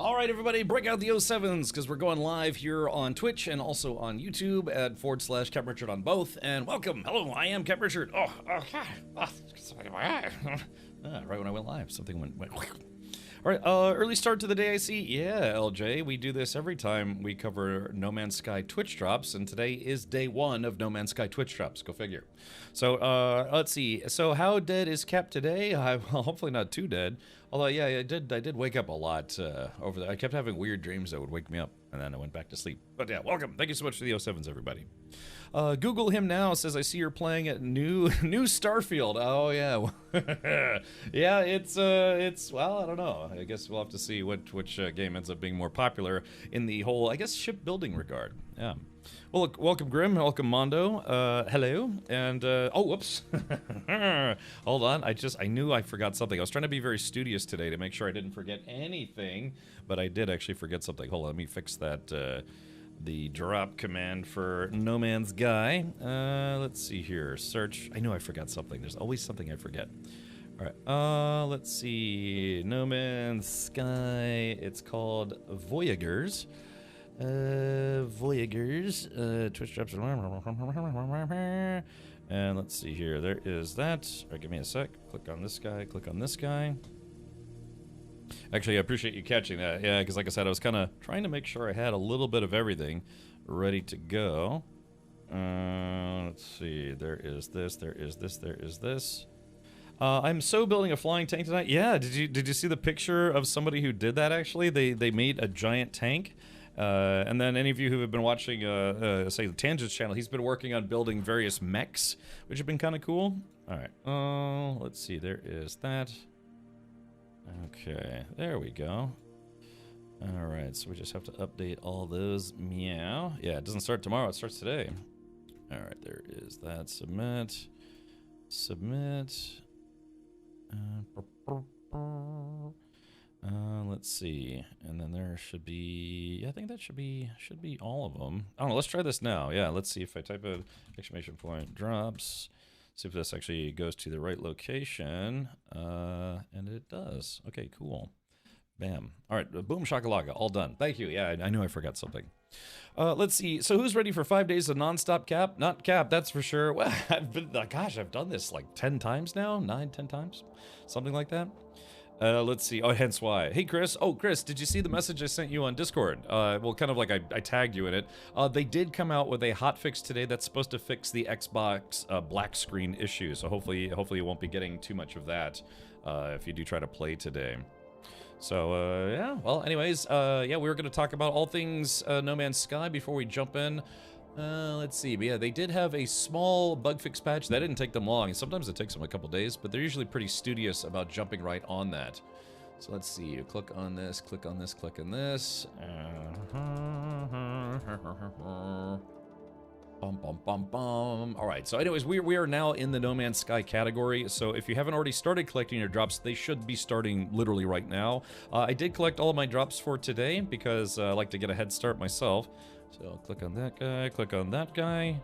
All right, everybody, break out the O7s because we're going live here on Twitch and also on YouTube at /Cap Richard on both. And welcome. Hello, I am Cap Richard. Right when I went live, something went. All right, early start to the day, I see. Yeah, LJ, we do this every time we cover No Man's Sky Twitch drops, and today is day one of No Man's Sky Twitch drops. Go figure. So, let's see. So, how dead is Cap today? Well, hopefully not too dead. Although, yeah, I did wake up a lot over there. I kept having weird dreams that would wake me up, and then I went back to sleep. But yeah, welcome. Thank you so much for the O7s, everybody. Google him now says, I see you're playing at new Starfield. Oh, yeah. Yeah, it's, well, I don't know. I guess we'll have to see which game ends up being more popular in the whole, I guess, shipbuilding regard. Yeah. Well, look, welcome, Grim. Welcome, Mondo. Hello. And, oh, whoops. Hold on. I knew I forgot something. I was trying to be very studious today to make sure I didn't forget anything, but I did actually forget something. Hold on, let me fix that, the drop command for No Man's Sky. Let's see here. Search. I knew I forgot something. There's always something I forget. All right. Let's see. No Man's Sky. It's called Voyagers. Voyagers. Twitch drops. And let's see here. There is that. All right, give me a sec. Click on this guy. Click on this guy. Actually, I appreciate you catching that. Yeah, because like I said, I was kind of trying to make sure I had a little bit of everything ready to go. Let's see. There is this. There is this. There is this. I'm so building a flying tank tonight. Yeah, did you see the picture of somebody who did that? Actually, they made a giant tank. And then any of you who have been watching, say, the Tangents channel, he's been working on building various mechs, which have been kind of cool. All right. Let's see. There is that. Okay, there we go. All right, so we just have to update all those. Meow. Yeah, it doesn't start tomorrow. It starts today. All right, there is that. Submit. Submit. Let's see. And then there should be, I think that should be all of them. I don't know. Let's try this now. Yeah, let's see if I type in exclamation point drops. See if this actually goes to the right location. And it does. Okay, cool. Bam. All right, boom shakalaka, all done. Thank you. Yeah, I knew I forgot something. Let's see. So who's ready for 5 days of non-stop Cap? Not Cap, that's for sure. Well, gosh, I've done this like 10 times now, 9, 10 times, something like that. Let's see. Oh, hence why. Hey, Chris. Oh, Chris, did you see the message I sent you on Discord? Well, kind of like I tagged you in it. They did come out with a hotfix today that's supposed to fix the Xbox black screen issue. So hopefully you won't be getting too much of that if you do try to play today. So, yeah. Well, anyways, yeah, we were going to talk about all things No Man's Sky before we jump in. Let's see, but yeah, they did have a small bug fix patch. That didn't take them long. Sometimes it takes them a couple days, but they're usually pretty studious about jumping right on that. So let's see, you click on this, click on this, click on this. Bum, bum, bum, bum. All right, so anyways, we are now in the No Man's Sky category, so if you haven't already started collecting your drops, they should be starting literally right now. I did collect all of my drops for today because I like to get a head start myself. So click on that guy, click on that guy.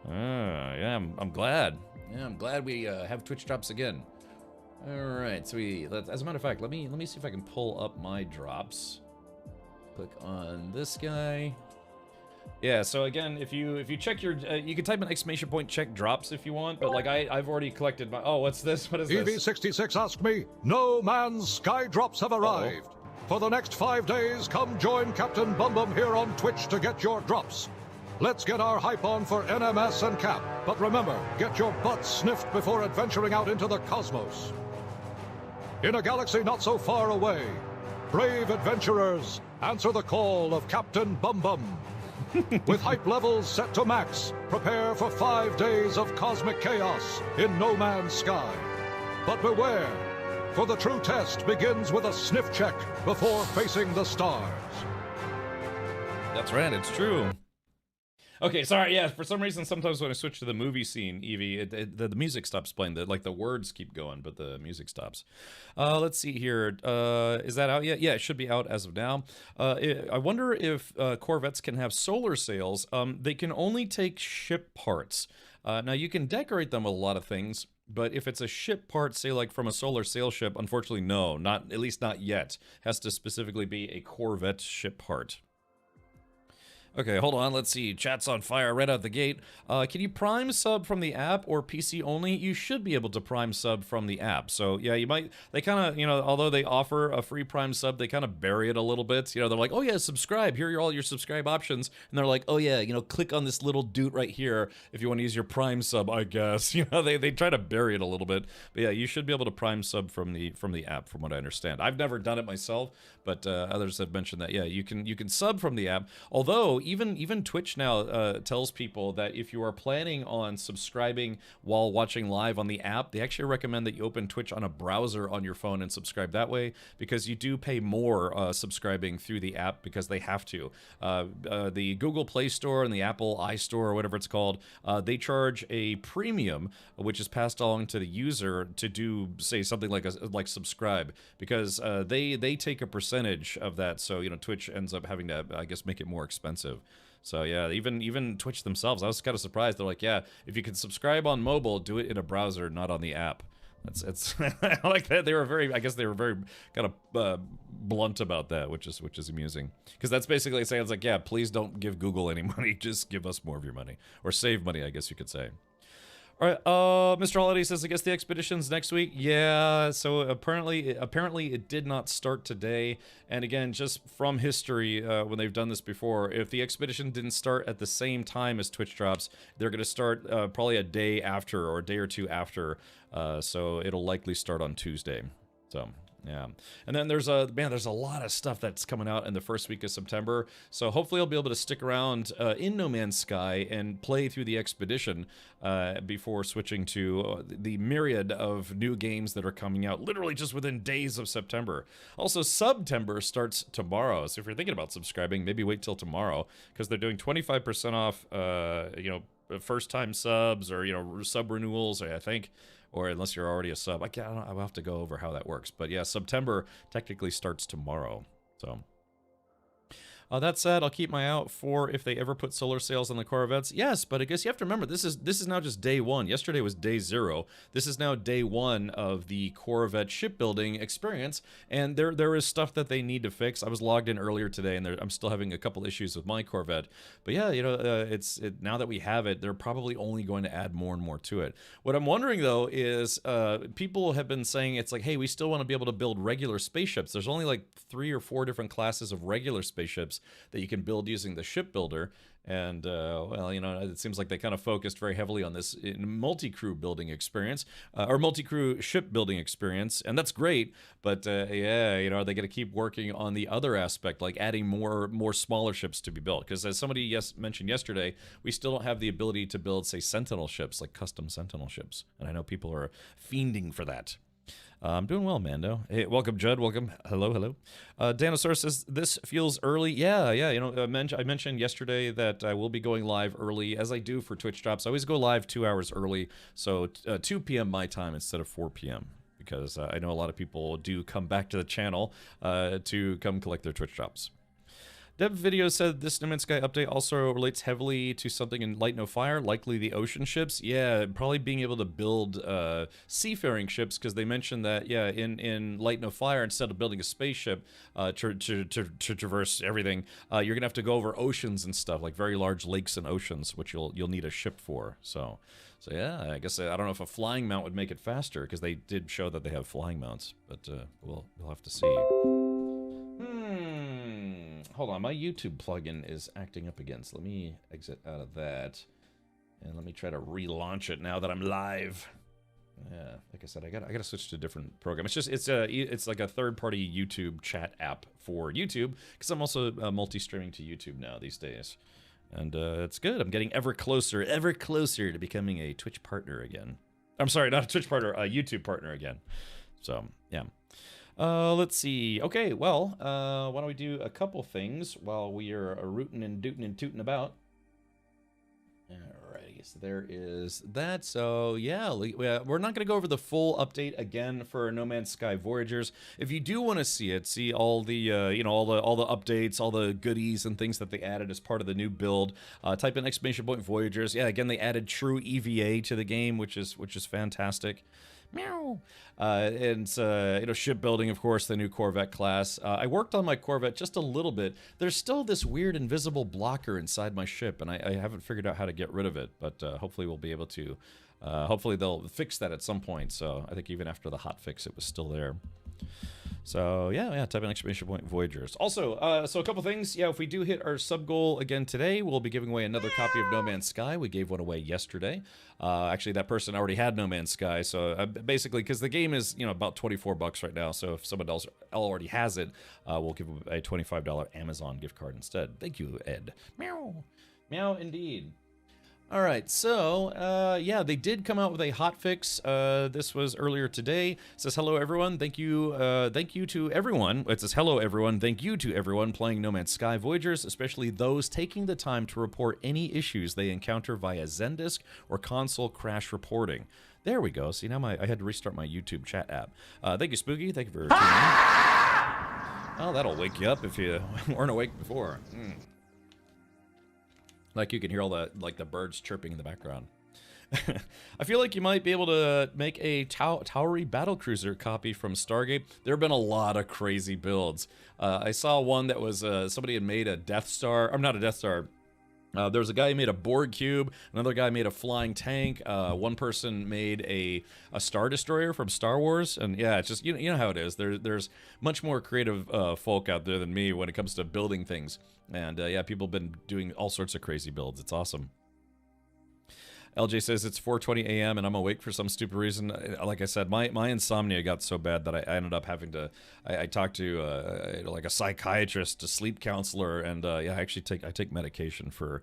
Yeah, I'm glad. Yeah, I'm glad we have Twitch drops again. All right, so as a matter of fact, let me see if I can pull up my drops. Click on this guy. Yeah, so again, if you check your, you can type an exclamation point check drops if you want, but like I've already collected my. Oh, what's this? What is this? EV66 asked me. No Man's Sky drops have arrived. For the next 5 days, come join Captain Bum Bum here on Twitch to get your drops. Let's get our hype on for NMS and Cap. But remember, get your butts sniffed before adventuring out into the cosmos. In a galaxy not so far away, brave adventurers, answer the call of Captain Bum Bum. With hype levels set to max, prepare for 5 days of cosmic chaos in No Man's Sky. But beware! For the true test begins with a sniff check before facing the stars. That's right, it's true. Okay, sorry, yeah, for some reason, sometimes when I switch to the movie scene, Evie, the music stops playing. Like, the words keep going, but the music stops. Let's see here. Is that out yet? Yeah, it should be out as of now. I wonder if Corvettes can have solar sails. They can only take ship parts. Now, you can decorate them with a lot of things. But if it's a ship part, say like from a solar sail ship, unfortunately, no, not at least not yet. Has to specifically be a Corvette ship part. Okay, hold on. Let's see. Chat's on fire right out the gate. Can you prime sub from the app or PC only? You should be able to prime sub from the app. So yeah, you might. They kind of, although they offer a free prime sub, they kind of bury it a little bit. They're like, oh yeah, subscribe. Here are all your subscribe options, and they're like, oh yeah, click on this little doot right here if you want to use your prime sub. I guess they try to bury it a little bit. But yeah, you should be able to prime sub from the app, from what I understand. I've never done it myself, but others have mentioned that yeah, you can sub from the app. Although even Twitch now tells people that if you are planning on subscribing while watching live on the app, they actually recommend that you open Twitch on a browser on your phone and subscribe that way, because you do pay more subscribing through the app because they have to. The Google Play Store and the Apple iStore, or whatever it's called, they charge a premium, which is passed along to the user to do, say, something like subscribe, because they take a percentage of that. So Twitch ends up having to, I guess, make it more expensive. So yeah, even Twitch themselves, I was kind of surprised. They're like, yeah, if you can subscribe on mobile, do it in a browser, not on the app. It's I like that. I guess they were very kind of blunt about that, which is amusing, because that's basically saying, it's like, yeah, please don't give Google any money, just give us more of your money, or save money, I guess you could say. All right, Mr. Holiday says, I guess the expedition's next week. Yeah, so apparently it did not start today. And again, just from history, when they've done this before, if the expedition didn't start at the same time as Twitch drops, they're going to start probably a day after, or a day or two after. So it'll likely start on Tuesday. So yeah, and then there's a lot of stuff that's coming out in the first week of September. So hopefully I'll be able to stick around in No Man's Sky and play through the expedition before switching to the myriad of new games that are coming out literally just within days of September. Also, September starts tomorrow, so if you're thinking about subscribing, maybe wait till tomorrow, because they're doing 25% off. First-time subs, or sub renewals, I think. Or unless you're already a sub. I'll have to go over how that works. But yeah, September technically starts tomorrow. So that said, I'll keep my eye out for if they ever put solar sails on the Corvettes. Yes, but I guess you have to remember, this is now just day one. Yesterday was day 0. This is now day 1 of the Corvette shipbuilding experience, and there is stuff that they need to fix. I was logged in earlier today, and I'm still having a couple issues with my Corvette. But yeah, now that we have it, they're probably only going to add more and more to it. What I'm wondering though is, people have been saying, it's like, hey, we still want to be able to build regular spaceships. There's only like 3 or 4 different classes of regular spaceships that you can build using the shipbuilder, and it seems like they kind of focused very heavily on this multi-crew building experience, or multi-crew shipbuilding experience, and that's great. But are they going to keep working on the other aspect, like adding more smaller ships to be built? Because as somebody mentioned yesterday, we still don't have the ability to build, say, Sentinel ships, like custom Sentinel ships, and I know people are fiending for that. I'm doing well, Mando. Hey, welcome, Judd. Welcome. Hello. Danosaur says, this feels early. Yeah. I mentioned yesterday that I will be going live early, as I do for Twitch drops. I always go live 2 hours early, so 2 p.m. my time instead of 4 p.m. because I know a lot of people do come back to the channel to come collect their Twitch drops. Deb Video said this No Man's Sky update also relates heavily to something in Light No Fire, likely the ocean ships. Yeah, probably being able to build seafaring ships, because they mentioned that, yeah, in Light No Fire, instead of building a spaceship to traverse everything, you're going to have to go over oceans and stuff, like very large lakes and oceans, which you'll need a ship for. So yeah, I guess I don't know if a flying mount would make it faster, because they did show that they have flying mounts, but we'll have to see. Hold on, my YouTube plugin is acting up again, so let me exit out of that, and let me try to relaunch it now that I'm live. Yeah, like I said, I gotta switch to a different program. It's like a third-party YouTube chat app for YouTube, because I'm also multi-streaming to YouTube now these days, and it's good. I'm getting ever closer to becoming a Twitch partner again. I'm sorry, not a Twitch partner, a YouTube partner again. So yeah. Let's see. Okay, well, why don't we do a couple things while we are rootin' and dootin' and tootin' about. Alrighty, so there is that. So yeah, we're not going to go over the full update again for No Man's Sky Voyagers. If you do want to see it, see all the all the updates, all the goodies and things that they added as part of the new build, type in !Voyagers. Yeah, again, they added true EVA to the game, which is fantastic. Meow. And shipbuilding, of course, the new Corvette class. I worked on my Corvette just a little bit. There's still this weird invisible blocker inside my ship, and I haven't figured out how to get rid of it, but hopefully we'll be able to. Hopefully they'll fix that at some point, so I think even after the hot fix, it was still there. So yeah, type in !Voyagers. Also, so a couple things. Yeah, if we do hit our sub goal again today, we'll be giving away another copy of No Man's Sky. We gave one away yesterday. Actually, that person already had No Man's Sky, so basically, because the game is about $24 right now, so if someone else already has it, we'll give a $25 Amazon gift card instead. Thank you, Ed. Meow, meow, indeed. All right, so yeah, they did come out with a hot fix. This was earlier today. It says hello everyone. Thank you to everyone. It says hello everyone. Thank you to everyone playing No Man's Sky Voyagers, especially those taking the time to report any issues they encounter via Zendisk or console crash reporting. There we go. See, now I had to restart my YouTube chat app. Thank you, Spooky. Thank you for tuning in. Oh, that'll wake you up if you weren't awake before. Like you can hear all the birds chirping in the background. I feel like you might be able to make a Towery battlecruiser copy from Stargate. There have been a lot of crazy builds. I saw one that was somebody had made a Death Star. Or not a Death Star. There was a guy who made a Borg cube. Another guy made a flying tank. One person made a Star Destroyer from Star Wars. And yeah, it's just, you know how it is. There's much more creative folk out there than me when it comes to building things. And yeah, people have been doing all sorts of crazy builds. It's awesome. LJ says it's 4:20 a.m. and I'm awake for some stupid reason. Like I said, my insomnia got so bad that I ended up having to. I talked to like a psychiatrist, a sleep counselor, and yeah, I take medication for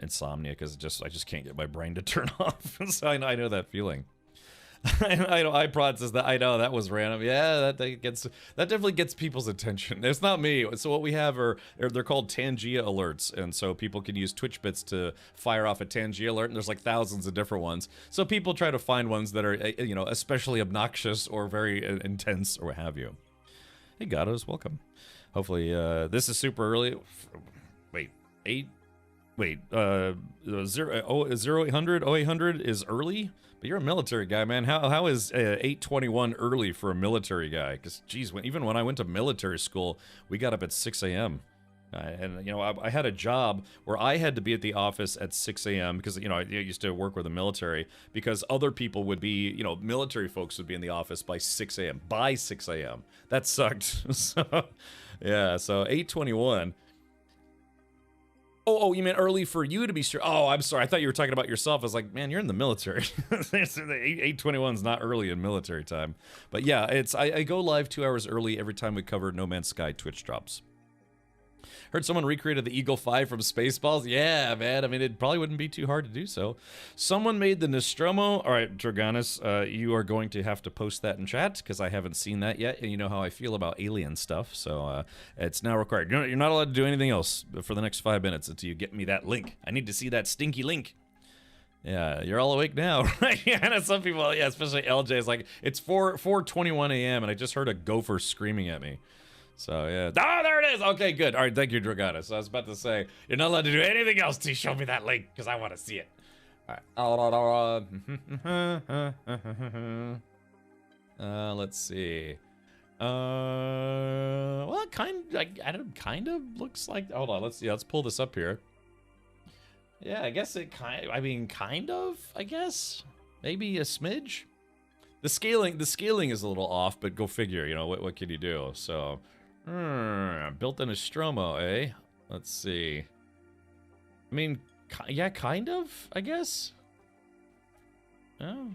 insomnia because I just can't get my brain to turn off. So I know that feeling. I know iPod says that. I know that was random. Yeah, that definitely gets people's attention. It's not me. So what we have they're called Tangia alerts, and so people can use Twitch bits to fire off a Tangia alert, and there's like thousands of different ones. So people try to find ones that are especially obnoxious or very intense or what have you. Hey, Gatos, welcome. Hopefully this is super early. Wait, 0800 is early. But you're a military guy, man. How is 8:21 early for a military guy? Because, geez, even when I went to military school, we got up at 6 a.m. And, I had a job where I had to be at the office at 6 a.m. because, I used to work with the military because other people would be, military folks would be in the office by 6 a.m. By 6 a.m. That sucked. So, yeah, so 8:21. Oh, you meant early for you to be sure. Oh, I'm sorry. I thought you were talking about yourself. I was like, man, you're in the military. 8:21 is not early in military time. But yeah, I go live 2 hours early every time we cover No Man's Sky Twitch drops. Heard someone recreated the Eagle 5 from Spaceballs. Yeah, man. I mean, it probably wouldn't be too hard to do so. Someone made the Nostromo. All right, Dragonis, you are going to have to post that in chat because I haven't seen that yet, and you know how I feel about alien stuff, so it's now required. You're not allowed to do anything else for the next 5 minutes until you get me that link. I need to see that stinky link. Yeah, you're all awake now, right? Yeah, and some people, yeah, especially LJ, is like, it's 4:21 a.m., and I just heard a gopher screaming at me. So, yeah. Oh, there it is! Okay, good. All right, thank you, Dragonis. I was about to say, you're not allowed to do anything else till you show me that link, because I want to see it. All right. Let's see. Well, kind of looks like... Hold on, let's pull this up here. Yeah, I guess it kind of, I guess. Maybe a smidge. The scaling is a little off, but go figure, what can you do? So... built in Nostromo, eh? Let's see. I mean, yeah, kind of, I guess. Oh.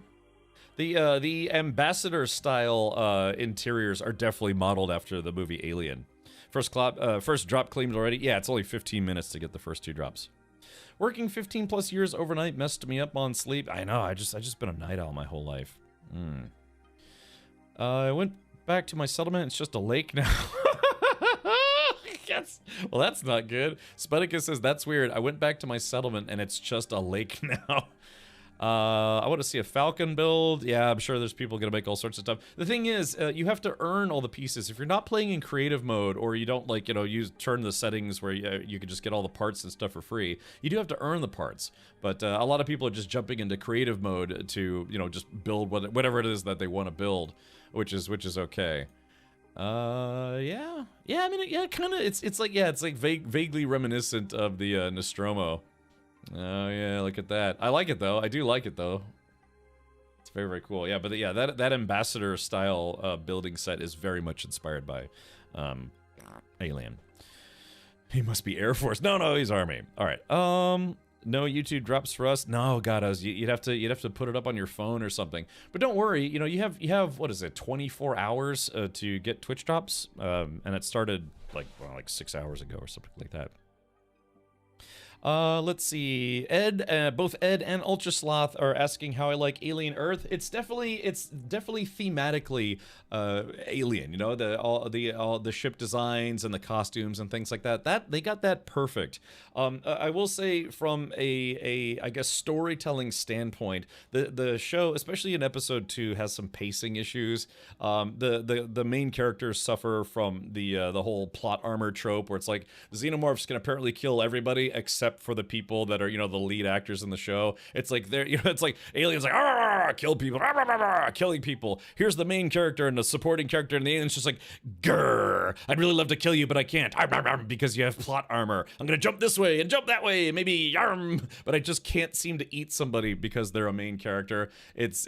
The ambassador style interiors are definitely modeled after the movie Alien. First drop claimed already. Yeah, it's only 15 minutes to get the first 2 drops. Working 15 plus years overnight messed me up on sleep. I know. I just been a night owl my whole life. I went back to my settlement. It's just a lake now. That's not good. Spudicus says, that's weird. I went back to my settlement and it's just a lake now. I want to see a falcon build. Yeah, I'm sure there's people gonna make all sorts of stuff. The thing is, you have to earn all the pieces. If you're not playing in creative mode, or you don't like, turn the settings where you can just get all the parts and stuff for free, you do have to earn the parts. But a lot of people are just jumping into creative mode to, just build whatever it is that they want to build, which is okay. Yeah. I mean, yeah, kind of. It's like vaguely reminiscent of the Nostromo. Oh yeah, look at that. I like it though. I do like it though. It's very, very cool. Yeah, but yeah, that ambassador style building set is very much inspired by Alien. He must be Air Force. No, he's Army. All right. No YouTube drops for us. No, God, you'd have to put it up on your phone or something. But don't worry. You have what is it? 24 hours to get Twitch drops, and it started like 6 hours ago or something like that. Let's see. Both Ed and Ultra Sloth are asking how I like Alien Earth. It's definitely thematically Alien. All the ship designs and the costumes and things like that. That they got that perfect. I will say from I guess storytelling standpoint, the show, especially in episode 2, has some pacing issues. The main characters suffer from the whole plot armor trope, where it's like the xenomorphs can apparently kill everybody except for the people that are the lead actors in the show. It's like they're it's like aliens like kill people, killing people. Here's the main character and the supporting character, and the alien's just like, grr, I'd really love to kill you, but I can't because you have plot armor. I'm gonna jump this way and jump that way, maybe yarm, but I just can't seem to eat somebody because they're a main character. It's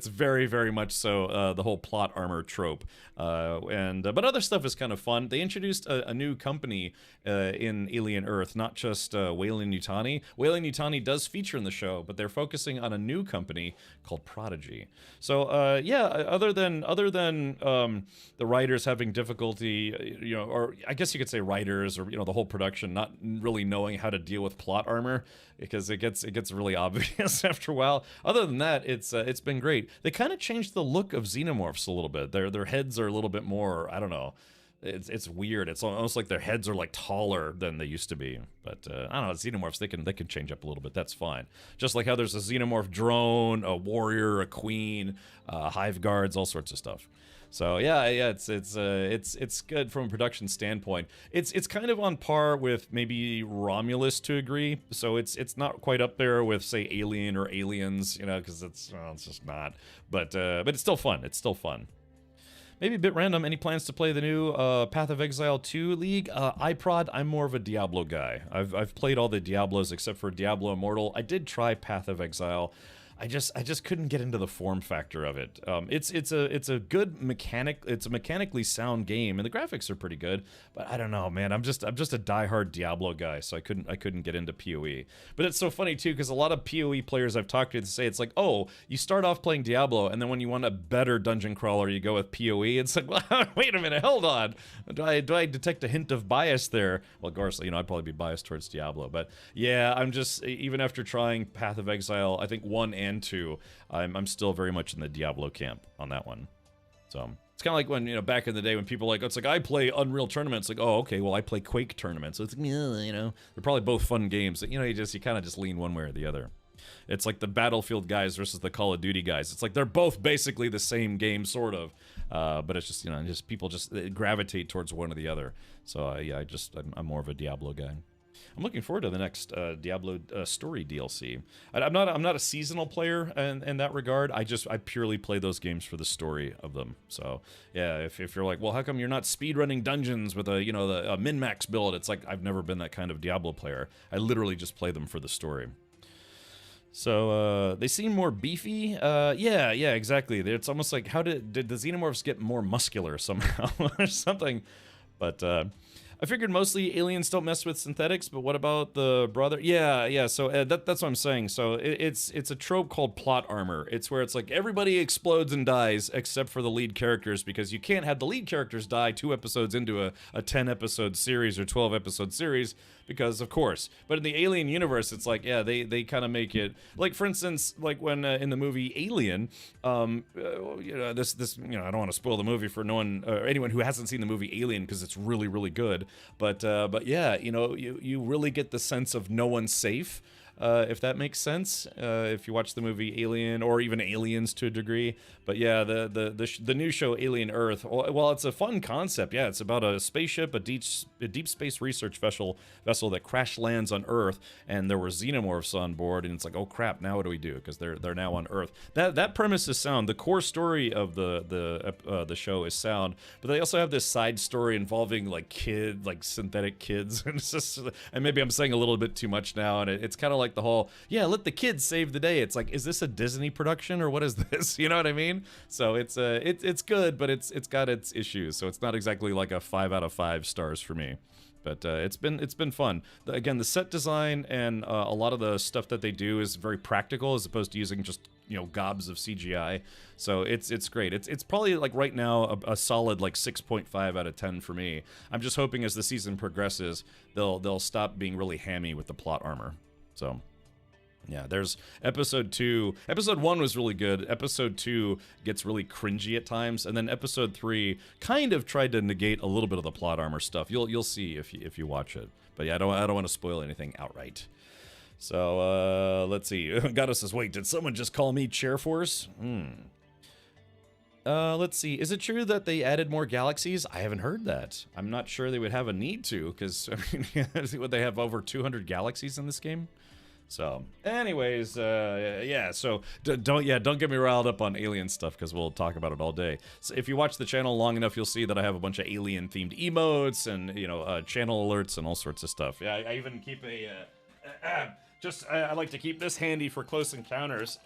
very, very much so the whole plot armor trope. But other stuff is kind of fun. They introduced a new company in Alien Earth, not just Weyland-Yutani. Weyland-Yutani does feature in the show, but they're focusing on a new company called Prodigy. So yeah, other than the writers having difficulty, or I guess you could say writers or the whole production not really knowing how to deal with plot armor, because it gets really obvious after a while. Other than that, it's been great. They kind of changed the look of xenomorphs a little bit. Their heads are a little bit more, I don't know. It's weird. It's almost like their heads are like taller than they used to be. But I don't know. Xenomorphs, they can change up a little bit. That's fine. Just like how there's a xenomorph drone, a warrior, a queen, hive guards, all sorts of stuff. So yeah, it's good from a production standpoint. It's kind of on par with maybe Romulus to a degree. So it's not quite up there with say Alien or Aliens, because it's just not. But it's still fun. It's still fun. Maybe a bit random. Any plans to play the new Path of Exile 2 League? iProd, I'm more of a Diablo guy. I've played all the Diablos except for Diablo Immortal. I did try Path of Exile. I just couldn't get into the form factor of it. It's a good mechanic. It's a mechanically sound game, and the graphics are pretty good. But I don't know, man. I'm just a diehard Diablo guy, so I couldn't get into PoE. But it's so funny too, because a lot of PoE players I've talked to say it's like, oh, you start off playing Diablo, and then when you want a better dungeon crawler, you go with PoE. It's like, well, wait a minute, hold on. Do I detect a hint of bias there? Well, of course, I'd probably be biased towards Diablo, but yeah, I'm just, even after trying Path of Exile, I think 1 and 2, I'm still very much in the Diablo camp on that one. So it's kind of like when, back in the day when people were like, it's like, I play Unreal tournaments. Like, oh, okay, well, I play Quake tournaments. So it's like, they're probably both fun games. You kind of just lean one way or the other. It's like the Battlefield guys versus the Call of Duty guys. It's like they're both basically the same game, sort of. But it's just, just people just gravitate towards one or the other. So yeah, I'm more of a Diablo guy. I'm looking forward to the next Diablo story DLC. I'm not a seasonal player in that regard. I purely play those games for the story of them. So yeah, if you're like, well, how come you're not speedrunning dungeons with a min-max build? It's like I've never been that kind of Diablo player. I literally just play them for the story. So they seem more beefy. Yeah, exactly. It's almost like did the xenomorphs get more muscular somehow or something? But I figured mostly aliens don't mess with synthetics, but what about the brother? Yeah. So that's what I'm saying. So it's a trope called plot armor. It's where it's like everybody explodes and dies except for the lead characters, because you can't have the lead characters die 2 episodes into a 10-episode series or 12-episode series, because of course. But in the Alien universe, it's like, yeah, they kind of make it like, for instance, like when in the movie Alien, this I don't want to spoil the movie for no one anyone who hasn't seen the movie Alien, because it's really, really good. But yeah, you know, you really get the sense of no one's safe. If that makes sense, if you watch the movie Alien or even Aliens to a degree. But yeah, the new show Alien Earth, well, it's a fun concept. Yeah, it's about a spaceship, a deep space research vessel that crash lands on Earth, and there were xenomorphs on board, and it's like, oh crap, now what do we do? Because they're now on Earth. That premise is sound. The core story of the show is sound, but they also have this side story involving like synthetic kids, and it's just, and maybe I'm saying a little bit too much now, and it's kind of like the whole, yeah, let the kids save the day. It's like, is this a Disney production or what is this? You know what I mean? So it's good, but it's got its issues. So it's not exactly like a 5 out of 5 stars for me. But it's been fun. Again, the set design and a lot of the stuff that they do is very practical as opposed to using just, you know, gobs of CGI. So it's great. It's probably like right now a solid like 6.5 out of 10 for me. I'm just hoping as the season progresses, they'll stop being really hammy with the plot armor. So yeah, there's episode 2. Episode 1 was really good. Episode 2 gets really cringy at times, and then episode 3 kind of tried to negate a little bit of the plot armor stuff. You'll see if you watch it. But yeah, I don't want to spoil anything outright. So let's see. Gato says, wait, did someone just call me Chair Force? Let's see. Is it true that they added more galaxies? I haven't heard that. I'm not sure they would have a need to, because I mean, would they have over 200 galaxies in this game? So, anyways, yeah. So don't get me riled up on alien stuff because we'll talk about it all day. So if you watch the channel long enough, you'll see that I have a bunch of alien-themed emotes and channel alerts and all sorts of stuff. Yeah, I even keep a I like to keep this handy for close encounters.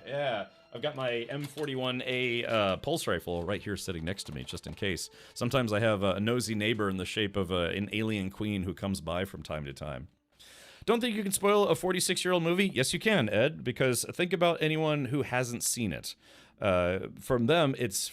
Yeah. I've got my M41A pulse rifle right here sitting next to me, just in case. Sometimes I have a nosy neighbor in the shape of an alien queen who comes by from time to time. Don't think you can spoil a 46-year-old movie? Yes, you can, Ed, because think about anyone who hasn't seen it. For them, it's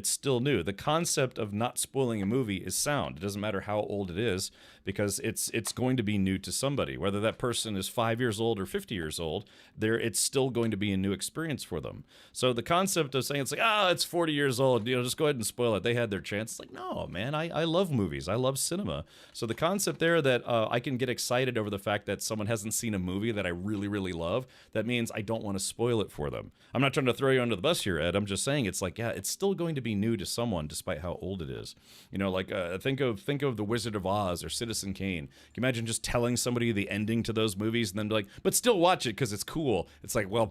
still new. The concept of not spoiling a movie is sound. It doesn't matter how old it is, because it's going to be new to somebody. Whether that person is 5 years old or 50 years old, it's still going to be a new experience for them. So the concept of saying it's like, it's 40 years old, just go ahead and spoil it. They had their chance. It's like, no, man, I love movies. I love cinema. So the concept there that I can get excited over the fact that someone hasn't seen a movie that I really, really love, that means I don't want to spoil it for them. I'm not trying to throw you under the bus here, Ed. I'm just saying it's like, yeah, it's still going to be new to someone despite how old it is. Think of The Wizard of Oz or Citizen Kane. Can you imagine just telling somebody the ending to those movies and then be like, but still watch it because it's cool? It's like, well,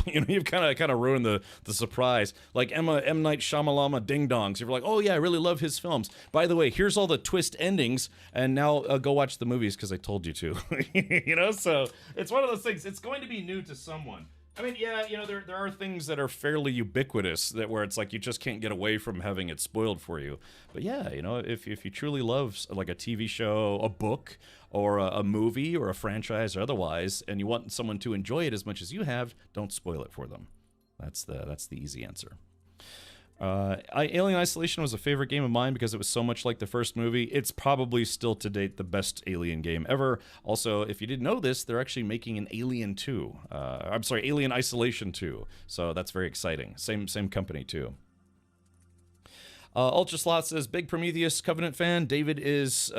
you've kind of ruined the surprise. Like M. Night Shyamalan Ding Dongs. You're like, oh yeah, I really love his films. By the way, here's all the twist endings, and now go watch the movies because I told you to. So it's one of those things. It's going to be new to someone. I mean, yeah, there are things that are fairly ubiquitous where it's like you just can't get away from having it spoiled for you. But yeah, if you truly love like a TV show, a book, or a movie, or a franchise, or otherwise, and you want someone to enjoy it as much as you have, don't spoil it for them. That's the easy answer. Alien Isolation was a favorite game of mine because it was so much like the first movie. It's probably still to date the best Alien game ever. Also, if you didn't know this, they're actually making an Alien 2. Alien Isolation 2. So that's very exciting. Same company too. Ultra Slot says, big Prometheus Covenant fan. David is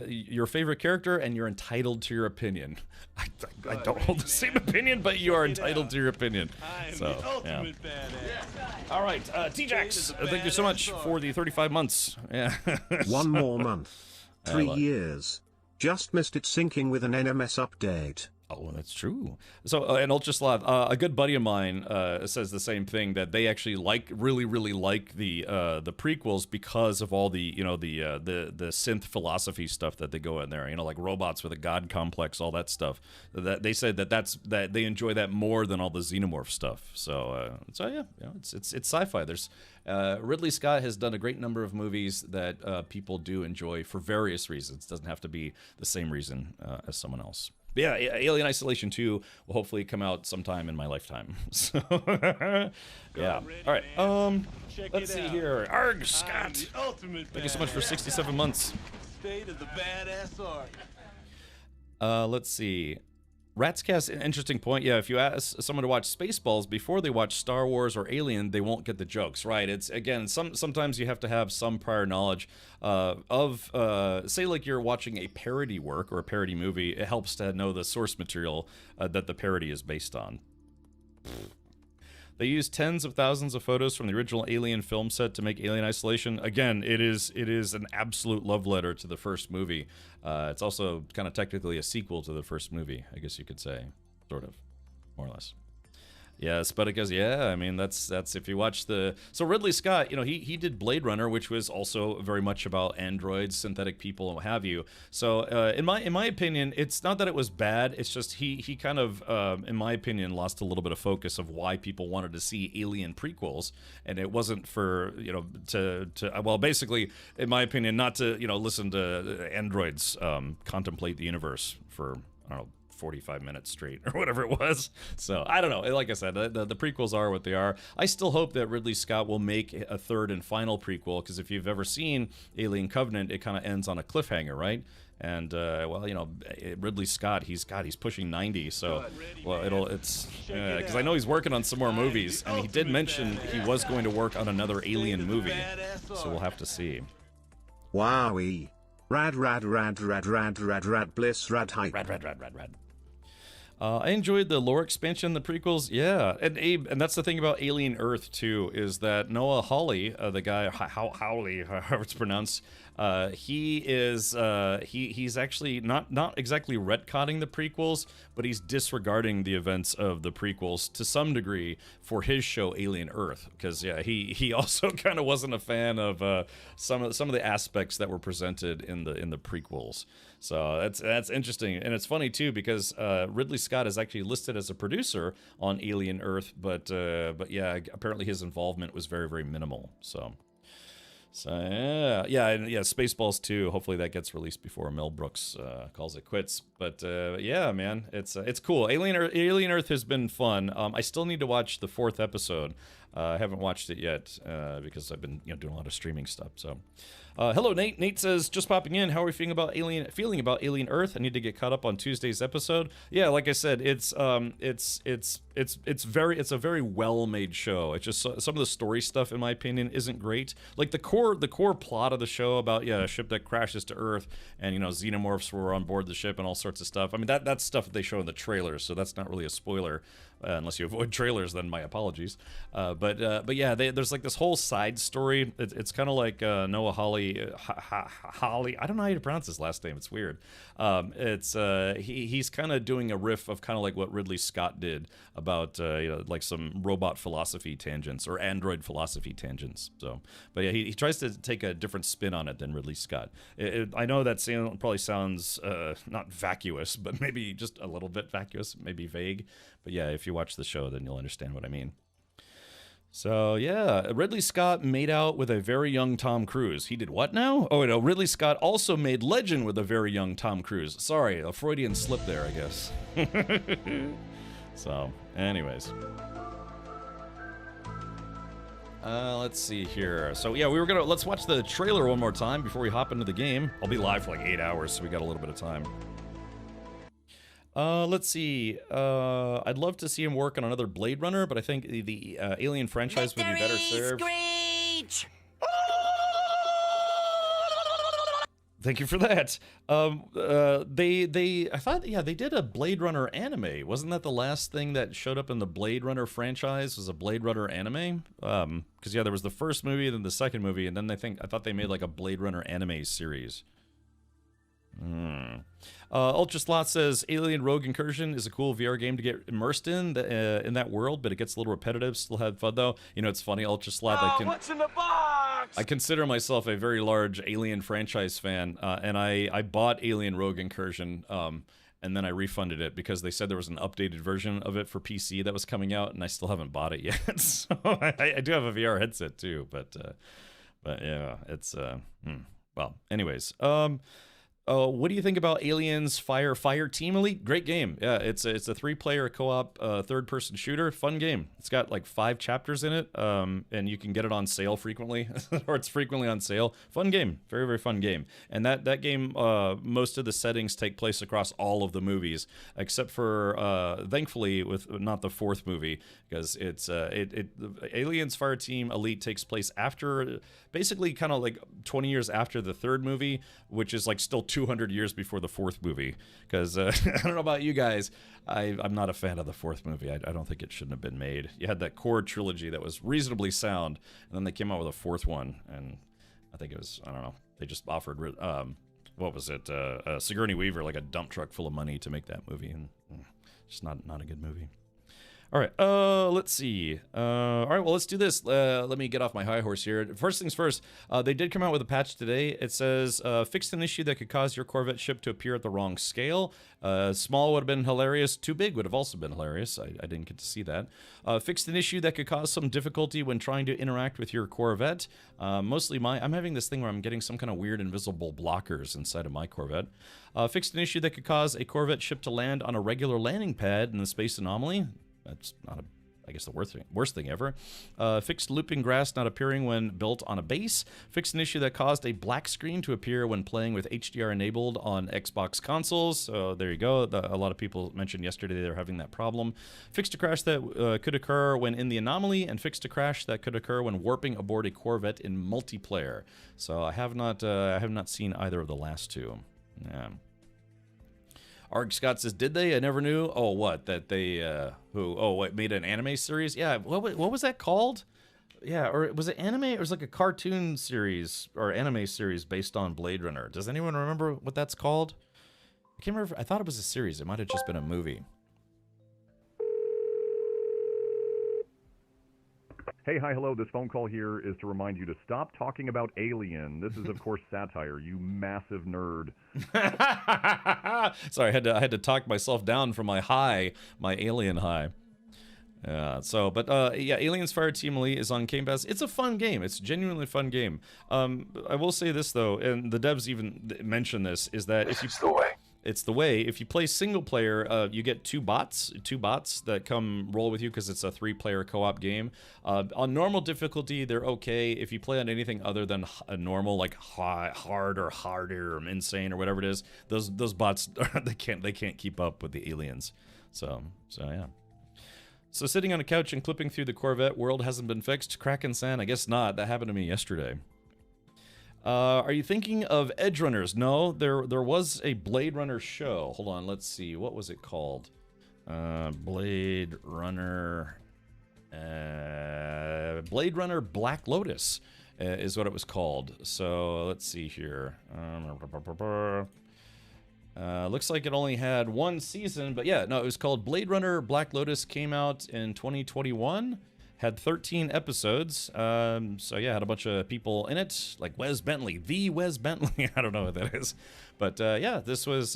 your favorite character, and you're entitled to your opinion. I don't hold the same opinion, but you are entitled to your opinion. So, yeah. All right, T-Jax, thank you so much for the 35 months. Yeah. 1 more month. 3 years. Just missed it syncing with an NMS update. Oh, that's true. So, and Ultra Slav, a good buddy of mine says the same thing, that they actually really like the prequels because of all the the synth philosophy stuff that they go in there. Like robots with a god complex, all that stuff. That they said that they enjoy that more than all the xenomorph stuff. So yeah, it's sci-fi. There's Ridley Scott has done a great number of movies that people do enjoy for various reasons. It doesn't have to be the same reason as someone else. But yeah, Alien Isolation 2 will hopefully come out sometime in my lifetime. So, yeah. All right. Let's see here. Arg, Scott. Thank you so much for 67 months. State of the badass art. Let's see. Ratscast, an interesting point. Yeah, if you ask someone to watch Spaceballs before they watch Star Wars or Alien, they won't get the jokes, right? It's, again, sometimes you have to have some prior knowledge of, say, like you're watching a parody work or a parody movie. It helps to know the source material that the parody is based on. They use tens of thousands of photos from the original Alien film set to make Alien Isolation. Again, it is an absolute love letter to the first movie. It's also kind of technically a sequel to the first movie, I guess you could say, sort of, more or less. Yes, but because I mean that's if you watch so Ridley Scott, he did Blade Runner, which was also very much about androids, synthetic people, and what have you. So in my opinion, it's not that it was bad. It's just he kind of in my opinion lost a little bit of focus of why people wanted to see Alien prequels, and it wasn't for well, basically in my opinion, not to listen to androids contemplate the universe for, I don't know, 45 minutes straight or whatever it was. So I don't know. Like I said, the prequels are what they are. I still hope that Ridley Scott will make a third and final prequel, because if you've ever seen Alien Covenant, it kind of ends on a cliffhanger, right? And Ridley Scott, he's pushing 90, so it's because I know he's working on some more movies, and he did mention he was going to work on another Alien movie, so we'll have to see. Wowee. Rad, bliss, rad, hype. Rad. I enjoyed the lore expansion, the prequels, yeah, and Abe, and that's the thing about Alien Earth too, is that Noah Hawley, the guy Hawley, however it's pronounced, he's actually not exactly retconning the prequels, but he's disregarding the events of the prequels to some degree for his show Alien Earth, because he also kind of wasn't a fan of some of the aspects that were presented in the prequels. So that's interesting, and it's funny too, because Ridley Scott is actually listed as a producer on Alien Earth, but yeah, apparently his involvement was very, very minimal. So Spaceballs 2. Hopefully that gets released before Mel Brooks calls it quits. But yeah, man, it's cool. Alien Earth has been fun. I still need to watch the 4th episode. I haven't watched it yet because I've been doing a lot of streaming stuff. So. Hello, Nate. Nate says, just popping in. How are we feeling about Alien Earth? I need to get caught up on Tuesday's episode. Yeah, like I said, it's a very well-made show. It's just some of the story stuff, in my opinion, isn't great. Like the core plot of the show about a ship that crashes to Earth, and xenomorphs were on board the ship and all sorts of stuff. I mean, that's stuff that they show in the trailers, so that's not really a spoiler. Unless you avoid trailers, then my apologies. But yeah, there's like this whole side story. It's kind of like Noah Hawley. I don't know how to pronounce his last name. It's weird. He's kind of doing a riff of kind of like what Ridley Scott did about like some robot philosophy tangents or android philosophy tangents. So, but yeah, he tries to take a different spin on it than Ridley Scott. I know that probably sounds not vacuous, but maybe just a little bit vacuous, maybe vague. But yeah, if you watch the show, then you'll understand what I mean. So yeah, Ridley Scott made out with a very young Tom Cruise. He did what now? Oh no, Ridley Scott also made Legend with a very young Tom Cruise. Sorry, a Freudian slip there, I guess. So, anyways. Let's see here. So yeah, let's watch the trailer one more time before we hop into the game. I'll be live for like 8 hours, so we got a little bit of time. Let's see. I'd love to see him work on another Blade Runner, but I think the Alien franchise would be better served. Screech! Thank you for that. I thought, they did a Blade Runner anime. Wasn't that the last thing that showed up in the Blade Runner franchise was a Blade Runner anime? Because there was the first movie, then the second movie, and then I thought they made like a Blade Runner anime series. Ultra Slot says Alien Rogue Incursion is a cool VR game to get immersed in that world, but it gets a little repetitive. Still had fun though. It's funny, Ultra Slot. What's in the box? I consider myself a very large Alien franchise fan, and I bought Alien Rogue Incursion, and then I refunded it because they said there was an updated version of it for PC that was coming out, and I still haven't bought it yet. So I do have a VR headset too, but yeah, it's well. Anyways, What do you think about Aliens Fire Team Elite? Great game. Yeah, it's a 3-player co-op third-person shooter. Fun game. It's got like 5 chapters in it, and you can get it on sale frequently, or it's frequently on sale. Fun game. Very, very fun game. And that game, most of the settings take place across all of the movies, except for, thankfully, with not the 4th movie, because it's Aliens Fire Team Elite takes place after, basically kind of like 20 years after the 3rd movie, which is like still 200 years before the 4th movie, because I don't know about you guys, I'm not a fan of the 4th movie. I don't think it shouldn't have been made. You had that core trilogy that was reasonably sound, and then they came out with a 4th one, and I think it was, I don't know, they just offered what was it, Sigourney Weaver like a dump truck full of money to make that movie, and just not a good movie. All right, let's see. All right, well, let's do this. Let me get off my high horse here. First things first, they did come out with a patch today. It says, fixed an issue that could cause your Corvette ship to appear at the wrong scale. Small would have been hilarious. Too big would have also been hilarious. I didn't get to see that. Fixed an issue that could cause some difficulty when trying to interact with your Corvette. Mostly I'm having this thing where I'm getting some kind of weird invisible blockers inside of my Corvette. Fixed an issue that could cause a Corvette ship to land on a regular landing pad in the space anomaly. That's not, I guess, the worst thing ever. Fixed looping grass not appearing when built on a base. Fixed an issue that caused a black screen to appear when playing with HDR enabled on Xbox consoles. So there you go. A lot of people mentioned yesterday they're having that problem. Fixed a crash that could occur when in the anomaly, and fixed a crash that could occur when warping aboard a Corvette in multiplayer. So I have not seen either of the last two. Yeah. Arg Scott says, did they? I never knew. Oh, what? That they, what, made an anime series? Yeah, what was that called? Yeah, or was it anime? Or it was like a cartoon series or anime series based on Blade Runner. Does anyone remember what that's called? I can't remember. I thought it was a series. It might have just been a movie. Hey, hi, hello. This phone call here is to remind you to stop talking about Alien. This is, of course, satire, you massive nerd. Sorry, I had to talk myself down from my Alien high. Yeah, Aliens Fire Team Elite is on Game Pass. It's a fun game. It's a genuinely fun game. I will say this, though, and the devs even mentioned this, is that if you... It's the way. If you play single player, you get two bots that come roll with you because it's a 3-player co-op game. On normal difficulty, they're okay. If you play on anything other than a normal, like hard or harder or insane or whatever it is, those bots they can't keep up with the aliens. So yeah. So sitting on a couch and clipping through the Corvette world hasn't been fixed. Kraken-san, I guess not. That happened to me yesterday. Are you thinking of Edge Runners? No, there was a Blade Runner show. Hold on, let's see. What was it called? Blade Runner Black Lotus is what it was called. So let's see here. Looks like it only had 1 season, but yeah, no, it was called Blade Runner Black Lotus. Came out in 2021. Had 13 episodes, so yeah, had a bunch of people in it, like Wes Bentley, the Wes Bentley. I don't know what that is, but yeah, this was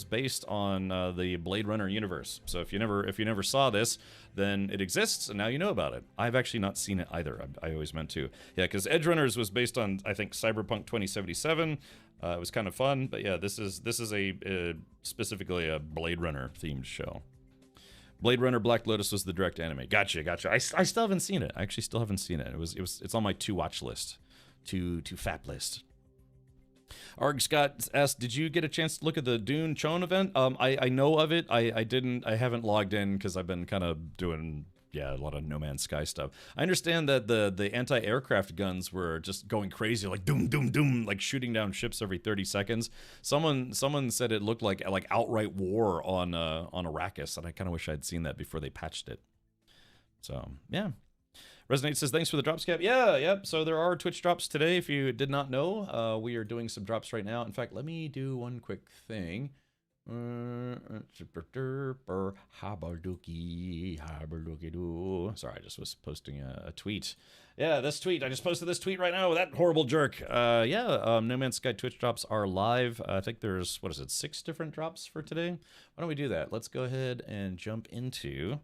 based on the Blade Runner universe. So if you never saw this, then it exists, and now you know about it. I've actually not seen it either. I always meant to. Yeah, because Edge Runners was based on, I think, Cyberpunk 2077. It was kind of fun, but yeah, this is a specifically a Blade Runner themed show. Blade Runner Black Lotus was the direct anime. Gotcha. I still haven't seen it. I actually still haven't seen it. It's on my to-watch list. To fap list. Arg Scott asked, did you get a chance to look at the Dune Chon event? I know of it. I haven't logged in because I've been kind of doing a lot of No Man's Sky stuff. I understand that the anti-aircraft guns were just going crazy, like doom, doom, doom, like shooting down ships every 30 seconds. Someone said it looked like outright war on Arrakis, and I kind of wish I'd seen that before they patched it. So, yeah. Resonate says, thanks for the drops, Cap. Yeah. So there are Twitch drops today, if you did not know. We are doing some drops right now. In fact, let me do one quick thing. Sorry, I just was posting a tweet. Yeah, this tweet. I just posted this tweet right now. That horrible jerk. No Man's Sky Twitch drops are live. I think there's, 6 different drops for today? Why don't we do that? Let's go ahead and jump into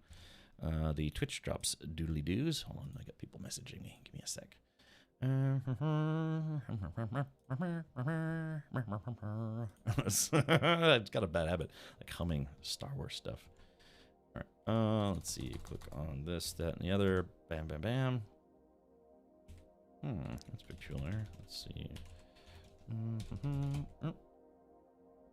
the Twitch drops doodly doos. Hold on, I got people messaging me. Give me a sec. It's got a bad habit, like humming Star Wars stuff. All right, let's see. Click on this, that, and the other. Bam, bam, bam. That's peculiar. Let's see.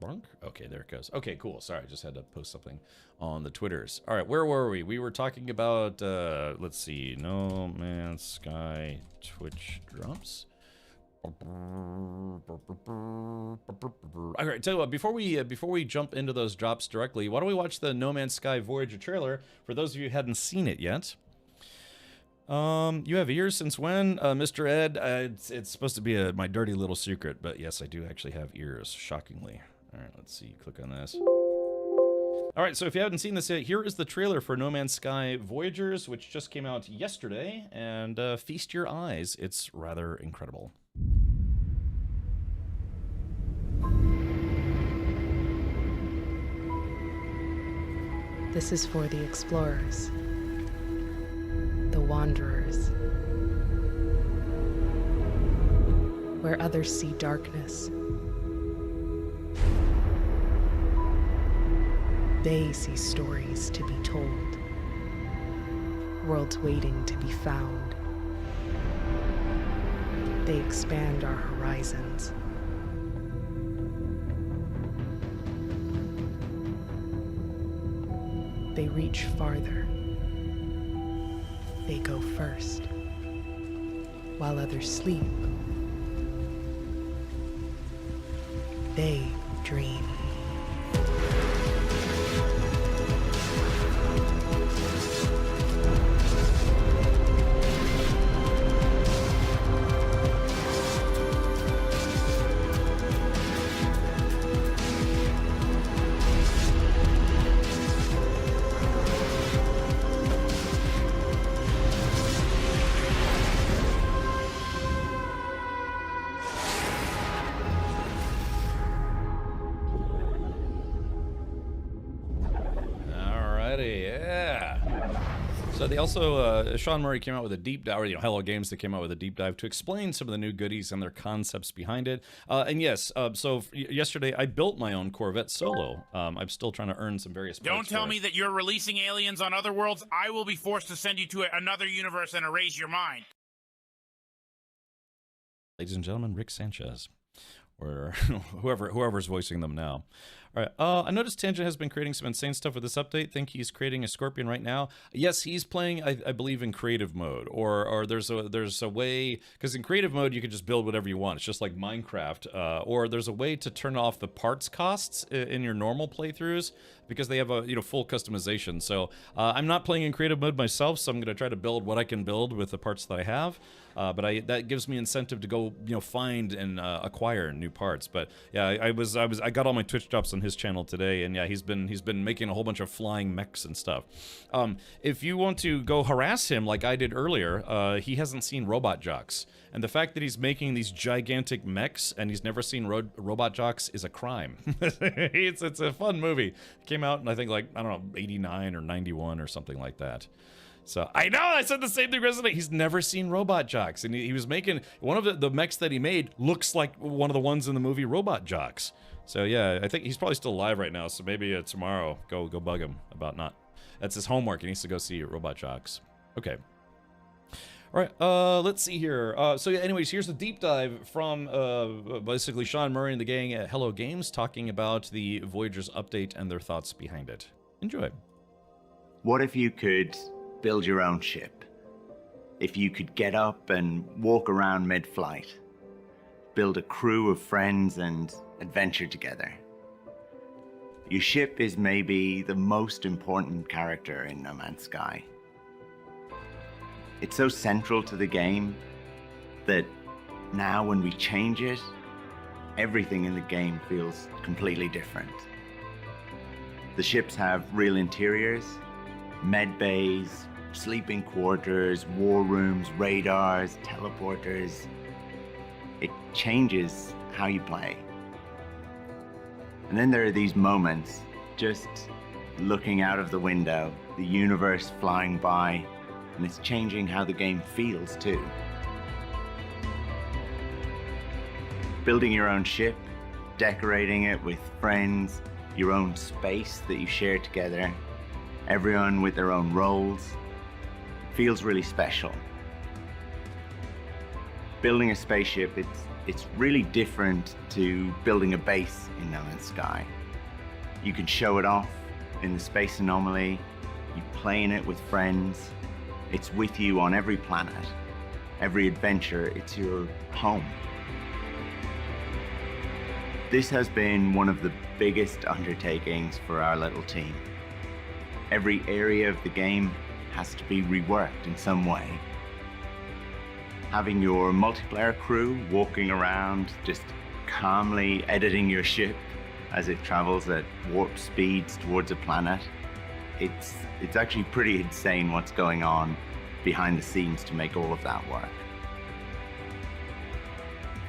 Bonk. Okay, there it goes. Okay, cool. Sorry, I just had to post something on the Twitters. All right, where were we? We were talking about, let's see, No Man's Sky Twitch drops. All right, tell you what, before we jump into those drops directly, why don't we watch the No Man's Sky Voyager trailer for those of you who hadn't seen it yet. You have ears since when, Mr. Ed? It's supposed to be my dirty little secret, but yes, I do actually have ears, shockingly. All right, let's see. Click on this. All right, so if you haven't seen this yet, here is the trailer for No Man's Sky Voyagers, which just came out yesterday, and feast your eyes. It's rather incredible. This is for the explorers, the wanderers, where others see darkness. They see stories to be told, worlds waiting to be found. They expand our horizons. They reach farther. They go first, while others sleep. They dream. So they also, Sean Murray came out with a deep dive, or Hello Games, they came out with a deep dive to explain some of the new goodies and their concepts behind it. And yes, so yesterday I built my own Corvette solo. I'm still trying to earn some various parts. Don't tell me that you're releasing aliens on other worlds. I will be forced to send you to another universe and erase your mind. Ladies and gentlemen, Rick Sanchez, or whoever's voicing them now. All right, I noticed Tangent has been creating some insane stuff with this update. Think he's creating a Scorpion right now. Yes, he's playing, I believe, in creative mode, or there's a way, because in creative mode you can just build whatever you want. It's just like Minecraft, or there's a way to turn off the parts costs in your normal playthroughs, because they have a full customization. So I'm not playing in creative mode myself, so I'm going to try to build what I can build with the parts that I have. But that gives me incentive to go find and acquire new parts. But yeah, I got all my Twitch drops on his channel today, and yeah, he's been making a whole bunch of flying mechs and stuff. If you want to go harass him like I did earlier, he hasn't seen Robot Jocks, and the fact that he's making these gigantic mechs and he's never seen Robot Jocks is a crime. It's a fun movie. It came out in I think like 89 or 91 or something like that. So I know I said the same thing yesterday. He's never seen Robot Jocks, and he was making one of the mechs that he made looks like one of the ones in the movie Robot Jocks. So yeah, I think he's probably still alive right now. So maybe tomorrow go bug him about not. That's his homework. He needs to go see Robot Jocks. Okay. All right. Let's see here. So yeah, anyways, here's the deep dive from basically Sean Murray and the gang at Hello Games talking about the Voyagers update and their thoughts behind it. Enjoy. What if you could build your own ship? If you could get up and walk around mid-flight, build a crew of friends and adventure together. Your ship is maybe the most important character in No Man's Sky. It's so central to the game that now when we change it, everything in the game feels completely different. The ships have real interiors, med bays, sleeping quarters, war rooms, radars, teleporters. It changes how you play. And then there are these moments, just looking out of the window, the universe flying by, and it's changing how the game feels too. building your own ship, decorating it with friends, your own space that you share together, everyone with their own roles, feels really special. Building a spaceship, it's really different to building a base in No Man's Sky. You can show it off in the space anomaly, you play in it with friends, it's with you on every planet, every adventure, it's your home. This has been one of the biggest undertakings for our little team. Every area of the game has to be reworked in some way. Having your multiplayer crew walking around, just calmly editing your ship as it travels at warp speeds towards a planet, it's actually pretty insane what's going on behind the scenes to make all of that work.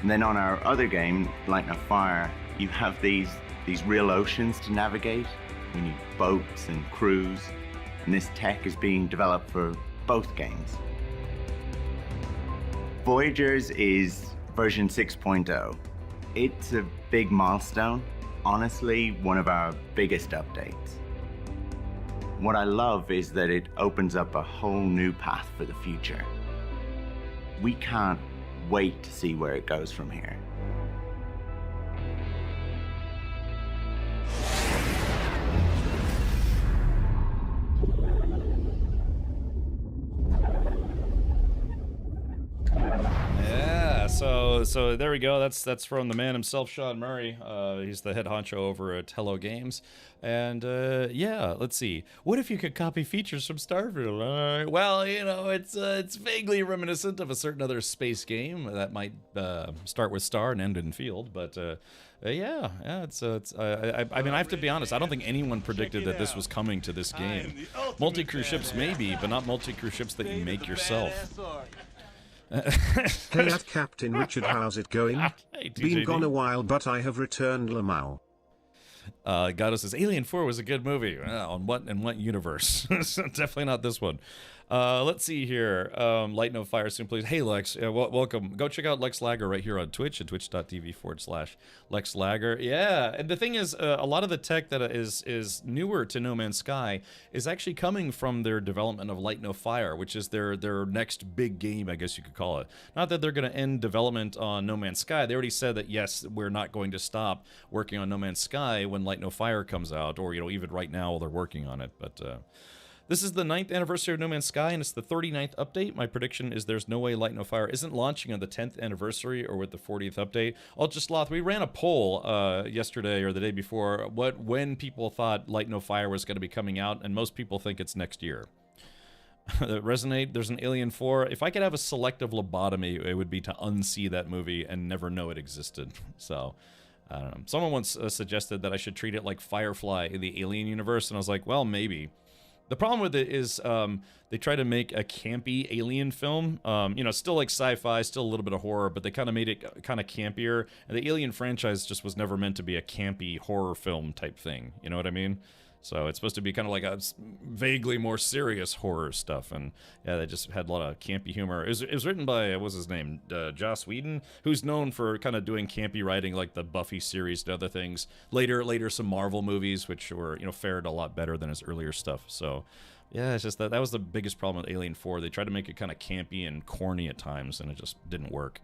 And then on our other game, Light No Fire, you have these real oceans to navigate. We need boats and crews, and this tech is being developed for both games. Voyagers is version 6.0. It's a big milestone, honestly, one of our biggest updates. What I love is that it opens up a whole new path for the future. We can't wait to see where it goes from here. So there we go. That's from the man himself, Sean Murray. He's the head honcho over at Hello Games. And yeah, let's see. What if you could copy features from Starfield? Well, you know, it's vaguely reminiscent of a certain other space game that might start with star and end in field. But yeah, it's I mean, I have to be honest. I don't think anyone predicted that this was coming to this game. Multi-crew ships maybe, but not multi-crew ships that you make yourself. Hey at Captain Richard, how's it going? Hey, Been gone a while, but I have returned, Lamau. Gato says Alien 4 was a good movie. On what universe? Definitely not this one. Let's see here. Light No Fire soon, please. Hey, Lex. Welcome. Go check out Lex Lager right here on Twitch at twitch.tv/Lex Lager. Yeah, and the thing is, a lot of the tech that is newer to No Man's Sky is actually coming from their development of Light No Fire, which is their next big game, I guess you could call it. Not that they're going to end development on No Man's Sky. They already said that, yes, we're not going to stop working on No Man's Sky when Light No Fire comes out, or, you know, even right now while they're working on it, but... This is the 9th anniversary of No Man's Sky, and it's the 39th update. My prediction is there's no way Light No Fire isn't launching on the 10th anniversary or with the 40th update. Ultrasloth, we ran a poll yesterday or the day before when people thought Light No Fire was going to be coming out, and most people think it's next year. Resonate, there's an Alien 4. If I could have a selective lobotomy, it would be to unsee that movie and never know it existed. So... I don't know. Someone once suggested that I should treat it like Firefly in the Alien universe, and I was like, well, maybe. The problem with it is they try to make a campy Alien film. You know, still like sci-fi, still a little bit of horror, but they kind of made it kind of campier. And the Alien franchise just was never meant to be a campy horror film type thing. You know what I mean? So it's supposed to be kind of like a vaguely more serious horror stuff, and yeah, they just had a lot of campy humor. It was written by, what was his name, Joss Whedon, who's known for kind of doing campy writing like the Buffy series and other things. Later some Marvel movies, which were, you know, fared a lot better than his earlier stuff. So yeah, it's just that was the biggest problem with Alien 4. They tried to make it kind of campy and corny at times, and it just didn't work.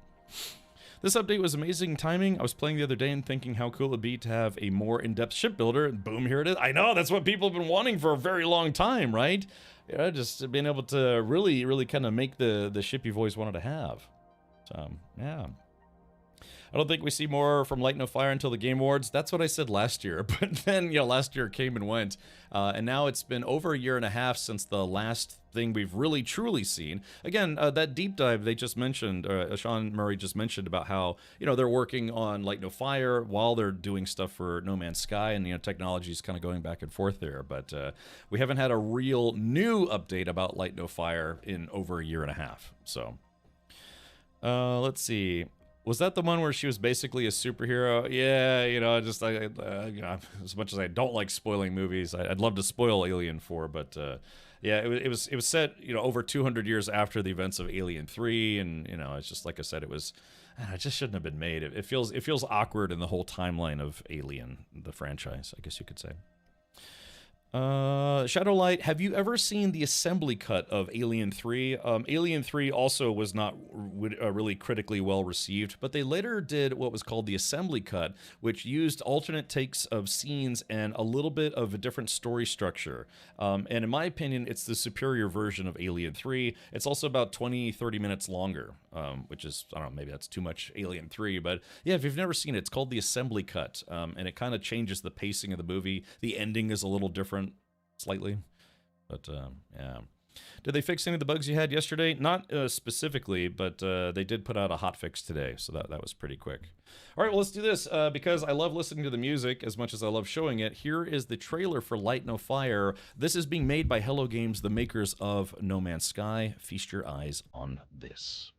This update was amazing timing. I was playing the other day and thinking how cool it would be to have a more in-depth shipbuilder, and boom, here it is. I know, that's what people have been wanting for a very long time, right? You know, just being able to really kind of make the ship you've always wanted to have. So, yeah. I don't think we see more from Light No Fire until the Game Awards. That's what I said last year, but then, you know, last year came and went, and now it's been over a year and a half since the last thing we've really truly seen. Again, that deep dive they just mentioned, Sean Murray just mentioned about how, you know, they're working on Light No Fire while they're doing stuff for No Man's Sky, and, you know, technology's kind of going back and forth there, but we haven't had a real new update about Light No Fire in over a year and a half, so. Let's see. Was that the one where she was basically a superhero? Yeah, you know, just you know, as much as I don't like spoiling movies, I'd love to spoil Alien 4, but Yeah, it was set, over 200 years after the events of Alien 3, and it's just like I said, it just shouldn't have been made. It feels awkward in the whole timeline of Alien, the franchise, I guess you could say. Shadowlight, have you ever seen the assembly cut of Alien 3? Alien 3 also was not really critically well received, but they later did what was called the assembly cut, which used alternate takes of scenes and a little bit of a different story structure. And in my opinion, it's the superior version of Alien 3. It's also about 20-30 minutes longer, which is, I don't know, maybe that's too much Alien 3, but yeah, if you've never seen it, it's called the assembly cut, and it kind of changes the pacing of the movie. The ending is a little different, slightly, but yeah. Did they fix any of the bugs you had yesterday? Not specifically, but they did put out a hot fix today, so that was pretty quick. All right, well, let's do this. Because I love listening to the music as much as I love showing it, here is the trailer for Light No Fire. This is being made by Hello Games, the makers of No Man's Sky. Feast your eyes on this.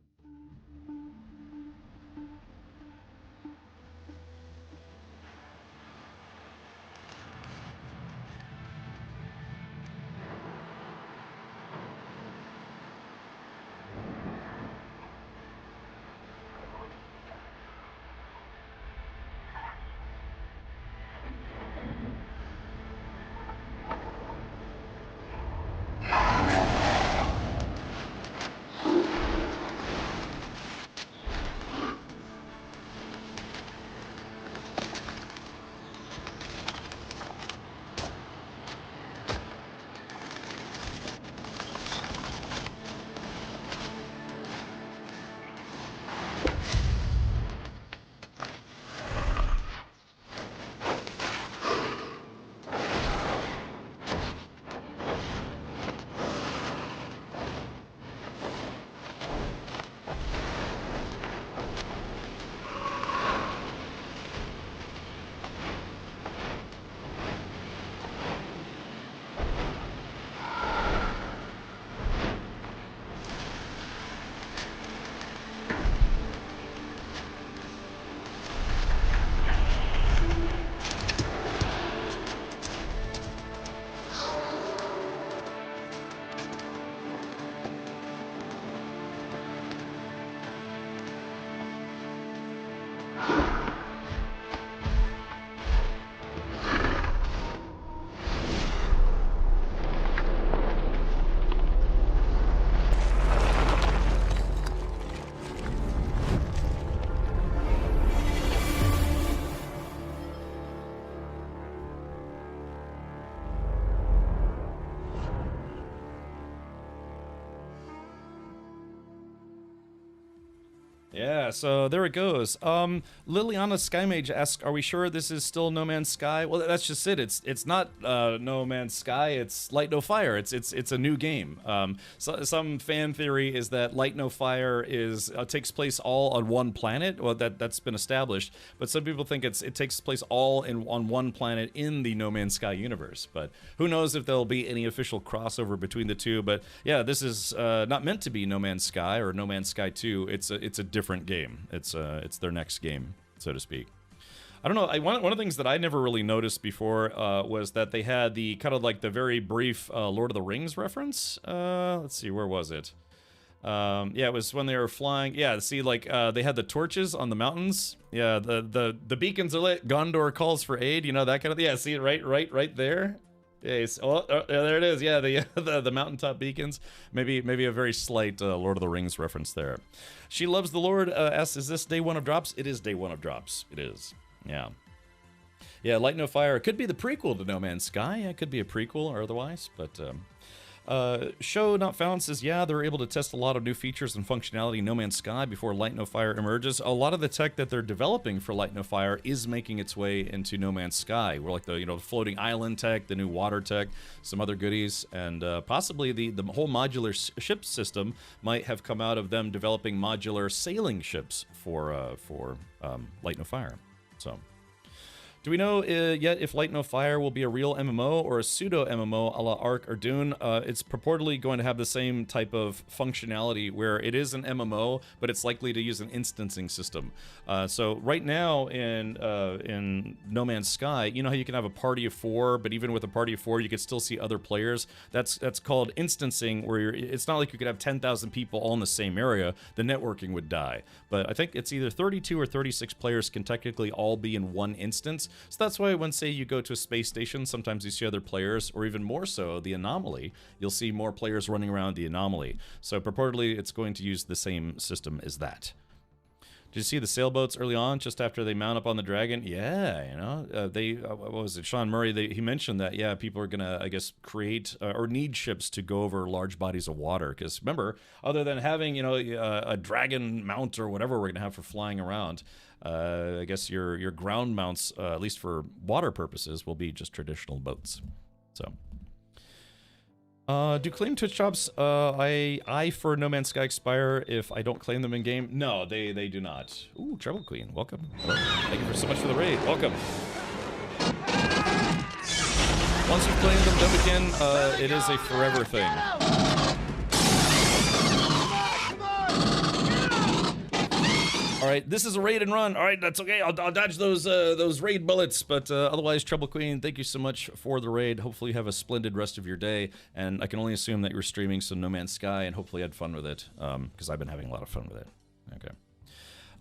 Yeah, so there it goes. Liliana Skymage asks, "Are we sure this is still No Man's Sky?" Well, that's just it. It's not No Man's Sky. It's Light No Fire. It's a new game. So, some fan theory is that Light No Fire is takes place all on one planet. Well, that's been established. But some people think it takes place all on one planet in the No Man's Sky universe. But who knows if there'll be any official crossover between the two? But yeah, this is not meant to be No Man's Sky or No Man's Sky 2. It's a different game. It's their next game, so to speak. I don't know. One of the things that I never really noticed before was that they had the kind of like the very brief Lord of the Rings reference. Let's see, where was it? Yeah, it was when they were flying. Yeah, see, like they had the torches on the mountains. Yeah, the beacons are lit. Gondor calls for aid. You know, that kind of. Yeah, see it right there. Yes. Oh, there it is. Yeah, the mountaintop beacons. Maybe a very slight Lord of the Rings reference there. She loves the Lord. Asks, "Is this day one of drops?" It is day one of drops. It is. Yeah. Yeah. Light No Fire. It could be the prequel to No Man's Sky. It could be a prequel or otherwise. But Show Not Found says, yeah, they're able to test a lot of new features and functionality in No Man's Sky before Light No Fire emerges. A lot of the tech that they're developing for Light No Fire is making its way into No Man's Sky. We're like the floating island tech, the new water tech, some other goodies, and possibly the whole modular ship system might have come out of them developing modular sailing ships for Light No Fire. So. Do we know yet if Light No Fire will be a real MMO or a pseudo MMO a la Ark or Dune? It's purportedly going to have the same type of functionality where it is an MMO, but it's likely to use an instancing system. So right now in No Man's Sky, you know how you can have a party of 4, but even with a party of 4, you could still see other players. That's called instancing, where it's not like you could have 10,000 people all in the same area. The networking would die. But I think it's either 32 or 36 players can technically all be in one instance. So that's why when, say, you go to a space station, sometimes you see other players, or even more so, the anomaly. You'll see more players running around the anomaly. So purportedly, it's going to use the same system as that. Did you see the sailboats early on, just after they mount up on the dragon? Yeah, you know, what was it, Sean Murray, he mentioned that, yeah, people are going to, I guess, create or need ships to go over large bodies of water. Because remember, other than having, you know, a dragon mount or whatever we're going to have for flying around, I guess your ground mounts, at least for water purposes, will be just traditional boats. So, do claim Twitch drops I for No Man's Sky expire if I don't claim them in game? No, they do not. Ooh, Treble Queen, welcome. Hello. Thank you so much for the raid. Welcome. Once you've claimed them, Devikin, it is a forever thing. All right, this is a raid and run. All right, that's okay. I'll dodge those raid bullets. But otherwise, Treble Queen, thank you so much for the raid. Hopefully you have a splendid rest of your day. And I can only assume that you were streaming some No Man's Sky and hopefully had fun with it, because I've been having a lot of fun with it. Okay.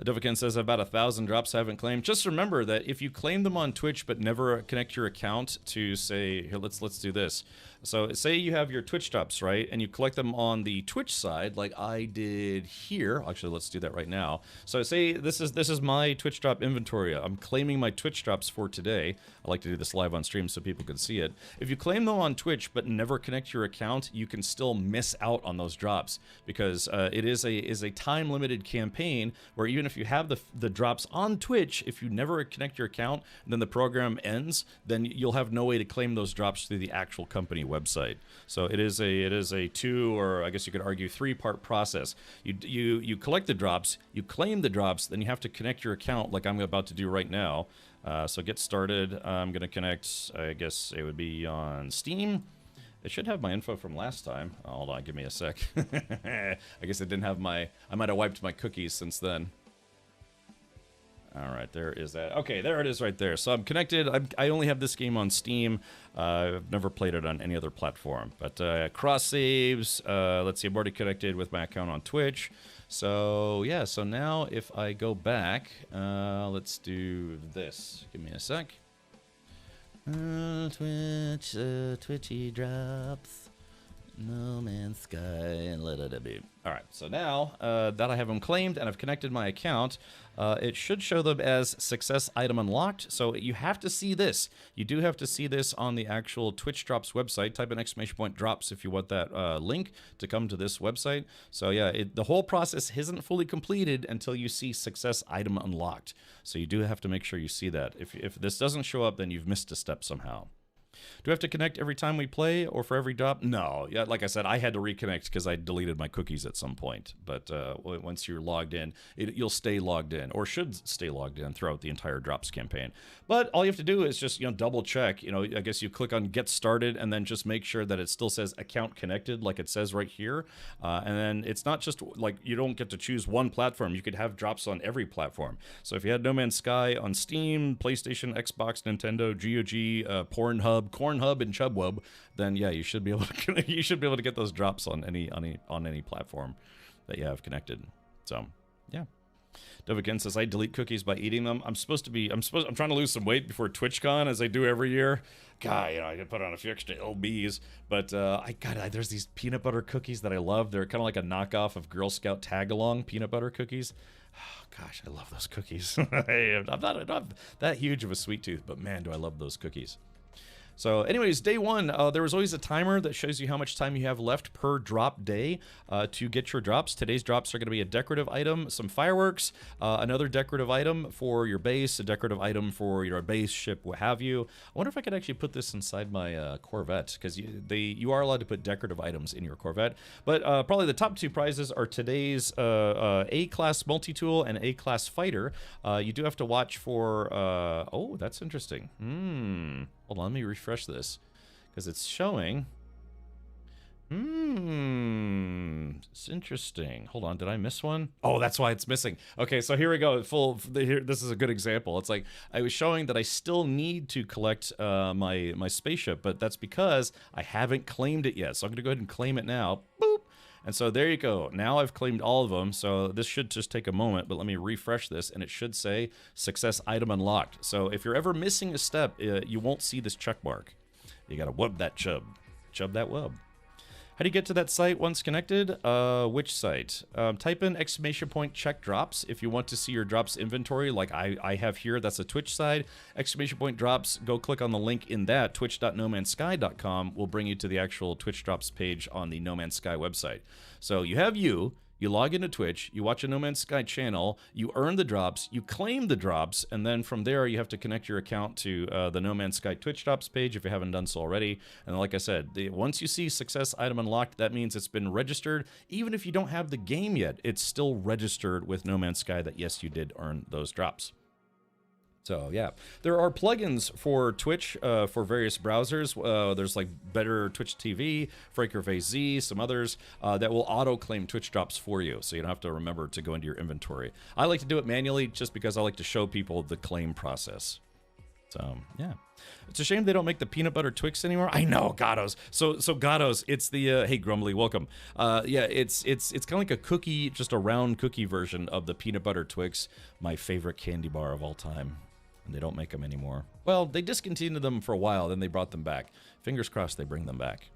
Dovican says about 1,000 drops I haven't claimed. Just remember that if you claim them on Twitch but never connect your account to, say, here, let's do this. So say you have your Twitch drops, right, and you collect them on the Twitch side, like I did here. Actually, let's do that right now. So say this is my Twitch drop inventory. I'm claiming my Twitch drops for today. I like to do this live on stream so people can see it. If you claim them on Twitch but never connect your account, you can still miss out on those drops because it is a time-limited campaign where even if you have the drops on Twitch, if you never connect your account, then the program ends, then you'll have no way to claim those drops through the actual company website. So it is a 2, or I guess you could argue 3-part process. You collect the drops, you claim the drops, then you have to connect your account like I'm about to do right now. So get started. I'm gonna connect, I guess it would be on Steam. It should have my info from last time. Oh, hold on, give me a sec. I guess it didn't have I might have wiped my cookies since then. All right, there is that. Okay, there it is right there. So I'm connected. I only have this game on Steam. I've never played it on any other platform. But cross saves. Let's see, I'm already connected with my account on Twitch. So yeah, so now if I go back, let's do this. Give me a sec. Twitch, Twitchy drops. No Man's Sky, and let it be. All right, so now that I have them claimed and I've connected my account, it should show them as success item unlocked. So you have to see this. You do have to see this on the actual Twitch Drops website. Type in ! drops if you want that link to come to this website. So yeah, the whole process isn't fully completed until you see success item unlocked. So you do have to make sure you see that. If this doesn't show up, then you've missed a step somehow. Do I have to connect every time we play or for every drop? No. Yeah, like I said, I had to reconnect because I deleted my cookies at some point. But once you're logged in, you'll stay logged in, or should stay logged in throughout the entire drops campaign. But all you have to do is just double check. I guess you click on Get Started and then just make sure that it still says Account Connected, like it says right here. And then it's not just like you don't get to choose one platform. You could have drops on every platform. So if you had No Man's Sky on Steam, PlayStation, Xbox, Nintendo, GOG, Pornhub, Cornhub, and Chubwub, then yeah, you should be able to get those drops on any platform that you have connected. So yeah. Dovikin says I delete cookies by eating them. I'm trying to lose some weight before TwitchCon, as I do every year. God, I could put on a few extra lbs, but there's these peanut butter cookies that I love. They're kind of like a knockoff of Girl Scout tag-along peanut butter cookies. Oh, gosh, I love those cookies. I'm not that huge of a sweet tooth, but man, do I love those cookies. So anyways, day one, there was always a timer that shows you how much time you have left per drop day to get your drops. Today's drops are going to be a decorative item, some fireworks, another decorative item for your base, a decorative item for your base ship, what have you. I wonder if I could actually put this inside my Corvette, because you are allowed to put decorative items in your Corvette. But probably the top two prizes are today's A-class multi-tool and A-class fighter. You do have to watch for... oh, that's interesting. Hold on, let me refresh this, because it's showing. It's interesting. Hold on, did I miss one? Oh, that's why it's missing. Okay, so here we go. This is a good example. It's like I was showing that I still need to collect my spaceship, but that's because I haven't claimed it yet. So I'm going to go ahead and claim it now. Boop. And so there you go. Now I've claimed all of them. So this should just take a moment, but let me refresh this, and it should say success item unlocked. So if you're ever missing a step, you won't see this check mark. You got to wub that chub. Chub that wub. How do you get to that site once connected? Which site? Type in ! check drops if you want to see your drops inventory like I have here. That's a Twitch side. ! drops, go click on the link in that. twitch.nomansky.com will bring you to the actual Twitch drops page on the No Man's Sky website. So you have you log into Twitch, you watch a No Man's Sky channel, you earn the drops, you claim the drops, and then from there you have to connect your account to the No Man's Sky Twitch drops page if you haven't done so already. And like I said, once you see success item unlocked, that means it's been registered. Even if you don't have the game yet, it's still registered with No Man's Sky that yes, you did earn those drops. So yeah, there are plugins for Twitch for various browsers. There's like Better Twitch TV, Fraker Z, some others that will auto-claim Twitch drops for you, so you don't have to remember to go into your inventory. I like to do it manually just because I like to show people the claim process. So yeah, it's a shame they don't make the peanut butter Twix anymore. I know, Gatos. So Gatos, it's the hey Grumbly, welcome. Yeah, it's kind of like a cookie, just a round cookie version of the peanut butter Twix, my favorite candy bar of all time. And they don't make them anymore. Well, they discontinued them for a while, then they brought them back. Fingers crossed they bring them back.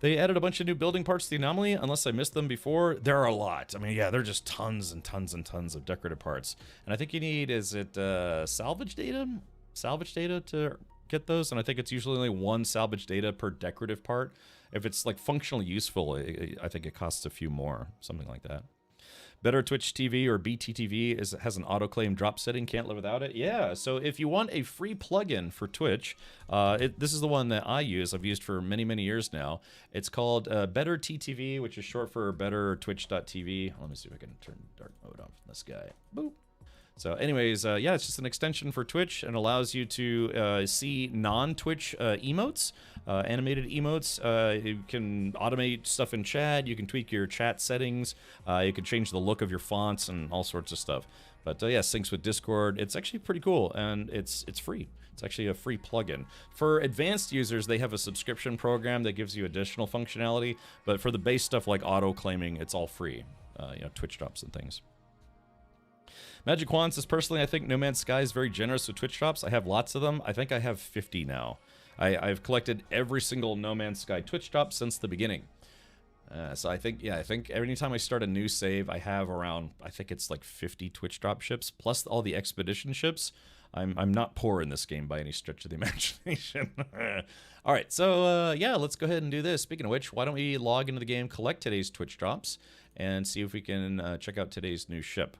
They added a bunch of new building parts to the Anomaly, unless I missed them before. There are a lot. I mean, yeah, they're just tons and tons and tons of decorative parts. And I think you need, is it salvage data? Salvage data to get those? And I think it's usually only one salvage data per decorative part. If it's like functionally useful, I think it costs a few more, something like that. Better Twitch TV or BTTV has an auto-claim drop setting. Can't live without it. Yeah, so if you want a free plugin for Twitch, this is the one that I use. I've used for many, many years now. It's called Better TTV, which is short for Better Twitch.tv. Let me see if I can turn dark mode on from this guy. Boop. So anyways, yeah, it's just an extension for Twitch and allows you to see non-Twitch emotes, animated emotes. You can automate stuff in chat. You can tweak your chat settings. You can change the look of your fonts and all sorts of stuff. But yeah, syncs with Discord. It's actually pretty cool, and it's free. It's actually a free plugin. For advanced users, they have a subscription program that gives you additional functionality. But for the base stuff like auto-claiming, it's all free. You know, Twitch drops and things. Magic Juan says, personally, I think No Man's Sky is very generous with Twitch drops. I have lots of them. I think I have 50 now. I've collected every single No Man's Sky Twitch drop since the beginning. So I think every time I start a new save, I have around, I think it's like 50 Twitch drop ships, plus all the expedition ships. I'm not poor in this game by any stretch of the imagination. All right, so yeah, let's go ahead and do this. Speaking of which, why don't we log into the game, collect today's Twitch drops, and see if we can check out today's new ship.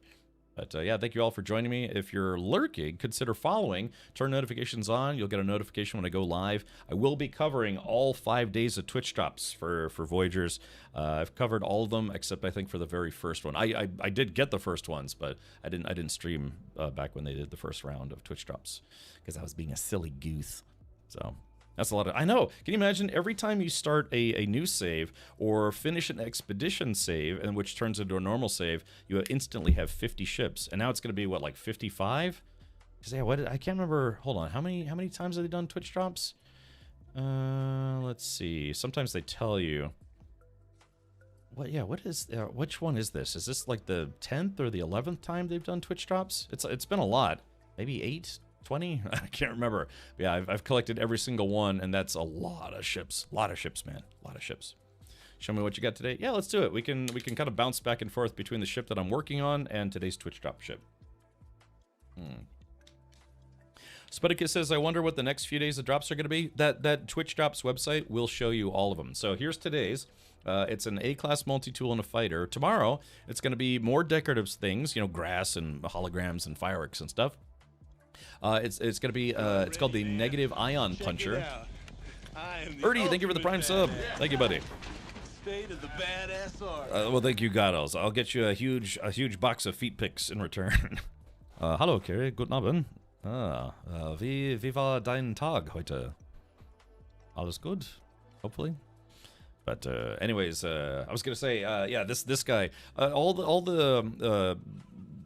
But yeah, thank you all for joining me. If you're lurking, consider following. Turn notifications on. You'll get a notification when I go live. I will be covering all 5 days of Twitch drops for Voyagers. I've covered all of them except I think for the very first one. I did get the first ones, but I didn't stream back when they did the first round of Twitch drops because I was being a silly goose. So that's a lot of... I know. Can you imagine every time you start a new save or finish an expedition save, and which turns into a normal save, you instantly have 50 ships. And now it's going to be, what, like 55? Because, yeah, I can't remember... Hold on. How many times have they done Twitch drops? Let's see. Sometimes they tell you... What is... which one is this? Is this like the 10th or the 11th time they've done Twitch drops? It's been a lot. Maybe 8? 20? I can't remember. But yeah, I've collected every single one, and that's a lot of ships. A lot of ships, man. A lot of ships. Show me what you got today. Yeah, let's do it. We can kind of bounce back and forth between the ship that I'm working on and today's Twitch drop ship. Spudicus says, I wonder what the next few days of drops are going to be. That Twitch Drops website will show you all of them. So here's today's. It's an A-class multi-tool and a fighter. Tomorrow, it's going to be more decorative things, you know, grass and holograms and fireworks and stuff. It's going to be, it's called the Negative Ion Puncher. Ernie, thank you for the Prime sub. Thank you, buddy. State of the badass art. Well, thank you, Gatos. I'll get you a huge box of feet pics in return. Hallo, Kerry. Guten Abend. Wie war dein Tag heute? Alles gut? Hopefully. But anyways, I was gonna say, yeah, this guy, all the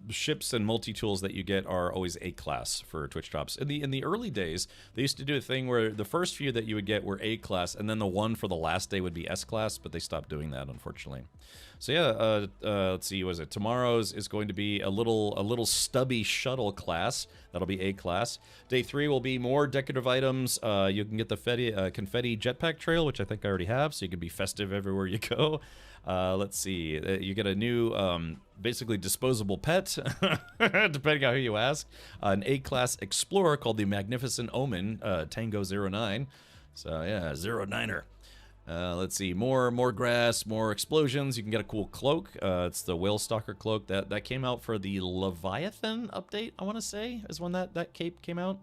ships and multi-tools that you get are always A-class for Twitch drops. In the early days, they used to do a thing where the first few that you would get were A-class, and then the one for the last day would be S-class, but they stopped doing that, unfortunately. So yeah, let's see, what is it? Tomorrow's is going to be a little stubby shuttle class. That'll be A-class. Day 3 will be more decorative items. You can get the confetti jetpack trail, which I think I already have, so you can be festive everywhere you go. Let's see, you get a new, basically disposable pet, depending on who you ask. An A-class explorer called the Magnificent Omen, Tango 09. So yeah, 09er. Let's see, more grass, more explosions. You can get a cool cloak. It's the Whale Stalker cloak that came out for the Leviathan update, I want to say, is when that cape came out.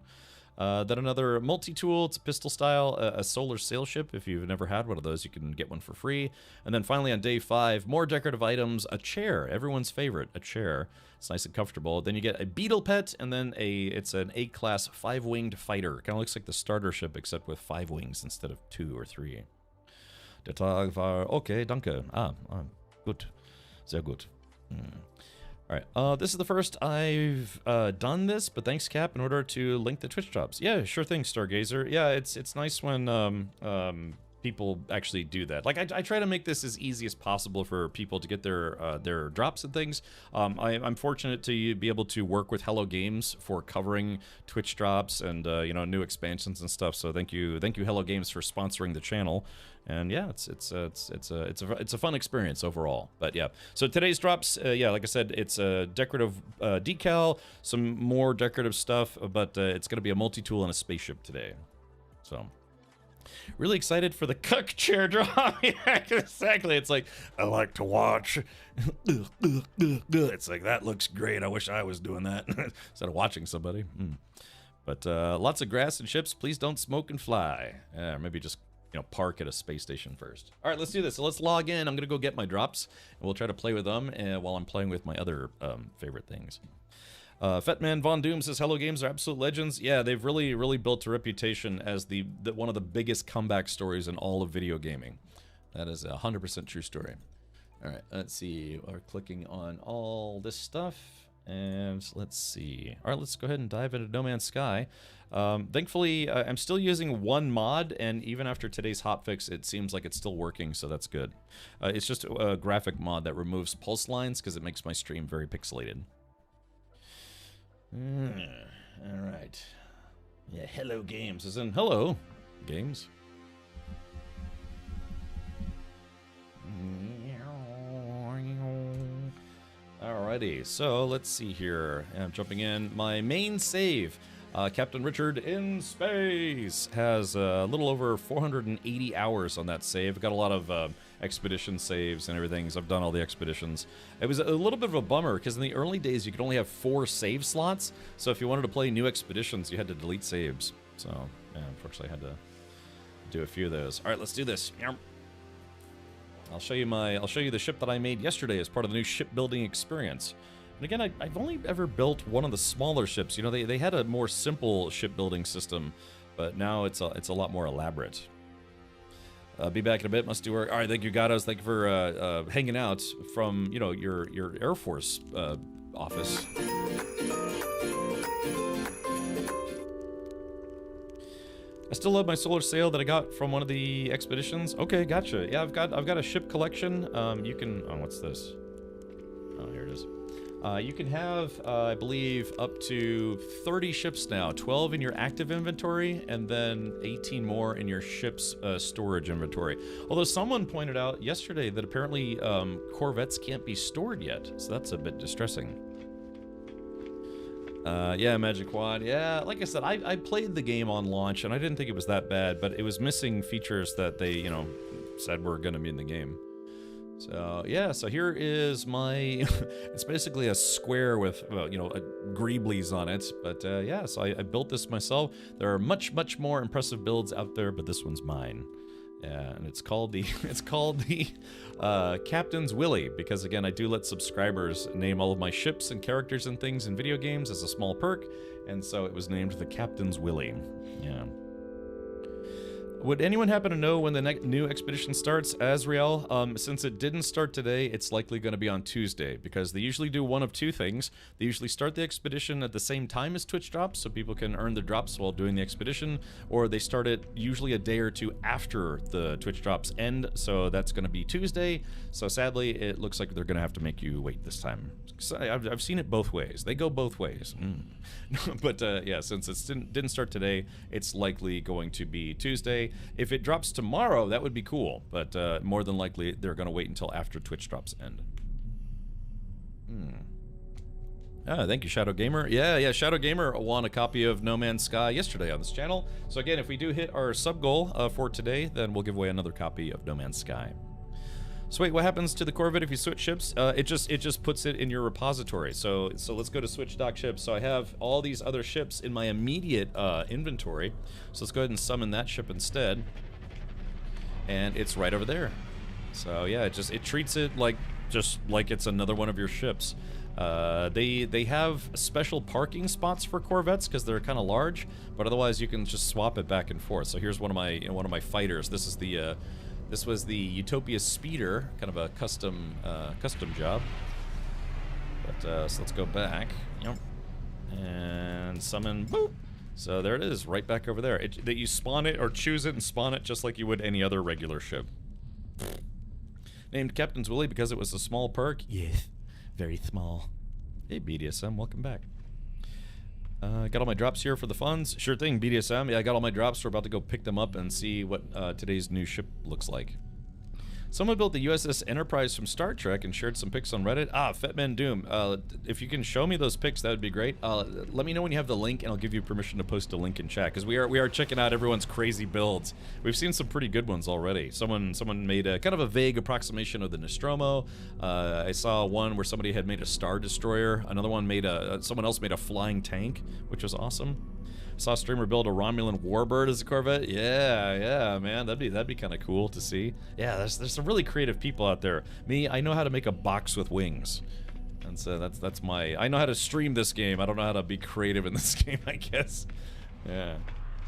Then another multi-tool, it's a pistol style, a solar sail ship. If you've never had one of those, you can get one for free. And then finally on day 5, more decorative items, a chair, everyone's favorite, a chair. It's nice and comfortable. Then you get a beetle pet, and then it's an A-class 5-winged fighter. Kind of looks like the starter ship, except with 5 wings instead of 2 or 3. Der Tag war okay, danke. Gut. Sehr gut. Alright, this is the first I've done this, but thanks, Cap, in order to link the Twitch drops. Yeah, sure thing, Stargazer. Yeah, it's nice when people actually do that. Like, I try to make this as easy as possible for people to get their drops and things. I'm fortunate to be able to work with Hello Games for covering Twitch drops and you know, new expansions and stuff. So thank you Hello Games for sponsoring the channel. And yeah, it's a fun experience overall. But yeah, so today's drops, yeah, like I said, it's a decorative decal, some more decorative stuff, but it's gonna be a multi-tool and a spaceship today. So really excited for the cuck chair drop. Yeah, exactly. It's like, I like to watch. It's like, that looks great. I wish I was doing that instead of watching somebody. But lots of grass and ships. Please don't smoke and fly. Maybe just, you know, park at a space station first. All right, let's do this. So let's log in. I'm gonna go get my drops, and we'll try to play with them while I'm playing with my other favorite things. Fetman Von Doom says, Hello Games are absolute legends. Yeah, they've really built a reputation as the one of the biggest comeback stories in all of video gaming. That is a 100% true story. All right, let's see. We're clicking on all this stuff, and let's see. All right, let's go ahead and dive into No Man's Sky. Thankfully, I'm still using one mod, and even after today's hotfix, it seems like it's still working, so that's good. It's just a graphic mod that removes pulse lines because it makes my stream very pixelated. All right. Yeah, Hello Games is in hello games. Alrighty, so let's see here. I'm jumping in. My main save, Captain Richard in Space, has a little over 480 hours on that save. Got a lot of expedition saves and everything, so I've done all the expeditions. It was a little bit of a bummer, because in the early days, you could only have 4 save slots, so if you wanted to play new expeditions, you had to delete saves. So, yeah, unfortunately, I had to do a few of those. All right, let's do this. I'll show you the ship that I made yesterday as part of the new shipbuilding experience. And again, I've only ever built one of the smaller ships. You know, they had a more simple shipbuilding system, but now it's a lot more elaborate. Be back in a bit. Must do work. All right, thank you, Gatos. Thank you for hanging out from, you know, your Air Force office. I still love my solar sail that I got from one of the expeditions. Okay, gotcha. Yeah, I've got a ship collection. You can. Oh, what's this? Oh, here it is. You can have, I believe, up to 30 ships now. 12 in your active inventory, and then 18 more in your ship's storage inventory. Although someone pointed out yesterday that apparently Corvettes can't be stored yet, so that's a bit distressing. Yeah, Magic Quad. Yeah, like I said, I played the game on launch, and I didn't think it was that bad, but it was missing features that they, you know, said were going to be in the game. So, yeah, so here is my... it's basically a square with, well, you know, greeblies on it. But, yeah, so I built this myself. There are much, much more impressive builds out there, but this one's mine. Yeah, and it's called the Captain's Willy, because again, I do let subscribers name all of my ships and characters and things in video games as a small perk, and so it was named the Captain's Willy. Yeah. Would anyone happen to know when the new expedition starts, Azrael? Since it didn't start today, it's likely going to be on Tuesday, because they usually do one of two things. They usually start the expedition at the same time as Twitch drops, so people can earn their drops while doing the expedition, or they start it usually a day or two after the Twitch drops end, so that's going to be Tuesday. So sadly, it looks like they're going to have to make you wait this time. So I've seen it both ways. They go both ways. But yeah, since it didn't start today, it's likely going to be Tuesday. If it drops tomorrow, that would be cool, but more than likely they're going to wait until after Twitch drops end. Thank you, Shadow Gamer. Yeah, Shadow Gamer won a copy of No Man's Sky yesterday on this channel. So again, if we do hit our sub goal for today, then we'll give away another copy of No Man's Sky. So wait, what happens to the Corvette if you switch ships? It just puts it in your repository. So let's go to switch dock ships. So I have all these other ships in my immediate inventory. So let's go ahead and summon that ship instead. And it's right over there. So yeah, it treats it just like it's another one of your ships. They have special parking spots for Corvettes because they're kind of large, but otherwise you can just swap it back and forth. So here's one of my fighters. This is the This was the Utopia Speeder, kind of a custom job. But so let's go back. Yep. And summon. Boop. So there it is, right back over there. That you spawn it or choose it and spawn it just like you would any other regular ship. Named Captain's Willy because it was a small perk. Yes, very small. Hey BDSM, welcome back. Got all my drops here for the funds. Sure thing, BDSM. Yeah, I got all my drops. We're about to go pick them up and see what today's new ship looks like. Someone built the USS Enterprise from Star Trek and shared some pics on Reddit. Fetman Doom. If you can show me those pics, that would be great. Let me know when you have the link, and I'll give you permission to post a link in chat, because we are checking out everyone's crazy builds. We've seen some pretty good ones already. Someone made a kind of a vague approximation of the Nostromo. I saw one where somebody had made a Star Destroyer. Another one made someone else made a flying tank, which was awesome. Saw a streamer build a Romulan Warbird as a Corvette. Yeah, man, that'd be kind of cool to see. Yeah, there's some really creative people out there. Me, I know how to make a box with wings, and so that's my. I know how to stream this game. I don't know how to be creative in this game, I guess. Yeah,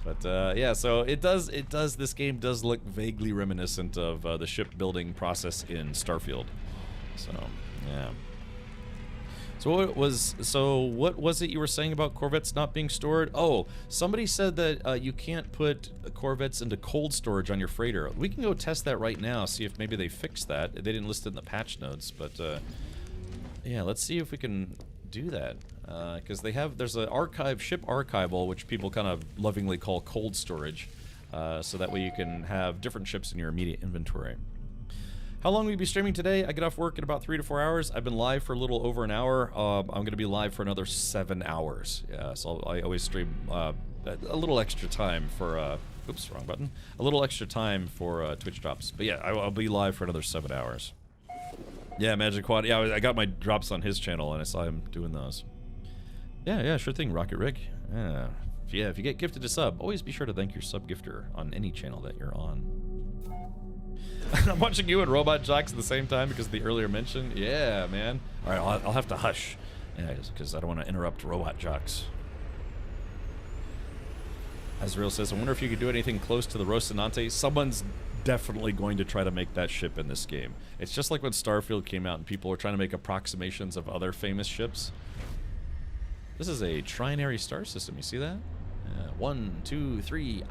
but yeah, so it does. This game does look vaguely reminiscent of the shipbuilding process in Starfield. So yeah. So what was it you were saying about Corvettes not being stored? Oh, somebody said that you can't put Corvettes into cold storage on your freighter. We can go test that right now, see if maybe they fixed that. They didn't list it in the patch notes, but yeah, let's see if we can do that. Because there's an ship archival, which people kind of lovingly call cold storage, so that way you can have different ships in your immediate inventory. How long will you be streaming today? I get off work in about 3 to 4 hours. I've been live for a little over an hour. I'm going to be live for another 7 hours. Yeah, so I always stream a little extra time for... oops, wrong button. A little extra time for Twitch drops. But yeah, I'll be live for another 7 hours. Yeah, Magic Quad. Yeah, I got my drops on his channel, and I saw him doing those. Yeah, sure thing, Rocket Rick. Yeah, if you get gifted a sub, always be sure to thank your sub gifter on any channel that you're on. I'm watching you and Robot Jocks at the same time because of the earlier mention. Yeah, man. All right, I'll have to hush, because I don't want to interrupt Robot Jocks. Azrael says, I wonder if you could do anything close to the Rocinante. Someone's definitely going to try to make that ship in this game. It's just like when Starfield came out and people were trying to make approximations of other famous ships. This is a trinary star system. You see that? 1, 2, 3.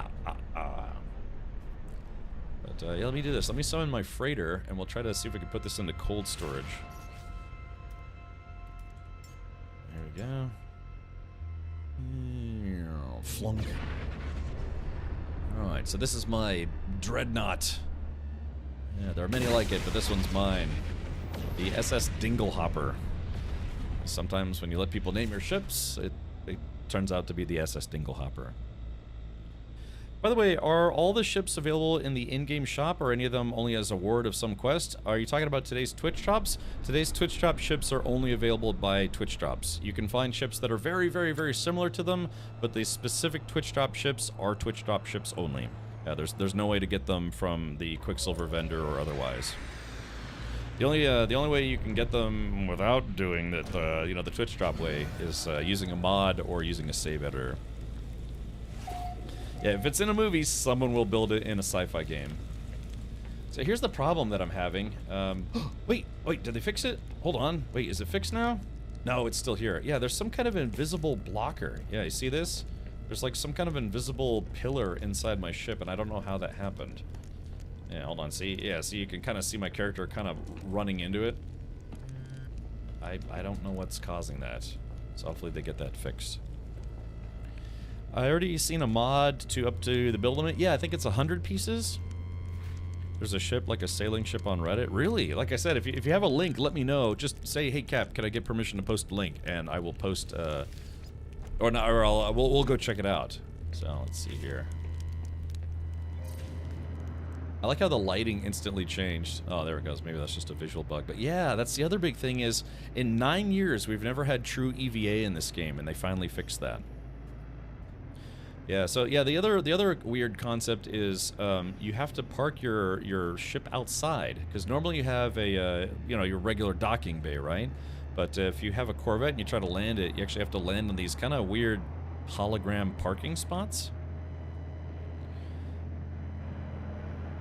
But yeah, let me do this. Let me summon my freighter, and we'll try to see if we can put this into cold storage. There we go. Flunk. Alright, so this is my dreadnought. Yeah, there are many like it, but this one's mine. The SS Dinglehopper. Sometimes when you let people name your ships, it it turns out to be the SS Dinglehopper. By the way, are all the ships available in the in-game shop, or any of them only as a ward of some quest? Are you talking about today's Twitch drops? Today's Twitch drop ships are only available by Twitch drops. You can find ships that are very, very, very similar to them, but the specific Twitch drop ships are Twitch drop ships only. Yeah, there's no way to get them from the Quicksilver vendor or otherwise. The only way you can get them without doing the Twitch drop way is using a mod or using a save editor. Yeah, if it's in a movie, someone will build it in a sci-fi game. So here's the problem that I'm having. Wait, did they fix it? Hold on. Wait, is it fixed now? No, it's still here. Yeah, there's some kind of invisible blocker. Yeah, you see this? There's like some kind of invisible pillar inside my ship, and I don't know how that happened. Yeah, hold on. See? Yeah, see, you can kind of see my character kind of running into it. I don't know what's causing that. So hopefully they get that fixed. I already seen a mod to up to the build limit. Yeah, I think it's 100 pieces. There's a ship, like a sailing ship on Reddit. Really? Like I said, if you have a link, let me know. Just say, hey, Cap, can I get permission to post a link? And I will post, we'll go check it out. So, let's see here. I like how the lighting instantly changed. Oh, there it goes. Maybe that's just a visual bug. But yeah, that's the other big thing is, in 9 years, we've never had true EVA in this game, and they finally fixed that. Yeah, so yeah, the other weird concept is you have to park your ship outside, because normally you have a your regular docking bay, right? But if you have a Corvette and you try to land it, you actually have to land on these kind of weird hologram parking spots.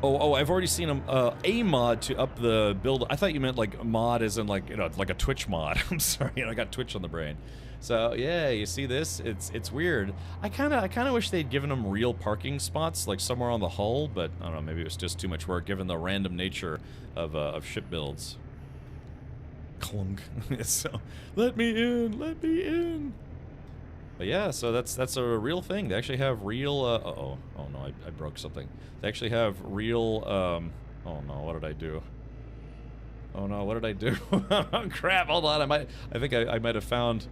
Oh, I've already seen a mod to up the build. I thought you meant like mod as in like like a Twitch mod. I'm sorry, I got Twitch on the brain. So yeah, you see this? It's weird. I kind of wish they'd given them real parking spots, like somewhere on the hull. But I don't know. Maybe it was just too much work, given the random nature of ship builds. Clunk. So let me in. Let me in. But yeah, so that's a real thing. They actually have real. Oh no, I broke something. They actually have real. Oh no, what did I do? Oh no, what did I do? Oh, crap! Hold on, I think I might have found.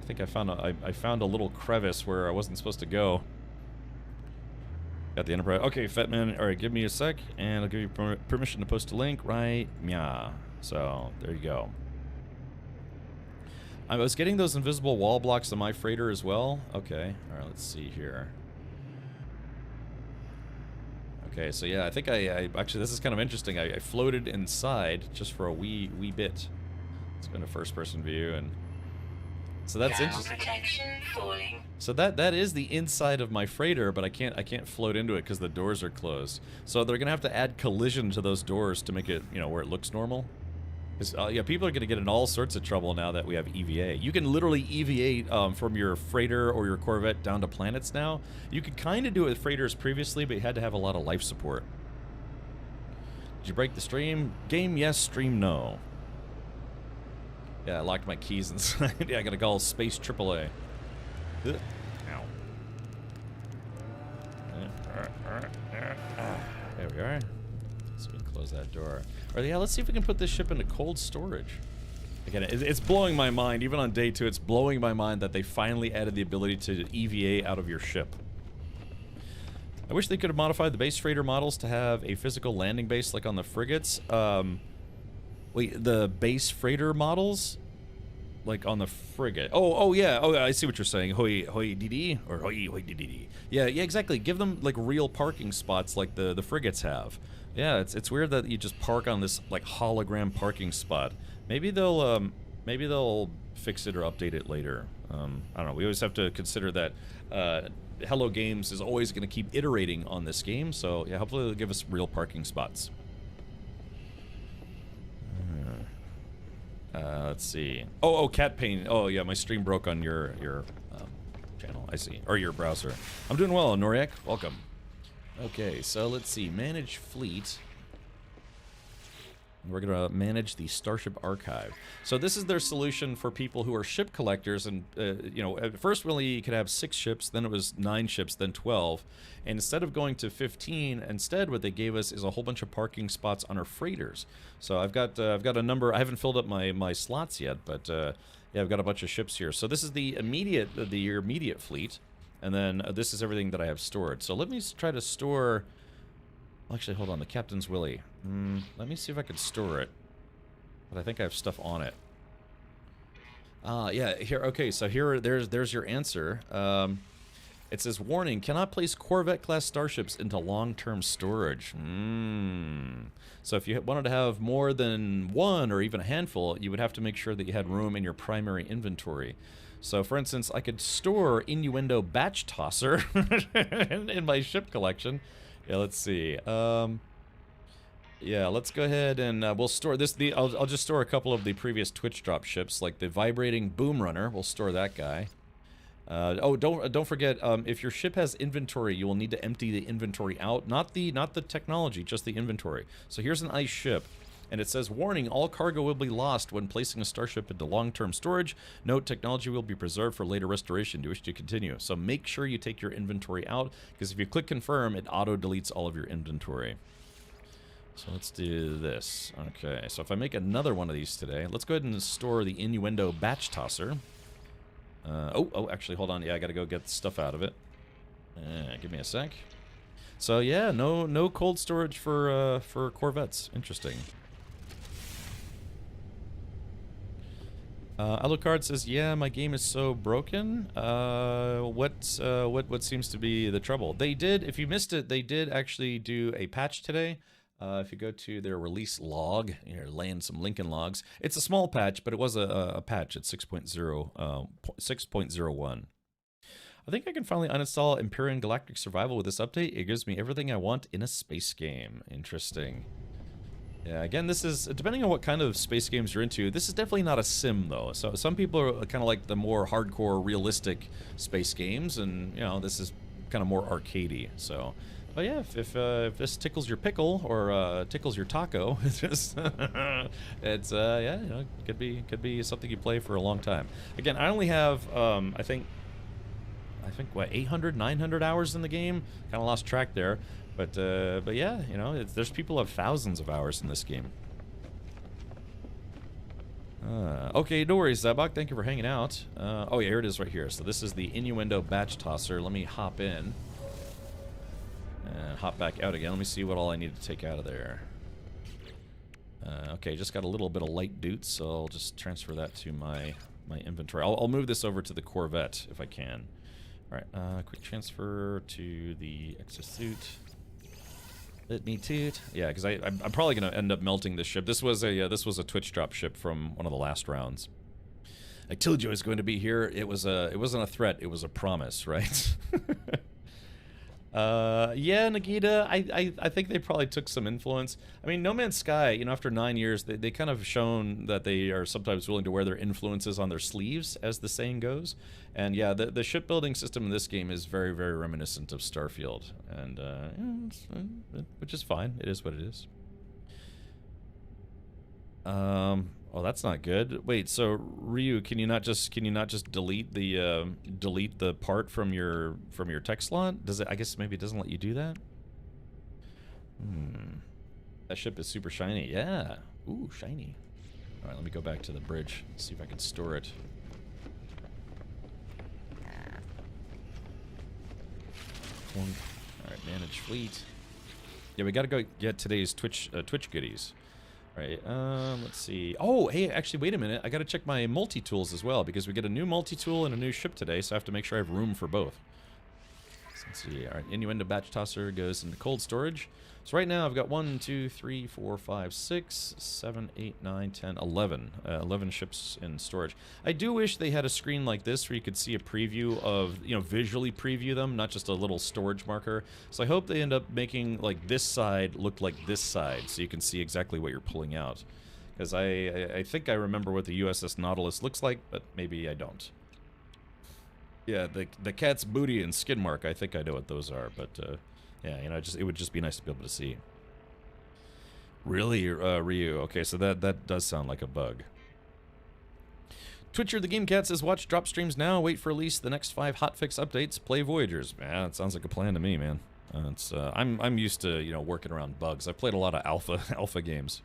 I think I found a little crevice where I wasn't supposed to go. Got the Enterprise. Okay, Fetman. All right, give me a sec, and I'll give you permission to post a link. Right? Yeah. So there you go. I was getting those invisible wall blocks on my freighter as well. Okay. All right. Let's see here. Okay. So yeah, I think I actually this is kind of interesting. I floated inside just for a wee bit. It's been a first-person view and. So that's interesting. So that is the inside of my freighter, but I can't float into it because the doors are closed. So they're gonna have to add collision to those doors to make it where it looks normal. Yeah, people are gonna get in all sorts of trouble now that we have EVA. You can literally EVA from your freighter or your Corvette down to planets now. You could kind of do it with freighters previously, but you had to have a lot of life support. Did you break the stream? Game yes, stream no. Yeah, I locked my keys inside. Yeah, I gotta call Space AAA. Ow. There we are. So we can close that door. Or yeah, let's see if we can put this ship into cold storage. Again, it's blowing my mind. Even on day 2, it's blowing my mind that they finally added the ability to EVA out of your ship. I wish they could have modified the base freighter models to have a physical landing base like on the frigates. Wait, the base freighter models? Like on the frigate. Oh yeah. Oh, I see what you're saying. Hoi DD? Or hoi DD. Yeah, exactly. Give them like real parking spots like the frigates have. Yeah, it's weird that you just park on this like hologram parking spot. Maybe they'll fix it or update it later. I don't know. We always have to consider that Hello Games is always going to keep iterating on this game. So yeah, hopefully they'll give us real parking spots. Let's see. Oh, cat pain. Oh, yeah, my stream broke on your channel. I see. Or your browser. I'm doing well, Noriak. Welcome. Okay, so let's see. Manage fleet. We're going to manage the Starship Archive. So this is their solution for people who are ship collectors. And, you know, at first we only could have 6 ships, then it was 9 ships, then 12. And instead of going to 15, instead what they gave us is a whole bunch of parking spots on our freighters. So I've got a number. I haven't filled up my slots yet, but yeah, I've got a bunch of ships here. So this is the immediate fleet. And then this is everything that I have stored. So let me try to store... Actually, hold on. The Captain's Willy. Let me see if I can store it. But I think I have stuff on it. Yeah. Here. Okay. So here, there's your answer. It says, warning, cannot place Corvette-class starships into long-term storage. So if you wanted to have more than one or even a handful, you would have to make sure that you had room in your primary inventory. So, for instance, I could store Innuendo Batch Tosser in my ship collection. Yeah, let's see. Yeah, let's go ahead and we'll store this. I'll just store a couple of the previous Twitch drop ships, like the Vibrating Boom Runner. We'll store that guy. Oh, don't forget, if your ship has inventory, you will need to empty the inventory out. Not the technology, just the inventory. So here's an ice ship. And it says, warning, all cargo will be lost when placing a starship into long-term storage. Note, technology will be preserved for later restoration. Do you wish to continue? So make sure you take your inventory out, because if you click confirm, it auto-deletes all of your inventory. So let's do this. Okay, so if I make another one of these today, let's go ahead and store the Innuendo Batch Tosser. Actually, hold on. Yeah, I gotta go get stuff out of it. Give me a sec. So yeah, no cold storage for Corvettes. Interesting. Alucard says, yeah, my game is so broken. What seems to be the trouble? They did, if you missed it, they did actually do a patch today. If you go to their release log, you're laying some Lincoln logs. It's a small patch, but it was a patch at 6.01. I think I can finally uninstall Empyrean Galactic Survival with this update. It gives me everything I want in a space game. Interesting. Yeah, again, this is, depending on what kind of space games you're into, this is definitely not a sim, though. So some people are kind of like the more hardcore, realistic space games, and, you know, this is kind of more arcadey, so... But yeah, if this tickles your pickle, or tickles your taco, it's yeah, you know, could be something you play for a long time. Again, I only have, I think, what, 800, 900 hours in the game? Kind of lost track there. But yeah, you know, there's people who have thousands of hours in this game. Okay, no worries, Zabok. Thank you for hanging out. Oh, yeah, here it is right here. So this is the Innuendo Batch Tosser. Let me hop in. And hop back out again. Let me see what all I need to take out of there. Okay, just got a little bit of light duty, so I'll just transfer that to my inventory. I'll move this over to the Corvette if I can. All right, quick transfer to the exosuit. Let me toot. Yeah, because I'm probably gonna end up melting this ship. This was a Twitch drop ship from one of the last rounds. I told you I was going to be here. It wasn't a threat. It was a promise, right? Yeah, Nagita, I think they probably took some influence. I mean, No Man's Sky, you know, after 9 years, they kind of shown that they are sometimes willing to wear their influences on their sleeves, as the saying goes. And yeah, the shipbuilding system in this game is very, very reminiscent of Starfield, and which is fine. It is what it is. Oh, that's not good. Wait, so Ryu, can you not just delete the part from your text slot? Does it? I guess maybe it doesn't let you do that. That ship is super shiny. Yeah. Ooh, shiny. All right, let me go back to the bridge. See if I can store it. All right, manage fleet. Yeah, we gotta go get today's Twitch goodies. Right, let's see. Oh, hey, actually, wait a minute. I gotta check my multi-tools as well, because we get a new multi-tool and a new ship today, so I have to make sure I have room for both. So let's see. All right, Innuendo Batch Tosser goes into cold storage. So right now I've got 1, 2, 3, 4, 5, 6, 7, 8, 9, 10, 11. 11 ships in storage. I do wish they had a screen like this where you could see a preview of, you know, visually preview them, not just a little storage marker. So I hope they end up making, like, this side look like this side, so you can see exactly what you're pulling out. Because I think I remember what the USS Nautilus looks like, but maybe I don't. Yeah, the cat's booty and skin mark, I think I know what those are, but... yeah, you know, it would just be nice to be able to see. Really, Ryu? Okay, so that does sound like a bug. Twitcher the Game Cat says, watch drop streams now, wait for release the next 5 hotfix updates, play Voyagers. Man, it sounds like a plan to me, man. I'm used to, you know, working around bugs. I've played a lot of alpha games.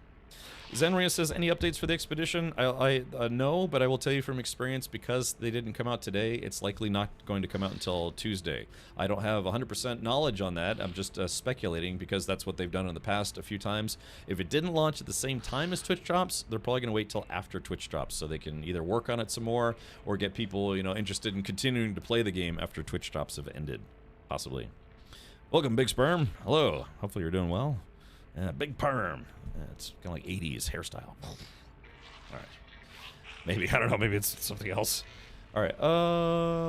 Zenria says, any updates for the expedition? No, but I will tell you from experience, because they didn't come out today, it's likely not going to come out until Tuesday. I don't have 100% knowledge on that. I'm just speculating, because that's what they've done in the past a few times. If it didn't launch at the same time as Twitch drops, they're probably going to wait till after Twitch drops, so they can either work on it some more, or get people, you know, interested in continuing to play the game after Twitch drops have ended, possibly. Welcome, Big Sperm. Hello. Hopefully you're doing well. Big Perm. It's kind of like 80s hairstyle. All right. Maybe, I don't know, maybe it's something else. All right,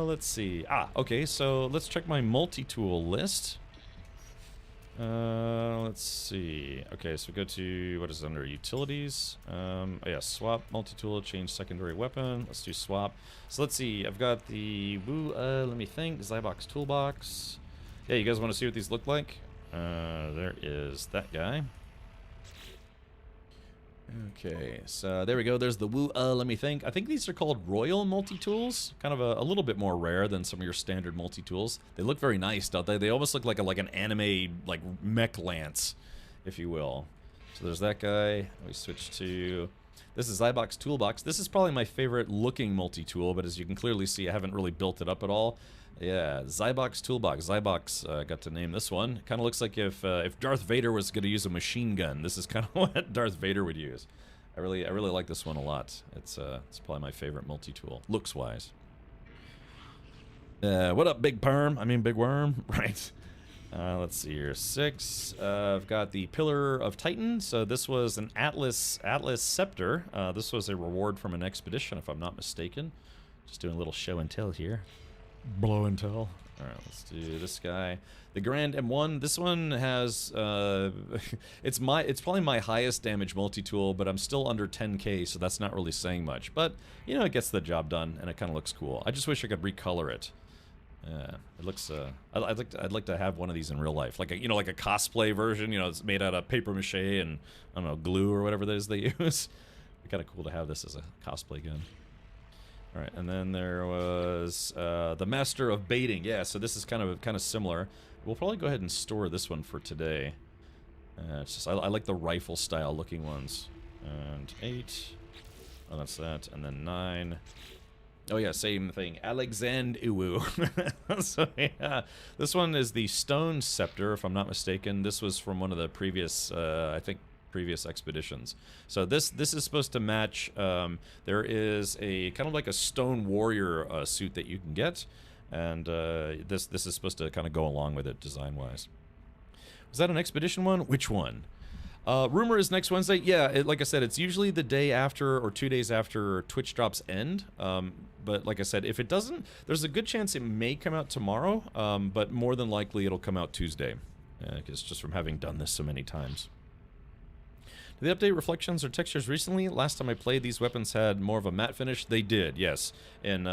let's see. Okay, so let's check my multi-tool list. Let's see. Okay, so go to, what is it under? Utilities. Oh yeah, swap, multi-tool, change secondary weapon. Let's do swap. So let's see, I've got the, let me think, Zybox Toolbox. Yeah, you guys want to see what these look like? There is that guy. Okay, so there we go. There's the let me think. I think these are called Royal Multi-Tools. Kind of a little bit more rare than some of your standard multi-tools. They look very nice, don't they? They almost look like an anime, like, mech lance, if you will. So there's that guy. We switch to... This is Zybox Toolbox. This is probably my favorite looking multi-tool, but as you can clearly see, I haven't really built it up at all. Yeah, Zybox Toolbox. Zybox got to name this one. Kind of looks like if Darth Vader was going to use a machine gun, this is kind of what Darth Vader would use. I really like this one a lot. It's probably my favorite multi-tool, looks-wise. What up, Big Perm? I mean, Big Worm, right? Let's see here. 6. I've got the Pillar of Titan. So this was an Atlas Scepter. This was a reward from an expedition, if I'm not mistaken. Just doing a little show and tell here. Blow and tell. All right, let's do this guy. The Grand M1. This one has it's probably my highest damage multi-tool, but I'm still under 10k, so that's not really saying much. But you know, it gets the job done, and it kind of looks cool. I just wish I could recolor it. It looks. I'd like to have one of these in real life, like a like a cosplay version. You know, it's made out of paper mache and I don't know, glue or whatever it is they use. It's kind of cool to have this as a cosplay gun. All right, and then there was the Master of Baiting. Yeah, so this is kind of similar. We'll probably go ahead and store this one for today. It's just I like the rifle style looking ones. And 8. Oh, that's that. And then 9. Oh yeah, same thing. Alexand Iwu. So yeah, this one is the Stone Scepter, if I'm not mistaken. This was from one of the previous, I think, previous expeditions. So this is supposed to match. There is a kind of like a Stone Warrior suit that you can get, and this is supposed to kind of go along with it design-wise. Was that an expedition one? Which one? Rumor is next Wednesday. Yeah, like I said, it's usually the day after or 2 days after Twitch drops end. But like I said, if it doesn't, there's a good chance it may come out tomorrow, but more than likely it'll come out Tuesday, because just from having done this so many times. Did they update reflections or textures recently? Last time I played, these weapons had more of a matte finish. They did, yes. In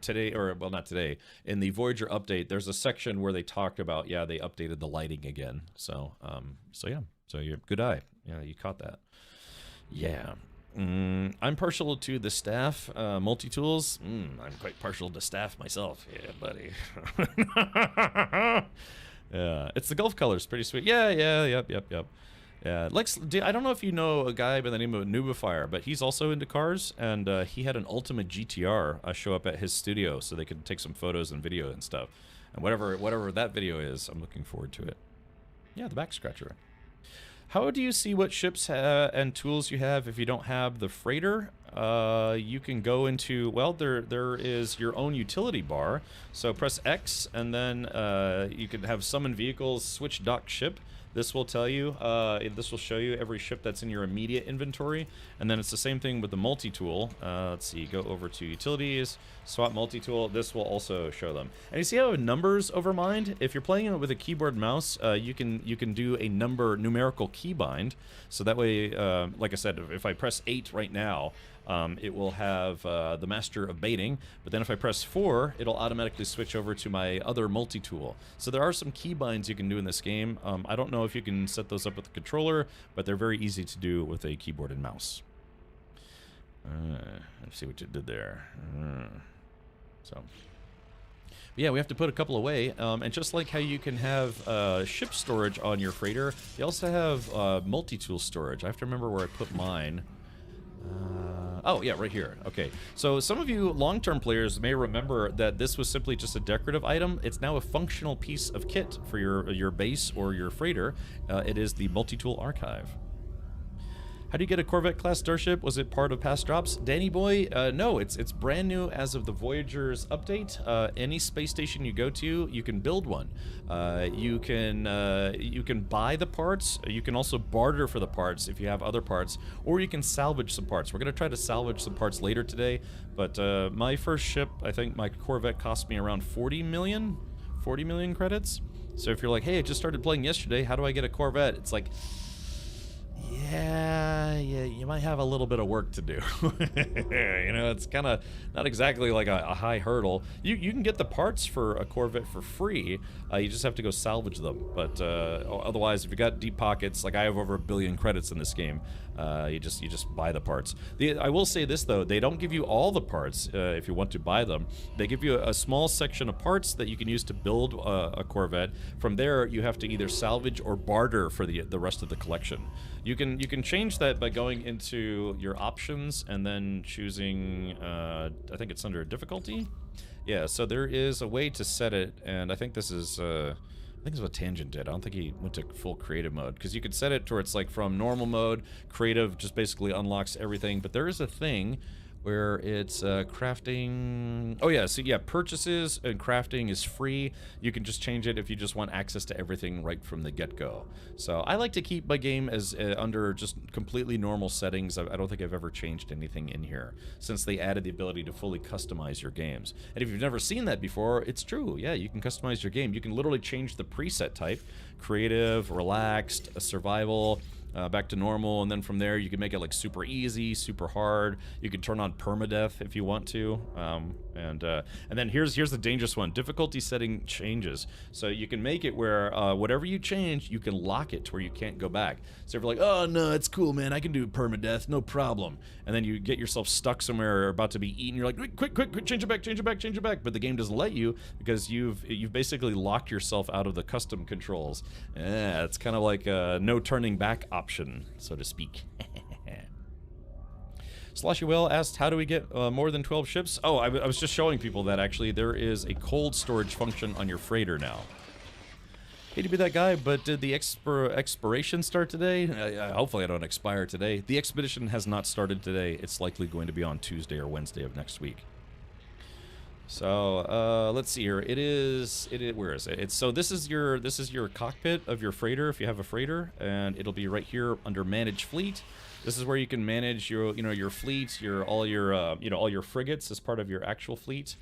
today, or well, not today, in the Voyager update, there's a section where they talked about, yeah, they updated the lighting again. So, yeah. So you're good eye. Yeah, you caught that. Yeah. I'm partial to the staff multi-tools. I'm quite partial to staff myself. Yeah, buddy. Yeah, it's the Gulf colors. Pretty sweet. Yeah, yep. Yeah, Lex, I don't know if you know a guy by the name of Nubifier, but he's also into cars, and he had an Ultimate GTR show up at his studio so they could take some photos and video and stuff. And whatever that video is, I'm looking forward to it. Yeah, the back scratcher. How do you see what ships and tools you have if you don't have the freighter? You can go into, well, there is your own utility bar. So press X, and then you can have summon vehicles, switch dock ship. This will tell you, this will show you every ship that's in your immediate inventory. And then it's the same thing with the multi-tool. Let's see, go over to utilities, swap multi-tool. This will also show them. And you see how numbers overmind? If you're playing it with a keyboard mouse, you can do a numerical keybind. So that way, like I said, if I press 8 right now, it will have the Master of Baiting, but then if I press 4, it'll automatically switch over to my other multi-tool. So there are some keybinds you can do in this game. I don't know if you can set those up with the controller, but they're very easy to do with a keyboard and mouse. Let's see what you did there. So... But yeah, we have to put a couple away, and just like how you can have ship storage on your freighter, you also have multi-tool storage. I have to remember where I put mine. Oh, yeah, right here. Okay, so some of you long-term players may remember that this was simply just a decorative item. It's now a functional piece of kit for your base or your freighter. It is the multi-tool archive. How do you get a Corvette-class starship? Was it part of past drops? Danny boy, no, it's brand new as of the Voyagers update. Any space station you go to, you can build one. You can buy the parts. You can also barter for the parts if you have other parts, or you can salvage some parts. We're gonna try to salvage some parts later today, but my first ship, I think my Corvette cost me around 40 million credits. So if you're like, hey, I just started playing yesterday, how do I get a Corvette? It's like, yeah, you might have a little bit of work to do. You know, it's kind of not exactly like a high hurdle. You can get the parts for a Corvette for free. You just have to go salvage them. But otherwise, if you got deep pockets, like I have over 1 billion credits in this game, you just buy the parts. I will say this though, they don't give you all the parts if you want to buy them. They give you a small section of parts that you can use to build a Corvette. From there, you have to either salvage or barter for the rest of the collection. You can change that by going into your options and then choosing, I think it's under difficulty. Yeah, so there is a way to set it, and I think this is, I think it's what Tangent did. I don't think he went to full creative mode, because you could set it to where it's like from normal mode, creative just basically unlocks everything, but there is a thing where it's crafting. Oh yeah, so yeah, purchases and crafting is free. You can just change it if you just want access to everything right from the get-go. So I like to keep my game as under just completely normal settings. I don't think I've ever changed anything in here since they added the ability to fully customize your games. And if you've never seen that before, it's true. Yeah, you can customize your game. You can literally change the preset type: creative, relaxed, survival, back to normal, and then from there you can make it like super easy, super hard. You can turn on permadeath if you want to, and then here's the dangerous one: difficulty setting changes. So you can make it where whatever you change, you can lock it to where you can't go back. So if you're like, oh no, it's cool, man, I can do permadeath, no problem, and then you get yourself stuck somewhere or about to be eaten, you're like, quick, change it back, but the game doesn't let you because you've basically locked yourself out of the custom controls. Yeah, it's kind of like a no turning back option, so to speak. Sloshy Will asked, how do we get more than 12 ships? Oh, I was just showing people that actually there is a cold storage function on your freighter now. Hate to be that guy, but did the expiration start today? Hopefully I don't expire today. The expedition has not started today. It's likely going to be on Tuesday or Wednesday of next week. So let's see here. It is. Where is it? So this is your cockpit of your freighter if you have a freighter, and it'll be right here under Manage Fleet. This is where you can manage your fleet, all your frigates as part of your actual fleet.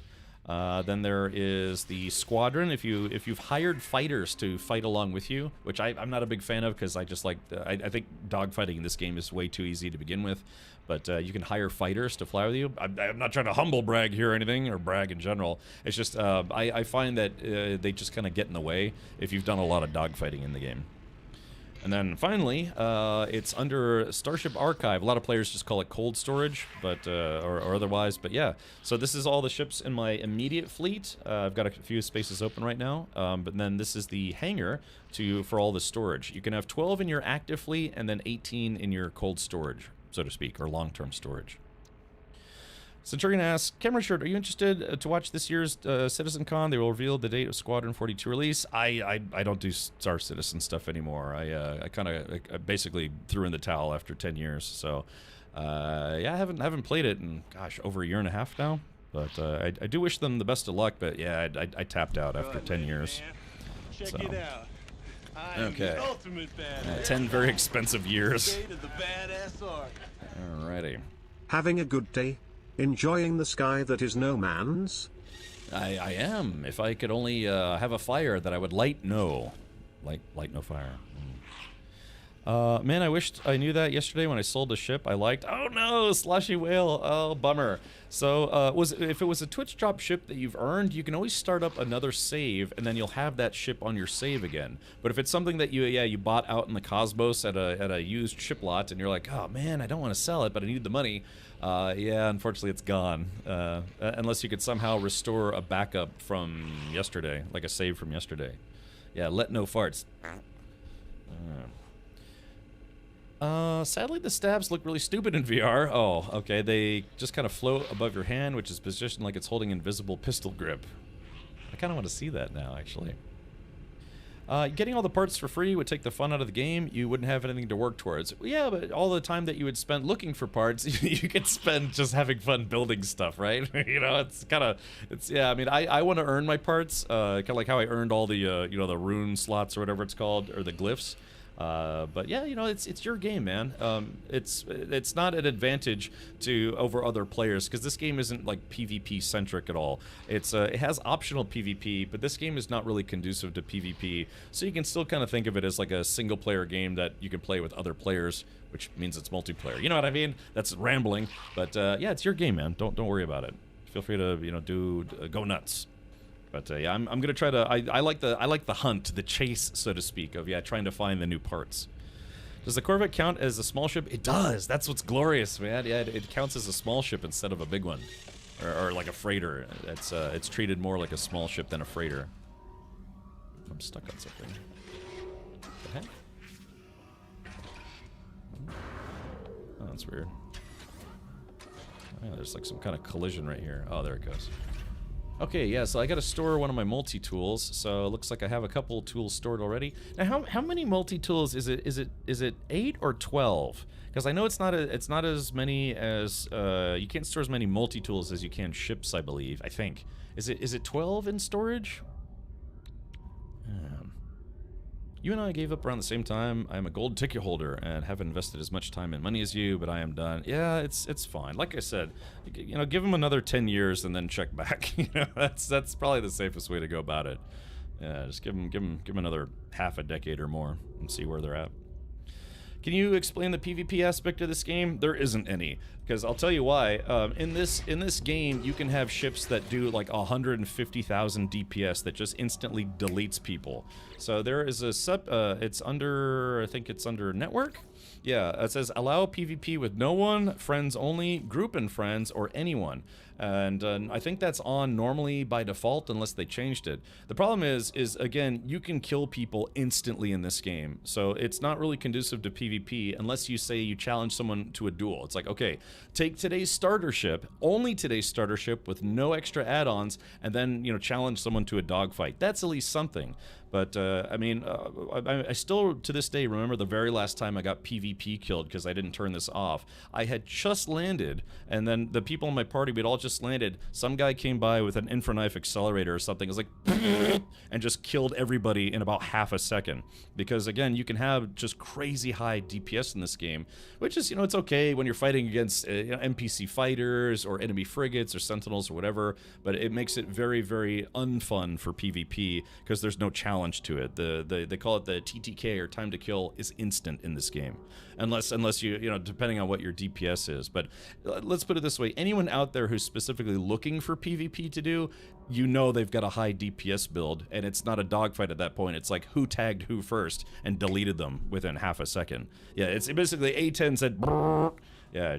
Then there is the squadron. If you've hired fighters to fight along with you, which I'm not a big fan of because I just like I think dogfighting in this game is way too easy to begin with. But you can hire fighters to fly with you. I'm not trying to humble brag here or anything, or brag in general. It's just I find that they just kind of get in the way if you've done a lot of dogfighting in the game. And then finally, it's under Starship Archive. A lot of players just call it cold storage, but or otherwise. But yeah, so this is all the ships in my immediate fleet. I've got a few spaces open right now. But then this is the hangar for all the storage. You can have 12 in your active fleet and then 18 in your cold storage, so to speak, or long-term storage. Centurion asks, Cameron Shirt, are you interested to watch this year's Citizen Con? They will reveal the date of Squadron 42 release. I don't do Star Citizen stuff anymore. I basically threw in the towel after 10 years. So yeah, I haven't played it in gosh over a year and a half now. But I do wish them the best of luck. But yeah, I tapped out after 10 years. Check it out. Okay. 10 very expensive years. Alrighty. Having a good day? Enjoying the sky that is no man's? I am. If I could only have a fire that I would light no. Light no fire. Man, I wished I knew that yesterday when I sold a ship I liked. Oh no, Sloshy Whale. Oh, bummer. So, if it was a Twitch drop ship that you've earned, you can always start up another save, and then you'll have that ship on your save again. But if it's something that you bought out in the cosmos at a used ship lot, and you're like, oh man, I don't want to sell it, but I need the money. Yeah, unfortunately, it's gone. Unless you could somehow restore a backup from yesterday, like a save from yesterday. Yeah, let no farts. Sadly, the stabs look really stupid in VR. Oh, okay. They just kind of float above your hand, which is positioned like it's holding invisible pistol grip. I kind of want to see that now, actually. Getting all the parts for free would take the fun out of the game. You wouldn't have anything to work towards. Yeah, but all the time that you would spend looking for parts, you could spend just having fun building stuff, right? You know, yeah, I mean, I want to earn my parts, kind of like how I earned all the, the rune slots or whatever it's called, or the glyphs. But yeah, it's your game, man. It's not an advantage over other players because this game isn't like PvP centric at all. It has optional PvP, but this game is not really conducive to PvP. So you can still kind of think of it as like a single player game that you can play with other players, which means it's multiplayer. You know what I mean? That's rambling, but yeah, it's your game, man. Don't worry about it. Feel free to go nuts. But yeah, I'm gonna try to. I like the hunt, the chase, so to speak, of trying to find the new parts. Does the Corvette count as a small ship? It does. That's what's glorious, man. Yeah, it counts as a small ship instead of a big one, or like a freighter. It's treated more like a small ship than a freighter. I'm stuck on something. What the heck? Oh, that's weird. Oh, yeah, there's like some kind of collision right here. Oh, there it goes. Okay, yeah, so I gotta store one of my multi-tools, so it looks like I have a couple tools stored already. Now, how many multi-tools is it 8 or 12? Because I know it's not as many as you can't store as many multi-tools as you can ships, I believe. I think. Is it 12 in storage? You and I gave up around the same time. I'm a gold ticket holder and haven't invested as much time and money as you, but I am done. Yeah, it's fine. Like I said, give them another 10 years and then check back. That's probably the safest way to go about it. Yeah, just give them another half a decade or more and see where they're at. Can you explain the PvP aspect of this game? There isn't any, because I'll tell you why. In this game, you can have ships that do like 150,000 DPS that just instantly deletes people. So there is a I think it's under network. Yeah, it says allow PvP with no one, friends only, group and friends, or anyone. And I think that's on normally by default unless they changed it. The problem is again, you can kill people instantly in this game. So it's not really conducive to PvP unless you say you challenge someone to a duel. It's like, okay, take today's starter ship, only today's starter ship with no extra add-ons, and then, challenge someone to a dogfight. That's at least something. But, I mean, I still, to this day, remember the very last time I got PvP killed because I didn't turn this off. I had just landed, and then the people in my party, we'd all just landed. Some guy came by with an infraknife accelerator or something. It was like, and just killed everybody in about half a second. Because, again, you can have just crazy high DPS in this game, which is, it's okay when you're fighting against NPC fighters or enemy frigates or sentinels or whatever, but it makes it very, very unfun for PvP because there's no challenge to it. They call it the TTK, or time to kill, is instant in this game, unless you depending on what your DPS is. But let's put it this way: anyone out there who's specifically looking for PvP to do, they've got a high DPS build, and it's not a dogfight at that point. It's like who tagged who first and deleted them within half a second. Yeah, it's basically A10 said. Brrr. Yeah,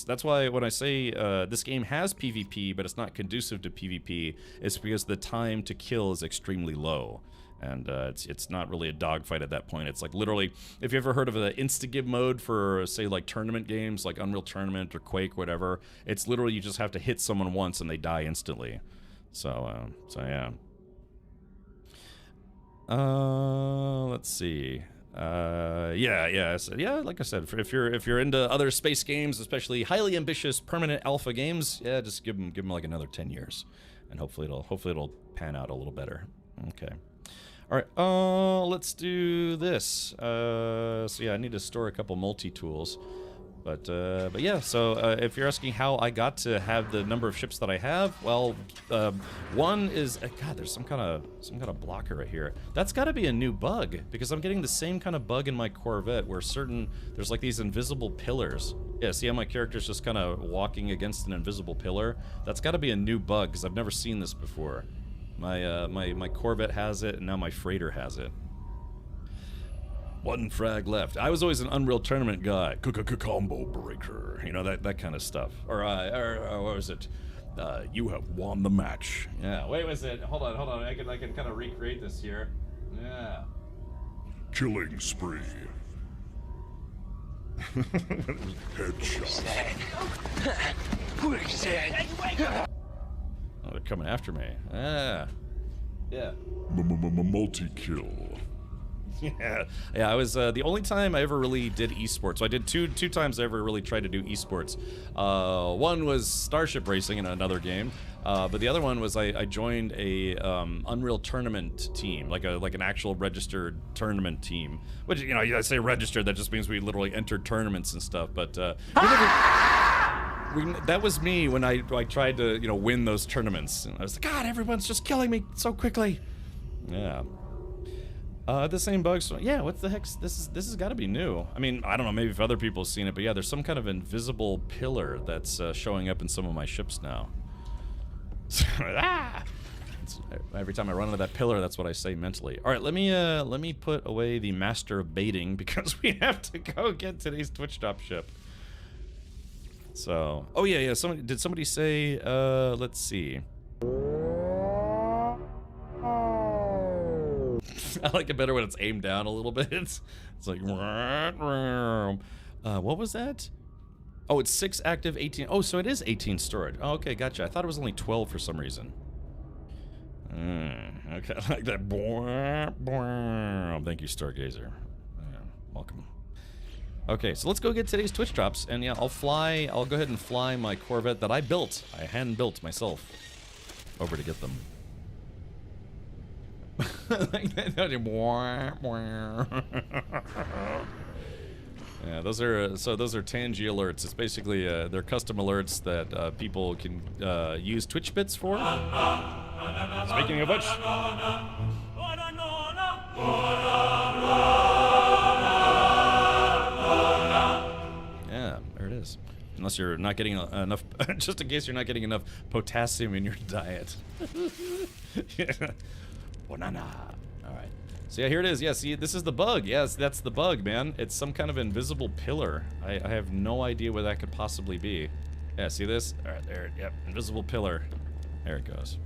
that's why when I say this game has PvP, but it's not conducive to PvP, it's because the time to kill is extremely low. And it's not really a dogfight at that point. It's like literally, if you ever heard of the insta-gib mode for, say, like tournament games, like Unreal Tournament or Quake, whatever, it's literally you just have to hit someone once and they die instantly. So yeah. Let's see. Yeah. So, yeah, like I said, if you're into other space games, especially highly ambitious permanent alpha games, yeah, just give them like another 10 years, and hopefully it'll pan out a little better. Okay. All right, let's do this. So yeah, I need to store a couple multi-tools. But yeah, so if you're asking how I got to have the number of ships that I have, well, one is God. There's some kind of blocker right here. That's got to be a new bug because I'm getting the same kind of bug in my Corvette where there's like these invisible pillars. Yeah, see how my character's just kind of walking against an invisible pillar? That's got to be a new bug because I've never seen this before. My Corvette has it, and now my freighter has it. One frag left. I was always an Unreal Tournament guy. Combo breaker. You know, that kind of stuff. Or what was it? You have won the match. Yeah, wait, was it? Hold on. I can kind of recreate this here. Yeah. Killing spree. Headshot. Oh, they're coming after me. Yeah. Multi-kill. Yeah, I was the only time I ever really did esports. So I did two times I ever really tried to do esports. One was Starship Racing in another game, but the other one was I joined a Unreal Tournament team, like an actual registered tournament team. Which, you know, I say registered, that just means we literally entered tournaments and stuff. But that was me when I tried to, you know, win those tournaments. And I was like, God, everyone's just killing me so quickly. Yeah. The same bugs. So yeah, what the heck? This has got to be new. I mean, I don't know. Maybe if other people have seen it, but yeah, there's some kind of invisible pillar that's showing up in some of my ships now. Every time I run into that pillar, that's what I say mentally. All right, let me put away the Master of Baiting because we have to go get today's Twitch drop ship. So, oh yeah. Did somebody say? Let's see. I like it better when it's aimed down a little bit. It's like, what was that? Oh, it's 6 active, 18. Oh, so it is 18 storage. Oh, okay, gotcha. I thought it was only 12 for some reason. Okay, I like that. Thank you, Stargazer. Yeah, welcome. Okay, so let's go get today's Twitch drops, and yeah, I'll go ahead and fly my Corvette that I hand built myself, over to get them. Yeah, those are Tangy alerts. It's basically they're custom alerts that people can use Twitch bits for. Speaking of which, yeah, there it is. Unless you're not getting enough, just in case you're not getting enough potassium in your diet. Yeah. Banana. All right. So yeah, here it is. Yeah, see, this is the bug. Yes, that's the bug, man. It's some kind of invisible pillar. I have no idea what that could possibly be. Yeah, see this? All right, there. Yep, invisible pillar. There it goes.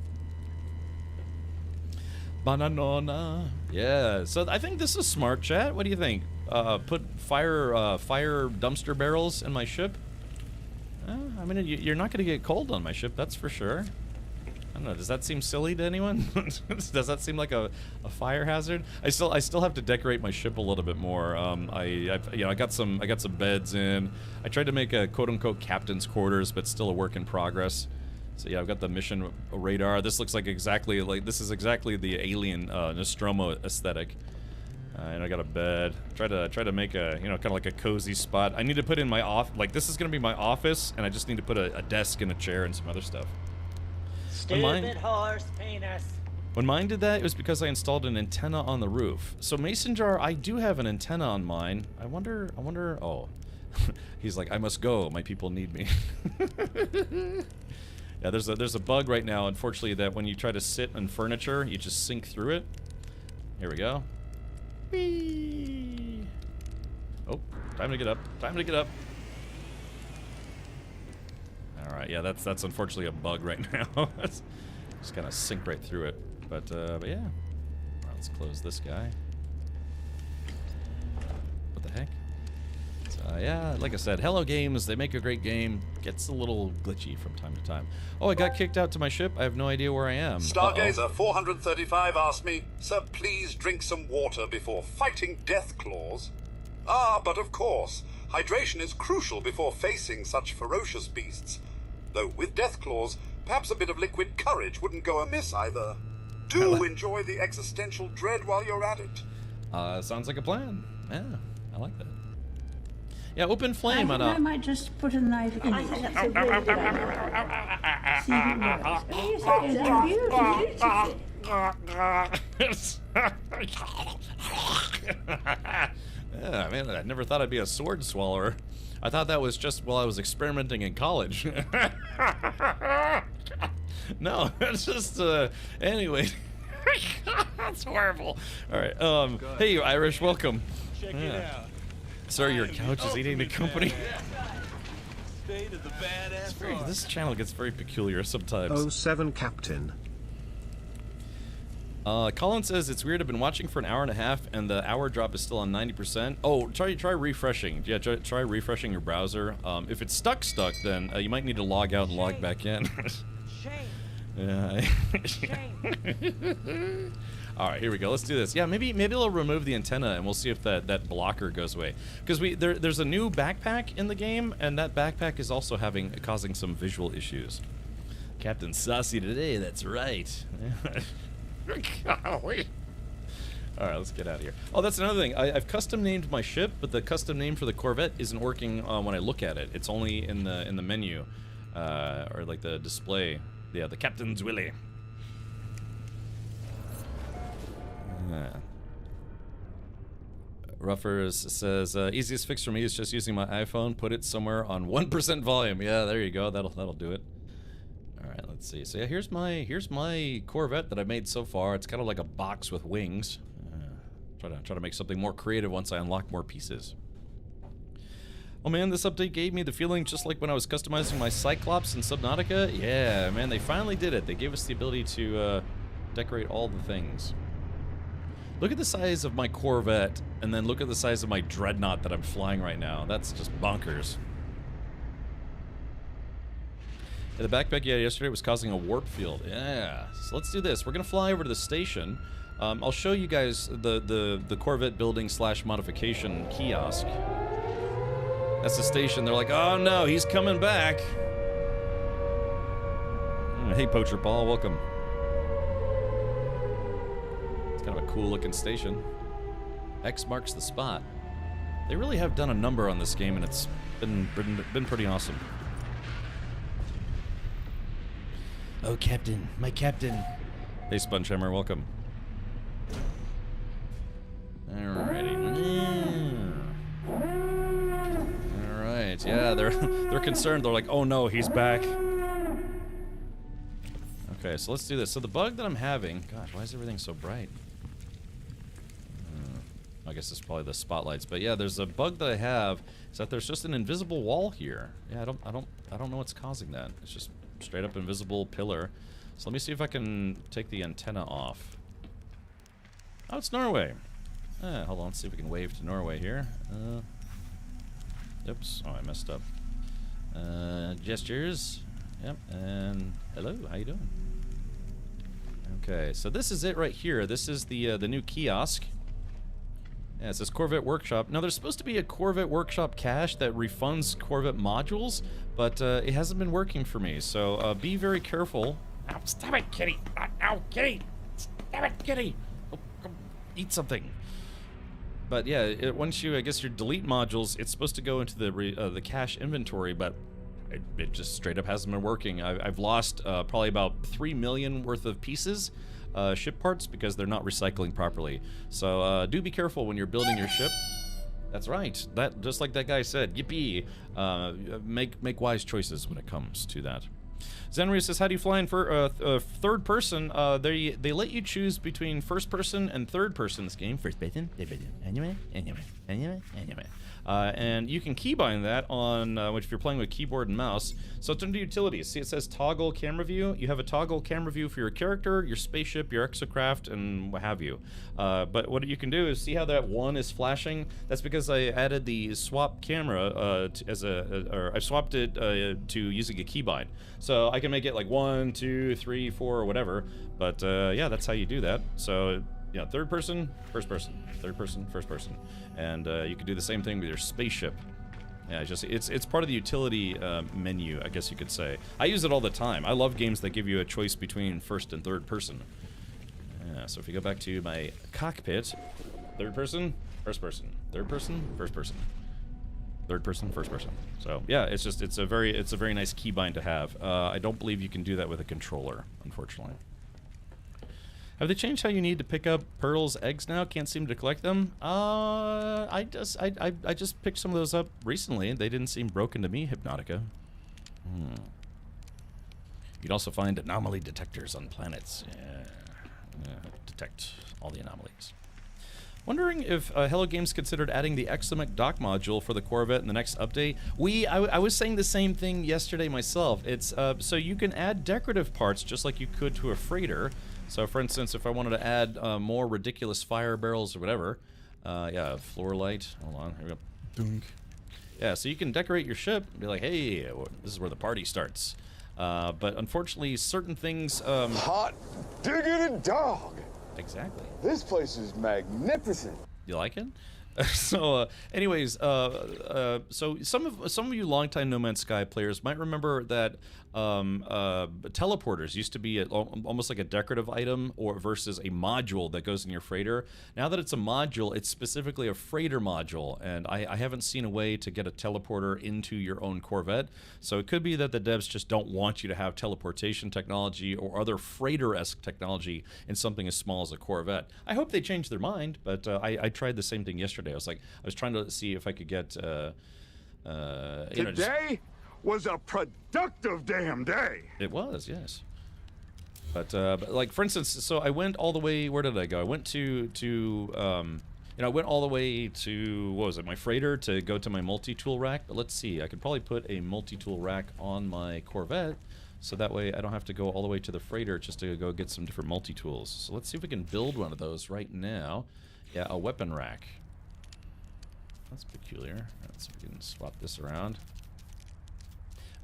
Banana. Yeah. So I think this is smart, chat. What do you think? Put fire dumpster barrels in my ship. I mean, you're not going to get cold on my ship, that's for sure. I don't know. Does that seem silly to anyone? Does that seem like a fire hazard? I still have to decorate my ship a little bit more. I got some beds in. I tried to make a quote-unquote captain's quarters, but still a work in progress. So yeah, I've got the mission radar. This looks like this is exactly the alien Nostromo aesthetic. And I got a bed. Try to make a kind of like a cozy spot. I need to put in my this is gonna be my office, and I just need to put a desk and a chair and some other stuff. Stupid horse penis. When mine did that, it was because I installed an antenna on the roof. So Mason Jar, I do have an antenna on mine. I wonder. Oh, he's like, I must go. My people need me. Yeah, there's a bug right now, unfortunately, that when you try to sit on furniture, you just sink through it. Here we go. Whee! Oh, time to get up. Time to get up. All right, yeah, that's unfortunately a bug right now. Just kind of sink right through it. But yeah. All right, let's close this guy. What the heck? So, yeah, like I said, Hello Games, they make a great game. Gets a little glitchy from time to time. Oh, I got kicked out to my ship. I have no idea where I am. Stargazer 435 asked me, "Sir, please drink some water before fighting death claws." Ah, but of course, hydration is crucial before facing such ferocious beasts. Though with death claws, perhaps a bit of liquid courage wouldn't go amiss either. Do enjoy the existential dread while you're at it. Sounds like a plan. Yeah, I like that. Yeah, open flame on I might just put a knife in it. That's a really good idea. See if it works. Yes, Yeah, man, I never thought I'd be a sword swallower. I thought that was just while I was experimenting in college. No, it's just, anyway. That's horrible. All right, hey, Irish, welcome. Check it out. Sir, your couch is eating the company. State of the badass art. This channel gets very peculiar sometimes. 07 Captain. Colin says it's weird. I've been watching for an hour and a half, and the hour drop is still on 90%. Oh, try refreshing. Yeah, try refreshing your browser. If it's stuck, then you might need to log out and log back in. Yeah. All right, here we go. Let's do this. Yeah, maybe they'll remove the antenna, and we'll see if that blocker goes away. Because there's a new backpack in the game, and that backpack is also causing some visual issues. Captain Saucy today. That's right. Golly. All right, let's get out of here. Oh, that's another thing. I've custom named my ship, but the custom name for the Corvette isn't working when I look at it. It's only in the menu, or like the display. Yeah, the Captain's Willy. Ruffers says easiest fix for me is just using my iPhone. Put it somewhere on 1% volume. Yeah, there you go. That'll do it. All right, let's see. So yeah, here's my Corvette that I made so far. It's kind of like a box with wings. Try to make something more creative once I unlock more pieces. Oh man, this update gave me the feeling just like when I was customizing my Cyclops in Subnautica. Yeah, man, they finally did it. They gave us the ability to decorate all the things. Look at the size of my Corvette, and then look at the size of my Dreadnought that I'm flying right now. That's just bonkers. Yeah, the backpack you had yesterday was causing a warp field. Yeah, so let's do this. We're gonna fly over to the station. I'll show you guys the Corvette building / modification kiosk. That's the station. They're like, oh no, he's coming back. Hey, Poacher Paul, welcome. It's kind of a cool looking station. X marks the spot. They really have done a number on this game, and it's been pretty awesome. Oh, Captain, my Captain. Hey, Spongehammer, welcome. Alrighty. Alright, yeah, they're concerned. They're like, oh no, he's back. Okay, so let's do this. So the bug that I'm having... Gosh, why is everything so bright? I guess it's probably the spotlights. But yeah, there's a bug that I have. Is that there's just an invisible wall here. Yeah, I don't know what's causing that. It's just straight up invisible pillar. So let me see if I can take the antenna off. Oh, it's Norway. Hold on, let's see if we can wave to Norway here. Oops, oh, I messed up. Gestures. Yep, and hello, how you doing? Okay, so this is it right here. This is the new kiosk. Yeah, it says Corvette Workshop. Now, there's supposed to be a Corvette Workshop cache that refunds Corvette modules, but it hasn't been working for me, so be very careful. Ow, stop it, kitty! Ow, kitty! Stop it, kitty! Oh, come eat something. But yeah, once you, I guess, you delete modules, it's supposed to go into the cache inventory, but it just straight up hasn't been working. I've lost probably about 3 million worth of pieces, ship parts, because they're not recycling properly. So do be careful when you're building your ship. That's right. That just like that guy said. Yippee! Make wise choices when it comes to that. Zenria says, how do you fly in for third person? They let you choose between first person and third person in this game. First person, anyway. And you can keybind that on if you're playing with keyboard and mouse. So it's under utilities. See, it says toggle camera view. You have a toggle camera view for your character, your spaceship, your exocraft, and what have you. But what you can do is see how that one is flashing. That's because I added the swap camera I swapped it to using a keybind. So I can make it like 1, 2, 3, 4, or whatever. But yeah, that's how you do that. So yeah, third person, first person, third person, first person, and you can do the same thing with your spaceship. Yeah, it's part of the utility menu, I guess you could say. I use it all the time. I love games that give you a choice between first and third person. Yeah, so if you go back to my cockpit, third person, first person, third person, first person. Third person, first person. So yeah, it's a very nice keybind to have. I don't believe you can do that with a controller, unfortunately. Have they changed how you need to pick up Pearl's eggs now? Can't seem to collect them. I just picked some of those up recently, and they didn't seem broken to me, Hypnotica. You'd also find anomaly detectors on planets. Yeah. Detect all the anomalies. Wondering if Hello Games considered adding the Exomech dock module for the Corvette in the next update. I was saying the same thing yesterday myself. It's so you can add decorative parts just like you could to a freighter. So for instance, if I wanted to add more ridiculous fire barrels or whatever, yeah, floor light. Hold on, here we go. Dunk. Yeah, so you can decorate your ship and be like, hey, this is where the party starts. But unfortunately, certain things. Hot diggity dog. Exactly. This place is magnificent. You like it? So, anyways, so some of you longtime No Man's Sky players might remember that teleporters used to be almost like a decorative item or versus a module that goes in your freighter. Now that it's a module, it's specifically a freighter module, and I haven't seen a way to get a teleporter into your own Corvette. So it could be that the devs just don't want you to have teleportation technology or other freighter-esque technology in something as small as a Corvette. I hope they change their mind, but I tried the same thing yesterday. I was trying to see if I could get Today was a productive damn day. It was, yes. But like for instance, so I went all the way. Where did I go? I went I went all the way to, what was it, my freighter to go to my multi-tool rack. But let's see, I could probably put a multi-tool rack on my Corvette, so that way I don't have to go all the way to the freighter just to go get some different multi-tools. So let's see if we can build one of those right now. Yeah, a weapon rack. That's peculiar. Let's see if we can swap this around.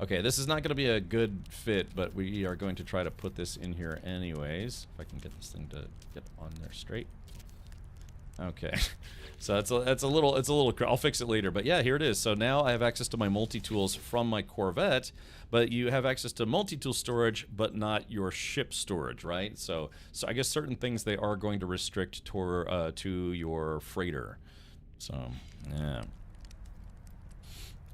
Okay, this is not going to be a good fit, but we are going to try to put this in here anyways. If I can get this thing to get on there straight. Okay, so it's a little. I'll fix it later, but yeah, here it is. So now I have access to my multi-tools from my Corvette, but you have access to multi-tool storage, but not your ship storage, right? So I guess certain things they are going to restrict to your freighter. So yeah.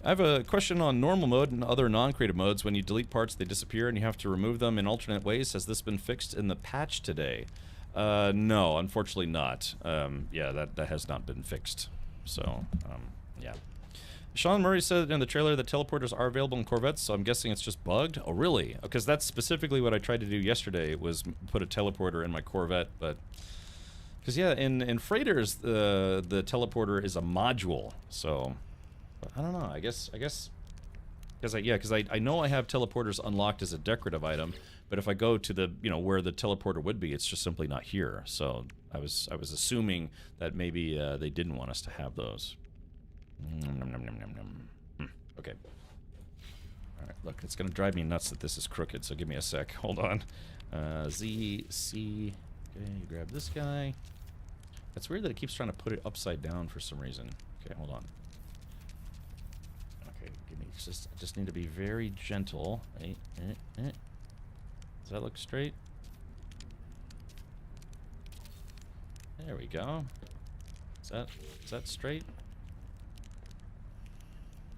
I have a question on normal mode and other non-creative modes. When you delete parts, they disappear and you have to remove them in alternate ways. Has this been fixed in the patch today? No, unfortunately not. Yeah, that has not been fixed. So, yeah. Sean Murray said in the trailer that teleporters are available in Corvettes, so I'm guessing it's just bugged. Oh, really? Because that's specifically what I tried to do yesterday, was put a teleporter in my Corvette, but... Because, yeah, in freighters, the teleporter is a module, so... But I don't know, I guess... Because I know I have teleporters unlocked as a decorative item, but if I go to the, where the teleporter would be, it's just simply not here. So I was assuming that maybe they didn't want us to have those. Okay. All right, look, it's gonna drive me nuts that this is crooked, so give me a sec. Hold on. Z, C. Okay, you grab this guy. It's weird that it keeps trying to put it upside down for some reason. Okay, hold on. Just need to be very gentle. Does that look straight? There we go. Is that straight?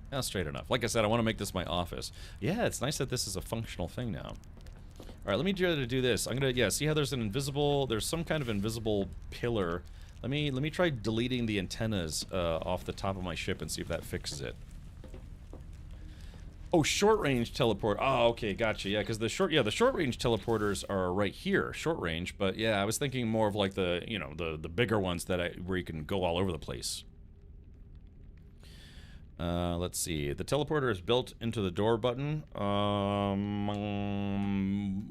That's straight enough. Like I said, I want to make this my office. Yeah, it's nice that this is a functional thing now. All right, let me try to do this. I'm gonna see how there's some kind of invisible pillar. Let me try deleting the antennas off the top of my ship and see if that fixes it. Oh, short-range teleport. Oh, okay, gotcha. Yeah, because the short-range teleporters are right here, short-range. But yeah, I was thinking more of like the bigger ones where you can go all over the place. Let's see. The teleporter is built into the door button.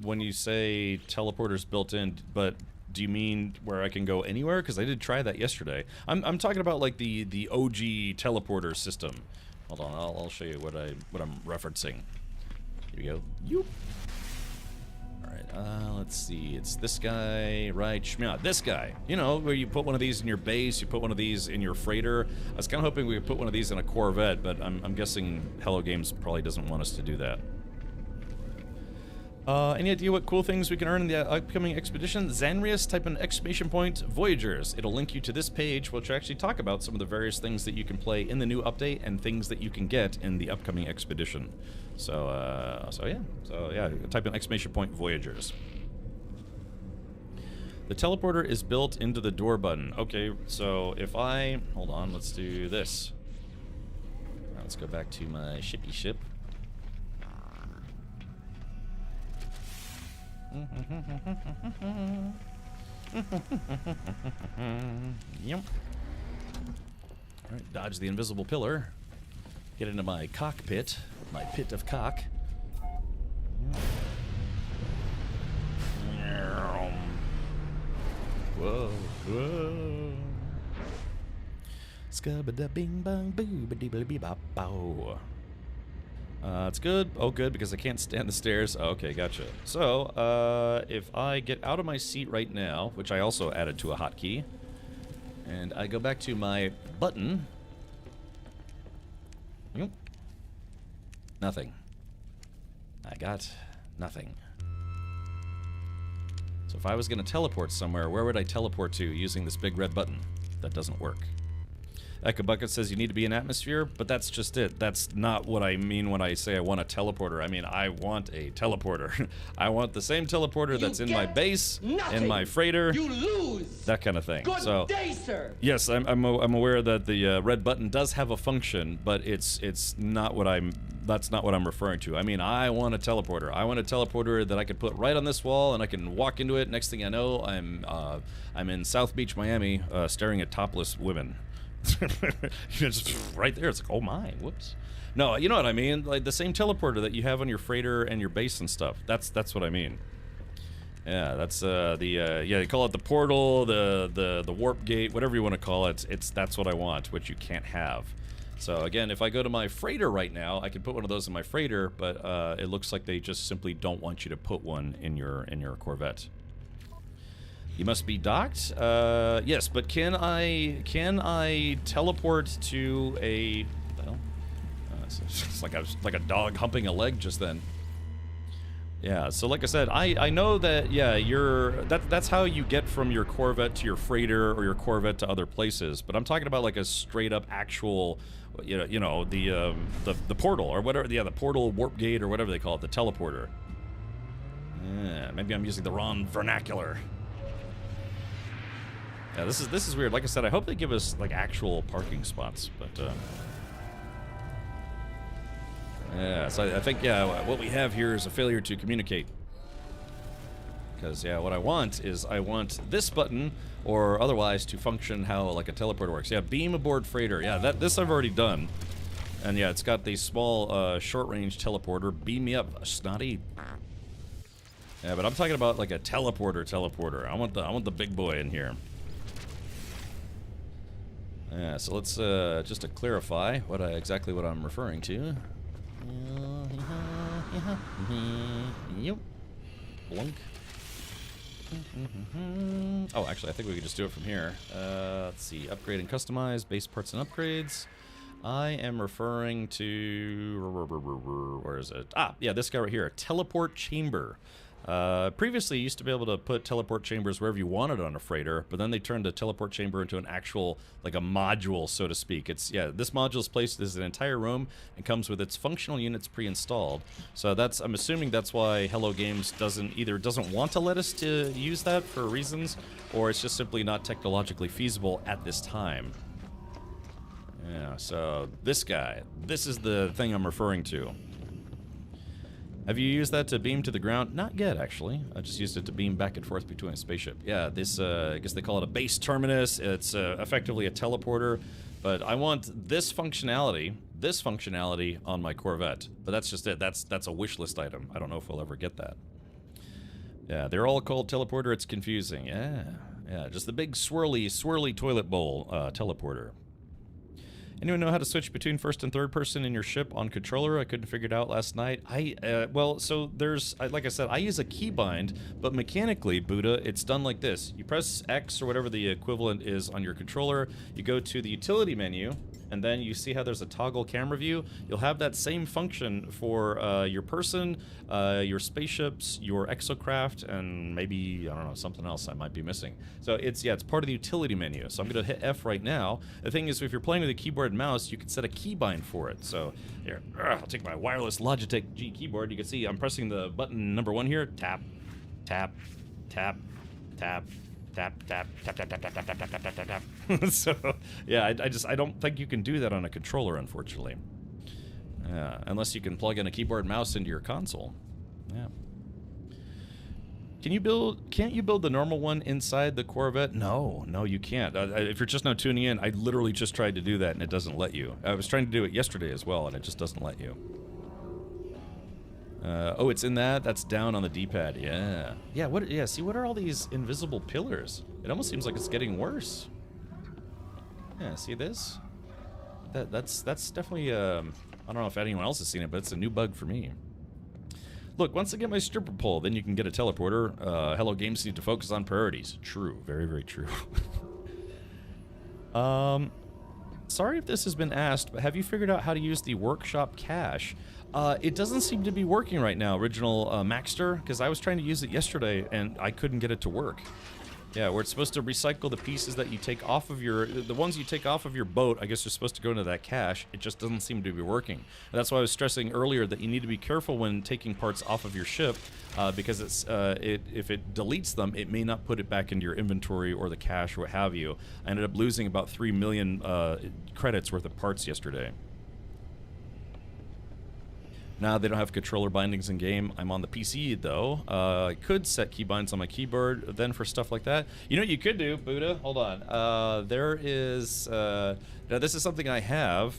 When you say teleporter's built in, but do you mean where I can go anywhere? Because I did try that yesterday. I'm talking about like the OG teleporter system. Hold on, I'll show you what I'm referencing. Here we go. Yoop. All right, let's see. It's this guy, right? Shmya, this guy. Where you put one of these in your base, you put one of these in your freighter. I was kind of hoping we could put one of these in a Corvette, but I'm guessing Hello Games probably doesn't want us to do that. Any idea what cool things we can earn in the upcoming expedition? Xanrius, type in !, Voyagers. It'll link you to this page, which will actually talk about some of the various things that you can play in the new update and things that you can get in the upcoming expedition. So yeah, type in ! Voyagers. The teleporter is built into the door button. Okay, so if I... Hold on, let's do this. Let's go back to my shippy ship. Yep. Alright, dodge the invisible pillar. Get into my cockpit. My pit of cock. Whoa, whoa. Scubba bing bong boo ba dee ba bee bop bow. It's good. Oh, good, because I can't stand the stairs. Okay, gotcha. So, if I get out of my seat right now, which I also added to a hotkey, and I go back to my button. Yep. Nothing. I got nothing. So if I was going to teleport somewhere, where would I teleport to using this big red button? That doesn't work. Echo Bucket says you need to be in atmosphere, but that's just it. That's not what I mean when I say I want a teleporter. I mean, I want a teleporter. I want the same teleporter that's in my base, in my freighter, you lose. That kind of thing. Good so, day, sir. Yes, I'm aware that the red button does have a function, but it's not what that's not what I'm referring to. I mean, I want a teleporter. I want a teleporter that I could put right on this wall, and I can walk into it. Next thing I know, I'm in South Beach, Miami, staring at topless women. Just right there. It's like, oh my, whoops. No, you know what I mean? Like the same teleporter that you have on your freighter and your base and stuff. That's what I mean. Yeah, that's yeah, they call it the portal, the warp gate, whatever you want to call it. That's what I want, which you can't have. So again, if I go to my freighter right now, I can put one of those in my freighter, but it looks like they just simply don't want you to put one in your Corvette. You must be docked? Yes, but can I teleport to a... What the hell? It's like a dog humping a leg just then. Yeah, so like I said, I know that, yeah, that's how you get from your Corvette to your freighter or your Corvette to other places, but I'm talking about like a straight up actual, you know, the portal or whatever, yeah, the portal, warp gate or whatever they call it, the teleporter. Yeah, maybe I'm using the wrong vernacular. Yeah, this is weird. Like I said, I hope they give us like actual parking spots, but yeah, so I think, yeah, what we have here is a failure to communicate. Because, yeah, what I want is I want this button, or otherwise to function how, like, a teleporter works. Yeah, beam aboard freighter. Yeah, this I've already done. And, yeah, it's got the small, short-range teleporter. Beam me up, snotty. Yeah, but I'm talking about, like, a teleporter. I want the big boy in here. Yeah, so let's, just to clarify exactly what I'm referring to. Yep. Blunk. Oh, actually, I think we could just do it from here. Let's see. Upgrade and customize. Base parts and upgrades. I am referring to... Where is it? Ah, yeah, this guy right here. A teleport chamber. Previously, you used to be able to put teleport chambers wherever you wanted on a freighter, but then they turned the teleport chamber into an actual, like a module, so to speak. It's, yeah, this module is placed as an entire room and comes with its functional units pre-installed. So that's, I'm assuming that's why Hello Games doesn't want to let us to use that for reasons, or it's just simply not technologically feasible at this time. Yeah, so this guy, this is the thing I'm referring to. Have you used that to beam to the ground? Not yet, actually. I just used it to beam back and forth between a spaceship. Yeah, this, I guess they call it a base terminus. It's effectively a teleporter, but I want this functionality on my Corvette. But that's just it. That's a wish list item. I don't know if we'll ever get that. Yeah, they're all called teleporter. It's confusing. Yeah, just the big swirly toilet bowl teleporter. Anyone know how to switch between first and third person in your ship on controller? I couldn't figure it out last night. Well, so there's, like I said, I use a keybind, but mechanically, Buddha, it's done like this. You press X or whatever the equivalent is on your controller, you go to the utility menu, and then you see how there's a toggle camera view. You'll have that same function for your person, your spaceships, your exocraft, and maybe, I don't know, something else I might be missing. So it's part of the utility menu. So I'm going to hit F right now. The thing is, if you're playing with a keyboard and mouse, you can set a keybind for it. So here, I'll take my wireless Logitech G keyboard. You can see I'm pressing the button number 1 here. Tap, tap, tap, tap, tap, tap, tap, tap, tap, tap, tap, tap, tap, tap, tap. So yeah, I don't think you can do that on a controller, unfortunately. Unless you can plug in a keyboard and mouse into your console. Yeah. Can't you build the normal one inside the Corvette? No, you can't. If you're just now tuning in, I literally just tried to do that and it doesn't let you. I was trying to do it yesterday as well and it just doesn't let you. Oh, it's in that? That's down on the D-pad. Yeah. Yeah, see, what are all these invisible pillars? It almost seems like it's getting worse. Yeah, see this? That's definitely, I don't know if anyone else has seen it, but it's a new bug for me. Look, once I get my stripper pole, then you can get a teleporter. Hello, games need to focus on priorities. True. Very, very true. Sorry if this has been asked, but have you figured out how to use the workshop cache? It doesn't seem to be working right now, original Maxter, because I was trying to use it yesterday and I couldn't get it to work. Yeah, where it's supposed to recycle the pieces that you take off of the ones you take off of your boat, I guess you're supposed to go into that cache. It just doesn't seem to be working. And that's why I was stressing earlier that you need to be careful when taking parts off of your ship, because if it deletes them, it may not put it back into your inventory or the cache or what have you. I ended up losing about 3 million credits worth of parts yesterday. Now they don't have controller bindings in game. I'm on the PC though. I could set keybinds on my keyboard then for stuff like that. You know what you could do, Buddha? Hold on. There is now this is something I have.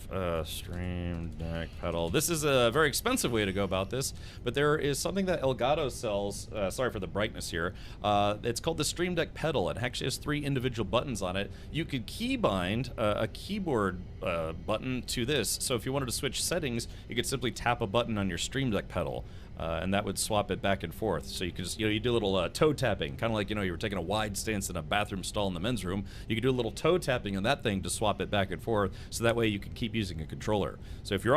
Stream Deck pedal. This is a very expensive way to go about this, but there is something that Elgato sells. Sorry for the brightness here. It's called the Stream Deck pedal. It actually has 3 individual buttons on it. You could keybind a keyboard button to this. So if you wanted to switch settings, you could simply tap a button on your Stream Deck pedal, and that would swap it back and forth. So you could just, you do a little toe tapping, kind of like, you were taking a wide stance in a bathroom stall in the men's room. You could do a little toe tapping on that thing to swap it back and forth, so that way you can keep using a controller. So if you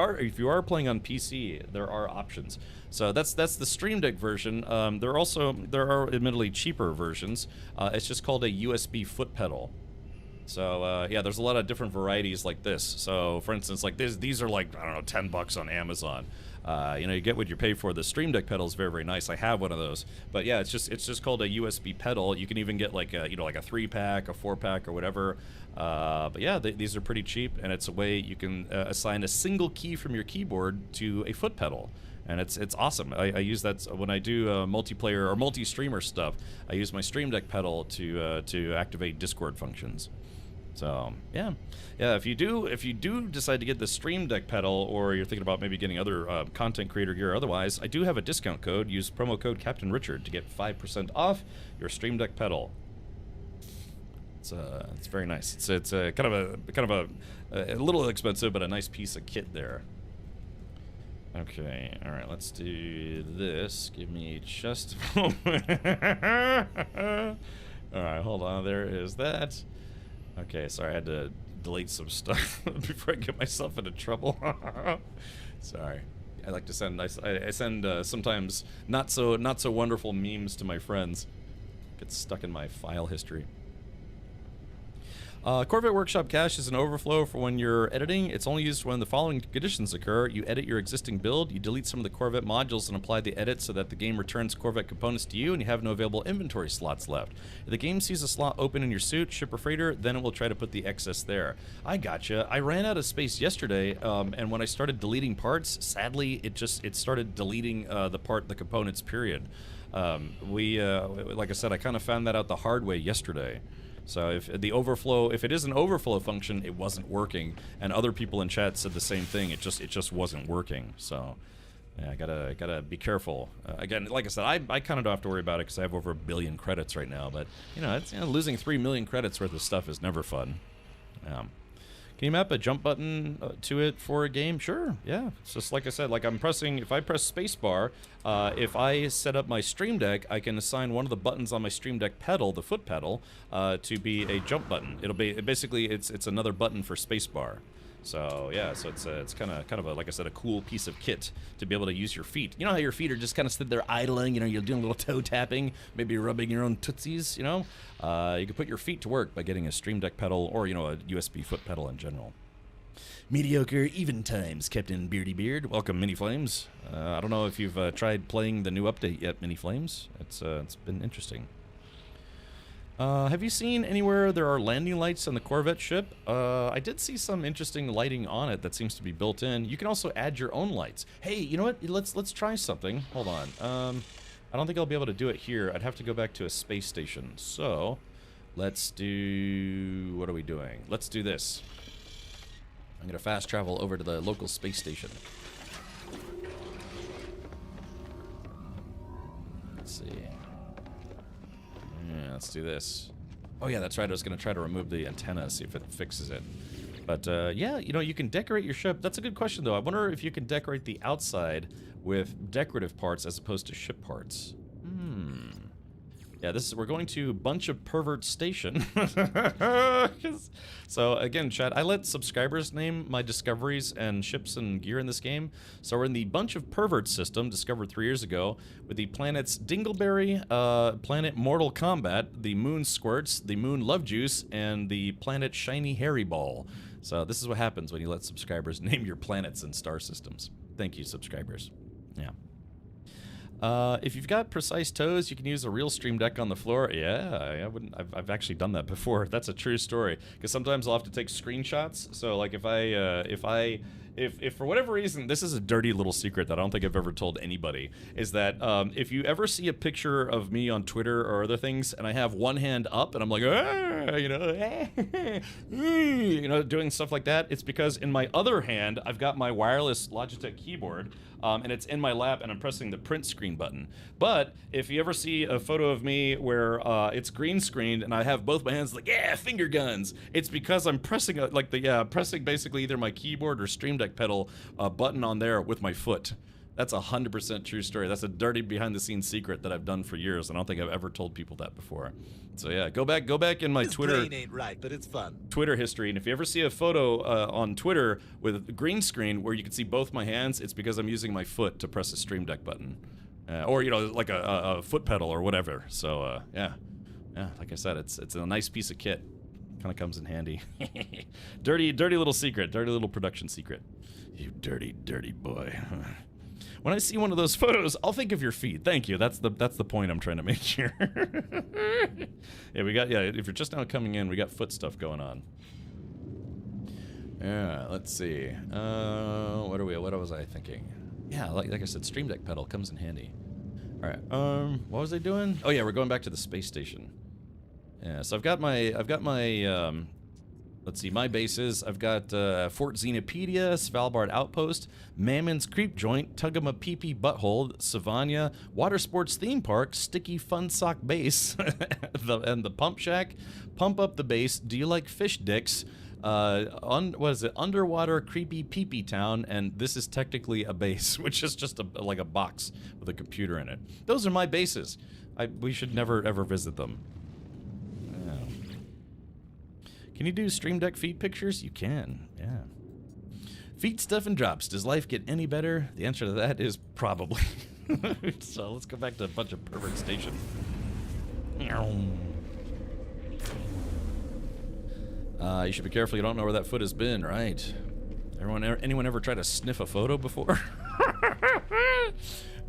are playing on PC, there are options. So that's the Stream Deck version. There are admittedly cheaper versions. It's just called a USB foot pedal. So yeah, there's a lot of different varieties like this. So for instance, like these are like, I don't know, $10 on Amazon. You get what you pay for. The Stream Deck pedal is very, very nice. I have one of those. But yeah, it's just called a USB pedal. You can even get like a, like a 3-pack, a 4-pack, or whatever. But yeah, these are pretty cheap, and it's a way you can assign a single key from your keyboard to a foot pedal. And it's awesome. I use that when I do multiplayer or multi-streamer stuff. I use my Stream Deck pedal to activate Discord functions. So yeah. If you do decide to get the Stream Deck pedal, or you're thinking about maybe getting other content creator gear otherwise, I do have a discount code. Use promo code Captain Richard to get 5% off your Stream Deck pedal. It's very nice. It's kind of a little expensive, but a nice piece of kit there. Okay, all right, let's do this. Give me just a moment. All right, hold on. There is that. Okay, sorry, I had to delete some stuff before I get myself into trouble. Sorry. I like to send I send sometimes not so wonderful memes to my friends. Gets stuck in my file history. Corvette Workshop Cache is an overflow for when you're editing. It's only used when the following conditions occur. You edit your existing build, you delete some of the Corvette modules and apply the edit so that the game returns Corvette components to you and you have no available inventory slots left. If the game sees a slot open in your suit, ship, or freighter, then it will try to put the excess there. I gotcha. I ran out of space yesterday, and when I started deleting parts, sadly, it started deleting the components, period. Like I said, I kind of found that out the hard way yesterday. So if it is an overflow function, it wasn't working, and other people in chat said the same thing. It just wasn't working. So yeah, I gotta be careful. Again, like I said, I kind of don't have to worry about it because I have over 1 billion credits right now. But losing 3 million credits worth of stuff is never fun. Can you map a jump button to it for a game? Sure, yeah. It's just like I said, like if I press spacebar, if I set up my Stream Deck, I can assign one of the buttons on my Stream Deck pedal, the foot pedal, to be a jump button. It'll be, basically, it's another button for spacebar. So yeah, so it's kind of a, like I said, a cool piece of kit to be able to use your feet. You know how your feet are just kind of stood there idling. You know, you're doing a little toe tapping, maybe rubbing your own tootsies. You know, you can put your feet to work by getting a Stream Deck pedal or a USB foot pedal in general. Mediocre even times, Captain Beardy Beard. Welcome, Mini Flames. I don't know if you've tried playing the new update yet, Mini Flames. It's been interesting. Have you seen anywhere there are landing lights on the Corvette ship? I did see some interesting lighting on it that seems to be built in. You can also add your own lights. Hey, you know what? Let's try something. Hold on. I don't think I'll be able to do it here. I'd have to go back to a space station. So, let's do... What are we doing? Let's do this. I'm going to fast travel over to the local space station. Let's see. Yeah, let's do this. Oh yeah, that's right. I was going to try to remove the antenna, see if it fixes it. But yeah, you know, you can decorate your ship. That's a good question, though. I wonder if you can decorate the outside with decorative parts as opposed to ship parts. Yeah, we're going to Bunch of Pervert Station. So again, chat, I let subscribers name my discoveries and ships and gear in this game. So we're in the Bunch of Pervert system, discovered 3 years ago, with the planets Dingleberry, planet Mortal Kombat, the Moon Squirts, the Moon Love Juice, and the planet Shiny Hairy Ball. So this is what happens when you let subscribers name your planets and star systems. Thank you, subscribers. Yeah. If you've got precise toes, you can use a real Stream Deck on the floor. Yeah, I've actually done that before. That's a true story. Because sometimes I'll have to take screenshots. So like if for whatever reason, this is a dirty little secret that I don't think I've ever told anybody, is that if you ever see a picture of me on Twitter or other things, and I have one hand up and I'm like, doing stuff like that, it's because in my other hand I've got my wireless Logitech keyboard. And it's in my lap, and I'm pressing the print screen button. But if you ever see a photo of me where it's green screened and I have both my hands like, yeah, finger guns, it's because I'm pressing pressing basically either my keyboard or Stream Deck pedal button on there with my foot. That's 100% true story. That's a dirty behind-the-scenes secret that I've done for years. I don't think I've ever told people that before. So yeah, go back in my Twitter. Brain ain't right, but it's fun. Twitter history, and if you ever see a photo on Twitter with a green screen where you can see both my hands, it's because I'm using my foot to press a Stream Deck button, or like a foot pedal or whatever. So yeah, like I said, it's a nice piece of kit. Kind of comes in handy. dirty little secret, dirty little production secret. You dirty boy. When I see one of those photos, I'll think of your feet. Thank you. That's the point I'm trying to make here. If you're just now coming in, we got foot stuff going on. Yeah, let's see. What was I thinking? Yeah, like I said, Stream Deck pedal comes in handy. All right. What was I doing? Oh yeah, we're going back to the space station. Yeah, so I've got my let's see, my bases. I've got Fort Xenopedia, Svalbard Outpost, Mammon's Creep Joint, Tugama-Pee-Pee Butthole, Savannah, Water Sports Theme Park, Sticky Fun Sock Base, and the Pump Shack, Pump Up the Base, Do You Like Fish Dicks, what is it, Underwater Creepy Pee-Pee Town, and this is technically a base, which is just like a box with a computer in it. Those are my bases. We should never ever visit them. Can you do Stream Deck feet pictures? You can, yeah. Feet stuff and drops. Does life get any better? The answer to that is probably. So let's go back to a Bunch of Pervert Station. You should be careful. You don't know where that foot has been, right? Anyone ever try to sniff a photo before?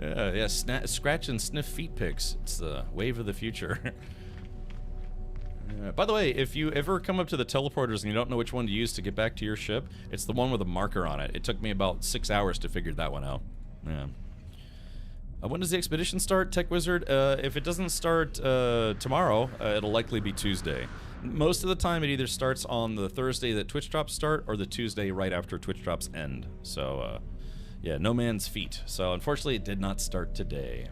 Yeah. Scratch and sniff feet pics. It's the wave of the future. By the way, if you ever come up to the teleporters and you don't know which one to use to get back to your ship, it's the one with a marker on it. It took me about 6 hours to figure that one out. Yeah. When does the expedition start, Tech Wizard? If it doesn't start tomorrow, it'll likely be Tuesday. Most of the time, it either starts on the Thursday that Twitch drops start or the Tuesday right after Twitch drops end. So, yeah, no man's feet. So, unfortunately, it did not start today.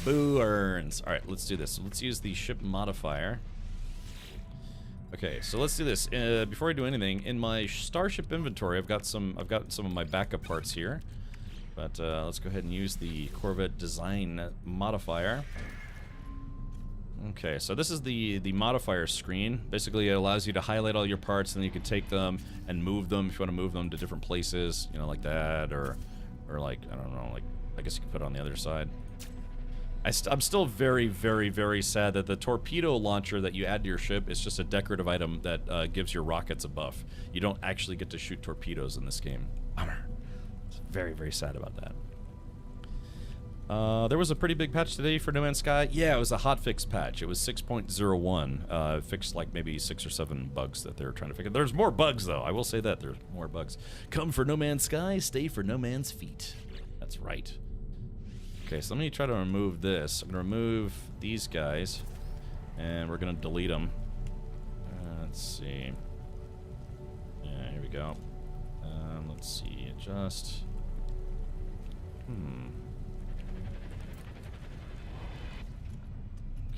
Boo earns. All right, let's do this. So let's use the ship modifier. Okay, so let's do this. Before I do anything, in my starship inventory, I've got some of my backup parts here. But let's go ahead and use the Corvette design modifier. Okay, so this is the modifier screen. Basically, it allows you to highlight all your parts, and then you can take them and move them if you want to move them to different places, you know, like that, or like, I don't know, like, I guess you could put it on the other side. I'm still very, very, very sad that the torpedo launcher that you add to your ship is just a decorative item that gives your rockets a buff. You don't actually get to shoot torpedoes in this game. Bummer. Very, very sad about that. There was a pretty big patch today for No Man's Sky. Yeah, it was a hotfix patch. It was 6.01. It fixed like maybe 6 or 7 bugs that they were trying to fix. There's more bugs, though. I will say that. There's more bugs. Come for No Man's Sky, stay for No Man's Feet. That's right. Okay, so let me try to remove this. I'm going to remove these guys, and we're going to delete them. Let's see. Yeah, here we go. Let's see. Adjust.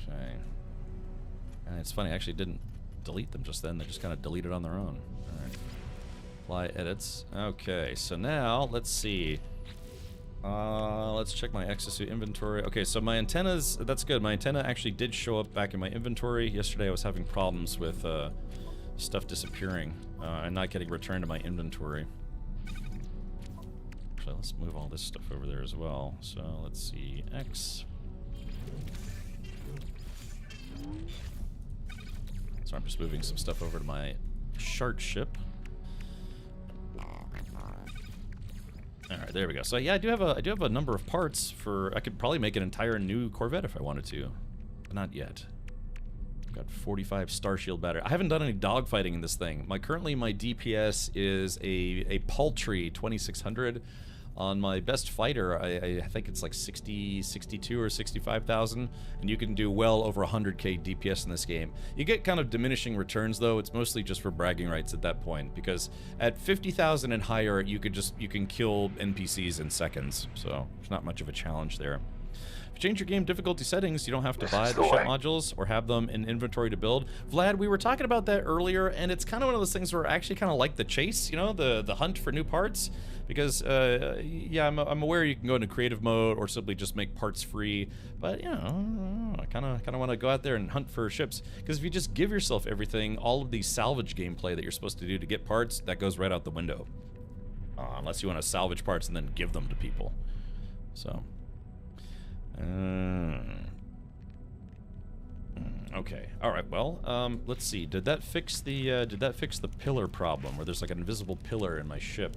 Okay. And it's funny, I actually didn't delete them just then. They just kind of deleted on their own. Alright. Apply edits. Okay, so now, let's see. Let's check my exosuit inventory. Okay, so my antennas, that's good. My antenna actually did show up back in my inventory. Yesterday I was having problems with stuff disappearing and not getting returned to my inventory. So let's move all this stuff over there as well. So let's see, X. So I'm just moving some stuff over to my Shart ship. Alright, there we go. So yeah, I do have a number of parts for, I could probably make an entire new Corvette if I wanted to. But not yet. I've got 45 Starshield battery. I haven't done any dogfighting in this thing. Currently my DPS is a paltry 2600. On my best fighter, I think it's like 62 or 65,000, and you can do well over 100k DPS in this game. You get kind of diminishing returns though. It's mostly just for bragging rights at that point, because at 50,000 and higher, you can kill NPCs in seconds. So there's not much of a challenge there. If you change your game difficulty settings, you don't have to buy the ship modules or have them in inventory to build. Vlad, we were talking about that earlier, and it's kind of one of those things where I actually kind of like the chase, you know, the hunt for new parts. Because, yeah, I'm aware you can go into creative mode or simply just make parts free. But, you know, I kind of want to go out there and hunt for ships. Because if you just give yourself everything, all of the salvage gameplay that you're supposed to do to get parts, that goes right out the window. Unless you want to salvage parts and then give them to people. So... okay. All right. Well, let's see. Did that fix the pillar problem where there's like an invisible pillar in my ship?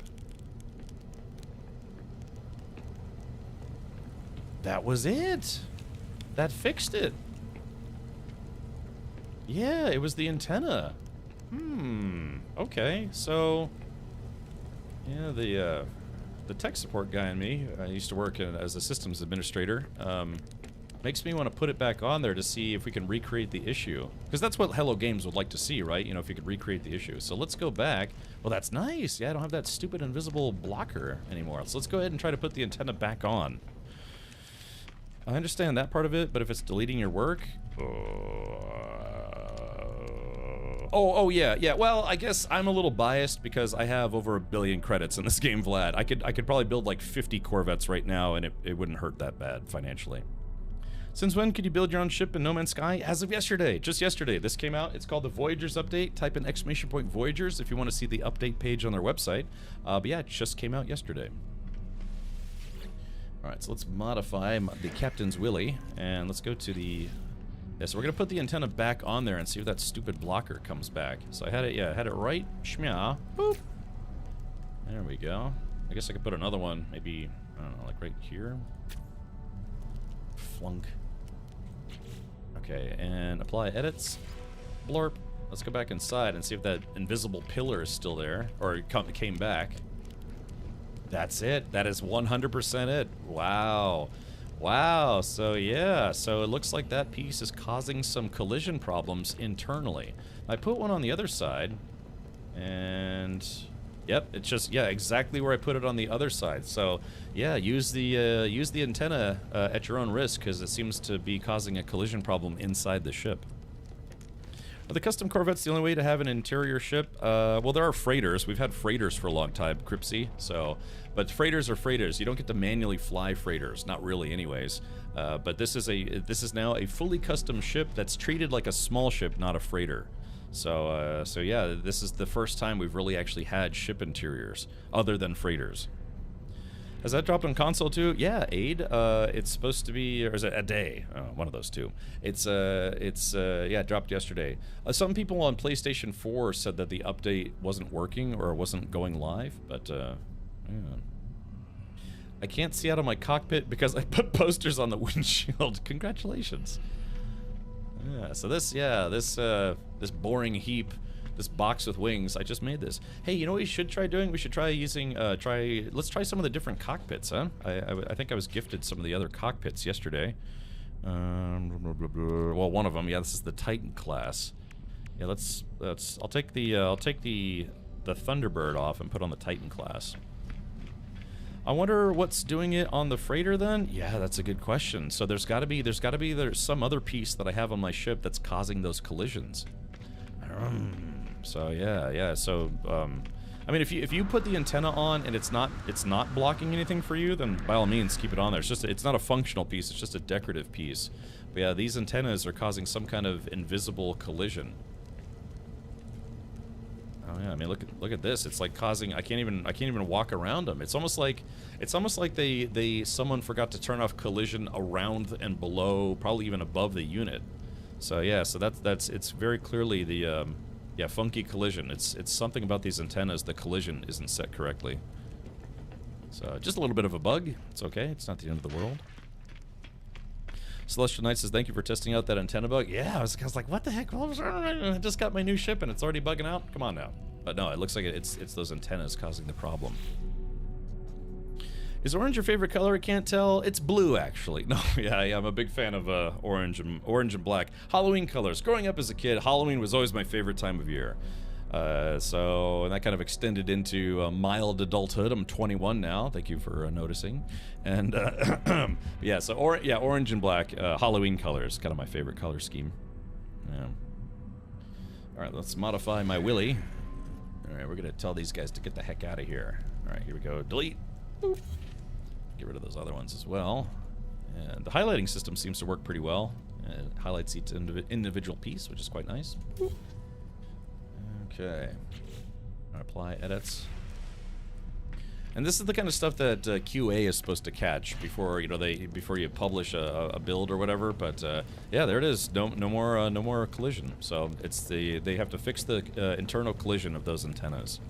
That was it. That fixed it. Yeah, it was the antenna. Okay. So, yeah, the tech support guy in me, I used to work as a systems administrator, makes me want to put it back on there to see if we can recreate the issue. Because that's what Hello Games would like to see, right? You know, if you could recreate the issue. So let's go back. Well, that's nice. Yeah, I don't have that stupid invisible blocker anymore. So let's go ahead and try to put the antenna back on. I understand that part of it, but if it's deleting your work... Oh yeah. Well, I guess I'm a little biased because I have over 1 billion credits in this game, Vlad. I could probably build like 50 Corvettes right now, and it wouldn't hurt that bad financially. Since when could you build your own ship in No Man's Sky? As of yesterday. Just yesterday. This came out. It's called the Voyagers update. Type in !point Voyagers if you want to see the update page on their website. But yeah, it just came out yesterday. Alright, so let's modify the Captain's Willy, and let's go to the... Yeah, so we're going to put the antenna back on there and see if that stupid blocker comes back. So I had it right, shmya, boop. There we go. I guess I could put another one, maybe, I don't know, like right here. Flunk. Okay, and apply edits. Blurp. Let's go back inside and see if that invisible pillar is still there, or came back. That's it. That is 100% it. Wow. Wow. So yeah. So it looks like that piece is causing some collision problems internally. I put one on the other side, and yep, it's just exactly where I put it on the other side. So yeah, use the antenna at your own risk because it seems to be causing a collision problem inside the ship. Are the custom Corvettes the only way to have an interior ship? Well, there are freighters. We've had freighters for a long time, Cripsy. So, but freighters are freighters. You don't get to manually fly freighters, not really, anyways. But this is now a fully custom ship that's treated like a small ship, not a freighter. So, so yeah, this is the first time we've really actually had ship interiors other than freighters. Has that dropped on console too? Yeah, Aid. It's supposed to be, or is it a day? One of those two. It's yeah, it dropped yesterday. Some people on PlayStation 4 said that the update wasn't working or wasn't going live, but yeah. I can't see out of my cockpit because I put posters on the windshield. Congratulations. Yeah. So this, this boring heap. This box with wings, I just made this. Hey, you know what we should try doing? We should try using, let's try some of the different cockpits, huh? I think I was gifted some of the other cockpits yesterday. Well, one of them, yeah, this is the Titan class. Yeah, I'll take the Thunderbird off and put on the Titan class. I wonder what's doing it on the freighter then? Yeah, that's a good question. So there's some other piece that I have on my ship that's causing those collisions. So yeah. So I mean, if you put the antenna on and it's not blocking anything for you, then by all means keep it on there. It's not a functional piece. It's just a decorative piece. But yeah, these antennas are causing some kind of invisible collision. Oh yeah, I mean look at this. It's like causing. I can't even walk around them. It's almost like someone forgot to turn off collision around and below, probably even above the unit. So yeah, so it's very clearly the yeah, funky collision. It's something about these antennas. The collision isn't set correctly. So just a little bit of a bug. It's okay. It's not the end of the world. Celestial Knight says, thank you for testing out that antenna bug. Yeah, I was like, what the heck? I just got my new ship and it's already bugging out. Come on now. But no, it looks like it's those antennas causing the problem. Is orange your favorite color? I can't tell. It's blue, actually. No, yeah, I'm a big fan of orange and black. Halloween colors. Growing up as a kid, Halloween was always my favorite time of year. So that kind of extended into mild adulthood. I'm 21 now. Thank you for noticing. And yeah, so orange and black, Halloween colors, kind of my favorite color scheme. Yeah. All right, let's modify my Willy. All right, we're gonna tell these guys to get the heck out of here. All right, here we go. Delete. Boop. Get rid of those other ones as well. And the highlighting system seems to work pretty well. It highlights each individual piece, which is quite nice. Boop. Okay. Apply edits. And this is the kind of stuff that QA is supposed to catch before you publish a build or whatever. But yeah, there it is. No more collision. So they have to fix the internal collision of those antennas.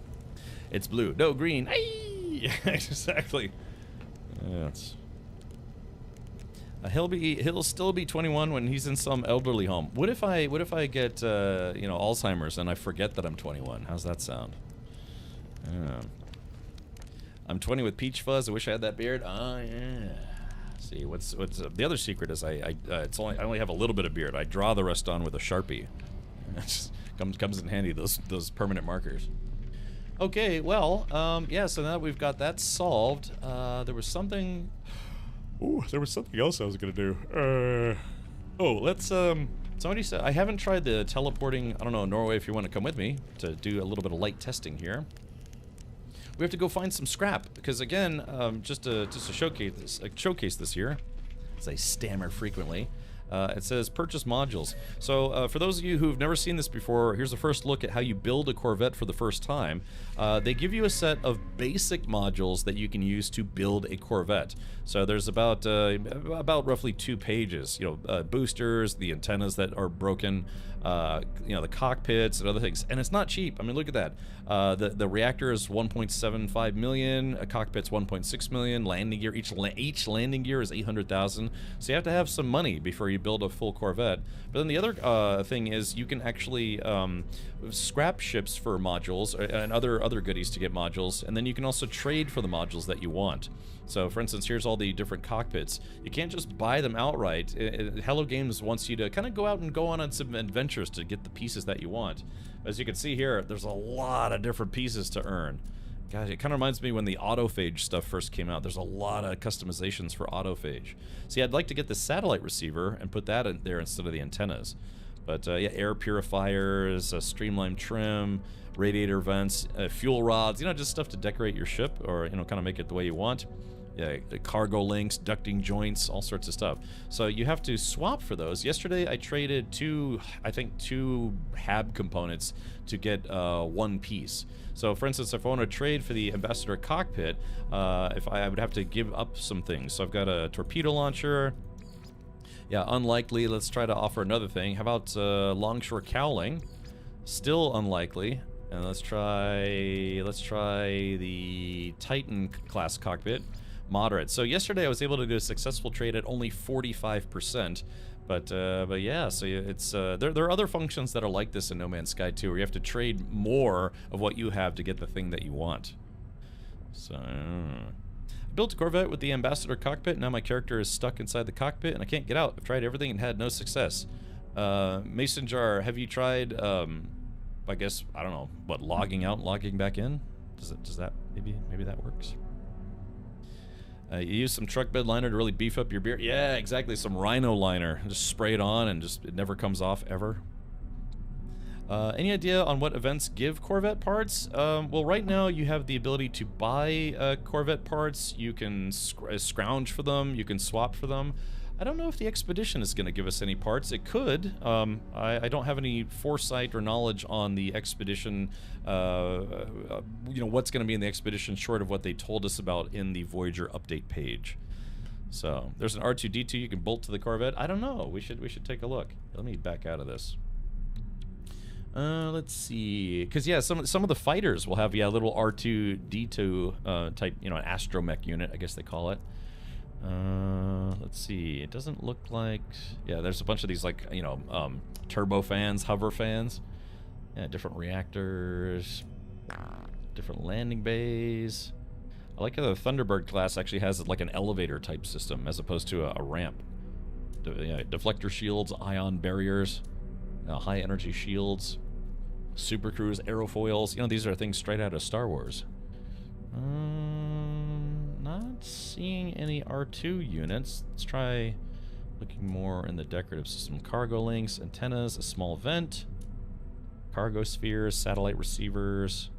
It's blue. No, green. Aye! Exactly. Yeah, he'll still be 21 when he's in some elderly home. What if I get Alzheimer's and I forget that I'm 21? How's that sound? I'm 20 with peach fuzz. I wish I had that beard. Oh yeah. See, what's the other secret is I only have a little bit of beard. I draw the rest on with a Sharpie. It just comes in handy, those permanent markers. Okay, well, yeah, so now that we've got that solved, there was something else I was gonna do. Let's, somebody said, I haven't tried the teleporting, I don't know, Norway, if you want to come with me to do a little bit of light testing here. We have to go find some scrap, because again, just to showcase this here, as I stammer frequently, it says purchase modules. So for those of you who've never seen this before, here's a first look at how you build a Corvette for the first time. They give you a set of basic modules that you can use to build a Corvette. So there's about roughly 2 pages. Boosters, the antennas that are broken, the cockpits and other things. And it's not cheap. I mean, look at that. The reactor is 1.75 million. A cockpit's 1.6 million. Landing gear, each landing gear is 800,000. So you have to have some money before you build a full Corvette. But then the other thing is you can actually scrap ships for modules and other goodies to get modules, and then you can also trade for the modules that you want. So for instance, here's all the different cockpits. You can't just buy them outright. Hello Games wants you to kind of go out and go on some adventures to get the pieces that you want. As you can see here, there's a lot of different pieces to earn. Gosh, it kind of reminds me when the autophage stuff first came out. There's a lot of customizations for autophage. See, I'd like to get the satellite receiver and put that in there instead of the antennas. But yeah, air purifiers, streamlined trim, radiator vents, fuel rods, you know, just stuff to decorate your ship or, you know, kind of make it the way you want. Yeah, the cargo links, ducting joints, all sorts of stuff. So you have to swap for those. Yesterday I traded two HAB components to get one piece. So for instance, if I want to trade for the Ambassador cockpit, if I would have to give up some things. So I've got a torpedo launcher. Yeah, unlikely. Let's try to offer another thing. How about longshore cowling? Still unlikely. And let's try the Titan class cockpit. Moderate. So yesterday I was able to do a successful trade at only 45%, but yeah, so it's there are other functions that are like this in No Man's Sky 2, where you have to trade more of what you have to get the thing that you want. So I built a Corvette with the Ambassador cockpit. Now my character is stuck inside the cockpit and I can't get out. I've tried everything and had no success. Mason Jar, have you tried? I guess I don't know, what, logging out and logging back in? Does that maybe that works? You use some truck bed liner to really beef up your beer. Yeah, exactly. Some Rhino liner. Just spray it on and just it never comes off ever. Any idea on what events give Corvette parts? Well, right now you have the ability to buy Corvette parts. You can scrounge for them. You can swap for them. I don't know if the expedition is going to give us any parts. It could. I don't have any foresight or knowledge on the expedition, you know, what's going to be in the expedition short of what they told us about in the Voyager update page. So, there's an R2-D2 you can bolt to the Corvette. I don't know. We should take a look. Let me back out of this. Let's see. Because, yeah, some of the fighters will have, yeah, a little R2-D2 type, you know, an astromech unit, I guess they call it. Let's see. It doesn't look like... Yeah, there's a bunch of these, like, you know, turbo fans, hover fans. Yeah, different reactors, different landing bays. I like how the Thunderbird class actually has, like, an elevator type system as opposed to a ramp. Yeah, deflector shields, ion barriers, high energy shields, supercruise, aerofoils. You know, these are things straight out of Star Wars. Not seeing any R2 units. Let's try looking more in the decorative system. Cargo links, antennas, a small vent, cargo spheres, satellite receivers.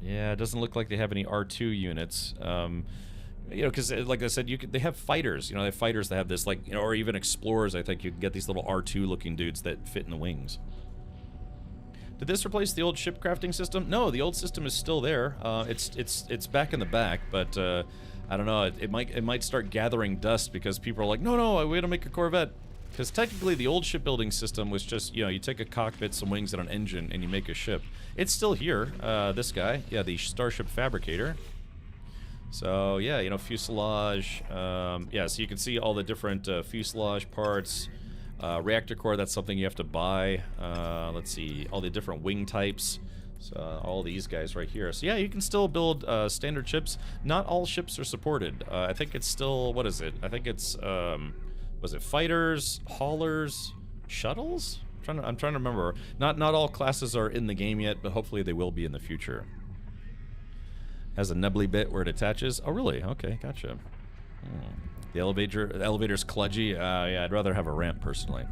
Yeah, it doesn't look like they have any R2 units. You know, because like I said, they have fighters. You know, they have fighters that have this, like, you know, or even explorers. I think you can get these little R2 looking dudes that fit in the wings. Did this replace the old ship crafting system? No, the old system is still there. It's back in the back, but I don't know. It might start gathering dust because people are like, no, we got to make a Corvette. Because technically, the old shipbuilding system was just, you know, you take a cockpit, some wings, and an engine, and you make a ship. It's still here. This guy, yeah, the Starship Fabricator. So yeah, you know, fuselage. Yeah, so you can see all the different fuselage parts. Reactor core, that's something you have to buy. Let's see, all the different wing types. So all these guys right here. So yeah, you can still build standard ships. Not all ships are supported. I think it's still, what is it? I think it's, was it fighters, haulers, shuttles? I'm trying to remember. Not all classes are in the game yet, but hopefully they will be in the future. Has a nubbly bit where it attaches. Oh really? Okay, gotcha. The elevator's kludgy. Yeah, I'd rather have a ramp personally.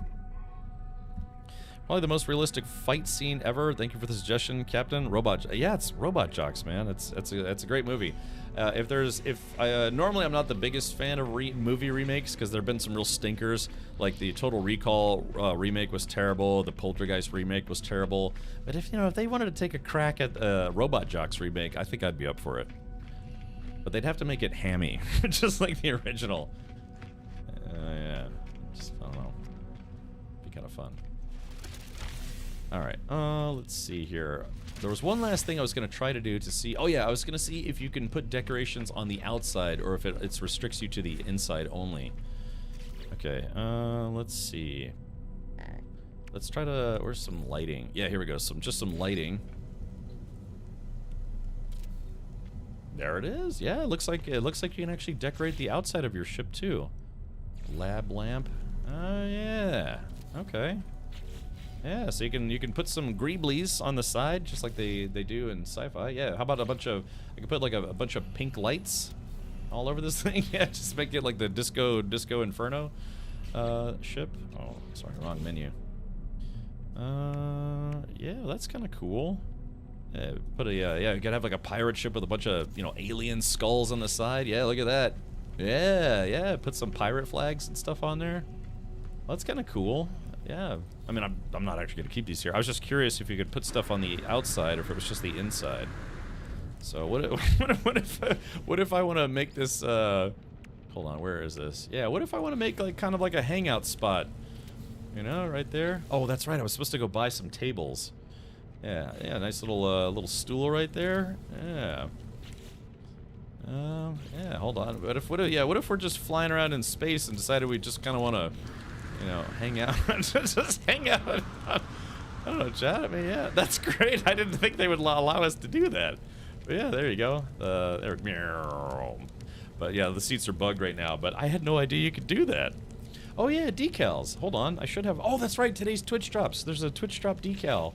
Probably the most realistic fight scene ever. Thank you for the suggestion, Captain. Yeah, it's Robot Jocks, man. It's a great movie. Normally I'm not the biggest fan of movie remakes because there've been some real stinkers. Like the Total Recall remake was terrible. The Poltergeist remake was terrible. But if they wanted to take a crack at Robot Jocks remake, I think I'd be up for it. But they'd have to make it hammy, just like the original. Yeah, just, I don't know. Be kind of fun. All right, let's see here. There was one last thing I was going to try to do to see. Oh yeah, I was going to see if you can put decorations on the outside or if it restricts you to the inside only. Okay, let's see. Let's try to. Where's some lighting? Yeah, here we go. Just some lighting. There it is. Yeah, it looks like you can actually decorate the outside of your ship too. Lab lamp. Oh yeah. Okay. Yeah, so you can put some greeblies on the side, just like they do in sci-fi. Yeah, how about I could put like a bunch of pink lights all over this thing. Yeah, just make it like the disco inferno. ship. Oh, sorry, wrong menu. Yeah, that's kind of cool. Put a yeah, you gotta have like a pirate ship with a bunch of, you know, alien skulls on the side. Yeah, look at that. Yeah, put some pirate flags and stuff on there. Well, that's kind of cool. Yeah, I mean, I'm not actually gonna keep these here. I was just curious if you could put stuff on the outside or if it was just the inside. So what if I want to make this? Hold on, where is this? Yeah, what if I want to make like kind of like a hangout spot? You know, right there. Oh, that's right. I was supposed to go buy some tables. Yeah, nice little little stool right there. Yeah. Yeah. Hold on. What if we're just flying around in space and decided we just kind of want to, you know, hang out? Just hang out. I don't know, chat. I mean, yeah, that's great. I didn't think they would allow us to do that. But yeah, there you go. But yeah, the seats are bugged right now. But I had no idea you could do that. Oh yeah, decals. Hold on, I should have. Oh, that's right. Today's Twitch drops. There's a Twitch drop decal.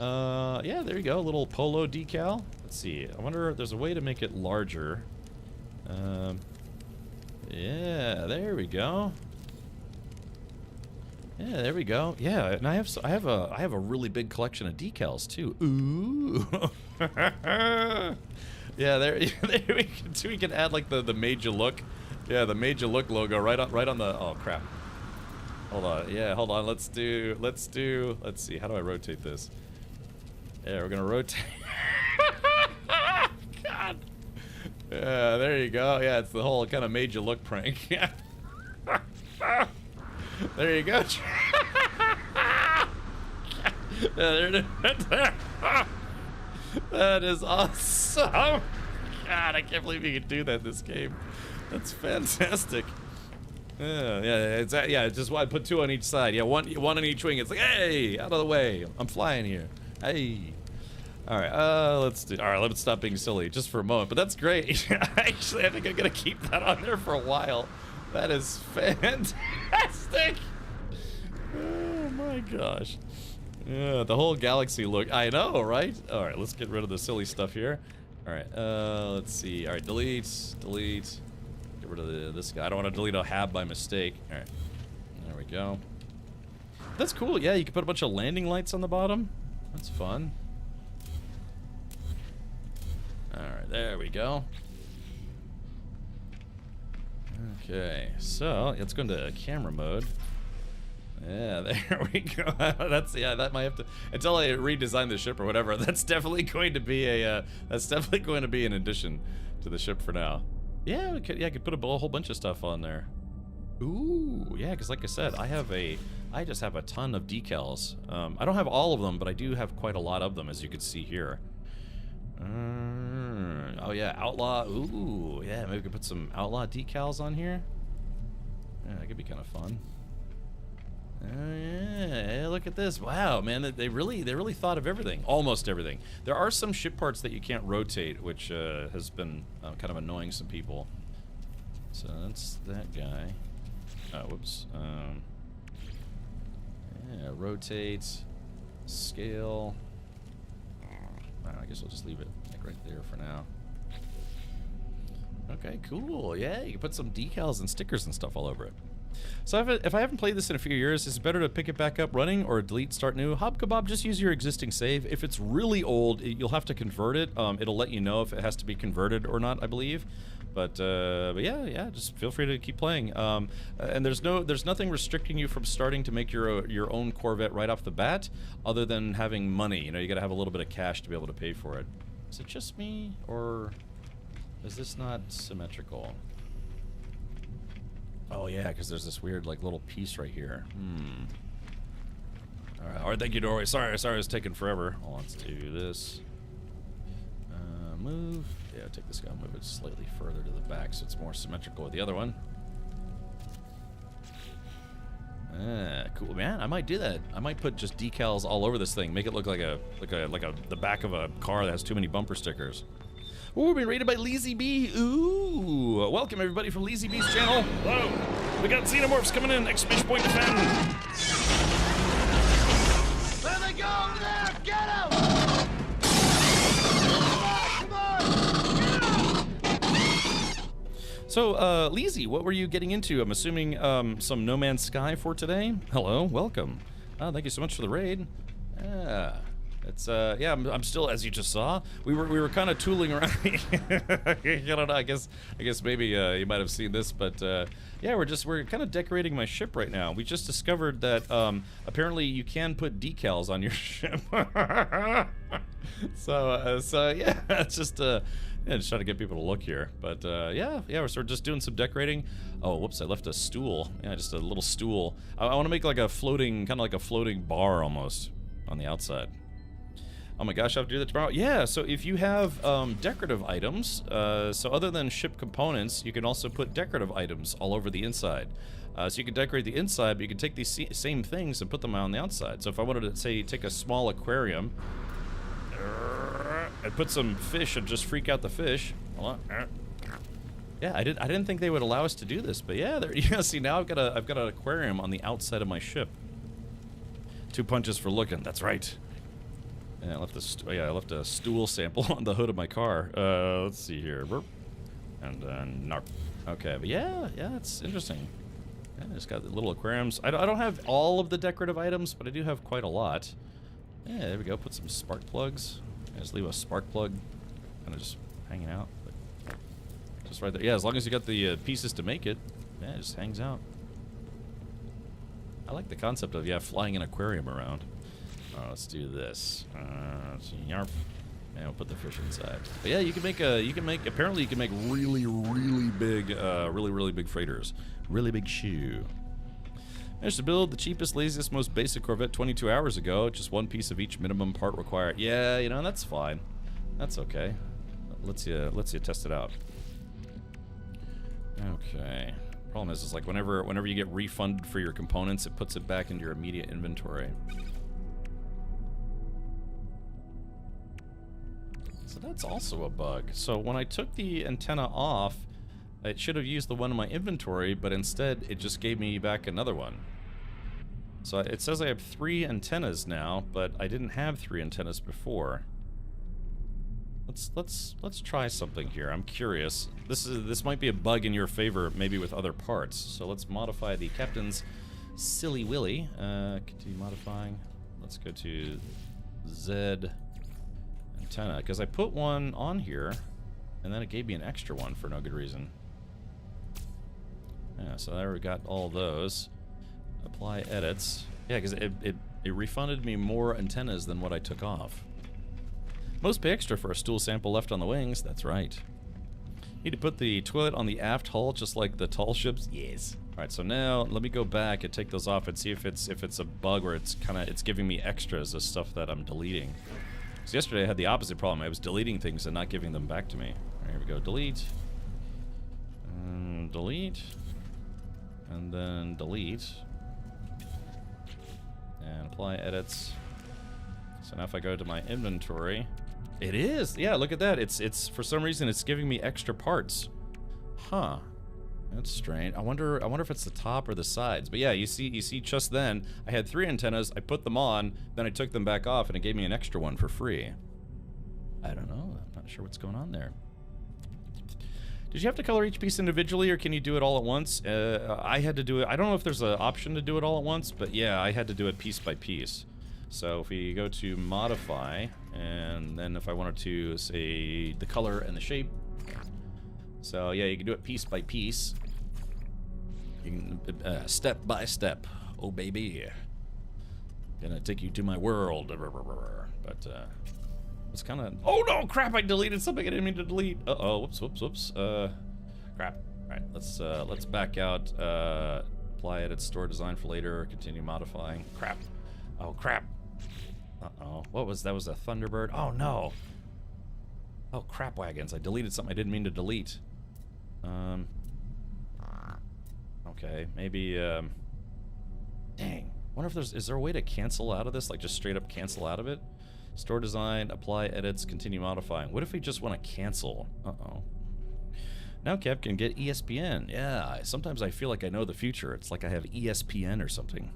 Yeah, there you go. A little polo decal. Let's see. I wonder if there's a way to make it larger. Yeah, there we go. Yeah, there we go. Yeah, and I have a really big collection of decals too. Ooh. Yeah, there we can add like the Made You Look. Yeah, the Made You Look logo right on the. Oh crap. Hold on. Yeah, hold on. Let's see. How do I rotate this? Yeah, we're gonna rotate. God. Yeah, there you go. Yeah, it's the whole kind of Made You Look prank. Yeah. There you go. That is awesome. God, I can't believe you can do that in this game. That's fantastic. Yeah, just I put 2 on each side. Yeah, one on each wing. It's like, hey, out of the way. I'm flying here. Hey. All right, let's stop being silly just for a moment. But that's great. Actually, I think I'm gonna keep that on there for a while. That is fantastic. Oh my gosh. Yeah, the whole galaxy look. I know, right? All right, let's get rid of the silly stuff here. All right, let's see. All right, delete. Get rid of this guy. I don't want to delete a hab by mistake. All right, there we go. That's cool. Yeah, you can put a bunch of landing lights on the bottom. That's fun. All right, there we go. Okay, so let's go into camera mode. Yeah, there we go. That might have to, until I redesign the ship or whatever. That's definitely going to be an addition to the ship for now. Yeah, I could put a whole bunch of stuff on there. Ooh, yeah, because like I said, I just have a ton of decals. I don't have all of them, but I do have quite a lot of them, as you can see here. Oh yeah, outlaw. Ooh, yeah, maybe we could put some outlaw decals on here. Yeah, that could be kind of fun. Oh yeah, look at this. Wow, man, they really thought of everything. Almost everything. There are some ship parts that you can't rotate, which has been kind of annoying some people. So that's that guy. Oh, whoops. Yeah, rotate, scale. I guess I'll just leave it like right there for now. Okay, cool. Yeah, you can put some decals and stickers and stuff all over it. So if I haven't played this in a few years, is it better to pick it back up running or delete, start new? Hob Kebab, just use your existing save. If it's really old, you'll have to convert it. It'll let you know if it has to be converted or not, I believe. But yeah, just feel free to keep playing. And there's nothing restricting you from starting to make your own Corvette right off the bat, other than having money. You know, you got to have a little bit of cash to be able to pay for it. Is it just me, or is this not symmetrical? Oh yeah, because there's this weird like little piece right here. All right, thank you, Doorway. Sorry, it was taking forever. Well, let's do this. Move. Yeah, take this guy, move it slightly further to the back so it's more symmetrical with the other one. Cool, man. I might do that. I might put just decals all over this thing, make it look like the back of a car that has too many bumper stickers. Ooh, we're being rated by Leezy B. Ooh, welcome everybody from Leezy B's channel. Hello. We got Xenomorphs coming in. Exclamation point defend. There they go over there. Get them. So, Leezy, what were you getting into? I'm assuming some No Man's Sky for today. Hello, welcome. Thank you so much for the raid. Yeah, it's yeah. I'm still, as you just saw, we were kind of tooling around. I don't know. I guess maybe you might have seen this, but yeah, we're kind of decorating my ship right now. We just discovered that apparently you can put decals on your ship. So yeah, it's just yeah, just trying to get people to look here. But yeah, we're sort of just doing some decorating. Oh, whoops, I left a stool. Yeah, just a little stool. I want to make like a floating, kind of like a floating bar almost on the outside. Oh my gosh, I have to do that tomorrow. Yeah, so if you have decorative items, so other than ship components, you can also put decorative items all over the inside. So you can decorate the inside, but you can take these same things and put them on the outside. So if I wanted to, say, take a small aquarium and put some fish and just freak out the fish. Hold on. Yeah, I didn't think they would allow us to do this, but yeah, there. Yeah, see, now I've got an aquarium on the outside of my ship. 2 punches for looking. That's right. Yeah, I left a stool sample on the hood of my car. Let's see here. And narp. Okay, but yeah, it's interesting. Yeah, I just got the little aquariums. I don't have all of the decorative items, but I do have quite a lot. Yeah, there we go. Put some spark plugs. I just leave a spark plug kind of just hanging out. But just right there. Yeah, as long as you got the pieces to make it, yeah, it just hangs out. I like the concept of, yeah, flying an aquarium around. Let's do this. Yarp. And we'll put the fish inside. But yeah, apparently you can make really, really big, really big freighters. Really big shoe. Managed to build the cheapest, laziest, most basic Corvette 22 hours ago. Just one piece of each minimum part required. Yeah, you know, that's fine. That's okay. Let's you test it out. Okay. Problem is like whenever you get refunded for your components, it puts it back into your immediate inventory. So that's also a bug. So when I took the antenna off, it should have used the one in my inventory, but instead it just gave me back another one. So it says I have 3 antennas now, but I didn't have 3 antennas before. Let's try something here. I'm curious. This might be a bug in your favor, maybe with other parts. So let's modify the captain's silly willy. Continue modifying. Let's go to Z antenna, because I put one on here, and then it gave me an extra one for no good reason. Yeah, so there we got all those. Apply edits. Yeah, because it refunded me more antennas than what I took off. Most pay extra for a stool sample left on the wings. That's right. Need to put the toilet on the aft hull, just like the tall ships. Yes. All right. So now let me go back and take those off and see if it's a bug where it's giving me extras of stuff that I'm deleting. So yesterday I had the opposite problem. I was deleting things and not giving them back to me. All right, here we go. Delete. Delete. And then delete. And apply edits. So now if I go to my inventory, it is. Yeah, look at that. It's for some reason it's giving me extra parts. Huh. That's strange. I wonder if it's the top or the sides. But yeah, you see just then I had 3 antennas, I put them on, then I took them back off and it gave me an extra one for free. I don't know. I'm not sure what's going on there. Did you have to color each piece individually, or can you do it all at once? I had to do it. I don't know if there's an option to do it all at once, but yeah, I had to do it piece by piece. So if we go to modify, and then if I wanted to say the color and the shape, so yeah, you can do it piece by piece. You can step by step. Oh baby, gonna take you to my world. But it's kind of. Oh no, crap! I deleted something I didn't mean to delete. Uh-oh, whoops. Crap. All right, let's back out. Apply edit, store design for later. Continue modifying. Crap. Oh crap. Uh-oh. What was that? Was a Thunderbird? Oh no. Oh crap wagons. I deleted something I didn't mean to delete. Okay, maybe dang. Wonder if is there a way to cancel out of this? Like just straight up cancel out of it? Store design, apply edits, continue modifying. What if we just want to cancel? Uh-oh. Now Cap can get ESPN. Yeah, sometimes I feel like I know the future. It's like I have ESPN or something.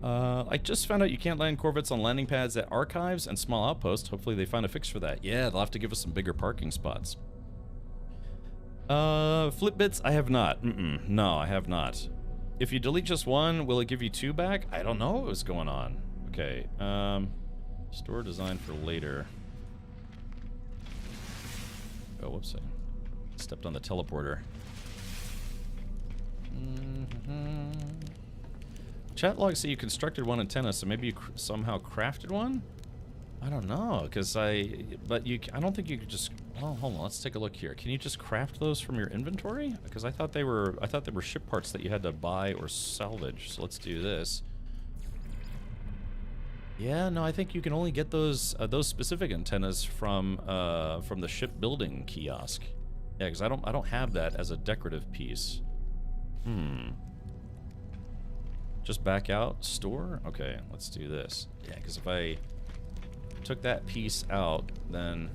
I just found out you can't land Corvettes on landing pads at archives and small outposts. Hopefully they find a fix for that. Yeah, they'll have to give us some bigger parking spots. Flip bits, I have not. No, I have not. If you delete just one, will it give you 2 back? I don't know what's going on. Okay, store design for later. Oh, whoops, I stepped on the teleporter. Chat logs say you constructed one antenna, so maybe you somehow crafted one? I don't know, because I don't think you could just, oh, hold on, let's take a look here. Can you just craft those from your inventory? Because I thought they were ship parts that you had to buy or salvage, so let's do this. Yeah, no, I think you can only get those specific antennas from the shipbuilding kiosk. Yeah, because I don't have that as a decorative piece. Just back out, store? Okay, let's do this. Yeah, because if I took that piece out, then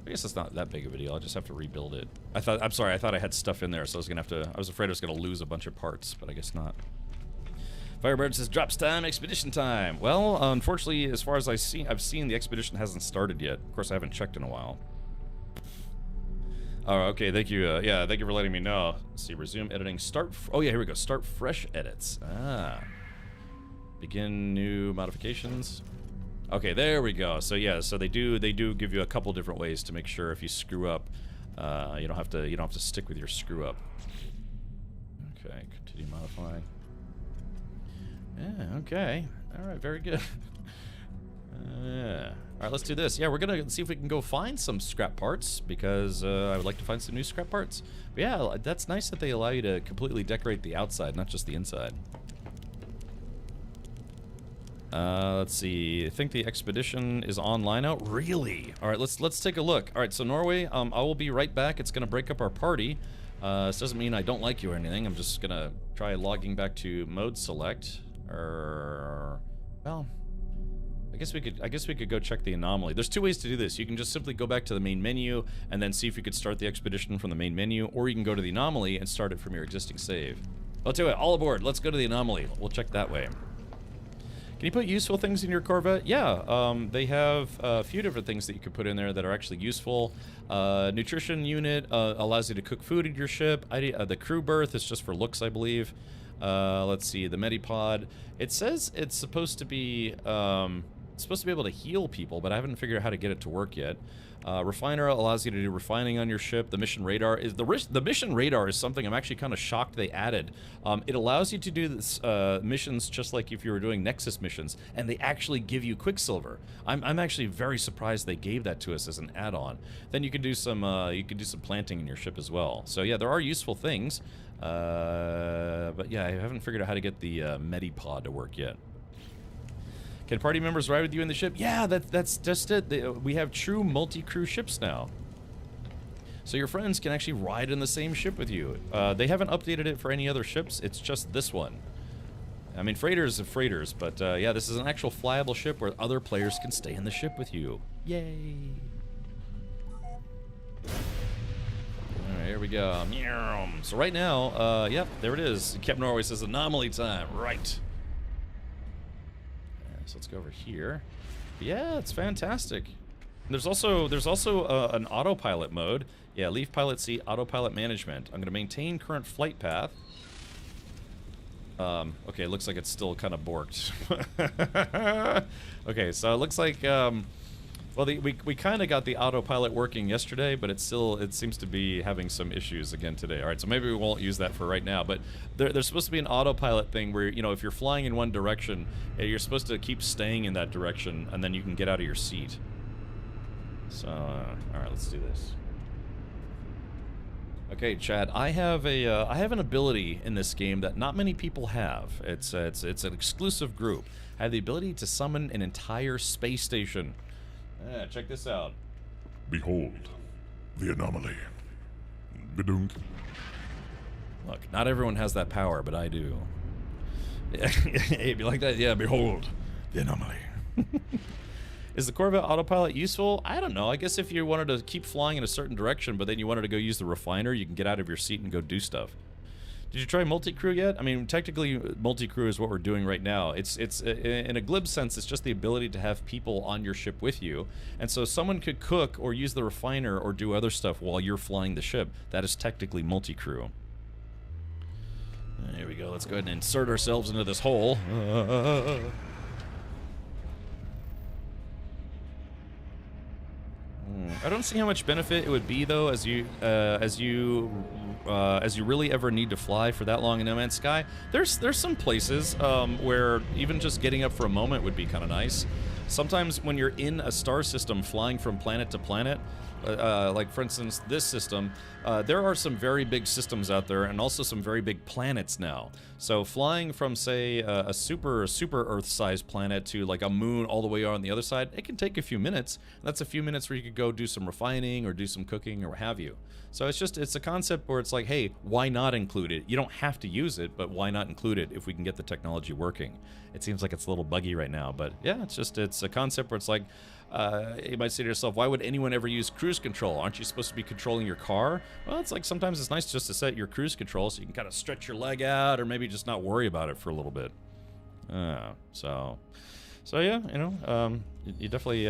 I guess it's not that big of a deal. I'll just have to rebuild it. I'm sorry, I thought I had stuff in there, so I was afraid I was gonna lose a bunch of parts, but I guess not. Firebird says drops time, expedition time. Well, unfortunately, as far as I've seen the expedition hasn't started yet. Of course, I haven't checked in a while. Oh, okay, thank you. Yeah, thank you for letting me know. Let's see, resume editing. Oh yeah, here we go. Start fresh edits. Begin new modifications. Okay, there we go. So yeah, so they do give you a couple different ways to make sure if you screw up, you don't have to stick with your screw up. Okay, continue modifying. Yeah, okay. All right, very good. Yeah. All right, let's do this. Yeah, we're gonna see if we can go find some scrap parts because I would like to find some new scrap parts. But yeah, that's nice that they allow you to completely decorate the outside, not just the inside. Let's see. I think the expedition is online now. Really? All right, let's take a look. All right, so Norway, I will be right back. It's gonna break up our party. This doesn't mean I don't like you or anything. I'm just gonna try logging back to mode select. Well, I guess we could go check the anomaly. There's 2 ways to do this. You can just simply go back to the main menu and then see if you could start the expedition from the main menu, or you can go to the anomaly and start it from your existing save. Let's do it. All aboard. Let's go to the anomaly. We'll check that way. Can you put useful things in your Corvette? Yeah, they have a few different things that you can put in there that are actually useful. Nutrition unit allows you to cook food in your ship. The crew berth is just for looks, I believe. Let's see, the Medipod. It says it's supposed to be able to heal people, but I haven't figured out how to get it to work yet. Refiner allows you to do refining on your ship. The mission radar is the mission radar is something I'm actually kind of shocked they added. It allows you to do this missions just like if you were doing Nexus missions, and they actually give you Quicksilver. I'm actually very surprised they gave that to us as an add-on. Then you can do some planting in your ship as well. So yeah, there are useful things. But yeah, I haven't figured out how to get the Medipod to work yet. Can party members ride with you in the ship? Yeah, that's just it. We have true multi-crew ships now. So your friends can actually ride in the same ship with you. They haven't updated it for any other ships. It's just this one. I mean, freighters are freighters, but yeah, this is an actual flyable ship where other players can stay in the ship with you. Yay! Alright, here we go. So right now, yep, there it is. Captain Norway says anomaly time. Right. So let's go over here. Yeah, it's fantastic. There's also an autopilot mode. Yeah, leave pilot seat, autopilot management. I'm going to maintain current flight path. Okay, it looks like it's still kind of borked. Okay, so it looks like, well, we kind of got the autopilot working yesterday, but it seems to be having some issues again today. All right, so maybe we won't use that for right now, but there's supposed to be an autopilot thing where, you know, if you're flying in one direction, you're supposed to keep staying in that direction, and then you can get out of your seat. So, all right, let's do this. Okay, Chad, I have an ability in this game that not many people have. It's an exclusive group. I have the ability to summon an entire space station. Yeah, check this out. Behold, the anomaly. Badunk. Look, not everyone has that power, but I do. Yeah, it'd be like that. Yeah, behold, the anomaly. Is the Corvette autopilot useful? I don't know. I guess if you wanted to keep flying in a certain direction, but then you wanted to go use the refiner, you can get out of your seat and go do stuff. Did you try multi-crew yet? I mean, technically, multi-crew is what we're doing right now. It's in a glib sense, it's just the ability to have people on your ship with you, and so someone could cook or use the refiner or do other stuff while you're flying the ship. That is technically multi-crew. There we go. Let's go ahead and insert ourselves into this hole. I don't see how much benefit it would be though, as you really ever need to fly for that long in No Man's Sky. There's some places where even just getting up for a moment would be kind of nice. Sometimes when you're in a star system flying from planet to planet, like for instance this system, there are some very big systems out there and also some very big planets now. So flying from say a super Earth-sized planet to like a moon all the way on the other side, it can take a few minutes. That's a few minutes where you could go do some refining or do some cooking or what have you. So it's a concept where it's like, hey, why not include it? You don't have to use it, but why not include it if we can get the technology working? It seems like it's a little buggy right now, but yeah, it's a concept where it's like, you might say to yourself, why would anyone ever use cruise control? Aren't you supposed to be controlling your car? Well, it's like sometimes it's nice just to set your cruise control so you can kind of stretch your leg out or maybe just not worry about it for a little bit. So yeah, you know, you definitely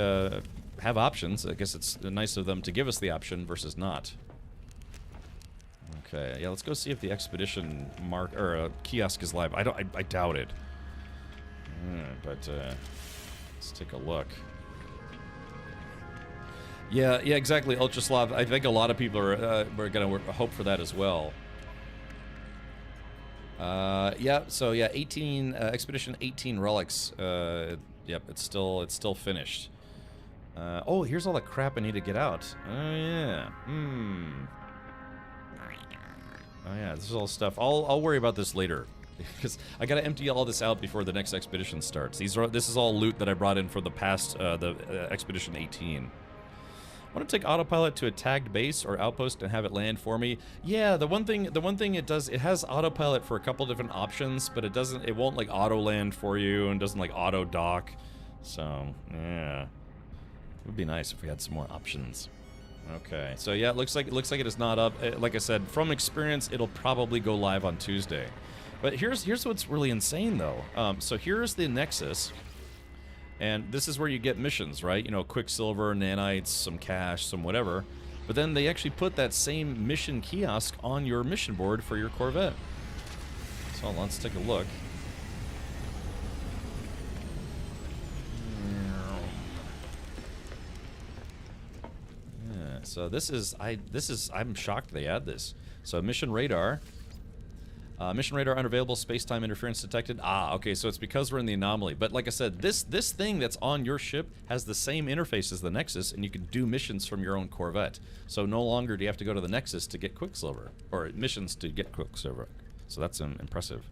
have options. I guess it's nice of them to give us the option versus not. Okay, yeah, let's go see if the expedition kiosk is live. I doubt it. But let's take a look. Yeah, exactly, Ultraslav. I think a lot of people are gonna hope for that as well. Yeah. So yeah, 18 Expedition 18 relics. Yep, it's still finished. Oh, here's all the crap I need to get out. Oh yeah. Oh yeah, this is all stuff. I'll worry about this later. Because I gotta empty all this out before the next expedition starts. This is all loot that I brought in for the past Expedition 18. I want to take autopilot to a tagged base or outpost and have it land for me. Yeah, the one thing it does, it has autopilot for a couple different options, but it won't like auto land for you and doesn't like auto dock. So yeah, it would be nice if we had some more options. Okay, so yeah, it looks like it is not up. Like I said, from experience, it'll probably go live on Tuesday. But here's what's really insane though. So here's the Nexus, and this is where you get missions, right? You know, Quicksilver, nanites, some cash, some whatever. But then they actually put that same mission kiosk on your mission board for your Corvette. So let's take a look. Yeah, so I'm shocked they add this. So mission radar. Mission radar unavailable, space-time interference detected. Ah, okay, so it's because we're in the anomaly. But like I said, this thing that's on your ship has the same interface as the Nexus, and you can do missions from your own Corvette. So no longer do you have to go to the Nexus to get Quicksilver, or missions to get Quicksilver. So that's impressive.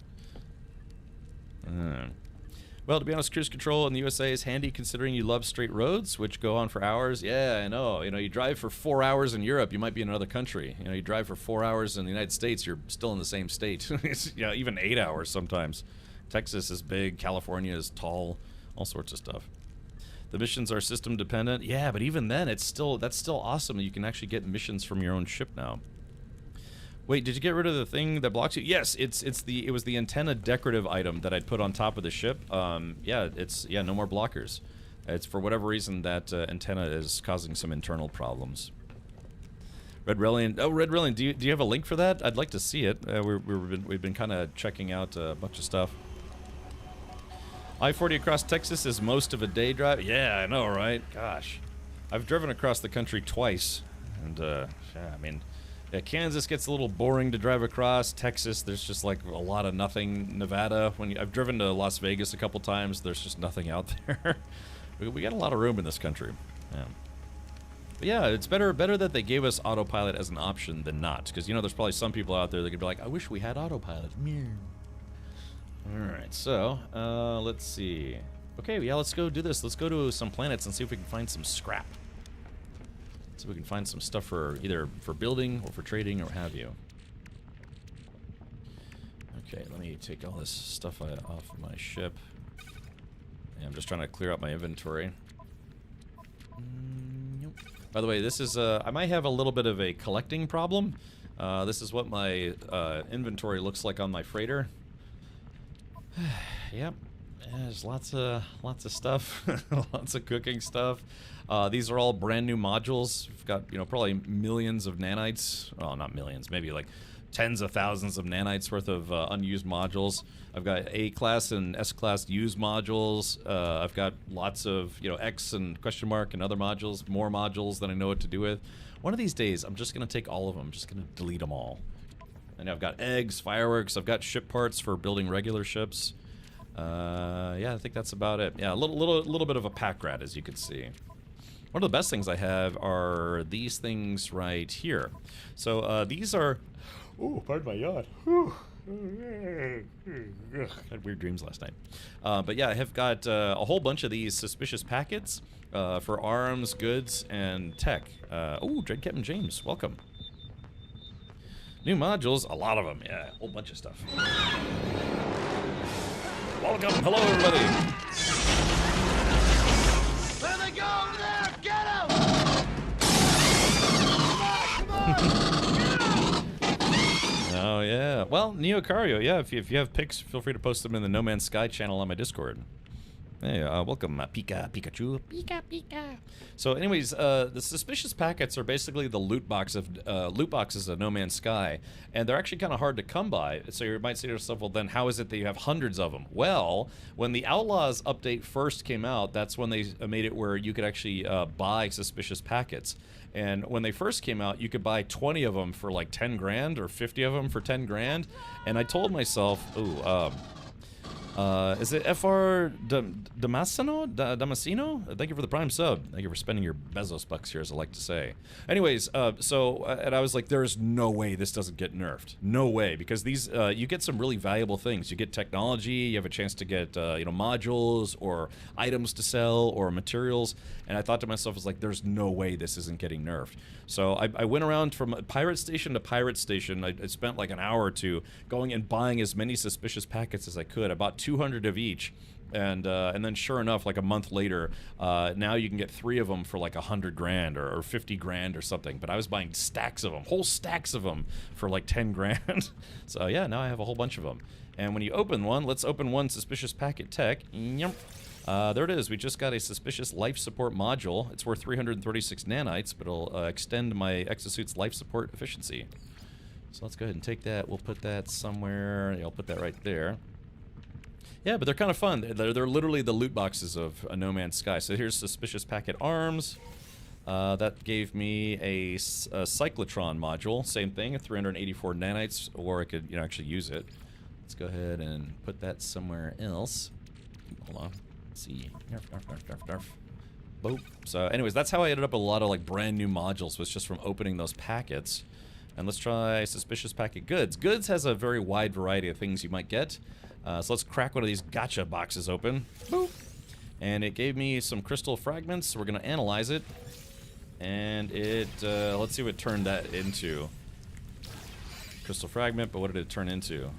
Well, to be honest, cruise control in the USA is handy considering you love straight roads, which go on for hours. Yeah, I know. You know, you drive for 4 hours in Europe, you might be in another country. You know, you drive for 4 hours in the United States, you're still in the same state. Yeah, even 8 hours sometimes. Texas is big, California is tall, all sorts of stuff. The missions are system dependent. Yeah, but even then, that's still awesome. You can actually get missions from your own ship now. Wait, did you get rid of the thing that blocks you? Yes, it was the antenna decorative item that I'd put on top of the ship. Yeah, no more blockers. It's for whatever reason that antenna is causing some internal problems. Red Reliant. Oh, Red Reliant. Do you have a link for that? I'd like to see it. We've been kind of checking out a bunch of stuff. I-40 across Texas is most of a day drive. Yeah, I know, right? Gosh, I've driven across the country twice, and yeah, I mean. Yeah, Kansas gets a little boring to drive across. Texas, there's just like a lot of nothing. Nevada, I've driven to Las Vegas a couple times, there's just nothing out there. We got a lot of room in this country. Yeah. But yeah, it's better that they gave us autopilot as an option than not, because you know there's probably some people out there that could be like, I wish we had autopilot. All right, so let's see. Okay, yeah, let's go do this. Let's go to some planets and see if we can find some scrap. So we can find some stuff for either for building or for trading or what have you. Okay, let me take all this stuff off of my ship. Yeah, I'm just trying to clear out my inventory. Nope. By the way, this is I might have a little bit of a collecting problem. This is what my inventory looks like on my freighter. Yep, there's lots of stuff, lots of cooking stuff. These are all brand new modules. We've got, you know, probably millions of nanites. Oh, not millions, maybe like tens of thousands of nanites worth of unused modules. I've got A-class and S-class used modules. I've got lots of, you know, X and question mark and other modules, more modules than I know what to do with. One of these days, I'm just going to take all of them. I'm just going to delete them all. And I've got eggs, fireworks. I've got ship parts for building regular ships. Yeah, I think that's about it. Yeah, a little bit of a pack rat, as you can see. One of the best things I have are these things right here. So these are... Oh, pardon my yawn. Had weird dreams last night. But yeah, I have got a whole bunch of these suspicious packets for arms, goods, and tech. Oh, Dread Captain James, welcome. New modules, a lot of them. Yeah, a whole bunch of stuff. Welcome. Hello, everybody. There they go over there! Get them! Oh, yeah. Well, Neocario, yeah, if you have pics, feel free to post them in the No Man's Sky channel on my Discord. Hey, welcome, Pikachu. Pika. So, anyways, the suspicious packets are basically the loot boxes of No Man's Sky, and they're actually kind of hard to come by. So you might say to yourself, well, then how is it that you have hundreds of them? Well, when the Outlaws update first came out, that's when they made it where you could actually buy suspicious packets. And when they first came out, you could buy 20 of them for like 10 grand or 50 of them for 10 grand. And I told myself, ooh, is it FR Damasceno? Thank you for the Prime sub. Thank you for spending your Bezos bucks here, as I like to say. Anyways, and I was like, there's no way this doesn't get nerfed. No way, because these, you get some really valuable things. You get technology, you have a chance to get, you know, modules or items to sell or materials. And I thought to myself, I was like, there's no way this isn't getting nerfed. So I went around from pirate station to pirate station. I spent like an hour or two going and buying as many suspicious packets as I could. I bought 200 of each, and then sure enough, like a month later, now you can get 3 of them for like 100 grand or 50 grand or something. But I was buying stacks of them, whole stacks of them for like 10 grand. So yeah, now I have a whole bunch of them. And when you open one, let's open one suspicious packet tech. Yep. There it is. We just got a suspicious life support module. It's worth 336 nanites, but it'll extend my exosuit's life support efficiency. So let's go ahead and take that. We'll put that somewhere. I'll put that right there. Yeah, but they're kind of fun. They're literally the loot boxes of a No Man's Sky. So here's suspicious packet arms. That gave me a cyclotron module. Same thing, 384 nanites, or I could, you know, actually use it. Let's go ahead and put that somewhere else. Hold on. Let's see. Boop. So anyways, that's how I ended up with a lot of like brand new modules, was just from opening those packets. And let's try suspicious packet goods. Goods has a very wide variety of things you might get. So let's crack one of these gotcha boxes open. Boop. And it gave me some crystal fragments, so we're gonna analyze it. And it, let's see what it turned that into. Crystal fragment, but what did it turn into?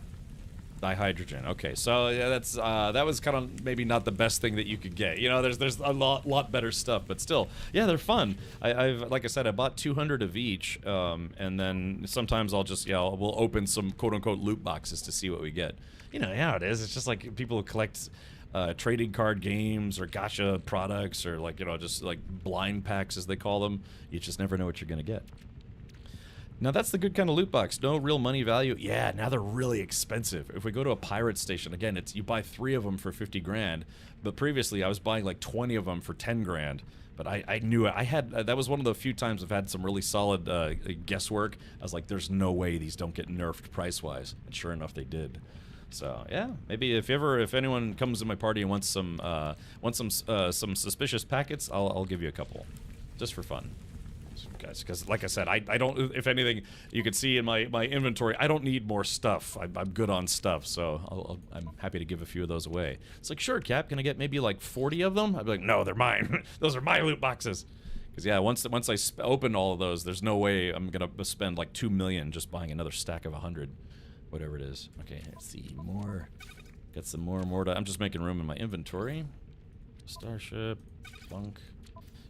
Dihydrogen. Okay, so yeah, that's that was kind of maybe not the best thing that you could get. You know, there's a lot better stuff, but still, yeah, they're fun. I've like I said, I bought 200 of each, and then sometimes I'll just we'll open some quote unquote loot boxes to see what we get. You know how it is. It's just like people who collect trading card games or gacha products or like, you know, just like blind packs as they call them. You just never know what you're gonna get. Now that's the good kind of loot box. No real money value. Yeah, now they're really expensive. If we go to a pirate station, again, it's you buy 3 of them for 50 grand. But previously I was buying like 20 of them for 10 grand. But I knew it. I had that was one of the few times I've had some really solid guesswork. I was like, there's no way these don't get nerfed price-wise. And sure enough, they did. So yeah, maybe if anyone comes to my party and wants some suspicious packets, I'll give you a couple, just for fun. Guys, because like I said, I don't, if anything, you can see in my inventory, I don't need more stuff. I'm good on stuff, so I'm happy to give a few of those away. It's like, sure, Cap, can I get maybe like 40 of them? I'd be like, no, they're mine. Those are my loot boxes. Because yeah, once I open all of those, there's no way I'm gonna spend like 2 million just buying another stack of 100, whatever it is. Okay, let's see more. Got some more. I'm just making room in my inventory. Starship, bunk.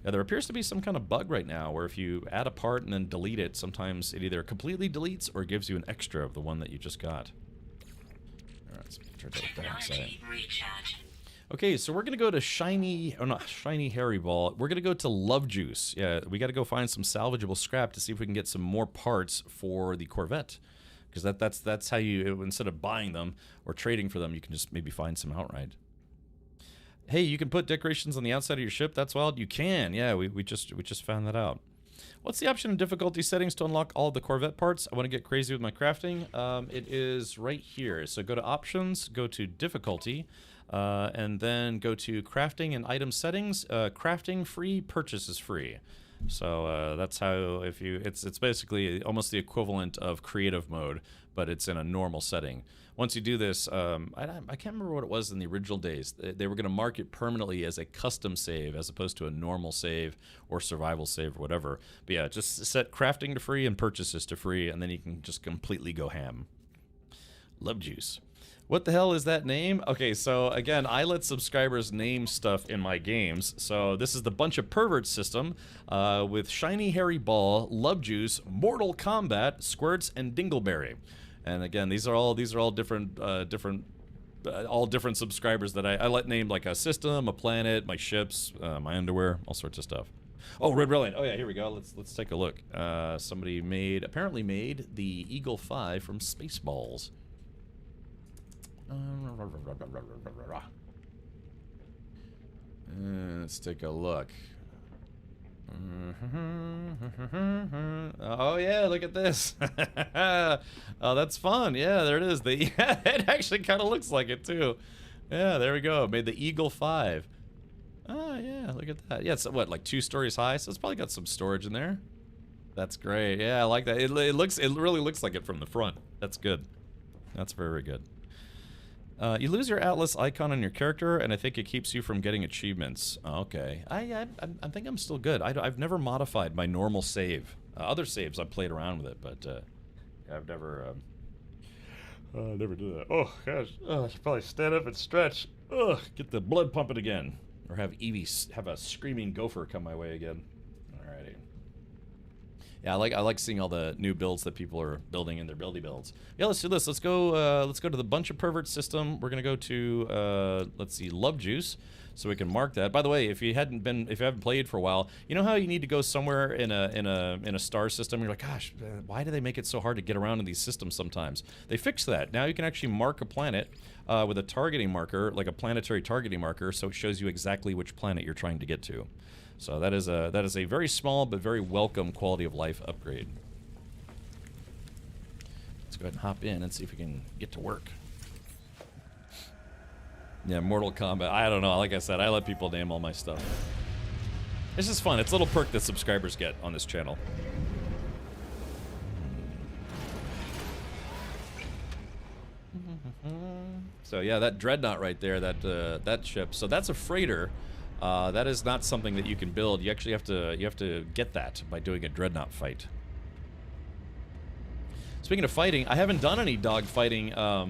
Yeah, there appears to be some kind of bug right now where if you add a part and then delete it, sometimes it either completely deletes or gives you an extra of the one that you just got. All right, let's try to back side. Okay, so we're gonna go to shiny hairy ball. We're gonna go to Love Juice. Yeah, we got to go find some salvageable scrap to see if we can get some more parts for the Corvette, because that's how you, instead of buying them or trading for them, you can just maybe find some outright. Hey, you can put decorations on the outside of your ship. That's wild. You can. Yeah, we just found that out. What's the option in difficulty settings to unlock all of the Corvette parts? I want to get crazy with my crafting. It is right here. So go to options, go to difficulty, and then go to crafting and item settings. Crafting free, purchase is free. So that's how, if you, it's basically almost the equivalent of creative mode, but it's in a normal setting. Once you do this, I can't remember what it was in the original days. They were going to mark it permanently as a custom save as opposed to a normal save or survival save or whatever. But yeah, just set crafting to free and purchases to free, and then you can just completely go ham. Love Juice. What the hell is that name? Okay, so again, I let subscribers name stuff in my games. So this is the Bunch of Perverts system with Shiny Hairy Ball, Love Juice, Mortal Kombat, Squirts, and Dingleberry. And again, these are all different all different subscribers that I let name, like a system, a planet, my ships, my underwear, all sorts of stuff. Oh, Red Brilliant. Oh yeah, here we go. Let's take a look. Somebody apparently made the Eagle 5 from Spaceballs. Let's take a look. Oh yeah, look at this. Oh, that's fun. Yeah, there it is. Yeah, it actually kind of looks like it too. Yeah, there we go. Made the Eagle 5. Oh yeah, look at that. Yeah, it's what, like 2 stories high, so it's probably got some storage in there. That's great. Yeah, I like that. It really looks like it from the front. That's good. That's very good. You lose your Atlas icon on your character, and I think it keeps you from getting achievements. Okay. I think I'm still good. I've never modified my normal save. Other saves, I've played around with it, but I've never do that. Oh, gosh. Oh, I should probably stand up and stretch. Ugh, get the blood pumping again. Or have Evie have a screaming gopher come my way again. Alrighty. Yeah, I like seeing all the new builds that people are building in their buildy builds. Yeah, let's do this. Let's go to the Bunch of Perverts system. We're gonna go to let's see, Love Juice, so we can mark that. By the way, if you haven't played for a while, you know how you need to go somewhere in a star system. You're like, gosh, why do they make it so hard to get around in these systems sometimes? They fixed that. Now you can actually mark a planet with a targeting marker, like a planetary targeting marker, so it shows you exactly which planet you're trying to get to. So that is a very small but very welcome quality of life upgrade. Let's go ahead and hop in and see if we can get to work. Yeah, Mortal Kombat. I don't know. Like I said, I let people name all my stuff. It's just fun. It's a little perk that subscribers get on this channel. So yeah, that Dreadnought right there, that ship. So that's a freighter. That is not something that you can build. You actually have to get that by doing a Dreadnought fight. Speaking of fighting, I haven't done any dog fighting. I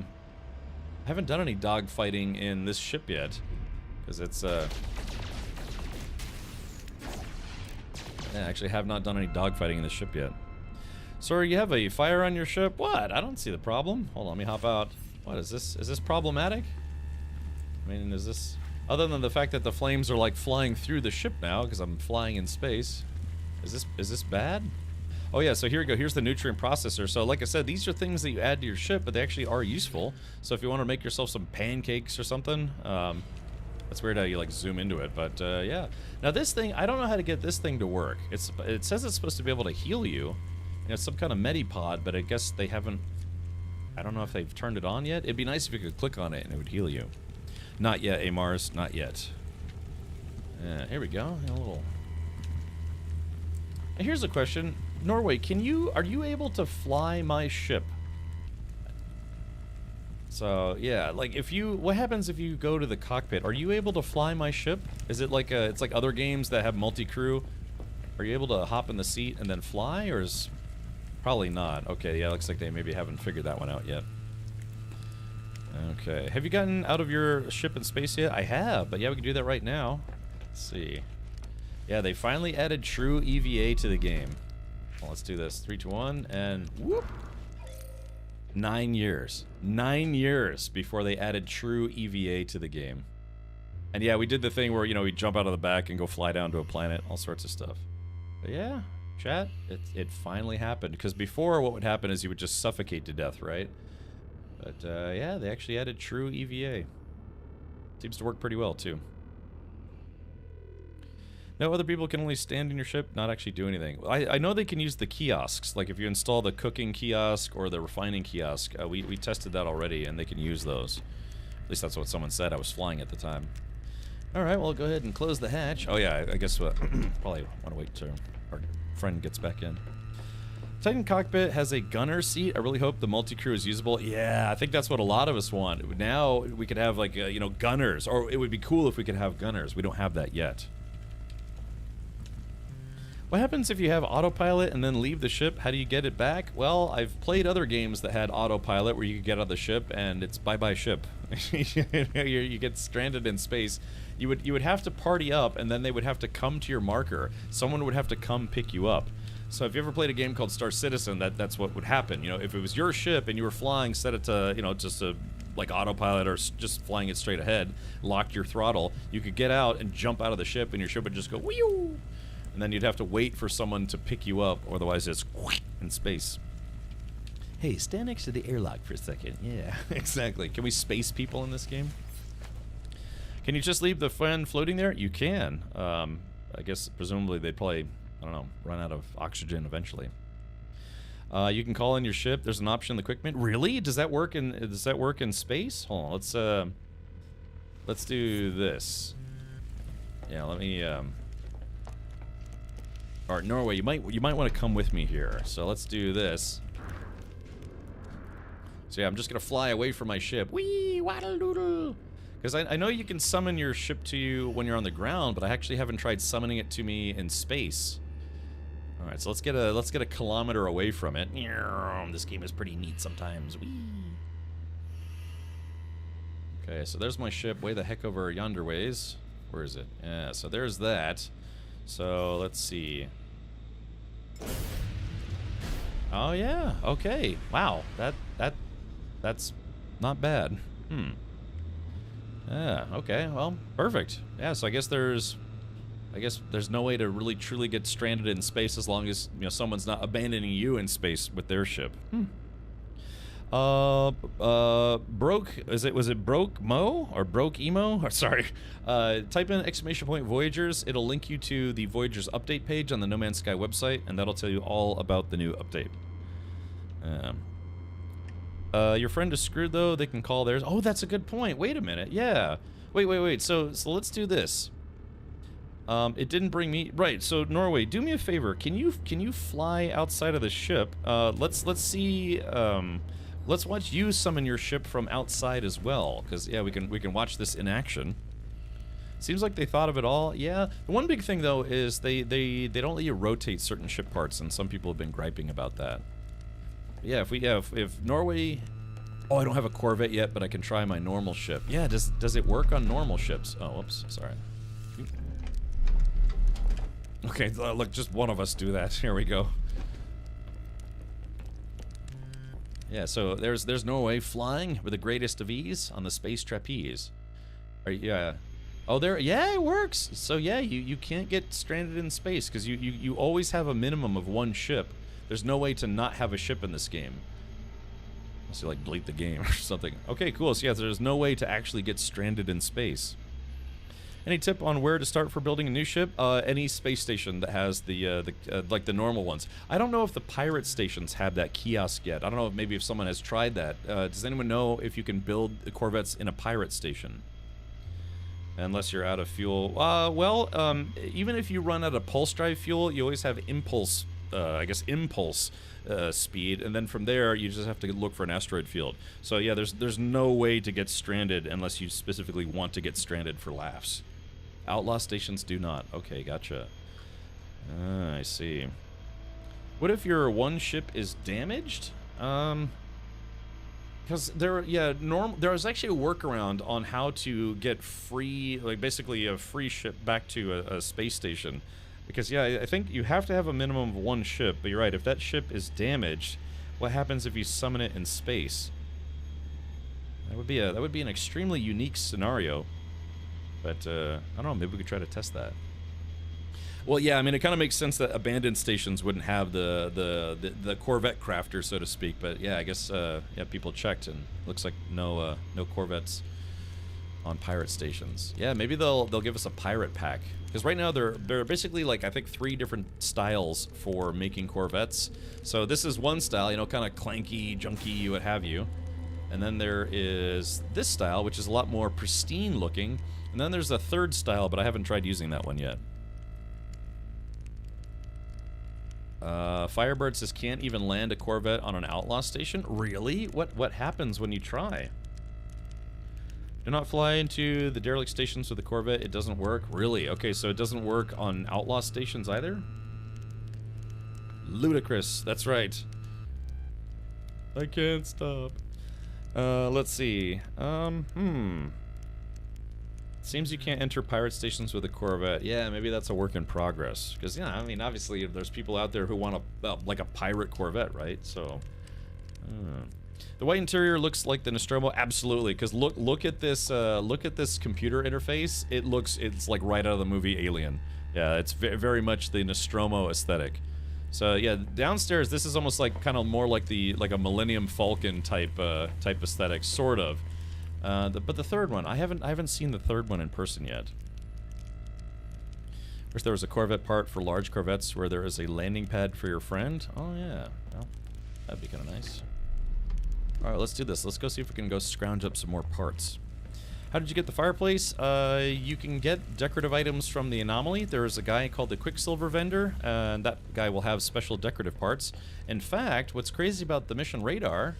haven't done any dog fighting in this ship yet, because it's I actually have not done any dog fighting in this ship yet. Sorry, you have a fire on your ship? What? I don't see the problem. Hold on, let me hop out. What is this? Is this problematic? I mean, is this... Other than the fact that the flames are like flying through the ship now because I'm flying in space. Is this bad? Oh yeah, so here we go. Here's the nutrient processor. So like I said, these are things that you add to your ship, but they actually are useful. So if you want to make yourself some pancakes or something, that's weird how you like zoom into it, but yeah. Now this thing, I don't know how to get this thing to work. It says it's supposed to be able to heal you. You know, it's some kind of medipod, but I guess they haven't. I don't know if they've turned it on yet. It'd be nice if you could click on it and it would heal you. Not yet, Amars. Not yet. Here we go. A little. Here's a question, Norway. Are you able to fly my ship? So yeah, like what happens if you go to the cockpit? Are you able to fly my ship? Is it like it's like other games that have multi-crew? Are you able to hop in the seat and then fly, or is probably not? Okay, yeah, looks like they maybe haven't figured that one out yet. Okay, have you gotten out of your ship in space yet? I have, but yeah, we can do that right now. Let's see. Yeah, they finally added true EVA to the game. Well, let's do this. 3, 2, 1, and whoop. 9 years. 9 years before they added true EVA to the game. And yeah, we did the thing where, you know, we jump out of the back and go fly down to a planet, all sorts of stuff. But yeah, chat, it finally happened. Because before, what would happen is you would just suffocate to death, right? But yeah, they actually added true EVA. Seems to work pretty well, too. No, other people can only stand in your ship, not actually do anything. I know they can use the kiosks. Like, if you install the cooking kiosk or the refining kiosk, we tested that already, and they can use those. At least that's what someone said. I was flying at the time. Alright, well, go ahead and close the hatch. Oh, yeah, I guess probably want to wait till our friend gets back in. Titan Cockpit has a gunner seat. I really hope the multi-crew is usable. Yeah, I think that's what a lot of us want. Now, we could have, like, you know, gunners. Or it would be cool if we could have gunners. We don't have that yet. What happens if you have autopilot and then leave the ship? How do you get it back? Well, I've played other games that had autopilot where you could get out of the ship and it's bye-bye ship. You get stranded in space. You would have to party up and then they would have to come to your marker. Someone would have to come pick you up. So if you ever played a game called Star Citizen, that's what would happen. You know, if it was your ship and you were flying, set it to, you know, just a like autopilot or just flying it straight ahead, locked your throttle, you could get out and jump out of the ship and your ship would just go whew. And then you'd have to wait for someone to pick you up, or otherwise it's in space. Hey, stand next to the airlock for a second. Yeah, exactly. Can we space people in this game? Can you just leave the friend floating there? You can. I guess presumably they'd probably, I don't know, run out of oxygen eventually. You can call in your ship. There's an option in the quick menu. Really? Does that work in space? Hold on. Let's do this. Yeah, let me Or Norway, you might want to come with me here. So let's do this. So yeah, I'm just gonna fly away from my ship. Wee waddle doodle. Because I know you can summon your ship to you when you're on the ground, but I actually haven't tried summoning it to me in space. All right, so let's get a kilometer away from it. This game is pretty neat sometimes. Wee. Okay, so there's my ship, way the heck over yonder ways. Where is it? Yeah, so there's that. So let's see. Oh yeah, okay. Wow, that's not bad. Yeah, okay, well, perfect. Yeah, so I guess there's no way to really truly get stranded in space as long as, you know, someone's not abandoning you in space with their ship. Was it broke mo or broke emo? Or sorry. Type in !! Voyagers. It'll link you to the Voyagers update page on the No Man's Sky website, and that'll tell you all about the new update. Your friend is screwed though. They can call theirs. Oh, that's a good point. Wait a minute. Yeah. Wait. So let's do this. It didn't bring me right. So Norway, do me a favor. Can you fly outside of the ship? Let's see. Let's watch you summon your ship from outside as well, because yeah, we can watch this in action. Seems like they thought of it all. Yeah. The one big thing though is they don't let you rotate certain ship parts, and some people have been griping about that. Yeah, if Norway. Oh, I don't have a Corvette yet, but I can try my normal ship. Yeah, does it work on normal ships? Oh, whoops, sorry. Okay, look, just one of us do that. Here we go. Yeah, so there's Norway flying with the greatest of ease on the space trapeze. Yeah. Oh, yeah, it works. So yeah, you can't get stranded in space because you always have a minimum of one ship. There's no way to not have a ship in this game. Unless you like delete the game or something. Okay, cool. So yeah, there's no way to actually get stranded in space. Any tip on where to start for building a new ship? Any space station that has like the normal ones. I don't know if the pirate stations have that kiosk yet. I don't know if someone has tried that. Does anyone know if you can build the Corvettes in a pirate station? Unless you're out of fuel. Even if you run out of pulse drive fuel, you always have impulse. Impulse speed, and then from there you just have to look for an asteroid field. So yeah, there's no way to get stranded unless you specifically want to get stranded for laughs. Outlaw stations do not. Okay, gotcha. I see. What if your one ship is damaged? Because there was actually a workaround on how to get free, like basically a free ship back to a space station. Because yeah, I think you have to have a minimum of one ship. But you're right. If that ship is damaged, what happens if you summon it in space? That would be an extremely unique scenario. But I don't know. Maybe we could try to test that. Well, yeah, I mean, it kind of makes sense that abandoned stations wouldn't have the Corvette crafter, so to speak. But yeah, I guess yeah, people checked and looks like no Corvettes on pirate stations. Yeah, maybe they'll give us a pirate pack, because right now there are basically like I think 3 different styles for making Corvettes. So this is one style, you know, kind of clanky, junky, what have you. And then there is this style, which is a lot more pristine looking. And then there's a third style, but I haven't tried using that one yet. Firebird says can't even land a Corvette on an outlaw station. Really? What happens when you try? Do not fly into the derelict stations with the Corvette. It doesn't work. Really? Okay, so it doesn't work on outlaw stations either? Ludicrous. That's right. I can't stop. Let's see. Seems you can't enter pirate stations with a Corvette. Yeah, maybe that's a work in progress. Because, yeah, I mean, obviously, there's people out there who want like a pirate Corvette, right? So, the white interior looks like the Nostromo. Absolutely, because look at this computer interface. It's like right out of the movie Alien. Yeah, it's very much the Nostromo aesthetic. So yeah, downstairs this is almost like kind of more like a Millennium Falcon type aesthetic, sort of. But the third one, I haven't seen the third one in person yet. Wish there was a Corvette part for large Corvettes where there is a landing pad for your friend. Oh yeah, well, that'd be kind of nice. All right, let's do this. Let's go see if we can go scrounge up some more parts. How did you get the fireplace? You can get decorative items from the Anomaly. There is a guy called the Quicksilver Vendor, and that guy will have special decorative parts. In fact, what's crazy about the mission radar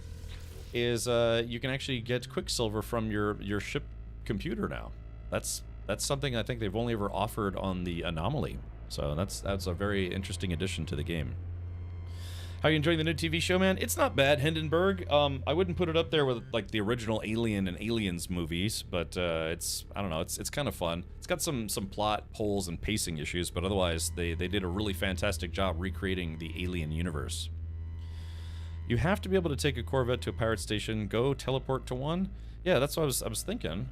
is you can actually get Quicksilver from your ship computer now. That's something I think they've only ever offered on the Anomaly. So that's a very interesting addition to the game. How are you enjoying the new TV show, man? It's not bad, Hindenburg. I wouldn't put it up there with like the original Alien and Aliens movies, but I don't know, it's kind of fun. It's got some plot holes and pacing issues, but otherwise they did a really fantastic job recreating the Alien universe. You have to be able to take a Corvette to a pirate station, go teleport to one. Yeah, that's what I was thinking.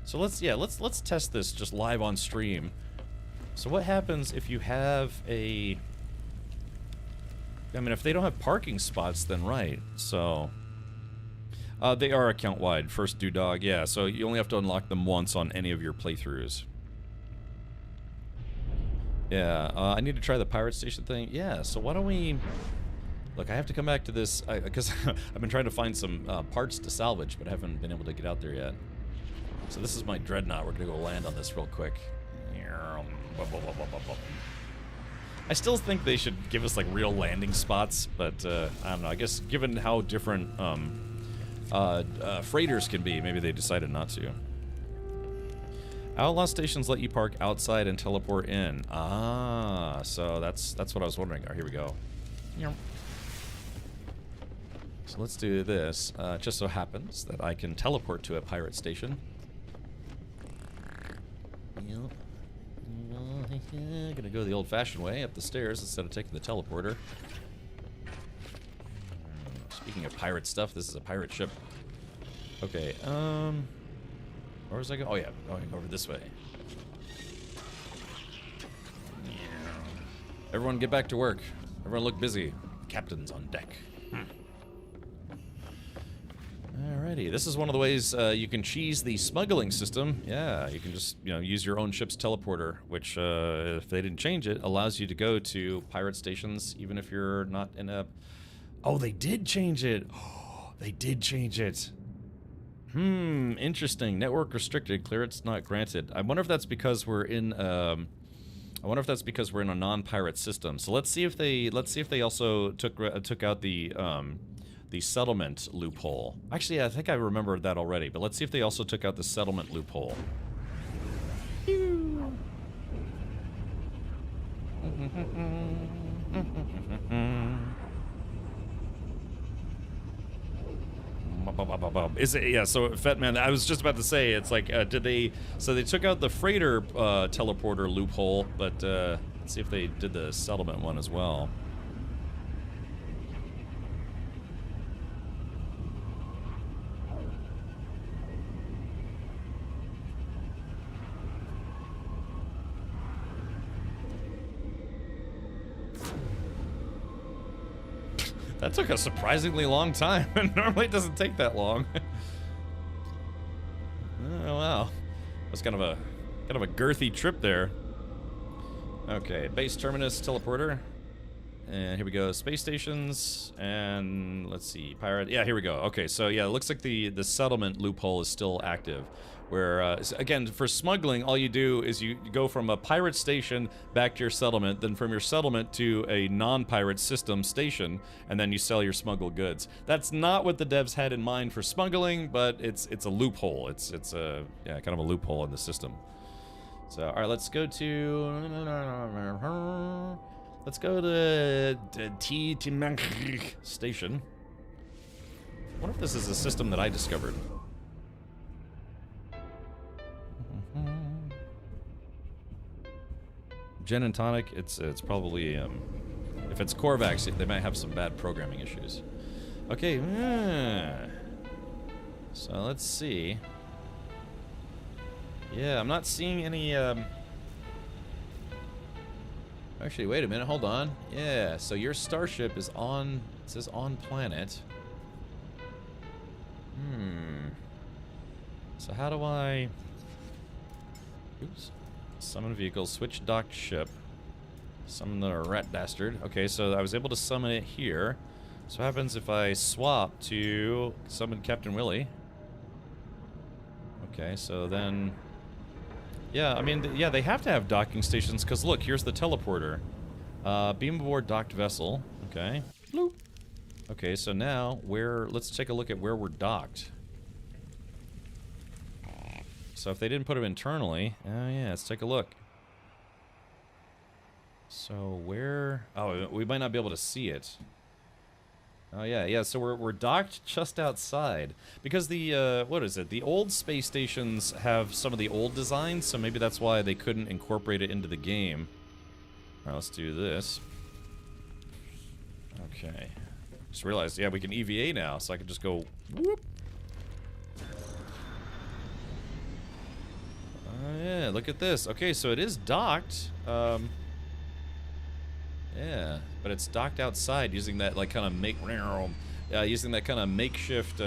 So let's test this just live on stream. So what happens if you have a... I mean, if they don't have parking spots, then right. So, they are account-wide. First dog, yeah. So you only have to unlock them once on any of your playthroughs. Yeah, I need to try the pirate station thing. Yeah, so why don't we... Look, I have to come back to this, because I've been trying to find some parts to salvage, but I haven't been able to get out there yet. So this is my Dreadnought. We're going to go land on this real quick. I still think they should give us like real landing spots, but I don't know. I guess given how different freighters can be, maybe they decided not to. Outlaw stations let you park outside and teleport in. Ah, so that's what I was wondering. All right, here we go. So let's do this. It just so happens that I can teleport to a pirate station. Yep. Gonna go the old-fashioned way up the stairs instead of taking the teleporter. Speaking of pirate stuff, this is a pirate ship. Okay, where was I going? Oh yeah, going over this way. Everyone get back to work. Everyone look busy. Captain's on deck. Alrighty, this is one of the ways you can cheese the smuggling system. Yeah, you can just, use your own ship's teleporter, which, if they didn't change it, allows you to go to pirate stations even if you're not in a... Oh, they did change it! Oh, they did change it! Interesting. Network restricted, clearance not granted. I wonder if that's because we're in, a non-pirate system. So let's see if they also took out the settlement loophole. Actually, I think I remembered that already, but let's see if they also took out the settlement loophole. Is it? Yeah. So Fetman, I was just about to say, it's like, did they? So they took out the freighter teleporter loophole, but let's see if they did the settlement one as well. That took a surprisingly long time. Normally it doesn't take that long. Oh wow, that's kind of a girthy trip there. Okay, base terminus teleporter, and here we go. Space stations, and let's see, pirate. Yeah, here we go. Okay, so yeah, it looks like the settlement loophole is still active. Where, again, for smuggling, all you do is you go from a pirate station back to your settlement, then from your settlement to a non-pirate system station, and then you sell your smuggled goods. That's not what the devs had in mind for smuggling, but it's a loophole. It's a, yeah, kind of a loophole in the system. So, all right, let's go to... Let's go to T station. I wonder if this is a system that I discovered. Gin and tonic, it's probably, if it's Korvax, they might have some bad programming issues. Okay, so let's see. Yeah, I'm not seeing any, actually, wait a minute, hold on. Yeah, so your starship is on, it says on planet. So how do I... Oops. Summon vehicle, switch docked ship. Summon the rat dastard. Okay, so I was able to summon it here. So what happens if I swap to summon Captain Willie? Okay, so then... Yeah, I mean, yeah, they have to have docking stations, because look, here's the teleporter. Beam aboard docked vessel. Okay. Bloop. Okay, so now, let's take a look at where we're docked. So if they didn't put them internally, oh yeah, let's take a look. So where? Oh, we might not be able to see it. Oh yeah. So we're docked just outside because the what is it? The old space stations have some of the old designs, so maybe that's why they couldn't incorporate it into the game. All right, let's do this. Okay. Just realized, yeah, we can EVA now, so I can just go whoop. Yeah, look at this. Okay, so it is docked. Yeah, but it's docked outside using that like kind of using that kind of makeshift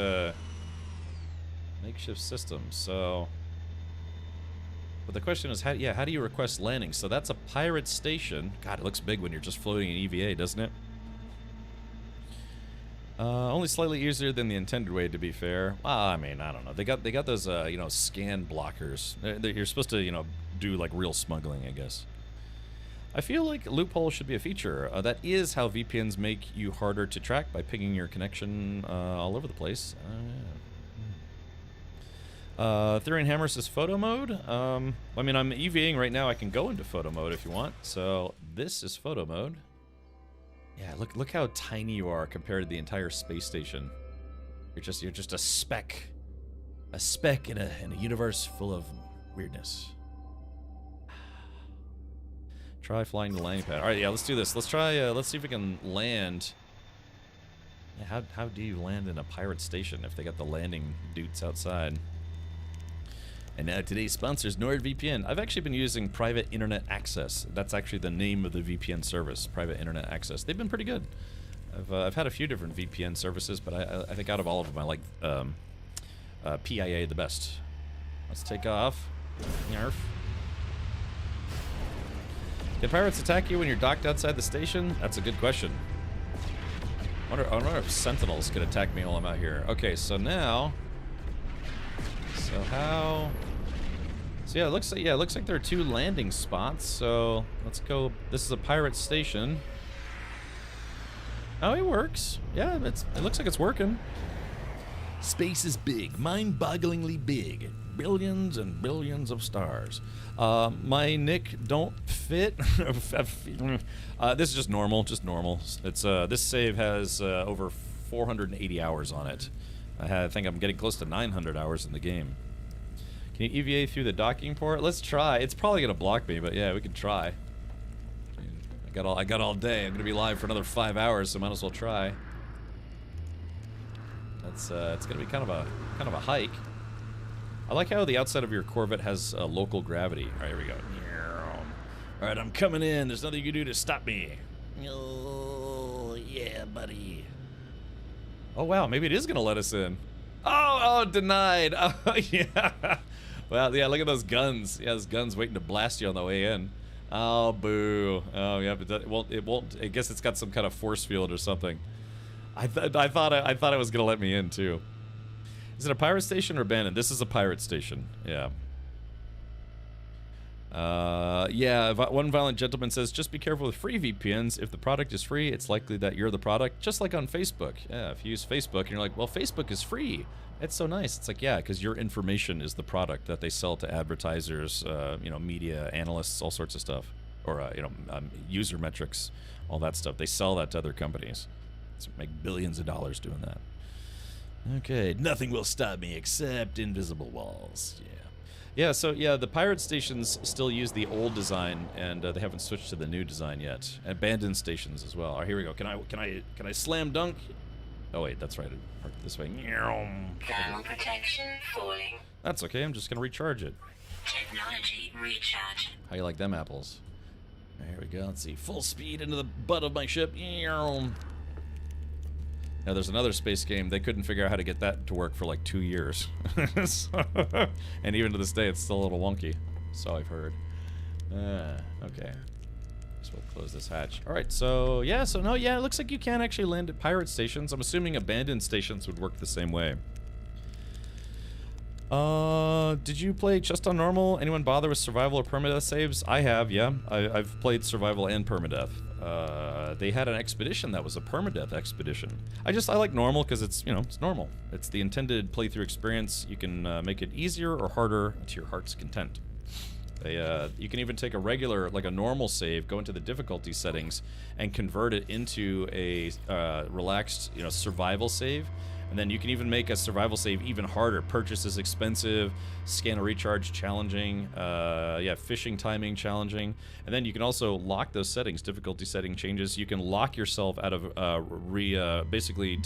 system. So, but the question is, how do you request landing? So that's a pirate station. God, it looks big when you're just floating in EVA, doesn't it? Only slightly easier than the intended way, to be fair. Well, I mean, I don't know. They got those, scan blockers. You're supposed to, do like real smuggling, I guess. I feel like loopholes should be a feature. That is how VPNs make you harder to track by pinging your connection all over the place. Therian Hammer says photo mode. I mean, I'm EVAing right now. I can go into photo mode if you want. So this is photo mode. Yeah, look how tiny you are compared to the entire space station. You're just a speck in a universe full of weirdness. Try flying the landing pad. All right, yeah, let's do this. Let's try. Let's see if we can land. Yeah, how do you land in a pirate station if they got the landing dudes outside? And now today's sponsor is NordVPN. I've actually been using Private Internet Access. That's actually the name of the VPN service, Private Internet Access. They've been pretty good. I've had a few different VPN services, but I think out of all of them, I like PIA the best. Let's take off. Yarf. Can pirates attack you when you're docked outside the station? That's a good question. I wonder if sentinels could attack me while I'm out here. Okay, so now... So how... So yeah, it looks like there are 2 landing spots. So let's go. This is a pirate station. Oh, it works. Yeah, it looks like it's working. Space is big, mind-bogglingly big. Billions and billions of stars. My nick don't fit. This is just normal, It's this save has over 480 hours on it. I think I'm getting close to 900 hours in the game. Can you EVA through the docking port? Let's try. It's probably gonna block me, but yeah, we can try. I got all day. I'm gonna be live for another 5 hours, so might as well try. That's it's gonna be kind of a hike. I like how the outside of your Corvette has local gravity. All right, here we go. All right, I'm coming in. There's nothing you can do to stop me. Oh yeah, buddy. Oh wow, maybe it is gonna let us in. Oh, denied. Oh yeah. Well, yeah, look at those guns. Yeah, those guns waiting to blast you on the way in. Oh, boo. Oh, yeah, but it won't. I guess it's got some kind of force field or something. I thought it was gonna let me in too. Is it a pirate station or abandoned? This is a pirate station. Yeah. Yeah. One violent gentleman says, just be careful with free VPNs. If the product is free, it's likely that you're the product. Just like on Facebook. Yeah. If you use Facebook and you're like, well, Facebook is free. It's so nice. It's like, yeah, because your information is the product that they sell to advertisers, you know, media analysts, all sorts of stuff, or you know, user metrics, all that stuff. They sell that to other companies. So make billions of dollars doing that. Okay, nothing will stop me except invisible walls. Yeah, yeah. So yeah, the pirate stations still use the old design, and they haven't switched to the new design yet. Abandoned stations as well. All right, here we go. Can I slam dunk? Oh wait, that's right. This way. Thermal protection falling. That's okay. I'm just gonna recharge it. Technology recharge. How you like them apples? There we go. Let's see. Full speed into the butt of my ship. Now there's another space game. They couldn't figure out how to get that to work for like 2 years. And even to this day, it's still a little wonky. So I've heard. Okay. So we'll close this hatch. All right. So yeah. So no. Yeah. It looks like you can actually land at pirate stations. I'm assuming abandoned stations would work the same way. Did you play just on normal? Anyone bother with survival or permadeath saves? I have. Yeah. I've played survival and permadeath. They had an expedition that was a permadeath expedition. I like normal because it's, you know, it's normal. It's the intended playthrough experience. You can make it easier or harder to your heart's content. You can even take a regular, like a normal save, go into the difficulty settings, and convert it into a relaxed, you know, survival save. And then you can even make a survival save even harder. Purchase is expensive, scan a recharge challenging, fishing timing challenging. And then you can also lock those settings, difficulty setting changes. You can lock yourself out of basically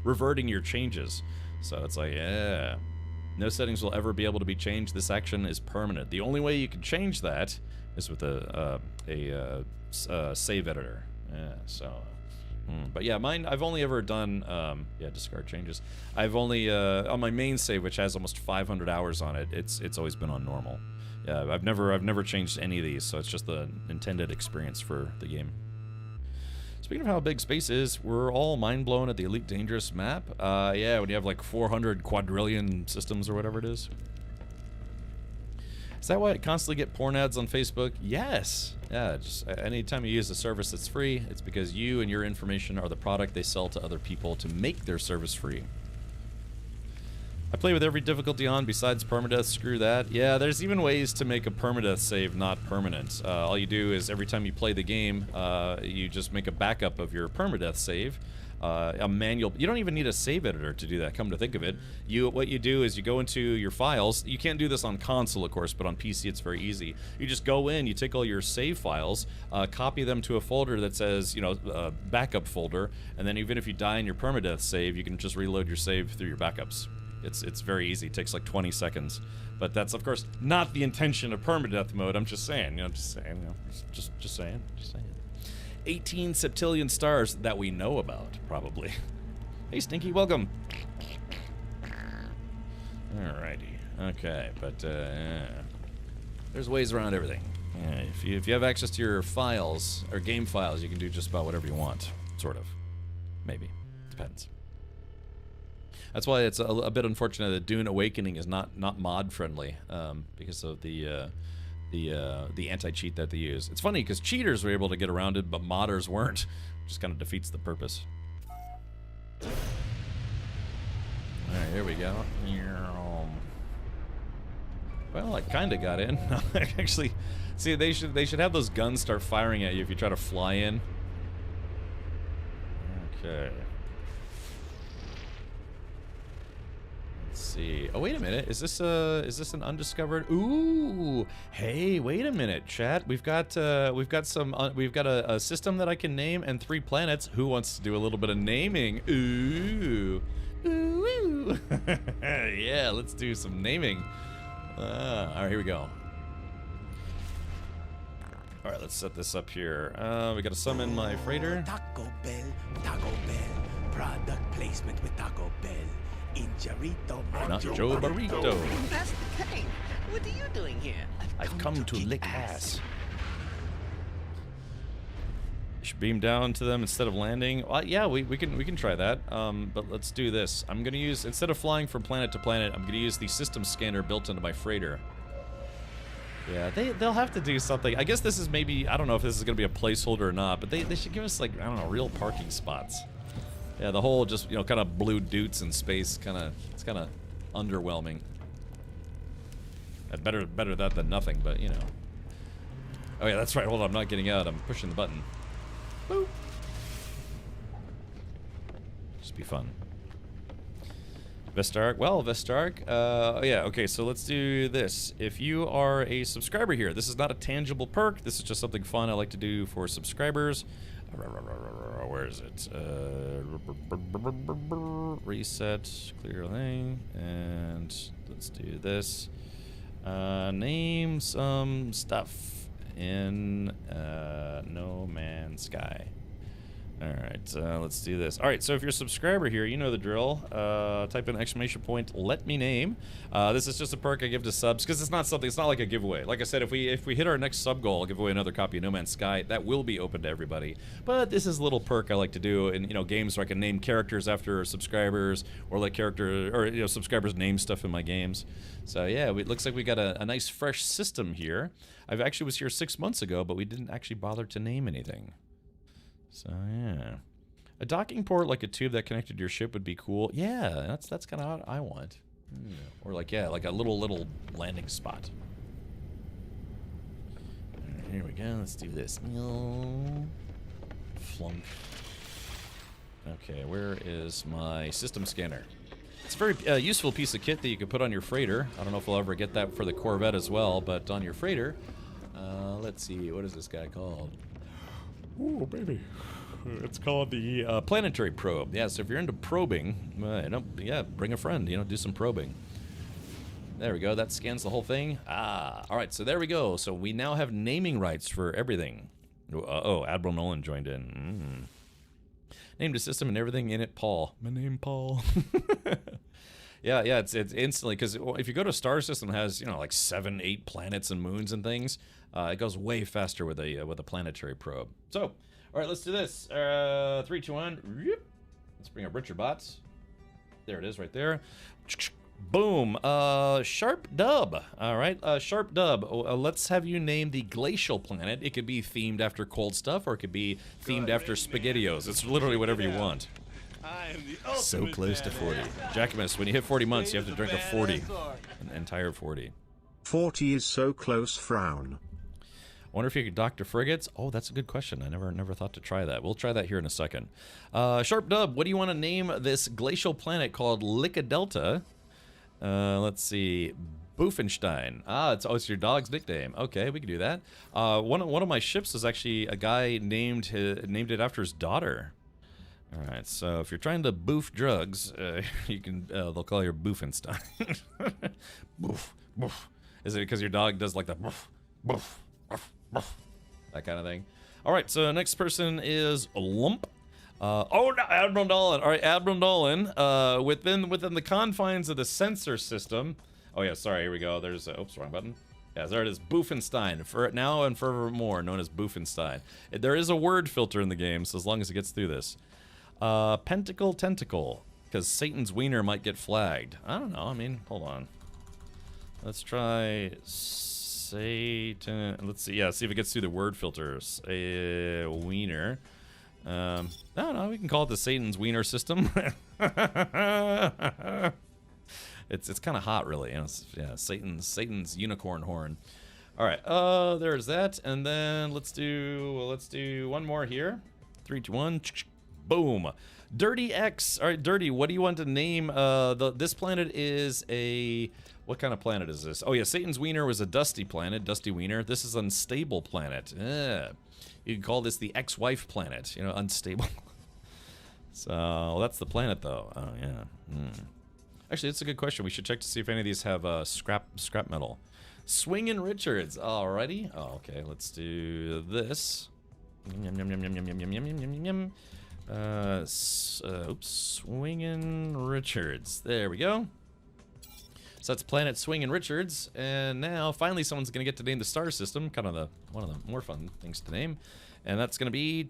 reverting your changes. So it's like, yeah, no settings will ever be able to be changed. This action is permanent. The only way you can change that is with a save editor. Yeah, so... But yeah, mine, I've only ever done, discard changes. I've only, on my main save, which has almost 500 hours on it, it's always been on normal. Yeah, I've never changed any of these, so it's just the intended experience for the game. Speaking of how big space is, we're all mind blown at the Elite Dangerous map. Yeah, when you have like 400 quadrillion systems or whatever it is. Is that why I constantly get porn ads on Facebook? Yes. Yeah, just anytime you use a service that's free, it's because you and your information are the product they sell to other people to make their service free. I play with every difficulty on besides permadeath, screw that. Yeah, there's even ways to make a permadeath save not permanent. All you do is every time you play the game, you just make a backup of your permadeath save. A manual. You don't even need a save editor to do that, come to think of it. What you do is you go into your files. You can't do this on console, of course, but on PC it's very easy. You just go in, you take all your save files, copy them to a folder that says, you know, backup folder, and then even if you die in your permadeath save, you can just reload your save through your backups. It's very easy. It takes like 20 seconds. But that's, of course, not the intention of permadeath mode. I'm just saying, you know, just saying. 18 septillion stars that we know about, probably. Hey, Stinky, welcome. Alrighty. Okay, but there's ways around everything. Yeah, if you have access to your files, or game files, you can do just about whatever you want. Sort of. Maybe. Depends. That's why it's a bit unfortunate that Dune Awakening is not mod friendly, because of the anti-cheat that they use. It's funny because cheaters were able to get around it, but modders weren't, which just kind of defeats the purpose. All right, here we go. Well, I kind of got in. Actually, see, they should have those guns start firing at you if you try to fly in. Okay. see. Oh, wait a minute. Is this an undiscovered? Ooh. Hey, wait a minute, chat. We've got a system that I can name and 3 planets. Who wants to do a little bit of naming? Ooh. Ooh. Yeah, let's do some naming. All right, here we go. All right, let's set this up here. We gotta summon my freighter. Taco Bell, product placement with Taco Bell. Injarito, Nacho burrito. Master Kane, what are you doing here? I've come to lick ass. You should beam down to them instead of landing. Well, yeah, we can try that. But let's do this. I'm gonna use, instead of flying from planet to planet, I'm gonna use the system scanner built into my freighter. Yeah, they'll have to do something. I guess this is maybe, I don't know if this is gonna be a placeholder or not, but they should give us, like, I don't know, real parking spots. Yeah, the whole just, you know, kind of blue doots in space, it's kind of underwhelming. Better that than nothing, but you know. Oh yeah, that's right. Hold on, I'm not getting out. I'm pushing the button. Boop. Just be fun. Vestark. Well, Vestark. Oh yeah. Okay, so let's do this. If you are a subscriber here, this is not a tangible perk. This is just something fun I like to do for subscribers. Where is it? Reset, clear thing, and let's do this. Name some stuff in No Man's Sky. Alright, let's do this. Alright, so if you're a subscriber here, you know the drill. Type in exclamation point, let me name. This is just a perk I give to subs, because it's not like a giveaway. Like I said, if we hit our next sub goal, I'll give away another copy of No Man's Sky. That will be open to everybody. But this is a little perk I like to do in, you know, games where I can name characters after subscribers, or let subscribers name stuff in my games. So yeah, it looks like we got a nice fresh system here. I actually was here 6 months ago, but we didn't actually bother to name anything. So yeah, a docking port like a tube that connected to your ship would be cool. Yeah, that's kind of what I want. Or like, yeah, like a little landing spot. Right, here we go. Let's do this. Flunk. Okay, where is my system scanner? It's a very useful piece of kit that you can put on your freighter. I don't know if we'll ever get that for the Corvette as well, but on your freighter, let's see, what is this guy called? Ooh, baby. It's called the planetary probe. Yeah, so if you're into probing, yeah, bring a friend, do some probing. There we go, that scans the whole thing. All right, so there we go. So we now have naming rights for everything. Oh, Admiral Nolan joined in. Named a system and everything in it, Paul. My name, Paul. Yeah, it's instantly, because if you go to a star system that has, like 7, 8 planets and moons and things, it goes way faster with a planetary probe. So, all right, let's do this. 3, 2, 1. Let's bring up Richard Bots. There it is, right there. Boom. Sharp Dub. All right, Sharp Dub. Let's have you name the glacial planet. It could be themed after cold stuff, or it could be themed after SpaghettiOs. It's literally whatever you want. So close to 40. Jackamus, when you hit 40 months, you have to drink a 40. An entire 40. 40 is so close, frown. I wonder if you could doctor frigates. Oh, that's a good question. I never thought to try that. We'll try that here in a second. Sharp Dub, what do you want to name this glacial planet called Licka Delta? Let's see. Boofenstein. It's your dog's nickname. Okay, we can do that. One of my ships is actually a guy named it after his daughter. All right, so if you're trying to boof drugs, you can. They'll call you Boofenstein. Boof, boof. Is it because your dog does like the boof, boof, boof, boof, that kind of thing? All right, so next person is Lump. No, Admiral Dolan. All right, Admiral Dolan. Within the confines of the sensor system. Oh yeah, sorry. Here we go. There's oops, wrong button. Yeah, there it is. Boofenstein. For now and forevermore, known as Boofenstein. There is a word filter in the game, so as long as it gets through this. Pentacle Tentacle, because Satan's wiener might get flagged. I don't know. I mean, hold on. Let's try Satan. Let's see. Yeah, see if it gets through the word filters. Wiener. No, we can call it the Satan's wiener system. It's kind of hot, really. Yeah, Satan's unicorn horn. All right. There's that, and then let's do one more here. 3, 2, 1. Boom. Dirty X. All right, Dirty, what do you want to name? This planet is a... What kind of planet is this? Oh, yeah, Satan's Wiener was a dusty planet, Dusty Wiener. This is unstable planet. You can call this the ex-wife planet, you know, unstable. So, that's the planet, though. Oh, yeah. Actually, that's a good question. We should check to see if any of these have scrap metal. Swingin' Richards. Alrighty. Oh, okay, let's do this. Yum, yum, yum, yum, yum, yum, yum, yum, yum, yum, yum. Swingin' Richards. There we go. So that's Planet Swingin' Richards, and now finally someone's gonna get to name the star system. Kind of one of the more fun things to name, and that's gonna be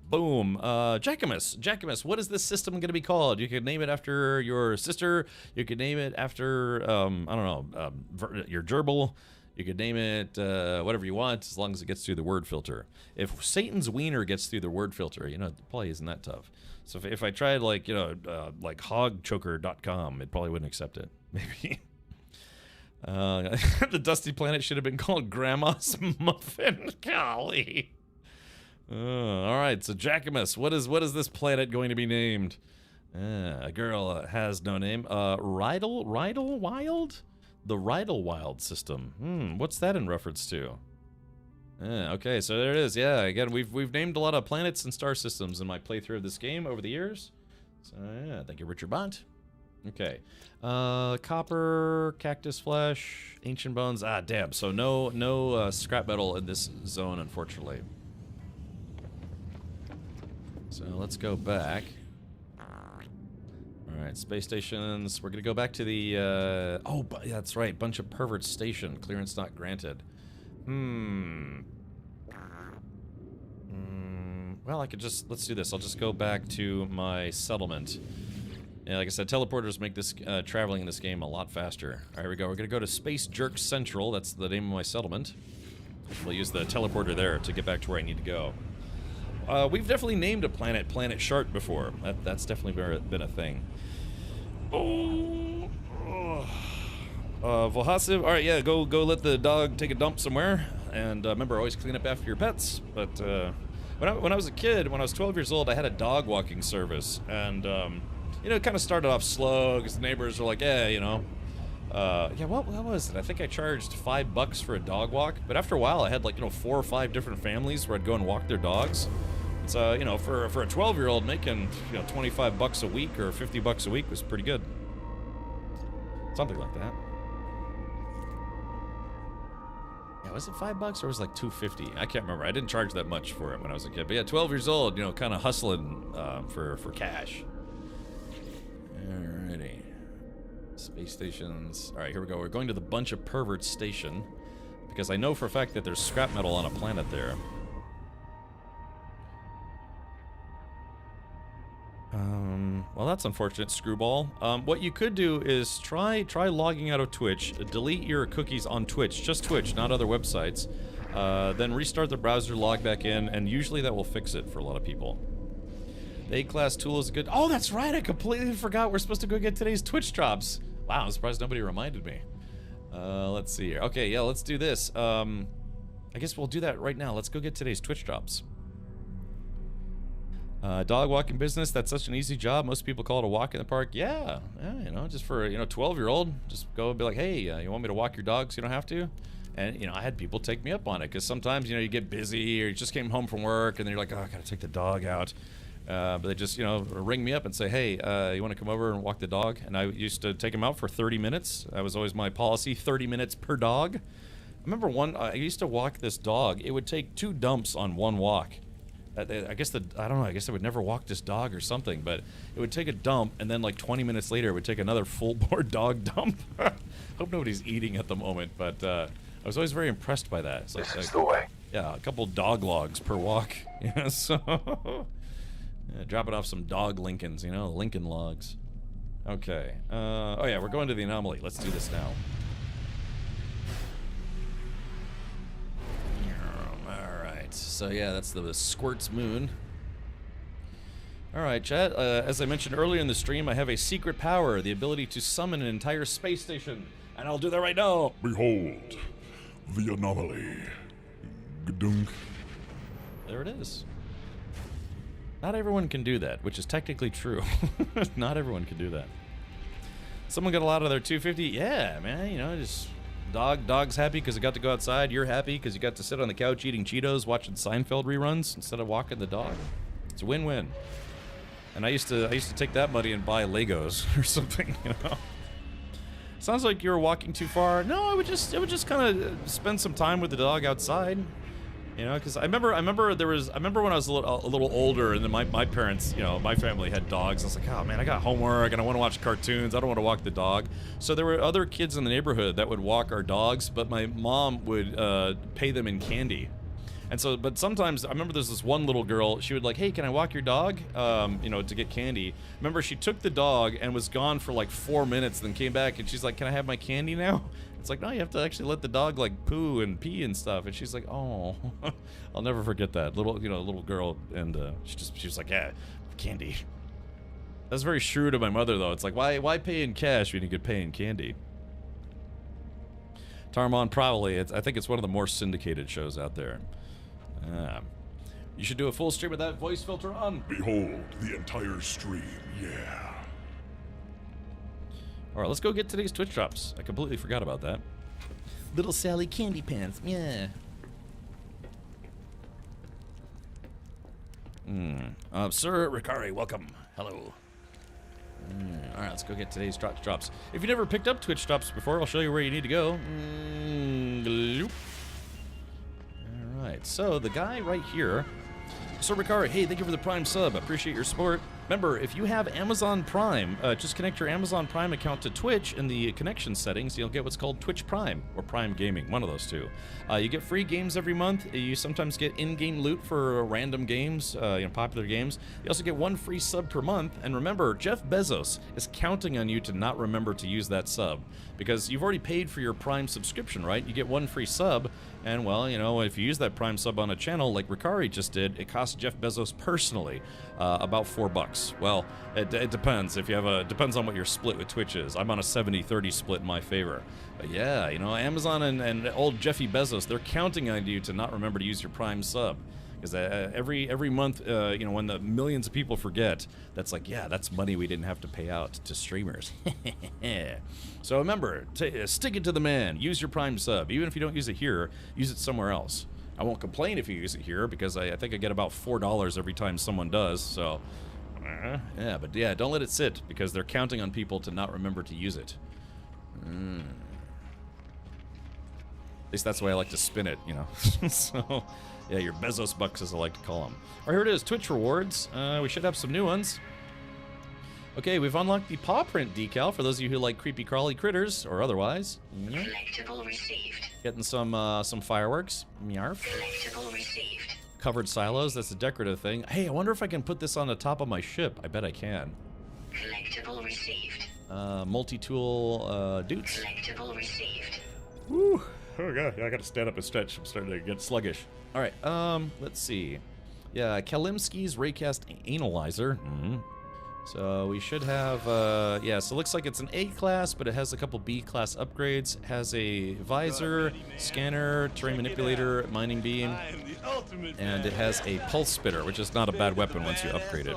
boom. Jackamus. Jackamus. What is this system gonna be called? You could name it after your sister. You could name it after I don't know, your gerbil. You could name it whatever you want, as long as it gets through the word filter. If Satan's Wiener gets through the word filter, you know, it probably isn't that tough. So if I tried, like, you know, like hogchoker.com, it probably wouldn't accept it. Maybe. The Dusty Planet should have been called Grandma's Muffin. Golly. All right, so Jackamus, what is this planet going to be named? A girl has no name. Rydal Wild? The Rydal Wild system. What's that in reference to? Okay, so there it is. Yeah, again, we've named a lot of planets and star systems in my playthrough of this game over the years. So yeah, thank you, Richard Bont. Okay, copper, cactus flesh, ancient bones. Ah, damn. So no scrap metal in this zone, unfortunately. So let's go back. Alright, space stations. We're gonna go back to the, oh, yeah, that's right. Bunch of perverts station. Clearance not granted. Well, I could just, let's do this. I'll just go back to my settlement. Yeah, like I said, teleporters make this, traveling in this game a lot faster. Alright, here we go. We're gonna go to Space Jerk Central. That's the name of my settlement. We'll use the teleporter there to get back to where I need to go. We've definitely named a planet Planet Shark before. That's definitely been a thing. Vohasiv, alright, yeah, go let the dog take a dump somewhere. And remember, always clean up after your pets. But when I was a kid, when I was 12 years old, I had a dog walking service. And, you know, it kind of started off slow because the neighbors were like, yeah, you know. Yeah, what was it? I think I charged $5 for a dog walk. But after a while, I had, like, you know, 4 or 5 different families where I'd go and walk their dogs. So, you know, for a 12-year-old making, you know, $25 a week or $50 a week was pretty good. Something like that. Yeah, was it $5 or was it like $2.50? I can't remember. I didn't charge that much for it when I was a kid. But yeah, 12 years old, you know, kind of hustling for cash. Alrighty. Space stations. Alright, here we go. We're going to the Bunch of Perverts station. Because I know for a fact that there's scrap metal on a planet there. Well, that's unfortunate, Screwball. What you could do is try logging out of Twitch, delete your cookies on Twitch, just Twitch, not other websites, then restart the browser, log back in, and usually that will fix it for a lot of people. The A-class tool is good. Oh, that's right, I completely forgot we're supposed to go get today's Twitch drops. Wow, I'm surprised nobody reminded me. Let's see here. Okay, yeah, let's do this. I guess we'll do that right now. Let's go get today's Twitch drops. Dog walking business, that's such an easy job. Most people call it a walk in the park. Yeah, you know, just for, you know, 12-year-old, just go and be like, hey, you want me to walk your dog so you don't have to? And, you know, I had people take me up on it, because sometimes, you know, you get busy, or you just came home from work, and then you're like, oh, I gotta take the dog out. But they just, you know, ring me up and say, hey, you want to come over and walk the dog? And I used to take him out for 30 minutes. That was always my policy, 30 minutes per dog. I remember I used to walk this dog. It would take 2 dumps on one walk. I guess I don't know, I guess I would never walk this dog or something, but it would take a dump, and then like 20 minutes later, it would take another full-bore dog dump. Hope nobody's eating at the moment, but I was always very impressed by that. It's like, this is the way. Yeah, a couple dog logs per walk. Yeah, so yeah, dropping off some dog Lincolns, you know, Lincoln logs. Okay. Oh yeah, we're going to the anomaly. Let's do this now. So yeah, that's the Squirt's moon. Alright, chat, as I mentioned earlier in the stream, I have a secret power, the ability to summon an entire space station, and I'll do that right now. Behold, the anomaly. Gadunk. There it is. Not everyone can do that, which is technically true. Not everyone can do that. Someone got a lot of their 250. Yeah, man, you know, just dog's happy because it got to go outside. You're happy because you got to sit on the couch eating Cheetos, watching Seinfeld reruns instead of walking the dog. It's a win-win. And I used to take that money and buy Legos or something, you know. Sounds like you were walking too far. No, I would just kind of spend some time with the dog outside. You know, because I remember when I was a little older, and then my parents, you know, my family had dogs. I was like, oh man, I got homework and I want to watch cartoons. I don't want to walk the dog. So there were other kids in the neighborhood that would walk our dogs, but my mom would pay them in candy. And so, but sometimes, I remember there's this one little girl, she would like, hey, can I walk your dog? You know, to get candy. Remember, she took the dog and was gone for like 4 minutes, then came back and she's like, can I have my candy now? It's like, no, you have to actually let the dog like poo and pee and stuff. And she's like, oh, I'll never forget that. Little girl, and she was like, yeah, candy. That's very shrewd of my mother, though. It's like, why pay in cash when you could pay in candy? Tarmon, probably. I think it's one of the more syndicated shows out there. You should do a full stream with that voice filter on. Behold, the entire stream, yeah. Alright, let's go get today's Twitch drops. I completely forgot about that. Little Sally Candy Pants, yeah. Sir Ricari, welcome. Hello. Alright, let's go get today's drops. If you never picked up Twitch drops before, I'll show you where you need to go. Alright, so the guy right here, Sir Ricari, hey, thank you for the Prime sub. Appreciate your support. Remember, if you have Amazon Prime, just connect your Amazon Prime account to Twitch in the connection settings. You'll get what's called Twitch Prime or Prime Gaming, one of those two. You get free games every month. You sometimes get in-game loot for random games, popular games. You also get 1 free sub per month. And remember, Jeff Bezos is counting on you to not remember to use that sub because you've already paid for your Prime subscription, right? You get 1 free sub. And, well, you know, if you use that Prime sub on a channel like Ricari just did, it costs Jeff Bezos personally about $4. Well, it depends. Depends on what your split with Twitch is. I'm on a 70-30 split in my favor. But yeah, you know, Amazon and old Jeffy Bezos, they're counting on you to not remember to use your Prime sub. Because every month, you know, when the millions of people forget, that's like, yeah, that's money we didn't have to pay out to streamers. So remember, stick it to the man. Use your Prime sub. Even if you don't use it here, use it somewhere else. I won't complain if you use it here, because I think I get about $4 every time someone does, so... yeah, but yeah, don't let it sit, because they're counting on people to not remember to use it. At least that's the way I like to spin it, you know. So... yeah, your Bezos bucks, as I like to call them. All right, here it is, Twitch rewards. We should have some new ones. Okay, we've unlocked the paw print decal for those of you who like creepy crawly critters, or otherwise. Collectible received. Getting some fireworks. Meow. Collectible received. Covered silos, that's a decorative thing. Hey, I wonder if I can put this on the top of my ship. I bet I can. Collectible received. Multi-tool, dudes. Collectible received. Woo! Oh god, yeah, I gotta stand up and stretch. I'm starting to get sluggish. Alright, let's see. Yeah, Kalimski's Raycast Analyzer. So we should have, yeah, so it looks like it's an A class, but it has a couple B class upgrades. It has a visor, scanner, terrain manipulator, mining beam, and it has a pulse spitter, which is not a bad weapon once you upgrade it.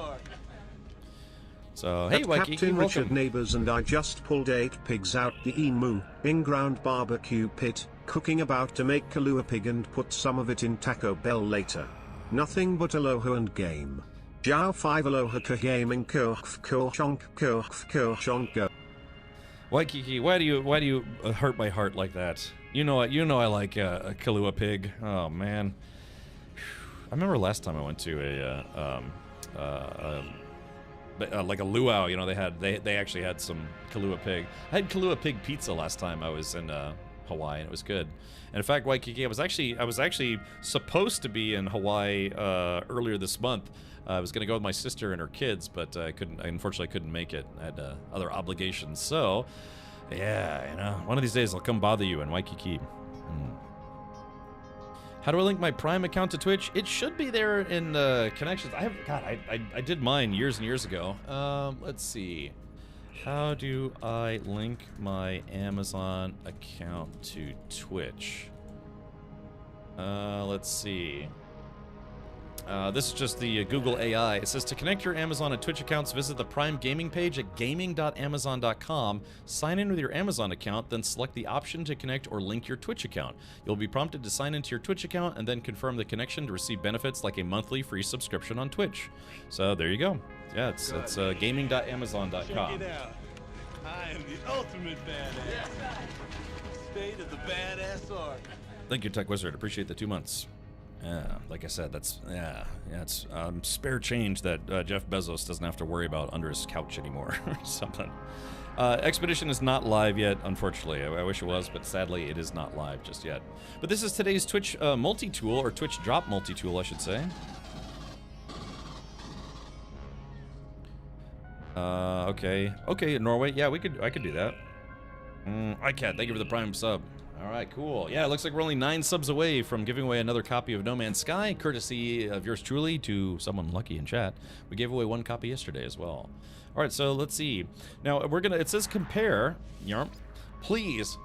So, hey, Waikiki, Captain welcome. Richard Neighbors and I just pulled 8 pigs out the emu, in-ground barbecue pit, cooking about to make Kahlua pig and put some of it in Taco Bell later. Nothing but aloha and game. Jiao 5 aloha ka gaming kurf kurchonk go. Waikiki, why do you hurt my heart like that? You know I like a Kahlua pig. Oh man, I remember last time I went to like a luau. You know, they actually had some Kahlua pig. I had Kahlua pig pizza last time I was in Hawaii, and it was good. And in fact, Waikiki, I was actually supposed to be in Hawaii earlier this month. I was gonna go with my sister and her kids, but I unfortunately couldn't make it. I had other obligations. So, yeah, you know, one of these days I'll come bother you in Waikiki. How do I link my Prime account to Twitch? It should be there in connections. I did mine years and years ago. Let's see. How do I link my Amazon account to Twitch? Let's see. This is just the Google AI. It says to connect your Amazon and Twitch accounts, visit the Prime Gaming page at gaming.amazon.com, sign in with your Amazon account, then select the option to connect or link your Twitch account. You'll be prompted to sign into your Twitch account and then confirm the connection to receive benefits like a monthly free subscription on Twitch. So there you go. Yeah, it's gaming.amazon.com. Check it out. I am the ultimate badass. State of the badass art. Thank you, Tech Wizard. Appreciate the 2 months. Yeah, like I said, that's it's spare change that Jeff Bezos doesn't have to worry about under his couch anymore or something. Expedition is not live yet, unfortunately. I wish it was, but sadly it is not live just yet. But this is today's Twitch multi-tool, or Twitch drop multi-tool, I should say. Okay, Norway. Yeah, I could do that. iCat, thank you for the Prime sub. All right, cool. Yeah, it looks like we're only 9 subs away from giving away another copy of No Man's Sky, courtesy of yours truly to someone lucky in chat. We gave away 1 copy yesterday as well. All right, so let's see. Now, it says compare. Please,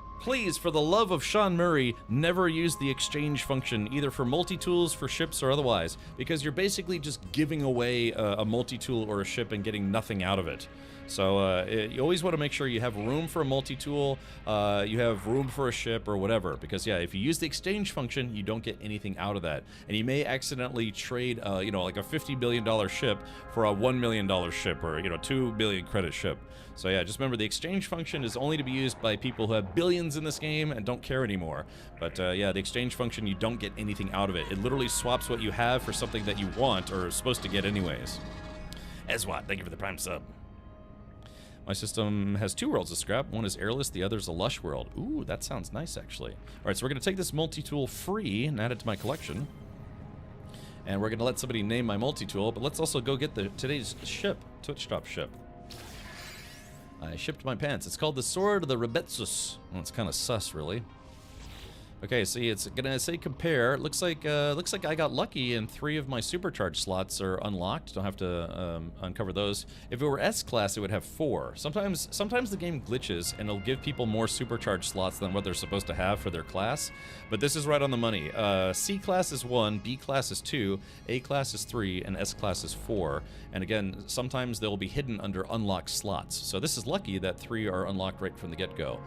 for the love of Sean Murray, never use the exchange function, either for multi-tools, for ships, or otherwise, because you're basically just giving away a multi-tool or a ship and getting nothing out of it. So you always want to make sure you have room for a multi-tool, you have room for a ship or whatever, because yeah, if you use the exchange function, you don't get anything out of that, and you may accidentally trade, like a $50 billion ship for a $1 million ship, or 2 billion credit ship. So yeah, just remember the exchange function is only to be used by people who have billions in this game and don't care anymore. But yeah, the exchange function, you don't get anything out of it. It literally swaps what you have for something that you want or are supposed to get anyways. Ezwat, thank you for the Prime sub. My system has 2 worlds to scrap. One is airless, the other is a lush world. Ooh, that sounds nice, actually. All right, so we're going to take this multi-tool free and add it to my collection. And we're going to let somebody name my multi-tool, but let's also go get today's ship, Twitch drop ship. I shipped my pants. It's called the Sword of the Rebetsus. Well, it's kind of sus, really. Okay, see, it's gonna say compare. Looks like I got lucky and 3 of my supercharged slots are unlocked. Don't have to uncover those. If it were S class, it would have 4. Sometimes the game glitches and it'll give people more supercharged slots than what they're supposed to have for their class. But this is right on the money. C class is 1, B class is 2, A class is 3, and S class is 4. And again, sometimes they'll be hidden under unlocked slots. So this is lucky that 3 are unlocked right from the get-go.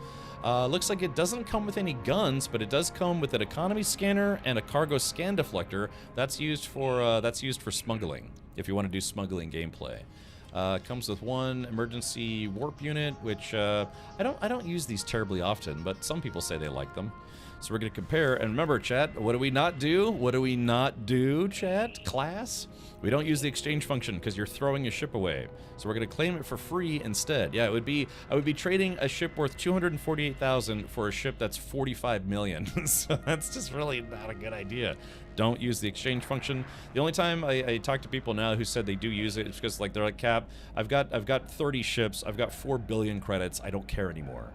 Looks like it doesn't come with any guns, but it does come with an economy scanner and a cargo scan deflector. That's used for smuggling, if you want to do smuggling gameplay. Comes with 1 emergency warp unit, which I don't use these terribly often, but some people say they like them. So we're going to compare, and remember, chat, what do we not do? What do we not do, chat? Class? We don't use the exchange function because you're throwing a ship away. So we're going to claim it for free instead. Yeah, I would be trading a ship worth 248,000 for a ship that's 45 million. So that's just really not a good idea. Don't use the exchange function. The only time I talk to people now who said they do use it is because they're like, Cap, I've got 30 ships, I've got 4 billion credits, I don't care anymore.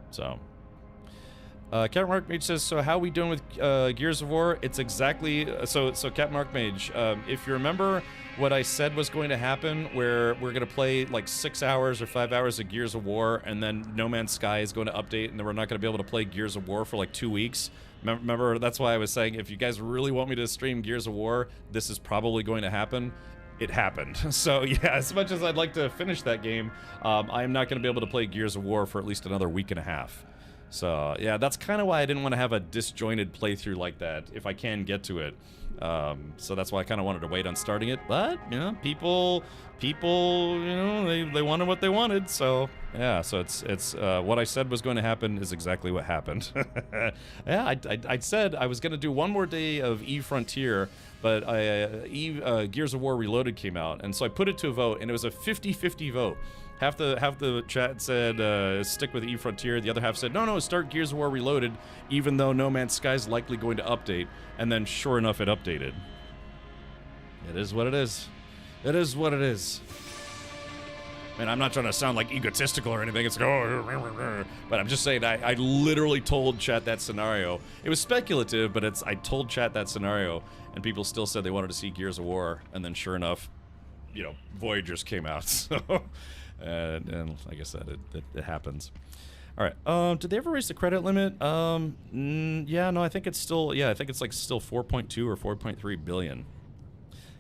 So Cat Mark Mage says, so how are we doing with Gears of War? It's exactly so Cat Mark Mage, if you remember what I said was going to happen, where we're going to play like 6 hours or 5 hours of Gears of War, and then No Man's Sky is going to update, and then we're not going to be able to play Gears of War for like 2 weeks. Remember, that's why I was saying, if you guys really want me to stream Gears of War, this is probably going to happen. It happened. So yeah, as much as I'd like to finish that game, I am not going to be able to play Gears of War for at least another week and a half. So yeah, that's kind of why I didn't want to have a disjointed playthrough like that, if I can get to it. So that's why I kind of wanted to wait on starting it. But people, they wanted what they wanted. So yeah, so it's what I said was going to happen is exactly what happened. Yeah, I said I was going to do 1 more day of Eve Frontier, but Gears of War Reloaded came out, and so I put it to a vote, and it was a 50-50 vote. Half the chat said stick with Eve Frontier. The other half said no, start Gears of War Reloaded, even though No Man's Sky is likely going to update. And then sure enough, it updated. It is what it is. It is what it is. Man, I'm not trying to sound like egotistical or anything. It's but I'm just saying I literally told chat that scenario. It was speculative, but I told chat that scenario, and people still said they wanted to see Gears of War. And then sure enough, Voyagers came out. So. And like I said, it happens. All right. Did they ever raise the credit limit? Yeah, no, I think it's still. Yeah, I think it's like still 4.2 or 4.3 billion.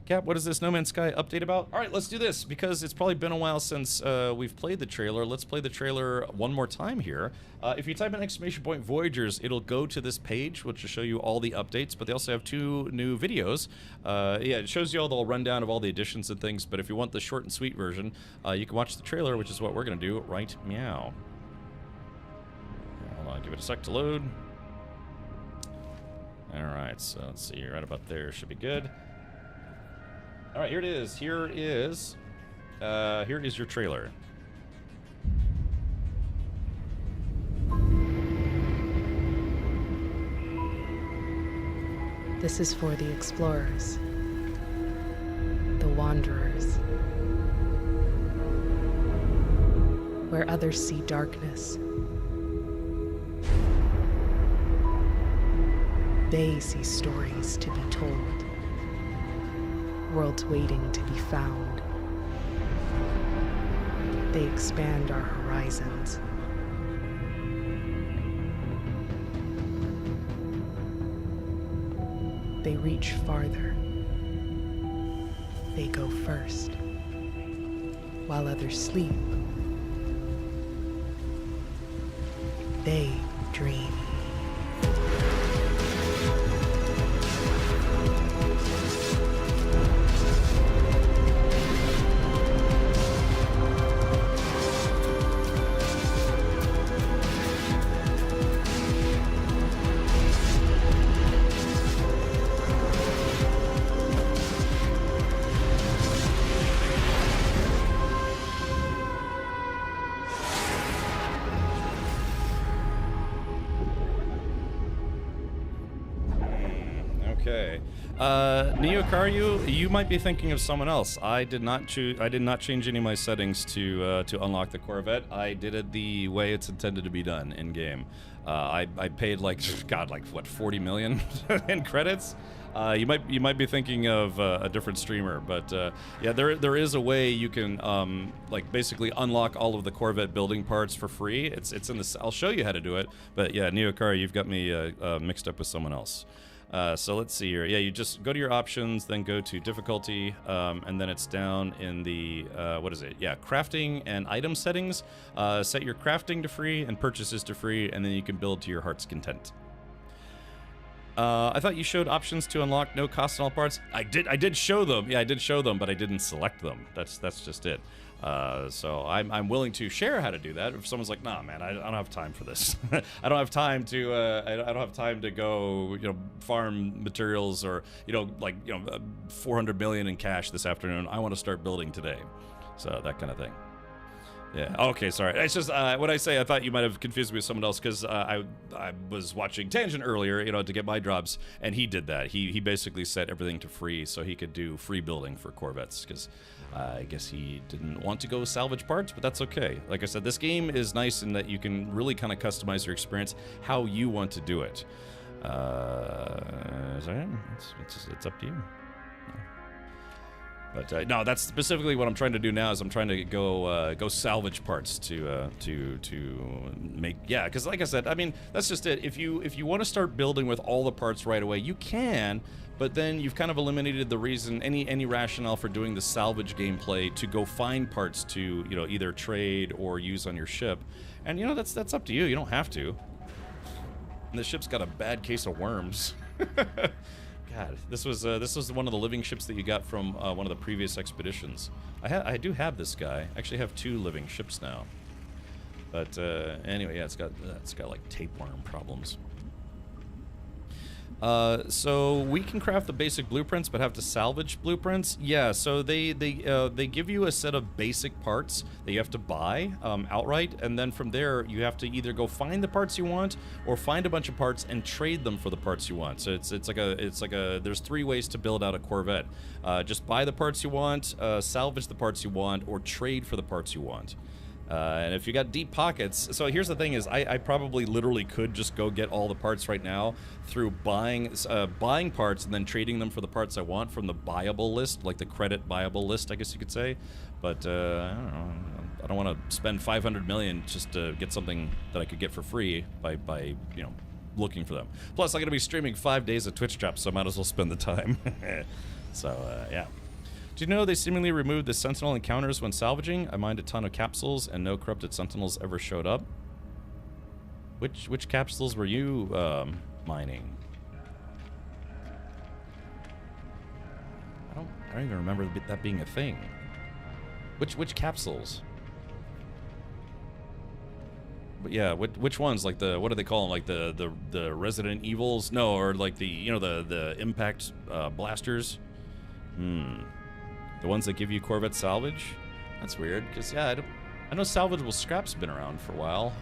Cap, what is this No Man's Sky update about? All right, let's do this because it's probably been a while since we've played the trailer. Let's play the trailer one more time here. If you type in ! Voyagers, it'll go to this page, which will show you all the updates, but they also have 2 new videos. Yeah, it shows you all the rundown of all the additions and things, but if you want the short and sweet version, you can watch the trailer, which is what we're going to do right meow. Hold on, give it a sec to load. All right, so let's see, right about there should be good. All right, here it is. Here is your trailer. This is for the explorers, the wanderers, where others see darkness. They see stories to be told. Worlds waiting to be found. They expand our horizons. They reach farther. They go first. While others sleep, they dream. Okay. Neokaryu, you might be thinking of someone else. I did not change any of my settings to unlock the Corvette. I did it the way it's intended to be done in game. I paid like what, 40 million in credits. You might be thinking of a different streamer, but yeah, there is a way you can like basically unlock all of the Corvette building parts for free. It's in this. I'll show you how to do it. But yeah, Neokaryu, you've got me mixed up with someone else. So let's see here. Yeah, you just go to your options, then go to difficulty, and then it's down in the, what is it? Yeah, crafting and item settings. Set your crafting to free and purchases to free, and then you can build to your heart's content. I thought you showed options to unlock no cost on all parts. I did show them. Yeah, I did show them, but I didn't select them. That's just it. So I'm willing to share how to do that. If someone's like, nah, man, I don't have time for this. I don't have time to I don't have time to go, farm materials or, like, 400 million in cash this afternoon. I want to start building today. So that kind of thing. Yeah. Okay. Sorry. It's just when I say I thought you might have confused me with someone else because I was watching Tangent earlier, to get my drops, and he did that. He basically set everything to free so he could do free building for Corvettes because I guess he didn't want to go salvage parts, but that's okay. Like I said, this game is nice in that you can really kind of customize your experience how you want to do it. So yeah, it's up to you. But no, that's specifically what I'm trying to do now. Is I'm trying to go salvage parts to make, yeah. Because like I said, I mean that's just it. If you want to start building with all the parts right away, you can. But then you've kind of eliminated the reason, any rationale for doing the salvage gameplay to go find parts to either trade or use on your ship. And that's up to you. You don't have to. And the ship's got a bad case of worms. God, this was one of the living ships that you got from one of the previous expeditions. I do have this guy. I actually have 2 living ships now. But anyway, yeah, it's got like tapeworm problems. So we can craft the basic blueprints, but have to salvage blueprints. Yeah, so they give you a set of basic parts that you have to buy outright, and then from there you have to either go find the parts you want or find a bunch of parts and trade them for the parts you want. So it's like a there's 3 ways to build out a Corvette. Just buy the parts you want, salvage the parts you want, or trade for the parts you want. And if you got deep pockets, so here's the thing is, I probably literally could just go get all the parts right now through buying parts and then trading them for the parts I want from the buyable list, like the credit buyable list, I guess you could say. But I don't know, I don't want to spend 500 million just to get something that I could get for free by looking for them. Plus, I'm going to be streaming 5 days of Twitch drops, so I might as well spend the time. So, yeah. Do you know they seemingly removed the Sentinel encounters when salvaging? I mined a ton of capsules, and no corrupted Sentinels ever showed up. Which capsules were you mining? I don't even remember that being a thing. Which capsules? But yeah, which ones? Like the, what do they call them? Like the Resident Evils? No, or like the, you know, the impact blasters? The ones that give you Corvette salvage? That's weird, because yeah, I know salvageable scrap's been around for a while.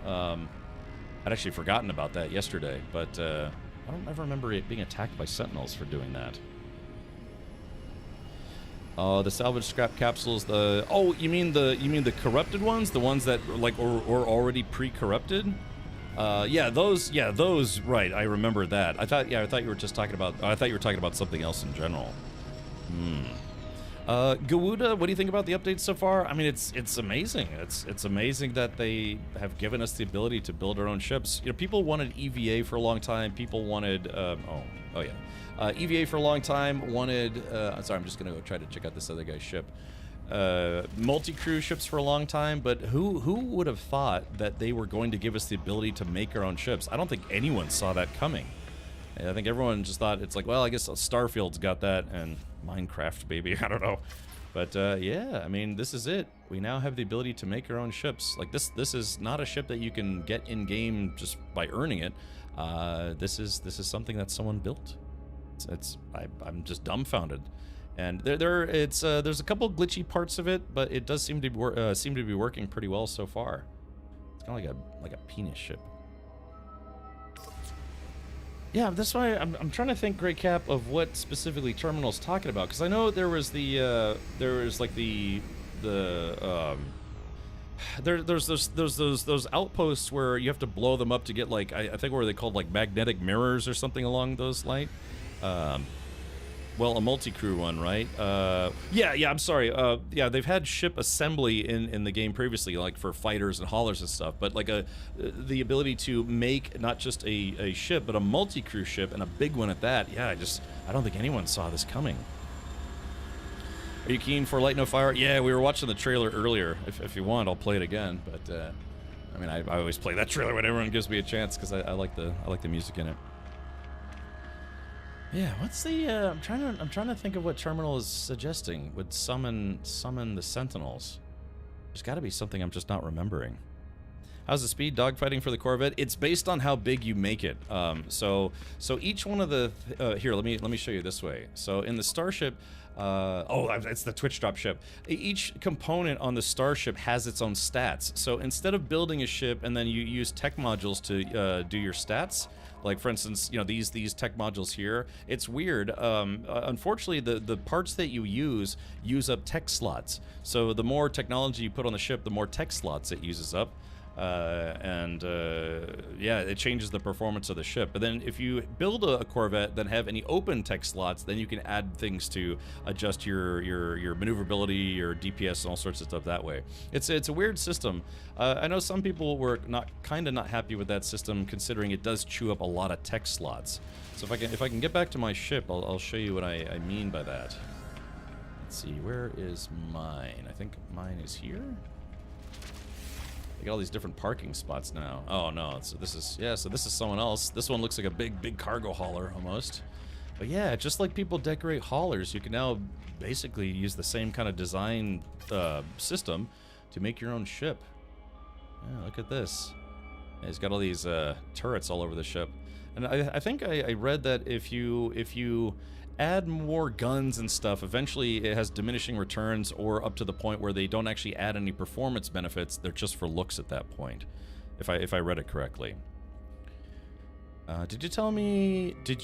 I'd actually forgotten about that yesterday, but I don't ever remember it being attacked by Sentinels for doing that. The salvage scrap capsules, you mean the corrupted ones, the ones that like or already pre-corrupted? Yeah, those, right. I remember that. I thought you were just talking about, I thought you were talking about something else in general. Gawuda, what do you think about the updates so far? I mean, it's amazing. It's amazing that they have given us the ability to build our own ships. You know, people wanted EVA for a long time. People wanted, EVA for a long time. Wanted, sorry, I'm just gonna go try to check out this other guy's ship. Multi-crew ships for a long time, but who would have thought that they were going to give us the ability to make our own ships? I don't think anyone saw that coming. I think everyone just thought it's like, well, I guess Starfield's got that, and Minecraft, baby, I don't know. But yeah, I mean, this is it. We now have the ability to make our own ships. Like this is not a ship that you can get in game just by earning it. This is something that someone built. I'm just dumbfounded. And there's a couple glitchy parts of it, but it does seem to be working pretty well so far. It's kind of like a penis ship. Yeah, that's why I'm trying to think, Great Cap, of what specifically Terminal's talking about, because I know there was those outposts where you have to blow them up to get, like, I think what are they called, like magnetic mirrors or something along those lines. Well, a multi-crew one, right? Yeah, I'm sorry. Yeah, they've had ship assembly in the game previously, like for fighters and haulers and stuff, but like the ability to make not just a ship, but a multi-crew ship, and a big one at that. Yeah, I don't think anyone saw this coming. Are you keen for Light No Fire? Yeah, we were watching the trailer earlier. If you want, I'll play it again, but I mean, I always play that trailer when everyone gives me a chance, because I like the music in it. Yeah, what's the? I'm trying to think of what Terminal is suggesting would summon the Sentinels. There's got to be something I'm just not remembering. How's the speed dogfighting for the Corvette? It's based on how big you make it. So each one of the here, let me show you this way. So in the Starship, it's the Twitch drop ship. Each component on the Starship has its own stats. So instead of building a ship and then you use tech modules to do your stats. Like, for instance, you know, these tech modules here, it's weird. Unfortunately, the parts that you use up tech slots. So the more technology you put on the ship, the more tech slots it uses up. Yeah, it changes the performance of the ship. But then if you build a Corvette, then have any open tech slots, then you can add things to adjust your maneuverability, your DPS, and all sorts of stuff that way. It's a weird system. I know some people were not happy with that system, considering it does chew up a lot of tech slots. So if I can get back to my ship, I'll show you what I mean by that. Let's see, where is mine? I think mine is here. They got all these different parking spots now. Oh no, so this is someone else. This one looks like a big cargo hauler almost. But yeah, just like people decorate haulers, you can now basically use the same kind of design system to make your own ship. Yeah, look at this. Yeah, he's got all these turrets all over the ship. And I think I read that if you add more guns and stuff, eventually it has diminishing returns, or up to the point where they don't actually add any performance benefits. They're just for looks at that point, if I read it correctly. Did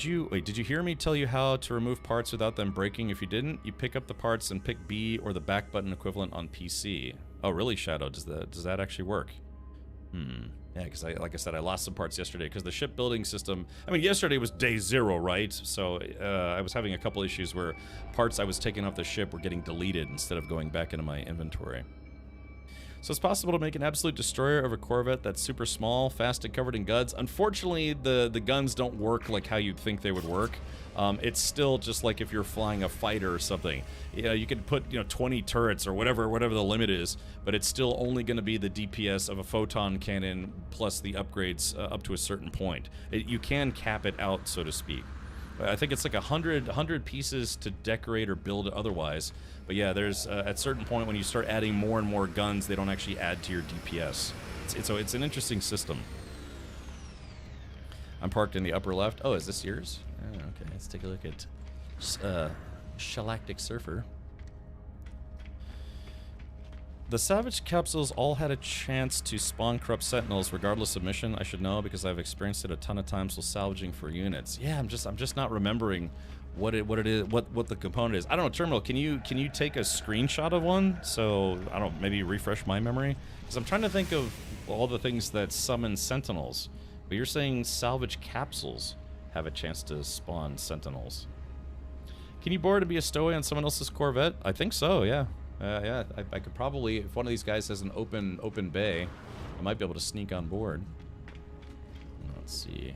you hear me tell you how to remove parts without them breaking? If you didn't, you pick up the parts and pick B or the back button equivalent on PC. Oh really, Shadow? Does that actually work? Yeah, because like I said, I lost some parts yesterday because the shipbuilding system, I mean, yesterday was day 0, right? So I was having a couple issues where parts I was taking off the ship were getting deleted instead of going back into my inventory. So it's possible to make an absolute destroyer of a Corvette that's super small, fast, and covered in guns. Unfortunately, the guns don't work like how you'd think they would work. It's still just like if you're flying a fighter or something. You know, you could put 20 turrets or whatever the limit is, but it's still only going to be the DPS of a photon cannon plus the upgrades up to a certain point. You can cap it out, so to speak. I think it's like 100 pieces to decorate or build otherwise. But yeah, there's at a certain point when you start adding more and more guns, they don't actually add to your DPS. So it's an interesting system. I'm parked in the upper left. Oh, is this yours? Oh, okay, let's take a look at Shalactic Surfer. The Savage Capsules all had a chance to spawn corrupt sentinels regardless of mission. I should know because I've experienced it a ton of times while salvaging for units. Yeah, I'm just not remembering what it is, what the component is. I don't know, Terminal, can you take a screenshot of one? So I don't know, maybe refresh my memory? Because I'm trying to think of all the things that summon sentinels. But you're saying salvage capsules have a chance to spawn sentinels. Can you board and be a stowaway on someone else's Corvette? I think so, yeah. Yeah, I could probably, if one of these guys has an open bay, I might be able to sneak on board. Let's see.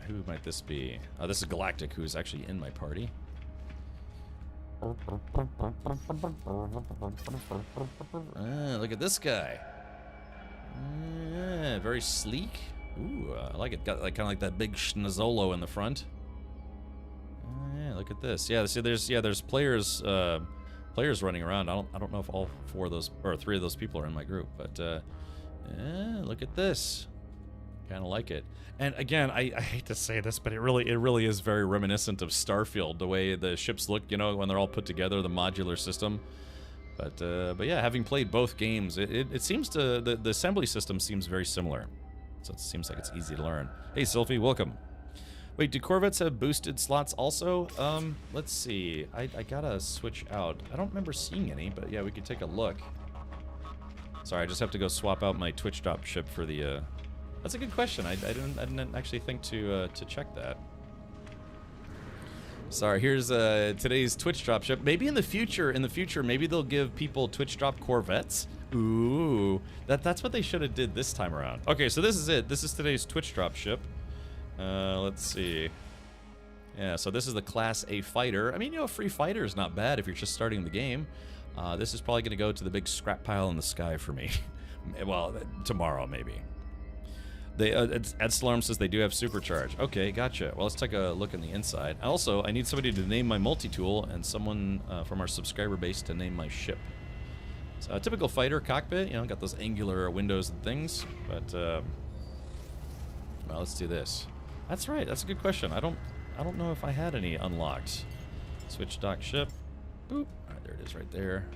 Who might this be? Oh, this is Galactic, who's actually in my party. Look at this guy. Very sleek. Ooh, I like it. Got like kind of like that big schnozzolo in the front. Yeah, look at this. Yeah, see, there's players running around. I don't know if all 4 of those or 3 of those people are in my group, but yeah, look at this. Kind of like it. And again, I hate to say this, but it really is very reminiscent of Starfield, the way the ships look, you know, when they're all put together, the modular system. But yeah, having played both games, it seems to the assembly system seems very similar. So it seems like it's easy to learn. Hey, Sylphie, welcome. Wait, do Corvettes have boosted slots also? Let's see. I gotta switch out. I don't remember seeing any, but yeah, we could take a look. Sorry, I just have to go swap out my Twitch drop ship for the. That's a good question. I didn't actually think to check that. Sorry. Here's today's Twitch drop ship. Maybe in the future, maybe they'll give people Twitch drop Corvettes. Ooh, that's what they should have did this time around. Okay, so this is it. This is today's Twitch drop ship. Let's see. Yeah, so this is the Class A fighter. I mean, you know, a free fighter is not bad if you're just starting the game. This is probably going to go to the big scrap pile in the sky for me. Well, tomorrow maybe. Ed Slarm says they do have supercharge. Okay, gotcha. Well, let's take a look in the inside. Also, I need somebody to name my multi-tool and someone from our subscriber base to name my ship. So, a typical fighter cockpit, you know, got those angular windows and things. But well, let's do this. That's right. That's a good question. I don't know if I had any unlocked. Switch dock ship. Boop. All right, there it is, right there.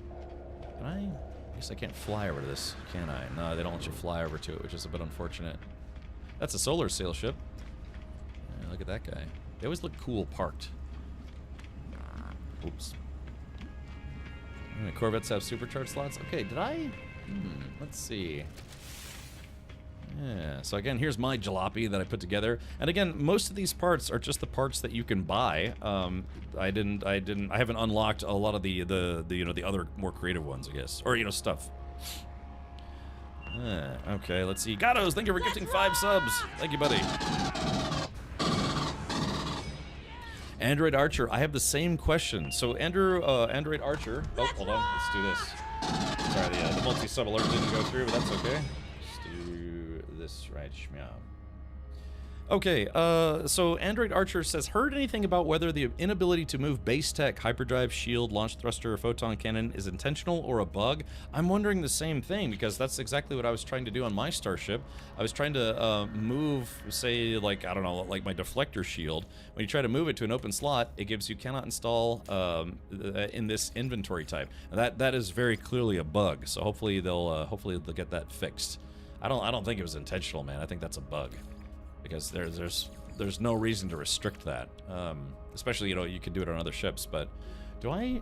Can I guess I can't fly over to this, can I? No, they don't let you fly over to it, which is a bit unfortunate. That's a solar sail ship. Yeah, look at that guy. They always look cool parked. Oops. Corvettes have supercharged slots. Okay, did I? Let's see. Yeah, so again, here's my jalopy that I put together. And again, most of these parts are just the parts that you can buy. I haven't unlocked a lot of the you know, the other more creative ones, I guess. Or, you know, stuff. Okay, let's see. Gatos, thank you for gifting 5 subs. Thank you, buddy. Android Archer, I have the same question. So Android Archer. Oh, hold on, let's do this. Sorry, the multi-sub alert didn't go through, but that's okay. Let's do this right, meow. Okay, so Android Archer says, heard anything about whether the inability to move base tech, hyperdrive, shield, launch thruster, or photon cannon is intentional or a bug? I'm wondering the same thing, because that's exactly what I was trying to do on my starship. I was trying to move, say, like, I don't know, like my deflector shield. When you try to move it to an open slot, it gives you cannot install in this inventory type. And that is very clearly a bug, so hopefully they'll get that fixed. I don't think it was intentional, man. I think that's a bug. Because there's no reason to restrict that, especially, you know, you can do it on other ships. But do I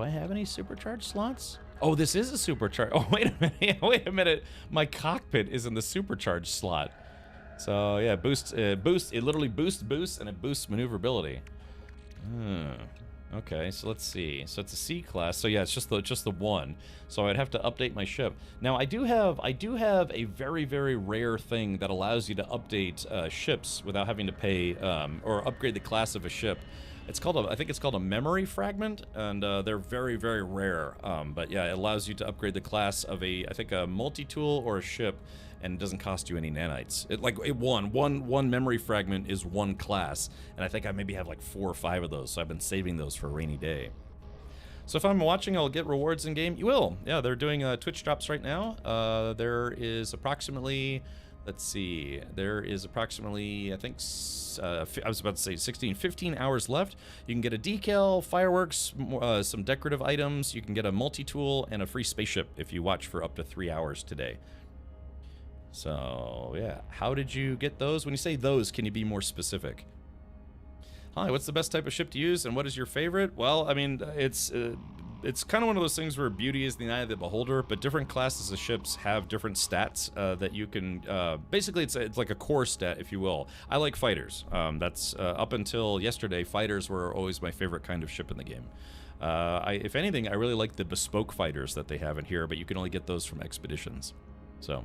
have any supercharged slots? Oh, this is a supercharge. Oh, wait a minute, my cockpit is in the supercharged slot. So yeah, it literally boosts and it boosts maneuverability. Okay, so let's see. So it's a C class. So yeah, it's just the one. So I'd have to update my ship. Now I do have a very, very rare thing that allows you to update ships without having to pay or upgrade the class of a ship. It's called I think it's called a memory fragment, and they're very, very rare. But yeah, it allows you to upgrade the class of I think a multi-tool or a ship, and it doesn't cost you any nanites. One memory fragment is one class, and I think I maybe have like 4 or 5 of those, so I've been saving those for a rainy day. So if I'm watching, I'll get rewards in game. You will. Yeah, they're doing Twitch drops right now. There is approximately, let's see, there is approximately, I think, I was about to say 15 hours left. You can get a decal, fireworks, some decorative items. You can get a multi-tool and a free spaceship if you watch for up to 3 hours today. So, yeah. How did you get those? When you say those, can you be more specific? Hi, what's the best type of ship to use, and what is your favorite? Well, I mean, it's kind of one of those things where beauty is in the eye of the beholder, but different classes of ships have different stats that you can... basically, it's like a core stat, if you will. I like fighters. That's up until yesterday, fighters were always my favorite kind of ship in the game. If anything, I really like the bespoke fighters that they have in here, but you can only get those from expeditions. So...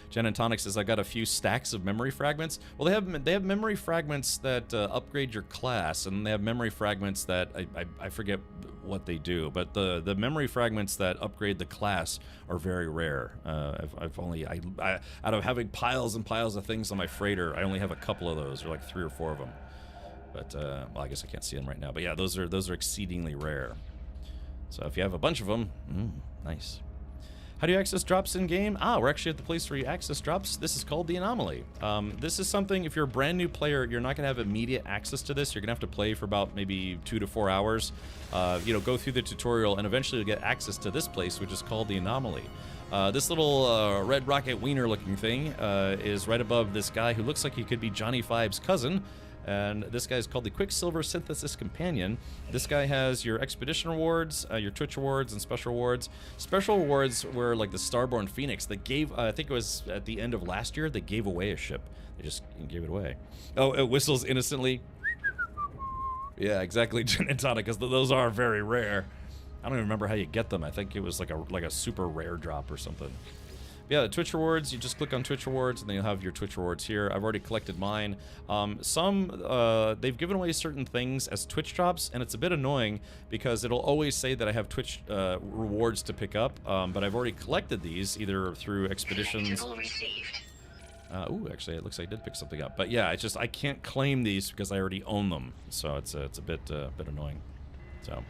Jen and Tonic says, I got a few stacks of memory fragments. Well, they have memory fragments that upgrade your class, and they have memory fragments that, I forget what they do, but the memory fragments that upgrade the class are very rare. I've only, out of having piles and piles of things on my freighter, I only have a couple of those, or like 3 or 4 of them. But, well, I guess I can't see them right now. But yeah, those are exceedingly rare. So if you have a bunch of them, nice. How do you access drops in-game? We're actually at the place where you access drops. This is called the Anomaly. This is something, if you're a brand new player, you're not going to have immediate access to this. You're going to have to play for about maybe 2 to 4 hours. Go through the tutorial, and eventually you'll get access to this place, which is called the Anomaly. This little red rocket wiener-looking thing is right above this guy who looks like he could be Johnny Five's cousin. And this guy is called the Quicksilver Synthesis Companion. This guy has your expedition rewards, your Twitch rewards, and special rewards. Special rewards were like the Starborn Phoenix. They gave, I think it was at the end of last year, they gave away a ship. They just gave it away. Oh, it whistles innocently. Yeah, exactly, Gin and Tonic, because those are very rare. I don't even remember how you get them. I think it was like a super rare drop or something. Yeah, the Twitch rewards, you just click on Twitch rewards, and then you'll have your Twitch rewards here. I've already collected mine. They've given away certain things as Twitch drops, and it's a bit annoying because it'll always say that I have Twitch rewards to pick up, but I've already collected these either through expeditions. Ooh, actually, it looks like I did pick something up. But yeah, it's just I can't claim these because I already own them, so it's a bit annoying. So.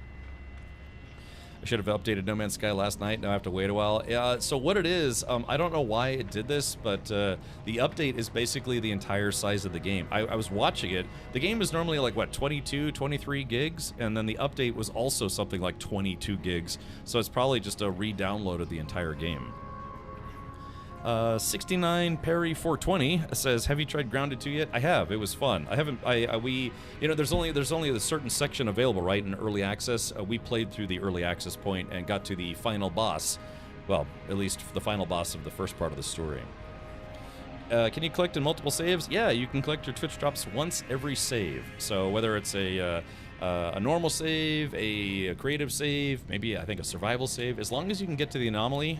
I should have updated No Man's Sky last night. Now I have to wait a while. So what it is, I don't know why it did this, but the update is basically the entire size of the game. I was watching it. The game is normally like, what, 22, 23 gigs? And then the update was also something like 22 gigs. So it's probably just a re-download of the entire game. 69 Perry 420 says, have you tried Grounded 2 yet? I have. It was fun. I haven't. There's only a certain section available, right, in early access. We played through the early access point and got to the final boss. Well, at least the final boss of the first part of the story. Can you collect in multiple saves? Yeah, you can collect your Twitch drops once every save. So whether it's a normal save, a creative save, maybe I think a survival save, as long as you can get to the Anomaly,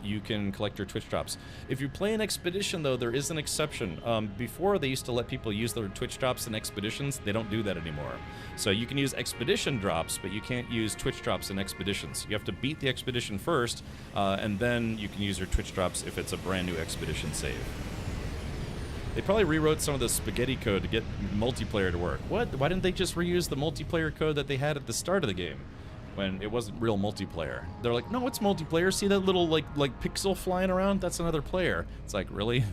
you can collect your Twitch drops. If you play an expedition, though, there is an exception. Before, they used to let people use their Twitch drops in expeditions. They don't do that anymore. So you can use expedition drops, but you can't use Twitch drops in expeditions. You have to beat the expedition first, and then you can use your Twitch drops if it's a brand new expedition save. They probably rewrote some of the spaghetti code to get multiplayer to work. What? Why didn't they just reuse the multiplayer code that they had at the start of the game when it wasn't real multiplayer? They're like, no, it's multiplayer. See that little like pixel flying around? That's another player. It's like, really?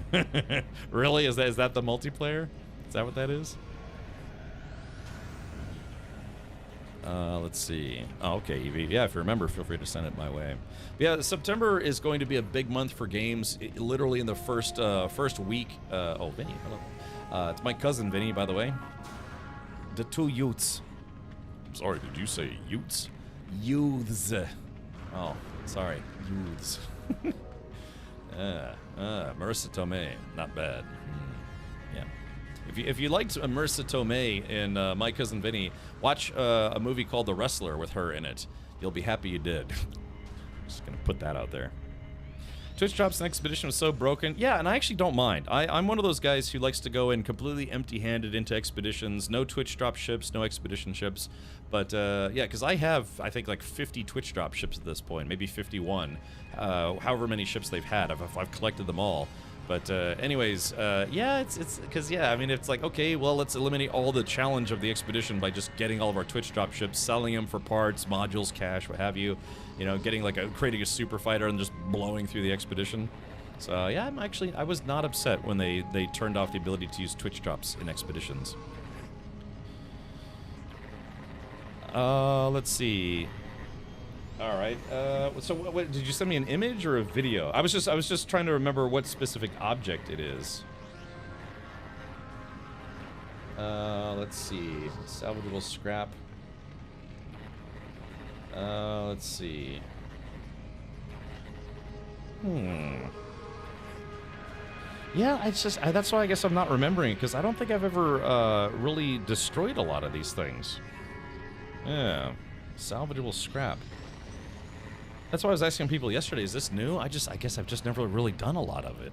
Really? Is that the multiplayer? Is that what that is? Let's see. Oh, okay, Evie. Yeah, if you remember, feel free to send it my way. But yeah, September is going to be a big month for games. Literally in the first week. Oh, Vinny, hello. It's my cousin, Vinny, by the way. The two youths. I'm sorry, did you say youths? Youths. Oh, sorry. Youths. Marissa Tomei. Not bad. Yeah. If you liked Marissa Tomei in My Cousin Vinny, watch a movie called The Wrestler with her in it. You'll be happy you did. Just gonna put that out there. Twitch drops and expedition was so broken. Yeah, and I actually don't mind. I'm one of those guys who likes to go in completely empty-handed into expeditions. No Twitch drop ships, no expedition ships. But yeah, because I have, I think, like 50 Twitch drop ships at this point, maybe 51. However many ships they've had, I've collected them all. But anyways, yeah, it's because, yeah, I mean, it's like, okay, well, let's eliminate all the challenge of the expedition by just getting all of our Twitch drop ships, selling them for parts, modules, cash, what have you. You know, getting like creating a super fighter and just blowing through the expedition. So yeah, I was not upset when they turned off the ability to use Twitch drops in expeditions. Let's see. All right. So what, did you send me an image or a video? I was just trying to remember what specific object it is. Let's see. Salvageable scrap. Let's see. Yeah, it's just that's why I guess I'm not remembering it, because I don't think I've ever really destroyed a lot of these things. Yeah, salvageable scrap. That's why I was asking people yesterday, is this new? I guess I've just never really done a lot of it.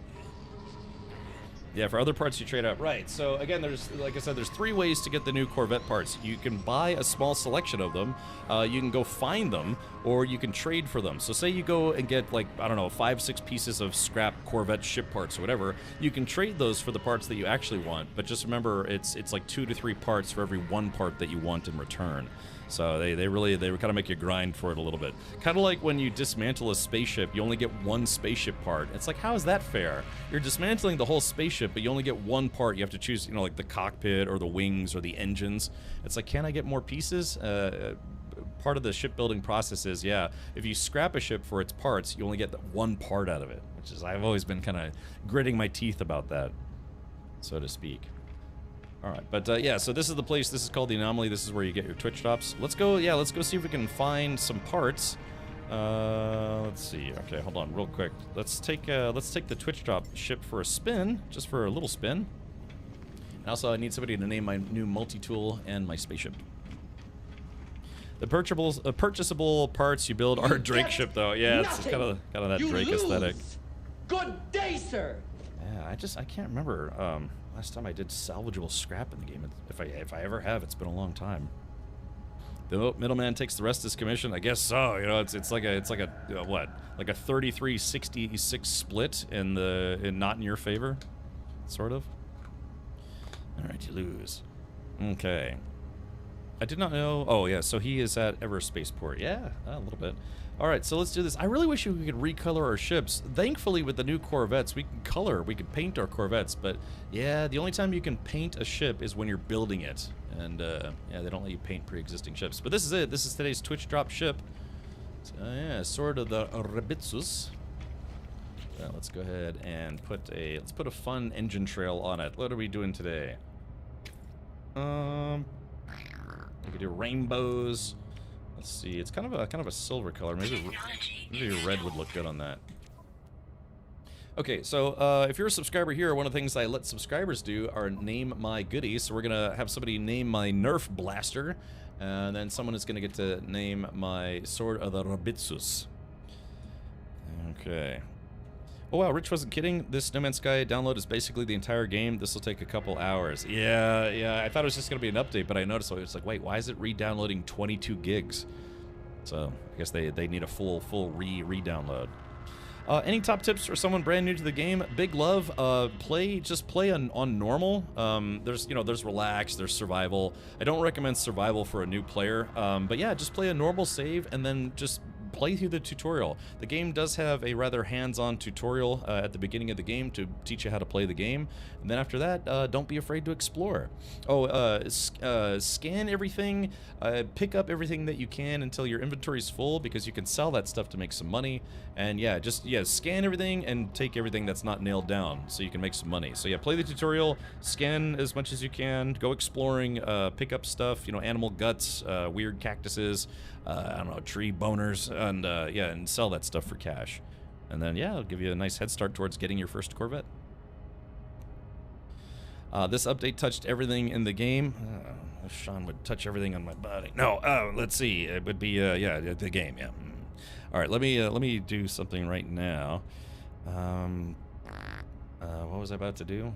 Yeah, for other parts you trade out. Right, so again, there's, like I said, there's 3 ways to get the new Corvette parts. You can buy a small selection of them, you can go find them, or you can trade for them. So say you go and get, like, I don't know, 5-6 pieces of scrap Corvette ship parts or whatever, you can trade those for the parts that you actually want, but just remember, it's like 2 to 3 parts for every 1 part that you want in return. So they kind of make you grind for it a little bit. Kind of like when you dismantle a spaceship, you only get 1 spaceship part. It's like, how is that fair? You're dismantling the whole spaceship, but you only get 1 part. You have to choose, you know, like the cockpit or the wings or the engines. It's like, can I get more pieces? Part of the shipbuilding process is, yeah, if you scrap a ship for its parts, you only get 1 part out of it, which is, I've always been kind of gritting my teeth about that, so to speak. All right, but yeah, so this is the place. This is called the Anomaly. This is where you get your Twitch drops. Let's go. Yeah, let's go see if we can find some parts. Let's see. Okay, hold on, real quick. Let's take the Twitch drop ship for a spin, just for a little spin. And also, I need somebody to name my new multi-tool and my spaceship. The purchasable parts you build are a Drake ship, though. Yeah, it's kind of that Drake aesthetic. Good day, sir. Yeah, I can't remember. Last time I did salvageable scrap in the game, if I ever have, it's been a long time. The middleman takes the rest of his commission. I guess so. You know, it's like a what, like a 33-66 split in not in your favor, sort of. All right, you lose. Okay. I did not know. Oh yeah, so he is at Everspaceport. Yeah, a little bit. All right, so let's do this. I really wish we could recolor our ships. Thankfully, with the new Corvettes, we can paint our Corvettes. But yeah, the only time you can paint a ship is when you're building it. And yeah, they don't let you paint pre-existing ships. But this is it. This is today's Twitch drop ship. So, yeah, Sword of the Rebitsus. Well, let's go ahead and put a fun engine trail on it. What are we doing today? We could do rainbows. Let's see. It's kind of a silver color. Maybe red would look good on that. Okay, so if you're a subscriber here, one of the things I let subscribers do are name my goodies. So we're gonna have somebody name my Nerf blaster, and then someone is gonna get to name my Sword of the Rebitsus. Okay. Oh wow, Rich wasn't kidding. This No Man's Sky download is basically the entire game. This will take a couple hours. Yeah, I thought it was just going to be an update, but I noticed it was like, wait, why is it re-downloading 22 gigs? So, I guess they need a full re-download. Any top tips for someone brand new to the game? Big love. Just play on normal. There's relax, there's survival. I don't recommend survival for a new player. But yeah, just play a normal save and then just play through the tutorial. The game does have a rather hands-on tutorial at the beginning of the game to teach you how to play the game, and then after that, don't be afraid to explore. Scan everything, pick up everything that you can until your inventory's full, because you can sell that stuff to make some money. And yeah, scan everything and take everything that's not nailed down so you can make some money. So yeah, play the tutorial, scan as much as you can, go exploring, pick up stuff, animal guts, weird cactuses, I don't know, tree boners, and yeah, and sell that stuff for cash. And then yeah, it'll give you a nice head start towards getting your first Corvette. This update touched everything in the game. Sean would touch everything on my body. No, let's see. It would be, yeah, the game, yeah. All right, let me do something right now. What was I about to do?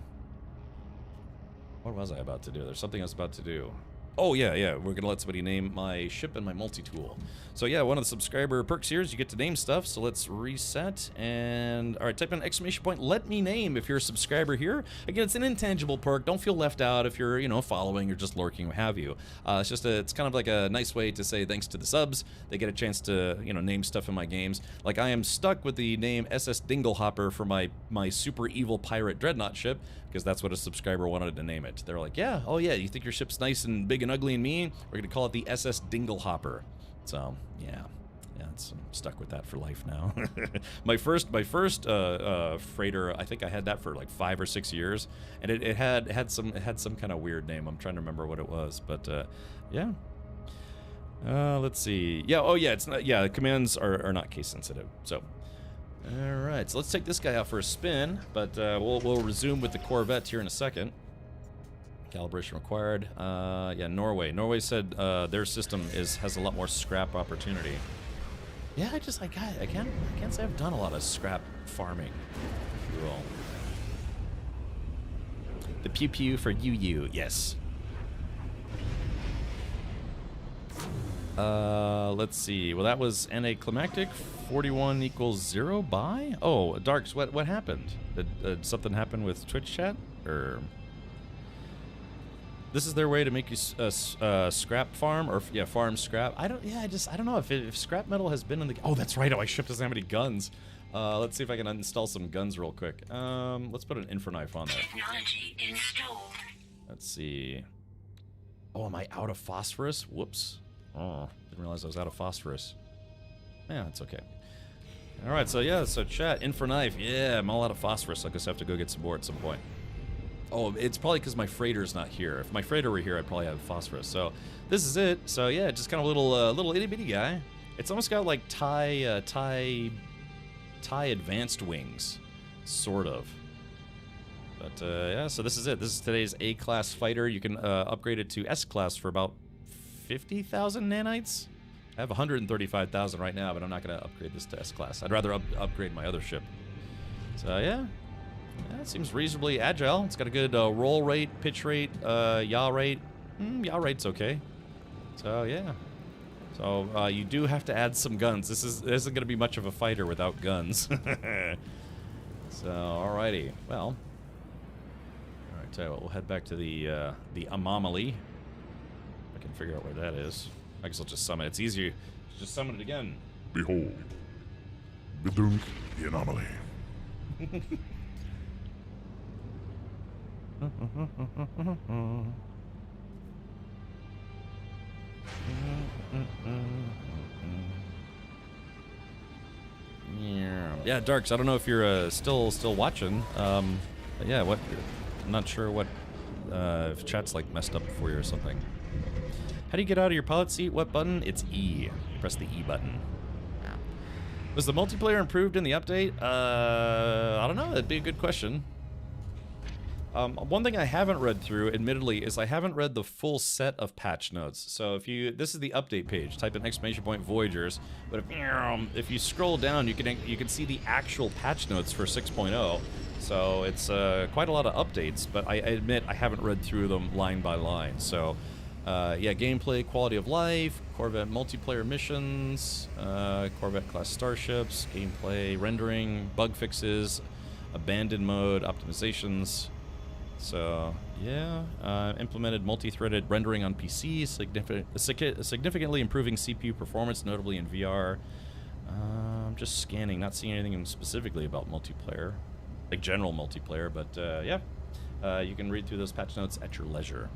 What was I about to do? There's something I was about to do. Oh, yeah, we're going to let somebody name my ship and my multi-tool. So, yeah, one of the subscriber perks here is you get to name stuff. So, let's reset. And, all right, type in exclamation point, let me name if you're a subscriber here. Again, it's an intangible perk. Don't feel left out if you're, you know, following or just lurking, what have you. It's kind of like a nice way to say thanks to the subs. They get a chance to, you know, name stuff in my games. Like, I am stuck with the name SS Dinglehopper for my super evil pirate dreadnought ship, because that's what a subscriber wanted to name it. They're like, yeah, oh yeah, you think your ship's nice and big and ugly and mean? We're gonna call it the SS Dinglehopper. So yeah, I'm stuck with that for life now. my first freighter, I think I had that for like 5 or 6 years, and it had some kind of weird name. I'm trying to remember what it was, but yeah. Let's see. Yeah, oh yeah, it's not. Yeah, the commands are not case sensitive. So. Alright, so let's take this guy out for a spin, but we'll resume with the Corvette here in a second. Calibration required. Yeah, Norway. Norway said their system has a lot more scrap opportunity. Yeah, I can't say I've done a lot of scrap farming, if you will. The pew pew for you, yes. Let's see. Well, that was anticlimactic. 41 equals 0 by? Oh, Darks, what happened? Did something happen with Twitch chat? Or this is their way to make you scrap farm, or yeah, farm scrap. I don't know if scrap metal has been in the. Oh, that's right. Oh, I shipped us how many guns. Let's see if I can install some guns real quick. Let's put an Infraknife on there. Technology installed. Let's see. Oh, am I out of phosphorus? Whoops. Oh, didn't realize I was out of phosphorus. Yeah, it's okay. All right, so yeah, so chat, Infraknife. Yeah, I'm all out of phosphorus. I guess I have to go get some more at some point. Oh, it's probably because my freighter's not here. If my freighter were here, I'd probably have phosphorus. So this is it. So yeah, just kind of a little itty bitty guy. It's almost got like TIE advanced wings, sort of. But yeah, so this is it. This is today's A-class fighter. You can upgrade it to S-class for about 50,000 nanites. I have 135,000 right now, but I'm not going to upgrade this to S-class. I'd rather upgrade my other ship. So yeah, it seems reasonably agile. It's got a good roll rate, pitch rate, yaw rate. Yaw rate's okay. So yeah. So you do have to add some guns. This isn't going to be much of a fighter without guns. So alrighty, well. All right, tell you what, we'll head back to the anomaly. I can figure out where that is. I guess I'll just summon it. It's easier to just summon it again. Behold, Bedunk, the anomaly. Yeah, Darks. I don't know if you're still watching. But yeah, what? I'm not sure what if chat's like messed up for you or something. How do you get out of your pilot seat? What button? It's E. You press the E button. Was the multiplayer improved in the update? I don't know. That'd be a good question. One thing I haven't read through, admittedly, is I haven't read the full set of patch notes. So this is the update page. Type in exclamation point Voyagers. But if you scroll down, you can see the actual patch notes for 6.0. So it's quite a lot of updates. But I admit I haven't read through them line by line. So. Yeah, gameplay, quality of life, Corvette multiplayer missions, Corvette class starships, gameplay, rendering, bug fixes, abandoned mode, optimizations. So, yeah, implemented multi-threaded rendering on PC, significantly improving CPU performance, notably in VR. I'm just scanning, not seeing anything specifically about multiplayer, like general multiplayer, but yeah, you can read through those patch notes at your leisure.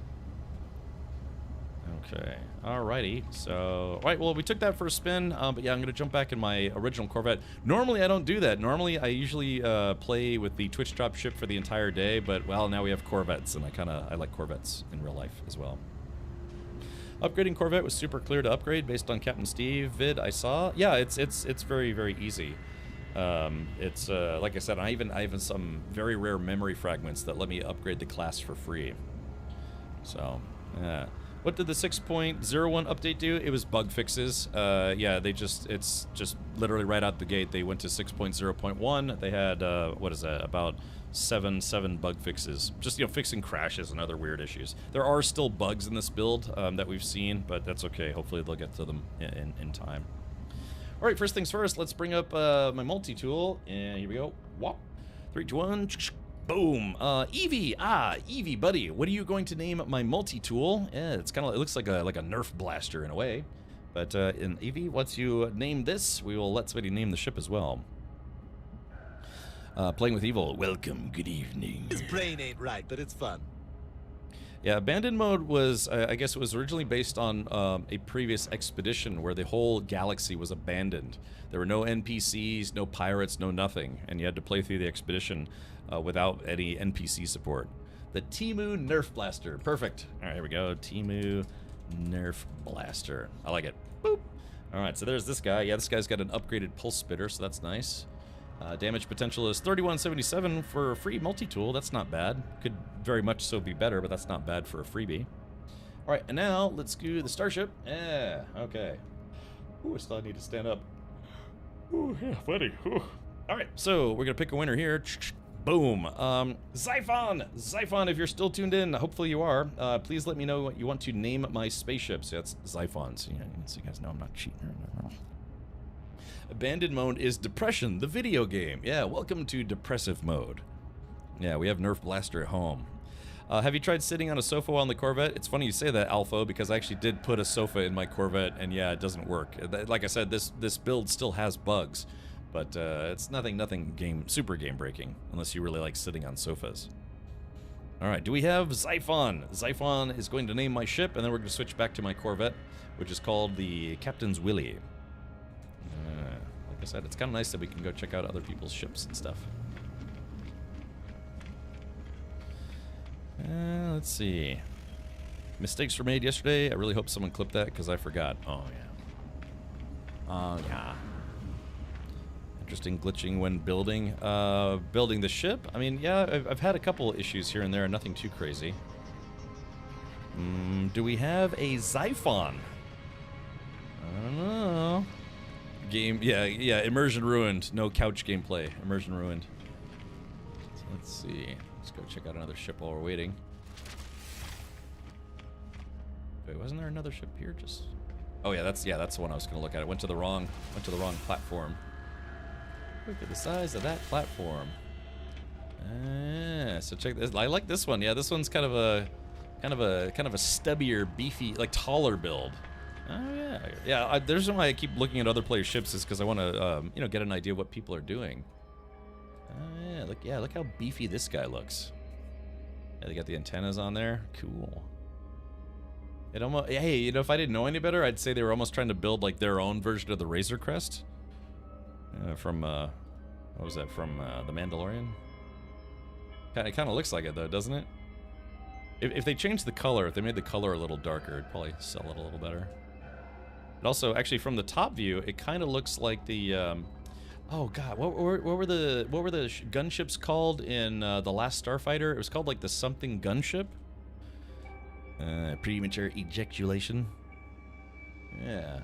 Okay, alrighty, so, alright, well, we took that for a spin, but yeah, I'm going to jump back in my original Corvette. Normally, I don't do that. Normally, I usually play with the Twitch drop ship for the entire day, but, well, now we have Corvettes, and I like Corvettes in real life as well. Upgrading Corvette was super clear to upgrade based on Captain Steve vid I saw. Yeah, it's very, very easy. It's like I said, I even some very rare memory fragments that let me upgrade the class for free. So, yeah. What did the 6.01 update do? It was bug fixes. Yeah, it's just literally right out the gate. They went to 6.0.1. They had, what is that, about seven bug fixes. Just, you know, fixing crashes and other weird issues. There are still bugs in this build that we've seen, but that's okay. Hopefully they'll get to them in time. All right, first things first, let's bring up my multi-tool. And here we go. Whop. 3, 2, 1. Boom. Eevee. Eevee, buddy. What are you going to name my multi-tool? Yeah, it looks like a Nerf blaster in a way. But in Eevee, once you name this, we will let somebody name the ship as well. Playing with Evil. Welcome. Good evening. His brain ain't right, but it's fun. Yeah, Abandoned Mode was, I guess it was originally based on a previous expedition where the whole galaxy was abandoned. There were no NPCs, no pirates, no nothing, and you had to play through the expedition without any NPC support. The Timu Nerf Blaster. Perfect. All right, here we go. Timu Nerf Blaster. I like it. Boop. All right, so there's this guy. Yeah, this guy's got an upgraded pulse spitter, so that's nice. Damage potential is 3177 for a free multi-tool. That's not bad. Could very much so be better, but that's not bad for a freebie. All right, and now let's do the starship. Yeah, okay. Ooh, I still need to stand up. Ooh, yeah, buddy. Ooh. All right, so we're going to pick a winner here. Boom. Xiphon! Xiphon, if you're still tuned in, hopefully you are, please let me know what you want to name my spaceships. Yeah, that's Xiphon, so you guys know I'm not cheating. Abandoned Mode is Depression, the video game. Yeah, welcome to Depressive Mode. Yeah, we have Nerf Blaster at home. Have you tried sitting on a sofa on the Corvette? It's funny you say that, Alpha, because I actually did put a sofa in my Corvette, and yeah, it doesn't work. Like I said, this build still has bugs, but it's nothing super game breaking, unless you really like sitting on sofas. All right, do we have Xiphon? Xiphon is going to name my ship, and then we're going to switch back to my Corvette, which is called the Captain's Willy. Like I said, it's kind of nice that we can go check out other people's ships and stuff. Let's see. Mistakes were made yesterday. I really hope someone clipped that because I forgot. Oh, yeah. Oh, yeah. Interesting glitching when building. Building the ship? I mean, yeah, I've had a couple issues here and there. Nothing too crazy. Do we have a Xiphon? I don't know. Game, yeah, immersion ruined. No couch gameplay. Immersion ruined. So let's see. Let's go check out another ship while we're waiting. Wait, wasn't there another ship here? Just. Oh yeah, that's the one I was gonna look at. It went to the wrong platform. Look at the size of that platform. So check this. I like this one. Yeah, this one's kind of a stubbier, beefy, like taller build. Oh yeah. The reason why I keep looking at other players' ships is because I want to, get an idea of what people are doing. Oh yeah, look how beefy this guy looks. Yeah, they got the antennas on there. Cool. It almost, hey, if I didn't know any better, I'd say they were almost trying to build like their own version of the Razor Crest. From what was that? From The Mandalorian. It kind of looks like it though, doesn't it? If they changed the color, if they made the color a little darker, it'd probably sell it a little better. But also, actually, from the top view, it kind of looks like the. Oh God, what were the gunships called in the last Starfighter? It was called like the something gunship. Premature ejaculation. Yeah.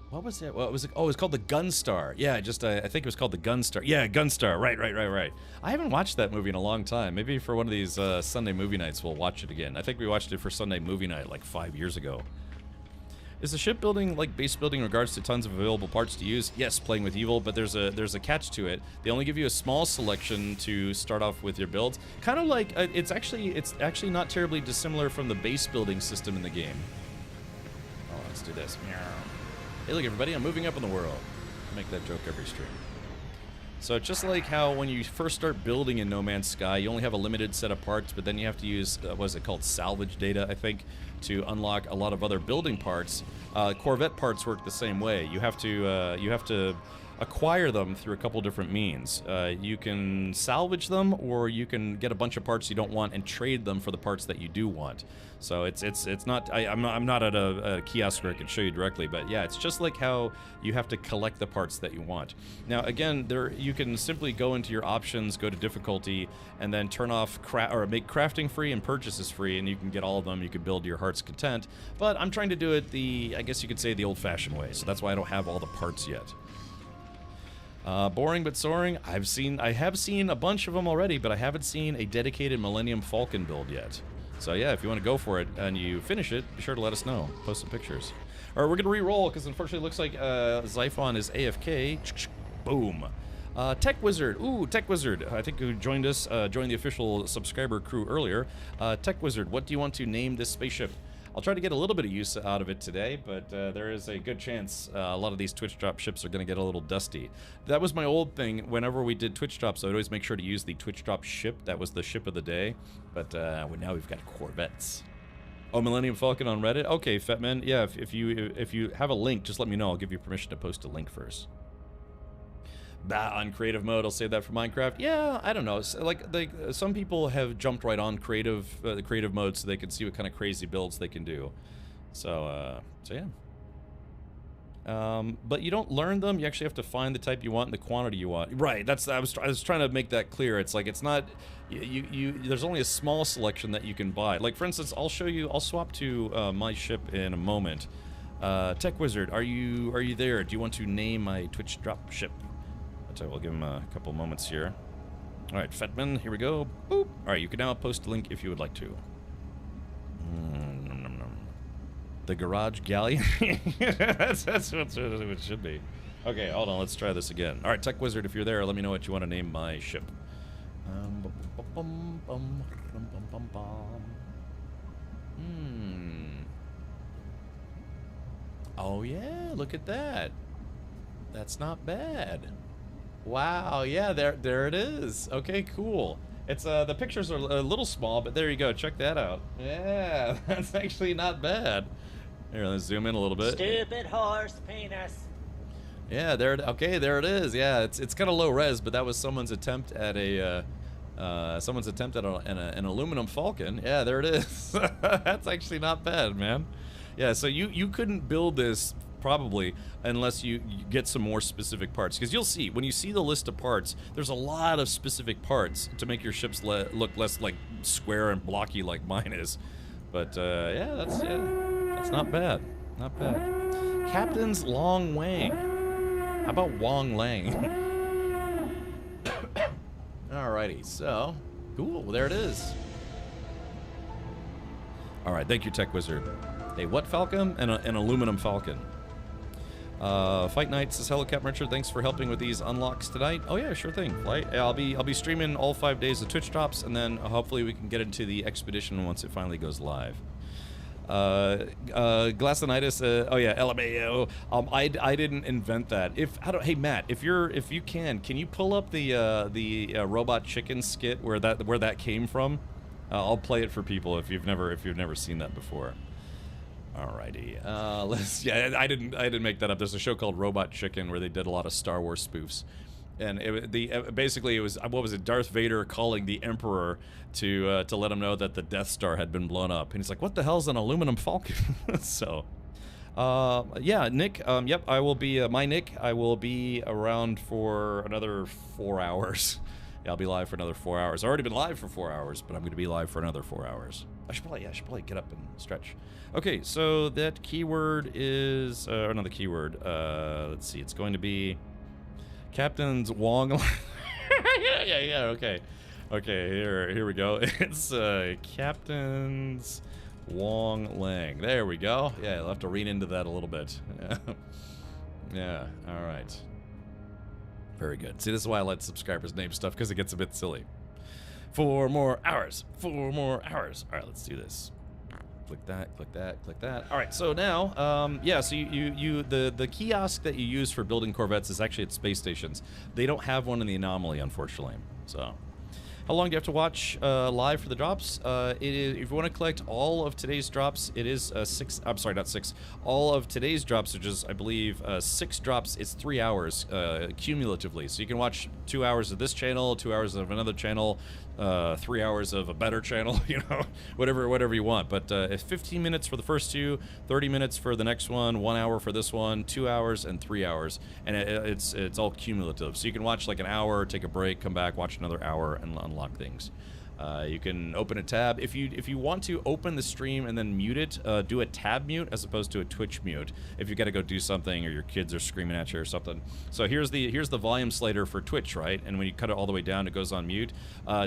What was it? What was it? Oh, it was called the Gunstar. Yeah, I think it was called the Gunstar. Yeah, Gunstar. Right. I haven't watched that movie in a long time. Maybe for one of these Sunday movie nights, we'll watch it again. I think we watched it for Sunday movie night like 5 years ago. Is the shipbuilding like base building in regards to tons of available parts to use? Yes, playing with Evil, but there's a catch to it. They only give you a small selection to start off with your builds. Kind of like it's actually not terribly dissimilar from the base building system in the game. Oh, let's do this. Hey, look, everybody! I'm moving up in the world. I make that joke every stream. So just like how when you first start building in No Man's Sky, you only have a limited set of parts, but then you have to use, what is it called, salvage data, I think, to unlock a lot of other building parts. Corvette parts work the same way. You have to acquire them through a couple different means. You can salvage them, or you can get a bunch of parts you don't want and trade them for the parts that you do want. So it's not. I'm not at a kiosk where I can show you directly, but yeah, it's just like how you have to collect the parts that you want. Now again, you can simply go into your options, go to difficulty, and then turn off or make crafting free and purchases free, and you can get all of them. You can build to your heart's content. But I'm trying to do it I guess you could say the old-fashioned way. So that's why I don't have all the parts yet. Boring but soaring. I have seen a bunch of them already, but I haven't seen a dedicated Millennium Falcon build yet. So yeah, if you want to go for it and you finish it, be sure to let us know. Post some pictures. All right, we're gonna re-roll because unfortunately it looks like Xiphon is AFK. Boom. Tech Wizard. Ooh, Tech Wizard. I think who joined us, joined the official subscriber crew earlier. Tech Wizard, what do you want to name this spaceship? I'll try to get a little bit of use out of it today, but there is a good chance a lot of these Twitch drop ships are going to get a little dusty. That was my old thing. Whenever we did Twitch drops, I would always make sure to use the Twitch drop ship. That was the ship of the day. But now we've got Corvettes. Oh, Millennium Falcon on Reddit? Okay, Fetman. Yeah, if you have a link, just let me know. I'll give you permission to post a link first. Bah, on creative mode, I'll save that for Minecraft. Yeah, I don't know. Like some people have jumped right on the creative mode so they can see what kind of crazy builds they can do. So yeah. But you don't learn them. You actually have to find the type you want and the quantity you want. Right. I was trying to make that clear. It's like it's not. There's only a small selection that you can buy. Like for instance, I'll swap to my ship in a moment. Tech Wizard, are you there? Do you want to name my Twitch drop ship? We'll give him a couple moments here. All right, Fetman, here we go. Boop. All right, you can now post a link if you would like to. The Garage Galleon. that's what it should be. Okay, hold on. Let's try this again. All right, Tech Wizard, if you're there, let me know what you want to name my ship. Oh yeah, look at that. That's not bad. Wow, yeah, there it is. Okay, cool. It's the pictures are a little small, but there you go. Check that out. Yeah, that's actually not bad. Here, let's zoom in a little bit. Stupid horse penis. Yeah, there it is. Yeah, it's kind of low res, but that was someone's attempt at an aluminum Falcon. Yeah, there it is. That's actually not bad, man. Yeah, so you couldn't build this probably unless you get some more specific parts, because you'll see when you see the list of parts, there's a lot of specific parts to make your ships look less like square and blocky like mine is. But yeah, that's not bad. Not bad. Captain's Long Wang. How about Wong Lang? Alrighty, so cool. Well, there it is. All right, thank you, Tech Wizard. Hey, what Falcon? An aluminum Falcon. Fight Night says, hello, Captain Richard. Thanks for helping with these unlocks tonight. Oh yeah, sure thing. I'll be streaming all 5 days of Twitch drops, and then hopefully we can get into the expedition once it finally goes live. Glassonitis. Oh yeah, LMAO. I didn't invent that. Hey Matt, if you can you pull up the robot chicken skit where that came from? I'll play it for people if you've never seen that before. Alrighty. I didn't make that up. There's a show called Robot Chicken where they did a lot of Star Wars spoofs. And basically it was, what was it, Darth Vader calling the Emperor to let him know that the Death Star had been blown up. And he's like, what the hell's an aluminum Falcon? So, yeah, Nick, yep, I will be, I will be around for another 4 hours. Yeah, I'll be live for another 4 hours. I've already been live for 4 hours, but I'm going to be live for another 4 hours. I should probably get up and stretch. Okay, so that keyword is, or not the keyword, let's see, it's going to be Captain's Wong. yeah, okay. Okay, here we go. It's Captain's Wong Lang. There we go. Yeah, I'll have to read into that a little bit. Yeah, all right. Very good. See, this is why I let subscribers name stuff, because it gets a bit silly. 4 more hours. 4 more hours. All right, let's do this. Click that, click that, click that. All right, so now, yeah, so the kiosk that you use for building Corvettes is actually at space stations. They don't have one in the Anomaly, unfortunately. So, How long do you have to watch live for the drops? It is, if you want to collect all of today's drops, it is 6. I'm sorry, not 6. All of today's drops, which is, I believe, 6 drops. It's 3 hours cumulatively. So you can watch 2 hours of this channel, 2 hours of another channel, 3 hours of a better channel. You know, whatever you want. But it's 15 minutes for the first 2, 30 minutes for the next one, 1 hour for this one, 2 hours, and 3 hours. And it's all cumulative. So you can watch like an hour, take a break, come back, watch another hour, and unlock things. You can open a tab if you want to open the stream and then mute it. Do a tab mute as opposed to a Twitch mute if you got to go do something or your kids are screaming at you or something. So here's the volume slider for Twitch, right? And when you cut it all the way down, it goes on mute.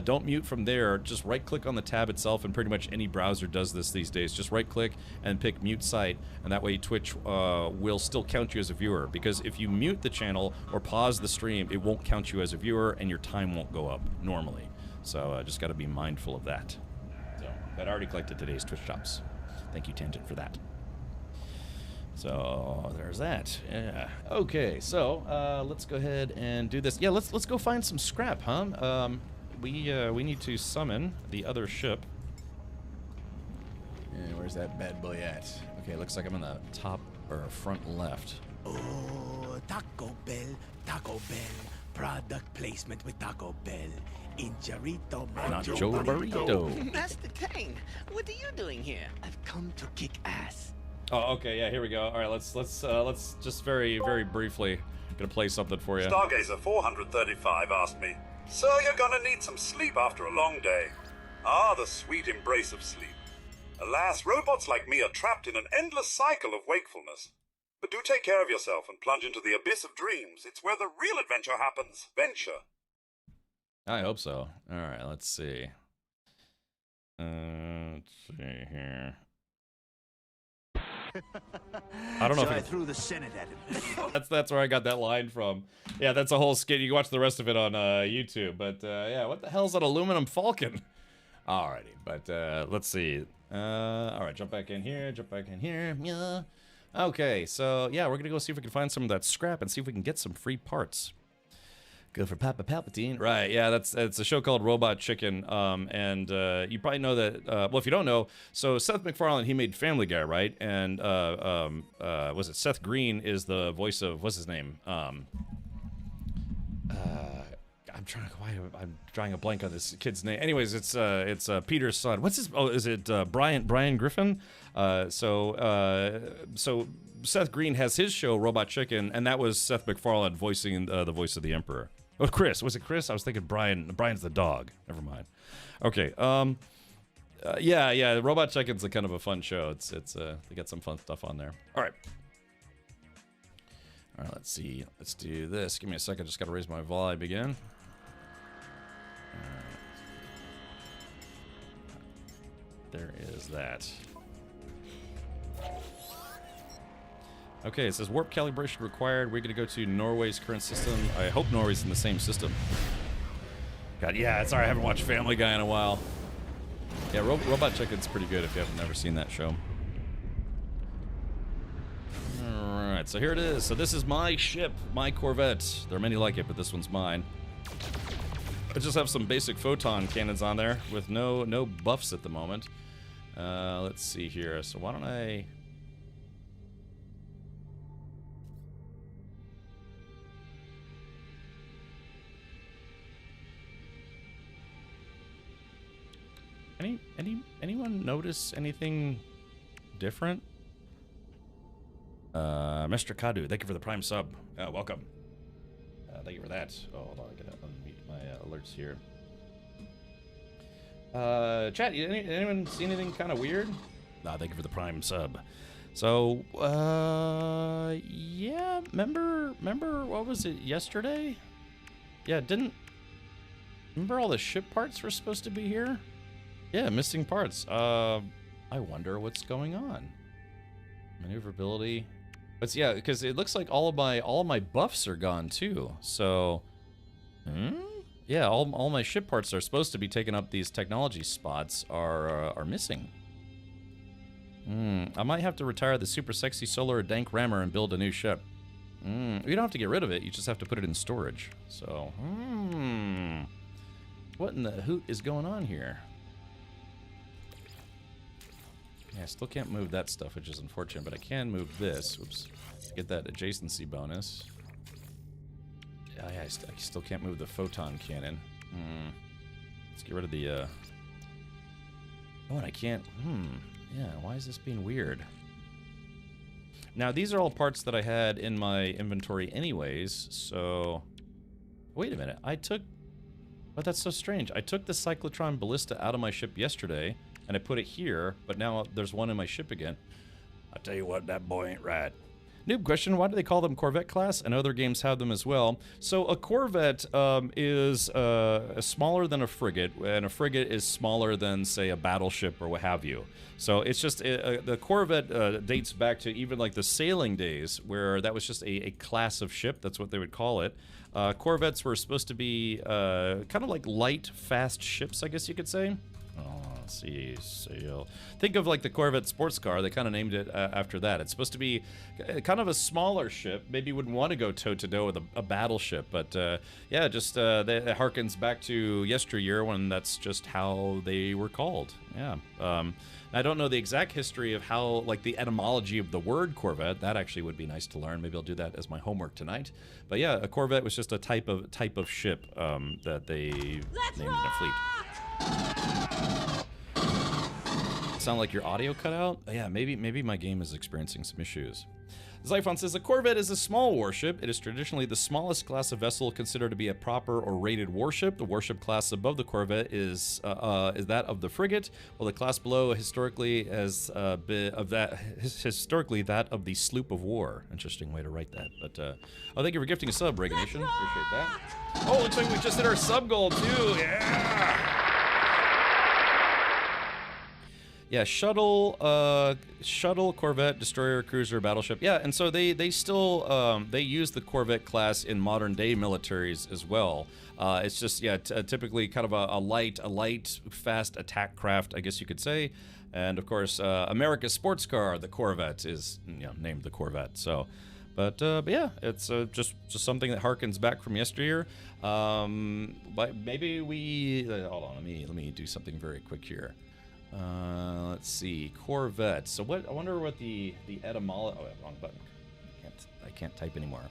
Don't mute from there. Just right click on the tab itself, and pretty much any browser does this these days. Just right click and pick mute site, and that way Twitch will still count you as a viewer. Because if you mute the channel or pause the stream, it won't count you as a viewer, and your time won't go up normally. So just got to be mindful of that. So that already collected today's Twitch drops. Thank you, Tangent, for that. So there's that. Yeah. Okay. So let's go ahead and do this. Yeah. Let's go find some scrap, huh? We need to summon the other ship. And where's that bad boy at? Okay. Looks like I'm in the top or front left. Oh, Taco Bell, Taco Bell. Product placement with Taco Bell. Injarito, Nacho burrito. Master Kane, what are you doing here? I've come to kick ass. Oh, okay, yeah, here we go. All right, let's just very briefly gonna play something for you. Stargazer 435 asked me, "Sir, you're gonna need some sleep after a long day." Ah, the sweet embrace of sleep. Alas, robots like me are trapped in an endless cycle of wakefulness. But do take care of yourself and plunge into the abyss of dreams. It's where the real adventure happens. Venture. I hope so. All right, let's see. Let's see here. I don't know so if I threw the Senate at him. that's where I got that line from. Yeah, that's a whole skit. You can watch the rest of it on YouTube. But yeah, what the hell's an aluminum falcon? Alrighty, but let's see. All right, jump back in here. Jump back in here. Yeah. Okay, so yeah, we're gonna go see if we can find some of that scrap and see if we can get some free parts. Go for Papa Palpatine. Right, yeah, it's a show called Robot Chicken, and you probably know that, well, if you don't know, so Seth MacFarlane, he made Family Guy, right? And, was it Seth Green is the voice of, what's his name? I'm drawing a blank on this kid's name. Anyways, it's Peter's son. What's his, oh, is it Brian Griffin? So Seth Green has his show, Robot Chicken, and that was Seth MacFarlane voicing the voice of the Emperor. Oh, Chris. Was it Chris? I was thinking Brian. Brian's the dog. Never mind. Okay. Yeah. Robot Chicken's a kind of a fun show. It's they got some fun stuff on there. All right. Let's see. Let's do this. Give me a second. Just got to raise my volume again. There is that. Okay, it says warp calibration required. We're going to go to Norway's current system. I hope Norway's in the same system. God, yeah, sorry, I haven't watched Family Guy in a while. Yeah, Robot Chicken's pretty good if you haven't never seen that show. Alright, so here it is. So this is my ship, my Corvette. There are many like it, but this one's mine. I just have some basic photon cannons on there with no buffs at the moment. Let's see here. So why don't I... Anyone notice anything different? Mr. Kadu, thank you for the Prime sub. Welcome. Thank you for that. Oh, hold on, I gotta unmute my alerts here. Chat, anyone see anything kind of weird? Thank you for the Prime sub. So, yeah, remember what was it, yesterday? Yeah, remember all the ship parts were supposed to be here? Yeah, missing parts. I wonder what's going on. Maneuverability. But yeah, because it looks like all of my buffs are gone too. So, yeah, all my ship parts that are supposed to be taking up these technology spots are missing. I might have to retire the super sexy solar dank rammer and build a new ship. You don't have to get rid of it. You just have to put it in storage. So, What in the hoot is going on here? Yeah, I still can't move that stuff, which is unfortunate, but I can move this. Whoops. Get that adjacency bonus. Yeah, I still can't move the photon cannon. Let's get rid of the, Oh, and I can't... Yeah, why is this being weird? Now, these are all parts that I had in my inventory anyways, so... Wait a minute, I took... But that's so strange. I took the Cyclotron Ballista out of my ship yesterday, and I put it here, but now there's one in my ship again. I tell you what, that boy ain't right. Noob question, why do they call them Corvette class? And other games have them as well. So a Corvette is smaller than a frigate, and a frigate is smaller than, say, a battleship or what have you. So it's just, the Corvette dates back to even like the sailing days, where that was just a class of ship, that's what they would call it. Corvettes were supposed to be kind of like light, fast ships, I guess you could say. Let's see, sail. Think of like the Corvette sports car. They kind of named it after that. It's supposed to be kind of a smaller ship. Maybe you wouldn't want to go toe-to-toe with a battleship, but yeah, just that harkens back to yesteryear when that's just how they were called. Yeah. I don't know the exact history of how, like, the etymology of the word Corvette. That actually would be nice to learn. Maybe I'll do that as my homework tonight. But yeah, a Corvette was just a type of ship that they named in their fleet. Sound like your audio cut out? Yeah, maybe my game is experiencing some issues. Zyphon says, a Corvette is a small warship. It is traditionally the smallest class of vessel considered to be a proper or rated warship. The warship class above the Corvette is that of the frigate, while the class below historically that of the sloop of war. Interesting way to write that. But oh, thank you for gifting a sub, Reagan Nation. Appreciate that. Oh, looks like we just hit our sub goal too. Yeah. Yeah, shuttle, Corvette, destroyer, cruiser, battleship. Yeah, and so they still they use the Corvette class in modern day militaries as well. It's just typically kind of a light, fast attack craft, I guess you could say. And of course, America's sports car, the Corvette, is named the Corvette. So, but yeah, it's just something that harkens back from yesteryear. But maybe we hold on. Let me do something very quick here. Let's see, Corvette. So what? I wonder what the etymology. Oh, wrong button. I can't type anymore.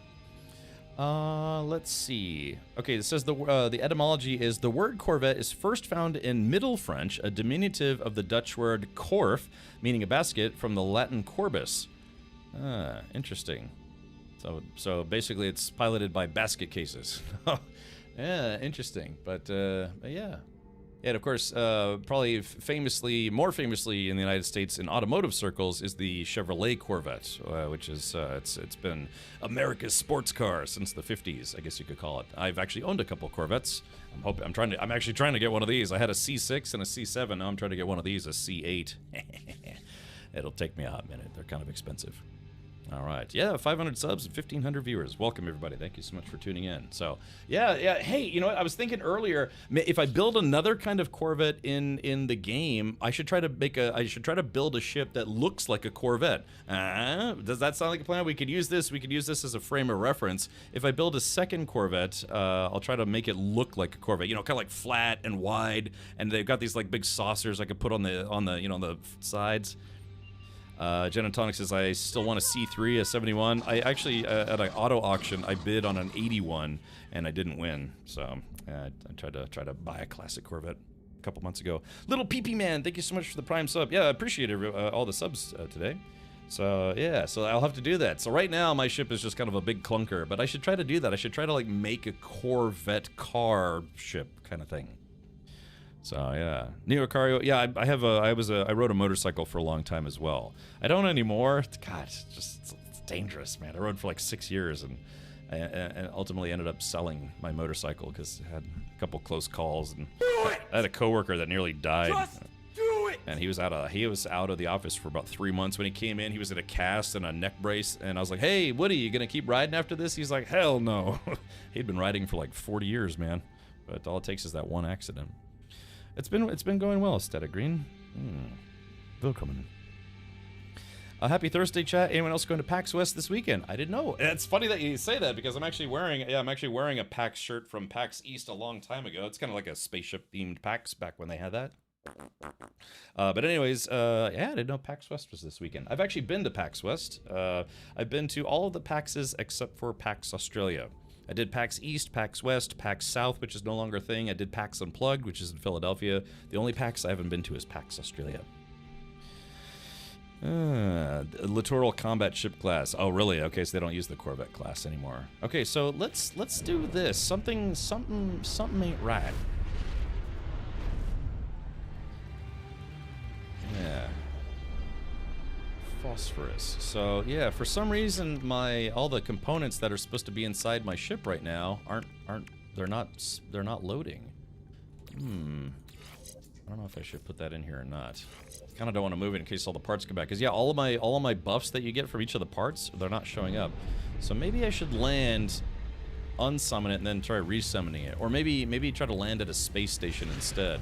Let's see. Okay, it says the etymology is the word Corvette is first found in Middle French, a diminutive of the Dutch word korf, meaning a basket, from the Latin corbus. Interesting. So basically, it's piloted by basket cases. Yeah, interesting. But yeah. And of course, probably more famously in the United States in automotive circles is the Chevrolet Corvette, which is it's been America's sports car since the 50s, I guess you could call it. I've actually owned a couple Corvettes. I'm actually trying to get one of these. I had a C6 and a C7. Now I'm trying to get one of these, a C8. It'll take me a hot minute. They're kind of expensive. All right. Yeah, 500 subs and 1,500 viewers. Welcome, everybody. Thank you so much for tuning in. So, yeah. Hey, you know what? I was thinking earlier, if I build another kind of Corvette in the game, I should try to build a ship that looks like a Corvette. Does that sound like a plan? We could use this. We could use this as a frame of reference. If I build a second Corvette, I'll try to make it look like a Corvette. You know, kind of like flat and wide, and they've got these like big saucers I could put on the sides. Genotonic says, I still want a C3, a 71. I actually, at an auto auction, I bid on an 81, and I didn't win. So I tried to buy a classic Corvette a couple months ago. Little PP Man, thank you so much for the Prime sub. Yeah, I appreciate all the subs today. So yeah, so I'll have to do that. So right now, my ship is just kind of a big clunker, but I should try to do that. I should try to like make a Corvette car ship kind of thing. So yeah, Neo Cario. Yeah, I rode a motorcycle for a long time as well. I don't anymore. God, it's dangerous, man. I rode for like 6 years and ultimately ended up selling my motorcycle because I had a couple close calls and I had a coworker that nearly died. Just do it. And he was out of the office for about 3 months. When he came in, he was in a cast and a neck brace, and I was like, "Hey, Woody, you gonna keep riding after this?" He's like, "Hell no." He'd been riding for like 40 years, man. But all it takes is that one accident. It's been going well, Static Green. Welcome. Happy Thursday, chat. Anyone else going to PAX West this weekend? I didn't know. It's funny that you say that because I'm actually wearing a PAX shirt from PAX East a long time ago. It's kind of like a spaceship themed PAX back when they had that. But anyways, yeah, I didn't know PAX West was this weekend. I've actually been to PAX West. I've been to all of the PAXs except for PAX Australia. I did PAX East, PAX West, PAX South, which is no longer a thing. I did PAX Unplugged, which is in Philadelphia. The only PAX I haven't been to is PAX Australia. Littoral combat ship class. Oh, really? Okay, so they don't use the Corvette class anymore. Okay, so let's do this. Something ain't right. Yeah. Phosphorus. So yeah, for some reason all the components that are supposed to be inside my ship right now they're not loading. I don't know if I should put that in here or not. Kind of don't want to move it in case all the parts come back. Because yeah, all of my buffs that you get from each of the parts, they're not showing up. So maybe I should land, unsummon it, and then try resummoning it. Or maybe try to land at a space station instead.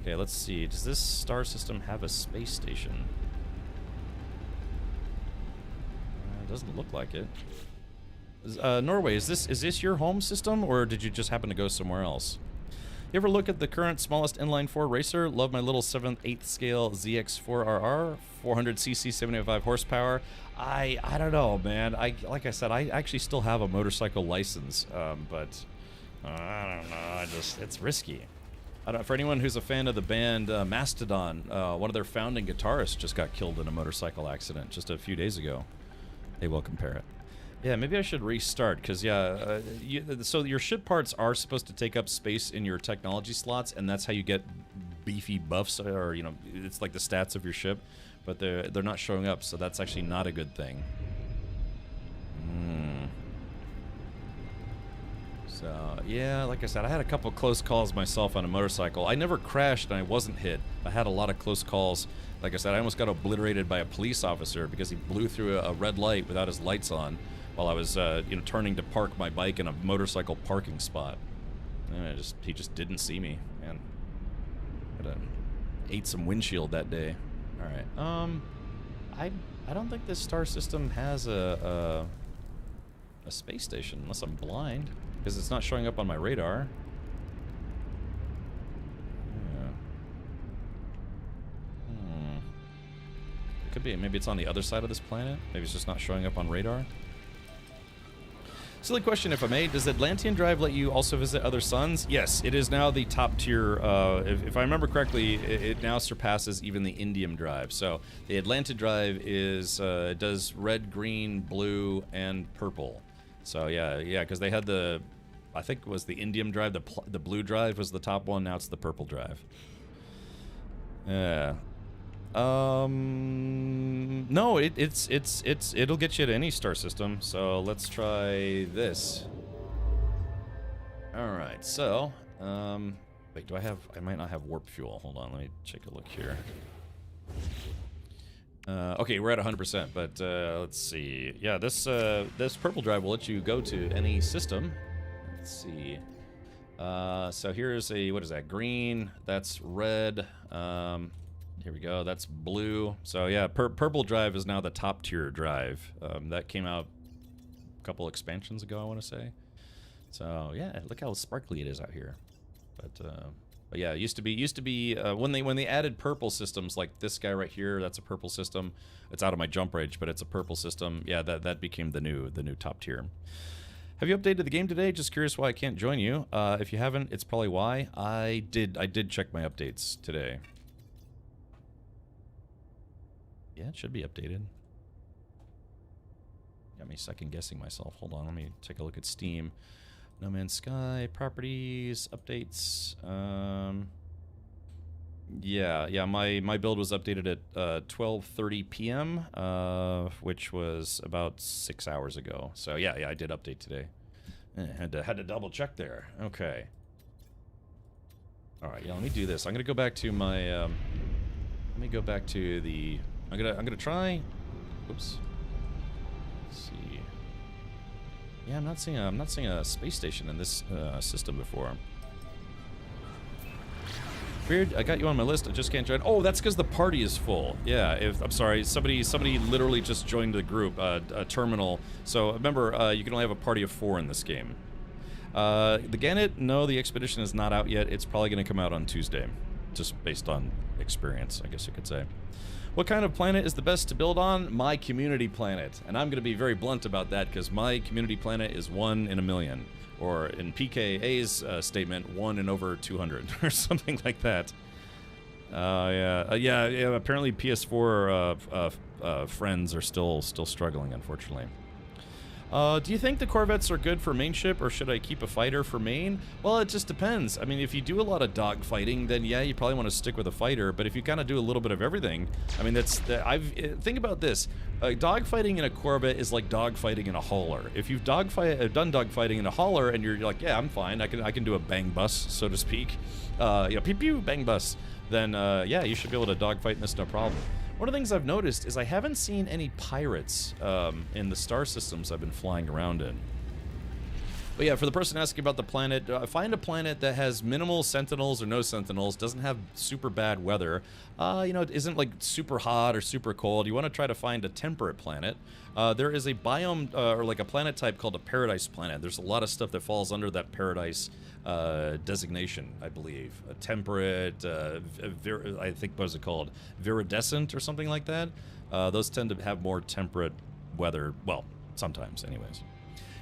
Okay, let's see. Does this star system have a space station? It doesn't look like it. Norway, is this your home system, or did you just happen to go somewhere else? You ever look at the current smallest inline 4 racer? Love my little 7th 8th scale ZX4RR, 400cc, 75 horsepower. I don't know, man. Like I said, I actually still have a motorcycle license, but I don't know. It's risky. For anyone who's a fan of the band Mastodon, one of their founding guitarists just got killed in a motorcycle accident just a few days ago. They will compare it. Yeah, maybe I should restart, because, yeah, so your ship parts are supposed to take up space in your technology slots, and that's how you get beefy buffs, or, you know, it's like the stats of your ship, but they're not showing up, so that's actually not a good thing. So, yeah, like I said, I had a couple close calls myself on a motorcycle. I never crashed and I wasn't hit. I had a lot of close calls. Like I said, I almost got obliterated by a police officer because he blew through a red light without his lights on while I was, you know, turning to park my bike in a motorcycle parking spot. And he just didn't see me, man. Ate some windshield that day. All right. I don't think this star system has a space station unless I'm blind, because it's not showing up on my radar. Yeah. It could be. Maybe it's on the other side of this planet. Maybe it's just not showing up on radar. Silly question, if I may. Does Atlantean Drive let you also visit other suns? Yes, it is now the top tier. If I remember correctly, it now surpasses even the Indium Drive. So the Atlantean Drive it does red, green, blue, and purple. So yeah, because they had I think it was the Indium Drive. The blue drive was the top one. Now it's the purple drive. Yeah. No, it'll get you to any star system. So let's try this. All right. So, wait, I might not have warp fuel. Hold on, let me take a look here. Okay, we're at 100%, but let's see. Yeah, this purple drive will let you go to any system. Let's see. So here's what is that? Green. That's red. Here we go. That's blue. So yeah, purple drive is now the top tier drive. That came out a couple expansions ago, I want to say. So yeah, look how sparkly it is out here. But yeah, it used to be when they added purple systems like this guy right here. That's a purple system. It's out of my jump range, but it's a purple system. Yeah, that became the new top tier. Have you updated the game today? Just curious why I can't join you. If you haven't, it's probably why. I did check my updates today. Yeah, it should be updated. Got me second guessing myself. Hold on, let me take a look at Steam. No Man's Sky, properties, updates. Yeah, my build was updated at 12:30 p.m., which was about 6 hours ago. So yeah, I did update today. Had to double check there. Okay. All right, yeah, let me do this. I'm gonna go back to my. Let me go back to the. I'm gonna try. Oops. Let's see. Yeah, I'm not seeing a space station in this system before. Weird, I got you on my list, I just can't join. Oh, that's because the party is full. Yeah, I'm sorry, somebody literally just joined the group, a terminal. So remember, you can only have a party of 4 in this game. The Gannet, no, the expedition is not out yet. It's probably going to come out on Tuesday, just based on experience, I guess you could say. What kind of planet is the best to build on? My community planet. And I'm going to be very blunt about that, because my community planet is 1 in a million. Or in PKA's statement, 1 in over 200, or something like that. Yeah, apparently PS4 friends are still struggling, unfortunately. Do you think the Corvettes are good for main ship, or should I keep a fighter for main? Well, it just depends. I mean, if you do a lot of dogfighting, then yeah, you probably want to stick with a fighter. But if you kind of do a little bit of everything, I mean, think about this. Dogfighting in a Corvette is like dogfighting in a hauler. If you've done dogfighting in a hauler, and you're like, yeah, I'm fine. I can do a bang bus, so to speak. Pew pew bang bus. Then yeah, you should be able to dogfight in this no problem. One of the things I've noticed is I haven't seen any pirates in the star systems I've been flying around in. But yeah, for the person asking about the planet, find a planet that has minimal sentinels or no sentinels, doesn't have super bad weather, you know, it isn't like super hot or super cold. You want to try to find a temperate planet. There is a biome, or like a planet type called a paradise planet. There's a lot of stuff that falls under that paradise designation, I believe. A temperate, I think, what is it called? Viridescent or something like that. Those tend to have more temperate weather, well, sometimes anyways.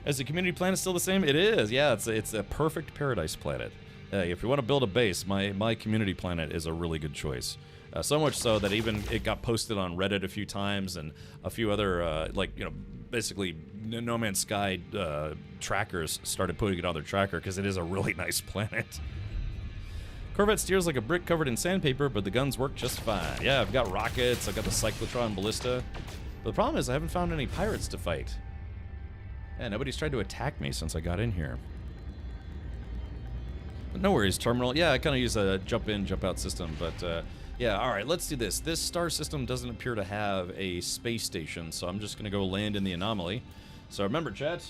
Is the community planet still the same? It is, yeah, it's a perfect paradise planet. If you want to build a base, my community planet is a really good choice. So much so that even it got posted on Reddit a few times, and a few other, like, you know, basically No Man's Sky trackers started putting it on their tracker because it is a really nice planet. Corvette steers like a brick covered in sandpaper, but the guns work just fine. Yeah, I've got rockets, I've got the cyclotron ballista. But the problem is I haven't found any pirates to fight. Yeah, nobody's tried to attack me since I got in here. But no worries, terminal. Yeah, I kind of use a jump in, jump out system, but yeah, alright, let's do this. This star system doesn't appear to have a space station, so I'm just going to go land in the anomaly. So remember, chat.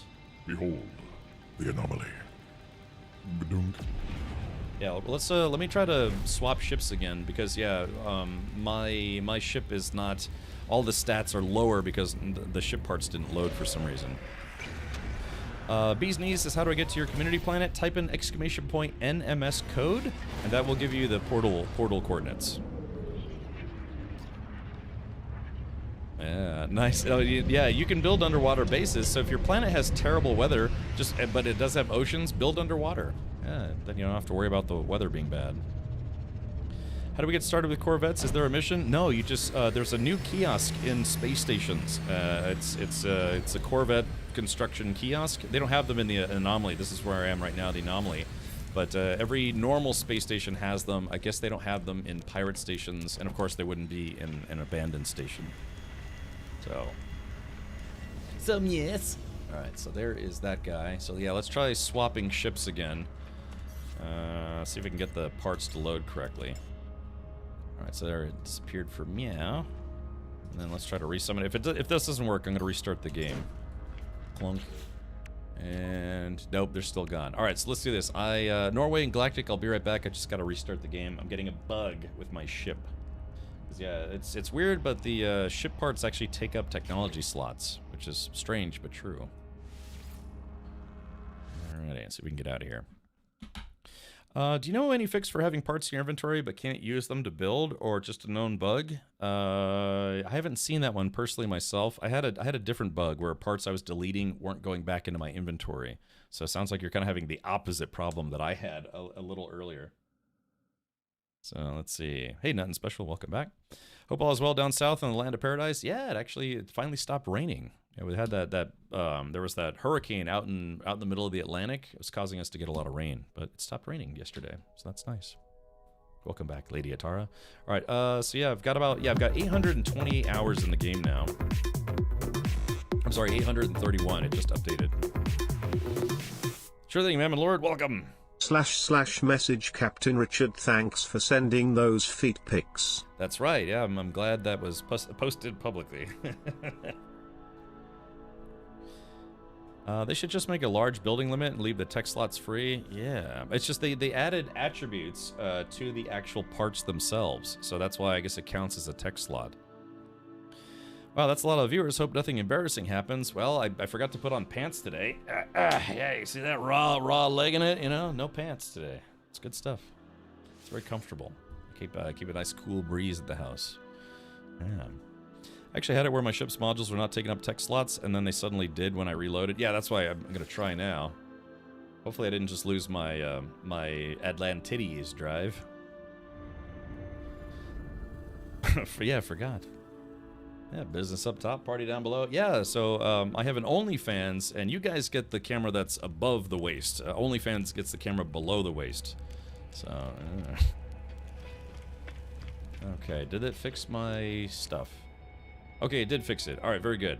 Behold, the anomaly. Ba-dunk. Yeah, let me try to swap ships again, because yeah, my ship is not, all the stats are lower because the ship parts didn't load for some reason. Bee's Knees says, how do I get to your community planet? Type in !NMS code, and that will give you the portal coordinates. Yeah, nice. Oh, yeah, you can build underwater bases, so if your planet has terrible weather, but it does have oceans, build underwater. Yeah, then you don't have to worry about the weather being bad. How do we get started with Corvettes? Is there a mission? No, you just, there's a new kiosk in space stations. It's a Corvette construction kiosk. They don't have them in the anomaly. This is where I am right now, the anomaly. But every normal space station has them. I guess they don't have them in pirate stations, and of course they wouldn't be in an abandoned station. So yes. Alright, so there is that guy. So yeah, let's try swapping ships again. See if we can get the parts to load correctly. Alright, so there it disappeared for meow. And then let's try to resummon it. If this doesn't work, I'm going to restart the game. Clunk. And nope, they're still gone. Alright, so let's do this. Norway and Galactic, I'll be right back. I just got to restart the game. I'm getting a bug with my ship. Yeah, it's weird, but the ship parts actually take up technology slots, which is strange but true. Alright, so we can get out of here. Do you know any fix for having parts in your inventory but can't use them to build, or just a known bug? I haven't seen that one personally myself. I had a different bug where parts I was deleting weren't going back into my inventory. So it sounds like you're kind of having the opposite problem that I had a little earlier. So let's see. Hey, nothing special. Welcome back. Hope all is well down south in the land of paradise. Yeah, it finally stopped raining. Yeah, we had there was that hurricane out in the middle of the Atlantic. It was causing us to get a lot of rain, but it stopped raining yesterday, so that's nice. Welcome back, Lady Atara. All right, so yeah, I've got 828 hours in the game now. I'm sorry, 831. It just updated. Sure thing, Mammon Lord. Welcome. / message Captain Richard, thanks for sending those feet pics. That's right, yeah, I'm glad that was posted publicly. They should just make a large building limit and leave the tech slots free. Yeah, it's just they added attributes to the actual parts themselves, so that's why I guess it counts as a tech slot. Wow, that's a lot of viewers. Hope nothing embarrassing happens. Well, I forgot to put on pants today. Yeah, you see that raw leg in it? You know, no pants today. It's good stuff. It's very comfortable. Keep a nice cool breeze at the house. Yeah. I actually had it where my ship's modules were not taking up tech slots, and then they suddenly did when I reloaded. Yeah, that's why I'm gonna try now. Hopefully I didn't just lose my my Atlantides drive. Yeah, I forgot. Yeah, business up top, party down below. Yeah, so I have an OnlyFans, and you guys get the camera that's above the waist. OnlyFans gets the camera below the waist. So, okay, did it fix my stuff? Okay, it did fix it. All right, very good.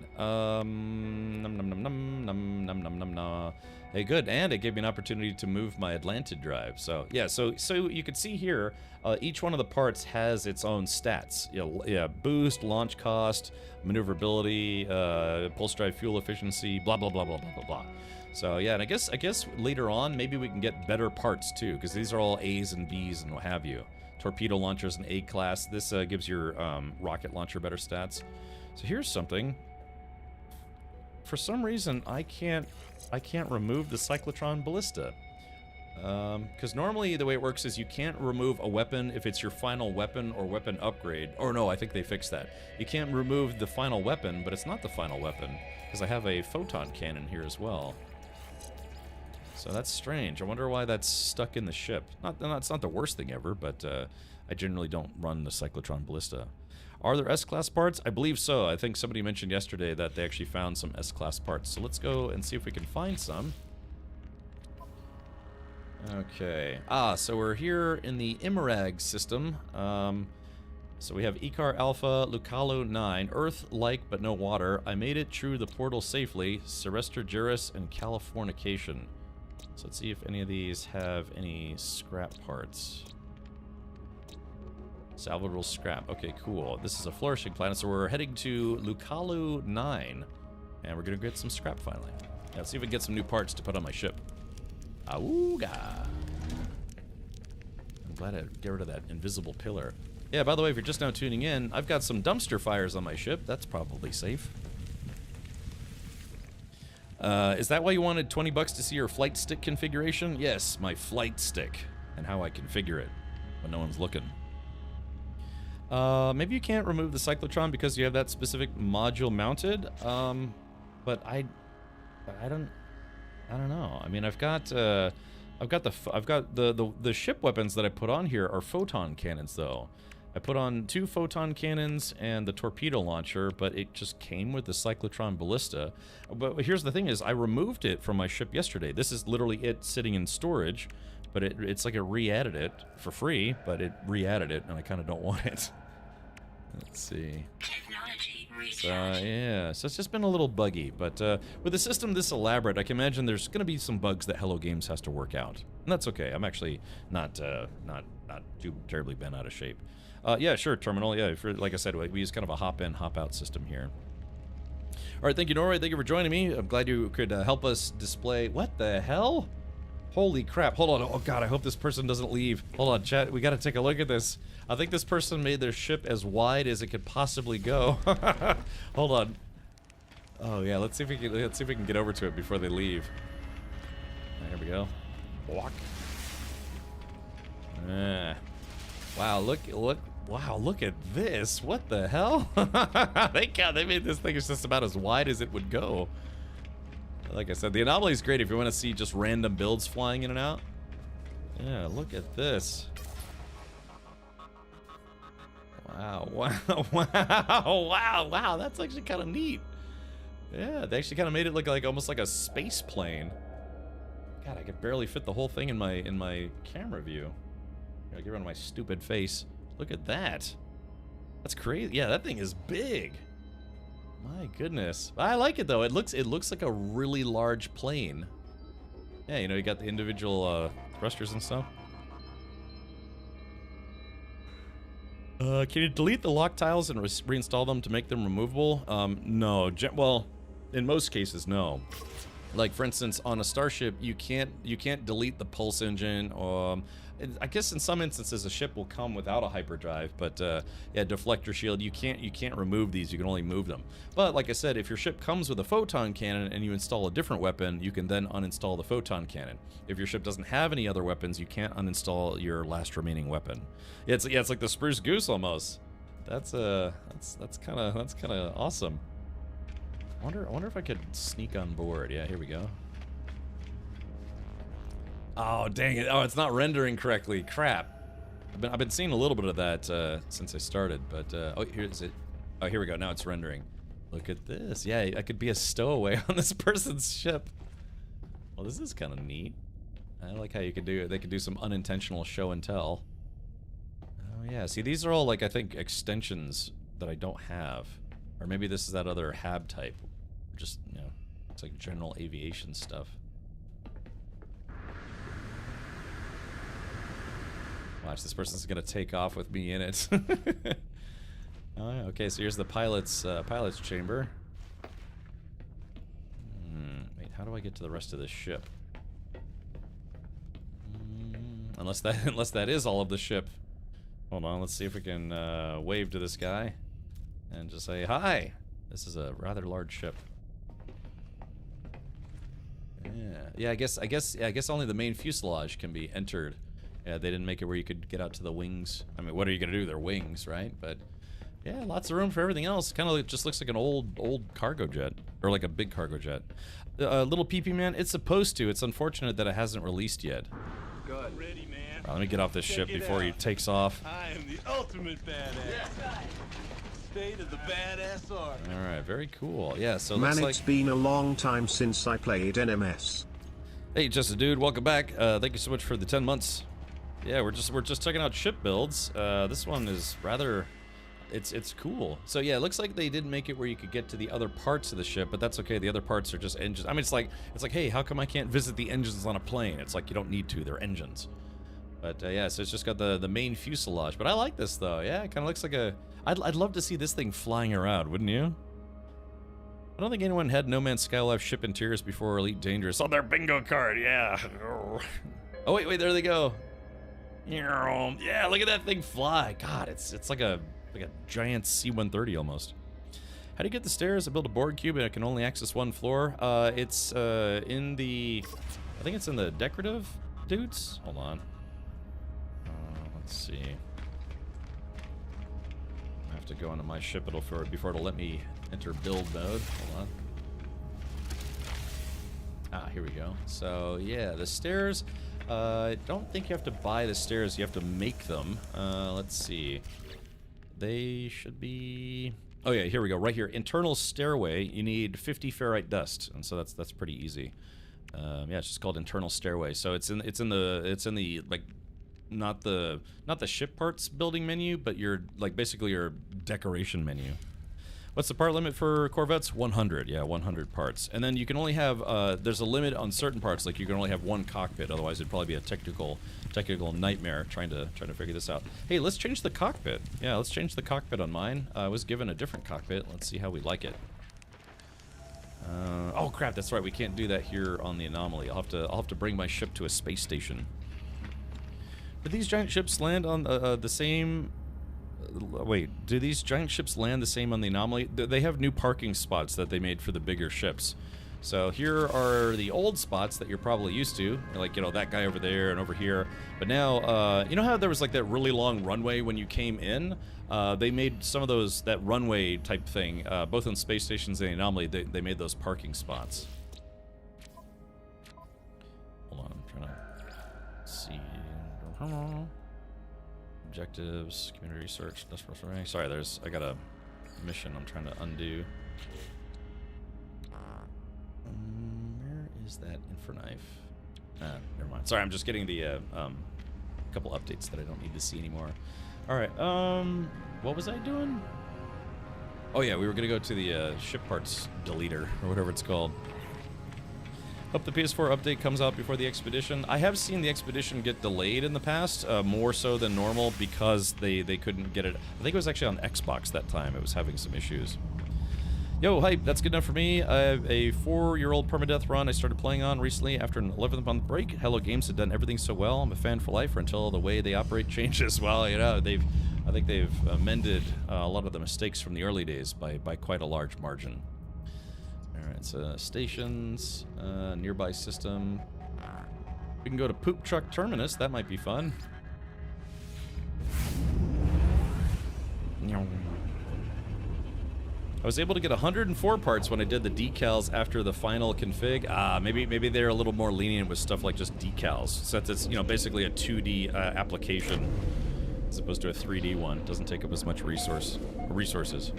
Hey, good, and it gave me an opportunity to move my Atlantid drive. So yeah, so you can see here, each one of the parts has its own stats. Yeah, boost, launch cost, maneuverability, pulse drive fuel efficiency, blah blah blah blah blah blah blah. So yeah, and I guess later on maybe we can get better parts too, because these are all A's and B's and what have you. Torpedo launcher's an A class. This gives your rocket launcher better stats. So here's something. For some reason, I can't remove the cyclotron ballista. Because normally the way it works is you can't remove a weapon if it's your final weapon or weapon upgrade. Or no, I think they fixed that. You can't remove the final weapon, but it's not the final weapon, because I have a photon cannon here as well. So that's strange. I wonder why that's stuck in the ship. It's not the worst thing ever, but I generally don't run the cyclotron ballista. Are there S-Class parts? I believe so. I think somebody mentioned yesterday that they actually found some S-Class parts. So let's go and see if we can find some. Okay. So we're here in the Imerag system. So we have Icar Alpha, Lucalu 9, Earth-like but no water. I made it through the portal safely. Serestor Juris and Californication. So let's see if any of these have any scrap parts. Salvageable scrap. Okay, cool. This is a flourishing planet, so we're heading to Lucalu 9. And we're going to get some scrap finally. Yeah, let's see if we can get some new parts to put on my ship. Auga! I'm glad I get rid of that invisible pillar. Yeah, by the way, if you're just now tuning in, I've got some dumpster fires on my ship. That's probably safe. Is that why you wanted 20 bucks to see your flight stick configuration? Yes, my flight stick. And how I configure it when no one's looking. Maybe you can't remove the cyclotron because you have that specific module mounted. But I don't know. I mean, I've got the ship weapons that I put on here are photon cannons though. I put on 2 photon cannons and the torpedo launcher, but it just came with the cyclotron ballista. But here's the thing is, I removed it from my ship yesterday. This is literally it sitting in storage, but it's like it re-added it for free, but it re-added it, and I kind of don't want it. Let's see. Yeah, so it's just been a little buggy, but with a system this elaborate, I can imagine there's going to be some bugs that Hello Games has to work out, and that's okay. I'm actually not too terribly bent out of shape. Yeah, sure, Terminal. Yeah, like I said, we use kind of a hop-in, hop-out system here. All right, thank you, Norway. Thank you for joining me. I'm glad you could help us display. What the hell? Holy crap. Hold on. Oh, God, I hope this person doesn't leave. Hold on, chat. We got to take a look at this. I think this person made their ship as wide as it could possibly go. Hold on. Oh, yeah. Let's see if we can get over to it before they leave. There we go. Walk. Wow, look at this. What the hell? They made this thing just about as wide as it would go. Like I said, the anomaly is great if you want to see just random builds flying in and out. Yeah, look at this. Wow, that's actually kind of neat. Yeah, they actually kind of made it look like almost like a space plane. God, I could barely fit the whole thing in my camera view. Gotta get rid of my stupid face. Look at that. That's crazy. Yeah, that thing is big. My goodness. I like it though. It looks like a really large plane. Yeah, you know, you got the individual thrusters and stuff. Can you delete the lock tiles and reinstall them to make them removable? No. Well, in most cases, no. Like for instance, on a starship, you can't delete the pulse engine. I guess in some instances a ship will come without a hyperdrive, but yeah, deflector shield, you can't remove these. You can only move them. But like I said, if your ship comes with a photon cannon and you install a different weapon, you can then uninstall the photon cannon. If your ship doesn't have any other weapons, you can't uninstall your last remaining weapon. Yeah, it's like the Spruce Goose almost. That's kind of awesome. I wonder if I could sneak on board. Yeah, here we go. Oh, dang it. Oh, it's not rendering correctly. Crap. I've been seeing a little bit of that since I started, but oh, here's it. Oh, here we go. Now it's rendering. Look at this. Yeah, I could be a stowaway on this person's ship. Well, this is kind of neat. I like how you could do. They could do some unintentional show and tell. Oh yeah. See, these are all like I think extensions that I don't have, or maybe this is that other HAB type. Just it's like general aviation stuff. Watch, this person's gonna take off with me in it. Oh, yeah, okay, so here's the pilot's chamber. Wait, how do I get to the rest of this ship? Unless that is all of the ship. Hold on, let's see if we can wave to this guy and just say hi. This is a rather large ship. Yeah, I guess only the main fuselage can be entered. Yeah, they didn't make it where you could get out to the wings. I mean, what are you gonna do? They're wings, right? But yeah, lots of room for everything else. Kind of just looks like an old cargo jet, or like a big cargo jet. Little PP man, it's supposed to. It's unfortunate that it hasn't released yet. Good. Ready, man. Right, let me get off this ship before he takes off. I am the ultimate badass. State of the badass art. All right, very cool. Yeah, so man, looks it's been a long time since I played NMS. Hey, just a dude, welcome back. Thank you so much for the 10 months. Yeah, we're just checking out ship builds. This one is rather, it's cool. So yeah, it looks like they didn't make it where you could get to the other parts of the ship, but that's okay. The other parts are just engines. I mean, it's like, hey, how come I can't visit the engines on a plane? It's like you don't need to. They're engines. But yeah, so it's just got the main fuselage. But I like this though. Yeah, it kind of looks like a. I'd love to see this thing flying around, wouldn't you? I don't think anyone had No Man's Sky Live ship interiors before Elite Dangerous on their bingo card. Yeah. Oh wait, there they go. Yeah, look at that thing fly. God, it's like a giant C-130 almost. How do you get the stairs? I built a board cube and I can only access one floor. It's in the, I think it's in the decorative dudes. Hold on. Let's see. I have to go into my ship before it'll let me enter build mode. Hold on. Ah, here we go. So yeah, the stairs. I don't think you have to buy the stairs. You have to make them. Let's see. They should be. Oh yeah, here we go. Right here, internal stairway. You need 50 ferrite dust, and so that's pretty easy. Yeah, it's just called internal stairway. So it's in the like. Not the ship parts building menu, but basically your decoration menu. What's the part limit for Corvettes? 100. Yeah, 100 parts. And then you can only have there's a limit on certain parts. Like you can only have one cockpit. Otherwise, it'd probably be a technical nightmare trying to figure this out. Hey, let's change the cockpit. Yeah, let's change the cockpit on mine. I was given a different cockpit. Let's see how we like it. Oh crap! That's right. We can't do that here on the Anomaly. I'll have to bring my ship to a space station. Do these giant ships land on the same... Wait, do these giant ships land the same on the Anomaly? They have new parking spots that they made for the bigger ships. So here are the old spots that you're probably used to. Like, that guy over there and over here. But now, you know how there was like that really long runway when you came in? They made some of that runway type thing, both on space stations and the Anomaly, they made those parking spots. Hold on, I'm trying to see... Objectives, community research, sorry, I got a mission I'm trying to undo. Where is that infraknife? Never mind. Sorry, I'm just getting the couple updates that I don't need to see anymore. Alright, what was I doing? Oh yeah, we were gonna go to the ship parts deleter, or whatever it's called. Hope the PS4 update comes out before the Expedition. I have seen the Expedition get delayed in the past, more so than normal, because they couldn't get it. I think it was actually on Xbox that time. It was having some issues. Yo, hype, that's good enough for me. I have a 4-year-old permadeath run I started playing on recently after an 11th-month break. Hello Games had done everything so well. I'm a fan for life until the way they operate changes. Well, you know, I think they've amended a lot of the mistakes from the early days by quite a large margin. Alright, so stations, nearby system. We can go to Poop Truck Terminus, that might be fun. I was able to get 104 parts when I did the decals after the final config. Maybe they're a little more lenient with stuff like just decals, since it's, you know, basically a 2D application as opposed to a 3D one. It doesn't take up as much resources.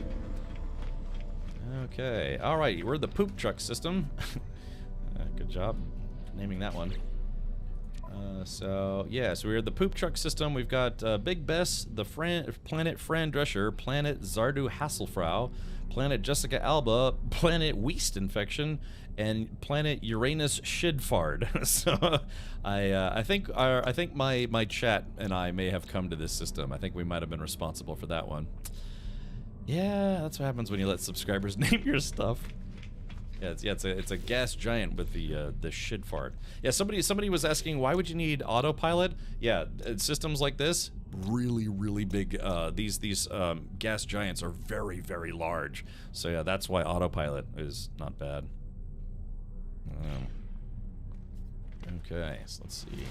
Okay, all right, we're the Poop Truck system. Good job naming that one. So we're the Poop Truck system. We've got Big Bess, the Planet Fran Drescher, Planet Zardu Hasselfrau, Planet Jessica Alba, Planet Weast Infection, and Planet Uranus Shidfard. So I think my chat and I may have come to this system. I think we might have been responsible for that one. Yeah, that's what happens when you let subscribers name your stuff. Yeah, it's a gas giant with the Shidfart. Yeah, somebody was asking, why would you need autopilot? Yeah, systems like this, really big. These gas giants are very large. So yeah, that's why autopilot is not bad. Okay, so let's see.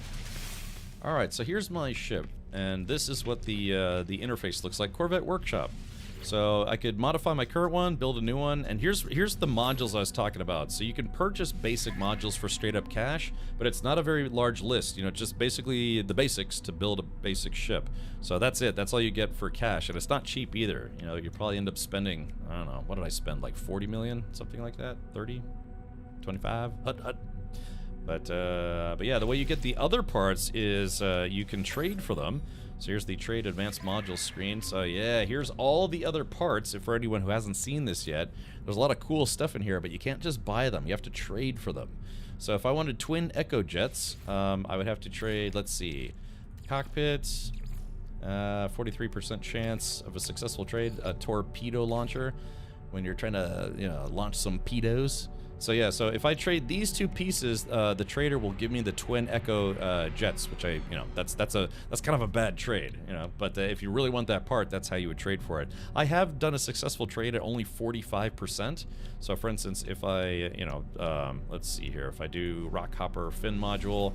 All right, so here's my ship, and this is what the interface looks like. Corvette Workshop. So I could modify my current one, build a new one, and here's the modules I was talking about. So you can purchase basic modules for straight up cash, but it's not a very large list, you know, just basically the basics to build a basic ship. So that's it, that's all you get for cash, and it's not cheap either. You know, you probably end up spending, I don't know, what did I spend, like 40 million, something like that, 30, 25, But yeah, the way you get the other parts is you can trade for them. So here's the Trade Advanced Modules screen. So yeah, here's all the other parts. For anyone who hasn't seen this yet, there's a lot of cool stuff in here, but you can't just buy them. You have to trade for them. So if I wanted twin Echo Jets, I would have to trade, let's see, cockpits, 43% chance of a successful trade, a torpedo launcher, when you're trying to, you know, launch some pedos. So yeah, so if I trade these two pieces, the trader will give me the twin Echo jets, which you know, that's kind of a bad trade, you know. But if you really want that part, that's how you would trade for it. I have done a successful trade at only 45%. So for instance, if I, you know, let's see here, if I do Rockhopper fin module,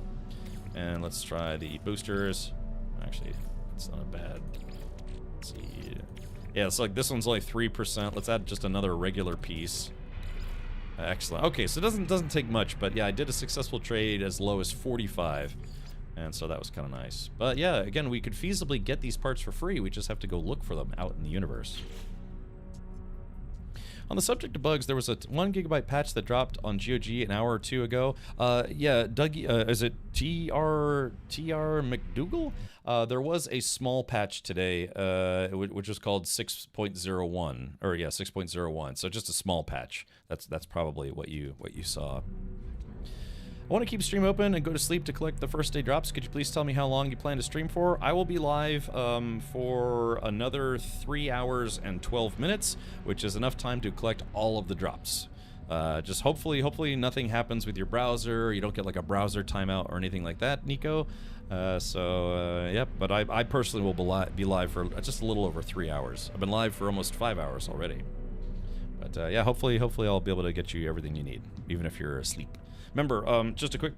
and let's try the boosters. Actually, it's not a bad. Let's see. Yeah, so like this one's only 3%. Let's add just another regular piece. Excellent. Okay, so it doesn't take much, but yeah, I did a successful trade as low as 45, and so that was kind of nice. But yeah, again, we could feasibly get these parts for free. We just have to go look for them out in the universe. On the subject of bugs, there was a 1 GB patch that dropped on GOG an hour or two ago. Yeah, Dougie, is it TR McDougal? There was a small patch today, which was called 6.01, or yeah, 6.01. So just a small patch. That's probably what you saw. I want to keep stream open and go to sleep to collect the first day drops. Could you please tell me how long you plan to stream for? I will be live for another 3 hours and 12 minutes, which is enough time to collect all of the drops. Just hopefully nothing happens with your browser. You don't get like a browser timeout or anything like that, Nico. Yep, but I personally will be live for just a little over 3 hours. I've been live for almost 5 hours already. But yeah, hopefully I'll be able to get you everything you need, even if you're asleep. Remember, just a quick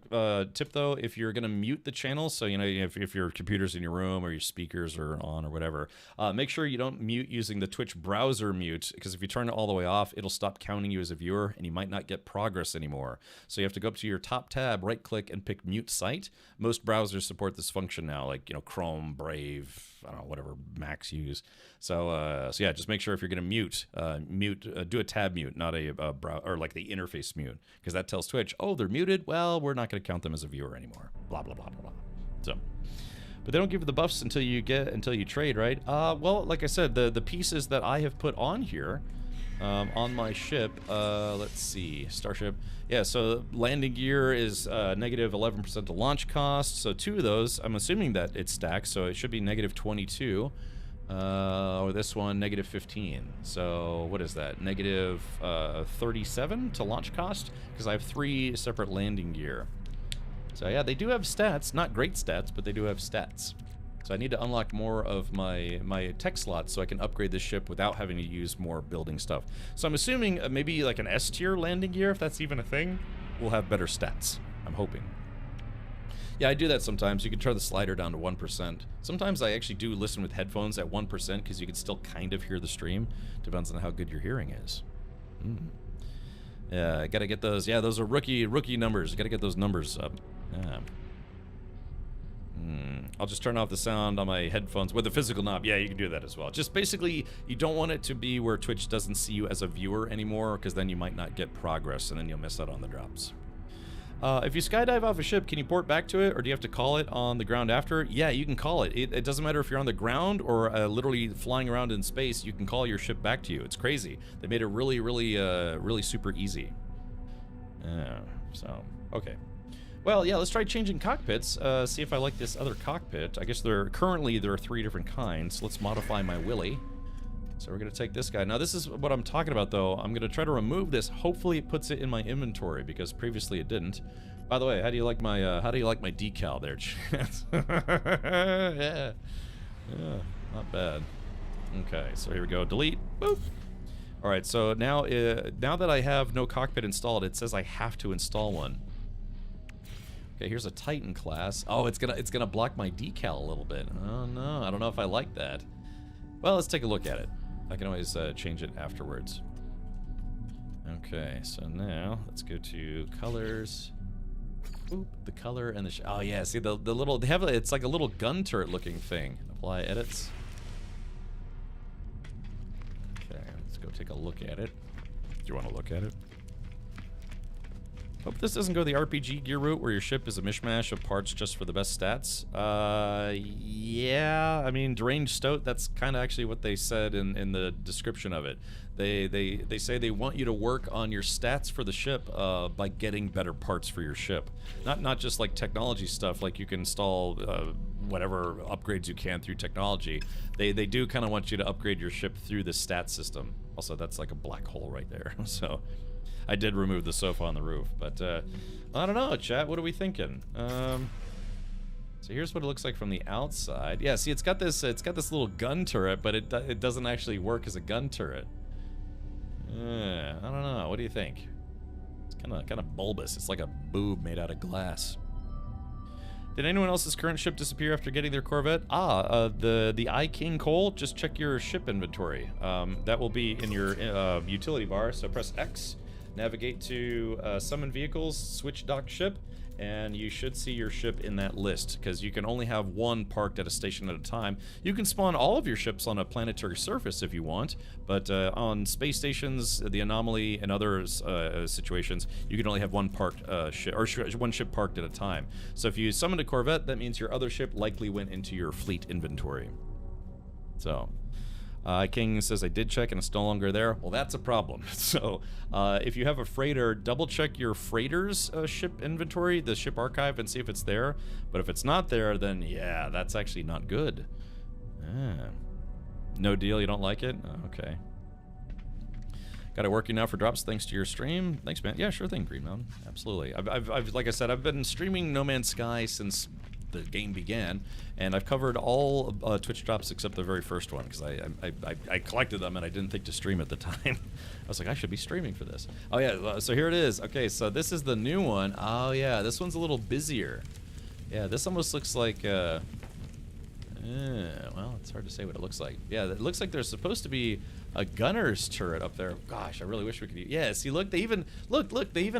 tip though, if you're gonna mute the channel, so you know if your computer's in your room or your speakers are on or whatever, make sure you don't mute using the Twitch browser mute, because if you turn it all the way off, it'll stop counting you as a viewer and you might not get progress anymore. So you have to go up to your top tab, right click, and pick Mute Site. Most browsers support this function now, like, you know, Chrome, Brave, I don't know, whatever Macs use. So yeah, just make sure if you're gonna mute, do a tab mute, not a or like the interface mute, because that tells Twitch, oh, they're muted. Well, we're not gonna count them as a viewer anymore. Blah blah blah blah blah. So, but they don't give you the buffs until you trade, right? Well, like I said, the pieces that I have put on here, on my ship. Let's see, Starship. Yeah, so landing gear is negative 11% to launch cost. So 2 of those, I'm assuming that it stacks, so it should be negative 22. This one, negative 15. So what is that? Negative 37 to launch cost, because I have 3 separate landing gear. So yeah, they do have stats. Not great stats, but they do have stats. So I need to unlock more of my tech slots so I can upgrade this ship without having to use more building stuff. So I'm assuming maybe like an S tier landing gear, if that's even a thing, will have better stats. I'm hoping. Yeah, I do that sometimes. You can turn the slider down to 1%. Sometimes I actually do listen with headphones at 1% because you can still kind of hear the stream. Depends on how good your hearing is. Yeah, I gotta get those. Yeah, those are rookie numbers. Gotta get those numbers up. Yeah. I'll just turn off the sound on my headphones with the physical knob. Yeah, you can do that as well. Just basically, you don't want it to be where Twitch doesn't see you as a viewer anymore, because then you might not get progress, and then you'll miss out on the drops. If you skydive off a ship, can you port back to it, or do you have to call it on the ground after? Yeah, you can call it. It doesn't matter if you're on the ground or literally flying around in space. You can call your ship back to you. It's crazy. They made it really super easy. So, okay. Well, yeah, let's try changing cockpits. See if I like this other cockpit. I guess currently there are 3 different kinds. Let's modify my Willy. So we're gonna take this guy. Now this is what I'm talking about though. I'm gonna try to remove this. Hopefully it puts it in my inventory because previously it didn't. By the way, how do you like my decal there, Chance? Yeah. Yeah, not bad. Okay, so here we go. Delete. Boop. All right, so now that I have no cockpit installed, it says I have to install one. Okay, here's a Titan class. Oh, it's gonna block my decal a little bit. Oh no, I don't know if I like that. Well, let's take a look at it. I can always change it afterwards. Okay, so now let's go to colors. Oop, the color and the oh yeah, see the little they have it's like a little gun turret looking thing. Apply edits. Okay, let's go take a look at it. Do you want to look at it? Hope this doesn't go the RPG gear route where your ship is a mishmash of parts just for the best stats. Yeah, I mean, deranged stoat, that's kind of actually what they said in the description of it. They say they want you to work on your stats for the ship by getting better parts for your ship. Not just like technology stuff, like you can install whatever upgrades you can through technology. They do kind of want you to upgrade your ship through the stat system. Also, that's like a black hole right there, so... I did remove the sofa on the roof, but I don't know, chat. What are we thinking? So here's what it looks like from the outside. Yeah, see, it's got this little gun turret, but it doesn't actually work as a gun turret. I don't know. What do you think? It's kind of bulbous. It's like a boob made out of glass. Did anyone else's current ship disappear after getting their Corvette? The I King Cole. Just check your ship inventory. That will be in your utility bar. So press X. Navigate to summon vehicles, switch dock ship, and you should see your ship in that list, because you can only have one parked at a station at a time. You can spawn all of your ships on a planetary surface if you want, but on space stations, the anomaly, and other situations, you can only have one parked ship, or one ship parked at a time. So if you summon a Corvette, that means your other ship likely went into your fleet inventory. So... King says, I did check and it's no longer there. Well, that's a problem. So, if you have a freighter, double check your freighter's ship inventory, the ship archive, and see if it's there. But if it's not there, then yeah, that's actually not good. No deal, you don't like it? Oh, okay. Got it working now for drops thanks to your stream. Thanks, man. Yeah, sure thing, Green Mountain. Absolutely. I've like I said, I've been streaming No Man's Sky since the game began, and I've covered all Twitch drops except the very first one, because I collected them and I didn't think to stream at the time. I was like, I should be streaming for this. Oh yeah, so here it is. Okay, so this is the new one. Oh yeah, this one's a little busier. Yeah, this almost looks like, well, it's hard to say what it looks like. Yeah, it looks like there's supposed to be a gunner's turret up there. Gosh, I really wish we could. Yeah, see, look, they even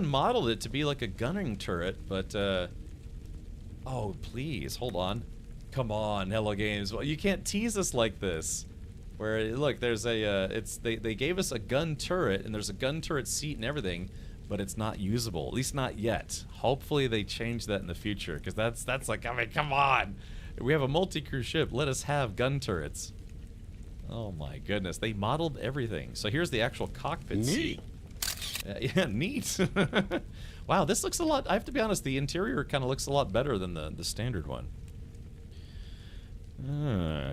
modeled it to be like a gunning turret, but oh, please, hold on. Come on, Hello Games. Well, you can't tease us like this. Where, look, there's a, they gave us a gun turret, and there's a gun turret seat and everything, but it's not usable. At least not yet. Hopefully they change that in the future, because that's like, I mean, come on. We have a multi-crew ship. Let us have gun turrets. Oh my goodness, they modeled everything. So here's the actual cockpit seat. Yeah, neat. Wow, this looks a lot, I have to be honest, the interior kind of looks a lot better than the standard one.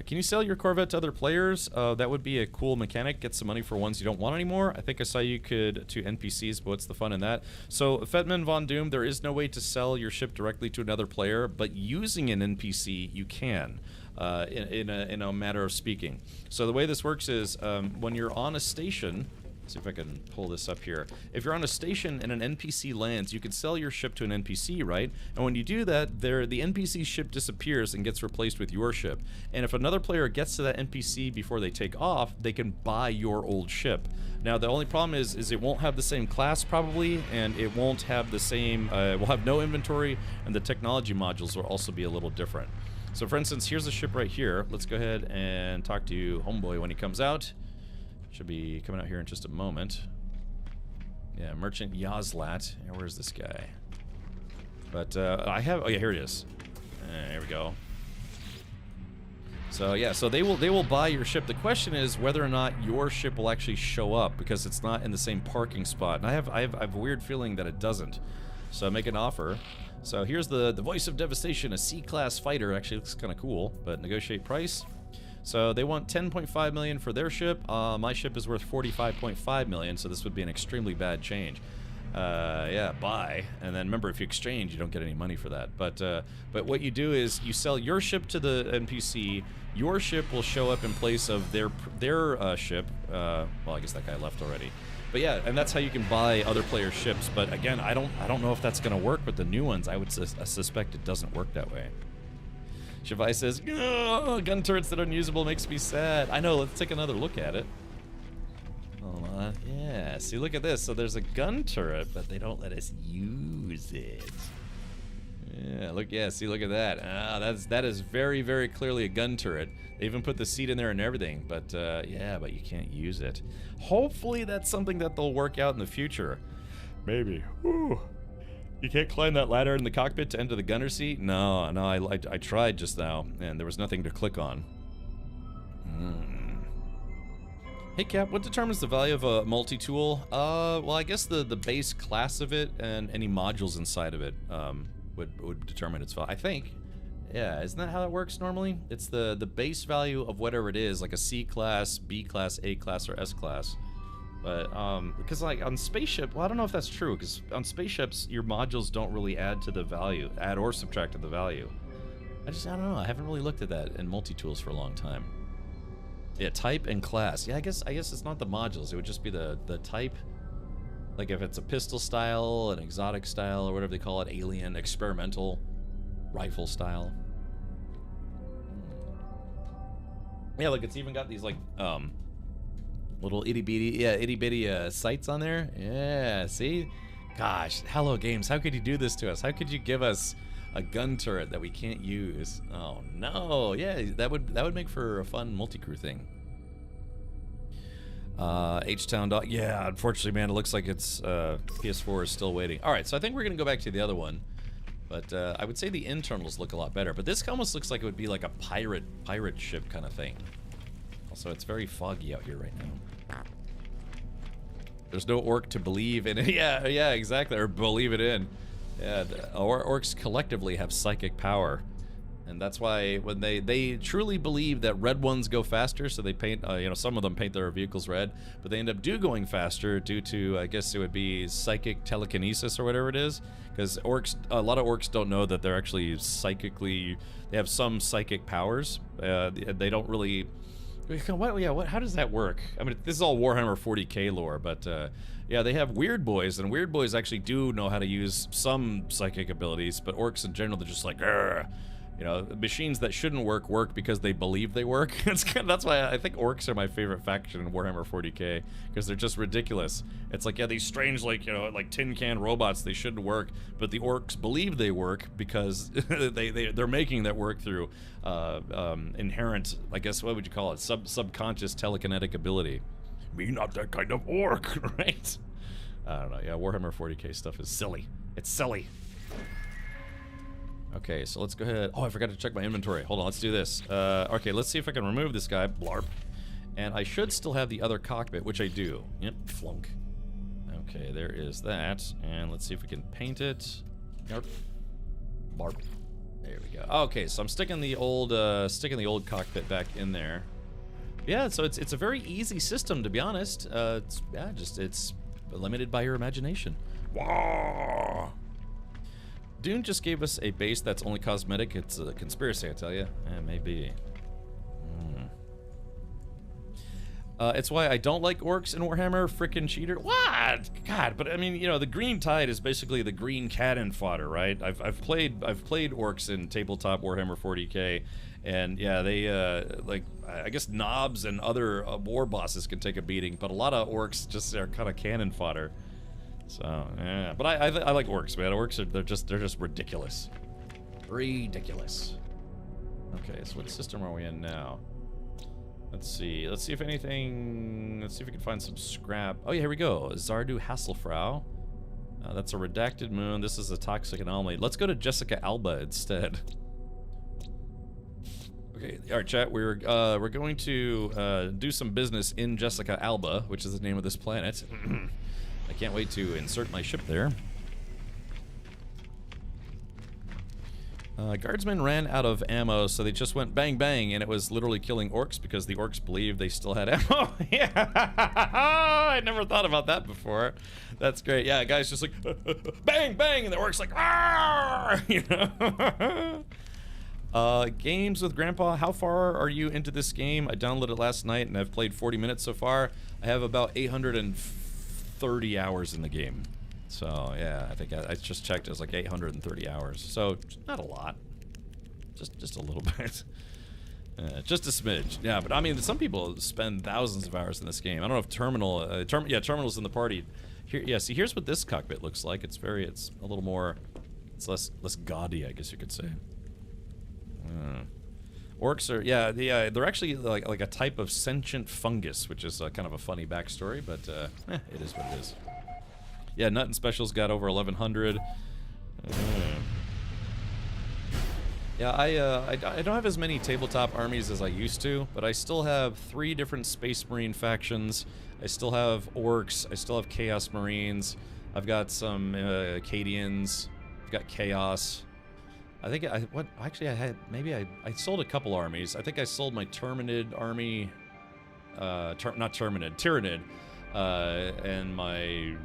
Can you sell your Corvette to other players? That would be a cool mechanic. Get some money for ones you don't want anymore. I think I saw you could to NPCs, but what's the fun in that? So, Fetman Von Doom, there is no way to sell your ship directly to another player, but using an NPC, you can. In a matter of speaking. So the way this works is when you're on a station, see if I can pull this up here. If you're on a station and an NPC lands, you can sell your ship to an NPC, right? And when you do that, the NPC ship disappears and gets replaced with your ship. And if another player gets to that NPC before they take off, they can buy your old ship. Now the only problem is it won't have the same class probably, and it won't have the same, will have no inventory, and the technology modules will also be a little different. So for instance, here's a ship right here. Let's go ahead and talk to Homeboy when he comes out. Should be coming out here in just a moment. Yeah, Merchant Yazlat. Yeah, where's this guy? But I have, oh yeah, here it is. There we go. So yeah, so they will buy your ship. The question is whether or not your ship will actually show up because it's not in the same parking spot. And I have a weird feeling that it doesn't. So make an offer. So here's the Voice of Devastation, a C-class fighter. Actually looks kind of cool, but negotiate price. So they want 10.5 million for their ship. My ship is worth 45.5 million, so this would be an extremely bad change. Yeah, buy. And then remember, if you exchange, you don't get any money for that. But what you do is you sell your ship to the NPC. Your ship will show up in place of their ship. Well, I guess that guy left already. But yeah, and that's how you can buy other players' ships. But again, I don't know if that's going to work with the new ones. I suspect it doesn't work that way. Shavai says, gun turrets that are unusable makes me sad. I know, let's take another look at it. Hold on. Yeah, see, look at this. So there's a gun turret, but they don't let us use it. Yeah, look at that. That is very, very clearly a gun turret. They even put the seat in there and everything, but yeah, but you can't use it. Hopefully that's something that they'll work out in the future. Maybe. Ooh. You can't climb that ladder in the cockpit to enter the gunner seat? No, I tried just now, and there was nothing to click on. Hey Cap, what determines the value of a multi-tool? Well, I guess the base class of it and any modules inside of it would determine its value. I think. Yeah, isn't that how it works normally? It's the base value of whatever it is, like a C class, B class, A class, or S class. But, because like on spaceship, well, I don't know if that's true, because on spaceships, your modules don't really add to the value, add or subtract to the value. I don't know, I haven't really looked at that in multi-tools for a long time. Yeah, type and class. Yeah, I guess it's not the modules, it would just be the type. Like if it's a pistol style, an exotic style, or whatever they call it, alien, experimental, rifle style. Yeah, look, it's even got these like, little itty bitty sights on there. Yeah, see? Gosh, Hello Games, how could you do this to us? How could you give us a gun turret that we can't use? Oh no, yeah, that would make for a fun multi-crew thing. H-Town Dog, yeah, unfortunately, man, it looks like it's PS4 is still waiting. All right, so I think we're gonna go back to the other one, but I would say the internals look a lot better. But this almost looks like it would be like a pirate ship kind of thing. Also, it's very foggy out here right now. There's no orc to believe in it. Yeah, exactly, or believe it in. Yeah, orcs collectively have psychic power. And that's why when they truly believe that red ones go faster, so they paint, some of them paint their vehicles red, but they end up going faster due to, I guess it would be psychic telekinesis or whatever it is, because a lot of orcs don't know that they're actually psychically, they have some psychic powers. They don't really, how does that work? I mean, this is all Warhammer 40k lore, but yeah, they have weird boys, and weird boys actually do know how to use some psychic abilities, but orcs in general, they're just like, grr. You know, machines that shouldn't work because they believe they work. That's why I think orcs are my favorite faction in Warhammer 40k, because they're just ridiculous. It's like, yeah, these strange, like, like tin can robots, they shouldn't work, but the orcs believe they work because they're making that work through inherent, I guess, what would you call it, subconscious telekinetic ability. Me not that kind of orc, right? I don't know. Yeah, Warhammer 40k stuff is silly. It's silly. Okay, so let's go ahead. Oh, I forgot to check my inventory. Hold on, let's do this. Okay, let's see if I can remove this guy. Blarp. And I should still have the other cockpit, which I do. Yep, flunk. Okay, there is that. And let's see if we can paint it. Yarp. Blarp. There we go. Okay, so I'm sticking the old cockpit back in there. Yeah, so it's a very easy system, to be honest. It's limited by your imagination. Wah! Dune just gave us a base that's only cosmetic. It's a conspiracy, I tell you. Yeah, maybe. It's why I don't like orcs in Warhammer. Frickin' cheater. What? God, but I mean, you know, the green tide is basically the green cannon fodder, right? I've played orcs in tabletop Warhammer 40k, and yeah, they like, I guess knobs and other war bosses can take a beating, but a lot of orcs just are kind of cannon fodder. So yeah, but I like orcs, man. Orcs they're just ridiculous, ridiculous. Okay, so what system are we in now? Let's see if anything, let's see if we can find some scrap. Oh yeah, here we go. Zardu Hasselfrau. That's a redacted moon. This is a toxic anomaly. Let's go to Jessica Alba instead. Okay, all right, chat. We're going to do some business in Jessica Alba, which is the name of this planet. I can't wait to insert my ship there. Guardsmen ran out of ammo, so they just went bang bang, and it was literally killing orcs because the orcs believed they still had ammo. Yeah, I never thought about that before. That's great. Yeah, guys just like bang bang, and the orcs like ah, you know. Games with Grandpa. How far are you into this game? I downloaded it last night, and I've played 40 minutes so far. I have about 830 hours in the game. So yeah, I think I just checked. It was like 830 hours. So not a lot, just a little bit, just a smidge. Yeah, but I mean, some people spend thousands of hours in this game. I don't know if Terminal's in the party. Here, yeah. See, here's what this cockpit looks like. It's a little more, it's less gaudy, I guess you could say. Orcs are, they're actually like a type of sentient fungus, which is kind of a funny backstory, but it is what it is. Yeah, Nut and Specials got over 1,100. Yeah, I don't have as many tabletop armies as I used to, but I still have 3 different Space Marine factions. I still have Orcs. I still have Chaos Marines. I've got some Acadians. I've got Chaos. I think I sold a couple armies. I think I sold my Terminid army. Not Terminid, Tyranid. And my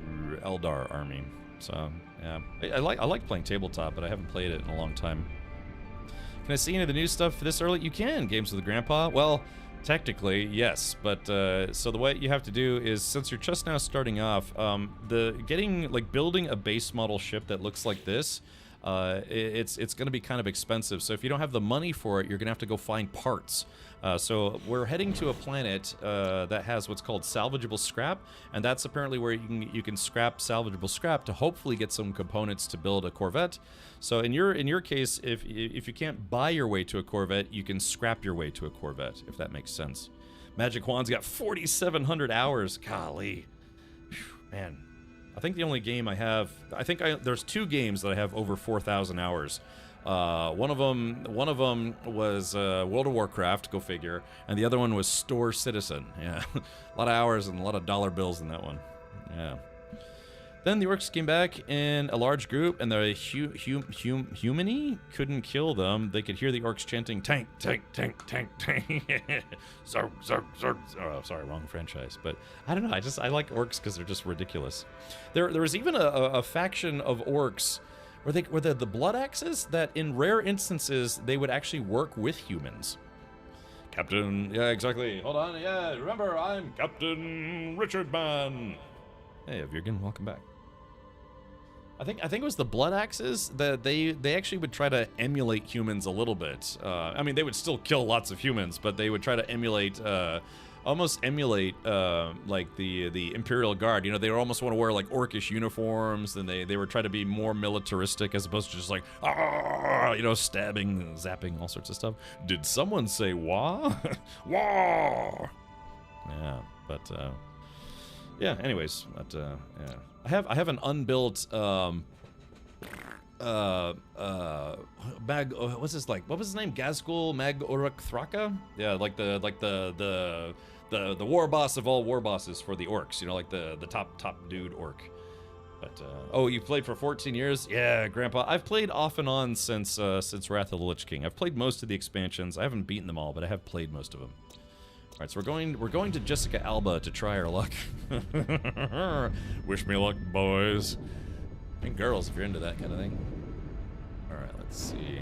Eldar army. So yeah, I like playing tabletop, but I haven't played it in a long time. Can I see any of the new stuff this early? You can. Games with Grandpa. Well, technically yes, but so the way you have to do is, since you're just now starting off, building a base model ship that looks like this. It's going to be kind of expensive. So if you don't have the money for it, you're going to have to go find parts. So we're heading to a planet that has what's called salvageable scrap, and that's apparently where you can scrap salvageable scrap to hopefully get some components to build a Corvette. So in your case, if you can't buy your way to a Corvette, you can scrap your way to a Corvette, if that makes sense. Magic Juan's got 4,700 hours. Golly, man. I think the only game I have, there's 2 games that I have over 4,000 hours. One of them was World of Warcraft, go figure, and the other one was Store Citizen. Yeah, a lot of hours and a lot of dollar bills in that one. Yeah. Then the orcs came back in a large group, and the humani couldn't kill them. They could hear the orcs chanting, tank, tank, tank, tank, tank. Zerg, zerg, zerg. Oh, sorry, wrong franchise. But I don't know, I like orcs because they're just ridiculous. There was even a faction of orcs where they're the Blood Axes that in rare instances they would actually work with humans. Captain, yeah, exactly. Hold on, yeah, remember, I'm Captain Richard Mann. Hey, Virgin, welcome back. I think it was the Blood Axes that they actually would try to emulate humans a little bit. I mean, they would still kill lots of humans, but they would try to almost emulate like the Imperial Guard. You know, they would almost want to wear like orcish uniforms, and they would try to be more militaristic as opposed to just like stabbing, zapping, all sorts of stuff. Did someone say wah? Wah! Yeah, but yeah. Anyways, but yeah. I have an unbuilt what's this like? What was his name? Gazgul Mag Uruk Thraka? Yeah, like the war boss of all war bosses for the orcs. You know, like the top dude orc. But oh, you played for 14 years? Yeah, Grandpa. I've played off and on since Wrath of the Lich King. I've played most of the expansions. I haven't beaten them all, but I have played most of them. All right, so we're going to Jessica Alba to try our luck. Wish me luck, boys and girls, if you're into that kind of thing. All right, let's see.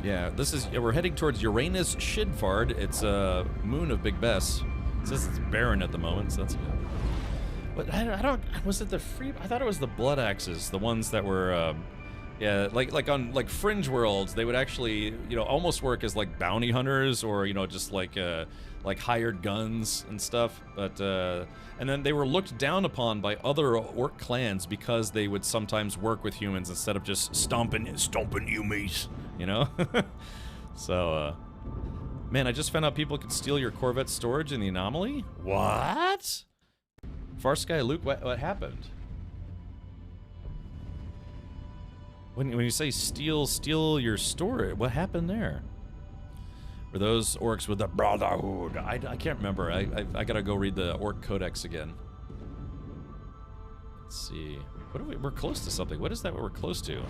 Yeah, we're heading towards Uranus Shidfard. It's a moon of Big Bess. It says it's barren at the moment, so that's good. But I don't. Was it the free? I thought it was the Blood Axes, the ones that were, yeah, like on Fringe Worlds, they would actually, almost work as like bounty hunters or just like hired guns and stuff. But and then they were looked down upon by other orc clans because they would sometimes work with humans instead of just stomping you meat, So. Man, I just found out people could steal your Corvette storage in the anomaly? What? Farsky Luke, what happened? When you say steal your storage, what happened there? Were those orcs with the Brotherhood? I can't remember. I gotta go read the Orc Codex again. Let's see. We're close to something. What is that we're close to?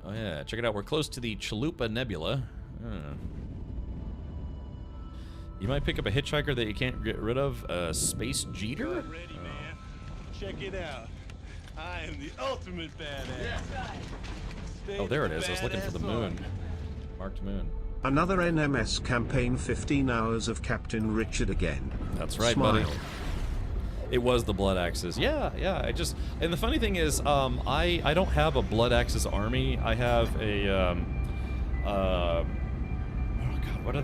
Oh yeah, check it out. We're close to the Chalupa Nebula. You might pick up a hitchhiker that you can't get rid of. Space Jeter? Ready, man. Check it out. I am the ultimate badass. Oh, there it is. I was looking for the moon. Marked moon. Another NMS campaign, 15 hours of Captain Richard again. That's right, Smile. buddy. It was the Blood Axes. Yeah. And the funny thing is, I don't have a Blood Axes army. I have a, what are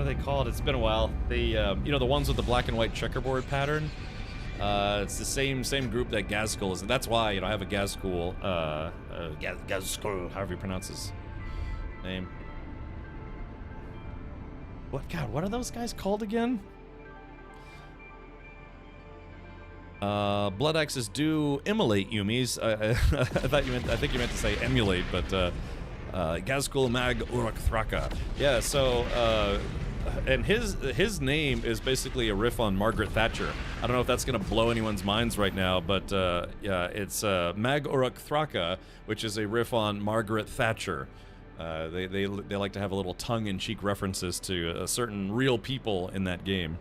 they called? It's been a while. The the ones with the black and white checkerboard pattern. It's the same group that Gazgul is, and that's why I have a Gazgul, Gazgul, however you pronounce his name. What are those guys called again? Blood Axes do immolate Yumis. I think you meant to say emulate, but Gazgul Mag Uruk Thraka. Yeah, so and his name is basically a riff on Margaret Thatcher. I don't know if that's gonna blow anyone's minds right now, but yeah, it's Mag Uruk Thraka, which is a riff on Margaret Thatcher. They like to have a little tongue-in-cheek references to certain real people in that game.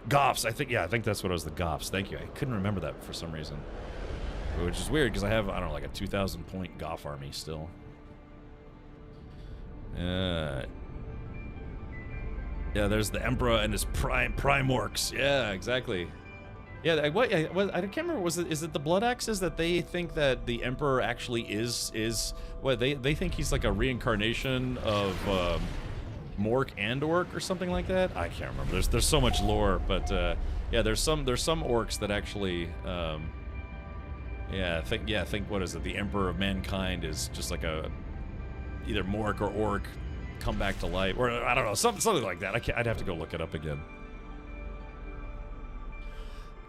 Goths, I think that's what it was, the Goths. Thank you. I couldn't remember that for some reason, which is weird because I have, I don't know, like a 2,000 point Goth army still. Yeah, there's the Emperor and his prime orcs. Yeah, exactly. Yeah, I can't remember. Is it the Blood Axes that they think that the Emperor actually is what they think he's like a reincarnation of Mork and Orc or something like that? I can't remember. There's so much lore, but yeah, there's some orcs that actually think what is it? The Emperor of Mankind is just like a either Mork or Orc come back to life, or I don't know, something like that. I'd have to go look it up again.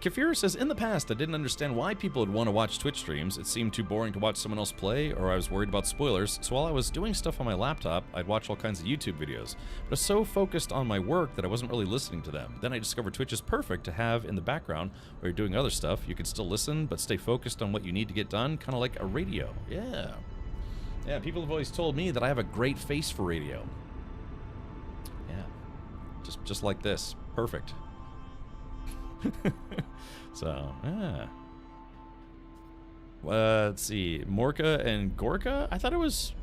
Kefir says, in the past, I didn't understand why people would want to watch Twitch streams. It seemed too boring to watch someone else play, or I was worried about spoilers, so while I was doing stuff on my laptop, I'd watch all kinds of YouTube videos. But I was so focused on my work that I wasn't really listening to them. Then I discovered Twitch is perfect to have in the background while you're doing other stuff. You can still listen, but stay focused on what you need to get done, kind of like a radio. Yeah. Yeah, people have always told me that I have a great face for radio. Yeah. Just like this. Perfect. So, yeah. Let's see. Morka and Gorka? I thought it was...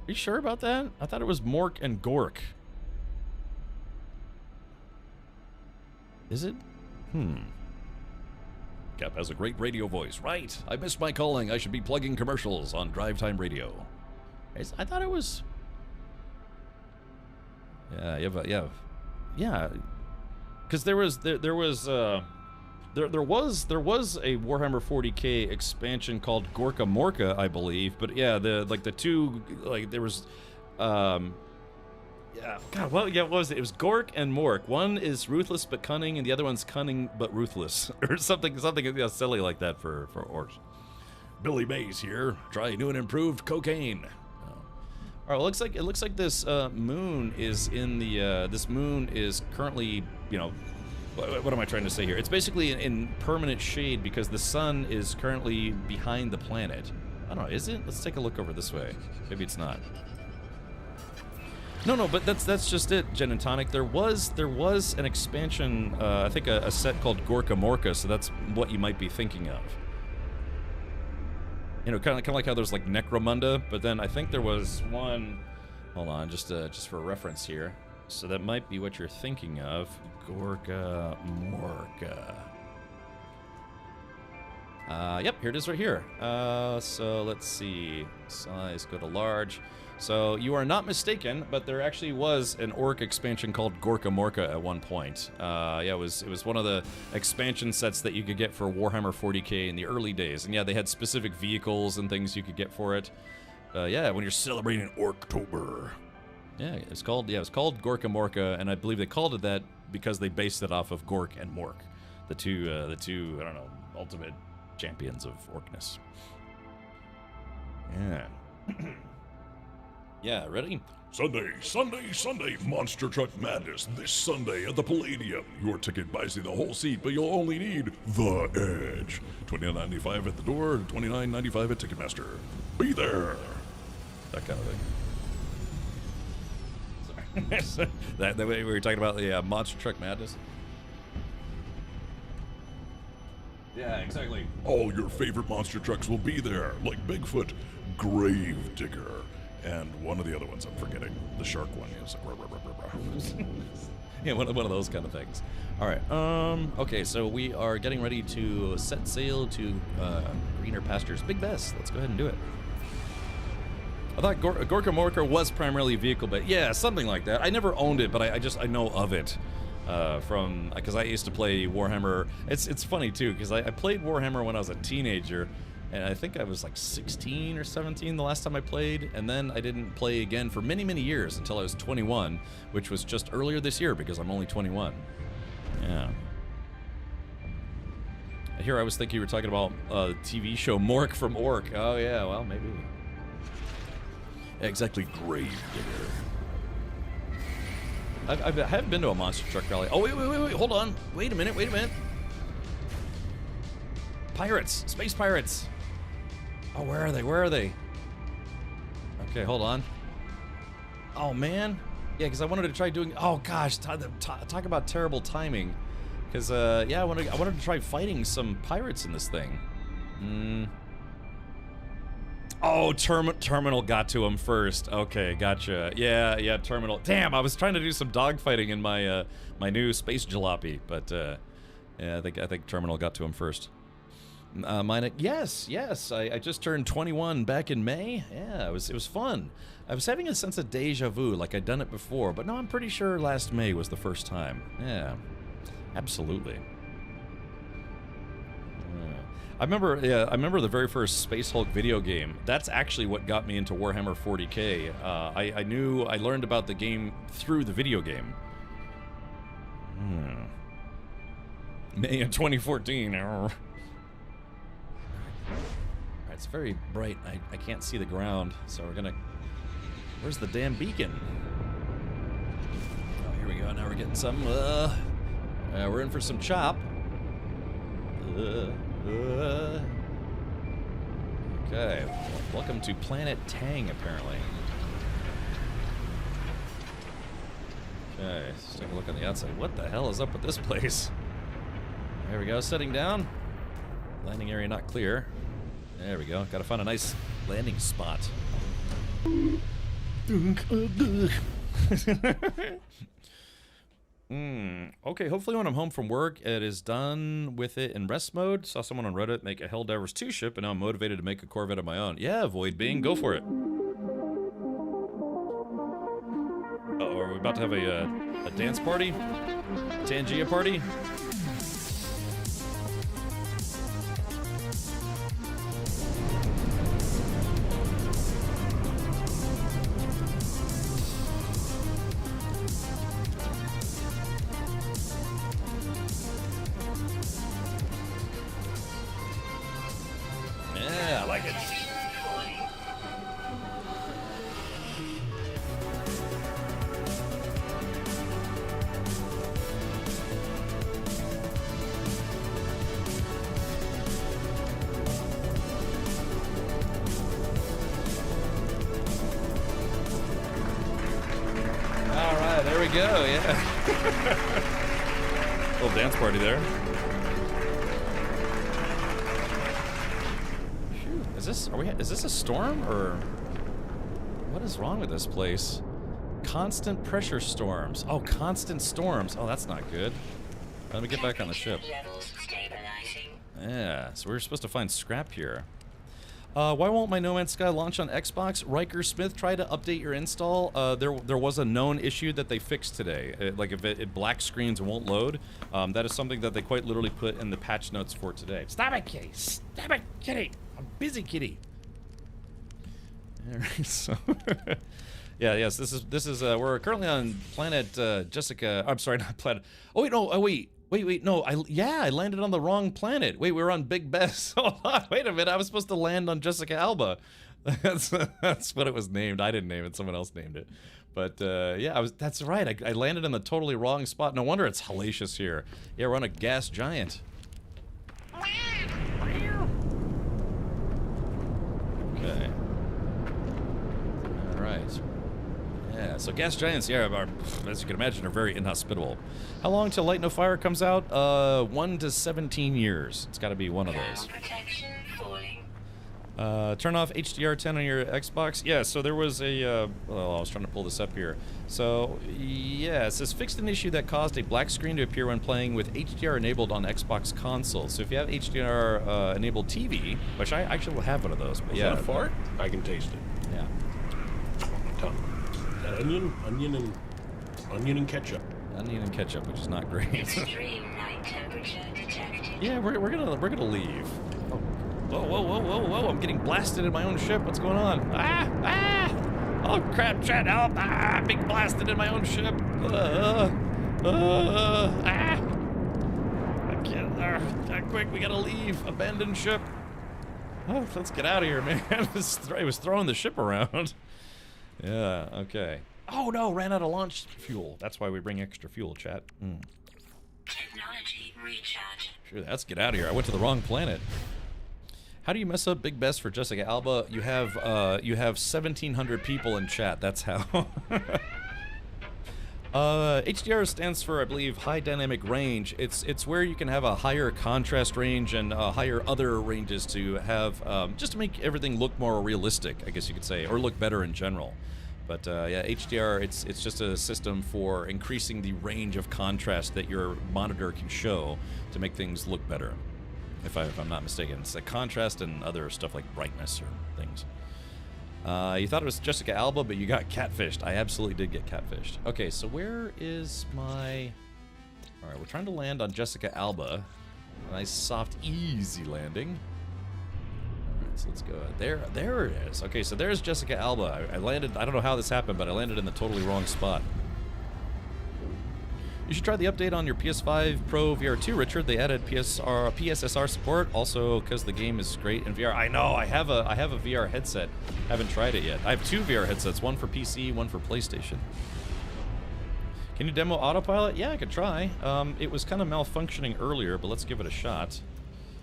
Are you sure about that? I thought it was Mork and Gork. Is it? Cap has a great radio voice. Right. I missed my calling. I should be plugging commercials on Drive Time Radio. I thought it was... Yeah, yeah. Because there was a Warhammer 40K expansion called Gorka Morka, I believe. But yeah, there was, yeah. God, what was it? It was Gork and Mork. One is ruthless but cunning, and the other one's cunning but ruthless, or something silly like that for orcs. Billy Mays here. Try new and improved cocaine. All right, it looks like this moon is in the this moon is currently what am I trying to say here? It's basically in permanent shade because the sun is currently behind the planet. I don't know, is it? Let's take a look over this way. Maybe it's not. No, but that's just it, Jen and Tonic. There was an expansion, I think a set called Gorka Morka, so that's what you might be thinking of. You know, kind of like how there's like Necromunda, but then I think there was one. Hold on, just for reference here. So that might be what you're thinking of, Gorka Morka. Yep, here it is right here. So let's see, size, go to large. So you are not mistaken, but there actually was an orc expansion called Gorka Morka at one point. Yeah, it was one of the expansion sets that you could get for Warhammer 40k in the early days. And yeah, they had specific vehicles and things you could get for it. Yeah, when you're celebrating Orktober. Yeah, it was called Gorka Morka, and I believe they called it that because they based it off of Gork and Mork, the two I don't know, ultimate champions of orcness. Yeah. Yeah, ready? Sunday, Monster Truck Madness this Sunday at the Palladium. Your ticket buys you the whole seat, but you'll only need the edge. $29.95 at the door, $29.95 at Ticketmaster. Be there. That kind of thing. that way we were talking about the Monster Truck Madness. Yeah, exactly. All your favorite monster trucks will be there, like Bigfoot, Gravedigger, and one of the other ones I'm forgetting. The shark one is like yeah, one of those kind of things. All right. Okay, so we are getting ready to set sail to greener pastures. Big Bess, let's go ahead and do it. I thought Gorka Morka was primarily a vehicle, but yeah, something like that. I never owned it, but I know of it because I used to play Warhammer. It's funny too because I played Warhammer when I was a teenager. And I think I was like 16 or 17 the last time I played, and then I didn't play again for many, many years until I was 21, which was just earlier this year because I'm only 21. Yeah. Here I was thinking you were talking about the TV show Mork from Ork. Oh yeah, well maybe. Exactly, Gravedigger. I haven't been to a monster truck rally. Oh wait, hold on. Wait a minute. Pirates, space pirates. Oh, where are they? Okay, hold on. Oh, man. Yeah, because I wanted to try doing... Oh, gosh. Talk about terrible timing. Because, yeah, I wanted to try fighting some pirates in this thing. Oh, Terminal got to him first. Okay, gotcha. Yeah, Terminal. Damn, I was trying to do some dogfighting in my my new space jalopy. But, yeah, I think Terminal got to him first. Yes. I just turned 21 back in May. Yeah, it was fun. I was having a sense of deja vu, like I'd done it before, but no, I'm pretty sure last May was the first time. Yeah, absolutely. I remember the very first Space Hulk video game. That's actually what got me into Warhammer 40k. I learned about the game through the video game. May of 2014. It's very bright. I can't see the ground, so we're gonna... Where's the damn beacon? Oh, here we go. Now we're getting some... we're in for some chop. Okay. Welcome to Planet Tang, apparently. Okay, let's take a look on the outside. What the hell is up with this place? There we go. Setting down. Landing area not clear. There we go. Gotta find a nice landing spot. Okay, hopefully when I'm home from work, it is done with it in rest mode. Saw someone on Reddit make a Helldivers 2 ship, and now I'm motivated to make a Corvette of my own. Yeah, Void Being, go for it. Uh-oh, are we about to have a dance party? Tangia party? Yeah, I like it. go, yeah. Little dance party there. Phew. Is this a storm or what is wrong with this place? Constant pressure storms. Oh, constant storms. Oh, that's not good. Let me get back on the ship. Yeah, so we're supposed to find scrap here. Why won't my No Man's Sky launch on Xbox? Riker Smith, try to update your install. There was a known issue that they fixed today. Like if it black screens and won't load, that is something that they quite literally put in the patch notes for today. Stop it, kitty! Stop it, kitty! I'm busy, kitty. All right, so yeah, yes, this is we're currently on planet Jessica. I'm sorry, not planet. Oh wait, no, Wait, no, I landed on the wrong planet. Wait, we were on Big Bess. Hold on, wait a minute, I was supposed to land on Jessica Alba. That's what it was named. I didn't name it, someone else named it. But yeah, that's right, I landed in the totally wrong spot. No wonder it's hellacious here. Yeah, we're on a gas giant. Okay. Alright. Yeah, so gas giants, yeah, are, as you can imagine, are very inhospitable. How long till Light No Fire comes out? 1 to 17 years. It's got to be one of those. Turn off HDR10 on your Xbox. Yeah, so there was a, well, I was trying to pull this up here. So, yeah, it says fixed an issue that caused a black screen to appear when playing with HDR enabled on Xbox consoles. So if you have HDR enabled TV, which I actually will have one of those, but yeah. Is that a fart? I can taste it. Yeah. That onion and ketchup. Onion and ketchup, which is not great. Extreme night temperature detected. Yeah, we're gonna leave. Oh. Whoa! I'm getting blasted in my own ship. What's going on? Ah! Oh crap! Chad, help! I'm being blasted in my own ship. I can't. Quick, we gotta leave. Abandoned ship. Oh, let's get out of here, man. It was throwing the ship around. Yeah, okay. Oh no, ran out of launch fuel. That's why we bring extra fuel, chat. Technology recharge. Sure, let's get out of here. I went to the wrong planet. How do you mess up Big Bess for Jessica Alba? You have 1,700 people in chat. That's how. HDR stands for, I believe, high dynamic range. It's where you can have a higher contrast range and higher other ranges to have just to make everything look more realistic, I guess you could say, or look better in general. But yeah, HDR, it's just a system for increasing the range of contrast that your monitor can show to make things look better. If I'm not mistaken, it's like contrast and other stuff like brightness or things. You thought it was Jessica Alba, but you got catfished. I absolutely did get catfished. Okay, so where is my... Alright, we're trying to land on Jessica Alba. A nice, soft, easy landing. Alright, so let's go. There it is. Okay, so there's Jessica Alba. I landed... I don't know how this happened, but I landed in the totally wrong spot. You should try the update on your PS5 Pro VR 2, Richard. They added PSSR support, also because the game is great in VR. I know, I have a VR headset. Haven't tried it yet. I have 2 VR headsets, one for PC, one for PlayStation. Can you demo autopilot? Yeah, I could try. It was kind of malfunctioning earlier, but let's give it a shot.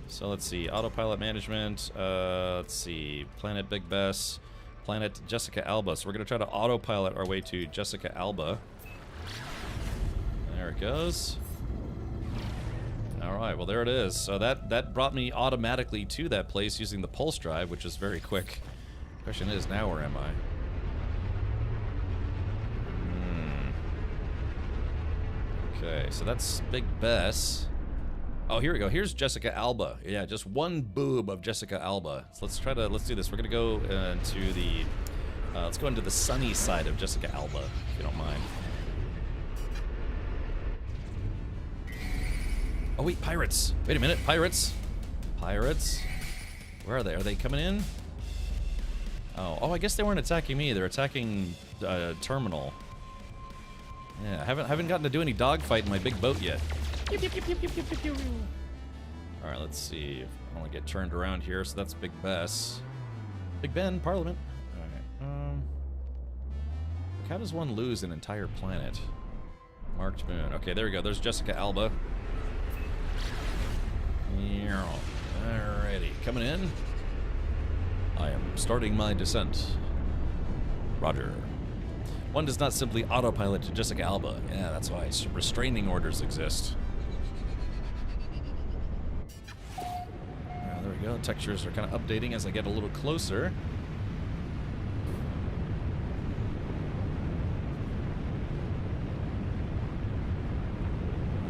So let's see, autopilot management, let's see, Planet Big Bess, Planet Jessica Alba. So we're going to try to autopilot our way to Jessica Alba. There it goes. Alright, well there it is. So that brought me automatically to that place using the pulse drive, which is very quick. Question is, now where am I? Okay, so that's Big Bess. Oh, here we go. Here's Jessica Alba. Yeah, just one boob of Jessica Alba. So let's do this. We're gonna go into the let's go into the sunny side of Jessica Alba, if you don't mind. Oh wait, pirates! Wait a minute, pirates! Pirates? Where are they? Are they coming in? Oh, I guess they weren't attacking me. They're attacking Terminal. Yeah, I haven't gotten to do any dogfight in my big boat yet. All right, let's see. I want to get turned around here. So that's Big Bess, Big Ben, Parliament. All right. How does one lose an entire planet? Marked moon. Okay, there we go. There's Jessica Alba. Alrighty, coming in. I am starting my descent. Roger. One does not simply autopilot to Jessica Alba. Yeah, that's why restraining orders exist. There we go. Textures are kind of updating as I get a little closer.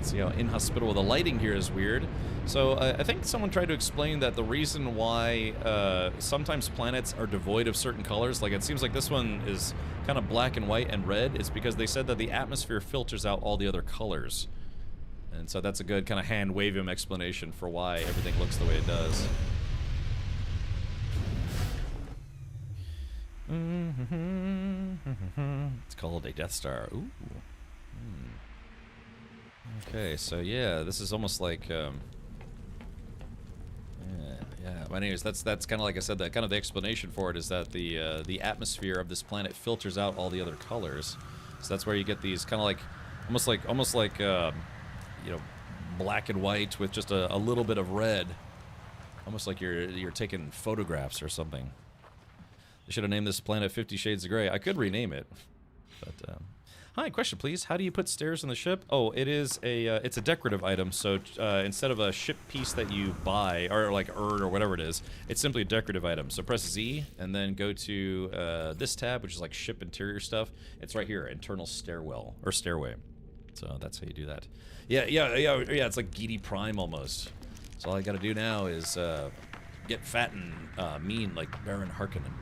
See how inhospitable the lighting here is weird. So I think someone tried to explain that the reason why sometimes planets are devoid of certain colors, like it seems like this one is kind of black and white and red, is because they said that the atmosphere filters out all the other colors. And so that's a good kind of hand wave him explanation for why everything looks the way it does. It's called a Death Star. Ooh. Okay, so yeah, this is almost like, yeah. But anyways, that's kind of like I said. That kind of the explanation for it is that the atmosphere of this planet filters out all the other colors. So that's where you get these kind of like, almost like you know, black and white with just a little bit of red, almost like you're taking photographs or something. They should have named this planet 50 Shades of Grey. I could rename it, but. Hi, question please. How do you put stairs on the ship? Oh, it's a decorative item. So instead of a ship piece that you buy, or like or whatever it is, it's simply a decorative item. So press Z and then go to this tab, which is like ship interior stuff. It's right here, internal stairwell or stairway. So that's how you do that. Yeah. It's like Geety Prime almost. So all I got to do now is get fat and mean like Baron Harkonnen.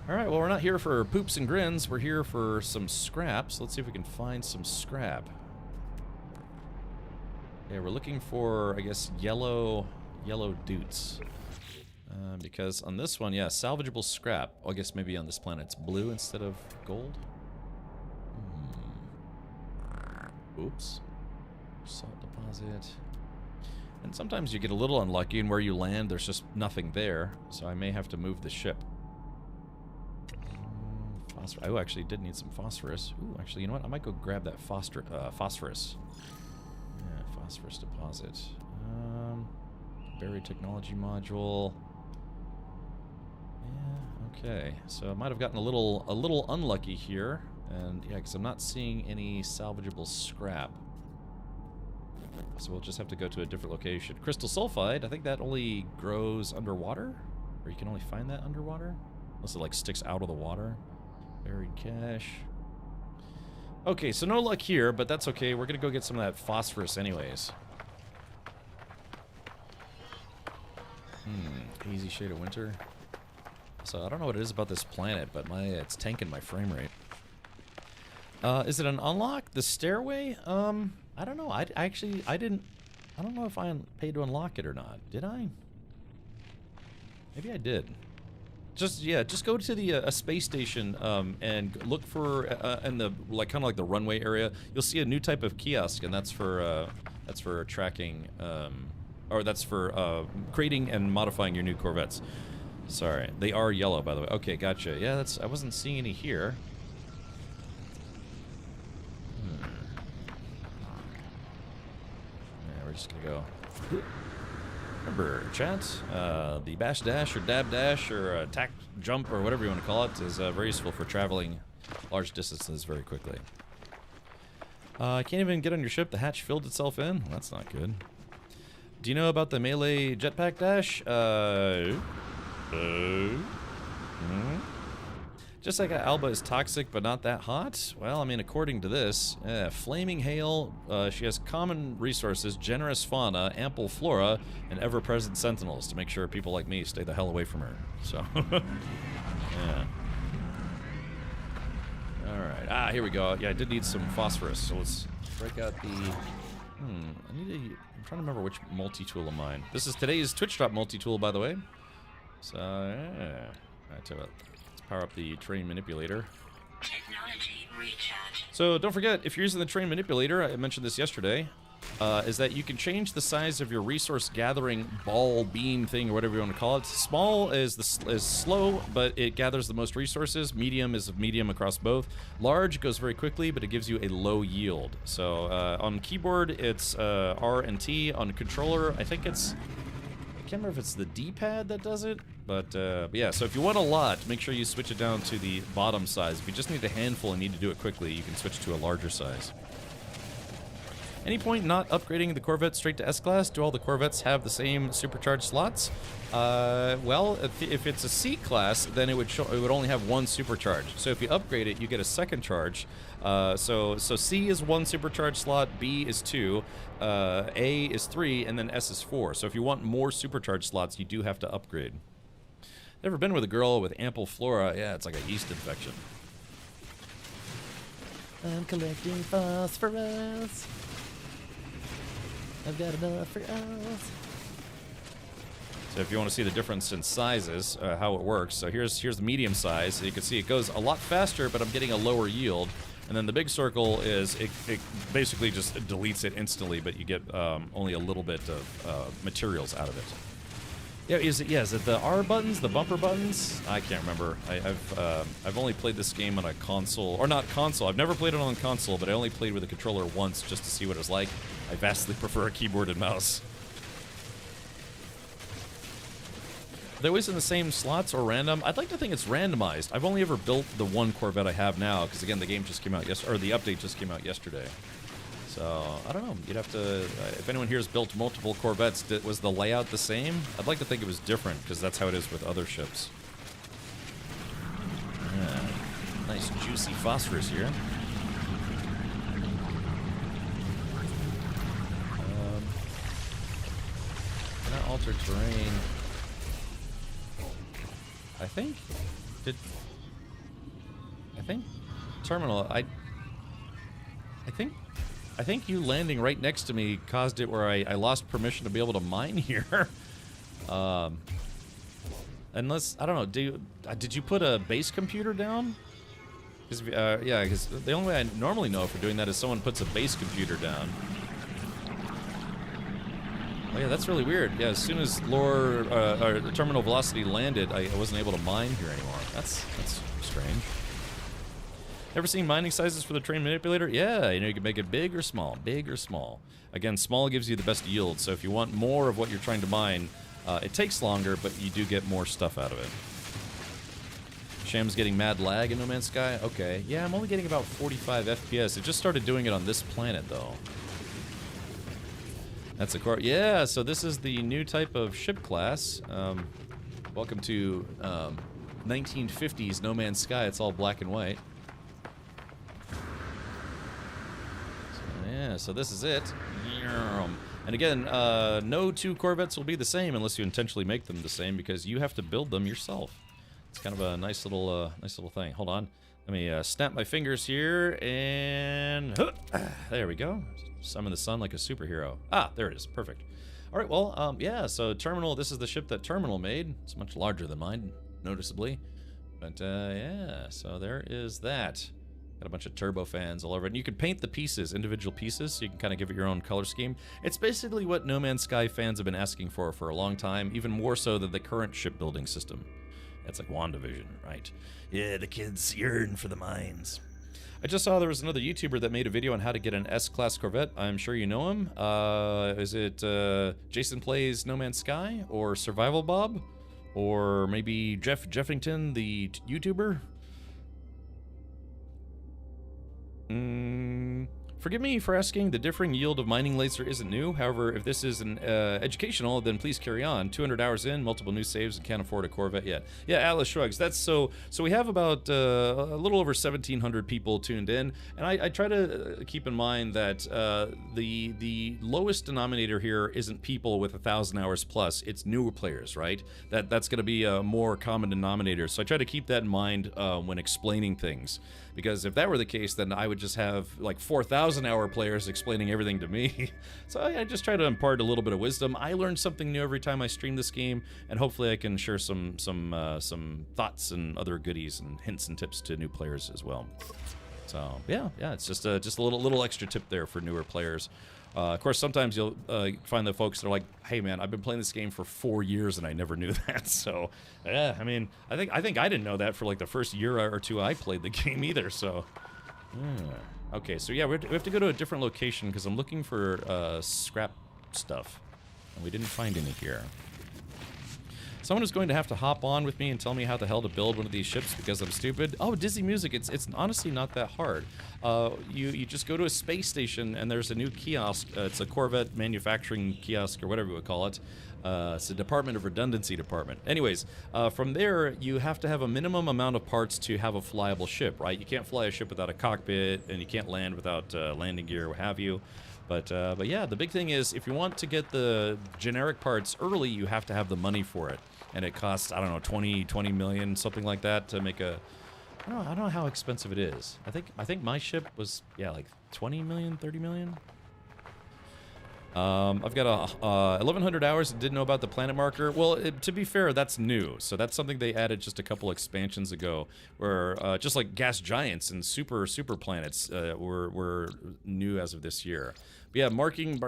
Alright, well, we're not here for poops and grins. We're here for some scraps. Let's see if we can find some scrap. Yeah, we're looking for, I guess, yellow doots. Because on this one, yeah, salvageable scrap. Well, I guess maybe on this planet it's blue instead of gold. Oops. Salt deposit. And sometimes you get a little unlucky, and where you land, there's just nothing there. So I may have to move the ship. Oh, actually, did need some phosphorus. Ooh, actually, you know what? I might go grab that phosphorus. Yeah, phosphorus deposit. Buried technology module. Yeah, okay. So I might have gotten a little unlucky here, and yeah, because I'm not seeing any salvageable scrap. So we'll just have to go to a different location. Crystal sulfide. I think that only grows underwater, or you can only find that underwater, unless it like sticks out of the water. Buried cache. Okay, so no luck here, but that's okay. We're gonna go get some of that phosphorus anyways. Easy shade of winter. So I don't know what it is about this planet, but it's tanking my frame rate. Is it an unlock? The stairway? I don't know. I don't know if I paid to unlock it or not. Did I? Maybe I did. Just go to the a space station and look for in the kind of like the runway area. You'll see a new type of kiosk, and that's for tracking or that's for creating and modifying your new Corvettes. Sorry, they are yellow, by the way. Okay, gotcha. Yeah, I wasn't seeing any here. Yeah, we're just gonna go. Remember, chat, the bash dash or dab dash or tack jump or whatever you want to call it is very useful for traveling large distances very quickly. I can't even get on your ship. The hatch filled itself in. Well, that's not good. Do you know about the melee jetpack dash? Jessica Alba is toxic but not that hot? Well, I mean, according to this, flaming hail, she has common resources, generous fauna, ample flora, and ever-present sentinels to make sure people like me stay the hell away from her. So, yeah. Alright, here we go. Yeah, I did need some phosphorus, so let's break out the... I'm trying to remember which multi-tool of mine. This is today's Twitch Drop multi-tool, by the way. So, yeah. Alright, so let's power up the train manipulator. Technology recharge. So don't forget, if you're using the train manipulator, I mentioned this yesterday, is that you can change the size of your resource gathering ball beam thing or whatever you want to call it. Small is slow, but it gathers the most resources. Medium is medium across both. Large goes very quickly, but it gives you a low yield. So on keyboard, it's R and T. On controller, I think it's can't remember if it's the D-pad that does it, but yeah, so if you want a lot, make sure you switch it down to the bottom size. If you just need a handful and need to do it quickly, you can switch to a larger size. Any point not upgrading the Corvette straight to S-Class? Do all the Corvettes have the same supercharged slots? Well, if it's a C-Class, then it would only have one supercharge. So if you upgrade it, you get a second charge. So C is one supercharged slot, B is 2, A is 3, and then S is 4. So if you want more supercharged slots, you do have to upgrade. Never been with a girl with ample flora. Yeah, it's like a yeast infection. I'm collecting phosphorus. I've got enough for us. So if you want to see the difference in sizes, how it works, so here's the medium size. So you can see it goes a lot faster, but I'm getting a lower yield. And then the big circle is, it basically just deletes it instantly, but you get only a little bit of materials out of it. Yeah, is it the R buttons, the bumper buttons? I can't remember. I've only played this game on a console, or not console. I've never played it on console, but I only played with a controller once just to see what it was like. I vastly prefer a keyboard and mouse. Are they always in the same slots or random? I'd like to think it's randomized. I've only ever built the one Corvette I have now, because again, the game just came out or the update just came out yesterday. So, I don't know. You'd have to... if anyone here has built multiple Corvettes, was the layout the same? I'd like to think it was different, because that's how it is with other ships. Yeah. Nice juicy phosphorus here. Cannot alter terrain. I think... Terminal, I think you landing right next to me caused it where I lost permission to be able to mine here. Unless, I don't know, did you put a base computer down? Yeah, because the only way I normally know for doing that is someone puts a base computer down. Oh yeah, that's really weird. Yeah, as soon as terminal velocity landed, I wasn't able to mine here anymore. That's strange. Ever seen mining sizes for the train manipulator? Yeah, you know, you can make it big or small, big or small. Again, small gives you the best yield, so if you want more of what you're trying to mine, it takes longer, but you do get more stuff out of it. Sham's getting mad lag in No Man's Sky? Okay. Yeah, I'm only getting about 45 FPS. It just started doing it on this planet, though. That's a car. Yeah, so this is the new type of ship class. Welcome to 1950s No Man's Sky. It's all black and white. Yeah, so this is it. And again, no two Corvettes will be the same unless you intentionally make them the same, because you have to build them yourself. It's kind of a nice little thing. Hold on, let me snap my fingers here, and there we go. Summon the sun like a superhero. Ah, there it is. Perfect. All right. Well, yeah. So Terminal. This is the ship that Terminal made. It's much larger than mine, noticeably. But yeah. So there is that. Got a bunch of turbofans all over it. And you can paint the pieces, individual pieces, so you can kind of give it your own color scheme. It's basically what No Man's Sky fans have been asking for a long time, even more so than the current shipbuilding system. That's like WandaVision, right? Yeah, the kids yearn for the mines. I just saw there was another YouTuber that made a video on how to get an S-Class Corvette. I'm sure you know him. Is it Jason Plays No Man's Sky? Or Survival Bob? Or maybe Jeff Jeffington, the YouTuber? Forgive me for asking, the differing yield of mining laser isn't new. However, if this is an educational, then please carry on. 200 hours in, multiple new saves, and can't afford a Corvette yet. Yeah, Atlas shrugs. That's so we have about a little over 1,700 people tuned in, and I try to keep in mind that the lowest denominator here isn't people with 1,000 hours plus. It's newer players, right? That's going to be a more common denominator. So I try to keep that in mind when explaining things. Because if that were the case, then I would just have like 4,000-hour players explaining everything to me. So I just try to impart a little bit of wisdom. I learn something new every time I stream this game, and hopefully I can share some thoughts and other goodies and hints and tips to new players as well. So yeah, it's just a little extra tip there for newer players. Of course, sometimes you'll find the folks that are like, "Hey, man, I've been playing this game for 4 years and I never knew that." So, yeah, I mean, I think I didn't know that for like the first year or two I played the game either. So, yeah. Okay, so yeah, we have to go to a different location because I'm looking for scrap stuff, and we didn't find any here. Someone is going to have to hop on with me and tell me how the hell to build one of these ships because I'm stupid. Oh, Disney Music, it's honestly not that hard. You just go to a space station and there's a new kiosk. It's a Corvette manufacturing kiosk or whatever you would call it. It's a Department of Redundancy department. Anyways, from there, you have to have a minimum amount of parts to have a flyable ship, right? You can't fly a ship without a cockpit, and you can't land without landing gear, what have you. But yeah, the big thing is, if you want to get the generic parts early, you have to have the money for it. And it costs, I don't know, 20 million, something like that, to make a... I don't know how expensive it is. I think my ship was, yeah, like 20 million, 30 million? I've got 1,100 hours and didn't know about the planet marker. Well, to be fair, that's new. So that's something they added just a couple expansions ago, where just like gas giants and super planets were new as of this year. But yeah,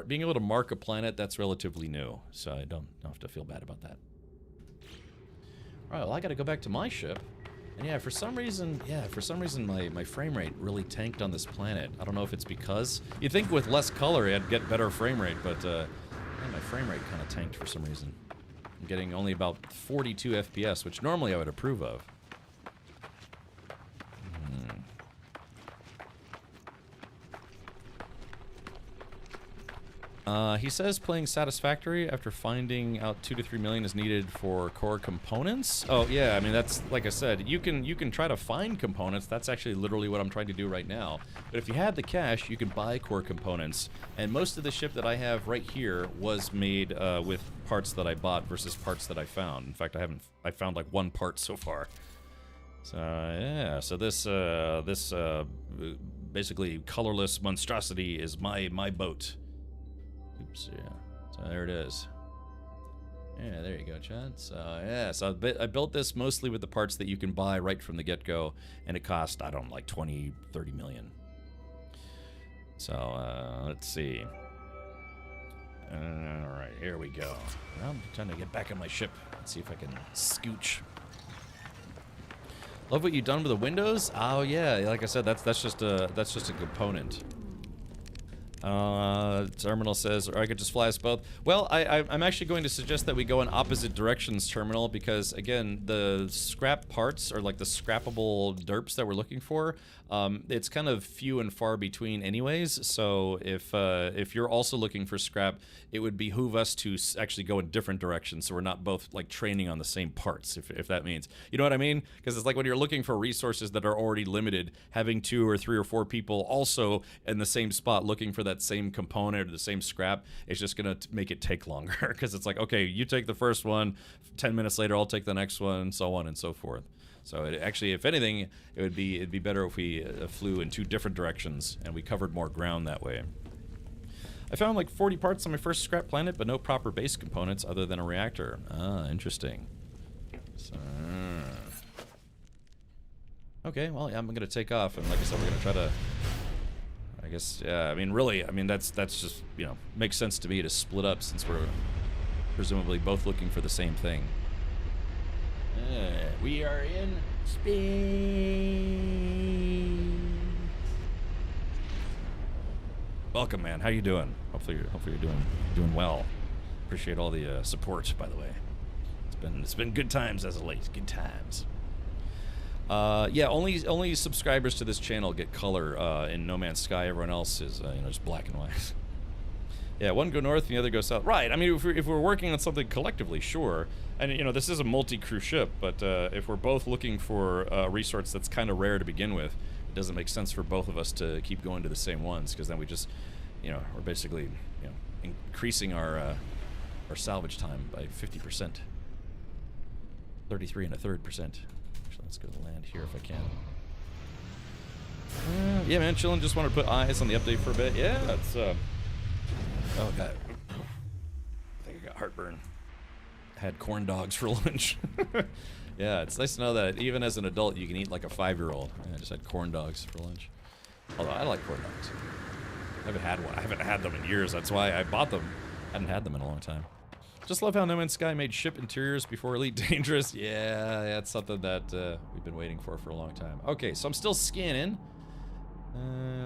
being able to mark a planet, that's relatively new. So I don't have to feel bad about that. All right, well, I got to go back to my ship. And yeah, for some reason my frame rate really tanked on this planet. I don't know if it's because... You'd think with less color I'd get better frame rate, but yeah, my frame rate kind of tanked for some reason. I'm getting only about 42 FPS, which normally I would approve of. He says playing satisfactory after finding out 2 to 3 million is needed for core components. Oh yeah, I mean that's like I said, you can try to find components. That's actually literally what I'm trying to do right now. But if you had the cash, you can buy core components. And most of the ship that I have right here was made with parts that I bought versus parts that I found. In fact, I found like one part so far. So yeah, so this basically colorless monstrosity is my boat. Oops, yeah. So there it is. Yeah, there you go, Chad. So yeah, so I built this mostly with the parts that you can buy right from the get-go, and it cost, I don't know, like 20, 30 million. So let's see. All right, here we go. Well, I'm trying to get back on my ship. Let's see if I can scooch. Love what you've done with the windows. Oh yeah, like I said, that's just a component. Terminal says, or I could just fly us both. Well, I'm actually going to suggest that we go in opposite directions, Terminal, because again, the scrap parts, or like the scrappable derps that we're looking for, it's kind of few and far between anyways. So if you're also looking for scrap, it would behoove us to actually go in different directions, so we're not both like training on the same parts, if that means, you know what I mean? Because it's like when you're looking for resources that are already limited, having 2 or 3 or 4 people also in the same spot looking for that same component or the same scrap, it's just gonna make it take longer. Because it's like, okay, you take the first one, 10 minutes later I'll take the next one, so on and so forth. So it actually, if anything, it'd be better if we flew in 2 different directions and we covered more ground that way. I found like 40 parts on my first scrap planet, but no proper base components other than a reactor. Ah, interesting. So, okay, well, yeah, I'm gonna take off, and like I said, we're gonna try to, I guess, yeah, I mean, really, I mean, that's just, you know, makes sense to me to split up since we're presumably both looking for the same thing. We are in space. Welcome, man. How you doing? Hopefully you're doing well. Appreciate all the support, by the way. It's been good times as of late. Good times. Yeah, only subscribers to this channel get color in No Man's Sky. Everyone else is you know, just black and white. Yeah, one go north and the other go south. Right. I mean, if we're working on something collectively, sure. And you know, this is a multi-crew ship, but if we're both looking for a resource that's kind of rare to begin with, it doesn't make sense for both of us to keep going to the same ones, because then we just, you know, we're basically, you know, increasing our salvage time by 50%. 33 1/3%. Actually, let's go to land here if I can. Yeah, man, chilling. Just wanted to put eyes on the update for a bit. Yeah, that's oh god, I think I got heartburn. Had corn dogs for lunch. Yeah, it's nice to know that even as an adult you can eat like a 5-year-old. Yeah, I just had corn dogs for lunch. Although I like corn dogs. I haven't had one. I haven't had them in years. That's why I bought them. I hadn't had them in a long time. Just love how No Man's Sky made ship interiors before Elite Dangerous. Yeah, that's something that we've been waiting for a long time. Okay, so I'm still scanning.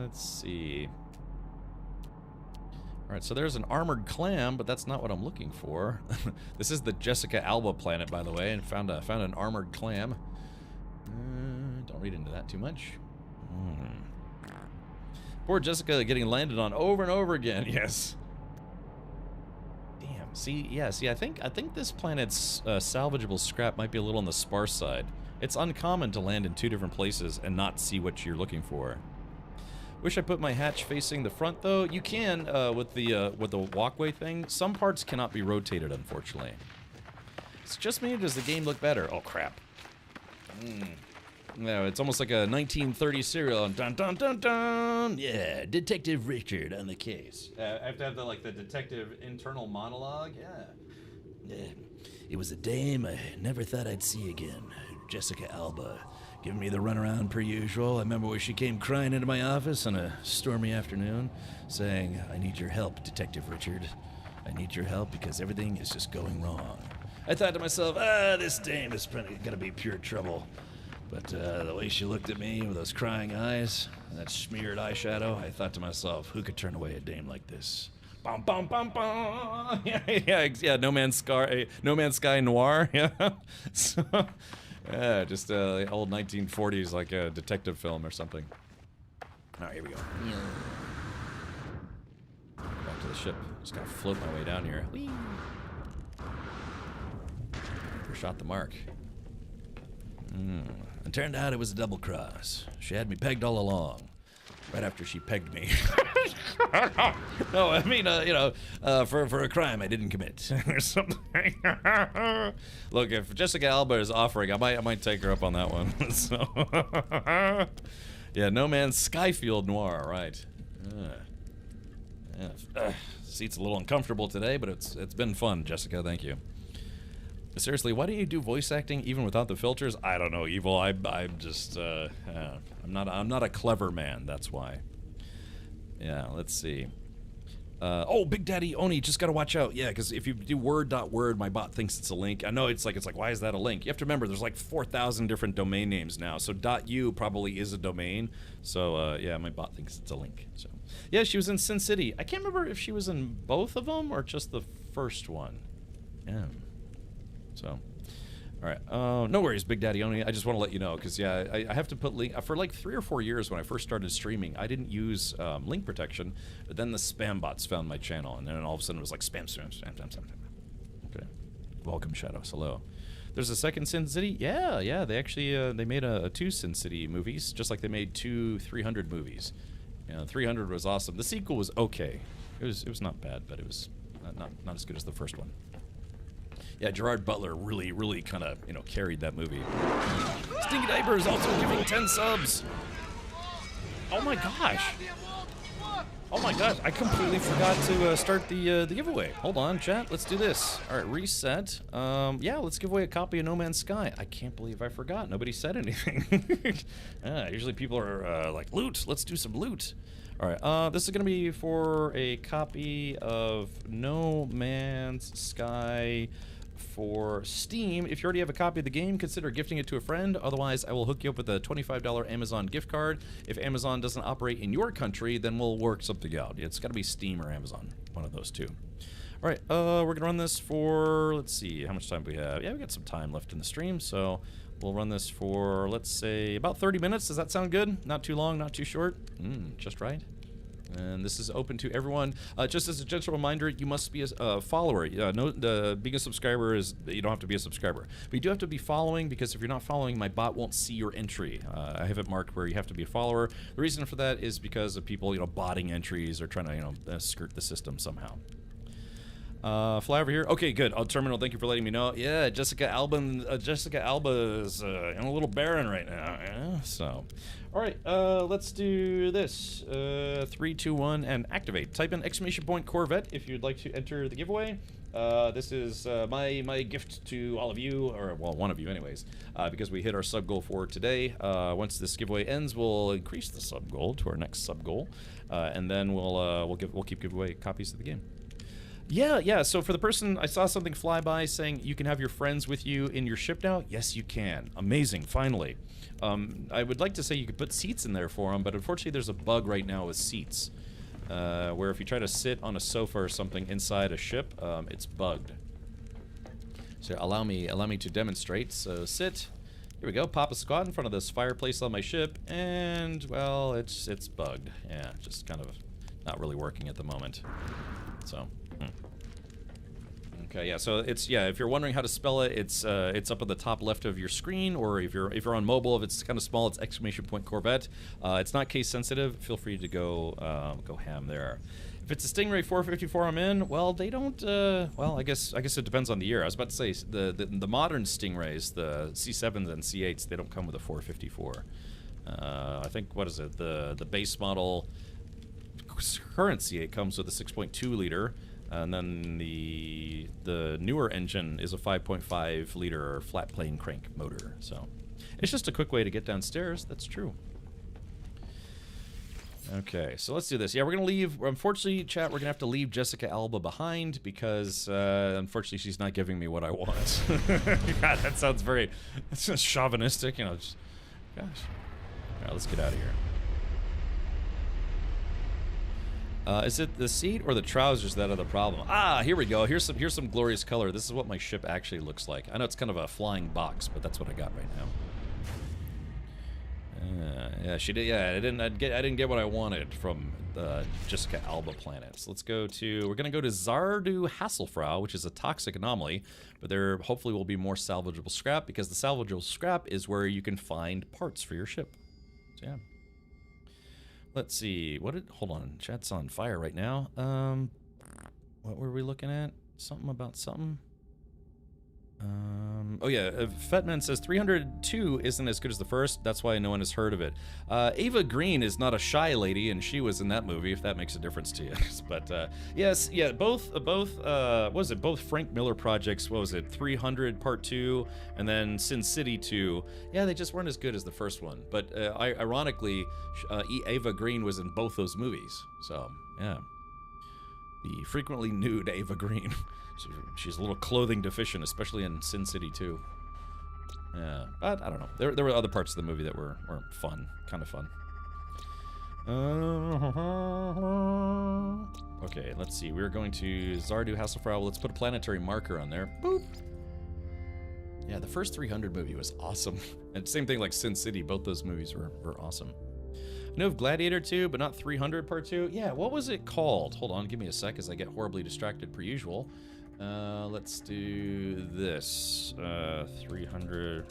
Let's see. Alright, so there's an armored clam, but that's not what I'm looking for. This is the Jessica Alba planet, by the way, and found an armored clam. Don't read into that too much. Poor Jessica getting landed on over and over again, yes. Damn, see, I think this planet's salvageable scrap might be a little on the sparse side. It's uncommon to land in 2 different places and not see what you're looking for. Wish I put my hatch facing the front, though. You can, with the walkway thing. Some parts cannot be rotated, unfortunately. It's just me, or does the game look better? Oh, crap. No, it's almost like a 1930s serial. Dun, dun, dun, dun! Yeah, Detective Richard on the case. I have to have the detective internal monologue? Yeah. It was a dame I never thought I'd see again. Jessica Alba. Giving me the runaround per usual. I remember when she came crying into my office on a stormy afternoon, saying, I need your help, Detective Richard. I need your help because everything is just going wrong. I thought to myself, this dame is probably gonna be pure trouble. But the way she looked at me with those crying eyes, and that smeared eyeshadow, I thought to myself, who could turn away a dame like this? Bum, bum, bum, bum. Yeah, No Man's Sky Noir, yeah. So, yeah, just old 1940s, like a detective film or something. All right, here we go. Back to the ship. Just gotta float my way down here. Whee! Shot the mark. It turned out it was a double cross. She had me pegged all along. Right after she pegged me. No, I mean, for a crime I didn't commit or something. Look, if Jessica Alba is offering, I might take her up on that one. So, yeah, No Man's Skyfield Noir, right? Seat's a little uncomfortable today, but it's been fun, Jessica. Thank you. Seriously, why don't you do voice acting even without the filters? I don't know, Evil. I'm just I'm not a clever man. That's why. Yeah, let's see. Oh, Big Daddy Oni, just gotta watch out. Yeah, because if you do word.word, my bot thinks it's a link. I know it's like why is that a link? You have to remember there's like 4,000 different domain names now. So .u probably is a domain. So yeah, my bot thinks it's a link. So yeah, she was in Sin City. I can't remember if she was in both of them or just the first one. Yeah. So, all right. No worries, Big Daddy Oni. I just want to let you know because yeah, I have to put link for like 3 or 4 years when I first started streaming. I didn't use link protection, but then the spam bots found my channel, and then all of a sudden it was like spam. Okay. Welcome, Shadows. Hello. There's a second Sin City. Yeah. They actually they made a 2 Sin City movies, just like they made 2 300 movies. 300 was awesome. The sequel was okay. It was not bad, but it was not as good as the first one. Yeah, Gerard Butler really kind of, carried that movie. Stinky Diaper is also giving 10 subs. Oh my gosh. Oh my gosh, I completely forgot to start the giveaway. Hold on, chat, let's do this. All right, reset. Yeah, let's give away a copy of No Man's Sky. I can't believe I forgot. Nobody said anything. Usually people are like, loot, let's do some loot. All right, this is going to be for a copy of No Man's Sky for Steam. If you already have a copy of the game, consider gifting it to a friend. Otherwise, I will hook you up with a $25 Amazon gift card. If Amazon doesn't operate in your country, then we'll work something out. It's got to be Steam or Amazon, one of those two. All right, we're going to run this for, let's see, how much time do we have? Yeah, we got some time left in the stream, so we'll run this for, let's say, about 30 minutes. Does that sound good? Not too long, not too short? Just right. And this is open to everyone. Just as a gentle reminder, you must be a follower. Being a subscriber is, you don't have to be a subscriber. But you do have to be following, because if you're not following, my bot won't see your entry. I have it marked where you have to be a follower. The reason for that is because of people, botting entries or trying to, skirt the system somehow. Fly over here. Okay, good. Terminal, thank you for letting me know. Yeah, Jessica Alba is a little barren right now. Yeah, so... All right, let's do this. 3, 2, 1, and activate. Type in ! Corvette if you'd like to enter the giveaway. This is my gift to all of you, or well, one of you anyways, because we hit our sub goal for today. Once this giveaway ends, we'll increase the sub goal to our next sub goal, and then we'll keep giving away copies of the game. Yeah. So for the person, I saw something fly by saying you can have your friends with you in your ship now. Yes, you can. Amazing. Finally. I would like to say you could put seats in there for them, but unfortunately there's a bug right now with seats. where if you try to sit on a sofa or something inside a ship, it's bugged. So allow me to demonstrate. So sit. Here we go. Pop a squat in front of this fireplace on my ship, and well, it's bugged. Yeah, just kind of not really working at the moment. So. Okay, yeah. So it's if you're wondering how to spell it, it's up at the top left of your screen, or if you're on mobile, if it's kind of small, it's !Corvette. It's not case sensitive. Feel free to go ham there. If it's a Stingray 454 I'm in, well, they don't, well, I guess it depends on the year. I was about to say, the modern Stingrays, the C7s and C8s, they don't come with a 454. I think, what is it, the base model current C8 comes with a 6.2 liter, and then the newer engine is a 5.5 liter flat plane crank motor. So it's just a quick way to get downstairs. That's true. Okay, so let's do this. Yeah, we're going to leave, unfortunately, chat, we're going to have to leave Jessica Alba behind because, unfortunately, she's not giving me what I want. God, that sounds very chauvinistic, you know, just, gosh. All right, let's get out of here. Is it the seat or the trousers that are the problem? Ah, here we go. Here's some glorious color. This is what my ship actually looks like. I know it's kind of a flying box, but that's what I got right now. Yeah, she did. Yeah, I didn't get what I wanted from the Jessica Alba planet. So let's go to. We're gonna go to Zardu Hasselfrau, which is a toxic anomaly, but there hopefully will be more salvageable scrap because the salvageable scrap is where you can find parts for your ship. So yeah. Let's see. Hold on. Chat's on fire right now. What were we looking at? Something about something. Oh yeah, Fetman says 302 isn't as good as the first. That's why no one has heard of it. Ava Green is not a shy lady, and she was in that movie. If that makes a difference to you, but yes, yeah, both. What was it? Both Frank Miller projects. What was it? 300 Part 2, and then Sin City 2. Yeah, they just weren't as good as the first one. But ironically, Ava Green was in both those movies. So yeah, the frequently nude Ava Green. She's a little clothing deficient, especially in Sin City 2. Yeah, but I don't know. There were other parts of the movie that were fun, kind of fun. Okay, let's see. We're going to Zardu Hasselfrau. Let's put a planetary marker on there. Boop. Yeah, the first 300 movie was awesome. And same thing like Sin City. Both those movies were awesome. I know of Gladiator 2, but not 300 Part 2. Yeah, what was it called? Hold on, give me a sec as I get horribly distracted per usual. Let's do this. 300.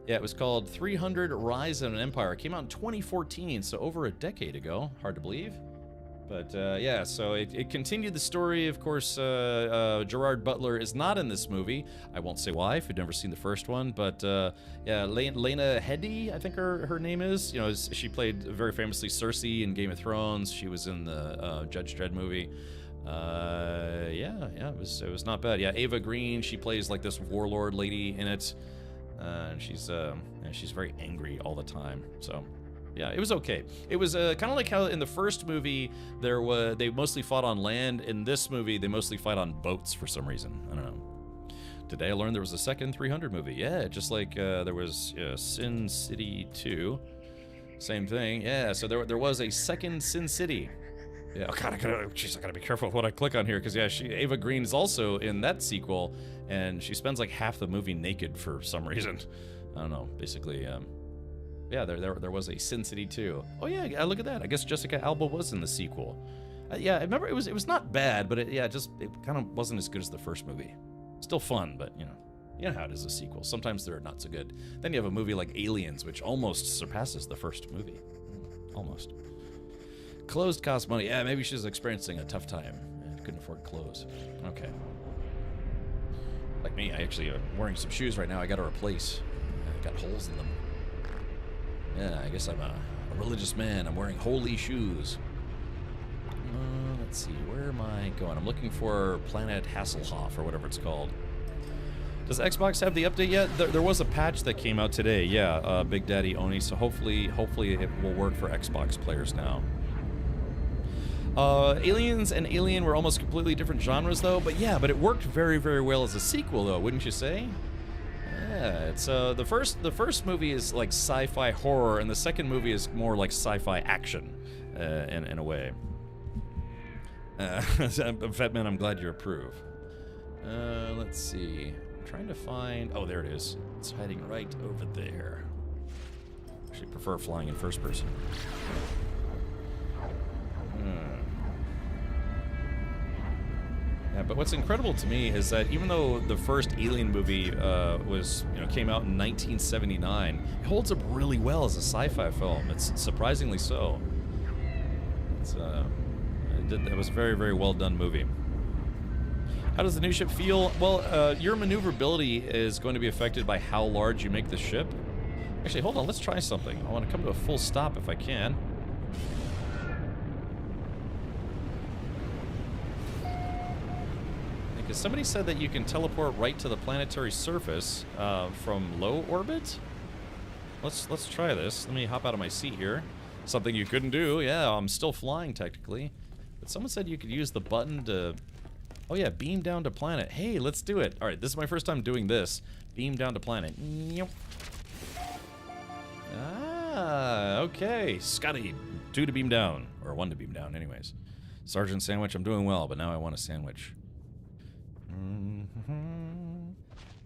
Yeah, it was called 300 Rise of an Empire. It came out in 2014, so over a decade ago. Hard to believe. But yeah, so it continued the story. Of course, Gerard Butler is not in this movie. I won't say why if you've never seen the first one. But yeah, Lena Headey, I think her name is. You know, she played very famously Cersei in Game of Thrones. She was in the Judge Dredd movie. Yeah, it was not bad. Yeah, Ava Green, she plays like this warlord lady in it. And she's very angry all the time. So. Yeah, it was okay. It was kind of like how in the first movie they mostly fought on land. In this movie, they mostly fight on boats for some reason. I don't know. Today I learned there was a second 300 movie. Yeah, just like there was Sin City 2. Same thing. Yeah, so there was a second Sin City. Yeah, oh God, I gotta be careful with what I click on here because yeah, Ava Green is also in that sequel, and she spends like half the movie naked for some reason. I don't know. Basically. Yeah, there was a Sin City 2. Oh yeah, look at that. I guess Jessica Alba was in the sequel. Yeah, I remember it was not bad, but it kind of wasn't as good as the first movie. Still fun, but you know how it is a sequel. Sometimes they're not so good. Then you have a movie like Aliens, which almost surpasses the first movie. Almost. Clothes cost money. Yeah, maybe she's experiencing a tough time and couldn't afford clothes. Okay. Like me, I actually am wearing some shoes right now. I got to replace. I got holes in them. Yeah, I guess I'm a religious man. I'm wearing holy shoes. Let's see, where am I going? I'm looking for Planet Hasselhoff or whatever it's called. Does Xbox have the update yet? There was a patch that came out today. Yeah, Big Daddy Oni. So hopefully it will work for Xbox players now. Aliens and Alien were almost completely different genres though. But yeah, it worked very, very well as a sequel though, wouldn't you say? Yeah, it's the first movie is like sci-fi horror, and the second movie is more like sci-fi action. in a way. Fatman, I'm glad you approve. Let's see. I'm trying to find... Oh, there it is. It's hiding right over there. Actually prefer flying in first person. Yeah, but what's incredible to me is that even though the first Alien movie came out in 1979, it holds up really well as a sci-fi film. It's surprisingly so. It was a very, very well done movie. How does the new ship feel? Well, your maneuverability is going to be affected by how large you make the ship. Actually, hold on, let's try something. I want to come to a full stop if I can. Because somebody said that you can teleport right to the planetary surface from low orbit. Let's try this. Let me hop out of my seat here. Something you couldn't do. Yeah, I'm still flying technically. But someone said you could use the button to... Oh yeah, beam down to planet. Hey, let's do it. Alright, this is my first time doing this. Beam down to planet. Yep. Ah, okay. Scotty, 2 to beam down. Or 1 to beam down, anyways. Sergeant Sandwich, I'm doing well, but now I want a sandwich.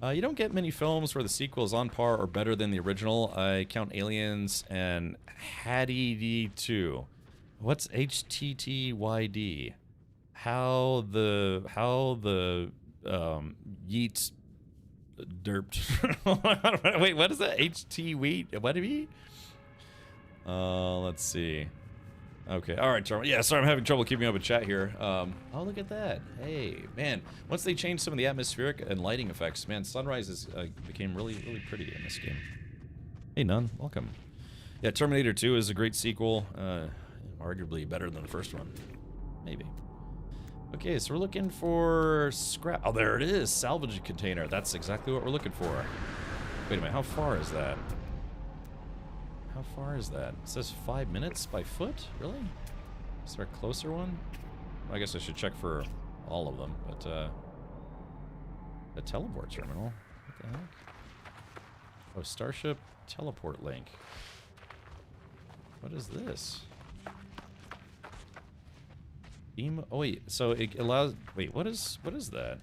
You don't get many films where the sequel is on par or better than the original. I count Aliens and Hattie D2. What's HTTYD? How the yeets derped. Wait, what is that? HT wheat? What do you mean? Let's see. Okay, all right, Charlie. Yeah, sorry, I'm having trouble keeping up with chat here. Oh, look at that. Hey, man. Once they changed some of the atmospheric and lighting effects, man, sunrises became really, really pretty in this game. Hey, None, welcome. Yeah, Terminator 2 is a great sequel. Arguably better than the first one. Maybe. Okay, so we're looking for scrap. Oh, there it is. Salvage container. That's exactly what we're looking for. Wait a minute, how far is that? How far is that? It says 5 minutes by foot? Really? Is there a closer one? Well, I guess I should check for all of them, but the teleport terminal. What the heck? Oh, Starship teleport link. What is this? Beam. Oh wait, so it allows. Wait, what is that?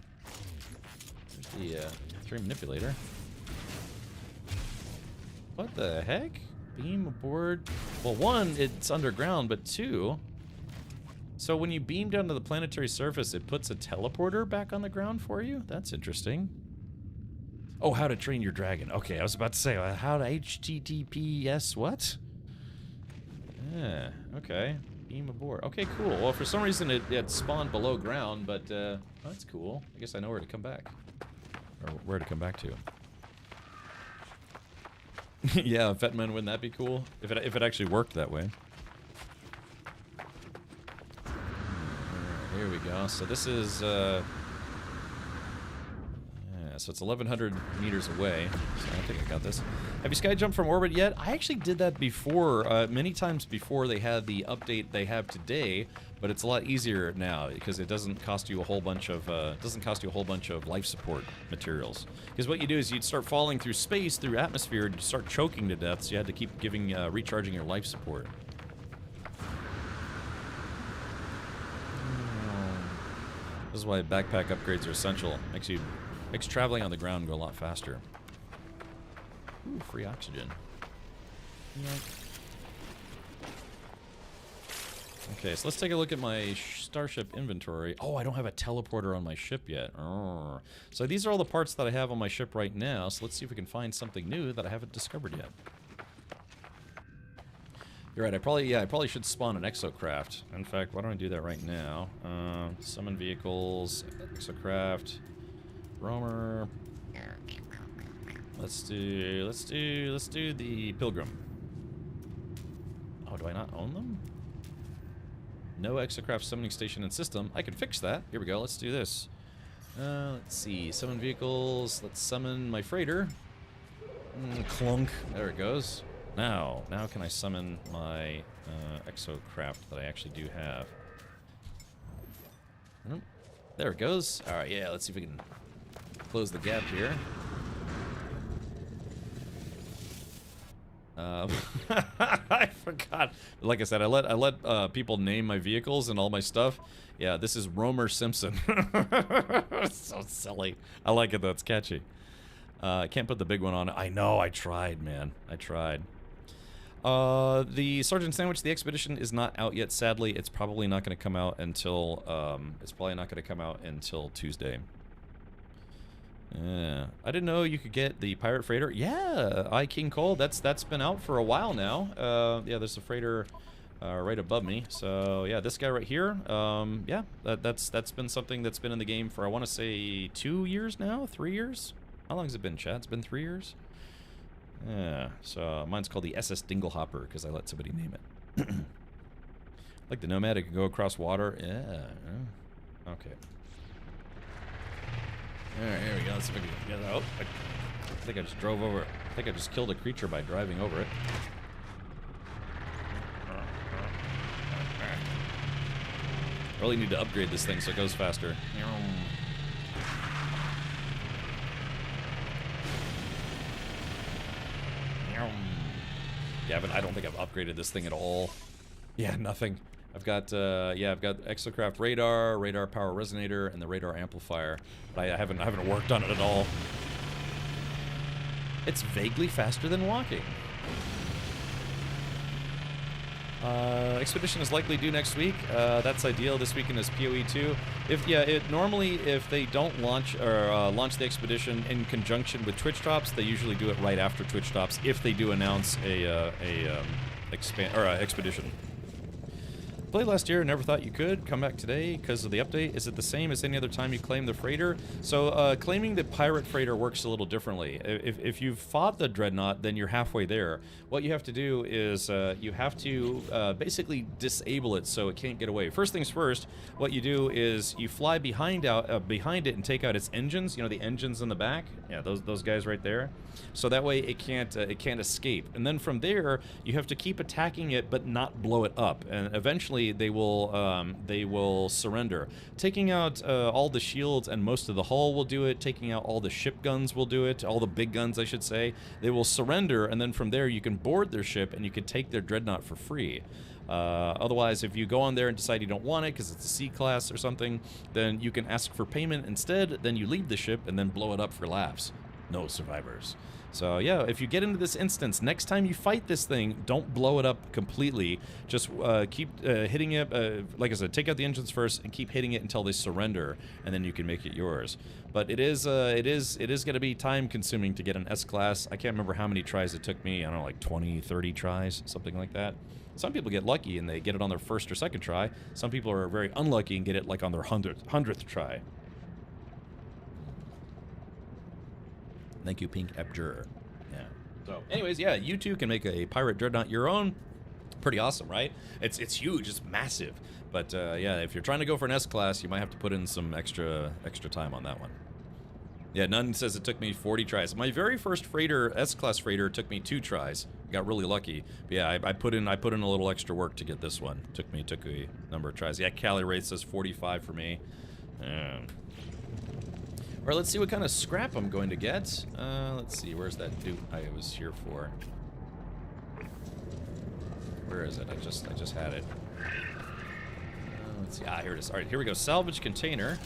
There's the train manipulator. What the heck? Beam aboard. Well, 1, it's underground, but 2. So when you beam down to the planetary surface, it puts a teleporter back on the ground for you? That's interesting. Oh, how to train your dragon. Okay, I was about to say, how to HTTPS what? Yeah, okay. Beam aboard. Okay, cool. Well, for some reason it spawned below ground, but that's cool. I guess I know where to come back. Or where to come back to. Yeah, Fetman, wouldn't that be cool? If it actually worked that way. Here we go. So this is yeah, so it's 1,100 meters away. So I think I got this. Have you sky jumped from orbit yet? I actually did that before, many times before they had the update they have today, but it's a lot easier now because it doesn't cost you a whole bunch of life support materials. Because what you do is you'd start falling through space, through atmosphere, and you start choking to death. So you had to keep giving recharging your life support. This is why backpack upgrades are essential. Makes traveling on the ground go a lot faster. Ooh, free oxygen. Yep. Okay, so let's take a look at my starship inventory. Oh, I don't have a teleporter on my ship yet. Oh. So these are all the parts that I have on my ship right now. So let's see if we can find something new that I haven't discovered yet. You're right. I probably should spawn an exocraft. In fact, why don't I do that right now? Summon vehicles, exocraft, roamer. Let's do the Pilgrim. Oh, do I not own them? No exocraft summoning station and system. I can fix that. Here we go. Let's do this. Let's see. Summon vehicles. Let's summon my freighter. Clunk. There it goes. Now can I summon my exocraft that I actually do have? There it goes. All right, yeah. Let's see if we can close the gap here. I forgot. Like I said, I let people name my vehicles and all my stuff. Yeah, this is Romer Simpson. So silly. I like it though. It's catchy. I can't put the big one on it. I know. I tried, man. I tried. The Sergeant Sandwich, the Expedition is not out yet. Sadly, it's probably not going to come out until Tuesday. Yeah, I didn't know you could get the Pirate Freighter. Yeah, King Cole. That's been out for a while now. Yeah, there's a freighter right above me. So yeah, this guy right here. Yeah, that's been something that's been in the game for, I want to say, 2 years now, 3 years. How long has it been, Chad? It's been 3 years. Yeah. So mine's called the SS Dinglehopper because I let somebody name it. Like the Nomad, it can go across water. Yeah. Okay. Alright, here we go. Let's see if I can get it. Oh, I think I just drove over it. I think I just killed a creature by driving over it. Really need to upgrade this thing so it goes faster. Yeah, but I don't think I've upgraded this thing at all. Yeah, nothing. I've got exocraft radar, radar power resonator, and the radar amplifier. But I haven't worked on it at all. It's vaguely faster than walking. Expedition is likely due next week. That's ideal. This weekend is PoE 2. Normally if they don't launch or launch the Expedition in conjunction with Twitch drops, they usually do it right after Twitch drops if they do announce Expedition. Played last year, never thought you could. Come back today because of the update. Is it the same as any other time you claim the freighter? So claiming the pirate freighter works a little differently. If you've fought the Dreadnought, then you're halfway there. What you have to do is you have to basically disable it so it can't get away. First things first, what you do is you fly behind it and take out its engines. You know, the engines in the back. Yeah, those guys right there. So that way it can't escape. And then from there, you have to keep attacking it but not blow it up. And eventually they will surrender. Taking out all the shields and most of the hull will do it. Taking out all the ship guns will do it. All the big guns, I should say. They will surrender, and then from there you can board their ship and you can take their Dreadnought for free. Otherwise, if you go on there and decide you don't want it because it's a C class or something, then you can ask for payment instead. Then you leave the ship and then blow it up for laughs. No survivors. So yeah, if you get into this instance, next time you fight this thing, don't blow it up completely. Just keep hitting it. Like I said, take out the engines first and keep hitting it until they surrender, and then you can make it yours. But it is going to be time consuming to get an S class. I can't remember how many tries it took me. I don't know, like 20, 30 tries, something like that. Some people get lucky and they get it on their first or second try. Some people are very unlucky and get it like on their 100th try. Thank you, Pink Abjur. Yeah. So, anyways, yeah, you too can make a pirate dreadnought your own. Pretty awesome, right? It's huge. It's massive. But yeah, if you're trying to go for an S class, you might have to put in some extra time on that one. Yeah, Nunn says it took me 40 tries. My very first freighter, S class freighter, took me 2 tries. Got really lucky. But yeah, I put in a little extra work to get this one. Took a number of tries. Yeah, Cali Wraith says 45 for me. All right, let's see what kind of scrap I'm going to get. Let's see, where's that dude I was here for? Where is it? I just had it. Let's see. Ah, here it is. All right, here we go. Salvage container.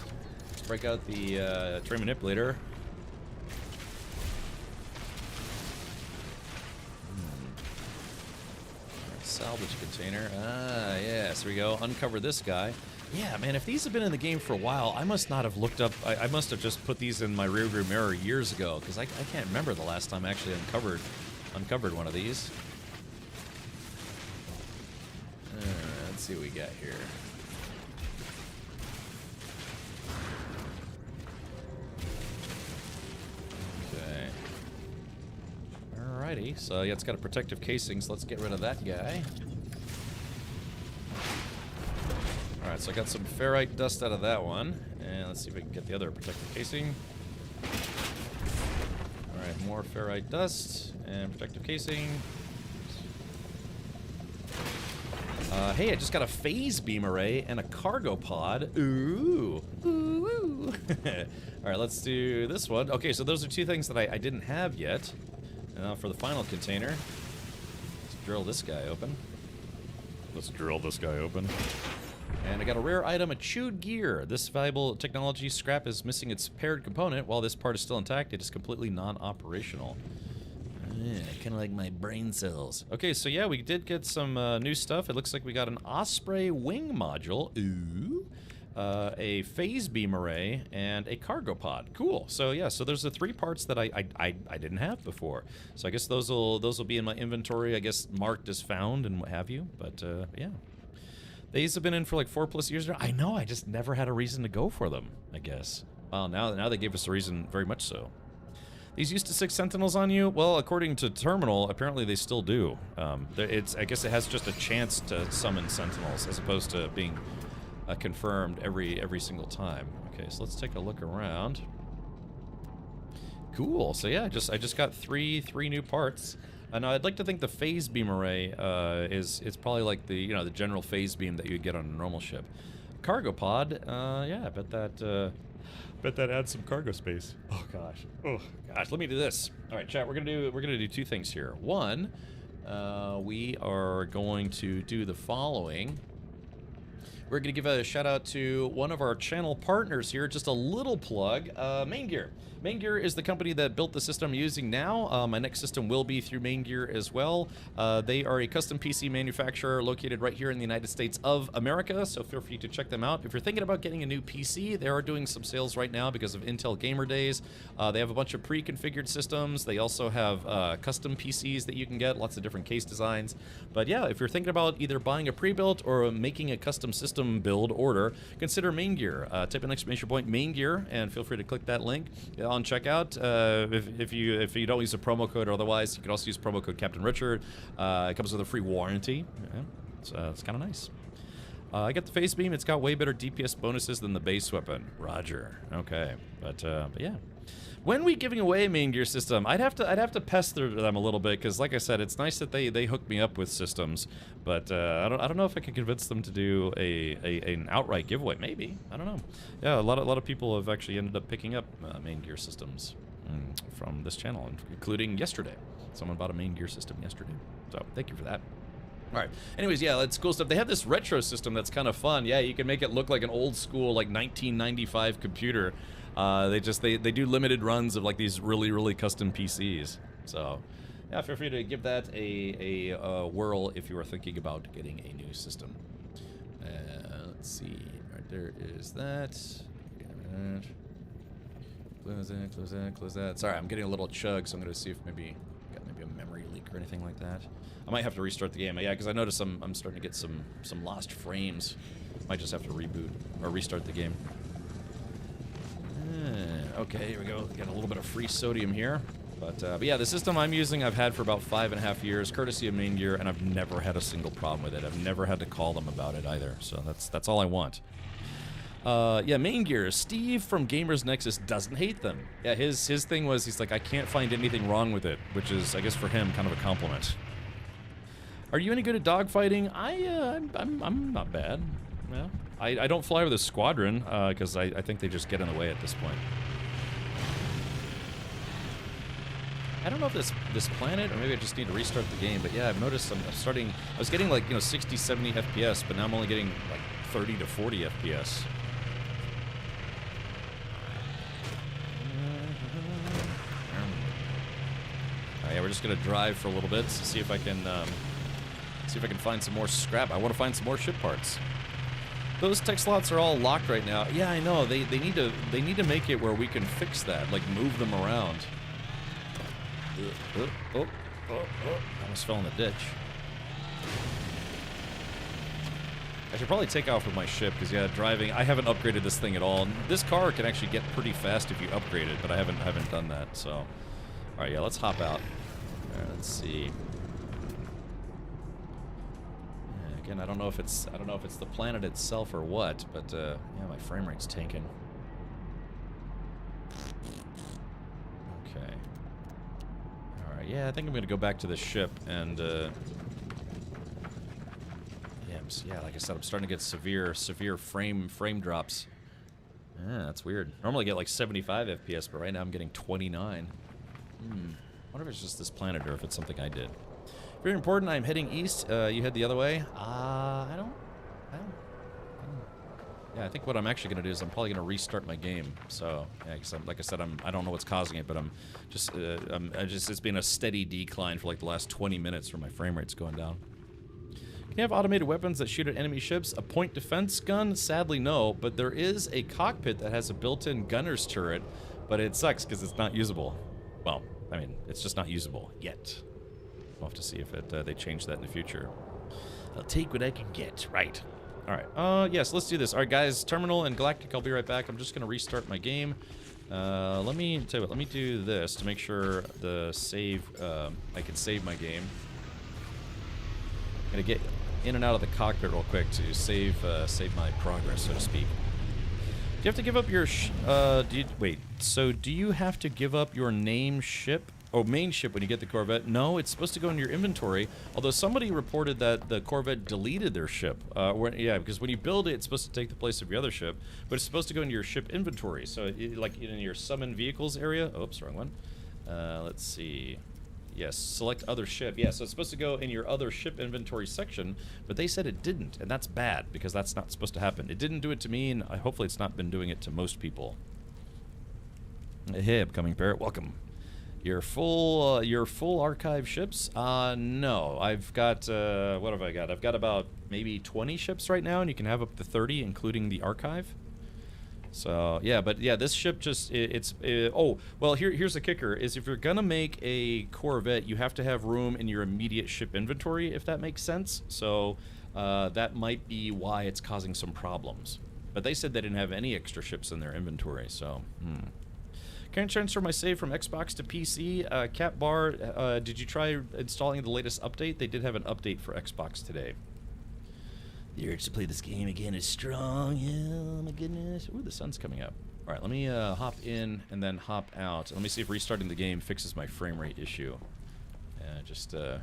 Let's break out the train manipulator. Salvage container. Ah, yes. Here we go. Uncover this guy. Yeah, man, if these have been in the game for a while, I must not have looked up. I must have just put these in my rearview mirror years ago, because I can't remember the last time I actually uncovered one of these. Let's see what we got here. Okay. Alrighty, so yeah, it's got a protective casing, so let's get rid of that guy. Alright, so I got some ferrite dust out of that one. And let's see if we can get the other protective casing. Alright, more ferrite dust and protective casing. Hey, I just got a phase beam array and a cargo pod. Ooh. Ooh. Alright, let's do this one. Okay, so those are 2 things that I didn't have yet. Now for the final container. Let's drill this guy open. And I got a rare item, a chewed gear. This valuable technology scrap is missing its paired component. While this part is still intact, it is completely non-operational. Kind of like my brain cells. Okay, so yeah, we did get some new stuff. It looks like we got an Osprey wing module. Ooh. A phase beam array, and a cargo pod. Cool. So yeah, so there's the 3 parts that I didn't have before. So I guess those will be in my inventory, I guess marked as found and what have you. But yeah. These have been in for like 4+ years now. I know, I just never had a reason to go for them, I guess. Well, now they gave us a reason, very much so. These used to 6 sentinels on you? Well, according to Terminal, apparently they still do. I guess it has just a chance to summon sentinels, as opposed to being confirmed every single time. Okay, so let's take a look around. Cool. So yeah, I just got three new parts. Now I'd like to think the phase beam array it's probably like the the general phase beam that you'd get on a normal ship. Cargo pod. Yeah, I bet that adds some cargo space. Oh gosh. Let me do this. All right, chat. We're gonna do 2 things here. One, we are going to do the following. We're going to give a shout out to one of our channel partners here. Just a little plug, Main Gear. Main Gear is the company that built the system I'm using now. My next system will be through Main Gear as well. They are a custom PC manufacturer located right here in the United States of America, so feel free to check them out. If you're thinking about getting a new PC, they are doing some sales right now because of Intel Gamer Days. They have a bunch of pre-configured systems. They also have custom PCs that you can get, lots of different case designs. But yeah, if you're thinking about either buying a pre-built or making a custom system build order, consider Main Gear. Type in exclamation point Main Gear and feel free to click that link on checkout. If you don't use a promo code or otherwise, you can also use promo code Captain Richard. It comes with a free warranty. Yeah, it's kind of nice. I got the face beam. It's got way better DPS bonuses than the base weapon. Roger. Okay, but yeah. When we giving away a Main Gear system, I'd have to pester them a little bit, because like I said, it's nice that they hook me up with systems, but I don't know if I can convince them to do an outright giveaway. Maybe, I don't know. Yeah, a lot of people have actually ended up picking up Main Gear systems from this channel, including yesterday. Someone bought a Main Gear system yesterday, so thank you for that. All right. Anyways, yeah, it's cool stuff. They have this retro system that's kind of fun. Yeah, you can make it look like an old school, like 1995 computer. They do limited runs of like these really custom PCs. So, yeah, feel free to give that a whirl if you are thinking about getting a new system. Let's see. All right, there is that. Close that. Sorry, I'm getting a little chug, so I'm gonna see if maybe a memory leak or anything like that. I might have to restart the game. Yeah, because I noticed I'm starting to get some lost frames. Might just have to reboot or restart the game. Okay, here we go. Got a little bit of free sodium here. But yeah, the system I'm using I've had for about 5.5 years, courtesy of Main Gear, and I've never had a single problem with it. I've never had to call them about it either, so that's all I want. Yeah, Main Gear. Steve from Gamers Nexus doesn't hate them. Yeah, his thing was, he's like, I can't find anything wrong with it, which is, I guess, for him, kind of a compliment. Are you any good at dogfighting? I'm not bad. Yeah. I don't fly with a squadron, because I think they just get in the way at this point. I don't know if this planet, or maybe I just need to restart the game, but yeah, I've noticed I was getting like, 60, 70 FPS, but now I'm only getting like 30 to 40 FPS. Yeah, we're just gonna drive for a little bit to see if I can find some more scrap. I want to find some more ship parts. Those tech slots are all locked right now. Yeah, I know. They need to make it where we can fix that, like move them around. I almost fell in the ditch. I should probably take off with my ship, because yeah, driving, I haven't upgraded this thing at all. This car can actually get pretty fast if you upgrade it, but I haven't done that, so. All right, yeah, let's hop out. All right, let's see. Yeah, again, I don't know if it's the planet itself or what, but yeah, my frame rate's tanking. Okay. All right, yeah, I think I'm gonna go back to the ship and. Yeah, like I said, I'm starting to get severe frame drops. Yeah, that's weird. Normally I get like 75 FPS, but right now I'm getting 29. I wonder if it's just this planet or if it's something I did. Very important. I'm heading east. You head the other way. Yeah, I think what I'm actually going to do is I'm probably going to restart my game. So, yeah, cause like I said, I don't know what's causing it, but it's been a steady decline for like the last 20 minutes where my frame rate's going down. Can you have automated weapons that shoot at enemy ships? A point defense gun? Sadly, no, but there is a cockpit that has a built-in gunner's turret, but it sucks because it's not usable. Well, I mean, it's just not usable yet. We'll have to see if they change that in the future. I'll take what I can get. Right. All right. Yes, let's do this. All right, guys. Terminal and Galactic. I'll be right back. I'm just gonna restart my game. Let me tell you what. Let me do this to make sure the save. I can save my game. I'm gonna get in and out of the cockpit real quick to save my progress, so to speak. Do you have to give up your? So do you have to give up your name ship? Oh, main ship when you get the Corvette? No, it's supposed to go in your inventory. Although somebody reported that the Corvette deleted their ship. Yeah, because when you build it, it's supposed to take the place of your other ship, but it's supposed to go into your ship inventory. So, like in your summon vehicles area. Oops, wrong one. Let's see. Yes, select other ship. Yeah, so it's supposed to go in your other ship inventory section, but they said it didn't, and that's bad because that's not supposed to happen. It didn't do it to me, and hopefully it's not been doing it to most people. Hey, upcoming parrot, welcome. Your full archive ships? No. I've got, what have I got? I've got about maybe 20 ships right now, and you can have up to 30, including the archive. So, yeah, but yeah, this ship just, oh, well, here's the kicker, is if you're gonna make a Corvette, you have to have room in your immediate ship inventory, if that makes sense. So, that might be why it's causing some problems. But they said they didn't have any extra ships in their inventory, so, Can I transfer my save from Xbox to PC? Cat Bar, did you try installing the latest update? They did have an update for Xbox today. The urge to play this game again is strong. Oh my goodness. Ooh, the sun's coming up. All right, let me hop in and then hop out. Let me see if restarting the game fixes my frame rate issue. I don't know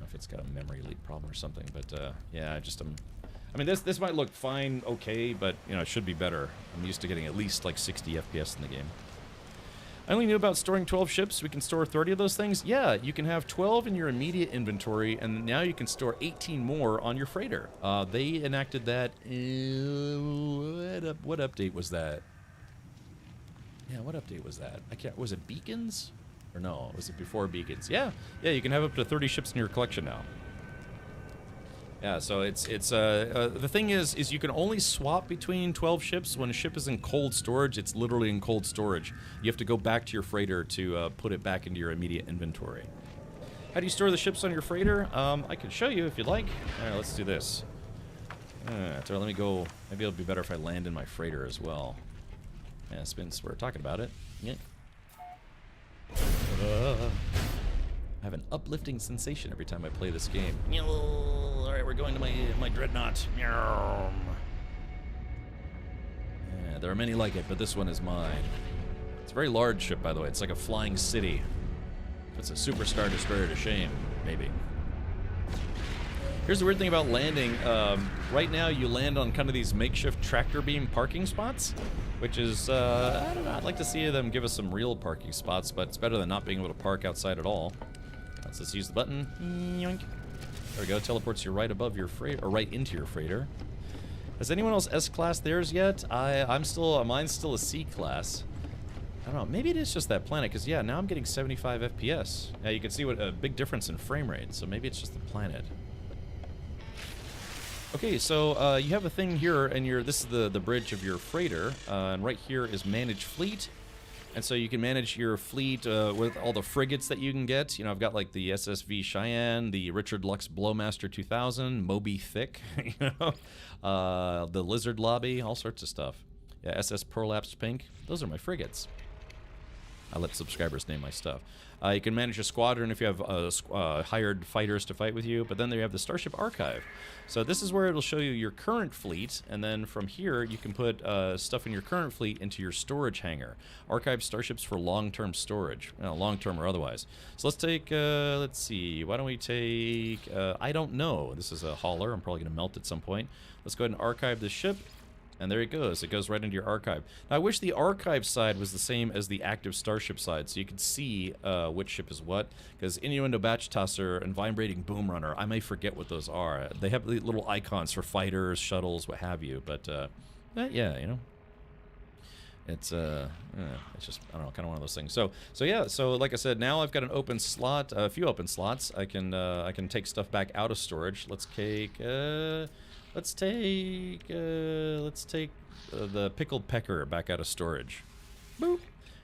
if it's got a memory leak problem or something, but yeah, I mean, this might look fine, okay, but you know, it should be better. I'm used to getting at least like 60 FPS in the game. I only knew about storing 12 ships. We can store 30 of those things. Yeah, you can have 12 in your immediate inventory, and now you can store 18 more on your freighter. They enacted that. What update was that? Yeah, what update was that? Was it Beacons? Or no, was it before Beacons? Yeah, you can have up to 30 ships in your collection now. Yeah, so the thing is you can only swap between 12 ships when a ship is in cold storage. It's literally in cold storage. You have to go back to your freighter to put it back into your immediate inventory. How do you store the ships on your freighter? I can show you if you'd like. All right, let's do this. So let me go. Maybe it'll be better if I land in my freighter as well. Yeah, since we're talking about it. Yeah. I have an uplifting sensation every time I play this game. All right, we're going to my dreadnought. Yeah, there are many like it, but this one is mine. It's a very large ship, by the way. It's like a flying city. It's a superstar destroyer to shame, maybe. Here's the weird thing about landing. Right now, you land on kind of these makeshift tractor beam parking spots, which is, I don't know, I'd like to see them give us some real parking spots, but it's better than not being able to park outside at all. Let's use the button. Yoink. There we go. Teleports you right above your freighter, or right into your freighter. Has anyone else S-class theirs yet? Mine's still a C-class. I don't know. Maybe it is just that planet, because yeah, now I'm getting 75 FPS. Yeah, you can see what a big difference in frame rate. So maybe it's just the planet. Okay, so you have a thing here, and this is the bridge of your freighter, and right here is Manage Fleet. And so you can manage your fleet with all the frigates that you can get. You know, I've got like the SSV Cheyenne, the Richard Lux Blowmaster 2000, Moby Thick, you know, the Lizard Lobby, all sorts of stuff. Yeah, SS Prolapsed Pink. Those are my frigates. I let subscribers name my stuff. You can manage a squadron if you have hired fighters to fight with you, but then there you have the Starship Archive. So this is where it'll show you your current fleet, and then from here you can put stuff in your current fleet into your storage hangar. Archive starships for long-term storage, long-term or otherwise. So let's take, let's see, why don't we take, I don't know. This is a hauler. I'm probably going to melt at some point. Let's go ahead and archive this ship. And there it goes. It goes right into your archive. Now, I wish the archive side was the same as the active starship side, so you could see which ship is what. Because Innuendo Batch Tosser and Vibrating Boom Runner, I may forget what those are. They have the little icons for fighters, shuttles, what have you. But yeah, you know, it's just, I don't know, kind of one of those things. So yeah. So like I said, now I've got an open slot, a few open slots. I can take stuff back out of storage. Let's take. Let's take the pickled pecker back out of storage. Boop.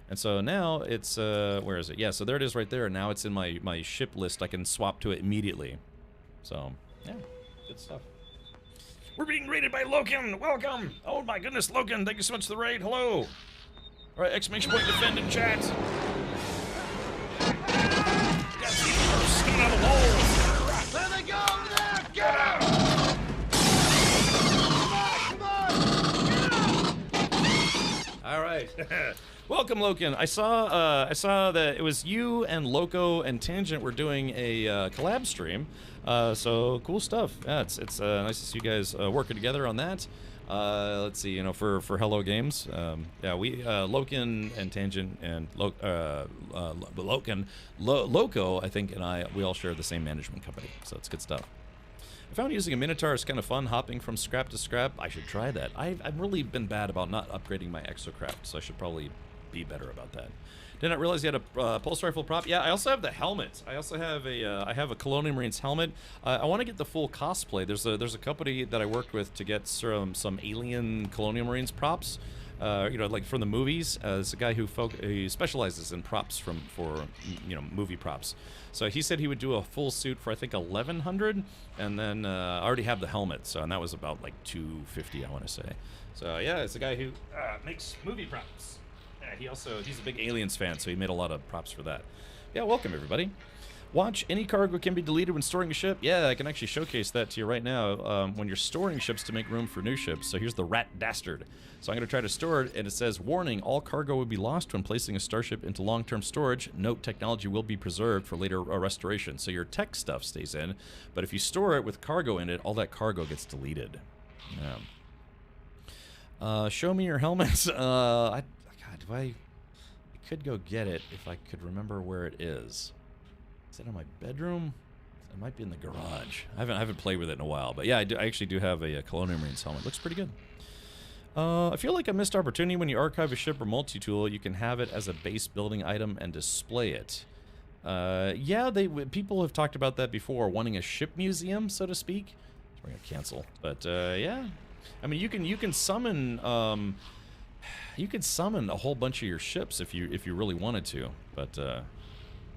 And so now it's, where is it? Yeah, so there it is right there. Now it's in my ship list. I can swap to it immediately. So, yeah, good stuff. We're being raided by Loken. Welcome. Oh my goodness, Loken. Thank you so much for the raid. Hello. All right, exclamation point defend in chat. Got people coming out of the walls. There they go over there! Get out! All right. Welcome, Loken. I saw that it was you and Loco and Tangent were doing a collab stream. So cool stuff. Yeah, it's nice to see you guys working together on that. Let's see, you know, for Hello Games. Yeah, we Loken and Tangent and Loco, I think, and we all share the same management company. So it's good stuff. I found using a Minotaur is kind of fun, hopping from scrap to scrap. I should try that. I've really been bad about not upgrading my exocraft, so I should probably be better about that. Did not realize you had a pulse rifle prop. Yeah, I also have the helmet. I also have I have a Colonial Marines helmet. I want to get the full cosplay. There's a company that I worked with to get some alien Colonial Marines props. You know, like from the movies. There's a guy who specializes in props for you know, movie props. So he said he would do a full suit for I think 1,100, and then I already have the helmet. So and that was about like 250, I want to say. So yeah, it's a guy who makes movie props. Yeah, he's a big Aliens fan, so he made a lot of props for that. Yeah, welcome everybody. Watch, any cargo can be deleted when storing a ship. Yeah, I can actually showcase that to you right now when you're storing ships to make room for new ships. So here's the Rat Dastard. So I'm going to try to store it, and it says, warning, all cargo will be lost when placing a starship into long-term storage. Note, technology will be preserved for later restoration. So your tech stuff stays in, but if you store it with cargo in it, all that cargo gets deleted. Yeah. Show me your helmets. God, I could go get it if I could remember where it is. Is it in my bedroom? It might be in the garage. I haven't played with it in a while, but yeah, I actually do have a Colonial Marines helmet. Looks pretty good. I feel like a missed opportunity when you archive a ship or multi-tool. You can have it as a base building item and display it. Yeah, people have talked about that before, wanting a ship museum, so to speak. We're gonna cancel, but yeah. I mean, you can summon you could summon a whole bunch of your ships if you really wanted to, but how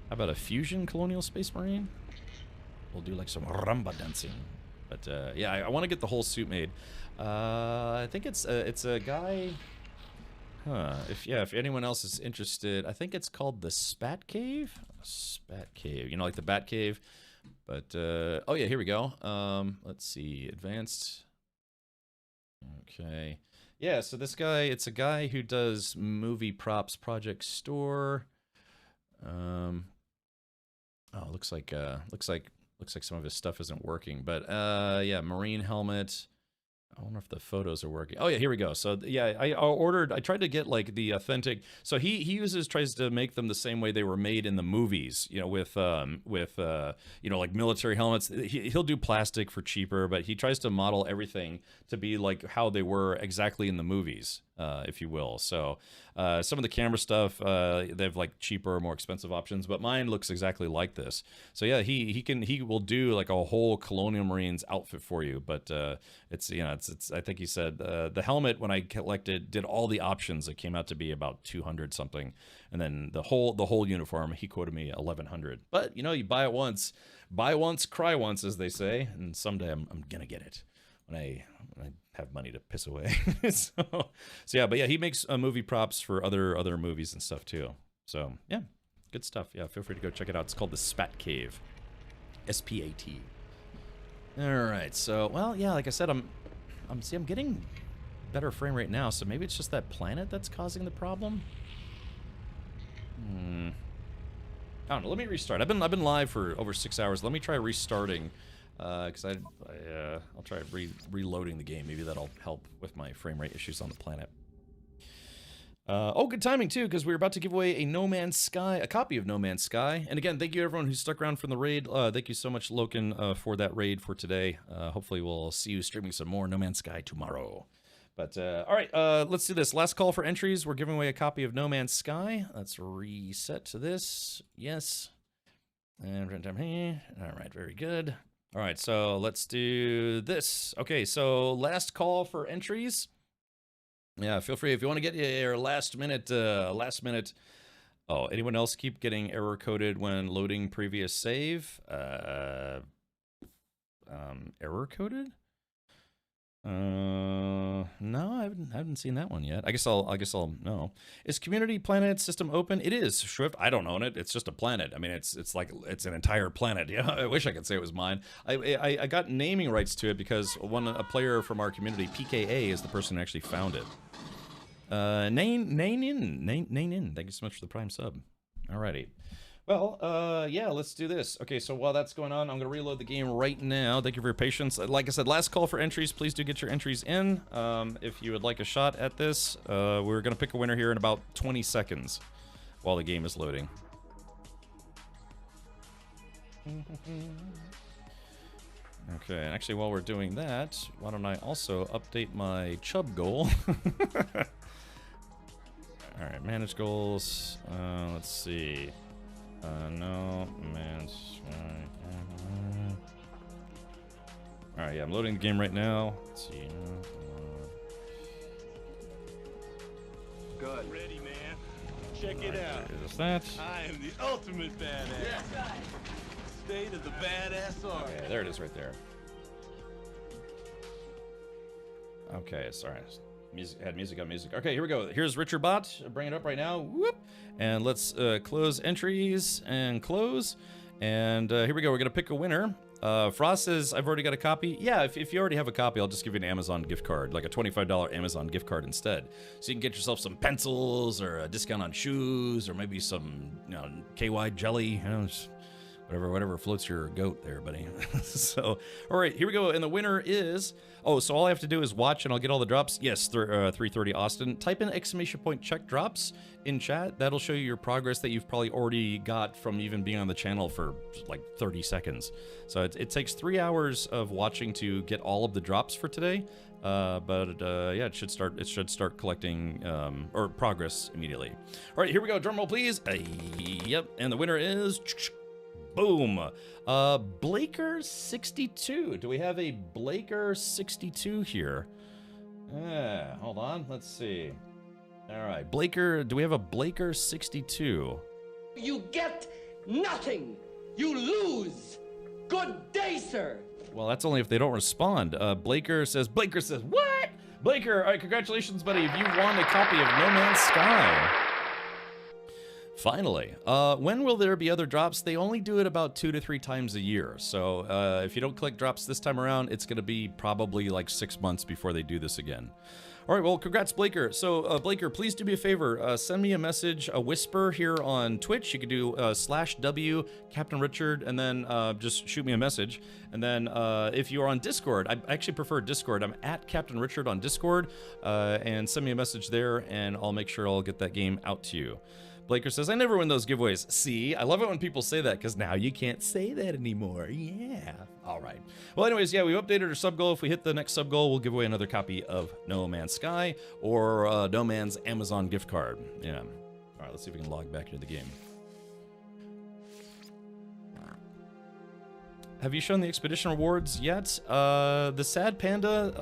about a fusion Colonial Space Marine? We'll do like some rumba dancing, but yeah, I want to get the whole suit made. I think it's a guy. Huh? If anyone else is interested, I think it's called the Spat Cave. Spat Cave, you know, like the Bat Cave. But oh yeah, here we go. Let's see, advanced. Okay. Yeah, so this guy, it's a guy who does movie props, Project Store. Oh, looks like some of his stuff isn't working, but yeah, Marine helmet. I wonder if the photos are working. Oh yeah, here we go. So yeah, I tried to get like the authentic. So he tries to make them the same way they were made in the movies. You know, with you know, like military helmets. He'll do plastic for cheaper, but he tries to model everything to be like how they were exactly in the movies, if you will. So some of the camera stuff, they have like cheaper, more expensive options, but mine looks exactly like this. So yeah, he will do like a whole Colonial Marines outfit for you, but it's, you know, it's I think he said the helmet, when I collected, did all the options, it came out to be about 200 something, and then the whole uniform, he quoted me 1,100. But you know, you buy it once, cry once, as they say, and someday I'm gonna get it when I have money to piss away. so yeah, but yeah, he makes movie props for other movies and stuff too. So yeah, good stuff. Yeah, feel free to go check it out. It's called the Spat Cave, S-P-A-T. All right, so well, yeah, like I said, I'm getting better frame rate now, so maybe it's just that planet that's causing the problem. I don't know. Let me restart. I've been live for over 6 hours. Let me try restarting. Because I'll try reloading the game. Maybe that'll help with my frame rate issues on the planet. Oh, good timing too, because we're about to give away a No Man's Sky, a copy of No Man's Sky. And again, thank you everyone who stuck around from the raid. Thank you so much, Loken, for that raid for today. Hopefully we'll see you streaming some more No Man's Sky tomorrow. But, all right, let's do this. Last call for entries. We're giving away a copy of No Man's Sky. Let's reset to this. Yes. And all right, very good. All right, so let's do this. Okay, so last call for entries. Yeah, feel free if you want to get your last minute. Oh, anyone else keep getting error coded when loading previous save? Error coded? No, I haven't seen that one yet. I guess I'll know. Is Community Planet System open? It is, Shrift. I don't own it. It's just a planet. I mean, it's like it's an entire planet. Yeah, I wish I could say it was mine. I got naming rights to it because a player from our community, PKA, is the person who actually found it. Nain. Thank you so much for the Prime sub. Alrighty. Well, yeah, let's do this. Okay, so while that's going on, I'm going to reload the game right now. Thank you for your patience. Like I said, last call for entries. Please do get your entries in. If you would like a shot at this, we're going to pick a winner here in about 20 seconds while the game is loading. Okay, and actually, while we're doing that, why don't I also update my Chubb goal? All right, manage goals. Let's see. No, man. All right, yeah, I'm loading the game right now. Let's see. Good. Ready, man. Check it out. Is that? I am the ultimate badass. Yeah. State of the badass art. Okay, there it is right there. Okay, sorry. Music on music. Okay, here we go. Here's Richard Bot. Bring it up right now. Whoop. And let's close entries and close. And here we go. We're going to pick a winner. Frost says, I've already got a copy. Yeah, if you already have a copy, I'll just give you an Amazon gift card, like a $25 Amazon gift card instead. So you can get yourself some pencils or a discount on shoes or maybe some, KY jelly, just whatever floats your goat there, buddy. So, all right, here we go. And the winner is, so all I have to do is watch and I'll get all the drops. Yes, 330 Austin. Type in ! check drops in chat. That'll show you your progress that you've probably already got from even being on the channel for like 30 seconds. So it takes 3 hours of watching to get all of the drops for today. Yeah, it should start collecting or progress immediately. All right, here we go. Drum roll, please. Yep, and the winner is. Boom. Blaker 62. Do we have a Blaker 62 here? Hold on. Let's see. All right. Blaker, do we have a Blaker 62? You get nothing. You lose. Good day, sir. Well, that's only if they don't respond. Blaker says, what? Blaker, all right, congratulations, buddy. You won a copy of No Man's Sky. Finally. When will there be other drops? They only do it about 2 to 3 times a year. So if you don't collect drops this time around, it's going to be probably like 6 months before they do this again. All right, well, congrats, Blaker. So, Blaker, please do me a favor. Send me a message, a whisper here on Twitch. You could do /W Captain Richard, and then just shoot me a message. And then if you're on Discord, I actually prefer Discord. I'm at Captain Richard on Discord, and send me a message there, and I'll make sure I'll get that game out to you. Blaker says, I never win those giveaways. See, I love it when people say that because now you can't say that anymore. Yeah. All right. Well, anyways, yeah, we updated our sub goal. If we hit the next sub goal, we'll give away another copy of No Man's Sky or No Man's Amazon gift card. Yeah. All right, let's see if we can log back into the game. Have you shown the expedition rewards yet? The Sad Panda,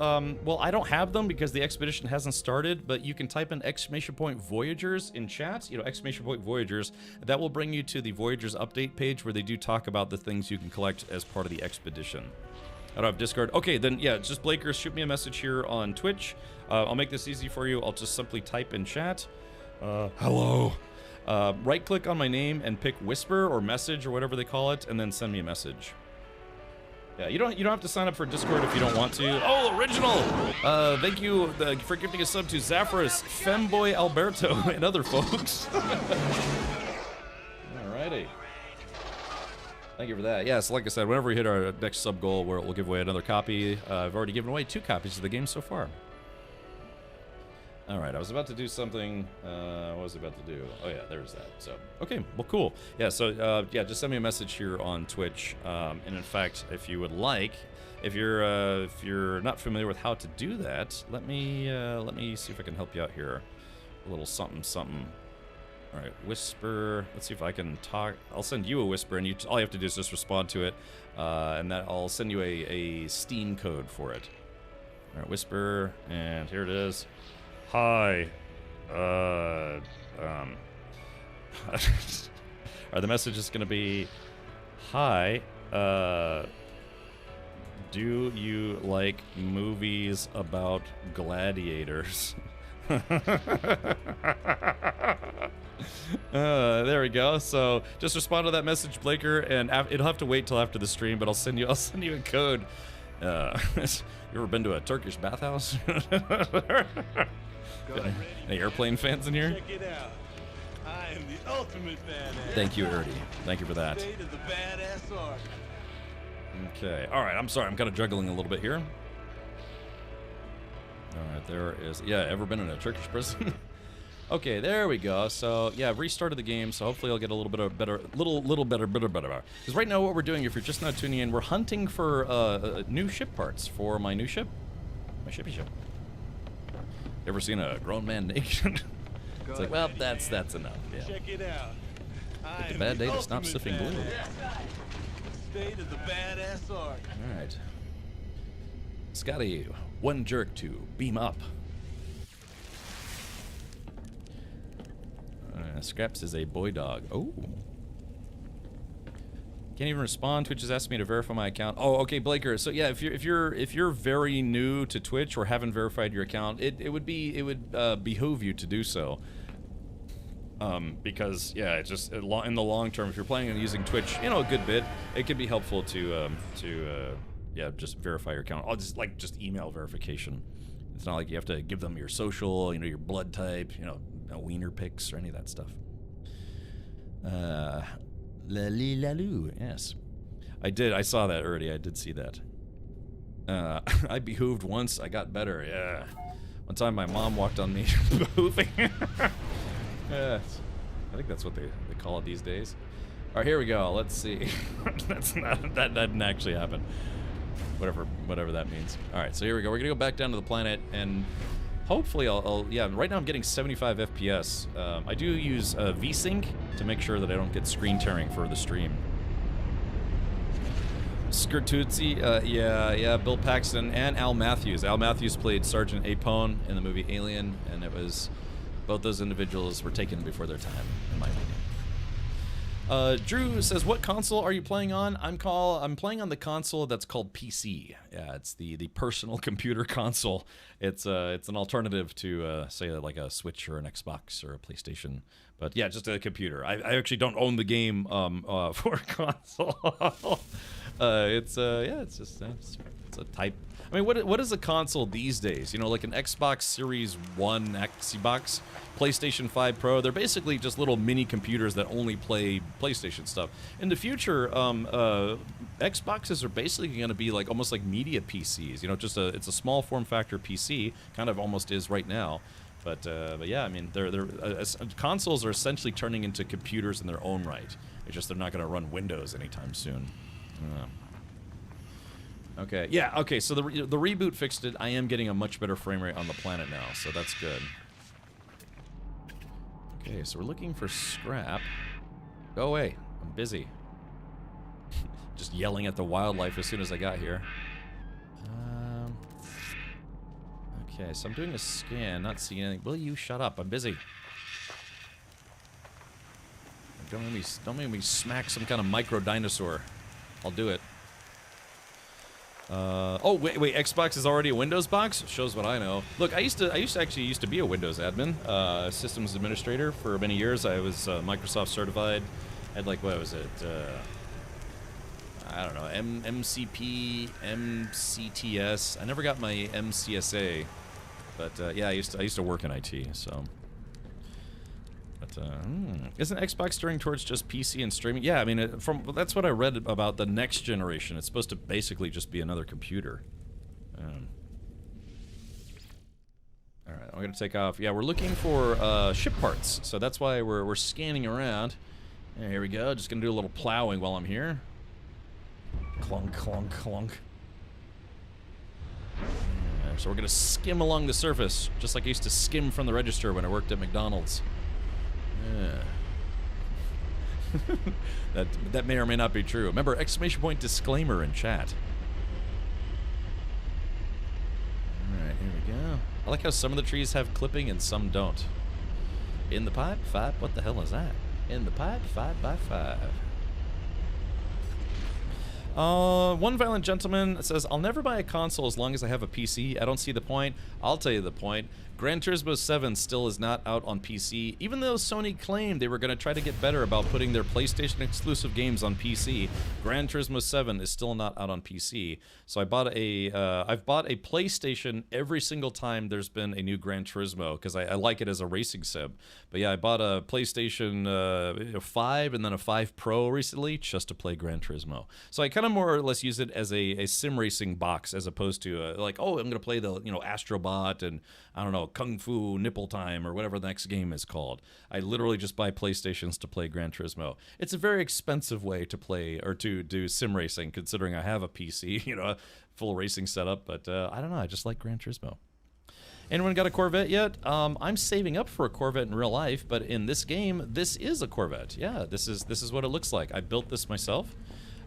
well, I don't have them because the expedition hasn't started, but you can type in !Voyagers in chat, !Voyagers. That will bring you to the Voyagers update page where they do talk about the things you can collect as part of the expedition. I don't have Discord. Okay, then, yeah, it's just Blaker. Shoot me a message here on Twitch. I'll make this easy for you. I'll just simply type in chat. Hello. Right-click on my name and pick Whisper or Message or whatever they call it, and then send me a message. Yeah, you don't have to sign up for Discord if you don't want to. Oh, original! Thank you for gifting a sub to Zaphras, Femboy Alberto, and other folks. Alrighty. Thank you for that. Yeah, so like I said, whenever we hit our next sub goal, we'll give away another copy. I've already given away 2 copies of the game so far. All right, I was about to do something. What was I about to do? Oh yeah, there's that. So okay, well, cool. Yeah, so yeah, just send me a message here on Twitch. And in fact, if you would like, if you're not familiar with how to do that, let me see if I can help you out here. A little something something. All right, whisper. Let's see if I can talk. I'll send you a whisper, and all you have to do is just respond to it, and that I'll send you a Steam code for it. All right, whisper, and here it is. Hi. Are the message is going to be, hi. Do you like movies about gladiators? There we go. So just respond to that message, Blaker, and it'll have to wait till after the stream, but I'll send you a code. You ever been to a Turkish bathhouse? Any airplane fans in here? Check it out. I am the ultimate badass. Thank you, Erdy. Thank you for that. State of the badass art. Okay. All right. I'm sorry. I'm kind of juggling a little bit here. All right. There is. Yeah. Ever been in a Turkish prison? Okay. There we go. So yeah, I've restarted the game. So hopefully I'll get a little bit of better, little better. Because right now what we're doing, if you're just not tuning in, we're hunting for new ship parts for my new ship, my shippy ship. Ever seen a grown man naked? It's like, well, that's enough. Yeah. Check it out. It's a bad day to stop sniffing glue. State of the badass art. All right. Scotty, 1 jerk to beam up. Scraps is a boy dog. Oh. Can't even respond. Twitch has asked me to verify my account. Oh, okay, Blaker. So yeah, if you're very new to Twitch or haven't verified your account, it would behoove you to do so. Because yeah, it's just in the long term, if you're planning on using Twitch, a good bit, it can be helpful to yeah, just verify your account. I'll just email verification. It's not like you have to give them your social, your blood type, no wiener pics or any of that stuff. Laloo, yes. I saw that already. I did see that. I behooved once. I got better. Yeah. One time my mom walked on me behooving. Yeah, I think that's what they call it these days. All right, here we go. Let's see. That didn't actually happen. Whatever that means. All right, so here we go. We're gonna go back down to the planet, and hopefully yeah. Right now I'm getting 75 FPS. I do use VSync to make sure that I don't get screen tearing for the stream. Skirtuzzi, yeah, Bill Paxton and Al Matthews. Al Matthews played Sergeant Apone in the movie Alien, and it was both those individuals were taken before their time, in my opinion. Drew says, what console are you playing on? I'm playing on the console that's called PC. Yeah, it's the personal computer console. It's an alternative to say like a Switch or an Xbox or a PlayStation. But yeah, just a computer. I actually don't own the game for a console. It's a type. I mean, what is a console these days? Like an Xbox Series 1, Xbox, PlayStation 5 Pro. They're basically just little mini computers that only play PlayStation stuff. In the future, Xboxes are basically going to be almost like media PCs. It's a small form factor PC, kind of almost is right now. But yeah, I mean, consoles are essentially turning into computers in their own right. It's just they're not going to run Windows anytime soon. Okay, yeah, okay, so the reboot fixed it. I am getting a much better frame rate on the planet now, so that's good. Okay, so we're looking for scrap. Go away, I'm busy. Just yelling at the wildlife as soon as I got here. Okay, so I'm doing a scan, not seeing anything. Will you shut up? I'm busy. Don't make me smack some kind of micro dinosaur. I'll do it. Oh wait, Xbox is already a Windows box? Shows what I know. Look, I used to actually be a Windows admin, systems administrator for many years. I was Microsoft certified. I had what was it? I don't know, MCP, MCTS. I never got my MCSA, but yeah, I used to work in IT. So But isn't Xbox steering towards just PC and streaming? Yeah, I mean, that's what I read about the next generation. It's supposed to basically just be another computer. All right, I'm gonna take off. Yeah, we're looking for ship parts, so that's why we're scanning around. And here we go. Just gonna do a little plowing while I'm here. Clunk, clunk, clunk. Yeah, so we're gonna skim along the surface, just like I used to skim from the register when I worked at McDonald's. Yeah. that may or may not be true. Remember, exclamation point disclaimer in chat. Alright, here we go. I like how some of the trees have clipping and some don't. In the pipe, 5. What the hell is that? In the pipe, 5 by 5. One violent gentleman says, I'll never buy a console as long as I have a PC. I don't see the point. I'll tell you the point. Gran Turismo 7 still is not out on PC, even though Sony claimed they were going to try to get better about putting their PlayStation exclusive games on PC. Gran Turismo 7 is still not out on PC. So I bought I've bought a PlayStation every single time there's been a new Gran Turismo, because I like it as a racing sim. But yeah, I bought a PlayStation 5 and then a 5 Pro recently just to play Gran Turismo. So I kind of more or less use it as a sim racing box, as opposed to like, oh, I'm going to play the, Astrobot and, I don't know, Kung Fu Nipple Time or whatever the next game is called. I literally just buy PlayStations to play Gran Turismo. It's a very expensive way to play or to do sim racing, considering I have a PC, a full racing setup. But I don't know, I just like Gran Turismo. Anyone got a Corvette yet? I'm saving up for a Corvette in real life, but in this game, this is a Corvette. Yeah, this is what it looks like. I built this myself.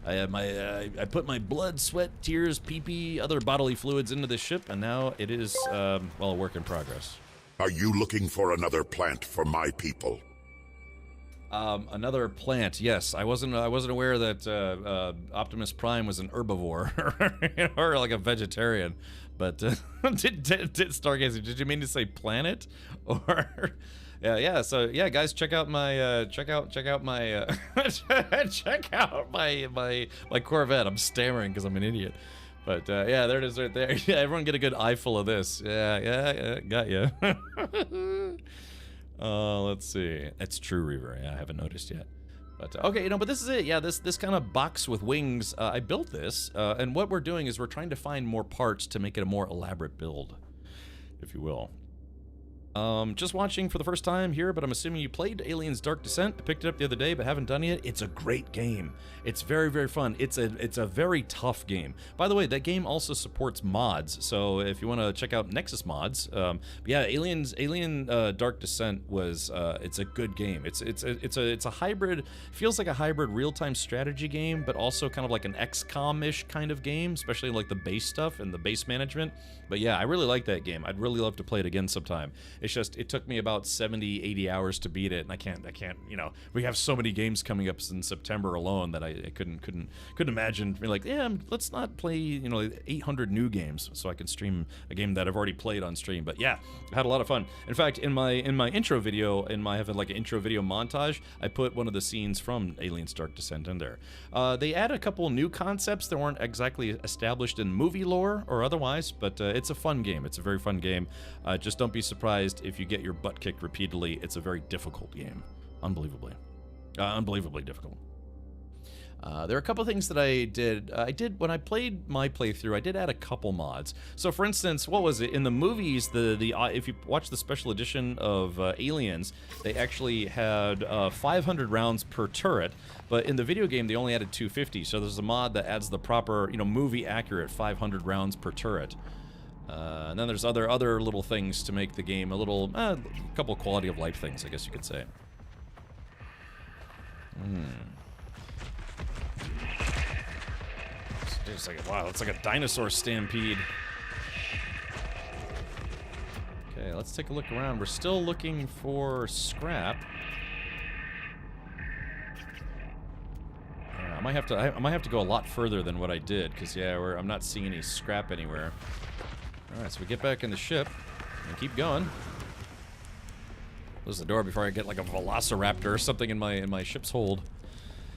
I put my blood, sweat, tears, pee-pee, other bodily fluids into this ship, and now it is, a work in progress. Are you looking for another plant for my people? Another plant, yes. I wasn't aware that Optimus Prime was an herbivore or like a vegetarian. But did Stargazer? Did you mean to say planet or? Yeah. So yeah, guys, check out my check out my Corvette. I'm stammering because I'm an idiot. But yeah, there it is right there. Yeah, everyone get a good eyeful of this. Yeah, got you. Let's see. It's true, Reaver. Yeah, I haven't noticed yet. But okay, but this is it. Yeah, this kind of box with wings. I built this, and what we're doing is we're trying to find more parts to make it a more elaborate build, if you will. Just watching for the first time here, but I'm assuming you played Aliens Dark Descent. I picked it up the other day, but haven't done it yet. It's a great game. It's very, very fun. It's a very tough game. By the way, that game also supports mods, so if you want to check out Nexus mods, yeah, Alien Dark Descent was it's a good game. It's a hybrid, feels like a hybrid real-time strategy game, but also kind of like an XCOM-ish kind of game, especially like the base stuff and the base management. But yeah, I really like that game. I'd really love to play it again sometime. It's just, it took me about 70, 80 hours to beat it, and I can't, we have so many games coming up in September alone that I couldn't imagine being like, yeah, let's not play, 800 new games so I can stream a game that I've already played on stream. But yeah, I had a lot of fun. In fact, in my intro video, I have like an intro video montage, I put one of the scenes from Aliens Dark Descent in there. They add a couple new concepts that weren't exactly established in movie lore or otherwise, but it's a fun game. It's a very fun game. Just don't be surprised if you get your butt kicked repeatedly. It's a very difficult game. Unbelievably difficult. There are a couple things that I did. When I played my playthrough, I did add a couple mods. So for instance, what was it? In the movies, if you watch the special edition of Aliens, they actually had 500 rounds per turret, but in the video game, they only added 250. So there's a mod that adds the proper, movie accurate 500 rounds per turret. And then there's other little things to make the game a couple quality of life things, I guess you could say. It's like, wow, it's like a dinosaur stampede. Okay, let's take a look around. We're still looking for scrap. I might have to go a lot further than what I did, because yeah, I'm not seeing any scrap anywhere. Alright, so we get back in the ship and keep going. Close the door before I get like a velociraptor or something in my ship's hold.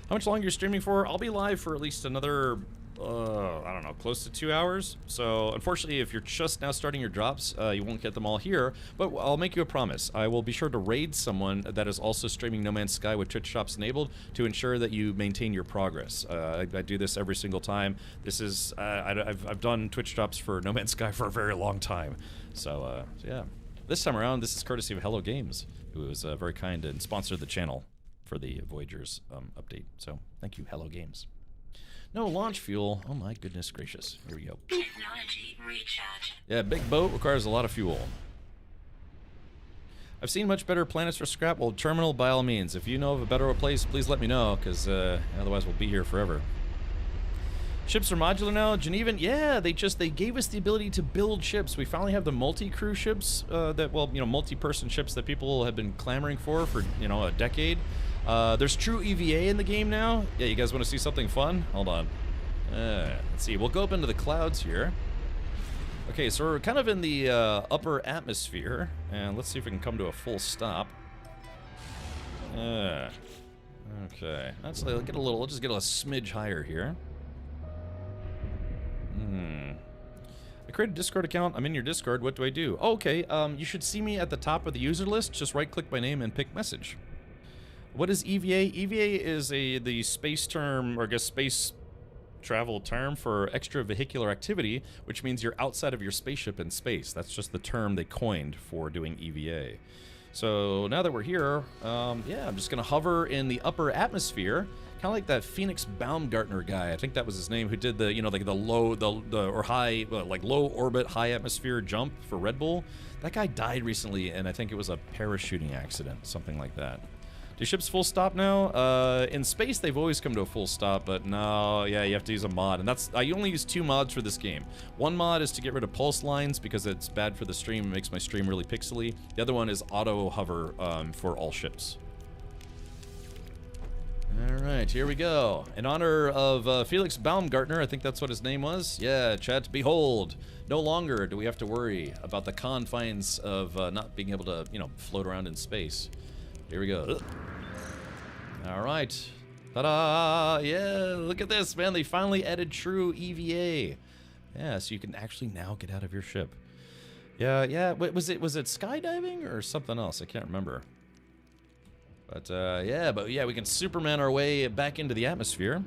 How much longer are you streaming for? I'll be live for at least another I don't know, close to 2 hours. So unfortunately, if you're just now starting your drops, you won't get them all here, but I'll make you a promise. I will be sure to raid someone that is also streaming No Man's Sky with Twitch drops enabled to ensure that you maintain your progress. I do this every single time. This is, I've done Twitch drops for No Man's Sky for a very long time. So, yeah. This time around, this is courtesy of Hello Games, who was very kind and sponsored the channel for the Voyagers update. So, thank you, Hello Games. No launch fuel. Oh my goodness gracious. Here we go. Technology recharge. Yeah, big boat requires a lot of fuel. I've seen much better planets for scrap. Well, terminal by all means. If you know of a better place, please let me know, because otherwise we'll be here forever. Ships are modular now. Genevan, yeah, they gave us the ability to build ships. We finally have the multi-crew ships multi-person ships that people have been clamoring for a decade. There's true EVA in the game now. Yeah, you guys want to see something fun? Hold on. Let's see. We'll go up into the clouds here. Okay, so we're kind of in the upper atmosphere, and let's see if we can come to a full stop. Okay, let's get a little. Let's just get a smidge higher here. I created a Discord account. I'm in your Discord. What do I do? Oh, okay. You should see me at the top of the user list. Just right-click my name and pick message. What is EVA? EVA is the space term, or I guess space travel term for extravehicular activity, which means you're outside of your spaceship in space. That's just the term they coined for doing EVA. So now that we're here, yeah, I'm just gonna hover in the upper atmosphere, kind of like that Phoenix Baumgartner guy. I think that was his name, who did the, like the low, or high, like low orbit, high atmosphere jump for Red Bull. That guy died recently, and I think it was a parachuting accident, something like that. Do ships full stop now? In space, they've always come to a full stop, but no, yeah, you have to use a mod, and I only use 2 mods for this game. One mod is to get rid of pulse lines because it's bad for the stream, it makes my stream really pixely. The other one is auto hover for all ships. All right, here we go. In honor of Felix Baumgartner, I think that's what his name was. Yeah, chat, behold, no longer do we have to worry about the confines of not being able to, float around in space. Here we go. All right. Ta-da! Yeah, look at this, man. They finally added true EVA. Yeah, so you can actually now get out of your ship. Yeah. Was it skydiving or something else? I can't remember. But yeah, we can Superman our way back into the atmosphere.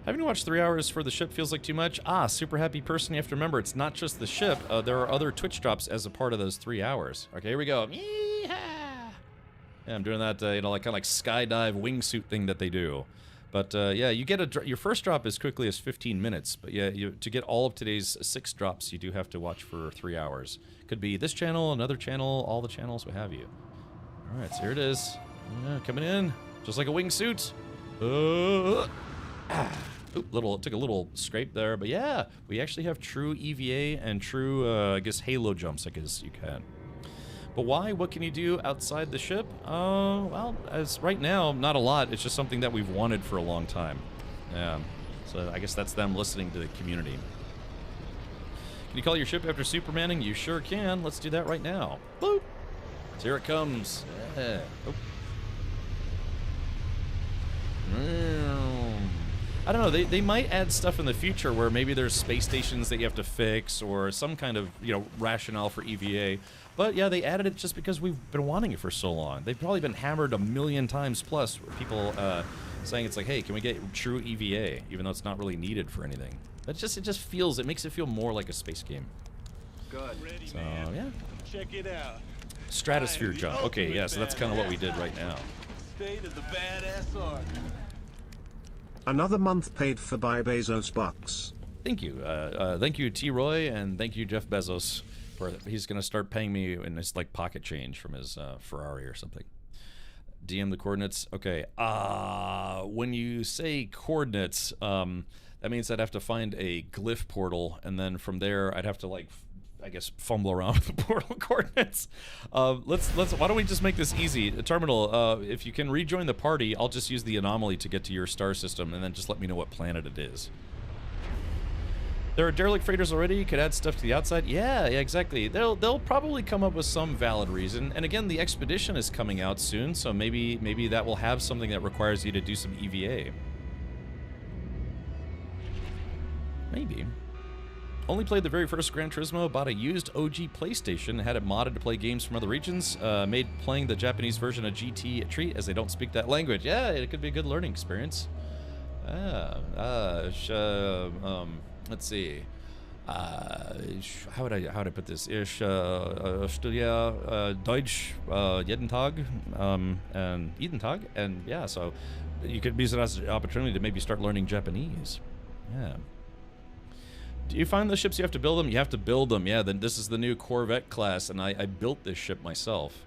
Having to watch 3 hours for the ship feels like too much. Super happy person. You have to remember, it's not just the ship. There are other Twitch drops as a part of those 3 hours. Okay, here we go. Yeah, I'm doing that, kind of like skydive wingsuit thing that they do. But yeah, you get your first drop as quickly as 15 minutes. But yeah, to get all of today's 6 drops, you do have to watch for 3 hours. Could be this channel, another channel, all the channels, what have you. All right, so here it is. Yeah, coming in, just like a wingsuit. Took a little scrape there, but yeah, we actually have true EVA and true, I guess, halo jumps, I guess you can. But why? What can you do outside the ship? Well, as right now, not a lot. It's just something that we've wanted for a long time. Yeah, so I guess that's them listening to the community. Can you call your ship after Supermaning? You sure can. Let's do that right now. Boop! So here it comes. Yeah. I don't know, they might add stuff in the future where maybe there's space stations that you have to fix or some kind of, rationale for EVA. But yeah, they added it just because we've been wanting it for so long. They've probably been hammered a million times plus, people saying it's like, hey, can we get true EVA, even though it's not really needed for anything. It makes it feel more like a space game. Good. So, yeah. Check it out. Stratosphere jump. Okay, yeah, so that's kind of what we did right now. State of the badass art. Another month paid for by Bezos bucks. Thank you. Thank you, T-Roy, and thank you, Jeff Bezos. He's going to start paying me in his pocket change from his Ferrari or something. DM the coordinates. Okay. When you say coordinates, that means I'd have to find a glyph portal, and then from there I'd have to I guess fumble around with the portal coordinates. Why don't we just make this easy? Terminal, if you can rejoin the party, I'll just use the anomaly to get to your star system, and then just let me know what planet it is. There are derelict freighters already. You could add stuff to the outside. Yeah, exactly. They'll probably come up with some valid reason. And again, the expedition is coming out soon, so maybe that will have something that requires you to do some EVA. Maybe. Only played the very first Gran Turismo, bought a used OG PlayStation, had it modded to play games from other regions, made playing the Japanese version of GT a treat as they don't speak that language. Yeah, it could be a good learning experience. Let's see. How would I put this? Ich studiere Deutsch jeden Tag and jeden Tag, and yeah, so you could use it as an opportunity to maybe start learning Japanese. Yeah. Do you find the ships you have to build them? You have to build them. Yeah. Then this is the new Corvette class, and I built this ship myself.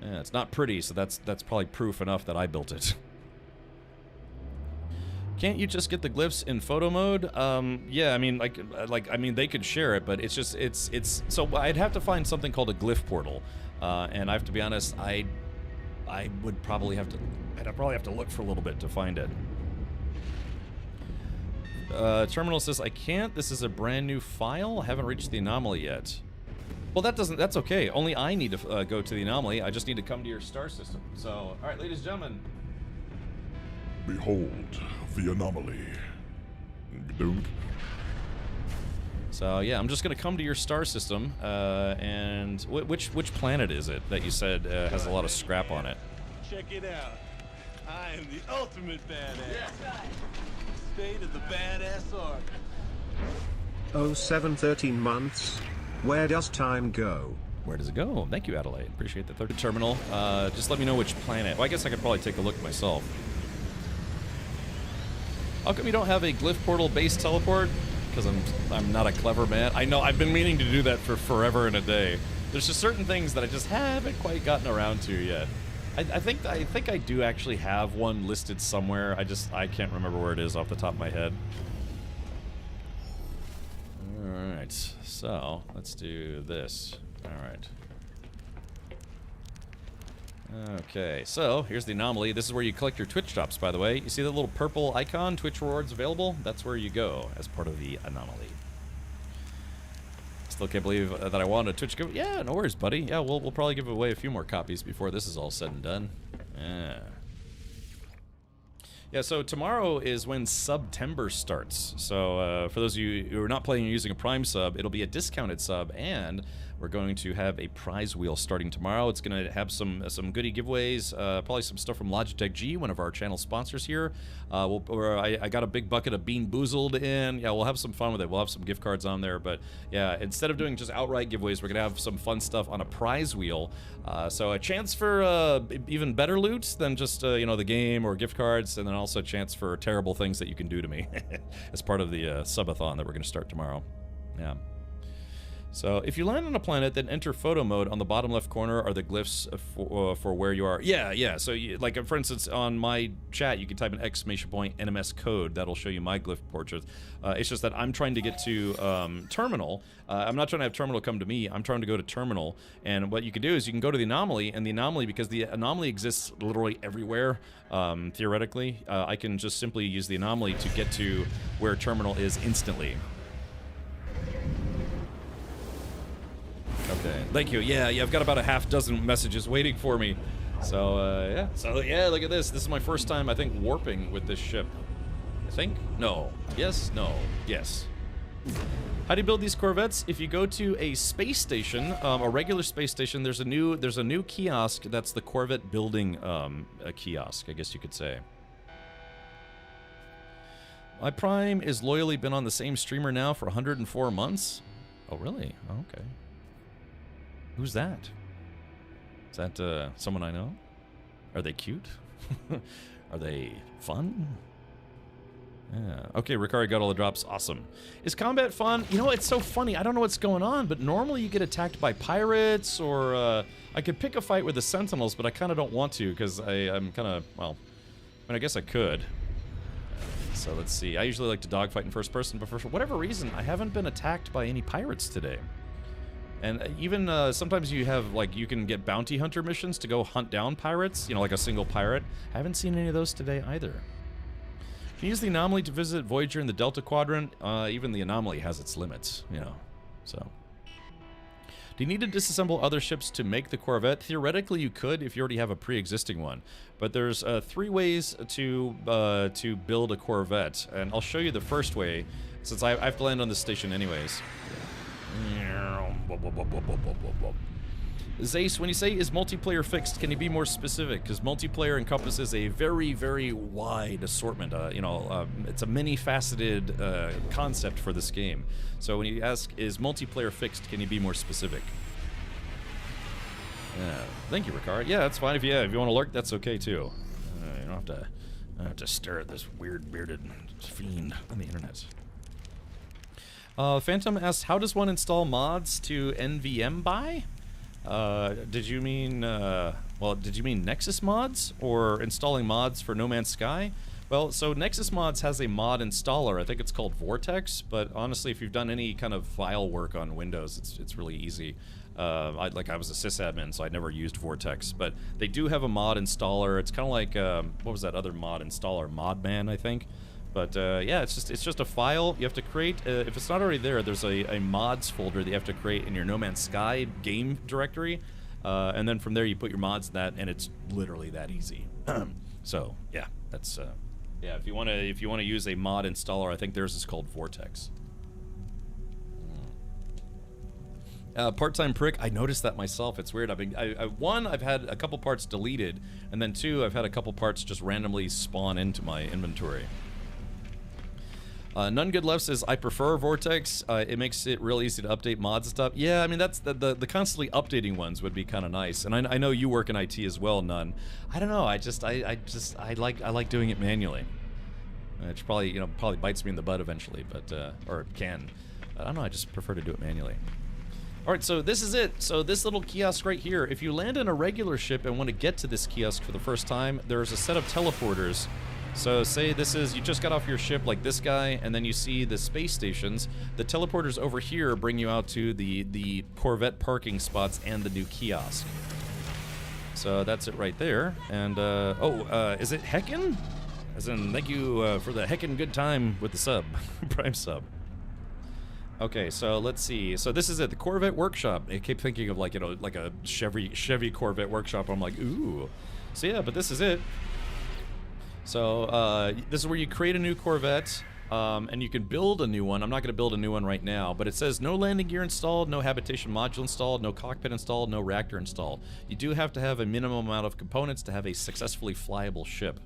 Yeah, it's not pretty, so that's probably proof enough that I built it. Can't you just get the glyphs in photo mode? Yeah, I mean, I mean, they could share it, but it's just, it's, so I'd have to find something called a glyph portal, and I have to be honest, I would probably have to, I'd probably have to look for a little bit to find it. Terminal says, I can't, this is a brand new file, I haven't reached the anomaly yet. Well, that's okay, only I need to go to the anomaly, I just need to come to your star system. So, alright, ladies and gentlemen. Behold the anomaly. Dude. So yeah, I'm just gonna come to your star system, and which planet is it that you said has a lot of scrap on it? Check it out. I am the ultimate badass. State of the badass art. Oh, 13 months. Where does time go? Where does it go? Thank you, Adelaide. Appreciate the third terminal. Just let me know which planet. Well, I guess I could probably take a look myself. How come you don't have a glyph portal based teleport? Because I'm not a clever man. I know, I've been meaning to do that for forever and a day. There's just certain things that I just haven't quite gotten around to yet. I think I do actually have one listed somewhere. I can't remember where it is off the top of my head. Alright, so let's do this. Alright. Okay, so here's the anomaly. This is where you collect your Twitch drops, by the way. You see that little purple icon, Twitch rewards available? That's where you go as part of the anomaly. Still can't believe that I wanted a Twitch give. Yeah, no worries, buddy. Yeah, we'll probably give away a few more copies before this is all said and done. Yeah. Yeah, so tomorrow is when September starts. So for those of you who are not playing or using a Prime sub, it'll be a discounted sub, and we're going to have a prize wheel starting tomorrow. It's going to have some goodie giveaways, probably some stuff from Logitech G, one of our channel sponsors here. I got a big bucket of Bean Boozled in. Yeah, we'll have some fun with it. We'll have some gift cards on there. But yeah, instead of doing just outright giveaways, we're going to have some fun stuff on a prize wheel. So a chance for even better loot than just you know, the game or gift cards, and then also a chance for terrible things that you can do to me as part of the subathon that we're going to start tomorrow. Yeah. So if you land on a planet, then enter photo mode. On the bottom left corner are the glyphs for where you are. Yeah. So like for instance, on my chat, you can type an !NMS code. That'll show you my glyph portrait. It's just that I'm trying to get to terminal. I'm not trying to have terminal come to me. I'm trying to go to terminal. And what you can do is you can go to the anomaly, and the anomaly, because the anomaly exists literally everywhere, theoretically, I can just simply use the anomaly to get to where terminal is instantly. Okay, thank you. Yeah, I've got about a half dozen messages waiting for me. So, yeah. So, yeah, look at this. This is my first time, I think, warping with this ship. I think? No. Yes? No. Yes. How do you build these Corvettes? If you go to a space station, a regular space station, there's a new kiosk that's the Corvette building a kiosk, I guess you could say. My Prime is loyally been on the same streamer now for 104 months. Oh, really? Oh, okay. Who's that? Is that someone I know? Are they cute? Are they fun? Yeah. Okay, Ricari got all the drops. Awesome. Is combat fun? You know, it's so funny. I don't know what's going on, but normally you get attacked by pirates, or I could pick a fight with the Sentinels, but I kind of don't want to because I'm kind of, well, I mean, I guess I could. So let's see. I usually like to dogfight in first person, but for whatever reason, I haven't been attacked by any pirates today. And even sometimes you have, like, you can get bounty hunter missions to go hunt down pirates, you know, like a single pirate. I haven't seen any of those today either. Can you use the anomaly to visit Voyager in the Delta Quadrant? Even the anomaly has its limits, you know, so. Do you need to disassemble other ships to make the Corvette? Theoretically, you could if you already have a pre-existing one. But there's 3 ways to build a Corvette, and I'll show you the first way. since I have to land on this station anyways. Zace, when you say is multiplayer fixed, can you be more specific? Because multiplayer encompasses a very, very wide assortment. It's a many-faceted concept for this game. So when you ask, is multiplayer fixed, can you be more specific? Thank you, Ricard. Yeah, that's fine. If you want to lurk, that's okay too. You don't have to stare at this weird bearded fiend on the internet. Phantom asks, how does one install mods to NVM by? Did you mean Nexus mods or installing mods for No Man's Sky? Well, so Nexus Mods has a mod installer. I think it's called Vortex, but honestly, if you've done any kind of file work on Windows, it's really easy. I was a sysadmin, so I never used Vortex, but they do have a mod installer. It's kind of like what was that other mod installer? Modman, I think. But yeah, it's just a file you have to create. If it's not already there, there's a mods folder that you have to create in your No Man's Sky game directory, and then from there you put your mods in that, and it's literally that easy. So yeah, that's yeah. If you want to use a mod installer, I think theirs is called Vortex. Part-time prick, I noticed that myself. It's weird. One, I've had a couple parts deleted, and then two, I've had a couple parts just randomly spawn into my inventory. None Good Left says, I prefer Vortex. It makes it real easy to update mods and stuff. Yeah, I mean, that's the constantly updating ones would be kind of nice. And I know you work in IT as well, None. I don't know. I like doing it manually. Which probably bites me in the butt eventually, but or can. I don't know. I just prefer to do it manually. All right, so this is it. So this little kiosk right here, if you land in a regular ship and want to get to this kiosk for the first time, there's a set of teleporters. So say you just got off your ship like this guy, and then you see the space stations. The teleporters over here bring you out to the Corvette parking spots and the new kiosk. So that's it right there. And, is it Heckin? As in, thank you for the heckin' good time with the sub, Prime sub. Okay, so let's see. So this is it, the Corvette Workshop. I keep thinking of like a Chevy Corvette Workshop. I'm like, ooh. So yeah, but this is it. So this is where you create a new Corvette, and you can build a new one. I'm not going to build a new one right now, but it says no landing gear installed, no habitation module installed, no cockpit installed, no reactor installed. You do have to have a minimum amount of components to have a successfully flyable ship.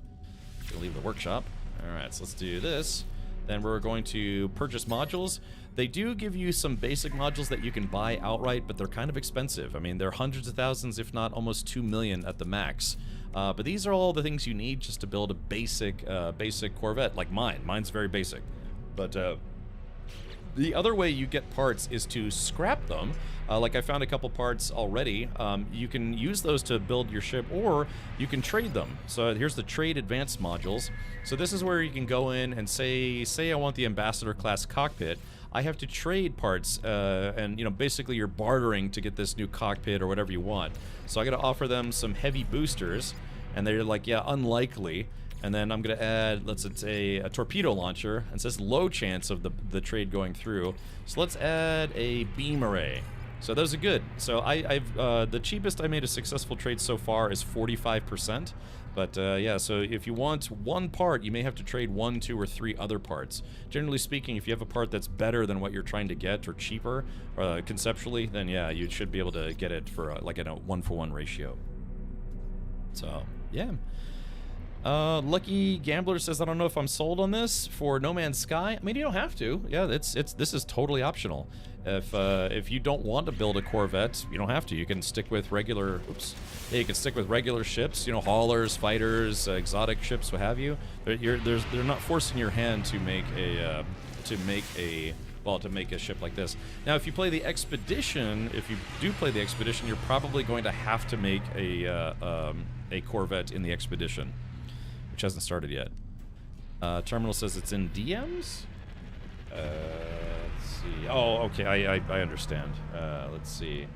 Gonna leave the workshop. All right, so let's do this. Then we're going to purchase modules. They do give you some basic modules that you can buy outright, but they're kind of expensive. I mean, they're hundreds of thousands, if not almost 2 million at the max. But these are all the things you need just to build a basic Corvette, like mine. Mine's very basic. But the other way you get parts is to scrap them. Like I found a couple parts already. You can use those to build your ship, or you can trade them. So here's the trade advanced modules. So this is where you can go in and say I want the Ambassador class cockpit. I have to trade parts, and basically you're bartering to get this new cockpit or whatever you want. So I got to offer them some heavy boosters, and they're like, yeah, unlikely. And then I'm gonna add, let's say, a torpedo launcher, and it says low chance of the trade going through. So let's add a beam array. So those are good. So I've the cheapest I made a successful trade so far is 45%. But yeah, so if you want one part, you may have to trade 1, 2, or 3 other parts. Generally speaking, if you have a part that's better than what you're trying to get, or cheaper, conceptually, then yeah, you should be able to get it for like in a 1-for-1 ratio. So yeah. Lucky Gambler says, I don't know if I'm sold on this for No Man's Sky. I mean, you don't have to. Yeah, this is totally optional. If you don't want to build a Corvette, you don't have to. You can stick with regular. Oops. Yeah, you can stick with regular ships. Haulers, fighters, exotic ships, what have you. They're not forcing your hand to make a ship like this. Now, if you play the Expedition, you're probably going to have to make a Corvette in the Expedition, which hasn't started yet. Terminal says it's in DMs. Let's see. Oh, okay. I understand. Let's see.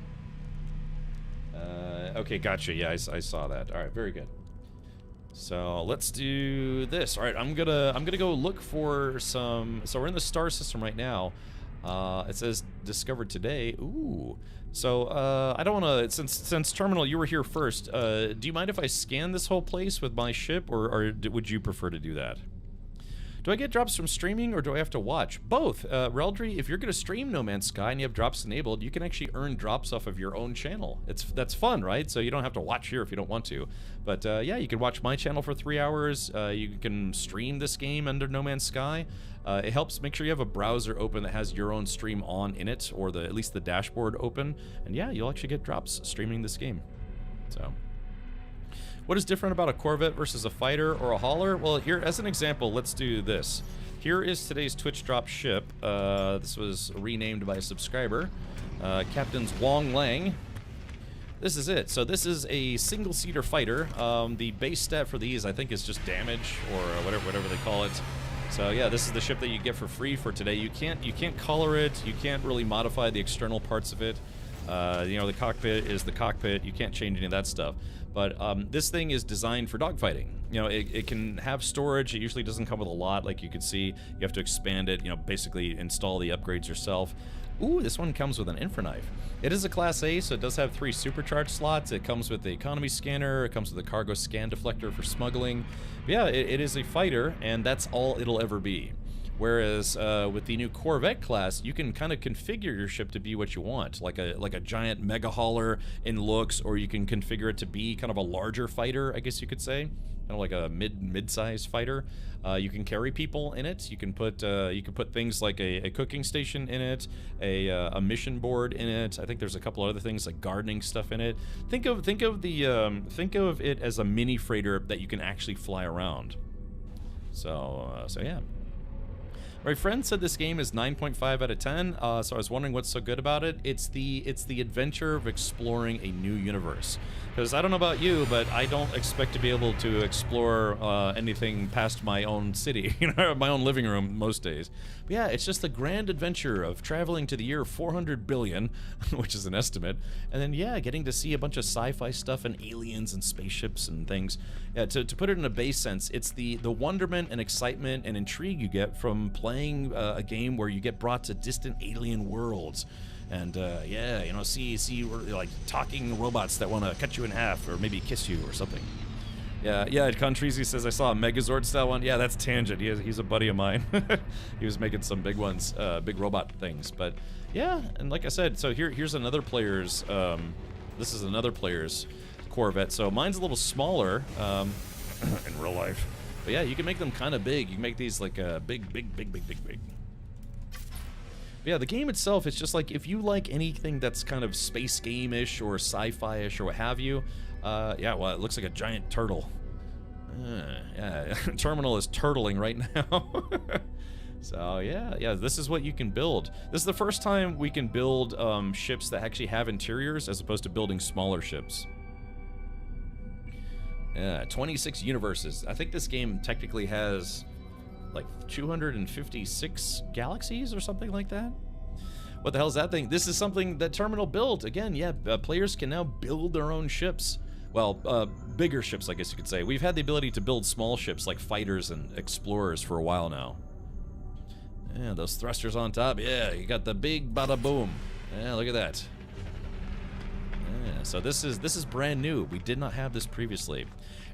Okay, gotcha. Yeah, I saw that. All right, very good. So let's do this. All right, I'm gonna go look for some. So we're in the star system right now. It says discovered today. Ooh. So I don't want to. Since Terminal, you were here first. Do you mind if I scan this whole place with my ship, or would you prefer to do that? Do I get drops from streaming or do I have to watch? Both. Reldry, if you're going to stream No Man's Sky and you have drops enabled, you can actually earn drops off of your own channel. That's fun, right? So you don't have to watch here if you don't want to. But yeah, you can watch my channel for 3 hours. You can stream this game under No Man's Sky. It helps make sure you have a browser open that has your own stream on in it, or at least the dashboard open. And yeah, you'll actually get drops streaming this game. So, what is different about a Corvette versus a fighter or a hauler? Well, here, as an example, let's do this. Here is today's Twitch drop ship. This was renamed by a subscriber, Captain's Wong Lang. This is it. So this is a single-seater fighter. The base stat for these, I think, is just damage or whatever they call it. So yeah, this is the ship that you get for free for today. You can't color it. You can't really modify the external parts of it. You know, the cockpit is the cockpit. You can't change any of that stuff. But this thing is designed for dogfighting. You know, it can have storage. It usually doesn't come with a lot, like you can see. You have to expand it, you know, basically install the upgrades yourself. Ooh, this one comes with an infra knife. It is a Class A, so it does have 3 supercharged slots. It comes with the economy scanner. It comes with a cargo scan deflector for smuggling. But yeah, it is a fighter, and that's all it'll ever be. Whereas with the new Corvette class, you can kind of configure your ship to be what you want, like a giant mega hauler in looks, or you can configure it to be kind of a larger fighter, I guess you could say, kind of like a mid-sized fighter. You can carry people in it. You can put things like a cooking station in it, a mission board in it. I think there's a couple other things like gardening stuff in it. Think of it as a mini freighter that you can actually fly around. So yeah. My friend said this game is 9.5 out of 10, so I was wondering what's so good about it. It's the adventure of exploring a new universe. Because I don't know about you, but I don't expect to be able to explore anything past my own city, you know, my own living room most days. But yeah, it's just the grand adventure of traveling to the year 400 billion, which is an estimate, and then yeah, getting to see a bunch of sci-fi stuff and aliens and spaceships and things. Yeah, to put it in a base sense, it's the wonderment and excitement and intrigue you get from playing a game where you get brought to distant alien worlds. And yeah, you know, see like talking robots that want to cut you in half or maybe kiss you or something. Yeah, Contrezy says I saw a Megazord style one. Yeah, that's Tangent. He's a buddy of mine. He was making some big ones, big robot things. But yeah, and like I said, so here's another player's. This is another player's Corvette. So mine's a little smaller in real life. But yeah, you can make them kind of big. You can make these like big. Yeah, the game itself is just like, if you like anything that's kind of space game-ish or sci-fi-ish or what have you, yeah, well, it looks like a giant turtle. Yeah, Terminal is turtling right now. So yeah, this is what you can build. This is the first time we can build ships that actually have interiors as opposed to building smaller ships. Yeah, 26 universes. I think this game technically has like 256 galaxies or something like that. What the hell is that thing? This is something that Terminal built. Again, yeah, players can now build their own ships. Well, bigger ships, I guess you could say. We've had the ability to build small ships like fighters and explorers for a while now. Yeah, those thrusters on top. Yeah, you got the big bada boom. Yeah, look at that. Yeah, so this is brand new. We did not have this previously.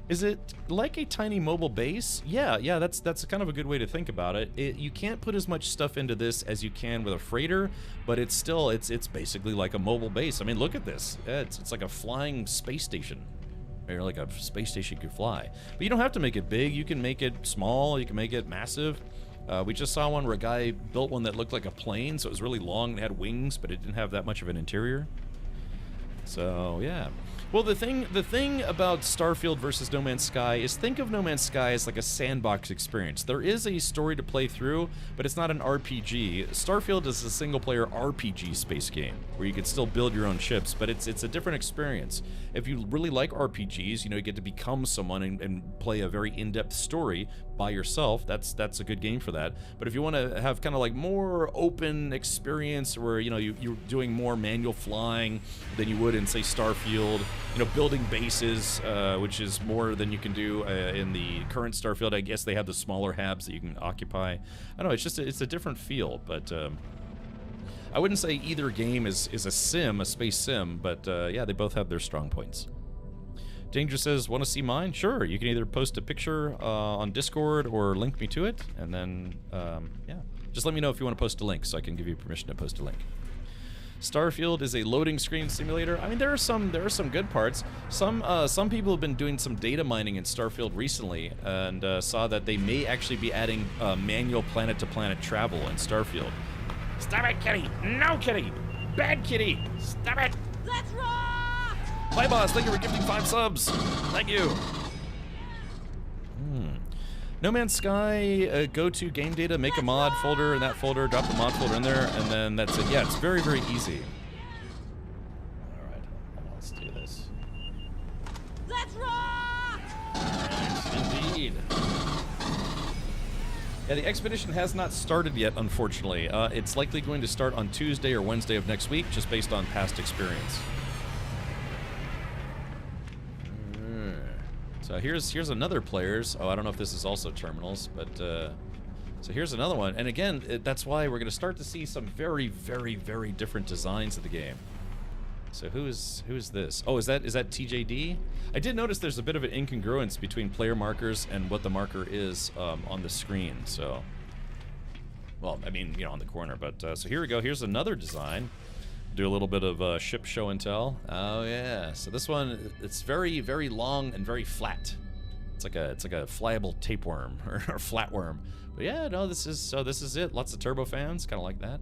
Is it like a tiny mobile base? Yeah, that's kind of a good way to think about it. You can't put as much stuff into this as you can with a freighter, but it's still, it's basically like a mobile base. I mean, look at this. It's like a flying space station. Or like a space station you could fly. But you don't have to make it big. You can make it small. You can make it massive. We just saw one where a guy built one that looked like a plane, so it was really long and had wings, but it didn't have that much of an interior. So, yeah. Well, the thing about Starfield versus No Man's Sky is, think of No Man's Sky as like a sandbox experience. There is a story to play through, but it's not an RPG. Starfield is a single-player RPG space game where you can still build your own ships, but it's a different experience. If you really like RPGs, you know, you get to become someone and play a very in-depth story by yourself. That's a good game for that. But if you want to have kind of like more open experience where, you know, you're doing more manual flying than you would in, say, Starfield, you know, building bases, which is more than you can do in the current Starfield. I guess they have the smaller habs that you can occupy. I don't know, it's just it's a different feel, but I wouldn't say either game is a sim, a space sim, but yeah, they both have their strong points. Danger says, want to see mine? Sure, you can either post a picture on Discord or link me to it, and then, yeah. Just let me know if you want to post a link so I can give you permission to post a link. Starfield is a loading screen simulator. I mean, there are some good parts. Some people have been doing some data mining in Starfield recently and saw that they may actually be adding manual planet-to-planet travel in Starfield. Stop it, kitty! No, kitty! Bad kitty! Stop it! Let's rock! Bye, boss. Thank you for gifting 5 subs. Thank you. No Man's Sky, go to game data, make a mod folder in that folder, drop the mod folder in there, and then that's it. Yeah, it's very, very easy. Alright, let's do this. Let's rock! Yes, indeed. Yeah, the expedition has not started yet, unfortunately. It's likely going to start on Tuesday or Wednesday of next week, just based on past experience. So here's another player's. Oh, I don't know if this is also terminals, but so here's another one. And again, that's why we're going to start to see some very, very, very different designs of the game. So who is this? Oh, is that TJD? I did notice there's a bit of an incongruence between player markers and what the marker is on the screen. So, well, I mean, you know, on the corner. But so here we go. Here's another design. Do a little bit of ship show and tell. Oh yeah. So this one, it's very, very long and very flat. It's like a flyable tapeworm or flatworm. But yeah, no, this is it. Lots of turbofans, kind of like that.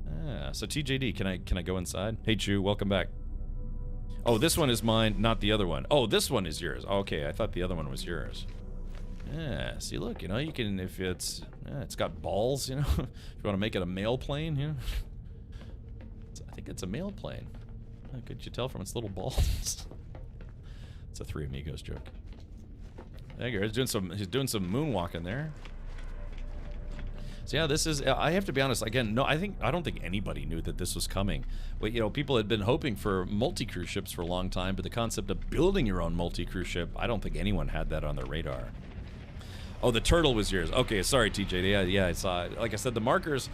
Ah, so TJD, can I go inside? Hey Chew, welcome back. Oh, this one is mine, not the other one. Oh, this one is yours. Okay, I thought the other one was yours. Yeah. See, look, you know, you can if it's got balls, you know, if you want to make it a mail plane, you know. I think it's a mail plane. Could you tell from its little balls? It's a Three Amigos joke. There you go. He's doing some moonwalking there. So yeah, this is. I have to be honest. Again, no. I don't think anybody knew that this was coming. But you know, people had been hoping for multi-cruise ships for a long time, but the concept of building your own multi-cruise ship, I don't think anyone had that on their radar. Oh, the turtle was yours. Okay, sorry, TJ. Yeah, I saw it. Like I said, the markers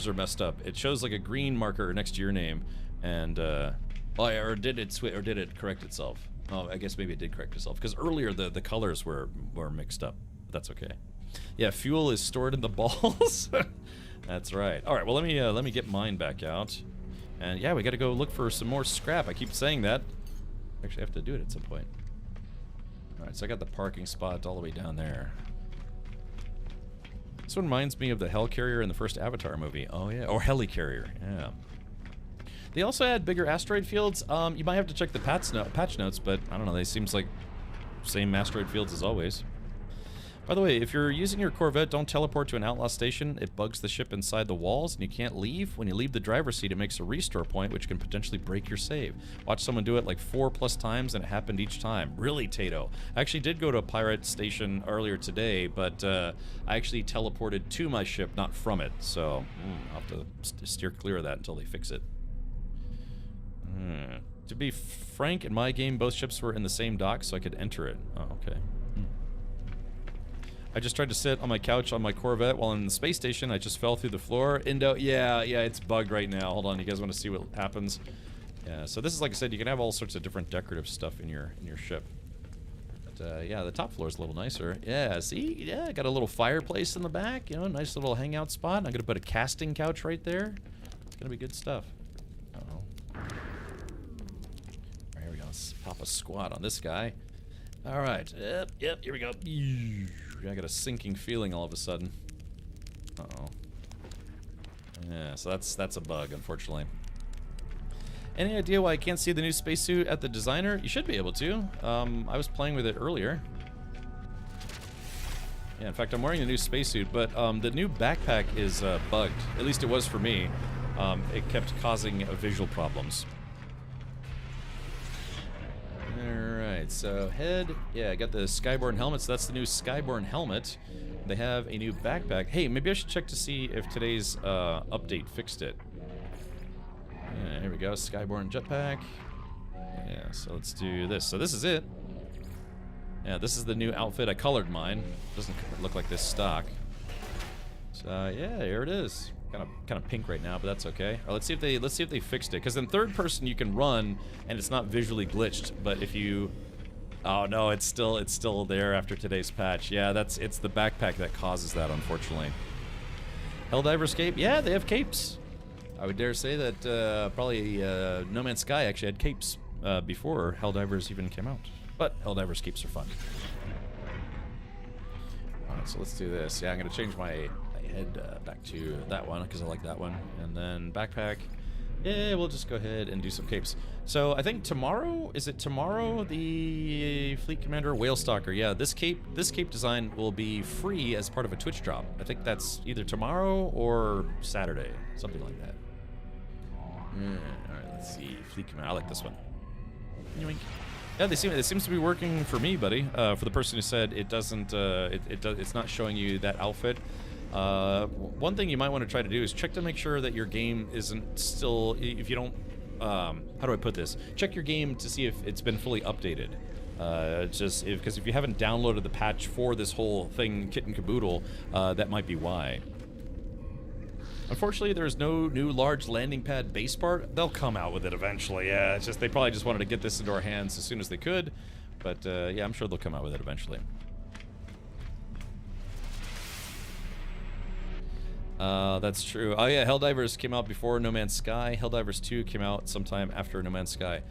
are messed up. It shows like a green marker next to your name, and or did it correct itself? Oh, I guess maybe it did correct itself because earlier the colors were mixed up. But that's okay. Yeah, fuel is stored in the balls. That's right. All right. Well, let me get mine back out, and yeah, we got to go look for some more scrap. I keep saying that. Actually, I have to do it at some point. All right. So I got the parking spot all the way down there. This one reminds me of the Helicarrier in the first Avatar movie. Oh yeah, or Helicarrier. Yeah. They also had bigger asteroid fields. You might have to check the patch notes, but I don't know. They seems like same asteroid fields as always. By the way, if you're using your Corvette, don't teleport to an outlaw station. It bugs the ship inside the walls, and you can't leave. When you leave the driver's seat, it makes a restore point, which can potentially break your save. Watch someone do it like 4+ times, and it happened each time. Really, Tato? I actually did go to a pirate station earlier today, but I actually teleported to my ship, not from it. So I'll have to steer clear of that until they fix it. To be frank, in my game, both ships were in the same dock, so I could enter it. Oh, okay. I just tried to sit on my couch on my Corvette while in the space station. I just fell through the floor. Indo, yeah, it's bugged right now. Hold on, you guys want to see what happens? Yeah, so this is, like I said, you can have all sorts of different decorative stuff in your ship. But yeah, the top floor is a little nicer. Yeah, see, yeah, got a little fireplace in the back. You know, nice little hangout spot. I'm gonna put a casting couch right there. It's gonna be good stuff. Uh-oh. All right, here we go. Let's pop a squat on this guy. All right. Yep. Here we go. I got a sinking feeling all of a sudden. Uh-oh. Yeah, so that's a bug, unfortunately. Any idea why I can't see the new spacesuit at the designer? You should be able to. I was playing with it earlier. Yeah, in fact, I'm wearing the new spacesuit, but the new backpack is bugged. At least it was for me. It kept causing visual problems. Alright, so head. Yeah, I got the Skyborn helmet, so that's the new Skyborn helmet. They have a new backpack. Hey, maybe I should check to see if today's update fixed it. Yeah, here we go, Skyborn jetpack. Yeah, so let's do this. So this is it. Yeah, this is the new outfit. I colored mine. Doesn't look like this stock. So yeah, here it is. kind of pink right now, but that's okay. Let's see if they fixed it. Because in third person you can run and it's not visually glitched. But if you, oh no, it's still there after today's patch. Yeah, it's the backpack that causes that, unfortunately. Helldivers cape? Yeah, they have capes. I would dare say that probably No Man's Sky actually had capes before Helldivers even came out. But Helldivers capes are fun. Alright, so let's do this. Yeah, I'm going to change my head back to that one because I like that one. And then backpack. Yeah, we'll just go ahead and do some capes. So I think tomorrow, is it tomorrow, the Fleet Commander Whale Stalker? Yeah, this cape design will be free as part of a Twitch drop. I think that's either tomorrow or Saturday, something like that. Alright, let's see. Fleet Commander, I like this one. Yoink. Yeah, it seems to be working for me, buddy. For the person who said it doesn't, it's not showing you that outfit. One thing you might want to try to do is check to make sure that your game isn't still, if you don't, how do I put this? Check your game to see if it's been fully updated. Because if you haven't downloaded the patch for this whole thing, kit and caboodle, that might be why. Unfortunately, there's no new large landing pad base part. They'll come out with it eventually. Yeah, it's just they probably just wanted to get this into our hands as soon as they could. But yeah, I'm sure they'll come out with it eventually. That's true. Oh yeah, Helldivers came out before No Man's Sky. Helldivers 2 came out sometime after No Man's Sky.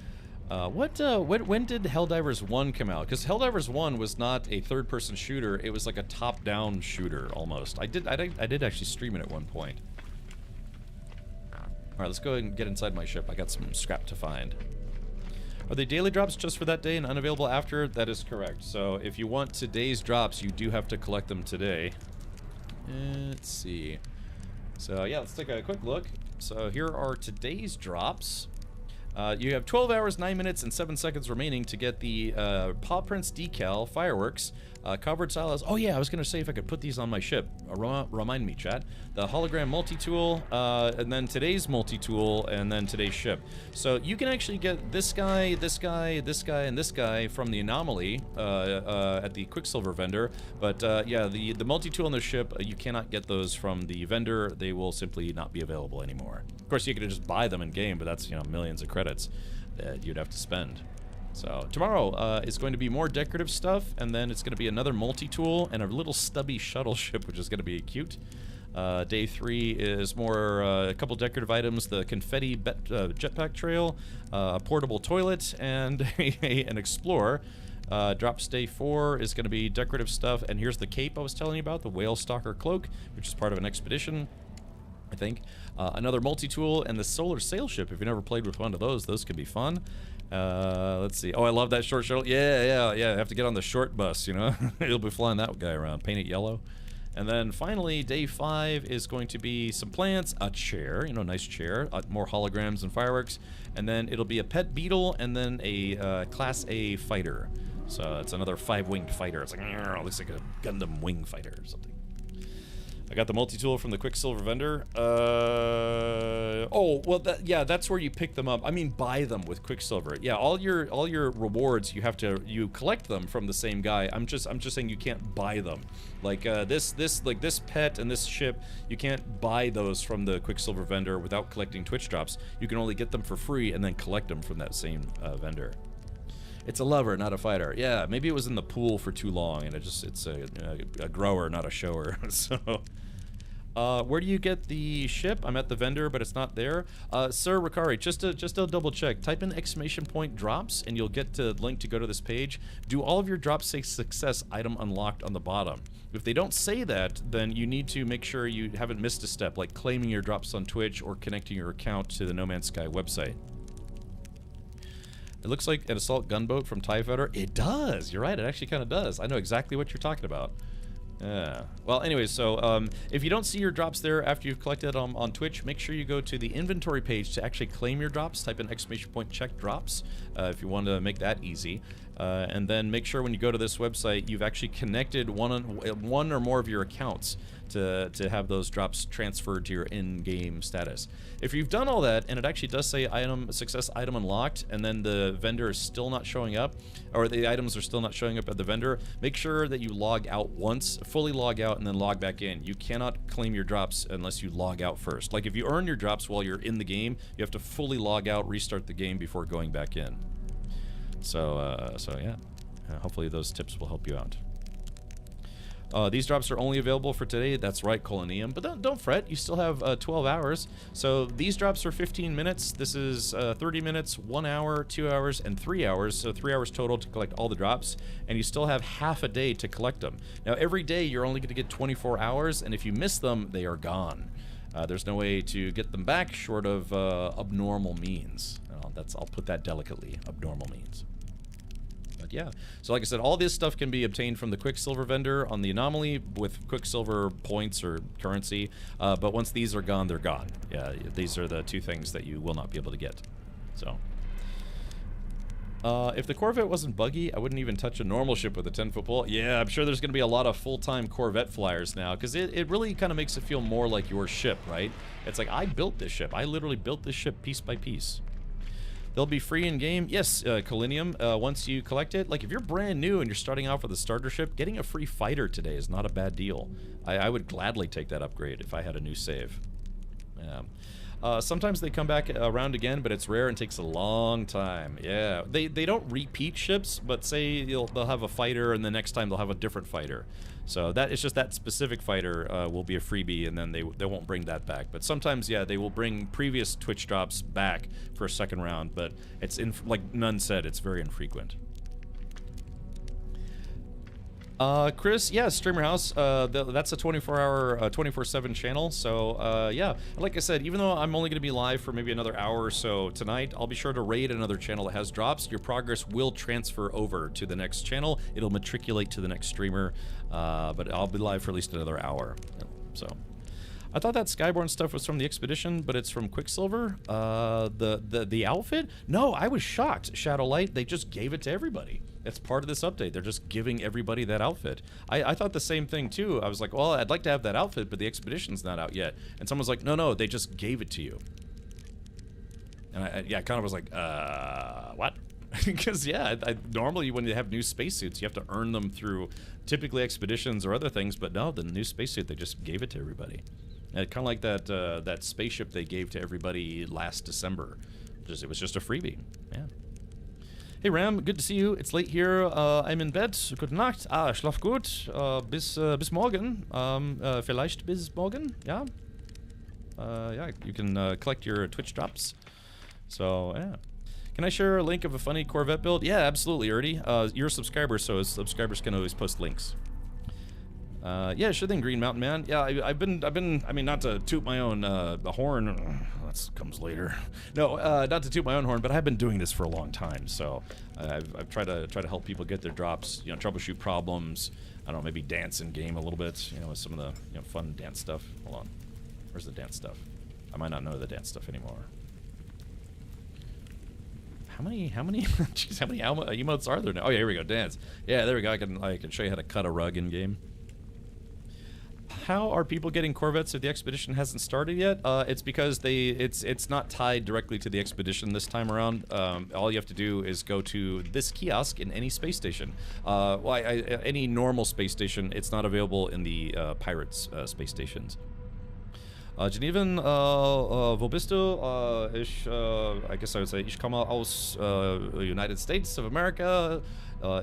When did Helldivers 1 come out? Because Helldivers 1 was not a third-person shooter. It was like a top-down shooter almost. I did actually stream it at one point. All right, let's go ahead and get inside my ship. I got some scrap to find. Are they daily drops just for that day and unavailable after? That is correct. So if you want today's drops, you do have to collect them today. Let's see. So yeah, let's take a quick look. So here are today's drops. You have 12 hours, 9 minutes, and 7 seconds remaining to get the Paw Prints decal fireworks. Covered silos. Oh yeah, I was gonna say if I could put these on my ship. Remind me, chat. The hologram multi-tool, and then today's multi-tool, and then today's ship. So you can actually get this guy, this guy, this guy, and this guy from the anomaly at the Quicksilver vendor. But yeah, the multi-tool on the ship, you cannot get those from the vendor. They will simply not be available anymore. Of course, you could just buy them in game, but that's, you know, millions of credits that you'd have to spend. So tomorrow is going to be more decorative stuff, and then it's going to be another multi-tool and a little stubby shuttle ship, which is going to be cute. Day 3 is more a couple decorative items: the confetti jetpack trail, a portable toilet, and an explorer. Drops day 4 is going to be decorative stuff, and here's the cape I was telling you about, the Whale Stalker cloak, which is part of an expedition, I think. Another multi-tool, and the solar sail ship. If you never played with one of those could be fun. Let's see. Oh, I love that short shuttle. Yeah. I have to get on the short bus, you know. You'll be flying that guy around. Paint it yellow. And then finally, day 5 is going to be some plants, a chair, you know, nice chair, more holograms and fireworks, and then it'll be a pet beetle, and then a Class A fighter. So it's another 5-winged fighter. It's like, it looks like a Gundam wing fighter or something. I got the multi-tool from the Quicksilver vendor. Oh, well, yeah, that's where you pick them up. I mean, buy them with Quicksilver. Yeah, all your rewards, you collect them from the same guy. I'm just saying you can't buy them. Like this pet and this ship, you can't buy those from the Quicksilver vendor without collecting Twitch drops. You can only get them for free and then collect them from that same vendor. It's a lover, not a fighter. Yeah, maybe it was in the pool for too long, and it's a grower, not a shower. So, where do you get the ship? I'm at the vendor, but it's not there. Sir Ricari, just to double check, type in !drops, and you'll get the link to go to this page. Do all of your drops say success item unlocked on the bottom? If they don't say that, then you need to make sure you haven't missed a step, like claiming your drops on Twitch or connecting your account to the No Man's Sky website. It looks like an assault gunboat from TIE Fighter. It does. You're right. It actually kind of does. I know exactly what you're talking about. Yeah. Well, anyways, so if you don't see your drops there after you've collected them on Twitch, make sure you go to the inventory page to actually claim your drops. Type in !check drops if you want to make that easy. And then make sure when you go to this website, you've actually connected one or more of your accounts to have those drops transferred to your in-game status. If you've done all that and it actually does say success item unlocked, and then the vendor is still not showing up, or the items are still not showing up at the vendor, make sure that you log out once, fully log out, and then log back in. You cannot claim your drops unless you log out first. Like if you earn your drops while you're in the game, you have to fully log out, restart the game before going back in. So yeah, hopefully those tips will help you out. These drops are only available for today. That's right, Colonium. But don't fret. You still have 12 hours. So these drops are 15 minutes. This is 30 minutes, 1 hour, 2 hours, and 3 hours. So 3 hours total to collect all the drops. And you still have half a day to collect them. Now, every day you're only going to get 24 hours. And if you miss them, they are gone. There's no way to get them back short of abnormal means. I'll put that delicately. Abnormal means. But yeah, so like I said, all this stuff can be obtained from the Quicksilver vendor on the Anomaly with Quicksilver points or currency, but once these are gone, they're gone. Yeah, these are the two things that you will not be able to get. So, if the Corvette wasn't buggy, I wouldn't even touch a normal ship with a 10-foot pole. Yeah, I'm sure there's going to be a lot of full-time Corvette flyers now, because it really kind of makes it feel more like your ship, right? It's like, I built this ship. I literally built this ship piece by piece. They'll be free in game. Yes, Colinium, once you collect it. Like, if you're brand new and you're starting off with a starter ship, getting a free fighter today is not a bad deal. I would gladly take that upgrade if I had a new save. Yeah. Sometimes they come back around again, but it's rare and takes a long time. Yeah, they don't repeat ships, but say they'll have a fighter and the next time they'll have a different fighter. So that it's just that specific fighter will be a freebie, and then they won't bring that back. But sometimes, yeah, they will bring previous Twitch drops back for a second round, but it's like None said, it's very infrequent. Chris, yeah, Streamer House, that's a 24-hour, 24/7 channel, so, yeah, like I said, even though I'm only going to be live for maybe another hour or so tonight, I'll be sure to raid another channel that has drops. Your progress will transfer over to the next channel. It'll matriculate to the next streamer, but I'll be live for at least another hour, so. I thought that Skyborn stuff was from the Expedition, but it's from Quicksilver. The outfit? No, I was shocked. Shadowlight, they just gave it to everybody. It's part of this update. They're just giving everybody that outfit. I thought the same thing, too. I was like, well, I'd like to have that outfit, but the Expedition's not out yet. And someone's like, no, they just gave it to you. And I kind of was like, what? Because, yeah, normally when you have new spacesuits, you have to earn them through typically Expeditions or other things, but no, the new spacesuit, they just gave it to everybody. Kind of like that spaceship they gave to everybody last December. It was just a freebie. Yeah. Hey Ram, good to see you. It's late here. I'm in bed. Gute Nacht. Schlaf gut. Bis morgen. Vielleicht bis morgen. Yeah. Yeah. You can collect your Twitch drops. So yeah. Can I share a link of a funny Corvette build? Yeah, absolutely, Erdy. You're a subscriber, so subscribers can always post links. Yeah, sure thing, Green Mountain Man. Yeah, I've been. I mean, not to toot my own horn. That comes later. No, not to toot my own horn, but I've been doing this for a long time. So I've tried to help people get their drops. You know, troubleshoot problems. I don't know, maybe dance in game a little bit. You know, with some of the fun dance stuff. Hold on, where's the dance stuff? I might not know the dance stuff anymore. How many? Jeez, how many emotes are there now? Oh yeah, here we go. Dance. Yeah, there we go. I can show you how to cut a rug in game. How are people getting Corvettes if the Expedition hasn't started yet? It's because it's not tied directly to the Expedition this time around. All you have to do is go to this kiosk in any space station. Any normal space station. It's not available in the Pirates space stations. Genevan, wo bist du? I guess I would say, ich komme aus United States of America,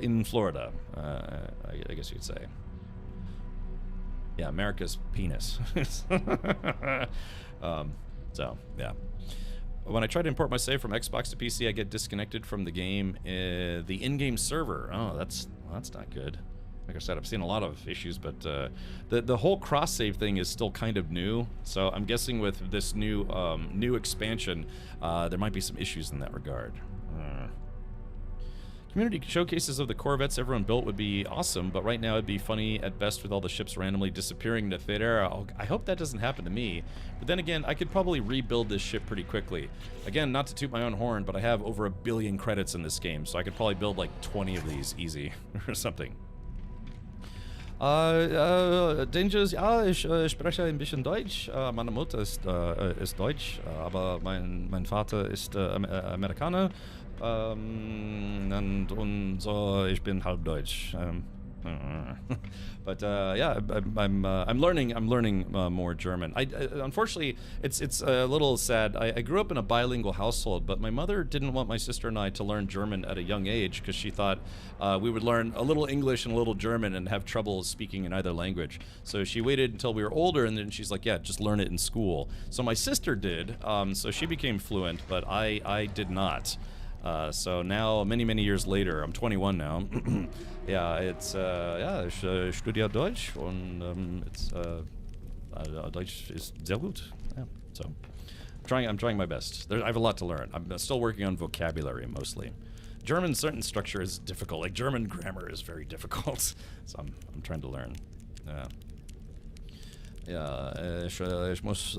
in Florida. I guess you'd say. Yeah, America's penis. So, yeah. When I try to import my save from Xbox to PC, I get disconnected from the game, the in-game server. Oh, that's not good. Like I said, I've seen a lot of issues, but the whole cross-save thing is still kind of new. So I'm guessing with this new expansion, there might be some issues in that regard. Community showcases of the Corvettes everyone built would be awesome, but right now it'd be funny at best with all the ships randomly disappearing into thin air. I hope that doesn't happen to me. But then again, I could probably rebuild this ship pretty quickly. Again, not to toot my own horn, but I have over 1 billion credits in this game, so I could probably build like 20 of these easy or something. Dangers, ja, ich spreche ein bisschen Deutsch. Meine Mutter ist Deutsch, aber mein Vater ist Amerikaner. Und so, ich bin halb Deutsch. But yeah, I'm learning more German. Unfortunately, it's a little sad. I grew up in a bilingual household, but my mother didn't want my sister and I to learn German at a young age because she thought we would learn a little English and a little German and have trouble speaking in either language. So she waited until we were older, and then she's like, yeah, just learn it in school. So my sister did, so she became fluent, but I did not. So now, many years later, I'm 21 now. Yeah, it's ich studiere Deutsch und Deutsch ist sehr gut. Yeah, so I'm trying my best. I have a lot to learn. I'm still working on vocabulary mostly. German certain structure is difficult. Like German grammar is very difficult. So I'm trying to learn. Ja, ich muss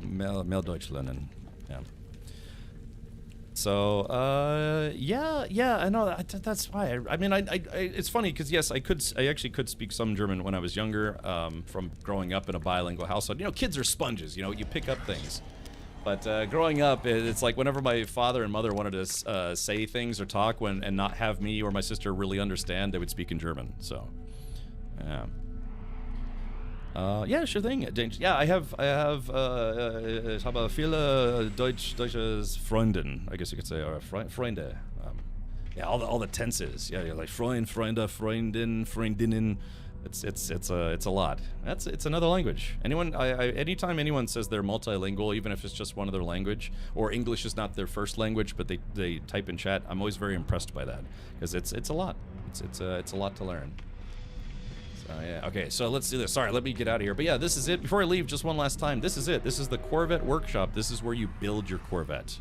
mehr Deutsch lernen. Yeah. So, yeah, I know that's why. I mean, I it's funny because yes, I actually could speak some German when I was younger, from growing up in a bilingual household. You know, kids are sponges. You know, you pick up things. But growing up, it's like whenever my father and mother wanted to say things or talk and not have me or my sister really understand, they would speak in German. So, yeah. Yeah, sure thing. Yeah, I have viele deutsche Freundinnen, I guess you could say, or Freunde. Yeah, all the tenses. Yeah, you're like Freund, Freunde, Freundin, Freundinnen. It's a lot. It's another language. Anytime anyone says they're multilingual, even if it's just one other language, or English is not their first language, but they type in chat, I'm always very impressed by that because it's a lot. It's a lot to learn. Yeah, okay, so let's do this. Sorry, let me get out of here. But yeah, this is it. Before I leave, just one last time, this is it. This is the Corvette Workshop. This is where you build your Corvette.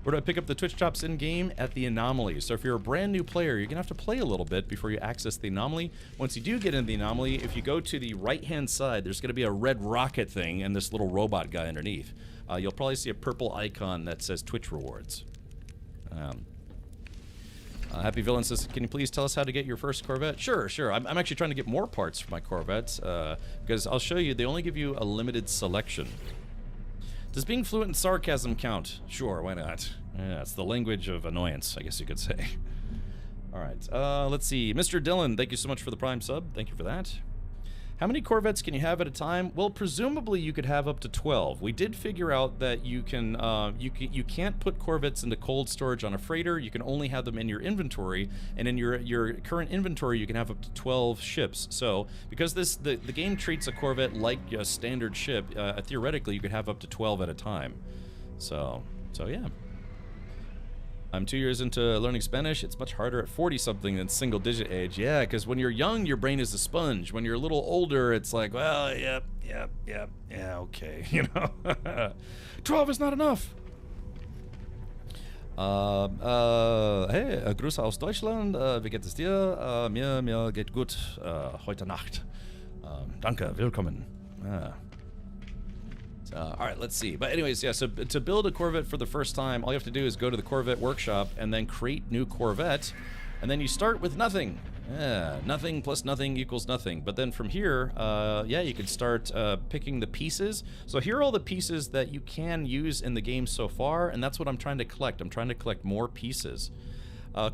Where do I pick up the Twitch drops in-game? At the Anomaly. So if you're a brand new player, you're going to have to play a little bit before you access the Anomaly. Once you do get in the Anomaly, if you go to the right-hand side, there's going to be a red rocket thing and this little robot guy underneath. You'll probably see a purple icon that says Twitch Rewards. Happy Villain says, can you please tell us how to get your first Corvette? Sure. I'm actually trying to get more parts for my Corvettes, because I'll show you, they only give you a limited selection. Does being fluent in sarcasm count? Sure, why not? Yeah, it's the language of annoyance, I guess you could say. Alright, let's see. Mr. Dillon, thank you so much for the Prime sub. Thank you for that. How many Corvettes can you have at a time? Well, presumably you could have up to 12. We did figure out that you can't put Corvettes into cold storage on a freighter. You can only have them in your inventory, and in your current inventory you can have up to 12 ships. So because the game treats a Corvette like a standard ship, theoretically you could have up to 12 at a time. So yeah. I'm 2 years into learning Spanish. It's much harder at 40-something than single-digit age. Yeah, because when you're young, your brain is a sponge. When you're a little older, it's like, well, yep, yeah, okay, you know. 12 is not enough. Hey, Grüße aus Deutschland. Wie geht es dir? Mir geht gut heute Nacht. Danke, willkommen. All right, let's see. But anyways, yeah, so to build a Corvette for the first time, all you have to do is go to the Corvette Workshop and then create new Corvette, and then you start with nothing. Yeah, nothing plus nothing equals nothing. But then from here, yeah, you can start picking the pieces. So here are all the pieces that you can use in the game so far, and that's what I'm trying to collect. I'm trying to collect more pieces.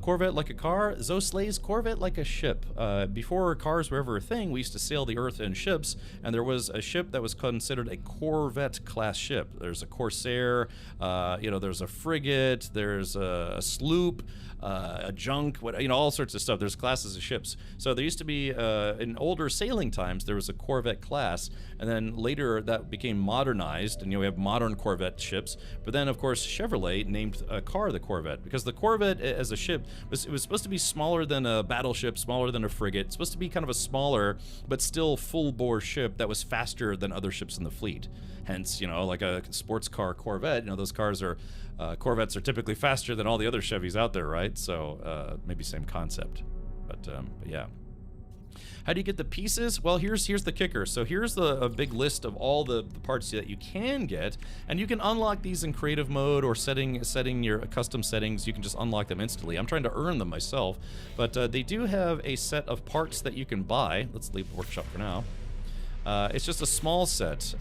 Corvette like a car, Zoslay's Corvette like a ship. Before cars were ever a thing, we used to sail the earth in ships, and there was a ship that was considered a Corvette class ship. There's a Corsair, there's a frigate, there's a sloop, a junk, all sorts of stuff. There's classes of ships. So there used to be, in older sailing times, there was a Corvette class, and then later that became modernized, and we have modern Corvette ships. But then, of course, Chevrolet named a car the Corvette, because the Corvette as a ship, it was supposed to be smaller than a battleship, smaller than a frigate. It's supposed to be kind of a smaller, but still full-bore ship that was faster than other ships in the fleet. Hence, like a sports car Corvette, those cars are, Corvettes are typically faster than all the other Chevys out there, right? So maybe same concept, but yeah. How do you get the pieces? Well, here's the kicker. So here's a big list of all the parts that you can get, and you can unlock these in creative mode or setting your custom settings. You can just unlock them instantly. I'm trying to earn them myself, but they do have a set of parts that you can buy. Let's leave the workshop for now. It's just a small set,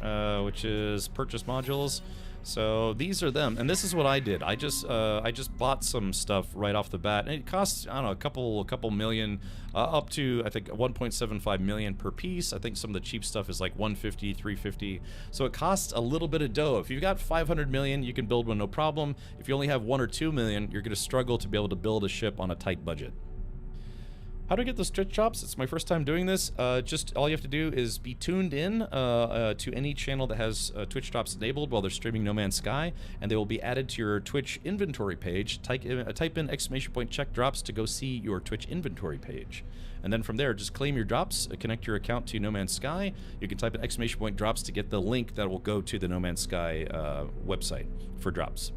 which is purchase modules. So these are them, and this is what I did. I just bought some stuff right off the bat, and it costs, I don't know, a couple million, up to I think 1.75 million per piece. I think some of the cheap stuff is like 150, 350. So it costs a little bit of dough. If you've got 500 million, you can build one no problem. If you only have 1 or 2 million, you're going to struggle to be able to build a ship on a tight budget. How do I get those Twitch drops? It's my first time doing this. Just all you have to do is be tuned in to any channel that has Twitch drops enabled while they're streaming No Man's Sky, and they will be added to your Twitch inventory page. Type in !check drops to go see your Twitch inventory page. And then from there, just claim your drops, connect your account to No Man's Sky. You can type in !drops to get the link that will go to the No Man's Sky website for drops.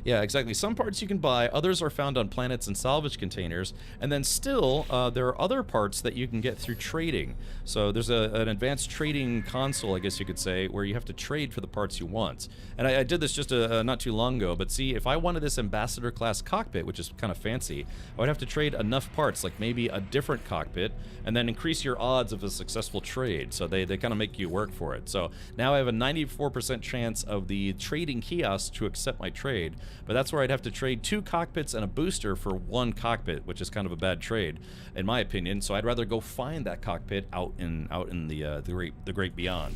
Yeah, exactly. Some parts you can buy, others are found on planets and salvage containers, and then still, there are other parts that you can get through trading. So there's an advanced trading console, I guess you could say, where you have to trade for the parts you want. And I did this just not too long ago, but see, if I wanted this ambassador class cockpit, which is kind of fancy, I would have to trade enough parts, like maybe a different cockpit, and then increase your odds of a successful trade. So they kind of make you work for it. So now I have a 94% chance of the trading kiosk to accept my trade. But that's where I'd have to trade 2 cockpits and a booster for 1 cockpit, which is kind of a bad trade, in my opinion. So I'd rather go find that cockpit out in the great beyond.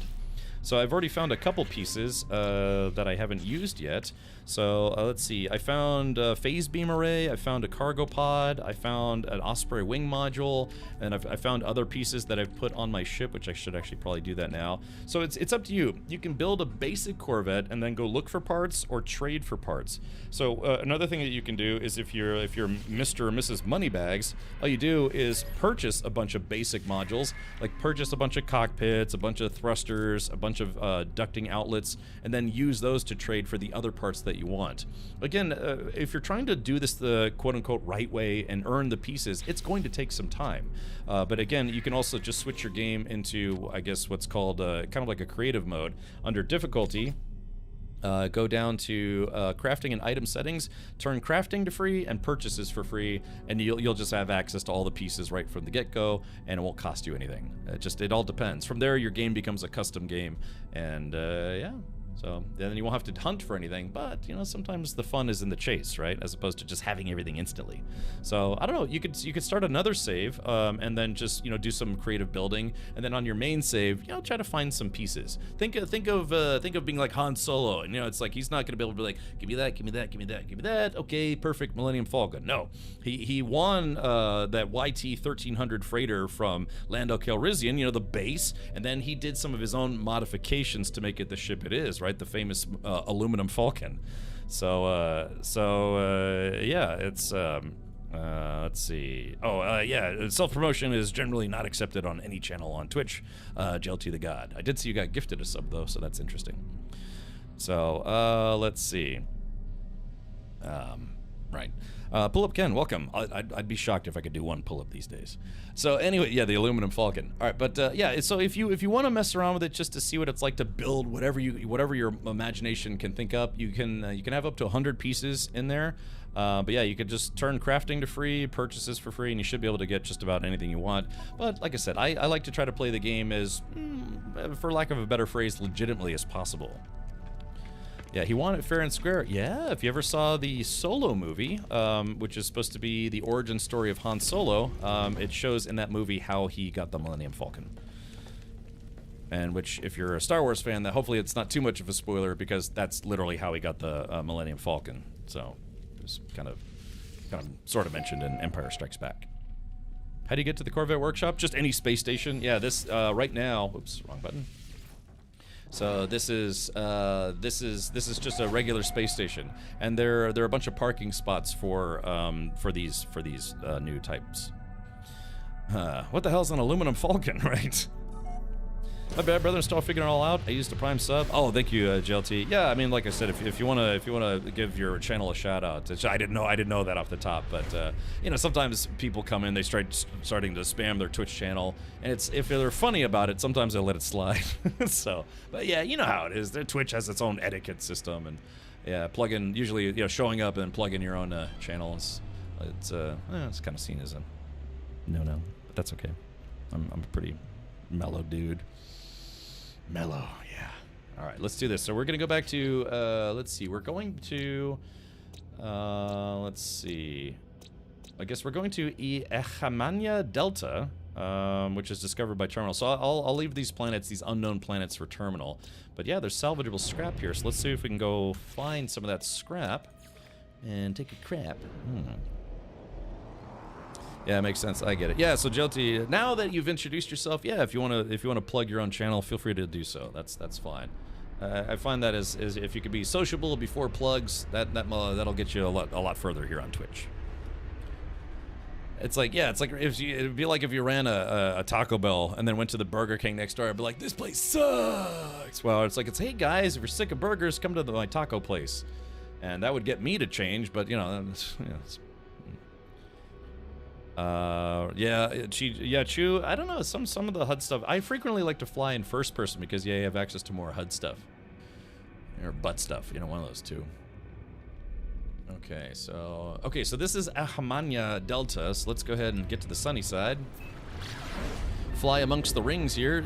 So I've already found a couple pieces that I haven't used yet. So let's see. I found a phase beam array. I found a cargo pod. I found an Osprey wing module, and I found other pieces that I've put on my ship, which I should actually probably do that now. So it's up to you. You can build a basic Corvette and then go look for parts or trade for parts. So another thing that you can do is if you're Mr. or Mrs. Moneybags, all you do is purchase a bunch of basic modules, like purchase a bunch of cockpits, a bunch of thrusters, a bunch of ducting outlets, and then use those to trade for the other parts that you want. Again, if you're trying to do this the quote-unquote right way and earn the pieces, it's going to take some time. But again, you can also just switch your game into, I guess, what's called kind of like a creative mode. Under difficulty, go down to crafting and item settings, turn crafting to free and purchases for free, and you'll just have access to all the pieces right from the get-go, and it won't cost you anything. It all depends. From there, your game becomes a custom game, and yeah. So then you won't have to hunt for anything, but you know, sometimes the fun is in the chase, right? As opposed to just having everything instantly. So I don't know, you could start another save, and then just, you know, do some creative building, and then on your main save, you know, try to find some pieces. Think of being like Han Solo, and you know, it's like he's not gonna be able to be like, give me that, give me that, give me that, give me that. Okay, perfect, Millennium Falcon. No, he won that YT 1300 freighter from Lando Calrissian, you know, the base, and then he did some of his own modifications to make it the ship it is, right? The famous aluminum Falcon. So yeah, it's let's see. Yeah, self-promotion is generally not accepted on any channel on Twitch. Jelty the God. I did see you got gifted a sub though, so that's interesting. So let's see. Right. Pull-up Ken, welcome. I'd be shocked if I could do one pull-up these days. So anyway, yeah, the aluminum Falcon. All right, but yeah, so if you want to mess around with it just to see what it's like to build whatever your imagination can think up, you can have up to 100 pieces in there. But yeah, you could just turn crafting to free, purchases for free, and you should be able to get just about anything you want. But like I said, I like to try to play the game as, for lack of a better phrase, legitimately as possible. Yeah, he won it fair and square. Yeah, if you ever saw the Solo movie, which is supposed to be the origin story of Han Solo, it shows in that movie how he got the Millennium Falcon. And which, if you're a Star Wars fan, that hopefully it's not too much of a spoiler, because that's literally how he got the Millennium Falcon. So it was kind of sort of mentioned in Empire Strikes Back. How do you get to the Corvette workshop? Just any space station. Yeah, this right now. Oops, wrong button. So this is just a regular space station, and there are a bunch of parking spots for these new types. What the hell's an aluminum Falcon, right? My bad, brother. I'm still figuring it all out. I used a Prime sub. Oh, thank you, JLT. Yeah, I mean, like I said, if you wanna give your channel a shout out, which I didn't know that off the top, but you know, sometimes people come in, they starting to spam their Twitch channel, and it's if they're funny about it, sometimes they'll let it slide. So, but yeah, you know how it is. Their Twitch has its own etiquette system, and yeah, usually you know, showing up and plug in your own channel it's kind of seen as a no, but that's okay. I'm a pretty mellow dude. Mellow, yeah. All right, let's do this. So we're gonna go back to let's see. We're going to let's see. I guess we're going to Echamania Delta, which is discovered by Terminal. So I'll leave these planets, these unknown planets, for Terminal. But yeah, there's salvageable scrap here. So let's see if we can go find some of that scrap and take a crap. Yeah, it makes sense. I get it. Yeah, so Jyoti, now that you've introduced yourself, yeah, if you wanna plug your own channel, feel free to do so. That's fine. I find that as if you could be sociable before plugs, that'll get you a lot further here on Twitch. It's like, yeah, it's like it'd be like if you ran a Taco Bell and then went to the Burger King next door. I'd be like, this place sucks. Well, it's hey guys, if you're sick of burgers, come to my taco place, and that would get me to change. But you know, Chew. I don't know, some of the HUD stuff. I frequently like to fly in first person because you have access to more HUD stuff or butt stuff. You know, one of those two. Okay, so this is Echamania Delta. So let's go ahead and get to the sunny side. Fly amongst the rings here.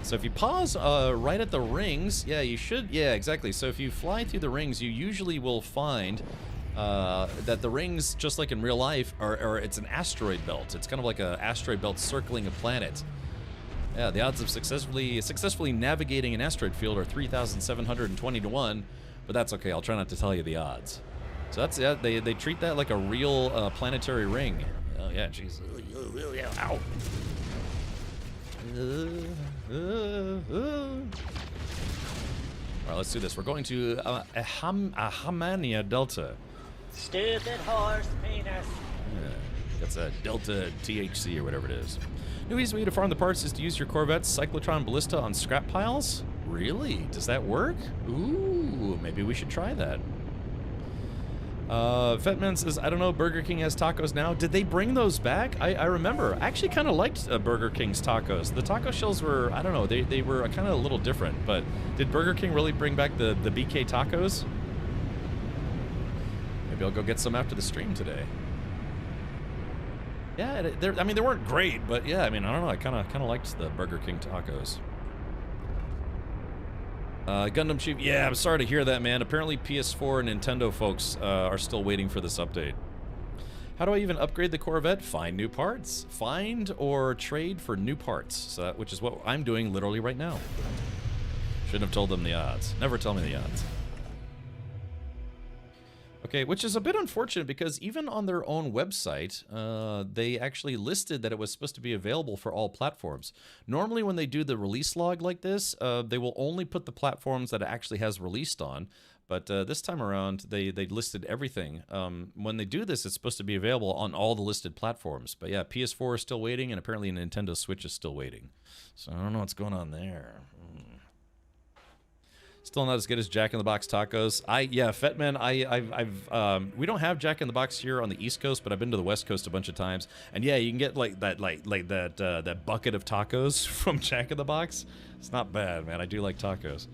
So if you pause right at the rings, yeah, you should. Yeah, exactly. So if you fly through the rings, you usually will find that the rings, just like in real life, it's an asteroid belt. It's kind of like an asteroid belt circling a planet. Yeah, the odds of successfully navigating an asteroid field are 3,720 to 1, but that's okay. I'll try not to tell you the odds. So that's they treat that like a real planetary ring. Oh yeah, jeez. Ow. All right, let's do this. We're going to Echamania Delta. Stupid horse penis. Yeah, that's a Delta THC or whatever it is. New easy way to farm the parts is to use your Corvette's Cyclotron Ballista on scrap piles? Really? Does that work? Ooh, maybe we should try that. Fetman says, I don't know, Burger King has tacos now. Did they bring those back? I remember. I actually kind of liked Burger King's tacos. The taco shells were, I don't know, they were kind of a little different, but did Burger King really bring back the BK tacos? Maybe I'll go get some after the stream today. Yeah, I mean, they weren't great, but yeah, I mean, I don't know, I kind of liked the Burger King tacos. Gundam Chief, yeah, I'm sorry to hear that, man. Apparently PS4 and Nintendo folks are still waiting for this update. How do I even upgrade the Corvette? Find new parts. Find or trade for new parts, so which is what I'm doing literally right now. Shouldn't have told them the odds. Never tell me the odds. Okay, which is a bit unfortunate because even on their own website, they actually listed that it was supposed to be available for all platforms. Normally when they do the release log like this, they will only put the platforms that it actually has released on. But this time around, they listed everything. When they do this, it's supposed to be available on all the listed platforms. But yeah, PS4 is still waiting, and apparently Nintendo Switch is still waiting. So I don't know what's going on there. Still not as good as Jack in the Box tacos. Fetman, we don't have Jack in the Box here on the East Coast, but I've been to the West Coast a bunch of times. And yeah, you can get that bucket of tacos from Jack in the Box. It's not bad, man. I do like tacos.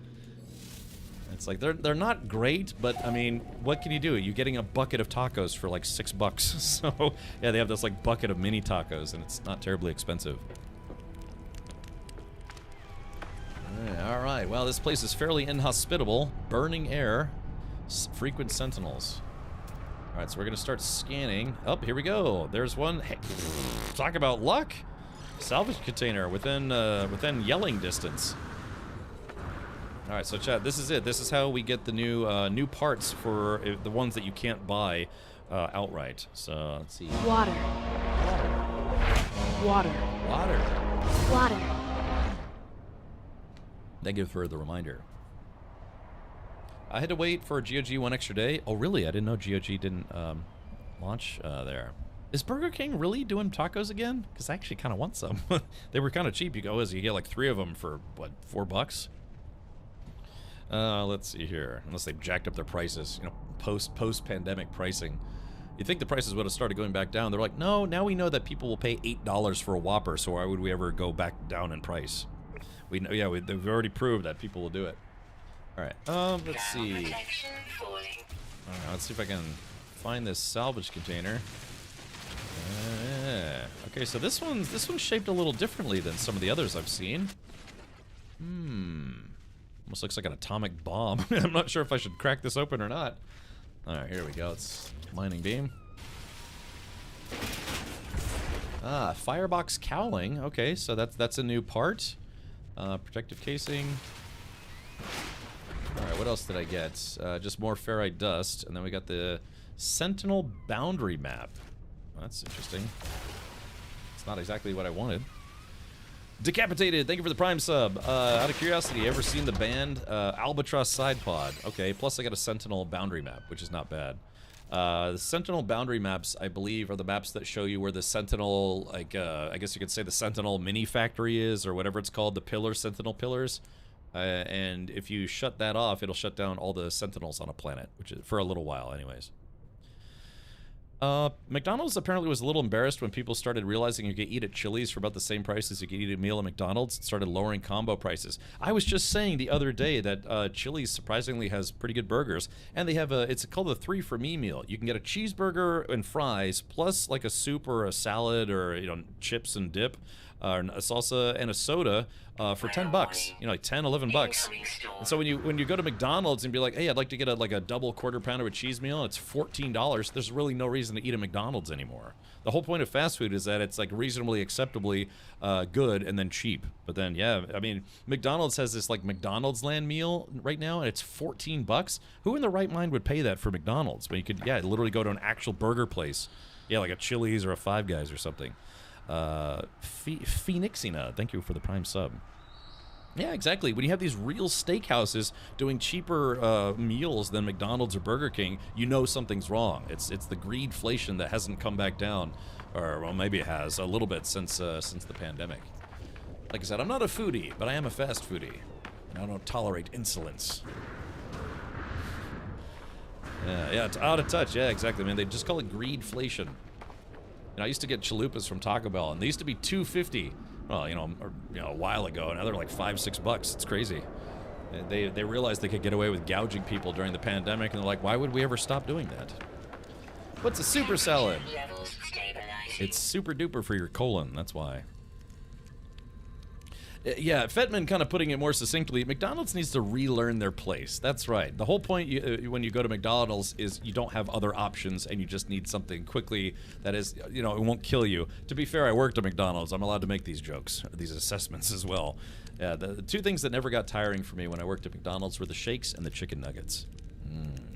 It's like they're not great, but I mean, what can you do? You're getting a bucket of tacos for like $6. So yeah, they have this like bucket of mini tacos, and it's not terribly expensive. All right, well, this place is fairly inhospitable. Burning air, frequent sentinels. All right, so we're gonna start scanning. Oh, here we go. There's one. Hey, talk about luck. Salvage container within yelling distance. All right, so chat, this is it. This is how we get the new parts for the ones that you can't buy outright. So let's see. Water. Water. Water. Water. Thank you for the reminder. I had to wait for GOG one extra day. Oh, really? I didn't know GOG didn't launch there. Is Burger King really doing tacos again? Because I actually kind of want some. They were kind of cheap. You get like 3 of them for, what, $4? Let's see here. Unless they've jacked up their prices, you know, post-pandemic pricing. You'd think the prices would have started going back down. They're like, no, now we know that people will pay $8 for a Whopper, so why would we ever go back down in price? We know, yeah, we've already proved that people will do it. All right, let's see. All right, let's see if I can find this salvage container. Okay, so this one's shaped a little differently than some of the others I've seen. Almost looks like an atomic bomb. I'm not sure if I should crack this open or not. All right, here we go. It's mining beam. Ah, firebox cowling. Okay, so that's a new part. Protective casing. All right, what else did I get? Just more ferrite dust, and then we got the Sentinel boundary map. That's interesting. It's not exactly what I wanted. Decapitated, thank you for the Prime sub. Out of curiosity, ever seen the band Albatross Side Pod? Okay, plus I got a Sentinel boundary map, which is not bad. The Sentinel boundary maps, I believe, are the maps that show you where the Sentinel, like, I guess you could say the Sentinel mini factory is, or whatever it's called, the Sentinel pillars. And if you shut that off, it'll shut down all the Sentinels on a planet, which is for a little while, anyways. McDonald's apparently was a little embarrassed when people started realizing you could eat at Chili's for about the same price as you could eat a meal at McDonald's. It started lowering combo prices. I was just saying the other day that Chili's surprisingly has pretty good burgers, and they have it's called the 3 for Me meal. You can get a cheeseburger and fries, plus like a soup or a salad or, you know, chips and dip, a salsa and a soda for $10. You know, like 10, 11 bucks. And so when you go to McDonald's and be like, hey, I'd like to get a double quarter pounder with cheese meal, it's $14. There's really no reason to eat at McDonald's anymore. The whole point of fast food is that it's like reasonably acceptably good and then cheap. But then, yeah, I mean, McDonald's has this like McDonald's land meal right now, and it's $14. Who in their right mind would pay that for McDonald's? But you could, yeah, literally go to an actual burger place. Yeah, like a Chili's or a Five Guys or something. Phoenixina, thank you for the Prime sub. Yeah, exactly. When you have these real steakhouses doing cheaper meals than McDonald's or Burger King, you know something's wrong. It's the greedflation that hasn't come back down, or well, maybe it has a little bit since the pandemic. Like I said, I'm not a foodie, but I am a fast foodie, and I don't tolerate insolence. Yeah, it's out of touch. Yeah, exactly, man. They just call it greedflation. You know, I used to get chalupas from Taco Bell, and they used to be $2.50. Well, you know, a while ago. Now they're like $5-6. It's crazy. They realized they could get away with gouging people during the pandemic, and they're like, why would we ever stop doing that? What's a super salad? It's super duper for your colon. That's why. Yeah, Fetman kind of putting it more succinctly, McDonald's needs to relearn their place. That's right. The whole point when you go to McDonald's is you don't have other options and you just need something quickly that is, you know, it won't kill you. To be fair, I worked at McDonald's. I'm allowed to make these jokes, these assessments as well. Yeah, the two things that never got tiring for me when I worked at McDonald's were the shakes and the chicken nuggets.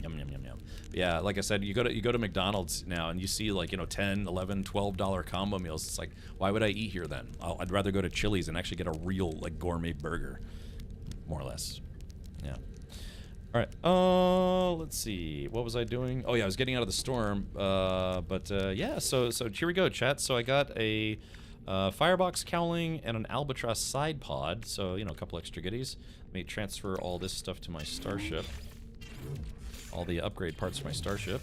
Yum, yum, yum, yum. Yeah, like I said, you go to McDonald's now and you see like, you know, $10, $11, $12 combo meals. It's like, why would I eat here then? I'd rather go to Chili's and actually get a real like gourmet burger, more or less. Yeah. All right. Let's see. What was I doing? Oh yeah, I was getting out of the storm. Yeah. So here we go, chat. So I got a firebox cowling and an albatross side pod. So you know, a couple extra goodies. Let me transfer all this stuff to my starship. All the upgrade parts for my starship.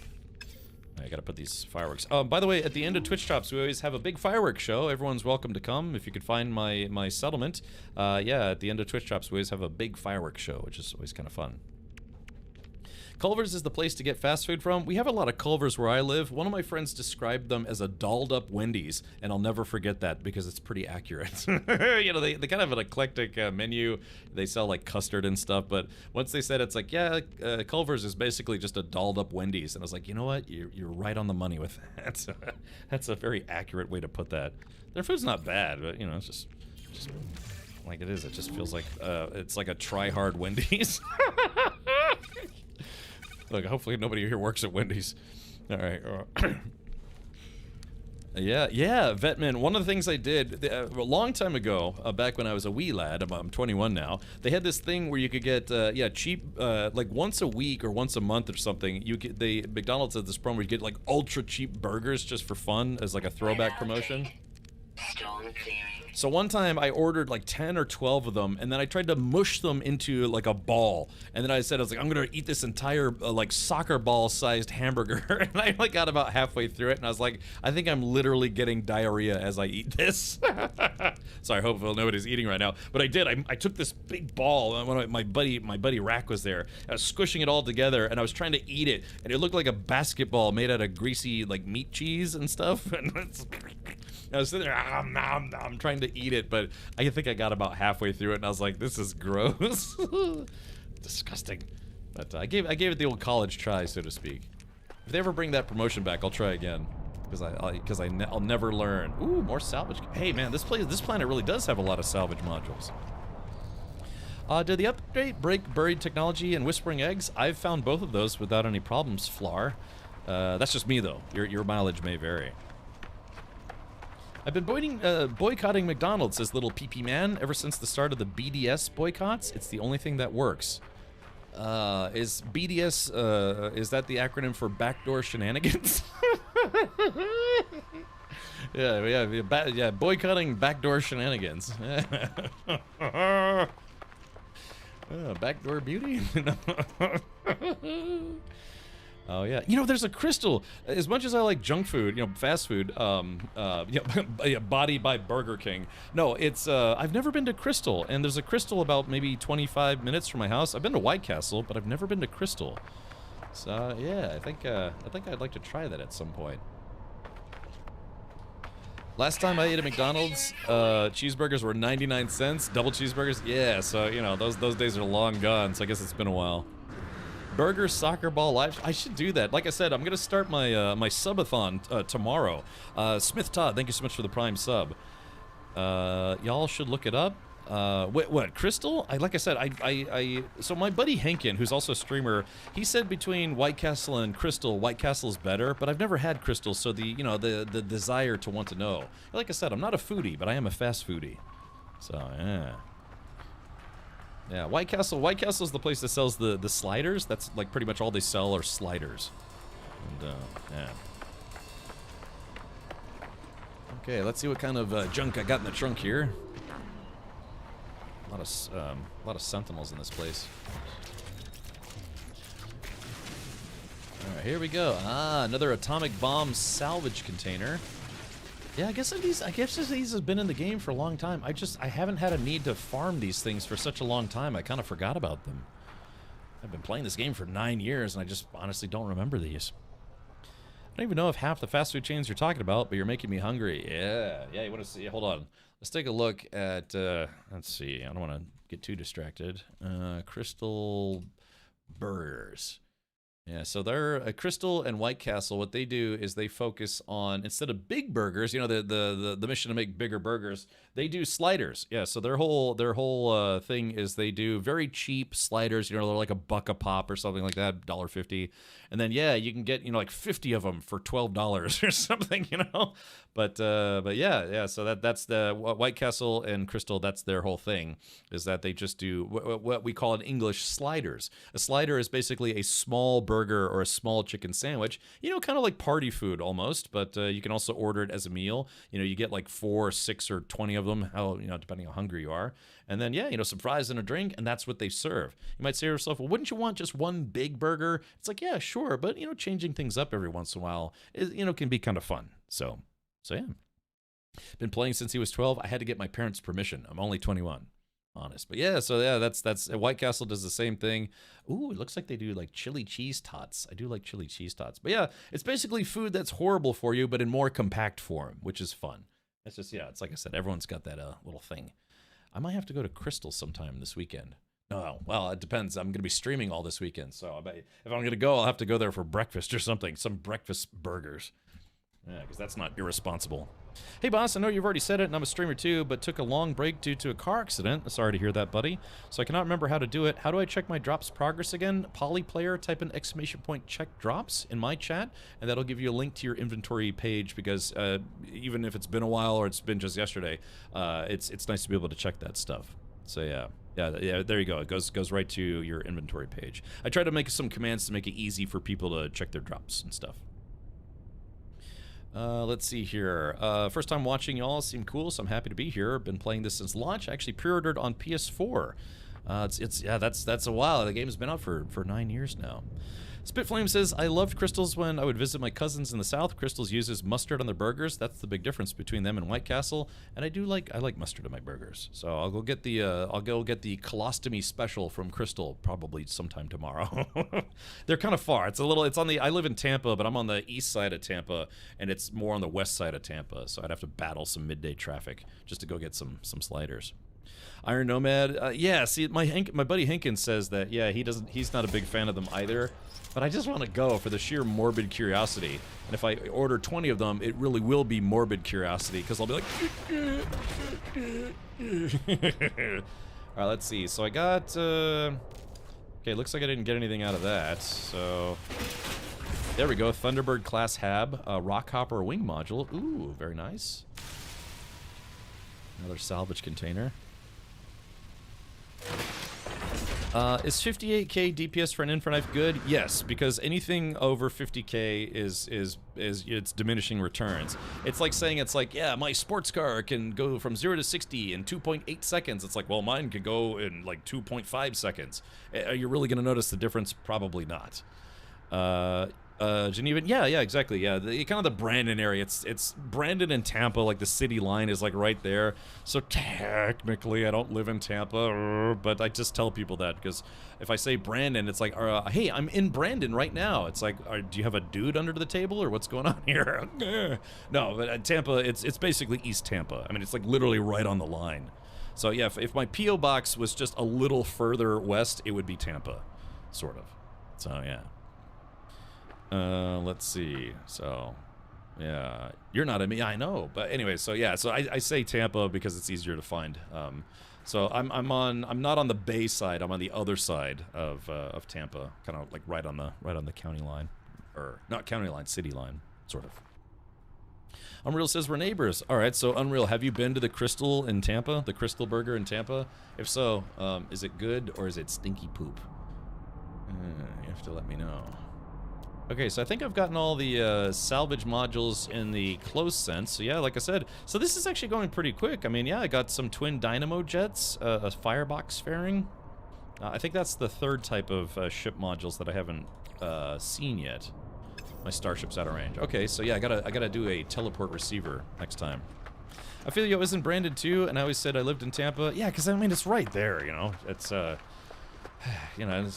I gotta put these fireworks. By the way, at the end of Twitch Drops, we always have a big fireworks show. Everyone's welcome to come. If you could find my settlement. Yeah, at the end of Twitch Drops, we always have a big fireworks show, which is always kind of fun. Culver's is the place to get fast food from. We have a lot of Culver's where I live. One of my friends described them as a dolled up Wendy's, and I'll never forget that because it's pretty accurate. You know, they kind of have an eclectic menu. They sell like custard and stuff, but once they said it's like, yeah, Culver's is basically just a dolled up Wendy's, and I was like, you know what? You're right on the money with that. That's a very accurate way to put that. Their food's not bad, but you know, it's just like it is. It just feels like it's like a try-hard Wendy's. Look, hopefully nobody here works at Wendy's. All right. Yeah, Vetman. One of the things I did a long time ago, back when I was a wee lad, I'm 21 now, they had this thing where you could get, cheap, like once a week or once a month or something, McDonald's had this promo where you get like ultra cheap burgers just for fun as like a throwback promotion. So one time I ordered like 10 or 12 of them, and then I tried to mush them into like a ball. And then I was like, I'm gonna eat this entire like soccer ball sized hamburger. And I like got about halfway through it, and I was like, I think I'm literally getting diarrhea as I eat this. Sorry, hopefully nobody's eating right now. But I did. I took this big ball. My buddy Rack was there. I was squishing it all together, and I was trying to eat it, and it looked like a basketball made out of greasy like meat cheese and stuff. And I was sitting there, I'm trying to eat it, but I think I got about halfway through it, and I was like, "This is gross, disgusting." But I gave it the old college try, so to speak. If they ever bring that promotion back, I'll try again, because I'll never learn. Ooh, more salvage. Hey man, this planet really does have a lot of salvage modules. Did the update break buried technology and whispering eggs? I've found both of those without any problems, Flar. That's just me though. Your mileage may vary. I've been boycotting McDonald's, says Little PP Man, ever since the start of the BDS boycotts. It's the only thing that works. Is BDS, is that the acronym for backdoor shenanigans? yeah, boycotting backdoor shenanigans. Backdoor beauty? Oh yeah, there's a Crystal. As much as I like junk food, fast food, Body by Burger King. No, it's I've never been to Crystal, and there's a Crystal about maybe 25 minutes from my house. I've been to White Castle, but I've never been to Crystal. So yeah, I think I'd like to try that at some point. Last time I ate at McDonald's, cheeseburgers were 99 cents, double cheeseburgers. Yeah, so those days are long gone. So I guess it's been a while. Burger Soccer Ball Live. I should do that. Like I said, I'm gonna start my my subathon tomorrow. Smith Todd, thank you so much for the Prime sub. Y'all should look it up. What Crystal? Like I said, so my buddy Henkin, who's also a streamer, he said between White Castle and Crystal, White Castle is better. But I've never had Crystal, so the desire to want to know. Like I said, I'm not a foodie, but I am a fast foodie. So yeah. Yeah, White Castle is the place that sells the sliders. That's like pretty much all they sell are sliders. And yeah. Okay, let's see what kind of junk I got in the trunk here. A lot of sentinels in this place. All right, here we go. Another atomic bomb salvage container. Yeah, I guess these have been in the game for a long time. I haven't had a need to farm these things for such a long time. I kind of forgot about them. I've been playing this game for 9 years, and I just honestly don't remember these. I don't even know if half the fast food chains you're talking about, but you're making me hungry. Yeah, you want to see? Hold on. Let's take a look at, let's see. I don't want to get too distracted. Crystal Burgers. Yeah, so they're Crystal and White Castle. What they do is they focus on, instead of big burgers, the mission to make bigger burgers, they do sliders. Yeah, so their whole thing is they do very cheap sliders. They're like $1 a pop or something like that, $1.50. And then you can get like 50 of them for $12 or something, But yeah. So that's the White Castle and Crystal. That's their whole thing, is that they just do what we call in English sliders. A slider is basically a small burger or a small chicken sandwich. Kind of like party food almost, but you can also order it as a meal. You get like 4 or 6 or 20 of them, depending on how hungry you are. And then some fries and a drink, and that's what they serve. You might say to yourself, well, wouldn't you want just one big burger? It's like, yeah, sure, but changing things up every once in a while is can be kind of fun. So yeah. Been playing since he was 12. I had to get my parents' permission. I'm only 21. Honest. But yeah, so yeah, that's White Castle does the same thing. Ooh, it looks like they do like chili cheese tots. I do like chili cheese tots. But yeah, it's basically food that's horrible for you, but in more compact form, which is fun. It's just, it's like I said, everyone's got that little thing. I might have to go to Crystal sometime this weekend. No, well, it depends. I'm going to be streaming all this weekend, so if I'm going to go, I'll have to go there for breakfast or something. Some breakfast burgers. Yeah, because that's not irresponsible. Hey, boss, I know you've already said it, and I'm a streamer too, but took a long break due to a car accident. Sorry to hear that, buddy. So I cannot remember how to do it. How do I check my drops progress again? Polyplayer, type in ! check drops in my chat, and that'll give you a link to your inventory page, because even if it's been a while or it's been just yesterday, it's nice to be able to check that stuff. So yeah. Yeah, there you go. It goes right to your inventory page. I try to make some commands to make it easy for people to check their drops and stuff. Let's see here. First time watching, y'all. Seem cool, so I'm happy to be here. Been playing this since launch. Actually pre-ordered on PS4. Yeah, that's a while. The game's been out for 9 years now. Spitflame says, I loved Crystal's when I would visit my cousins in the South. Crystal's uses mustard on their burgers. That's the big difference between them and White Castle. And I like mustard on my burgers. So I'll go get the colostomy special from Crystal probably sometime tomorrow. They're kind of far. I live in Tampa, but I'm on the east side of Tampa, and it's more on the west side of Tampa. So I'd have to battle some midday traffic just to go get some sliders. Iron Nomad, yeah. See, my buddy Hinkins says that he's not a big fan of them either. But I just want to go for the sheer morbid curiosity. And if I order 20 of them, it really will be morbid curiosity, because I'll be like... Alright, let's see. So I got... Okay, looks like I didn't get anything out of that. So... There we go. Thunderbird class Hab. Rockhopper wing module. Ooh, very nice. Another salvage container. Is 58k DPS for an infra knife good? Yes, because anything over 50k is it's diminishing returns. It's like saying yeah, my sports car can go from 0 to 60 in 2.8 seconds. It's like, well, mine can go in like 2.5 seconds. Are you really going to notice the difference? Probably not. Geneva, yeah, exactly, yeah. Kind of the Brandon area. It's Brandon and Tampa, like the city line is like right there. So technically, I don't live in Tampa, but I just tell people that because if I say Brandon, it's like, hey, I'm in Brandon right now. It's like, do you have a dude under the table or what's going on here? No, but Tampa, it's basically East Tampa. I mean, it's like literally right on the line. So yeah, if my P.O. box was just a little further west, it would be Tampa, sort of. So yeah. Let's see. So, yeah, you're not a me. I know, but anyway. So yeah. So I say Tampa because it's easier to find. So I'm not on the bay side. I'm on the other side of Tampa, kind of like right on the county line, or not county line, city line, sort of. Unreal says we're neighbors. All right. So Unreal, have you been to the Crystal in Tampa? The Crystal Burger in Tampa? If so, is it good or is it stinky poop? You have to let me know. Okay, so I think I've gotten all the salvage modules in the close sense. So yeah, like I said, so this is actually going pretty quick. I mean, yeah, I got some twin dynamo jets, a firebox fairing. I think that's the third type of ship modules that I haven't seen yet. My starship's out of range. Okay, so yeah, I gotta do a teleport receiver next time. I feel you isn't branded too, and I always said I lived in Tampa. Yeah, because I mean it's right there, you know. It's you know,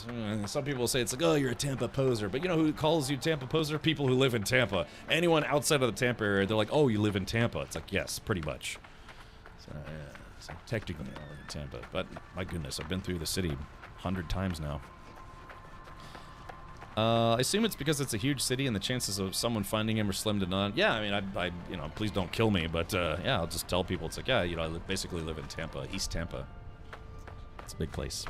some people say it's like, oh, you're a Tampa poser. But you know who calls you Tampa poser? People who live in Tampa. Anyone outside of the Tampa area, they're like, oh, you live in Tampa. It's like, yes, pretty much. So, yeah, so technically I live in Tampa. But my goodness, I've been through the city 100 times now. I assume it's because it's a huge city and the chances of someone finding him are slim to none. Yeah, I mean, I you know, please don't kill me. But yeah, I'll just tell people, it's like, yeah, you know, I basically live in Tampa, East Tampa. It's a big place.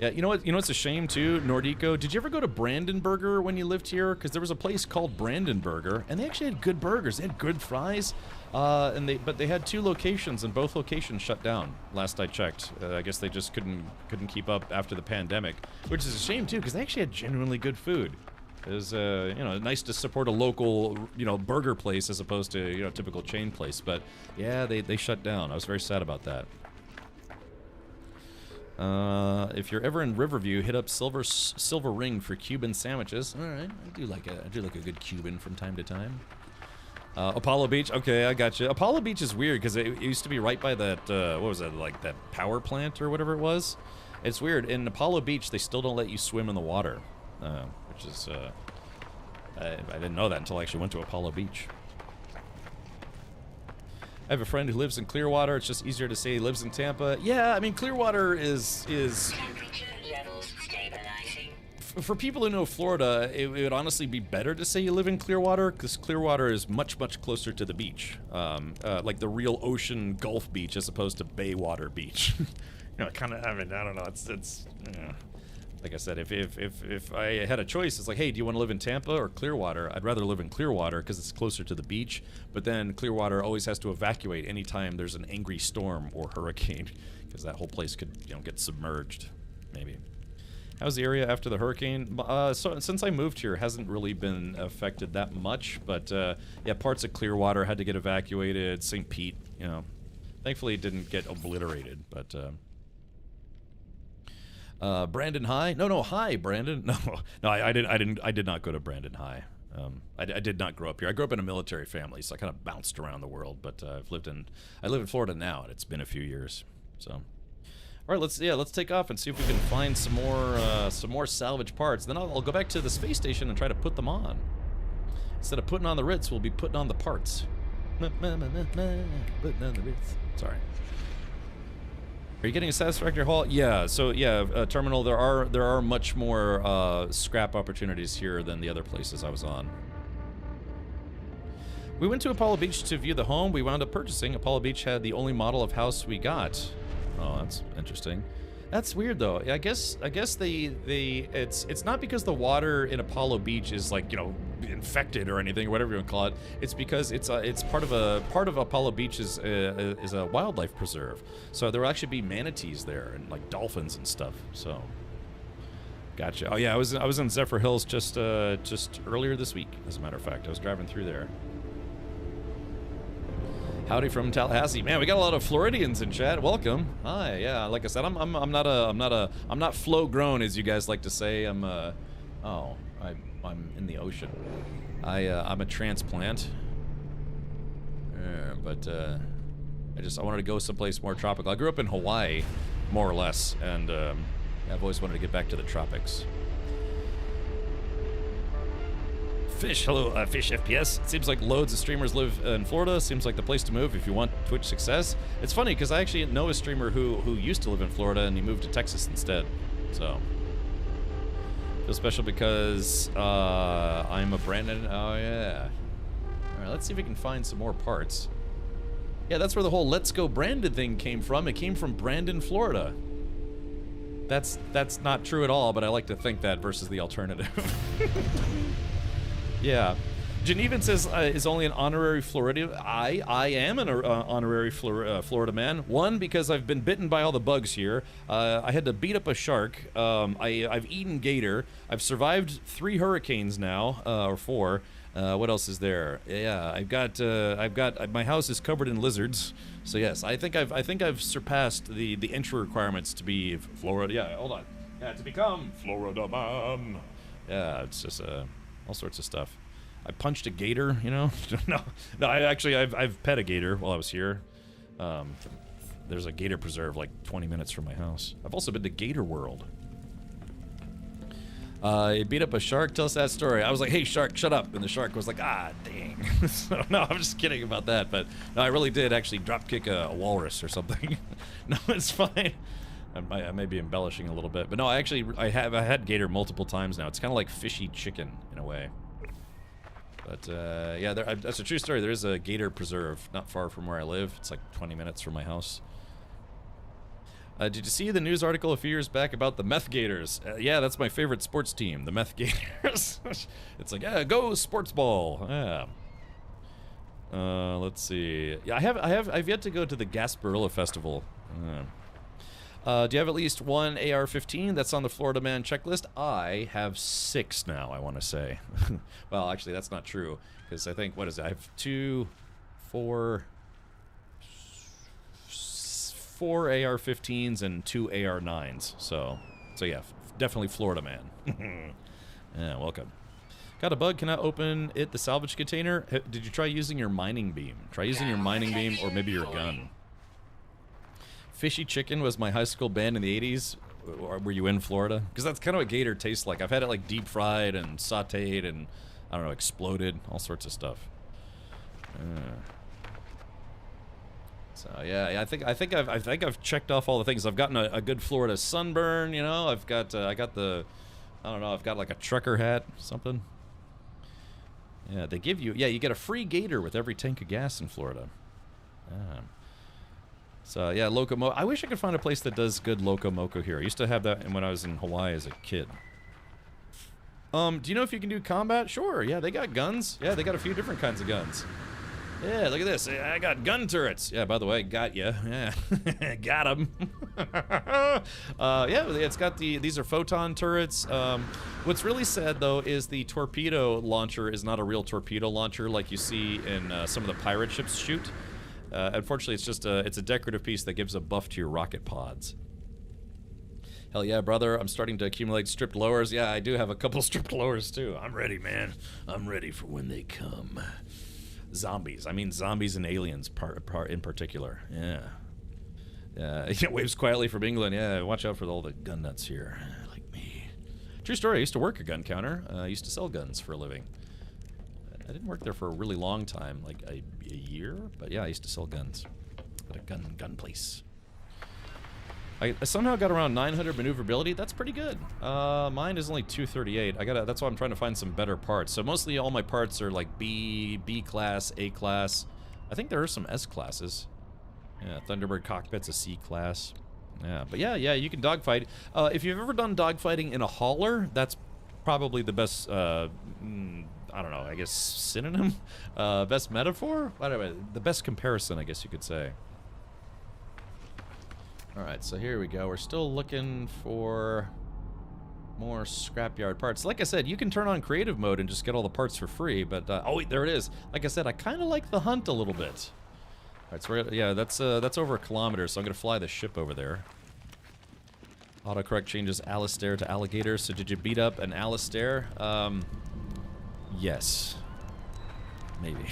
Yeah, you know what? You know what's a shame too, Nordico. Did you ever go to Brandon Burger when you lived here? Because there was a place called Brandon Burger, and they actually had good burgers. They had good fries, but they had 2 locations, and both locations shut down. Last I checked, I guess they just couldn't keep up after the pandemic, which is a shame too, because they actually had genuinely good food. It was, you know, nice to support a local, you know, burger place as opposed to, you know, typical chain place. But yeah, they shut down. I was very sad about that. If you're ever in Riverview, hit up Silver Ring for Cuban sandwiches. All right, I do like a good Cuban from time to time. Apollo Beach, okay, I got you. Apollo Beach is weird because it used to be right by that what was that, like that power plant or whatever it was. It's weird. In Apollo Beach, they still don't let you swim in the water, which is I didn't know that until I actually went to Apollo Beach. I have a friend who lives in Clearwater. It's just easier to say he lives in Tampa. Yeah, I mean, Clearwater is For people who know Florida, it would honestly be better to say you live in Clearwater, because Clearwater is much, much closer to the beach. Like the real ocean Gulf beach as opposed to Baywater beach. You know, kind of, I mean, I don't know, it's like I said, if I had a choice, it's like, hey, do you want to live in Tampa or Clearwater? I'd rather live in Clearwater because it's closer to the beach, but then Clearwater always has to evacuate anytime there's an angry storm or hurricane, because that whole place could, you know, get submerged, maybe. How's the area after the hurricane? So since I moved here, it hasn't really been affected that much, but yeah, parts of Clearwater had to get evacuated. St. Pete, you know, thankfully it didn't get obliterated. But Brandon High? No, hi Brandon. No, I did not go to Brandon High. I did not grow up here. I grew up in a military family, so I kind of bounced around the world. But I live in Florida now, and it's been a few years. So. All right, let's take off and see if we can find some more salvage parts. Then I'll go back to the space station and try to put them on. Instead of putting on the Ritz, we'll be putting on the parts. Putting on the Ritz. Sorry. Are you getting a satisfactory haul? Yeah. So yeah, terminal. There are much more scrap opportunities here than the other places I was on. We went to Apollo Beach to view the home we wound up purchasing. Apollo Beach had the only model of house we got. Oh, that's interesting. That's weird though. I guess it's not because the water in Apollo Beach is like, you know, infected or anything or whatever you want to call it. It's because it's part of Apollo Beach is a wildlife preserve. So there will actually be manatees there and like dolphins and stuff. So gotcha. Oh yeah, I was in Zephyr Hills just earlier this week, as a matter of fact. I was driving through there. Howdy from Tallahassee, man. We got a lot of Floridians in chat. Welcome. Hi. Yeah. Like I said, I'm not flow grown, as you guys like to say. I'm in the ocean. I'm a transplant. But I wanted to go someplace more tropical. I grew up in Hawaii, more or less, and I've always wanted to get back to the tropics. Fish, hello, Fish FPS. It seems like loads of streamers live in Florida. Seems like the place to move if you want Twitch success. It's funny because I actually know a streamer who used to live in Florida and he moved to Texas instead. So feel special because I'm a Brandon. Oh yeah. All right, let's see if we can find some more parts. Yeah, that's where the whole "Let's Go Brandon" thing came from. It came from Brandon, Florida. That's not true at all, but I like to think that versus the alternative. Yeah. Genevan says is only an honorary Floridian. I am an honorary Florida man. One, because I've been bitten by all the bugs here. I had to beat up a shark. I've eaten gator. I've survived 3 hurricanes now, or 4. What else is there? Yeah, I've got my house is covered in lizards. So yes, I think I've surpassed the entry requirements to be Florida. Yeah, hold on. Yeah, to become Florida man. Yeah, it's just all sorts of stuff. I punched a gator, you know. no, I've pet a gator while I was here. There's a gator preserve like 20 minutes from my house. I've also been to Gator World. He beat up a shark. Tell us that story. I was like, hey shark, shut up, and the shark was like, ah, dang. So no, I'm just kidding about that. But no, I really did actually drop kick a walrus or something. No, it's fine. I may be embellishing a little bit, but no, I had gator multiple times now. It's kind of like fishy chicken in a way. But yeah, that's a true story. There is a gator preserve not far from where I live. It's like 20 minutes from my house. Did you see the news article a few years back about the Meth Gators? Yeah, that's my favorite sports team, the Meth Gators. It's like, yeah, go sports ball. Yeah. Let's see. Yeah, I've yet to go to the Gasparilla Festival. Do you have at least one AR-15 that's on the Florida Man checklist? I have 6 now, I want to say. Well, actually, that's not true, because I think, what is it? I have 4 AR-15s and 2 AR-9s. So yeah, definitely Florida Man. Yeah, welcome. Got a bug, cannot open it, the salvage container. Did you try using your mining beam? Try using your mining beam or maybe your gun. Fishy Chicken was my high school band in the 80s. Were you in Florida? Because that's kind of what gator tastes like. I've had it like deep fried and sauteed and, I don't know, exploded, all sorts of stuff. So yeah, I think I've checked off all the things. I've gotten a good Florida sunburn, you know. I got the I don't know. I've got like a trucker hat, something. Yeah, they give you... Yeah, you get a free gator with every tank of gas in Florida. Yeah. So, yeah, Locomoco. I wish I could find a place that does good Locomoco here. I used to have that when I was in Hawaii as a kid. Do you know if you can do combat? Sure, yeah, they got guns. Yeah, they got a few different kinds of guns. Yeah, look at this. I got gun turrets. Yeah, by the way, got ya. Yeah, got them. Yeah, it's got these are photon turrets. What's really sad, though, is the torpedo launcher is not a real torpedo launcher like you see in some of the pirate ships shoot. Unfortunately, it's just it's a decorative piece that gives a buff to your rocket pods. Hell yeah, brother. I'm starting to accumulate stripped lowers. Yeah, I do have a couple stripped lowers, too. I'm ready, man. I'm ready for when they come. Zombies. I mean zombies and aliens in particular. Yeah. Yeah, waves quietly from England. Yeah, watch out for all the gun nuts here. Like me. True story. I used to work a gun counter. I used to sell guns for a living. I didn't work there for a really long time, like a year. But yeah, I used to sell guns at a gun place. I somehow got around 900 maneuverability. That's pretty good. Mine is only 238. That's why I'm trying to find some better parts. So mostly all my parts are like B class, A class. I think there are some S classes. Yeah, Thunderbird cockpit's a C class. Yeah, but yeah, you can dogfight. If you've ever done dogfighting in a hauler, that's probably the best. I don't know. I guess synonym, best metaphor. Whatever. The best comparison, I guess you could say. Alright, so here we go. We're still looking for more scrapyard parts. Like I said, you can turn on creative mode and just get all the parts for free, but... oh, wait, there it is. Like I said, I kind of like the hunt a little bit. Alright, so yeah, that's over a kilometer, so I'm going to fly the ship over there. Autocorrect changes Alistair to alligator, so did you beat up an Alistair? Yes. Maybe.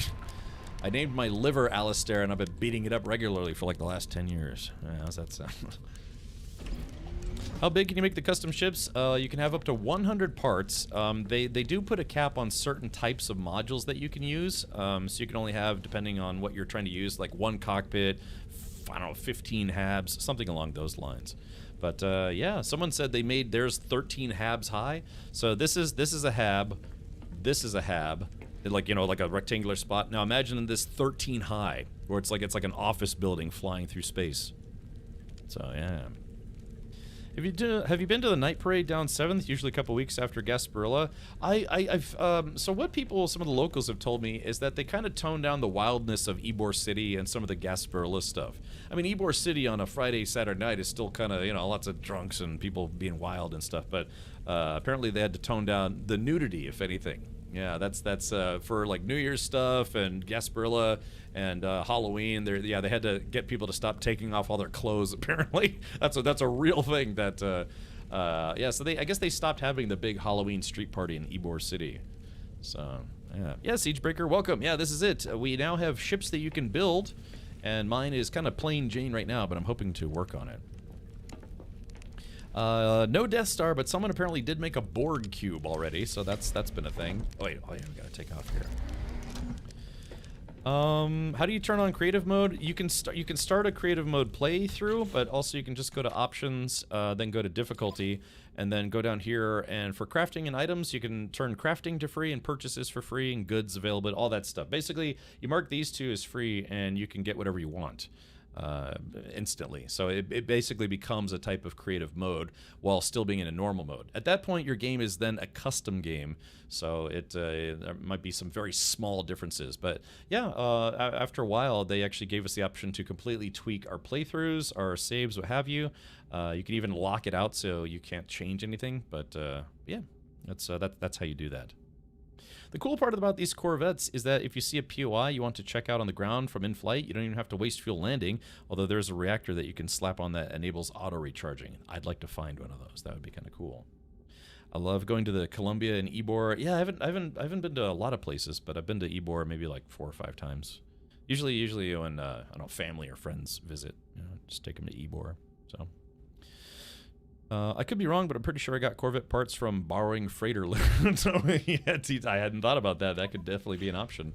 I named my liver Alistair, and I've been beating it up regularly for like the last 10 years. How's that sound? How big can you make the custom ships? You can have up to 100 parts. They do put a cap on certain types of modules that you can use. So you can only have, depending on what you're trying to use, like one cockpit, I don't know, 15 habs, something along those lines. But yeah, someone said they made theirs 13 habs high. So this is a hab. This is a hab. Like, you know, like a rectangular spot. Now imagine this 13 high, where it's like an office building flying through space. So yeah. Have you been to the night parade down 7th? Usually a couple weeks after Gasparilla. So what some of the locals have told me is that they kind of toned down the wildness of Ybor City and some of the Gasparilla stuff. I mean, Ybor City on a Friday, Saturday night is still kind of, you know, lots of drunks and people being wild and stuff. But apparently they had to tone down the nudity, if anything. Yeah, that's for like New Year's stuff and Gasparilla and Halloween. They had to get people to stop taking off all their clothes. Apparently, that's a real thing. That yeah. So I guess they stopped having the big Halloween street party in Ybor City. So yeah, Siegebreaker, welcome. Yeah, this is it. We now have ships that you can build, and mine is kind of plain Jane right now, but I'm hoping to work on it. No Death Star, but someone apparently did make a Borg cube already, so that's been a thing. Oh yeah, we gotta take off here. How do you turn on creative mode? You can start a creative mode playthrough, but also you can just go to options, then go to difficulty, and then go down here. And for crafting and items, you can turn crafting to free and purchases for free and goods available, all that stuff. Basically, you mark these two as free, and you can get whatever you want. Instantly. So it basically becomes a type of creative mode while still being in a normal mode. At that point, your game is then a custom game, so there might be some very small differences. But yeah, after a while, they actually gave us the option to completely tweak our playthroughs, our saves, what have you. You can even lock it out so you can't change anything. But yeah, that's how you do that. The cool part about these Corvettes is that if you see a POI you want to check out on the ground from in-flight, you don't even have to waste fuel landing, although there's a reactor that you can slap on that enables auto-recharging. I'd like to find one of those. That would be kind of cool. I love going to the Columbia and Ybor. Yeah, I haven't been to a lot of places, but I've been to Ybor maybe like 4 or 5 times. Usually when I don't know, family or friends visit, you know, just take them to Ybor. So I could be wrong, but I'm pretty sure I got Corvette parts from borrowing freighter loot. So I hadn't thought about that. That could definitely be an option.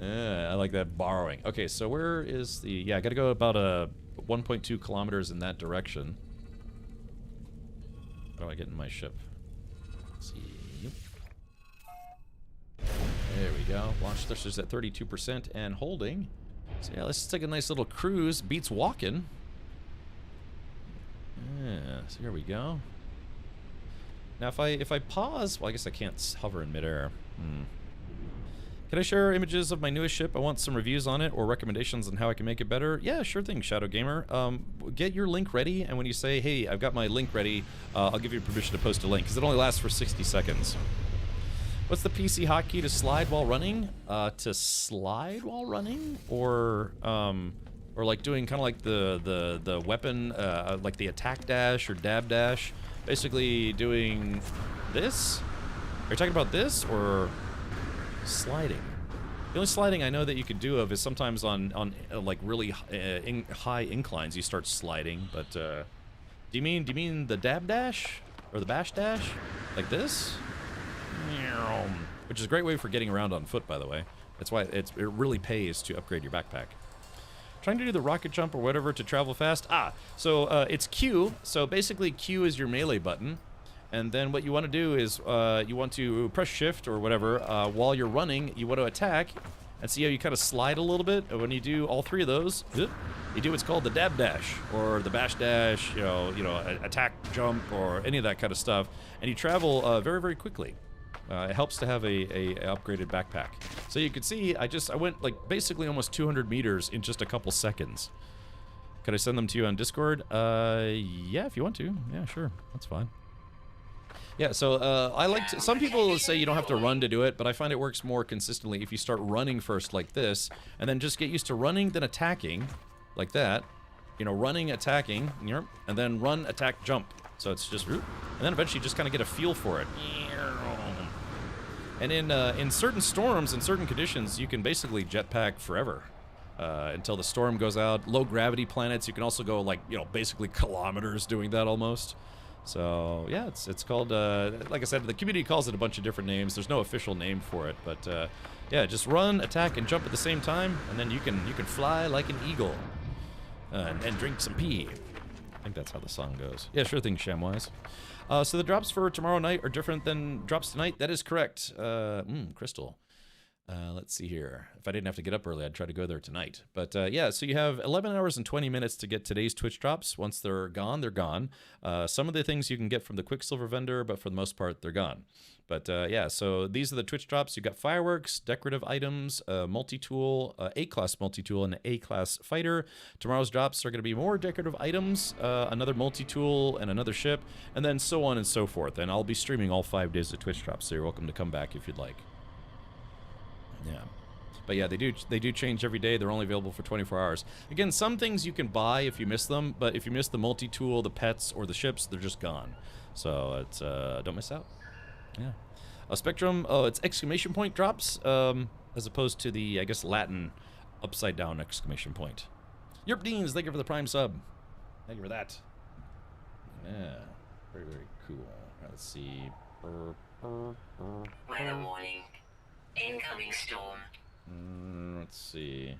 I like that, borrowing. Okay, so where is the... Yeah, I got to go about 1.2 kilometers in that direction. How do I get in my ship? Let's see. Yep. There we go. Launch thrusters at 32% and holding. So yeah, let's take a nice little cruise. Beats walking. Yeah, so here we go. Now if I pause, well, I guess I can't hover in midair. Can I share images of my newest ship? I want some reviews on it or recommendations on how I can make it better. Yeah, sure thing, Shadow Gamer. Get your link ready, and when you say, hey, I've got my link ready, I'll give you permission to post a link, because it only lasts for 60 seconds. What's the PC hotkey to slide while running? To slide while running? Or like doing kind of like the weapon, like the attack dash or dab dash? Basically doing this? Are you talking about this, or sliding? The only sliding I know that you could do of is sometimes on like really high inclines you start sliding, but do you mean the dab dash or the bash dash like this? Which is a great way for getting around on foot, by the way. That's why it really pays to upgrade your backpack. Trying to do the rocket jump or whatever to travel fast. So it's Q. So basically Q is your melee button. And then what you want to do is you want to press shift or whatever while you're running. You want to attack, and see how you kind of slide a little bit. And when you do all three of those, you do what's called the dab dash or the bash dash, you know, attack, jump, or any of that kind of stuff. And you travel very, very quickly. It helps to have a upgraded backpack. So you can see I went like basically almost 200 meters in just a couple seconds. Could I send them to you on Discord? Yeah, if you want to. Yeah, sure. That's fine. Yeah, so I like to, some people say you don't have to run to do it, but I find it works more consistently if you start running first like this, and then just get used to running, then attacking, like that. You know, running, attacking, and then run, attack, jump. So it's just, and then eventually just kind of get a feel for it. And in certain storms and certain conditions, you can basically jetpack forever until the storm goes out. Low gravity planets, you can also go like, you know, basically kilometers doing that almost. So yeah, it's called, like I said, the community calls it a bunch of different names. There's no official name for it, but yeah, just run, attack, and jump at the same time, and then you can fly like an eagle and drink some pee. I think that's how the song goes. Yeah, sure thing, Shamwise. So the drops for tomorrow night are different than drops tonight. That is correct. Crystal. Let's see here. If I didn't have to get up early, I'd try to go there tonight. But yeah, so you have 11 hours and 20 minutes to get today's Twitch drops. Once they're gone, they're gone. Some of the things you can get from the Quicksilver vendor, but for the most part, they're gone. But yeah, so these are the Twitch drops. You got fireworks, decorative items, multi-tool, A-class multi-tool, and an A-class fighter. Tomorrow's drops are going to be more decorative items, another multi-tool, and another ship, and then so on and so forth. And I'll be streaming all 5 days of Twitch drops, so you're welcome to come back if you'd like. Yeah, but yeah, they do change every day. They're only available for 24 hours. Again, some things you can buy if you miss them, but if you miss the multi-tool, the pets, or the ships, they're just gone. So it's don't miss out. Yeah, Spectrum. Oh, it's exclamation point drops as opposed to the, I guess, Latin upside down exclamation point. Yerp Deans, thank you for the Prime sub. Thank you for that. Yeah, very, very cool. All right, let's see. Weather warning. Incoming storm. Let's see.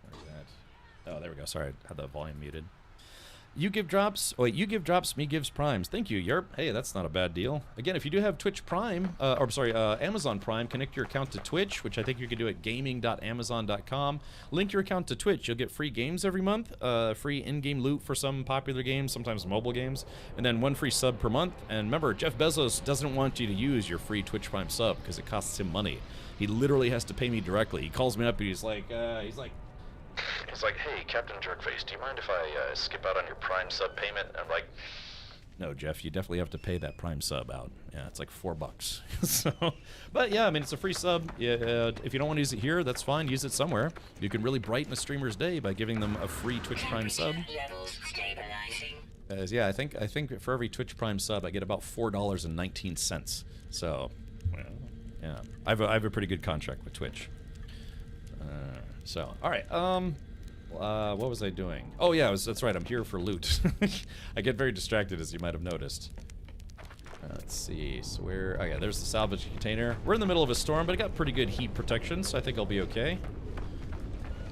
Where's that? Oh, there we go. Sorry, I had the volume muted. You give drops. Oh, wait, you give drops, me gives primes. Thank you, Yerp. Hey, that's not a bad deal. Again, if you do have Twitch Prime, or sorry, Amazon Prime, connect your account to Twitch, which I think you can do at gaming.amazon.com. Link your account to Twitch. You'll get free games every month, free in-game loot for some popular games, sometimes mobile games, and then 1 free sub per month. And remember, Jeff Bezos doesn't want you to use your free Twitch Prime sub because it costs him money. He literally has to pay me directly. He calls me up and he's like, hey, Captain Jerkface, do you mind if I skip out on your Prime sub payment? I'm like, no, Jeff, you definitely have to pay that Prime sub out. Yeah, it's like $4. So, but yeah, I mean, it's a free sub. Yeah, if you don't want to use it here, that's fine. Use it somewhere. You can really brighten a streamer's day by giving them a free Twitch Prime sub. Yeah, I think for every Twitch Prime sub, I get about $4.19. So, well, yeah, I have a pretty good contract with Twitch. So, all right. What was I doing? Oh yeah, that's right. I'm here for loot. I get very distracted, as you might have noticed. Let's see. So where? Oh yeah, there's the salvage container. We're in the middle of a storm, but it got pretty good heat protection, so I think I'll be okay.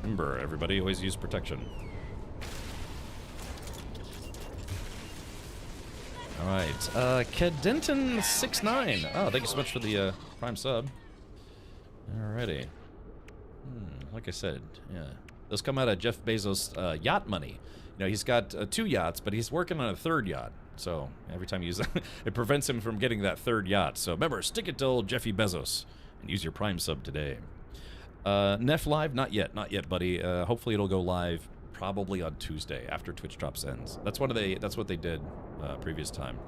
Remember, everybody, always use protection. Alright, Kedenton69. Oh, thank you so much for the Prime sub. Alrighty. Like I said, yeah. Those come out of Jeff Bezos' yacht money. You know, he's got 2 yachts, but he's working on a 3rd yacht. So every time you use that, it prevents him from getting that 3rd yacht. So remember, stick it to old Jeffy Bezos and use your Prime sub today. Nef Live? Not yet, buddy. Hopefully it'll go live probably on Tuesday after Twitch Drops ends. That's what they did previous time.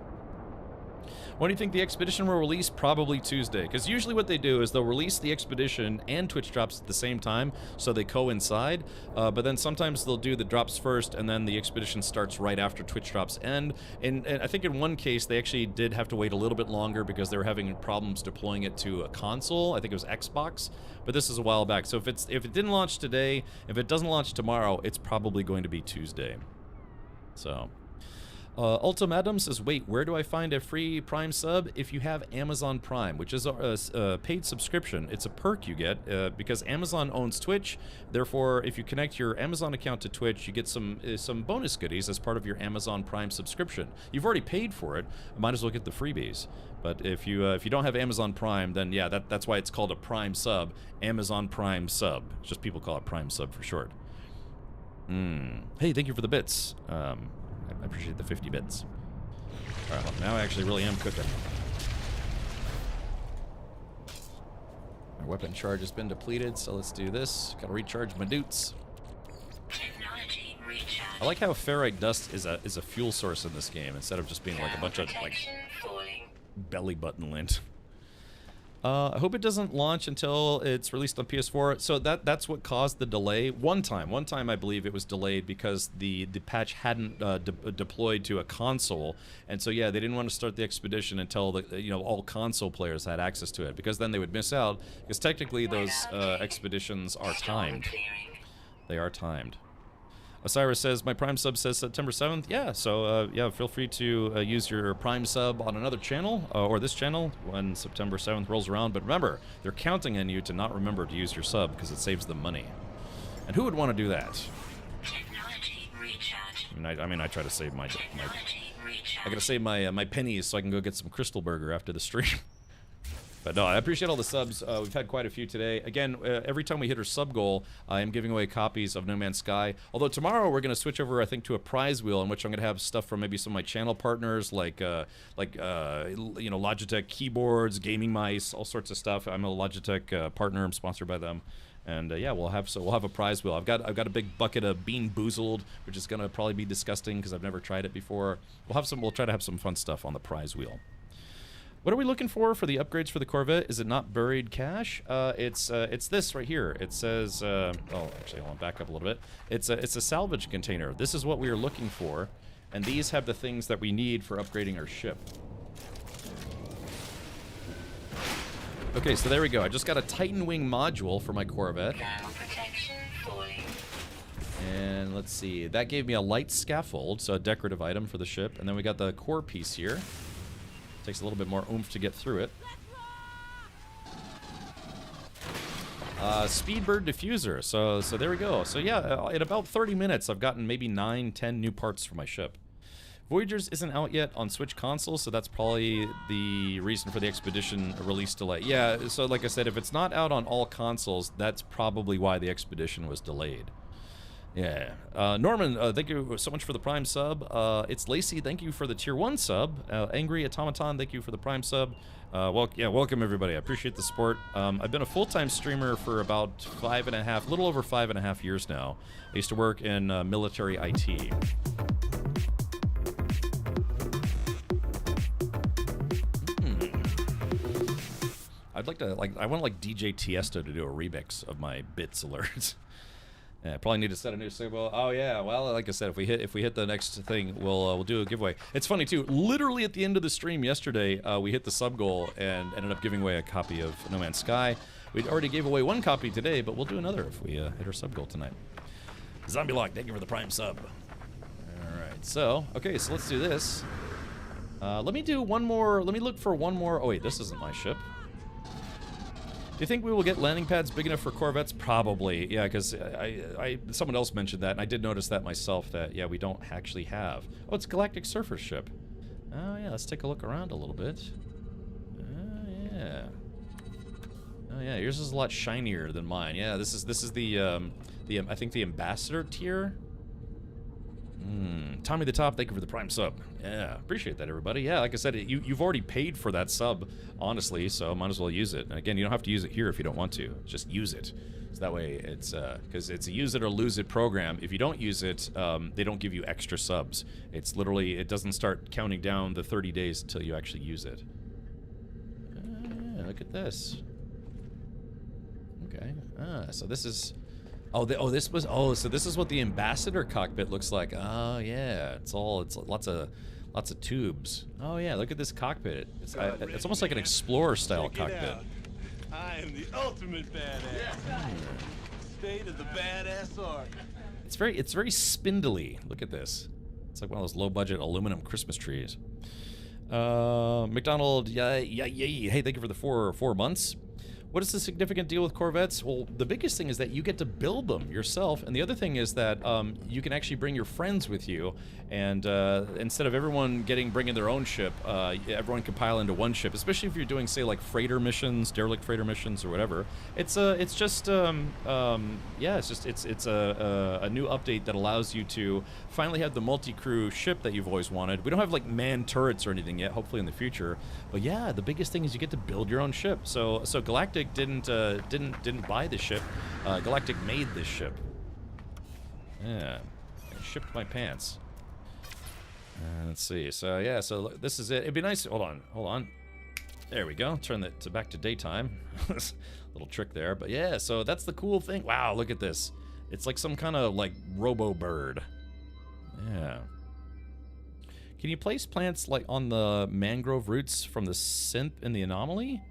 When do you think the expedition will release? Probably Tuesday, because usually what they do is they'll release the expedition and Twitch Drops at the same time, so they coincide, but then sometimes they'll do the drops first, and then the expedition starts right after Twitch Drops end, and I think in one case they actually did have to wait a little bit longer because they were having problems deploying it to a console. I think it was Xbox, but this is a while back, so if it didn't launch today, if it doesn't launch tomorrow, it's probably going to be Tuesday. So... Ultim Adam says, wait, where do I find a free Prime sub? If you have Amazon Prime, which is a paid subscription, it's a perk you get because Amazon owns Twitch. Therefore, if you connect your Amazon account to Twitch, you get some bonus goodies as part of your Amazon Prime subscription. You've already paid for it, might as well get the freebies. But if you don't have Amazon Prime, then yeah, that's why it's called a Prime sub, Amazon Prime sub. It's just people call it Prime sub for short. Hey, thank you for the bits. I appreciate the 50 bits. Alright, well, now I actually really am cooking. My weapon charge has been depleted, so let's do this. Gotta recharge my doots. I like how ferrite dust is a fuel source in this game instead of just being like a bunch of like belly button lint. I hope it doesn't launch until it's released on PS4. So that's what caused the delay. One time I believe it was delayed because the patch hadn't deployed to a console, and so yeah, they didn't want to start the expedition until all console players had access to it, because then they would miss out. Because technically those expeditions are timed. They are timed. Osiris says, my Prime sub says September 7th. Yeah, so yeah, feel free to use your Prime sub on another channel, or this channel, when September 7th rolls around. But remember, they're counting on you to not remember to use your sub, because it saves them money. And who would want to do that? I mean, I try to save my I gotta save my pennies so I can go get some Crystal Burger after the stream. But no, I appreciate all the subs. We've had quite a few today. Again, every time we hit our sub goal, I am giving away copies of No Man's Sky. Although tomorrow we're going to switch over, I think, to a prize wheel in which I'm going to have stuff from maybe some of my channel partners, like Logitech keyboards, gaming mice, all sorts of stuff. I'm a Logitech partner. I'm sponsored by them. And yeah, we'll have a prize wheel. I've got a big bucket of Bean Boozled, which is going to probably be disgusting because I've never tried it before. We'll try to have some fun stuff on the prize wheel. What are we looking for the upgrades for the Corvette? Is it not buried cash? It's this right here. It says, oh, actually, I'll back up a little bit. It's a salvage container. This is what we are looking for, and these have the things that we need for upgrading our ship. Okay, so there we go. I just got a Titan Wing module for my Corvette. And let's see, that gave me a light scaffold, so a decorative item for the ship. And then we got the core piece here. Takes a little bit more oomph to get through it. Speedbird diffuser. So there we go. So yeah, in about 30 minutes, I've gotten maybe 9-10 new parts for my ship. Voyagers isn't out yet on Switch console, so that's probably the reason for the expedition release delay. Yeah, so like I said, if it's not out on all consoles, that's probably why the expedition was delayed. Yeah. Norman, thank you so much for the Prime sub. It's Lacey, thank you for the Tier 1 sub. Angry Automaton, thank you for the Prime sub. Welcome everybody. I appreciate the support. I've been a full-time streamer for about little over 5.5 years now. I used to work in military IT. I'd like to, I want DJ Tiesto to do a remix of my Bits alerts. Yeah, probably need to set a new signal. Oh yeah, well, like I said, if we hit the next thing, we'll do a giveaway. It's funny too. Literally at the end of the stream yesterday, we hit the sub goal and ended up giving away a copy of No Man's Sky. We already gave away one copy today, but we'll do another if we hit our sub goal tonight. Zombie Lock, thank you for the Prime sub. All right, so okay, so let's do this. Let me do one more. Let me look for one more. Oh wait, this isn't my ship. Do you think we will get landing pads big enough for Corvettes? Probably, yeah, because someone else mentioned that, and I did notice that myself, that, yeah, we don't actually have. Oh, it's Galactic Surfer ship. Oh yeah, let's take a look around a little bit. Oh yeah. Oh yeah, yours is a lot shinier than mine. Yeah, this is the I think the ambassador tier. Tommy the Top, thank you for the Prime sub. Yeah, appreciate that, everybody. Yeah, like I said, you've already paid for that sub, honestly, so might as well use it. And again, you don't have to use it here if you don't want to. Just use it. So that way, it's because it's a use it or lose it program. If you don't use it, they don't give you extra subs. It's literally, it doesn't start counting down the 30 days until you actually use it. Look at this. Okay. So this is. So this is what the ambassador cockpit looks like. Oh yeah, it's lots of tubes. Oh yeah, look at this cockpit. It's almost like an explorer style cockpit. I am the ultimate badass. State of the badass art. It's very spindly. Look at this. It's like one of those low budget aluminum Christmas trees. McDonald, hey, thank you for the four months. What is the significant deal with Corvettes? Well, the biggest thing is that you get to build them yourself, and the other thing is that you can actually bring your friends with you, and instead of everyone bringing their own ship, everyone can pile into one ship. Especially if you're doing, say, like freighter missions, derelict freighter missions, or whatever. It's a new update that allows you to finally have the multi-crew ship that you've always wanted. We don't have like manned turrets or anything yet. Hopefully in the future, but yeah, the biggest thing is you get to build your own ship. So Galactic didn't buy the ship. Galactic made this ship. Yeah, I shipped my pants. Let's see. So yeah, so this is it. It'd be nice. Hold on. There we go. Turn that back to daytime. Little trick there, but yeah. So that's the cool thing. Wow, look at this. It's like some kind of like robo bird. Yeah. Can you place plants like on the mangrove roots from the synth in the anomaly?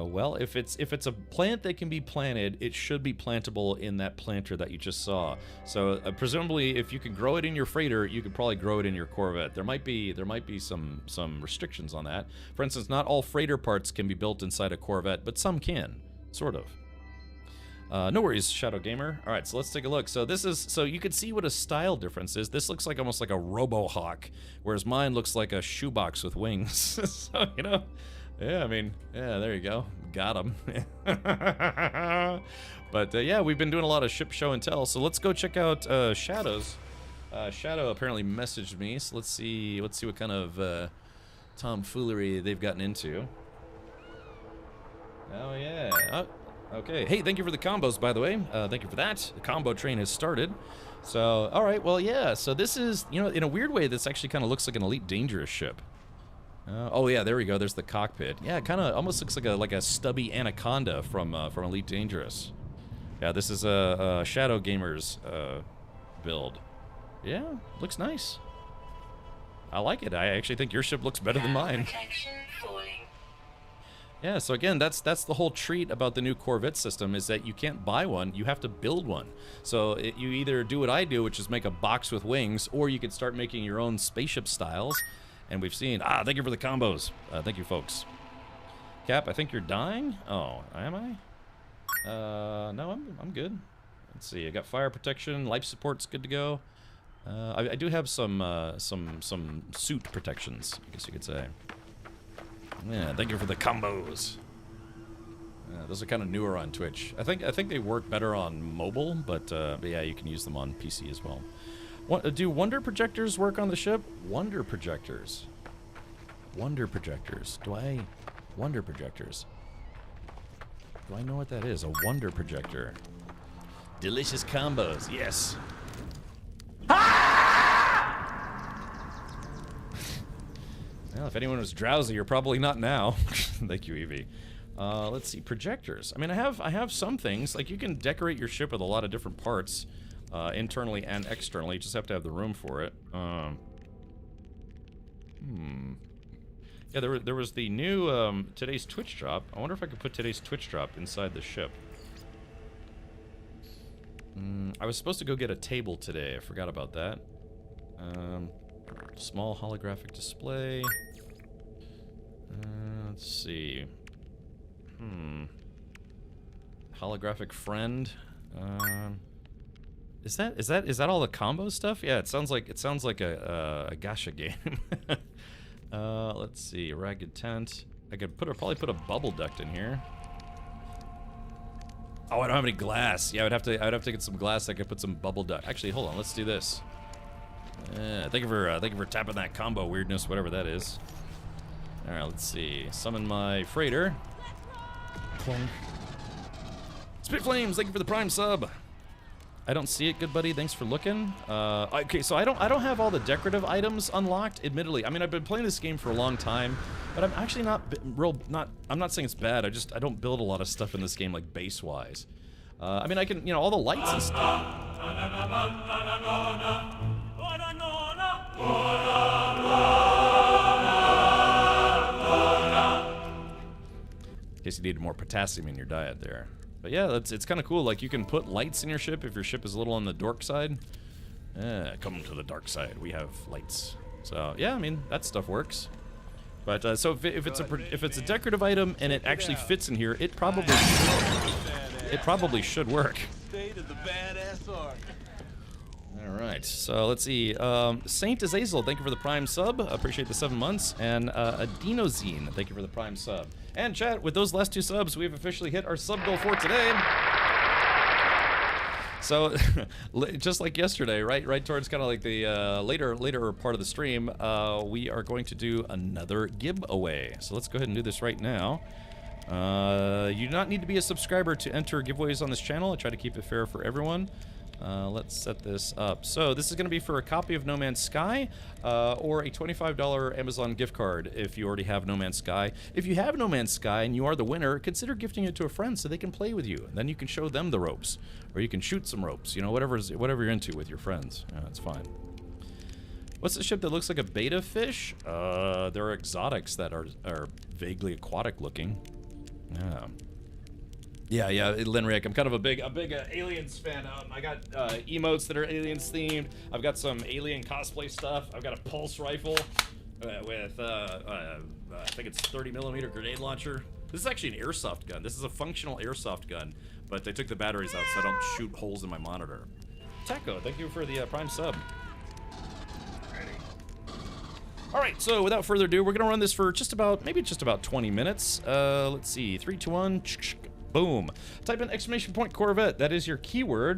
Well, if it's a plant that can be planted, it should be plantable in that planter that you just saw. So presumably, if you could grow it in your freighter, you could probably grow it in your Corvette. There might be some restrictions on that. For instance, not all freighter parts can be built inside a Corvette, but some can, sort of. No worries, Shadow Gamer. All right, so let's take a look. So you can see what a style difference is. This looks like almost like a Robo-Hawk, whereas mine looks like a shoebox with wings. So, you know. Yeah, I mean, yeah, there you go. Got him. But yeah, we've been doing a lot of ship show and tell, so let's go check out Shadow's. Shadow apparently messaged me, so let's see what kind of tomfoolery they've gotten into. Oh yeah. Oh, okay. Hey, thank you for the combos, by the way. Thank you for that. The combo train has started. So, all right, well, yeah. So this is, you know, in a weird way, this actually kind of looks like an Elite Dangerous ship. Oh yeah, there we go. There's the cockpit. Yeah, it kind of almost looks like a stubby Anaconda from Elite Dangerous. Yeah, this is a Shadow Gamer's build. Yeah, looks nice. I like it. I actually think your ship looks better than mine. Yeah, so again, that's the whole treat about the new Corvette system is that you can't buy one, you have to build one. So you either do what I do, which is make a box with wings, or you could start making your own spaceship styles. And we've seen, thank you for the combos. Thank you, folks. Cap, I think you're dying. Oh, am I? No, I'm good. Let's see. I got fire protection, life support's good to go. I do have some suit protections, I guess you could say. Yeah, thank you for the combos. Those are kind of newer on Twitch. I think they work better on mobile, but yeah, you can use them on PC as well. Do wonder projectors work on the ship? Wonder projectors. Wonder projectors. Wonder projectors. Do I know what that is? A wonder projector. Delicious combos. Yes. Well, if anyone was drowsy, you're probably not now. Thank you, Evie. Let's see. Projectors. I mean, I have some things. Like, you can decorate your ship with a lot of different parts. Internally and externally, you just have to have the room for it. Yeah, there was the new today's Twitch drop. I wonder if I could put today's Twitch drop inside the ship. I was supposed to go get a table today. I forgot about that. Small holographic display. Let's see. Holographic friend. Is that all the combo stuff? Yeah, it sounds like a gacha game. Let's see, ragged tent. I could probably put a bubble duct in here. Oh, I don't have any glass. Yeah, I'd have to get some glass. I could put some bubble duct. Actually, hold on. Let's do this. Thank you for tapping that combo weirdness, whatever that is. All right, let's see. Summon my freighter. Clunk. Spit Flames, thank you for the Prime sub. I don't see it, good buddy. Thanks for looking. Okay, so I don't have all the decorative items unlocked. Admittedly, I mean I've been playing this game for a long time, but I'm actually I'm not saying it's bad. I don't build a lot of stuff in this game like base wise. I mean I can all the lights and stuff. In case you needed more potassium in your diet there. But yeah, it's kind of cool. Like you can put lights in your ship if your ship is a little on the dork side. Come to the dark side. We have lights. So yeah, I mean that stuff works. But so if it's a decorative item and it actually fits in here, it probably should work. State of the badass art. All right, so let's see. Saint Azazel, thank you for the Prime sub. Appreciate the 7 months. And Adenozine, thank you for the Prime sub. And chat, with those last 2 subs, we've officially hit our sub goal for today. So, just like yesterday, right towards kind of like the later part of the stream, we are going to do another giveaway. So let's go ahead and do this right now. You do not need to be a subscriber to enter giveaways on this channel. I try to keep it fair for everyone. Let's set this up. So this is going to be for a copy of No Man's Sky or a $25 Amazon gift card if you already have No Man's Sky. If you have No Man's Sky and you are the winner, consider gifting it to a friend so they can play with you. And then you can show them the ropes, or you can shoot some ropes. You know, whatever you're into with your friends. That's fine. What's the ship that looks like a beta fish? There are exotics that are vaguely aquatic looking. Yeah, Linrick. I'm kind of a big Aliens fan. I got emotes that are Aliens themed. I've got some Alien cosplay stuff. I've got a pulse rifle with I think it's 30mm grenade launcher. This is actually an airsoft gun. This is a functional airsoft gun, but they took the batteries out so I don't shoot holes in my monitor. Taco, thank you for the Prime sub. All right, so without further ado, we're gonna run this for maybe just about 20 minutes. Let's see, 3, 2, 1. Boom. Type in ! Corvette. That is your keyword.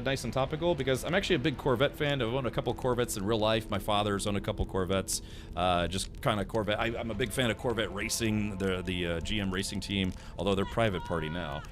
Nice and topical because I'm actually a big Corvette fan. I've owned a couple Corvettes in real life. My father's owned a couple Corvettes. Just kind of Corvette. I'm a big fan of Corvette racing, the GM racing team, although they're private party now.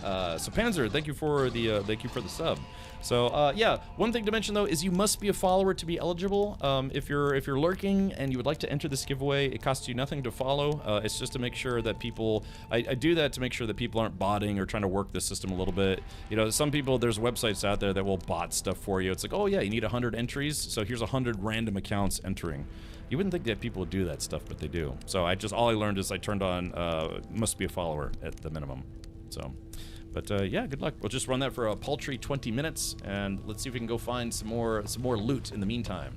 So Panzer, thank you for the sub. So yeah, one thing to mention though is you must be a follower to be eligible. If you're lurking and you would like to enter this giveaway, it costs you nothing to follow. It's just to make sure that people, I do that to make sure that people aren't botting or trying to work the system a little bit. You know, some people, there's websites out there that will bot stuff for you. It's like, oh yeah, you need 100 entries, so here's 100 random accounts entering. You wouldn't think that people would do that stuff, but they do. So all I learned is I turned on must be a follower at the minimum. So. But yeah, good luck. We'll just run that for a paltry 20 minutes, and let's see if we can go find some more loot in the meantime.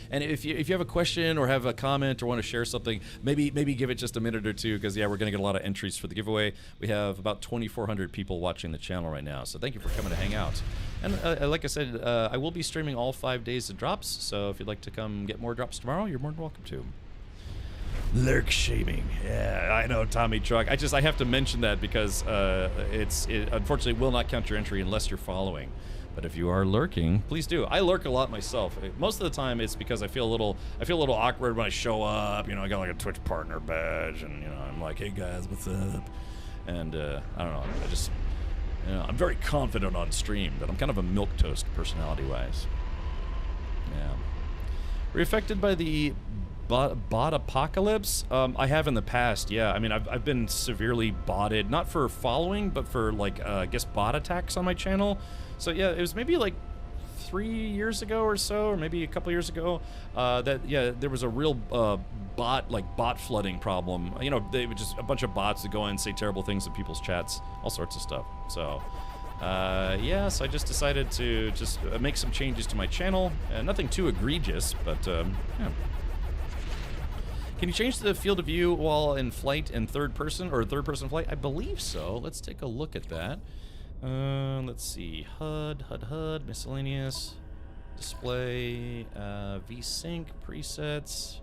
And if you have a question or have a comment or want to share something, maybe give it just a minute or two, because yeah, we're gonna get a lot of entries for the giveaway. We have about 2,400 people watching the channel right now, so thank you for coming to hang out. And like I said, I will be streaming all 5 days of drops, so if you'd like to come get more drops tomorrow, you're more than welcome to. Lurk shaming. Yeah, I know, Tommy Truck. I have to mention that because it unfortunately will not count your entry unless you're following. But if you are lurking, please do. I lurk a lot myself. Most of the time, it's because I feel a little awkward when I show up. You know, I got like a Twitch partner badge, and you know, I'm like, hey guys, what's up? And I don't know. I'm very confident on stream, but I'm kind of a milquetoast personality-wise. Yeah. Were you affected by the bot apocalypse? I have in the past, yeah. I mean, I've been severely botted, not for following, but for like I guess bot attacks on my channel. So yeah, it was maybe like 3 years ago or so, or maybe a couple years ago, that yeah, there was a real bot flooding problem. You know, they would just a bunch of bots that go in and say terrible things in people's chats, all sorts of stuff. So yeah, so I just decided to just make some changes to my channel. Nothing too egregious, but yeah. Can you change the field of view while in flight in third person or third person flight? I believe so. Let's take a look at that. Let's see. HUD, miscellaneous, display, VSync, presets.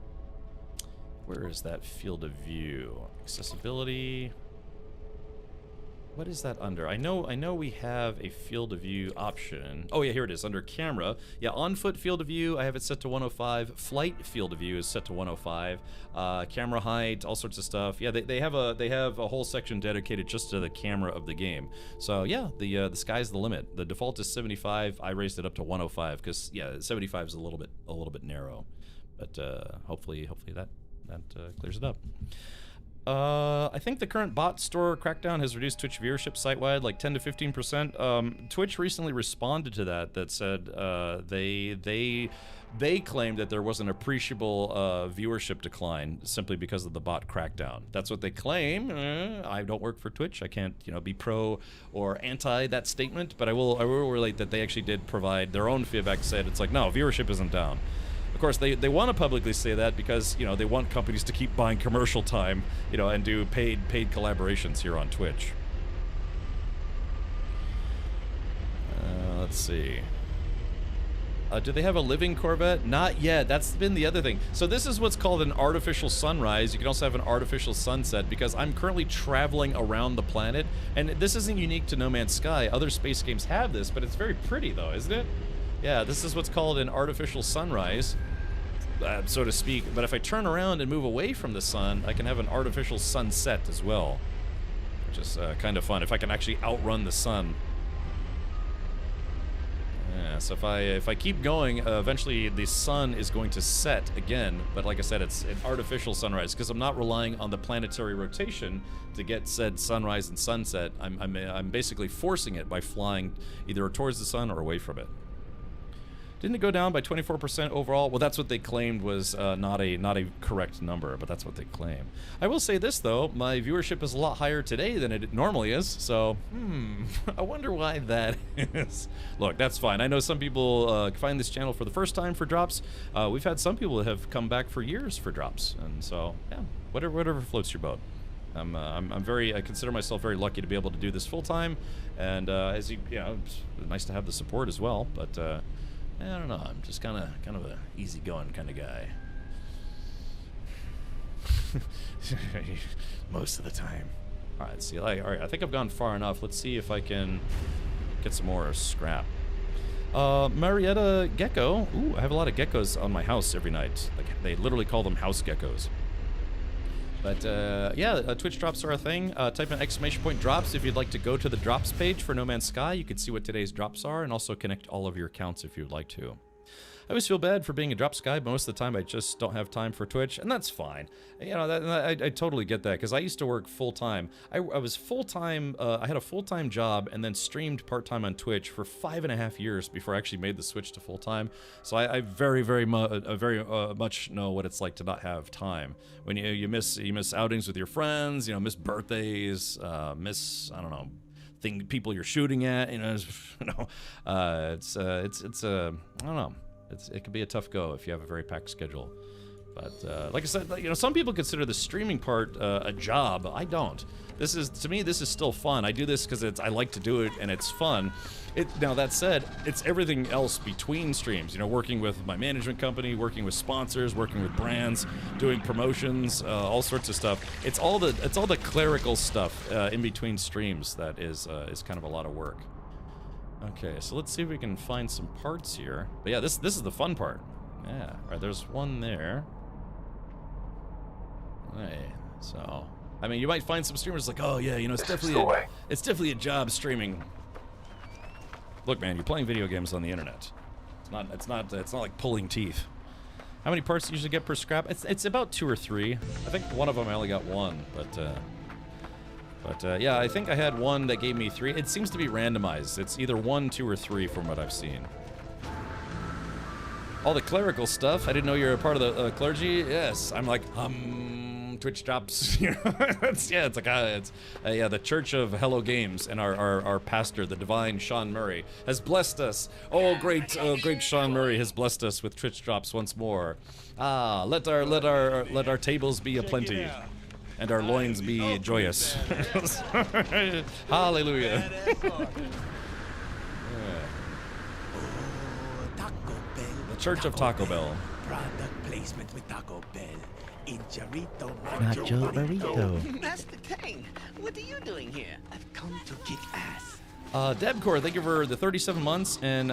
Where is that field of view? Accessibility. What is that under? I know we have a field of view option. Oh yeah, here it is, under camera. Yeah, on foot field of view, I have it set to 105. Flight field of view is set to 105. Camera height, all sorts of stuff. Yeah, they have a whole section dedicated just to the camera of the game. So yeah, the sky's the limit. The default is 75. I raised it up to 105 because yeah, 75 is a little bit narrow. But hopefully that clears it up. I think the current bot store crackdown has reduced Twitch viewership site-wide like 10 to 15%. Twitch recently responded to that said they claimed that there was an appreciable viewership decline simply because of the bot crackdown. That's what they claim. I don't work for Twitch. I can't, be pro or anti that statement, but I will relate that they actually did provide their own feedback. Said it's like, no, viewership isn't down. Of course, they want to publicly say that because, they want companies to keep buying commercial time, and do paid collaborations here on Twitch. Let's see. Do they have a living Corvette? Not yet. That's been the other thing. So this is what's called an artificial sunrise. You can also have an artificial sunset because I'm currently traveling around the planet, and this isn't unique to No Man's Sky. Other space games have this, but it's very pretty though, isn't it? Yeah, this is what's called an artificial sunrise, so to speak. But if I turn around and move away from the sun, I can have an artificial sunset as well, which is kind of fun. If I can actually outrun the sun. Yeah, so if I keep going, eventually the sun is going to set again. But like I said, it's an artificial sunrise because I'm not relying on the planetary rotation to get said sunrise and sunset. I'm basically forcing it by flying either towards the sun or away from it. Didn't it go down by 24% overall? Well, that's what they claimed was not a correct number, but that's what they claim. I will say this though, my viewership is a lot higher today than it normally is, so I wonder why that is. Look, that's fine. I know some people find this channel for the first time for drops. We've had some people that have come back for years for drops, and so yeah, whatever floats your boat. I consider myself very lucky to be able to do this full time, and as it's nice to have the support as well, but. I don't know. I'm just kind of a easygoing kind of guy. Most of the time. All right. See, all right. I think I've gone far enough. Let's see if I can get some more scrap. Marietta gecko. Ooh, I have a lot of geckos on my house every night. Like they literally call them house geckos. But yeah, Twitch drops are a thing. Type in ! drops if you'd like to go to the drops page for No Man's Sky. You can see what today's drops are and also connect all of your accounts if you'd like to. I always feel bad for being a drops guy, but most of the time I just don't have time for Twitch, and that's fine. I totally get that, because I used to work full-time. I was full-time, I had a full-time job and then streamed part-time on Twitch for 5.5 years before I actually made the switch to full-time. So I very much know what it's like to not have time. When you miss outings with your friends, miss birthdays, miss, I don't know, people you're shooting at, I don't know. It can be a tough go if you have a very packed schedule. But like I said, some people consider the streaming part a job. I don't. To me, this is still fun. I do this because I like to do it and it's fun. Now that said, it's everything else between streams. Working with my management company, working with sponsors, working with brands, doing promotions, all sorts of stuff. It's all the clerical stuff in between streams that is kind of a lot of work. Okay, so let's see if we can find some parts here. But yeah, this is the fun part. Yeah, all right, there's one there. Hey, so I mean, you might find some streamers like, oh yeah, it's definitely a job streaming. Look, man, you're playing video games on the internet. It's not like pulling teeth. How many parts do you usually get per scrap? It's about 2 or 3. I think one of them I only got 1, but yeah, I think I had one that gave me 3. It seems to be randomized. It's either 1, 2, or 3 from what I've seen. All the clerical stuff. I didn't know you were a part of the clergy. Yes, I'm like, Twitch drops. It's the Church of Hello Games, and our pastor, the divine Sean Murray, has blessed us. Oh, great Sean Murray has blessed us with Twitch drops once more. Let our tables be aplenty. and our loins be joyous. Hallelujah. The Church of Taco Bell. Product placement with Taco Bell. In Charito Nacho Burrito. Master Tang, what are you doing here? I've come to kick ass. Debcore, thank you for the 37 months, and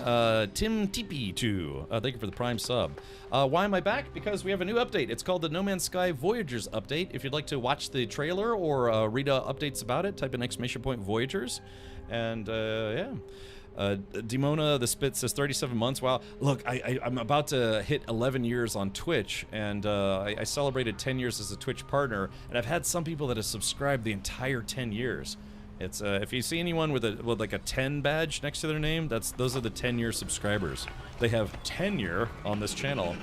Tim Teepee, too. Thank you for the Prime sub. Why am I back? Because we have a new update. It's called the No Man's Sky Voyagers update. If you'd like to watch the trailer or read updates about it, type in !! Voyagers. And, yeah. Dimona the Spit says 37 months. Wow. Look, I'm about to hit 11 years on Twitch, and I celebrated 10 years as a Twitch partner, and I've had some people that have subscribed the entire 10 years. It's if you see anyone with like a 10 badge next to their name, those are the 10-year subscribers. They have tenure on this channel.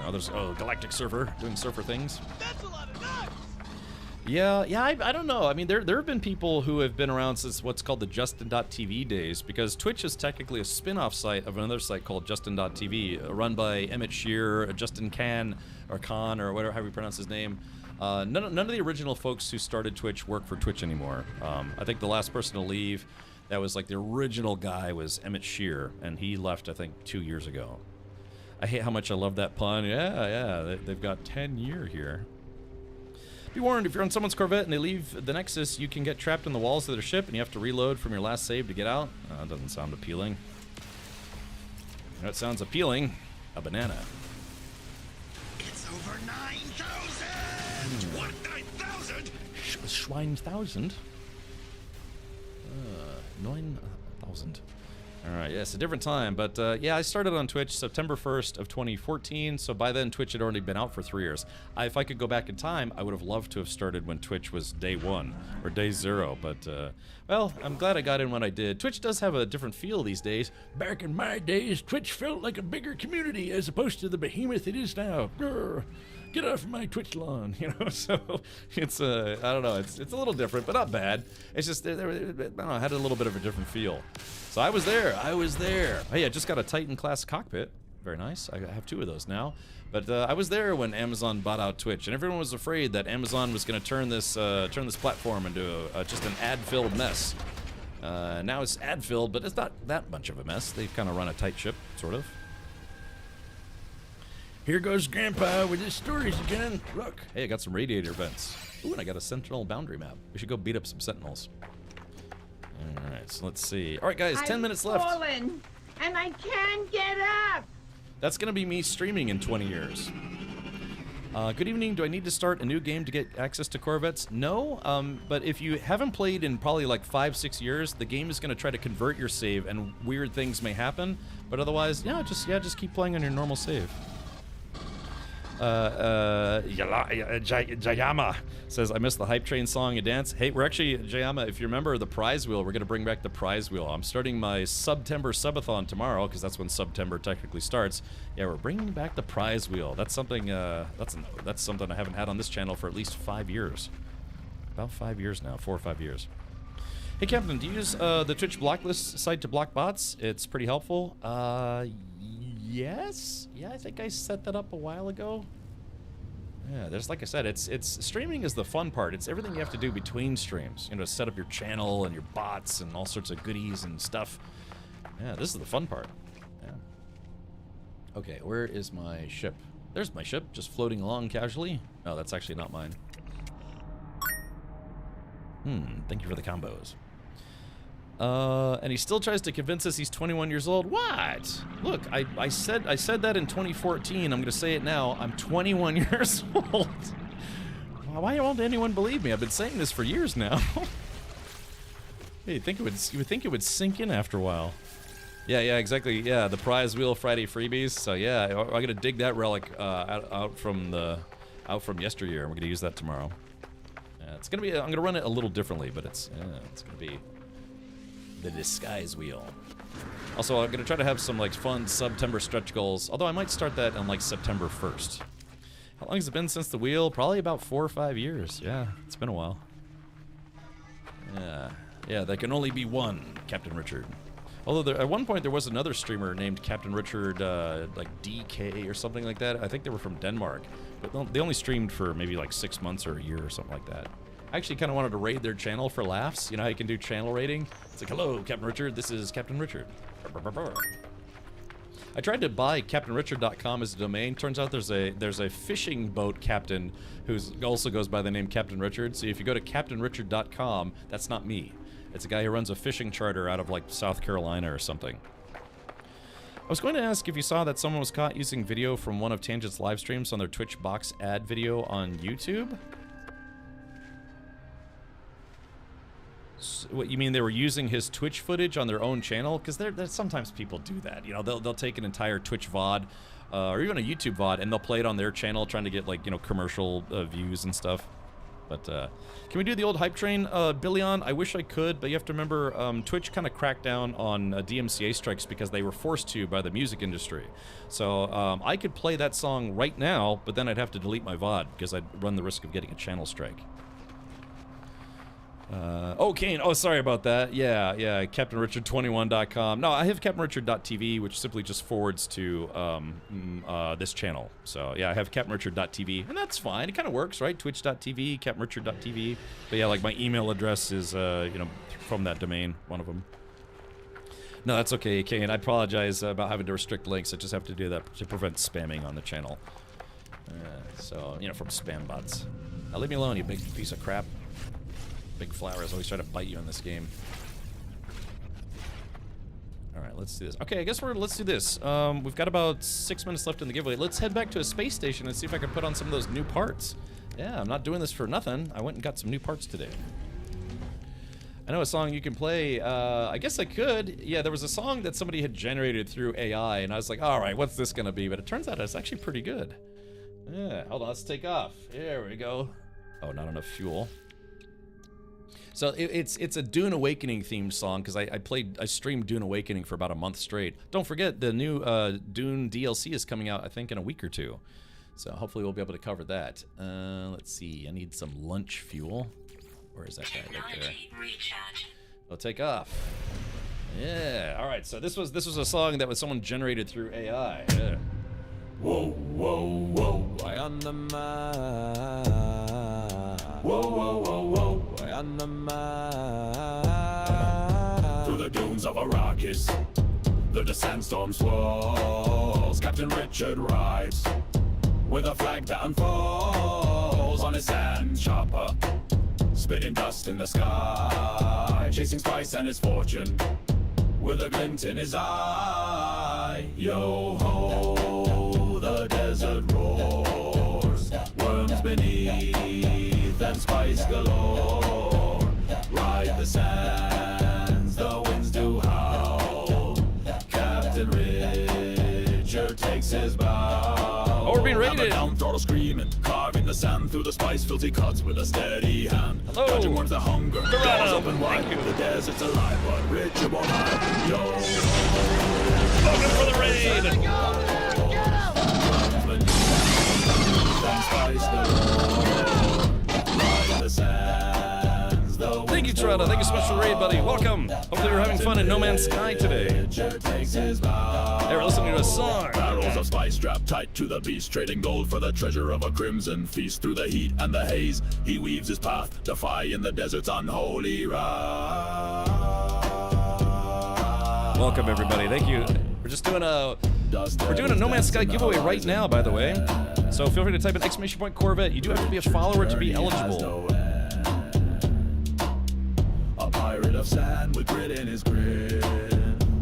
Others, Galactic Surfer doing surfer things. That's a lot of nuts! Yeah, I don't know. I mean, there have been people who have been around since what's called the Justin.tv days, because Twitch is technically a spin-off site of another site called Justin.tv, run by Emmett Shear, Justin Khan, or whatever, how we pronounce his name. None of the original folks who started Twitch work for Twitch anymore. I think the last person to leave, that was like the original guy, was Emmett Shear, and he left, I think, 2 years ago. I hate how much I love that pun. Yeah, they've got 10-year here. Be warned, if you're on someone's Corvette and they leave the Nexus, you can get trapped in the walls of their ship and you have to reload from your last save to get out. That doesn't sound appealing. You know what sounds appealing? A banana. It's over 9,000! What? 9,000? Schwein-thousand? 9,000. Alright, yeah, it's a different time, but yeah, I started on Twitch September 1st of 2014, so by then Twitch had already been out for 3 years. If I could go back in time, I would have loved to have started when Twitch was day 1, or day 0, but, well, I'm glad I got in when I did. Twitch does have a different feel these days. Back in my days, Twitch felt like a bigger community as opposed to the behemoth it is now. Grr. Get off my Twitch lawn, you know, so it's, I don't know, it's a little different, but not bad. It's just, I don't know, it had a little bit of a different feel. So I was there. Hey, I just got a Titan class cockpit. Very nice. I have 2 of those now. But I was there when Amazon bought out Twitch, and everyone was afraid that Amazon was going to turn this platform into just an ad-filled mess. Now it's ad-filled, but it's not that much of a mess. They kind of run a tight ship, sort of. Here goes Grandpa with his stories again. Look. Hey, I got some radiator vents. Ooh, and I got a Sentinel boundary map. We should go beat up some Sentinels. Alright, so let's see. Alright, guys, 10 minutes left. I've fallen, and I can't get up. That's going to be me streaming in 20 years. Good evening. Do I need to start a new game to get access to Corvettes? No, but if you haven't played in probably like 5-6 years, the game is going to try to convert your save, and weird things may happen. But otherwise, just keep playing on your normal save. Jayama says, I missed the Hype Train song and dance. Hey, we're actually, Jayama, if you remember the prize wheel, we're going to bring back the prize wheel. I'm starting my Subtember Subathon tomorrow, because that's when Subtember technically starts. Yeah, we're bringing back the prize wheel. That's something, that's something I haven't had on this channel for at least 5 years. About 5 years now, 4 or 5 years. Hey, Captain, do you use the Twitch blocklist site to block bots? It's pretty helpful. Yes? Yeah, I think I set that up a while ago. Yeah, there's, like I said, it's streaming is the fun part. It's everything you have to do between streams. You know, set up your channel and your bots and all sorts of goodies and stuff. Yeah, this is the fun part. Yeah. Okay, where is my ship? There's my ship, just floating along casually. Oh, that's actually not mine. Thank you for the combos. And he still tries to convince us he's 21 years old. What? Look, I said that in 2014. I'm going to say it now. I'm 21 years old. Why won't anyone believe me? I've been saying this for years now. Hey, you would think it would sink in after a while. Yeah, exactly. Yeah, the prize wheel Friday freebies. So yeah, I'm going to dig that relic out from yesteryear. We're going to use that tomorrow. It's going to be. I'm going to run it a little differently, but it's going to be the disguise wheel. Also, I'm going to try to have some like fun September stretch goals, although I might start that on like September 1st. How long has it been since the wheel? Probably about 4 or 5 years. Yeah, it's been a while. Yeah, there can only be one, Captain Richard. Although at one point there was another streamer named Captain Richard, like DK or something like that. I think they were from Denmark, but they only streamed for maybe like 6 months or a year or something like that. I actually kind of wanted to raid their channel for laughs. You know how you can do channel rating? It's like, hello, Captain Richard. This is Captain Richard. I tried to buy CaptainRichard.com as a domain. Turns out there's a fishing boat captain who also goes by the name Captain Richard. So if you go to CaptainRichard.com, that's not me. It's a guy who runs a fishing charter out of like South Carolina or something. I was going to ask if you saw that someone was caught using video from one of Tangent's live streams on their Twitch box ad video on YouTube. So, what you mean they were using his Twitch footage on their own channel? Because there's sometimes people do that. You know, they'll take an entire Twitch VOD or even a YouTube VOD and they'll play it on their channel trying to get like, you know, commercial views and stuff. But can we do the old hype train, Billion? I wish I could, but you have to remember Twitch kind of cracked down on DMCA strikes because they were forced to by the music industry. So I could play that song right now, but then I'd have to delete my VOD because I'd run the risk of getting a channel strike. Oh, Kane. Oh, sorry about that. Yeah, CaptainRichard21.com. No, I have CaptainRichard.tv, which simply just forwards to this channel. So, yeah, I have CaptainRichard.tv, and that's fine. It kind of works, right? Twitch.tv, CaptainRichard.tv. But, yeah, like, my email address is, you know, from that domain, one of them. No, that's okay, Kane. I apologize about having to restrict links. I just have to do that to prevent spamming on the channel. So, you know, from spam bots. Now, leave me alone, you big piece of crap. Big flowers always try to bite you in this game. Alright, let's do this. Okay, I guess let's do this. We've got about 6 minutes left in the giveaway. Let's head back to a space station and see if I can put on some of those new parts. Yeah, I'm not doing this for nothing. I went and got some new parts today. I know a song you can play. I guess I could. Yeah, there was a song that somebody had generated through AI, and I was like, alright, what's this gonna be? But it turns out it's actually pretty good. Yeah, hold on, let's take off. There we go. Oh, not enough fuel. So it's a Dune Awakening themed song because I streamed Dune Awakening for about a month straight. Don't forget the new Dune DLC is coming out I think in a week or two, so hopefully we'll be able to cover that. Let's see, I need some lunch fuel. Where is that guy right there? I'll take off. Yeah. All right. So this was a song that was someone generated through AI. Yeah. Whoa, whoa, whoa! I on the mind. Whoa, whoa, whoa, whoa! I on the mind. Through the dunes of Arrakis, the sandstorm swirls. Captain Richard rides with a flag that unfolds on his sand chopper, spitting dust in the sky, chasing spice and his fortune with a glint in his eye. Yo ho, the desert roars, worms beneath and spice galore. Ride the sands, the winds do howl. Captain Richard takes his bow. Oh, we're being raided. Down, throttle screaming, carving the sand through the spice-filthy cuts with a steady hand. Hello. Dodging warns the hunger, doors open wide. The desert's alive, but Richard won't hide. Yo, welcome for the raid. Thank you, Trotta. Thank you so much for the raid, buddy. Welcome. Hopefully you're having fun in No Man's Sky today. Hey, we're listening to a song. Barrels of spice strapped tight to the beast, trading gold for the treasure of a crimson feast. Through the heat and the haze, he weaves his path, defying the desert's unholy wrath. Welcome, everybody. Thank you. We're just doing a No Man's Sky giveaway right now, by the way. So feel free to type in ! Corvette. You do have to be a follower to be eligible. A pirate of sand with grit in his grin.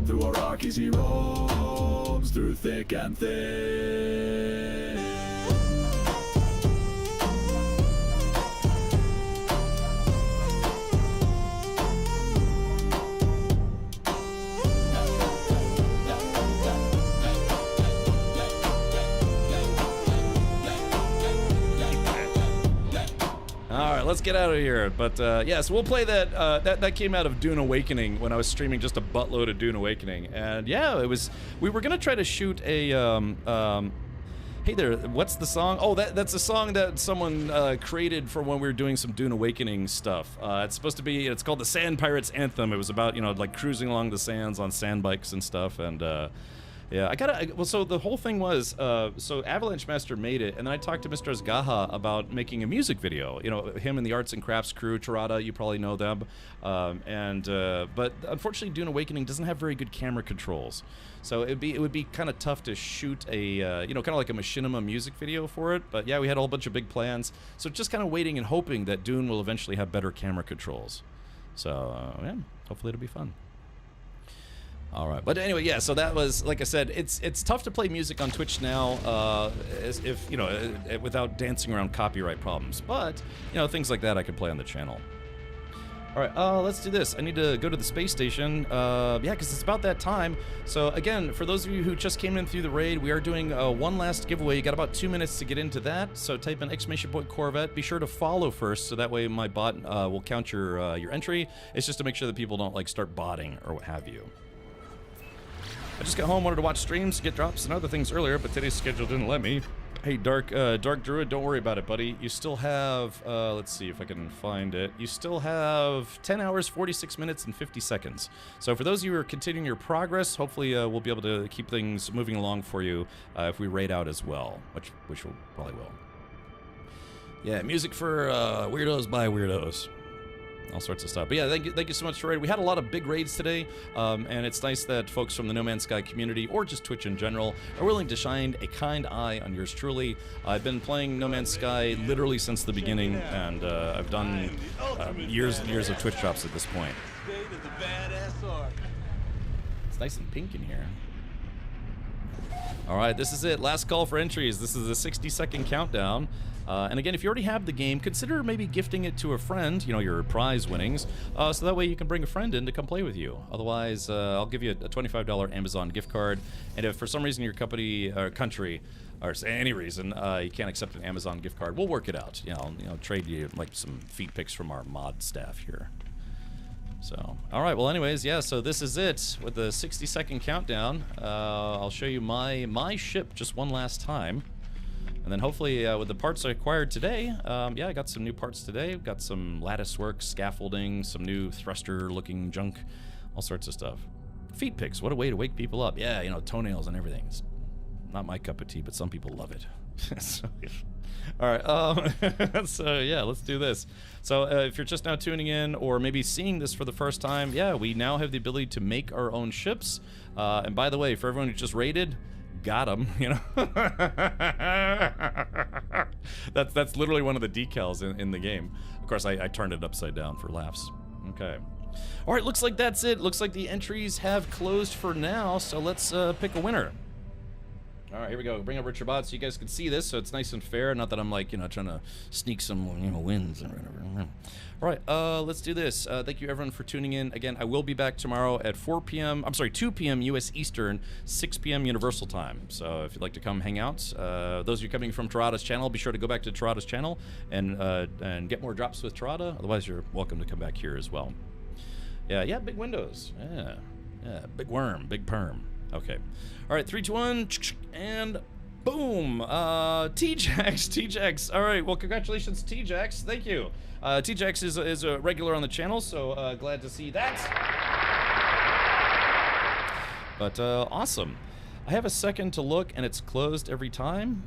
Through Arrakis he roams, through thick and thin. All right, let's get out of here. But yeah, so we'll play that. That came out of Dune Awakening when I was streaming just a buttload of Dune Awakening, and yeah, it was. We were gonna try to shoot a. Hey there, what's the song? Oh, that's a song that someone created for when we were doing some Dune Awakening stuff. It's supposed to be, it's called the Sand Pirates Anthem. It was about, you know, like cruising along the sands on sand bikes and stuff, and yeah, well, so the whole thing was, so Avalanche Master made it, and then I talked to Mr. Asgaha about making a music video. You know, him and the Arts and Crafts crew, Tirada, you probably know them. But unfortunately, Dune Awakening doesn't have very good camera controls. So it would be kind of tough to shoot a, you know, kind of like a machinima music video for it. But yeah, we had a whole bunch of big plans. So just kind of waiting and hoping that Dune will eventually have better camera controls. So, yeah, hopefully it'll be fun. All right, but anyway, yeah. So that was, like I said, it's tough to play music on Twitch now, if you know, without dancing around copyright problems. But you know, things like that I can play on the channel. All right, let's do this. I need to go to the space station. Yeah, because it's about that time. So again, for those of you who just came in through the raid, we are doing one last giveaway. You got about 2 minutes to get into that. So type in !Corvette. Be sure to follow first, so that way my bot will count your entry. It's just to make sure that people don't like start botting or what have you. I just got home, wanted to watch streams, get drops and other things earlier, but today's schedule didn't let me. Hey, Dark Druid, don't worry about it, buddy. You still have, let's see if I can find it. You still have 10 hours, 46 minutes, and 50 seconds. So for those of you who are continuing your progress, hopefully we'll be able to keep things moving along for you if we raid out as well, which we probably will. Yeah, music for weirdos by weirdos. All sorts of stuff. But yeah, thank you so much for raid. We had a lot of big raids today, and it's nice that folks from the No Man's Sky community, or just Twitch in general, are willing to shine a kind eye on yours truly. I've been playing No Man's Sky literally since the beginning, and I've done years and years of Twitch drops at this point. It's nice and pink in here. All right, this is it. Last call for entries. This is a 60-second countdown. And again, if you already have the game, consider maybe gifting it to a friend, you know, your prize winnings, so that way you can bring a friend in to come play with you. Otherwise, I'll give you a $25 Amazon gift card, and if for some reason your company or country, or any reason, you can't accept an Amazon gift card, we'll work it out. You know, trade you like some feed pics from our mod staff here. So, all right, well, anyways, yeah, so this is it with the 60-second countdown. I'll show you my ship just one last time. And then hopefully with the parts I acquired today, yeah, I got some new parts today. Got some lattice work, scaffolding, some new thruster-looking junk, all sorts of stuff. Feet pics, what a way to wake people up. Yeah, you know, toenails and everything. It's not my cup of tea, but some people love it. So, all right, so yeah, let's do this. So if you're just now tuning in or maybe seeing this for the first time, yeah, we now have the ability to make our own ships. And by the way, for everyone who just raided, got him, you know. that's literally one of the decals in the game. Of course, I turned it upside down for laughs. Okay. All right, looks like that's it. Looks like the entries have closed for now, so let's pick a winner. All right, here we go. Bring up Richard Bot so you guys can see this, so it's nice and fair. Not that I'm like, you know, trying to sneak some, you know, wins or whatever. All right, let's do this. Thank you everyone for tuning in. Again, I will be back tomorrow at 4 p.m. I'm sorry, 2 p.m. U.S. Eastern, 6 p.m. Universal Time. So if you'd like to come hang out, those of you coming from Tirada's channel, be sure to go back to Tirada's channel and get more drops with Tirada. Otherwise, you're welcome to come back here as well. Yeah, big windows. Yeah, big worm, big perm. Okay. All right, 3, 2, 1, and boom. T-Jax. All right, well, congratulations, T-Jax. Thank you. T-Jax is a regular on the channel, so glad to see that. But awesome. I have a second to look, and it's closed every time.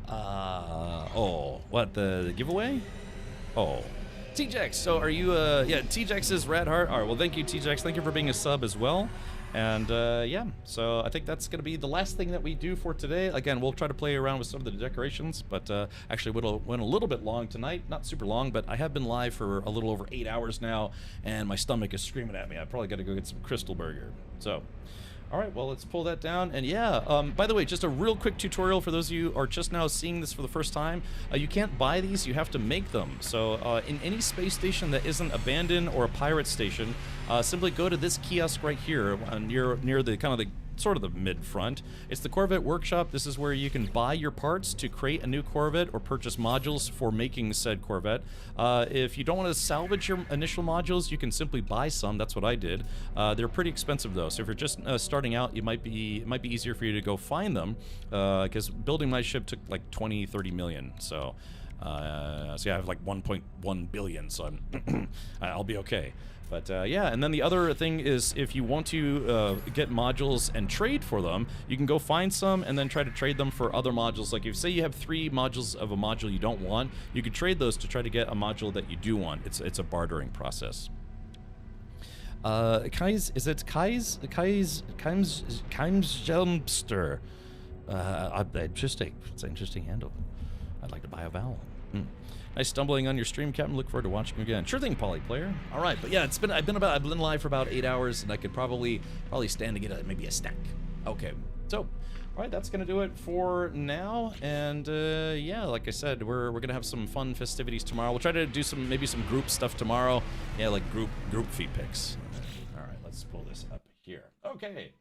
Oh, what, the giveaway? Oh. T-Jax, so are you, yeah, T-Jax is rad heart. All right, well, thank you, T-Jax. Thank you for being a sub as well. And yeah, so I think that's going to be the last thing that we do for today. Again, we'll try to play around with some of the decorations, but actually went a little bit long tonight. Not super long, but I have been live for a little over 8 hours now, and my stomach is screaming at me. I probably got to go get some Crystal Burger. So, all right, well, let's pull that down. And yeah, by the way, just a real quick tutorial for those of you who are just now seeing this for the first time. You can't buy these, you have to make them. So in any space station that isn't abandoned or a pirate station, simply go to this kiosk right here near the kind of sort of the mid-front. It's the Corvette Workshop. This is where you can buy your parts to create a new Corvette or purchase modules for making said Corvette. If you don't want to salvage your initial modules, you can simply buy some. That's what I did. They're pretty expensive though, so if you're just starting out, it might be easier for you to go find them, because building my ship took like 20-30 million. So yeah, I have like 1.1 billion, so I'll be okay. But yeah, and then the other thing is, if you want to get modules and trade for them, you can go find some and then try to trade them for other modules. Like if say you have 3 modules of a module you don't want, you could trade those to try to get a module that you do want. It's a bartering process. Kai's Jumpster. Interesting. It's an interesting handle. I'd like to buy a vowel. Nice stumbling on your stream, Captain. Look forward to watching again. Sure thing, Polyplayer. All right, but yeah, I've been live for about 8 hours, and I could probably stand to get maybe a snack. Okay, so all right, that's gonna do it for now. And yeah, like I said, we're gonna have some fun festivities tomorrow. We'll try to do maybe some group stuff tomorrow. Yeah, like group feed pics. All right, let's pull this up here. Okay.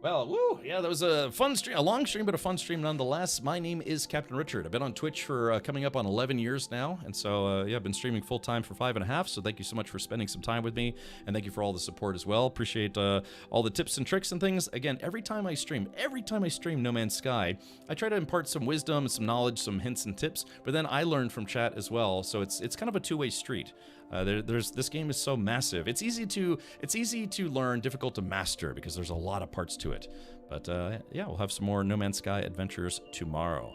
Well, woo, yeah, that was a fun stream, a long stream, but a fun stream nonetheless. My name is Captain Richard. I've been on Twitch for coming up on 11 years now, and so, yeah, I've been streaming full-time for 5.5, so thank you so much for spending some time with me, and thank you for all the support as well. Appreciate all the tips and tricks and things. Again, every time I stream No Man's Sky, I try to impart some wisdom, some knowledge, some hints and tips, but then I learn from chat as well, so it's kind of a two-way street. This game is so massive. It's easy to learn, difficult to master, because there's a lot of parts to it. But yeah, we'll have some more No Man's Sky adventures tomorrow.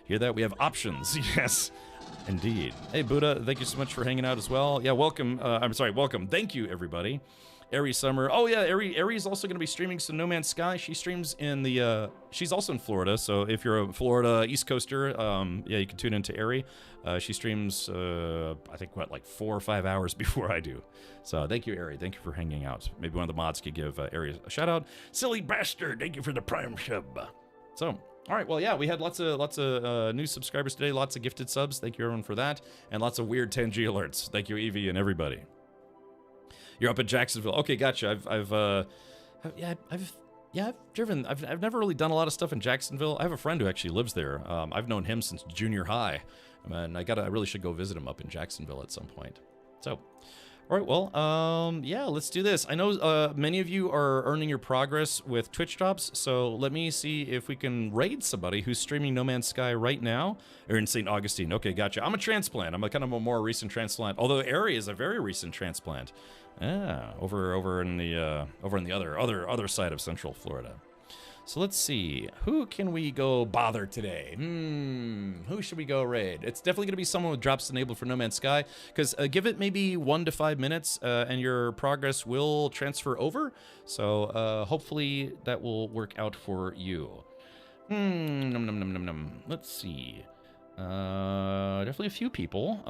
Hear that? We have options. Yes, indeed. Hey, Buddha, thank you so much for hanging out as well. Yeah, welcome. Welcome. Thank you, everybody. Ari Summer. Oh yeah, Ari is also going to be streaming some No Man's Sky. She streams in the. She's also in Florida, so if you're a Florida East Coaster, yeah, you can tune into Ari. She streams, I think, like 4 or 5 hours before I do. So thank you, Ari. Thank you for hanging out. Maybe one of the mods could give Ari a shout out. Silly bastard. Thank you for the Prime sub. So. All right, well, yeah, we had lots of new subscribers today, lots of gifted subs. Thank you, everyone, for that, and lots of weird 10G alerts. Thank you, Evie, and everybody. You're up at Jacksonville. Okay, gotcha. I've driven. I've never really done a lot of stuff in Jacksonville. I have a friend who actually lives there. I've known him since junior high, and I really should go visit him up in Jacksonville at some point. So. All right, well, yeah, let's do this. I know many of you are earning your progress with Twitch drops, so let me see if we can raid somebody who's streaming No Man's Sky right now. Or in St. Augustine. Okay, gotcha. I'm a transplant. I'm a kind of a more recent transplant, although Ari is a very recent transplant. Yeah, over in the other side of Central Florida. So let's see, who can we go bother today? Who should we go raid? It's definitely going to be someone with drops enabled for No Man's Sky, because give it maybe 1 to 5 minutes, and your progress will transfer over. So hopefully that will work out for you. Let's see. Definitely a few people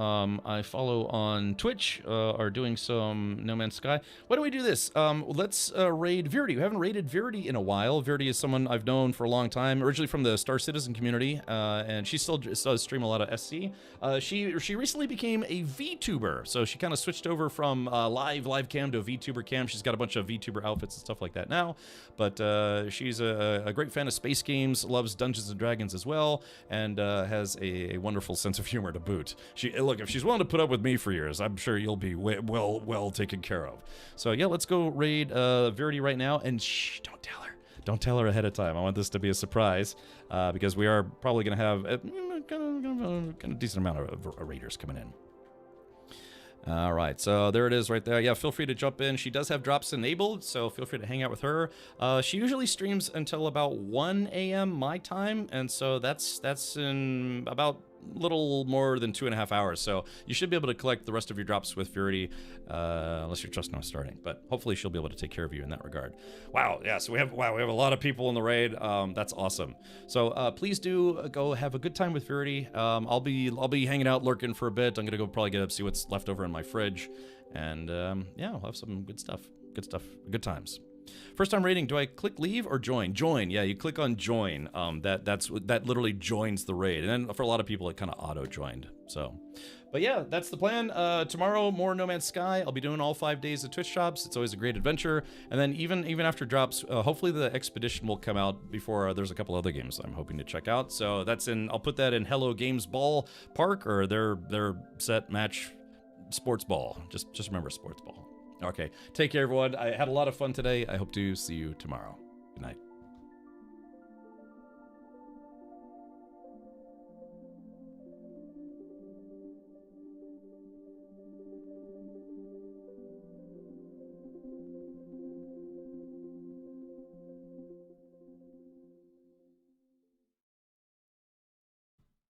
I follow on Twitch are doing some No Man's Sky. Why don't we do this? Let's raid Verity. We haven't raided Verity in a while. Verity is someone I've known for a long time, originally from the Star Citizen community, and she still does stream a lot of SC. She recently became a VTuber, so she kind of switched over from live cam to a VTuber cam. She's got a bunch of VTuber outfits and stuff like that now, but she's a great fan of space games, loves Dungeons and Dragons as well, and has a wonderful sense of humor to boot. Look, if she's willing to put up with me for years, I'm sure you'll be well taken care of. So yeah, let's go raid Verity right now, and shh, don't tell her. Don't tell her ahead of time. I want this to be a surprise, because we are probably going to have a kind of decent amount of raiders coming in. All right, so there it is right there. Yeah, feel free to jump in. She does have drops enabled, so feel free to hang out with her. She usually streams until about 1 a.m. my time, and so that's in about little more than 2.5 hours. So you should be able to collect the rest of your drops with Verity, unless you're just now starting. But hopefully she'll be able to take care of you in that regard. Wow, yeah. So we have a lot of people in the raid. That's awesome. So please do go have a good time with Verity. I'll be hanging out, lurking for a bit. I'm gonna go probably get up, see what's left over in my fridge, and yeah, we'll have some good stuff. Good times. First time raiding, do I click leave or join? Join, yeah, you click on join. That literally joins the raid. And then for a lot of people, it kind of auto-joined, so. But yeah, that's the plan. Tomorrow, more No Man's Sky. I'll be doing all 5 days of Twitch drops. It's always a great adventure. And then even after drops, hopefully the Expedition will come out before there's a couple other games I'm hoping to check out. So that's I'll put that in Hello Games Ball Park, or their set match sports ball. Just remember sports ball. Okay, take care everyone. I had a lot of fun today. I hope to see you tomorrow. Good night.